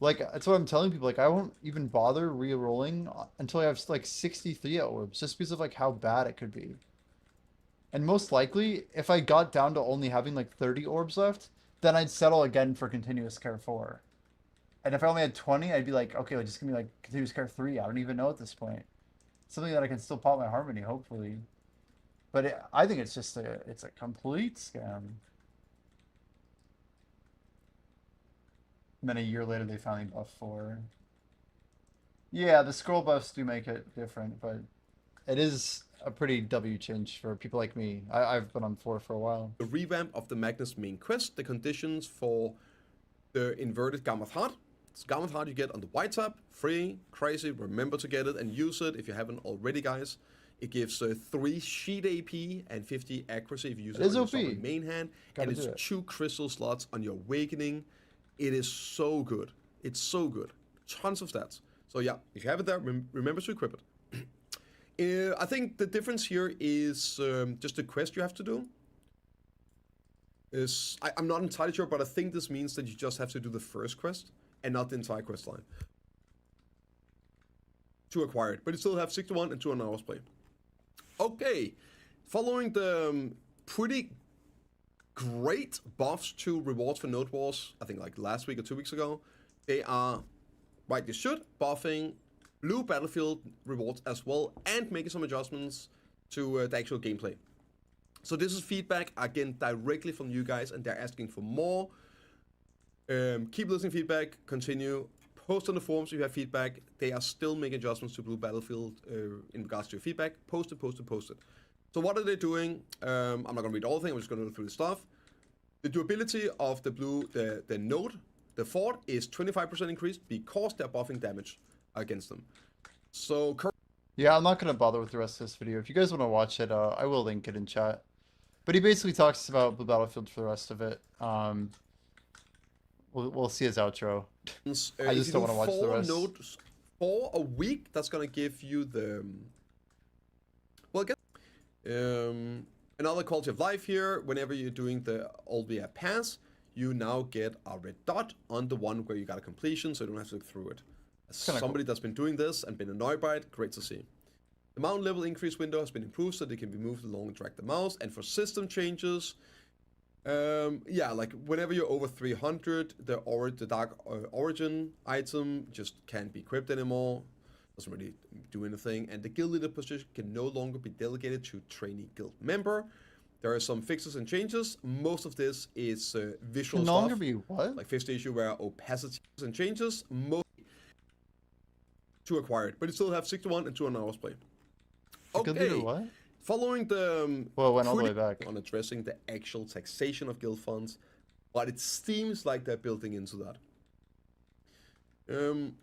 Like, that's what I'm telling people. Like, I won't even bother re-rolling until I have, like, 63 orbs, just because of, like, how bad it could be. And most likely, if I got down to only having, like, 30 orbs left, then I'd settle again for Continuous Care 4. And if I only had 20, I'd be like, okay, well, just give me, like, Continuous Care 3. I don't even know at this point. Something that I can still pop my Harmony, hopefully. But I think it's just it's a complete scam. And then a year later, they finally buff 4. Yeah, the scroll buffs do make it different, but it is a pretty W change for people like me. I've been on 4 for a while. The revamp of the Magnus main quest, the conditions for the inverted Gammoth Heart. It's Gammoth Heart you get on the white tab, free, crazy, remember to get it and use it if you haven't already, guys. It gives 3 sheet AP and 50 accuracy if you use it on your Sovereign main hand. And it's 2 crystal slots on your Awakening. It is so good. It's so good. Tons of stats. So yeah, if you have it there, remember to equip it. I think the difference here is just the quest you have to do. I'm not entirely sure, but I think this means that you just have to do the first quest and not the entire quest line to acquire it. But you still have 61 and 200 hours play. Okay, following the pretty great buffs to rewards for Node Wars, I think like last week or 2 weeks ago, they are, right, they should, buffing blue Battlefield rewards as well and making some adjustments to the actual gameplay. So this is feedback, again, directly from you guys, and they're asking for more. Keep listening feedback, continue. Post on the forums if you have feedback. They are still making adjustments to blue Battlefield in regards to your feedback. Post it. So what are they doing? I'm not going to read all the things, I'm just going to go through the stuff. The durability of the blue, the node, the fort is 25% increased because they're buffing damage against them. So yeah, I'm not going to bother with the rest of this video. If you guys want to watch it, I will link it in chat. But he basically talks about Blue Battlefield for the rest of it. We'll see his outro. I just don't want to watch the rest. Nodes for a week, that's going to give you the... Well, another quality of life here. Whenever you're doing the LV68 pass, you now get a red dot on the one where you got a completion, so you don't have to look through it. As somebody that's been doing this and been annoyed by it, great to see. The mount level increase window has been improved so that it can be moved along and drag the mouse. And for system changes, yeah, like whenever you're over 300, the Dark Origin item just can't be equipped anymore. Doesn't really do anything. And the guild leader position can no longer be delegated to trainee guild member. There are some fixes and changes. Most of this is visual stuff. Can no longer be what? Like 5th issue where opacity and changes. Most to acquire it, but you still have 61 and 200 hours play. Okay. What? Following the well, it went all the way back on addressing the actual taxation of guild funds, but it seems like they're building into that.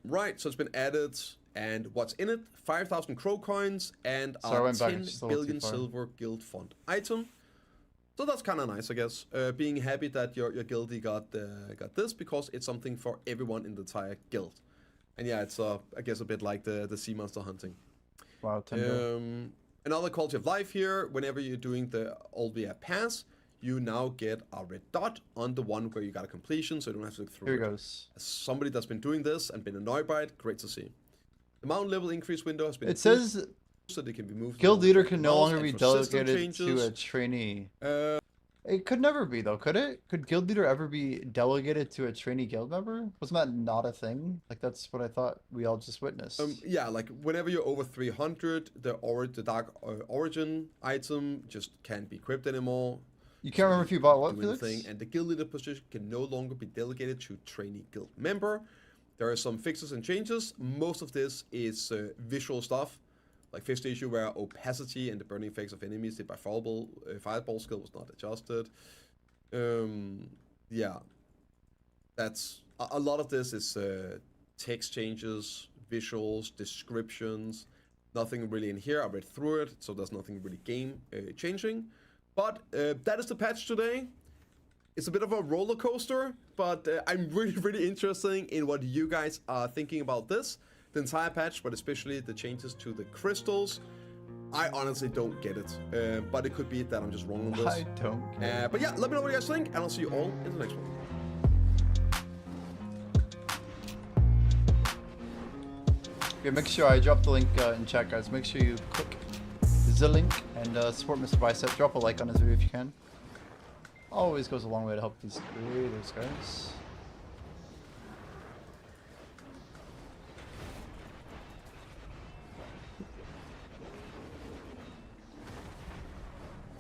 Right, so it's been added, and what's in it? 5,000 crow coins and a 10 billion silver guild fund item. So that's kind of nice, I guess. Being happy that your guildie got this because it's something for everyone in the entire guild. And yeah, it's I guess a bit like the sea monster hunting. Wow, 10 another quality of life here. Whenever you're doing the LV68 pass, you now get a red dot on the one where you got a completion, so you don't have to look through it. Here Goes. As somebody that's been doing this and been annoyed by it, great to see. The mount level increase window has been It says so they can be moved. Guild leader can no longer be delegated to a trainee. It could never be, though, could it? Could guild leader ever be delegated to a trainee guild member? Wasn't that not a thing? Like, that's what I thought we all just witnessed. Yeah, like, whenever you're over 300, the Dark Origin item just can't be equipped anymore. You can't remember if you bought what, Felix? And the guild leader position can no longer be delegated to trainee guild member. There are some fixes and changes. Most of this is visual stuff. Like fifth issue where opacity and the burning effects of enemies hit by fireball skill was not adjusted. Yeah, that's a lot of this is text changes, visuals, descriptions. Nothing really in here. I read through it, so there's nothing really game changing. But that is the patch today. It's a bit of a roller coaster, but I'm really interested in what you guys are thinking about this. The entire patch, but especially the changes to the crystals. I honestly don't get it, but it could be that I'm just wrong on this. I don't get it. But yeah, let me know what you guys think, and I'll see you all in the next one. Okay, make sure I drop the link in chat, guys. Make sure you click the link and support Mr. Bicep. Drop a like on his video if you can. Always goes a long way to help these creators, guys.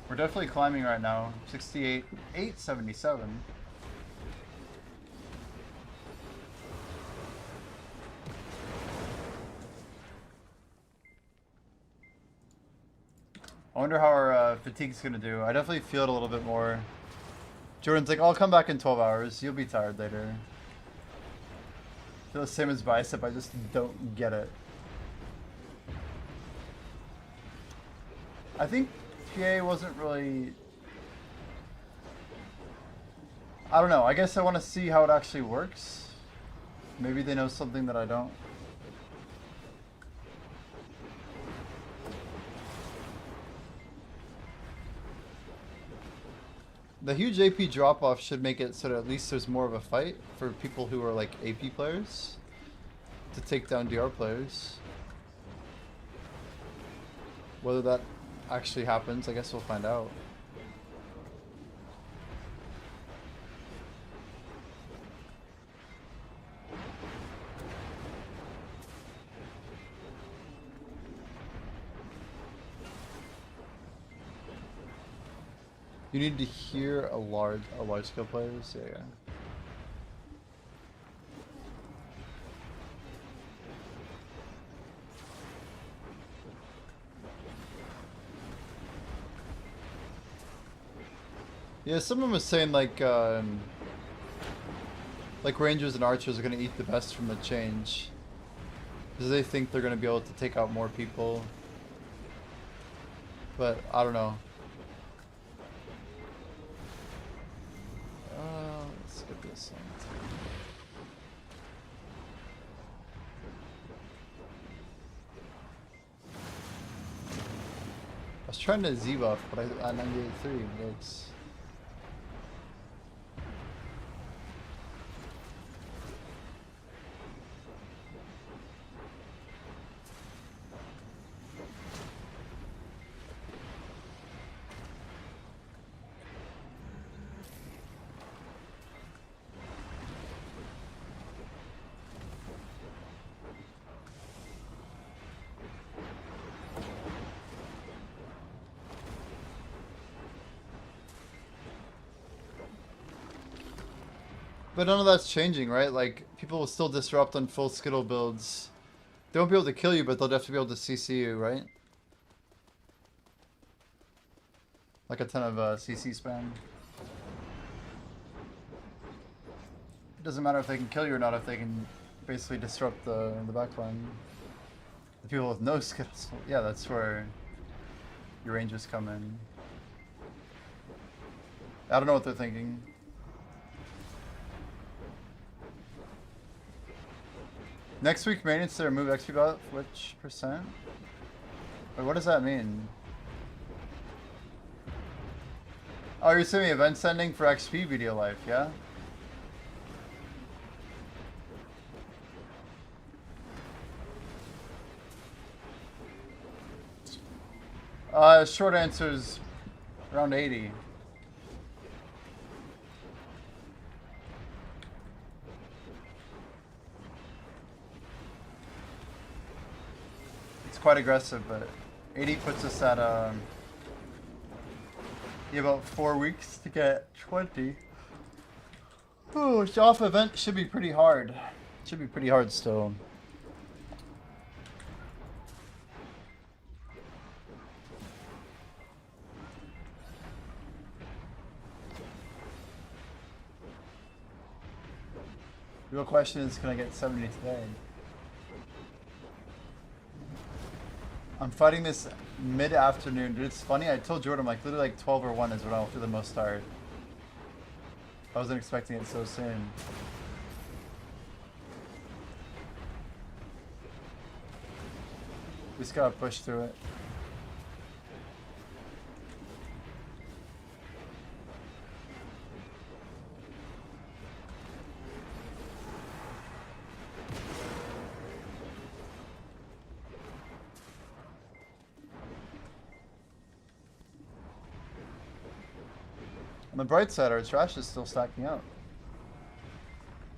We're definitely climbing right now. 68, 877. I wonder how our fatigue's gonna do. I definitely feel it a little bit more. Jordan's like, I'll come back in 12 hours. You'll be tired later. I feel the same as Bicep. I just don't get it. I think PA wasn't really... I don't know. I guess I want to see how it actually works. Maybe they know something that I don't. The huge AP drop-off should make it so that at least there's more of a fight for people who are like AP players to take down DR players. Whether that actually happens, I guess we'll find out. You need to hear a large scale players. Yeah. Yeah, someone was saying like Rangers and Archers are gonna eat the best from the change, because they think they're gonna be able to take out more people. But I don't know. Let's get this one. I was trying to Z-buff, but I 98.3 works. But none of that's changing, right? Like, people will still disrupt on full Skittle builds. They won't be able to kill you, but they'll definitely be able to CC you, right? Like a ton of CC spam. It doesn't matter if they can kill you or not, if they can basically disrupt the backline. The people with no Skittles, yeah, that's where your Rangers come in. I don't know what they're thinking. Next week, maintenance to remove XP buff, which percent? Wait, what does that mean? Oh, you're saying event sending for XP video life, yeah? Short answer is around 80. Quite aggressive, but 80 puts us at about 4 weeks to get 20. Oh, off event should be pretty hard. Should be pretty hard still. The real question is, can I get 70 today? I'm fighting this mid-afternoon. Dude, it's funny. I told Jordan, like, literally like 12 or 1 is when I'll feel the most tired. I wasn't expecting it so soon. We just gotta push through it. On the bright side, our trash is still stacking up.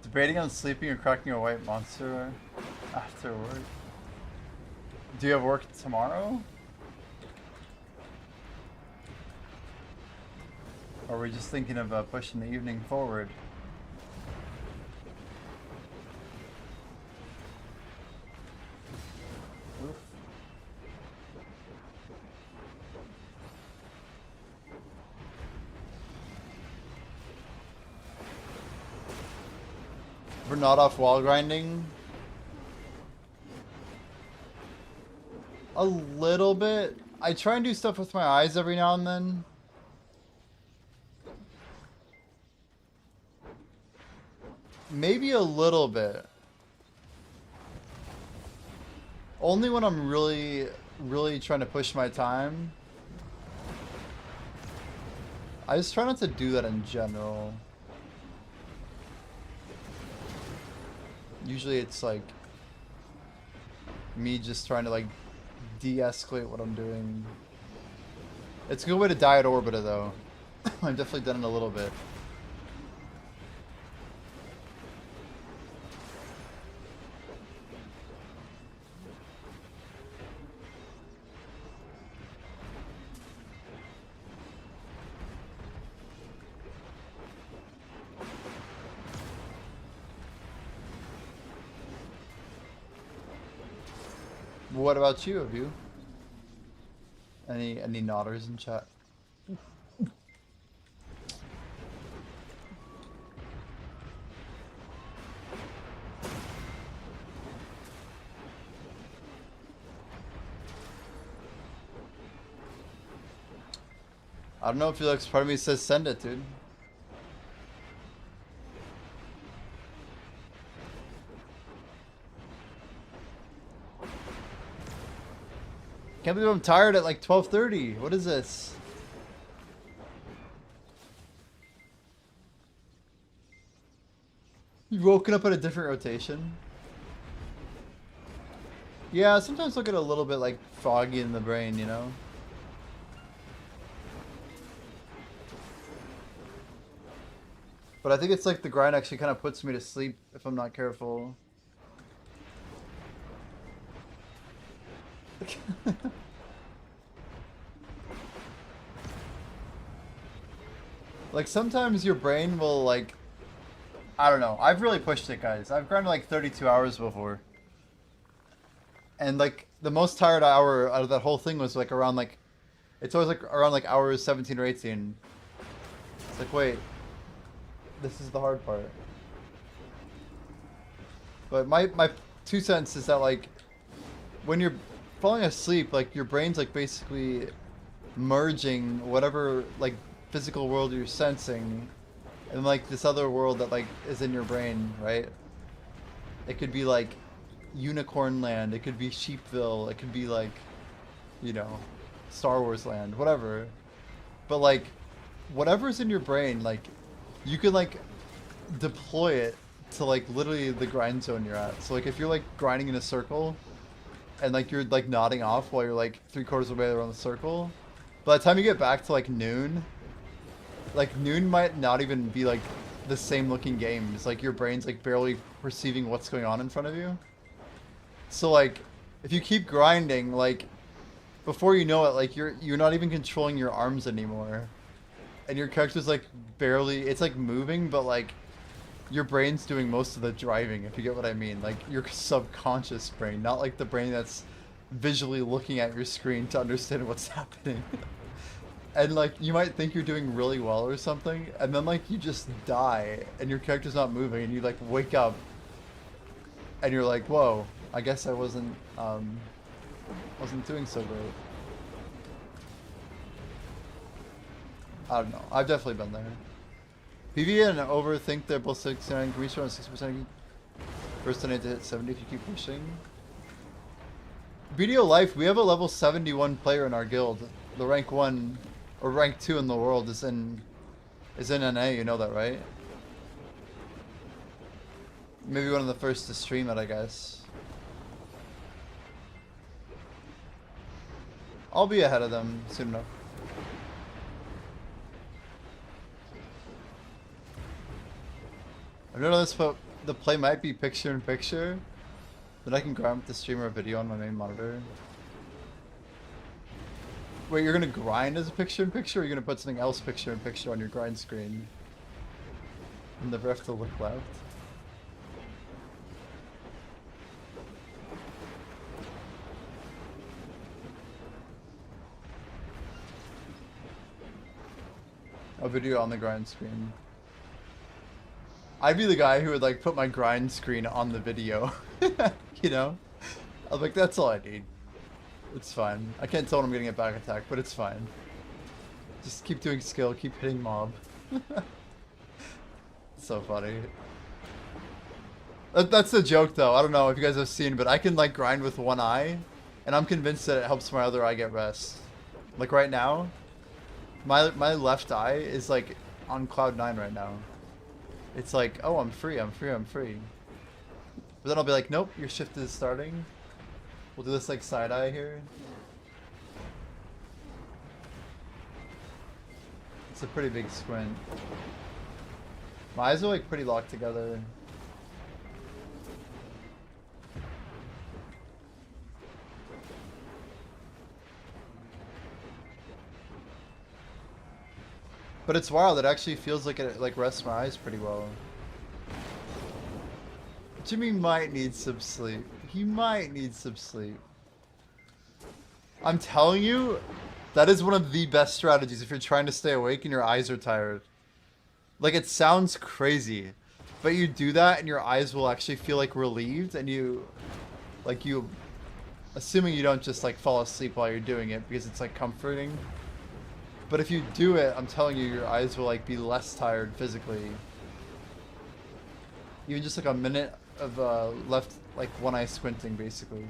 Debating on sleeping or cracking a white monster after work. Do you have work tomorrow? Or are we just thinking of pushing the evening forward? Oof. We're not off wall grinding. A little bit. I try and do stuff with my eyes every now and then. Maybe a little bit. Only when I'm really trying to push my time. I just try not to do that in general. Usually it's like me just trying to like de-escalate what I'm doing. It's a good way to die at Orbita though. I've definitely done it a little bit. What about you? Have you? Any nodders in chat? I don't know, Felix. Part of me says send it, dude. Can't believe I'm tired at like 12:30. What is this? You've woken up at a different rotation? Yeah, sometimes I'll get a little bit like foggy in the brain, you know? But I think it's like the grind actually kind of puts me to sleep if I'm not careful. Like sometimes your brain will like, I don't know. I've really pushed it, guys. I've grinded like 32 hours before. And like the most tired hour out of that whole thing was like around like, it's always like around like hours 17 or 18. It's like, wait, this is the hard part. But my 2 cents is that like, when you're falling asleep, like your brain's like basically merging whatever like physical world you're sensing and like this other world that like is in your brain, right? It could be like Unicorn Land, it could be Sheepville, it could be like, you know, Star Wars Land, whatever. But like whatever's in your brain, like you can like deploy it to like literally the grind zone you're at. So like if you're like grinding in a circle and like you're like nodding off while you're like 3/4 of the way around the circle, by the time you get back to like noon, like noon might not even be like the same looking game. It's like your brain's like barely perceiving what's going on in front of you. So like if you keep grinding, like before you know it, like you're not even controlling your arms anymore. And your character's like barely, it's like moving, but like your brain's doing most of the driving, if you get what I mean. Like your subconscious brain, not like the brain that's visually looking at your screen to understand what's happening. and like you might think you're doing really well or something, and then like you just die and your character's not moving, and you like wake up and you're like, whoa, I guess I wasn't doing so great. I don't know. I've definitely been there. PV and Overthink, they're both 69. Can we show on 60%? First I need to hit 70 if you keep pushing. BDO Life, we have a level 71 player in our guild. The rank 1 or rank 2 in the world is in NA, you know that, right? Maybe one of the first to stream it, I guess. I'll be ahead of them soon enough. I've noticed but the play might be picture in picture. Then I can grab with the streamer a video on my main monitor. Wait, you're gonna grind as a picture in picture, or you're gonna put something else picture in picture on your grind screen? And never have to look left. A video on the grind screen. I'd be the guy who would like put my grind screen on the video. You know? I was like, that's all I need. It's fine. I can't tell when I'm getting a back attack, but it's fine. Just keep doing skill, keep hitting mob. So funny. That's the joke though. I don't know if you guys have seen, but I can like grind with one eye, and I'm convinced that it helps my other eye get rest. Like right now, my left eye is like on cloud 9 right now. It's like, oh, I'm free, I'm free, I'm free. But then I'll be like, nope, your shift is starting. We'll do this like side eye here. It's a pretty big squint. My eyes are like pretty locked together. But it's wild, it actually feels like it like rests my eyes pretty well. Jimmy might need some sleep. He might need some sleep. I'm telling you, that is one of the best strategies if you're trying to stay awake and your eyes are tired. Like, it sounds crazy, but you do that and your eyes will actually feel like relieved, and assuming you don't just like fall asleep while you're doing it because it's like comforting. But if you do it, I'm telling you, your eyes will like be less tired physically. Even just like a minute of left, like one eye squinting basically.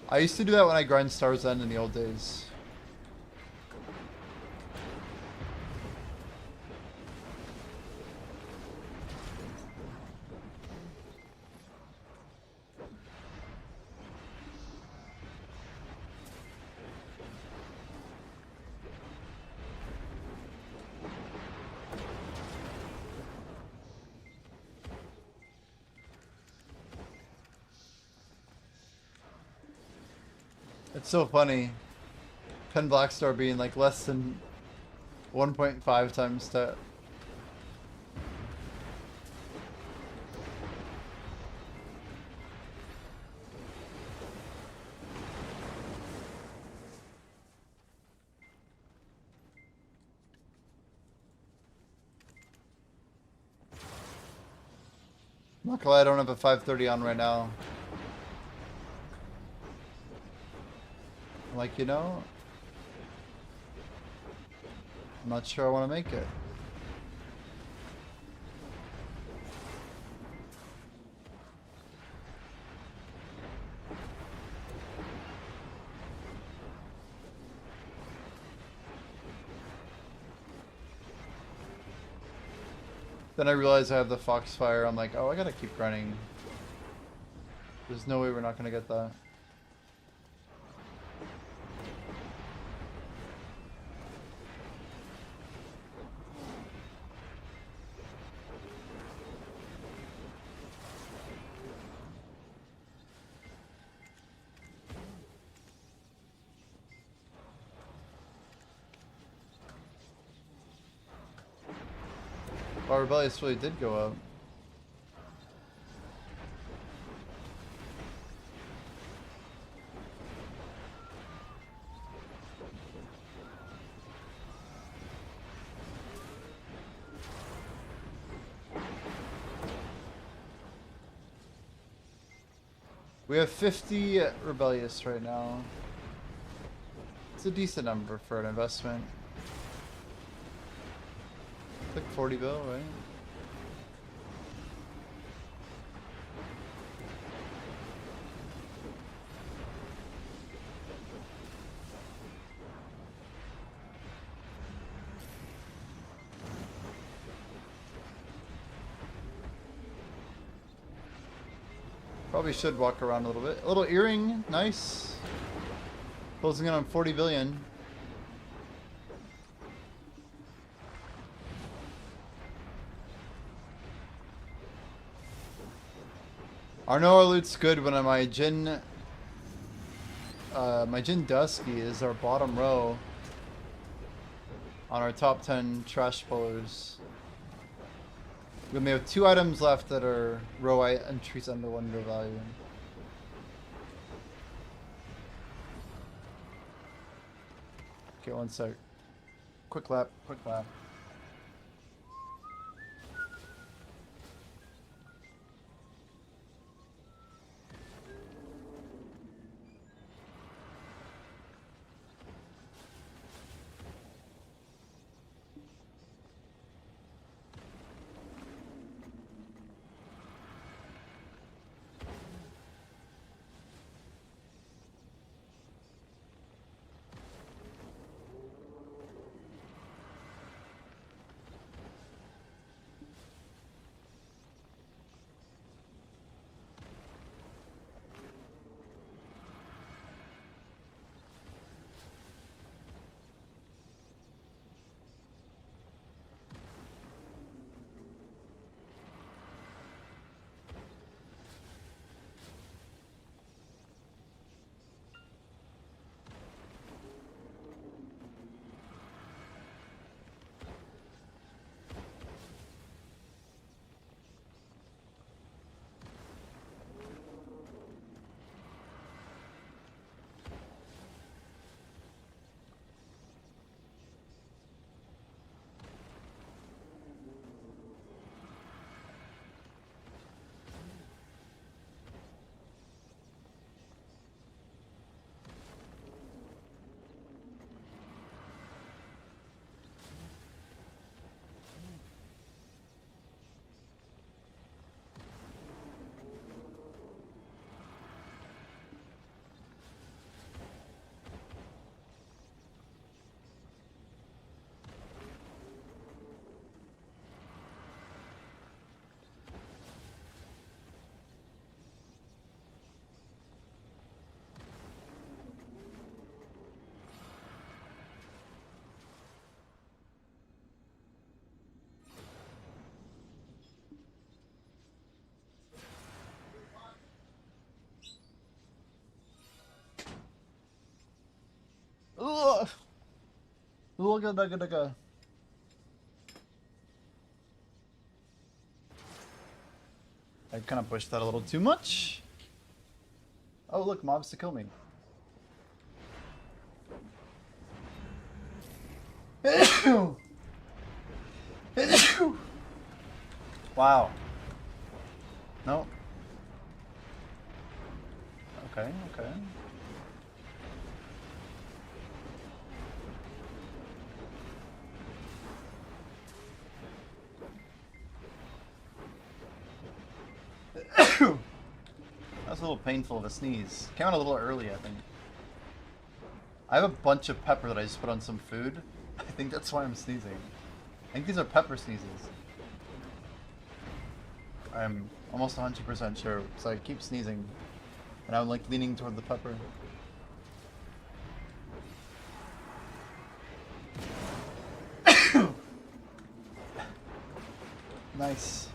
I used to do that when I grind Star's End in the old days. It's so funny. Pen Blackstar being like less than 1.5 times stat. Not gonna lie, I don't have a 530 on right now. Like, you know, I'm not sure I want to make it. Then I realize I have the Foxfire. I'm like, oh, I gotta keep running. There's no way we're not gonna get that. Our rebellious really did go up. We have 50 rebellious right now. It's a decent number for an investment. It's like 40 bill, right? Probably should walk around a little bit. A little earring, nice. Closing in on 40 billion. Arnoa loot's good when my Jin Dusky is our bottom row on our top 10 trash pullers. We may have 2 items left that are row entries under wonder value. Okay, one sec. Quick lap, quick lap. Ugh. Ugh. I kind of pushed that a little too much. Oh, look, mobs to kill me. Wow. No. Okay, okay. That was a little painful of a sneeze. Came out a little early, I think. I have a bunch of pepper that I just put on some food. I think that's why I'm sneezing. I think these are pepper sneezes. I'm almost 100% sure, so I keep sneezing. And I'm like leaning toward the pepper. Nice.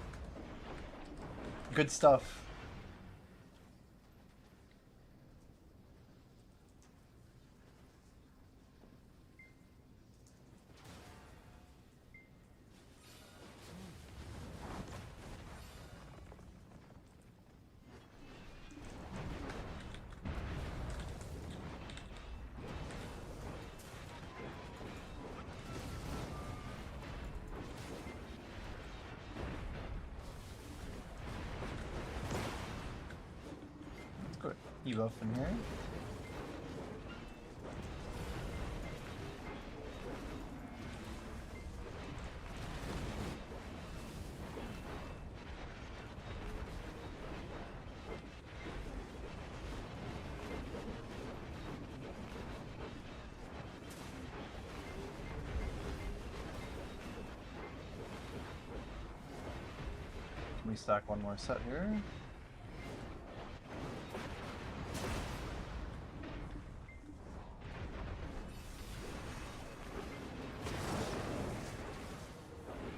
Good stuff. debuff in here. Can we stack one more set here?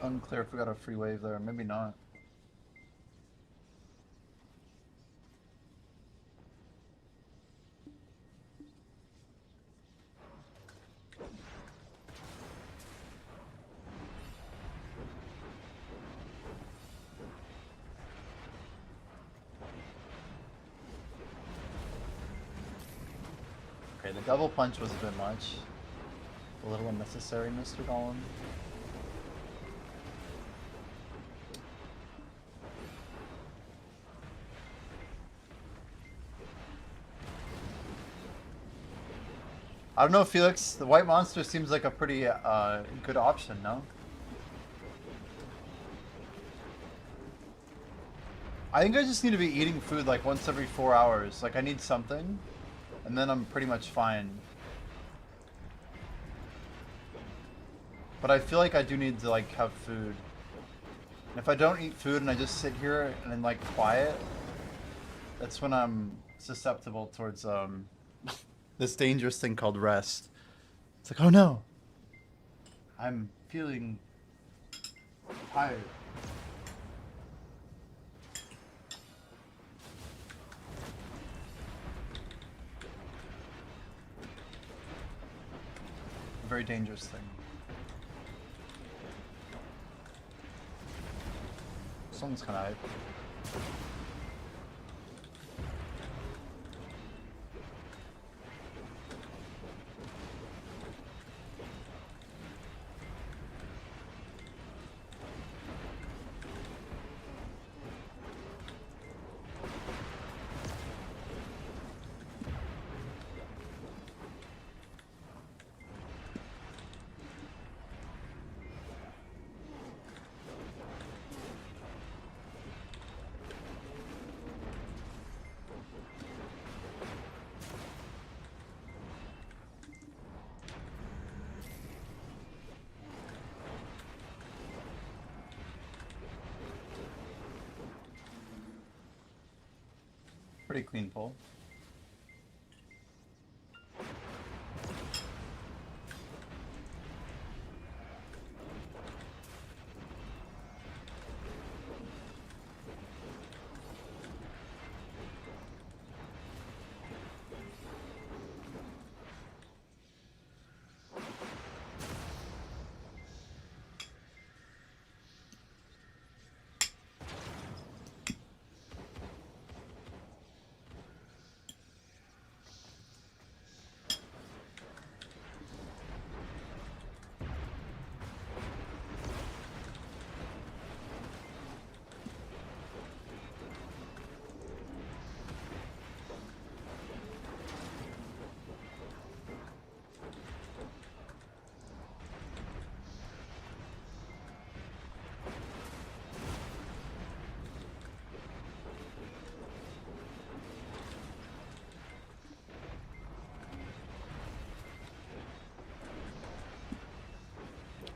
Unclear if we got a free wave there, maybe not. Okay, the double punch was a bit much. A little unnecessary, Mr. Golem. I don't know, Felix. The white monster seems like a pretty good option, no? I think I just need to be eating food like once every 4 hours. Like I need something, and then I'm pretty much fine. But I feel like I do need to like have food. And if I don't eat food and I just sit here and I'm like quiet, that's when I'm susceptible towards this dangerous thing called rest. It's like, oh no, I'm feeling tired. A very dangerous thing. Someone's kind of hype. Pretty clean pull.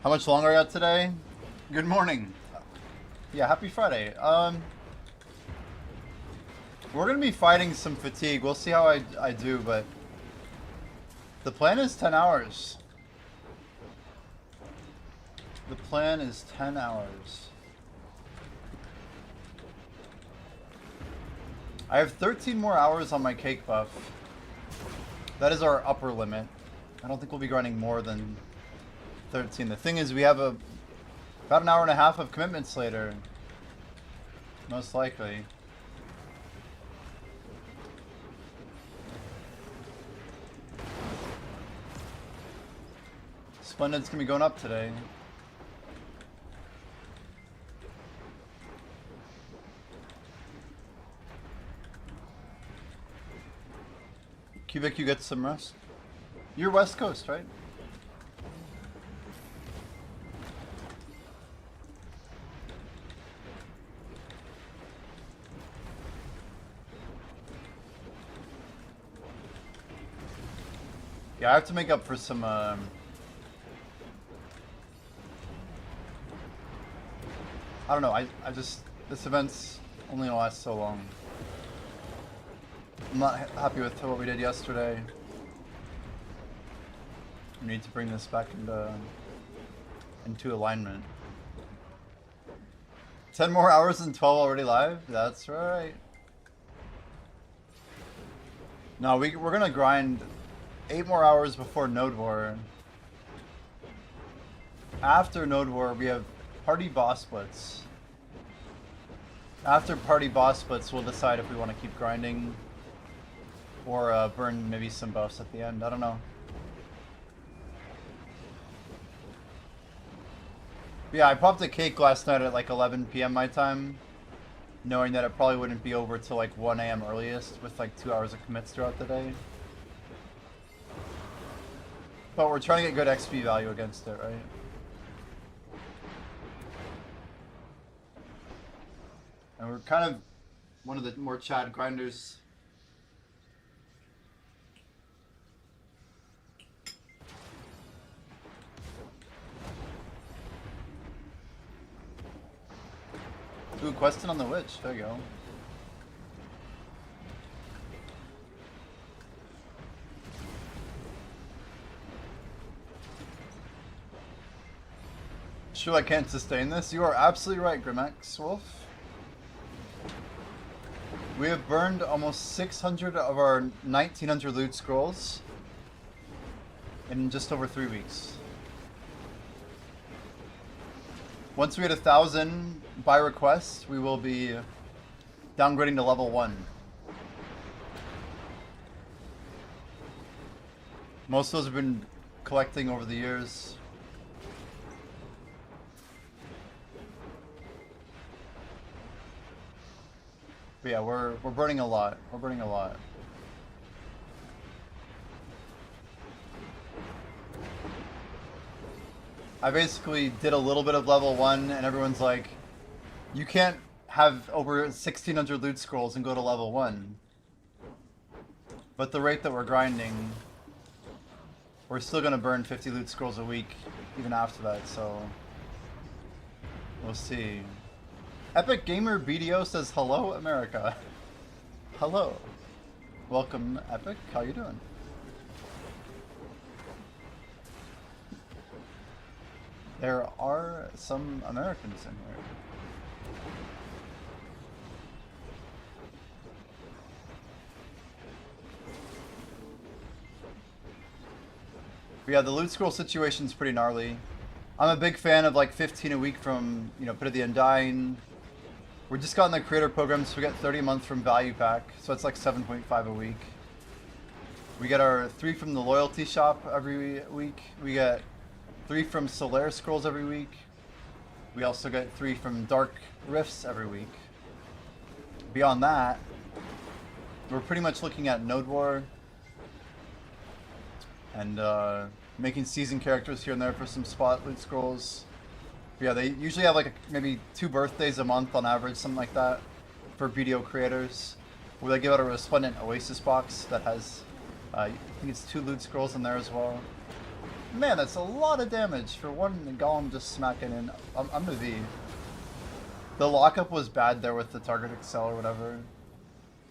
How much longer I got today? Good morning. Yeah, happy Friday. We're gonna be fighting some fatigue. We'll see how I do, but the plan is 10 hours. The plan is 10 hours. I have 13 more hours on my cake buff. That is our upper limit. I don't think we'll be grinding more than 13. The thing is, we have about an hour and a half of commitments later. Most likely. Splendid's gonna be going up today. Cubic, you get some rest. You're West Coast, right? Yeah, I have to make up for some, I don't know, I just, this event's only gonna last so long. I'm not happy with what we did yesterday. We need to bring this back into alignment. 10 more hours and 12 already live? That's right. No, we're gonna grind 8 more hours before Node War. After Node War, we have party boss splits. After party boss splits, we'll decide if we want to keep grinding or burn maybe some buffs at the end. I don't know. But yeah, I popped a cake last night at like 11 p.m. my time, knowing that it probably wouldn't be over till like 1 a.m. earliest with like 2 hours of commits throughout the day. But we're trying to get good XP value against it, right? And we're kind of one of the more Chad grinders. Ooh, question on the witch. There you go. Sure, I can't sustain this. You are absolutely right, Grimax Wolf. We have burned almost 600 of our 1900 loot scrolls in just over 3 weeks. Once we hit 1,000 by request, we will be downgrading to level 1. Most of those have been collecting over the years. But yeah, we're burning a lot. We're burning a lot. I basically did a little bit of level 1 and everyone's like, you can't have over 1,600 loot scrolls and go to level 1. But the rate that we're grinding, we're still gonna burn 50 loot scrolls a week even after that, so we'll see. Epic Gamer BDO says, hello, America. Hello. Welcome, Epic. How you doing? There are some Americans in here. But yeah, the loot scroll situation's pretty gnarly. I'm a big fan of like 15 a week from, you know, Pit of the Undying. We just got in the creator program, so we get 30 a month from Value Pack, so it's like 7.5 a week. We get our 3 from the Loyalty Shop every week. We get 3 from Solaire Scrolls every week. We also get 3 from Dark Rifts every week. Beyond that, we're pretty much looking at Node War and making season characters here and there for some spot loot scrolls. But yeah, they usually have like maybe 2 birthdays a month on average, something like that, for BDO creators, where they give out a Resplendent Oasis box that has, I think it's 2 loot scrolls in there as well. Man, that's a lot of damage for one golem just smacking in. I'm the V. The lockup was bad there with the target excel or whatever.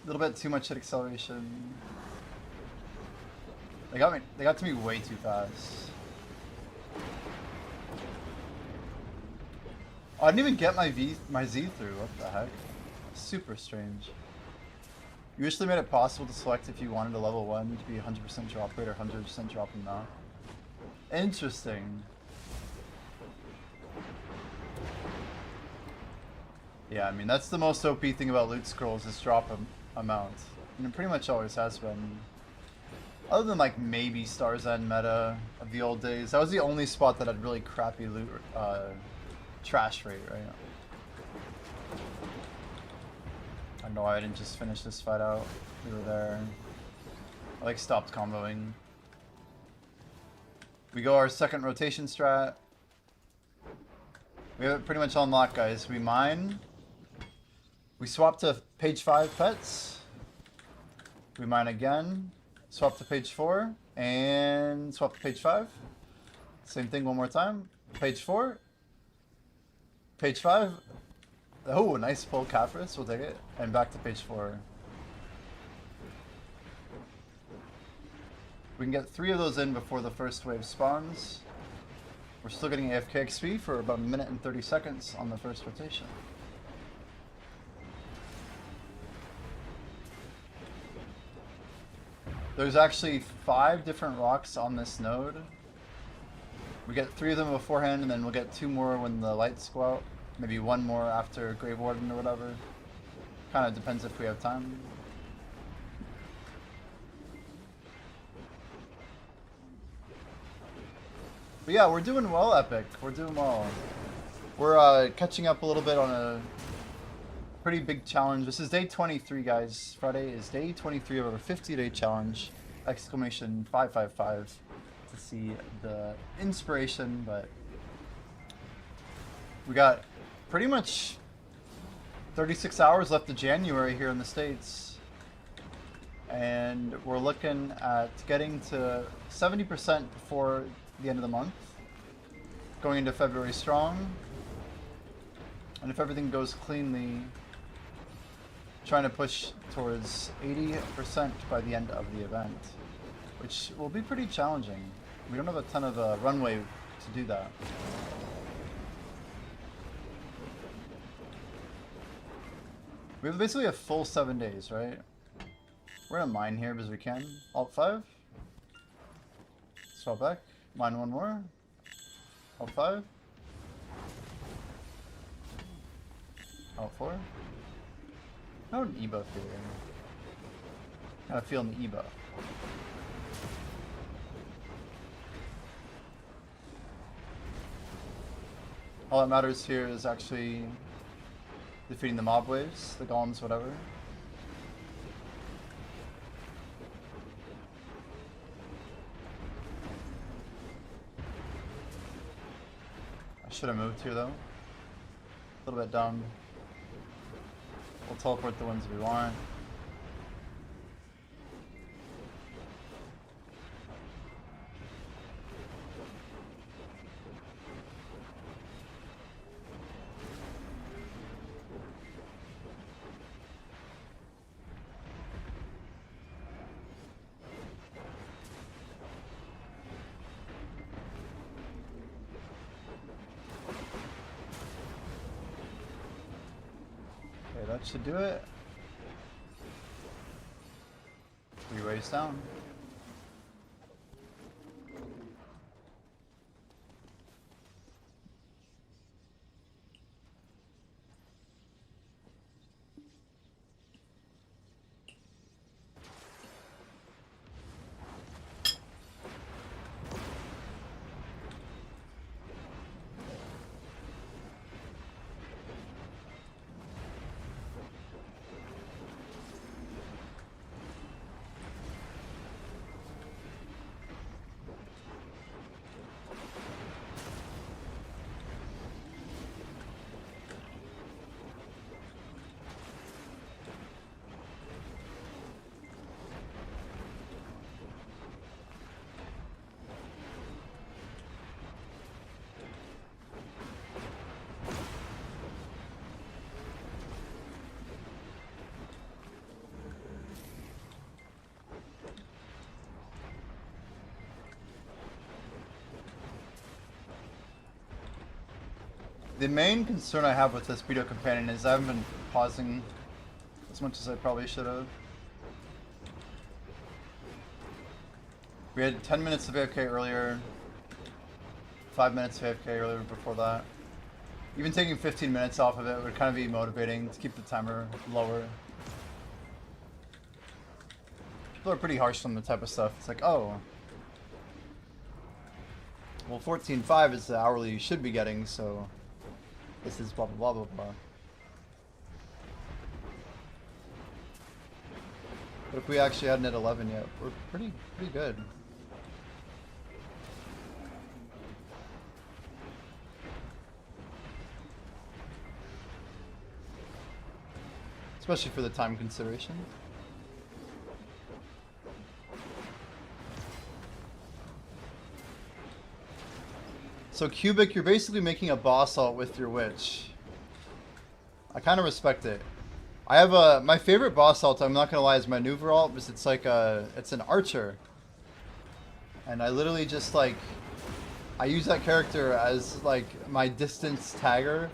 A little bit too much hit acceleration. They got to me way too fast. Oh, I didn't even get my Z through. What the heck? Super strange. You usually made it possible to select if you wanted a level 1 to be 100% drop rate or 100% drop amount. Interesting. Yeah, I mean, that's the most OP thing about loot scrolls is drop amount. And it pretty much always has been. Other than like maybe Star's End meta of the old days. That was the only spot that had really crappy loot trash rate, right? I don't know why I didn't just finish this fight out. We were there. I like stopped comboing. We go our second rotation strat. We have it pretty much unlocked, guys. We mine. We swap to page 5 pets. We mine again. Swap to page 4. And swap to page 5. Same thing one more time. Page 4. Page 5. Oh, nice full Caphras. We'll take it. And back to page 4. We can get 3 of those in before the first wave spawns. We're still getting AFK XP for about 1 minute and 30 seconds on the first rotation. There's actually 5 different rocks on this node. We get 3 of them beforehand, and then we'll get 2 more when the lights go out. Maybe 1 more after Grave Warden or whatever. Kind of depends if we have time. But yeah, we're doing well, Epic. We're doing well. We're catching up a little bit on a pretty big challenge. This is day 23, guys. Friday is day 23 of our 50-day challenge. Exclamation 555 to see the inspiration, but we got pretty much 36 hours left of January here in the States. And we're looking at getting to 70% before the end of the month. Going into February strong. And if everything goes cleanly, trying to push towards 80% by the end of the event, which will be pretty challenging. We don't have a ton of runway to do that. We have basically a full 7 days, right? We're gonna mine here because we can. Alt 5. Swap back. Mine 1 more. Alt 5. Alt 4. How an E buff here? Kind of feeling the E buff. All that matters here is actually defeating the mob waves, the golems, whatever. I should have moved here though. A little bit dumb. We'll teleport the ones we want. Okay, that should do it. 3 waves down. The main concern I have with this video companion is I haven't been pausing as much as I probably should have. We had 10 minutes of AFK earlier, 5 minutes of AFK earlier before that. Even taking 15 minutes off of it would kind of be motivating to keep the timer lower. People are pretty harsh on the type of stuff. It's like, oh, well, 14.5 is the hourly you should be getting, so this is blah blah blah blah blah. But if we actually hadn't hit 11 yet, we're pretty good. Especially for the time consideration. So Cubic, you're basically making a boss ult with your witch. I kind of respect it. I have my favorite boss ult, I'm not gonna lie, is maneuver ult, because it's like it's an archer. And I literally just like, I use that character as like my distance tagger.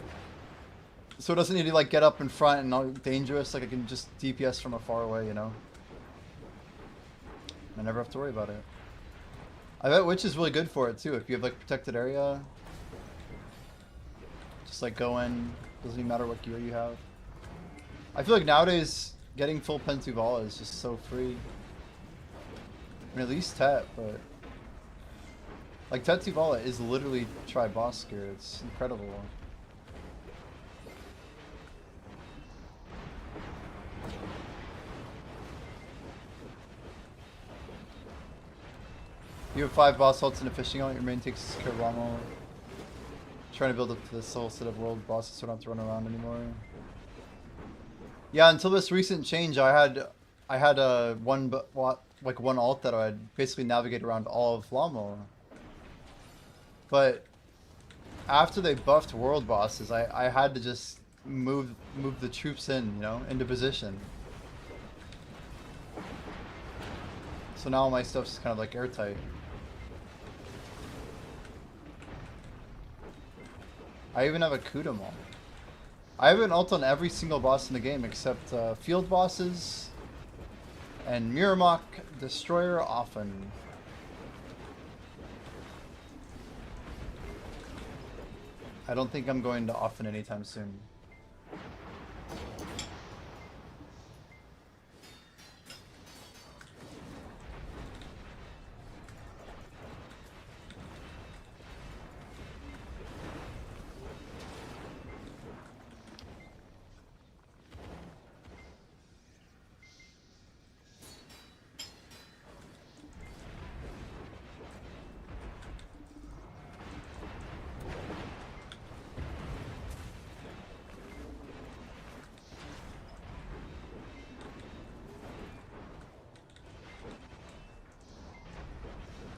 So it doesn't need to like get up in front and not dangerous, like I can just DPS from afar away, you know? I never have to worry about it. I bet Witch is really good for it too, if you have like protected area. Just like go in, doesn't even matter what gear you have. I feel like nowadays getting full Pentuvala is just so free. I mean at least Tet, but like Tetsuvala is literally tri-boss gear, it's incredible. You have 5 boss ults and a fishing ult, your main takes care of Rommel. Trying to build up to this whole set of world bosses so I don't have to run around anymore. Yeah, until this recent change I had one ult that I'd basically navigate around all of Lomo. But after they buffed world bosses, I had to just move the troops in, you know, into position. So now all my stuff's kind of like airtight. I even have a Kudam ult. I have an ult on every single boss in the game except field bosses and Miramok Destroyer often. I don't think I'm going to often anytime soon.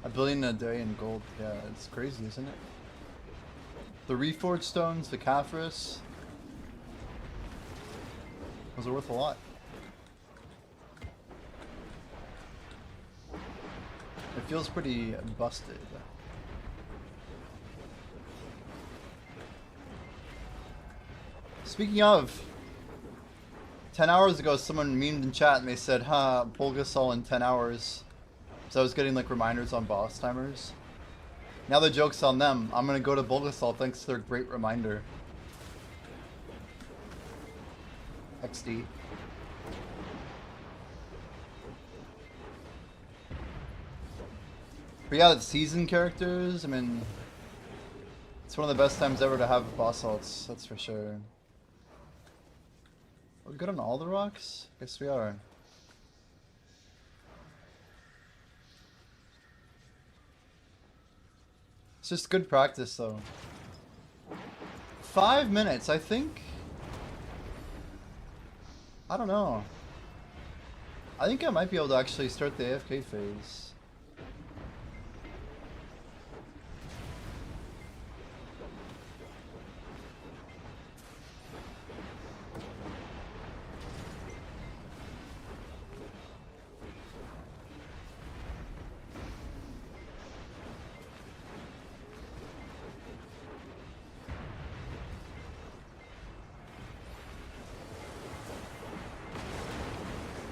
$1 billion a day in gold. Yeah, it's crazy, isn't it? The Reforged Stones, the Caphras. Those are worth a lot. It feels pretty busted. Speaking of, 10 hours ago someone memed in chat and they said, huh, Bulgasol in 10 hours. So I was getting like reminders on boss timers. Now the joke's on them. I'm gonna go to Bulgasol thanks to their great reminder. XD. But yeah, it's season characters. I mean, it's one of the best times ever to have boss ults, that's for sure. Are we good on all the rocks? Guess we are. It's just good practice, though. 5 minutes, I think. I don't know. I think I might be able to actually start the AFK phase.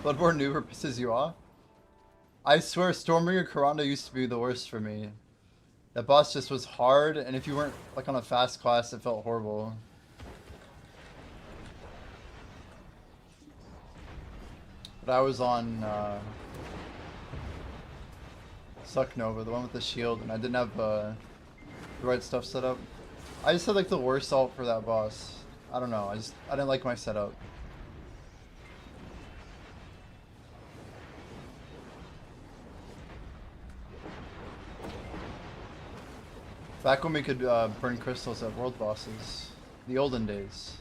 Bloodborne Noober pisses you off? I swear Stormbringer Karanda used to be the worst for me. That boss just was hard, and if you weren't like on a fast class, it felt horrible. But I was on Suck Nova, the one with the shield, and I didn't have the right stuff set up. I just had like the worst ult for that boss. I don't know, I didn't like my setup. Back when we could burn crystals at world bosses. The olden days.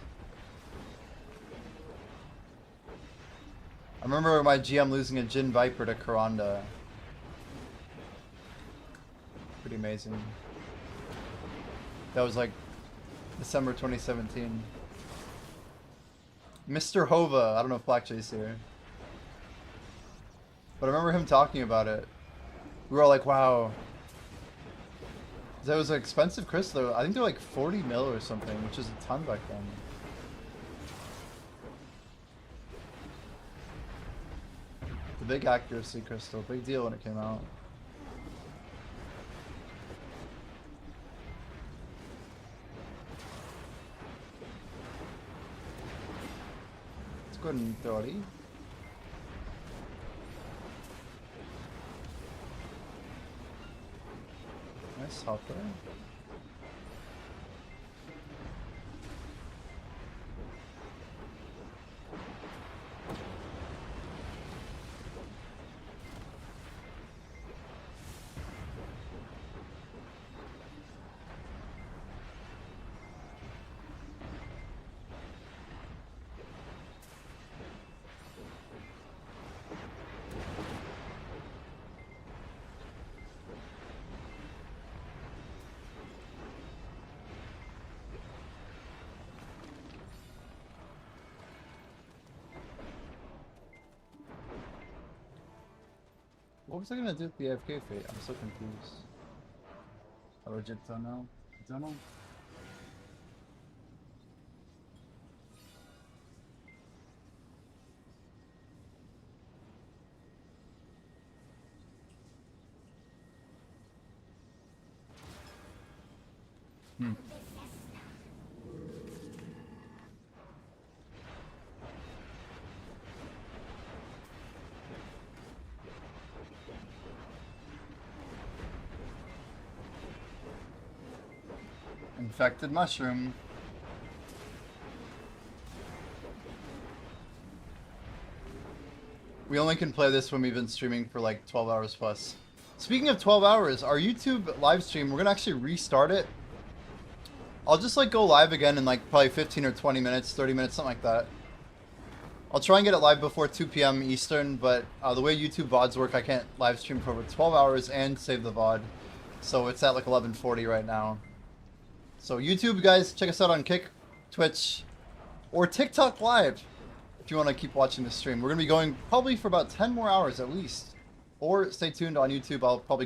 I remember my GM losing a Jin Viper to Karanda. Pretty amazing. That was like December 2017. Mr. Hova, I don't know if Blackjay's here. But I remember him talking about it. We were all like, wow. That was an expensive crystal. I think they're like 40 mil or something, which is a ton back then. The big accuracy crystal, big deal when it came out. Let's go ahead and throw it. Nice hopper. What was I gonna do with the AFK fate? I'm so confused. I legit don't know. I don't know. Infected mushroom. We only can play this when we've been streaming for like 12 hours plus. Speaking of 12 hours, our YouTube live stream, we're gonna actually restart it. I'll just like go live again in like probably 15 or 20 minutes, 30 minutes, something like that. I'll try and get it live before 2 p.m. Eastern, but the way YouTube VODs work, I can't live stream for over 12 hours and save the VOD. So it's at like 11:40 right now. So YouTube, guys, check us out on Kick, Twitch, or TikTok Live if you want to keep watching the stream. We're going to be going probably for about 10 more hours at least. Or stay tuned on YouTube. I'll probably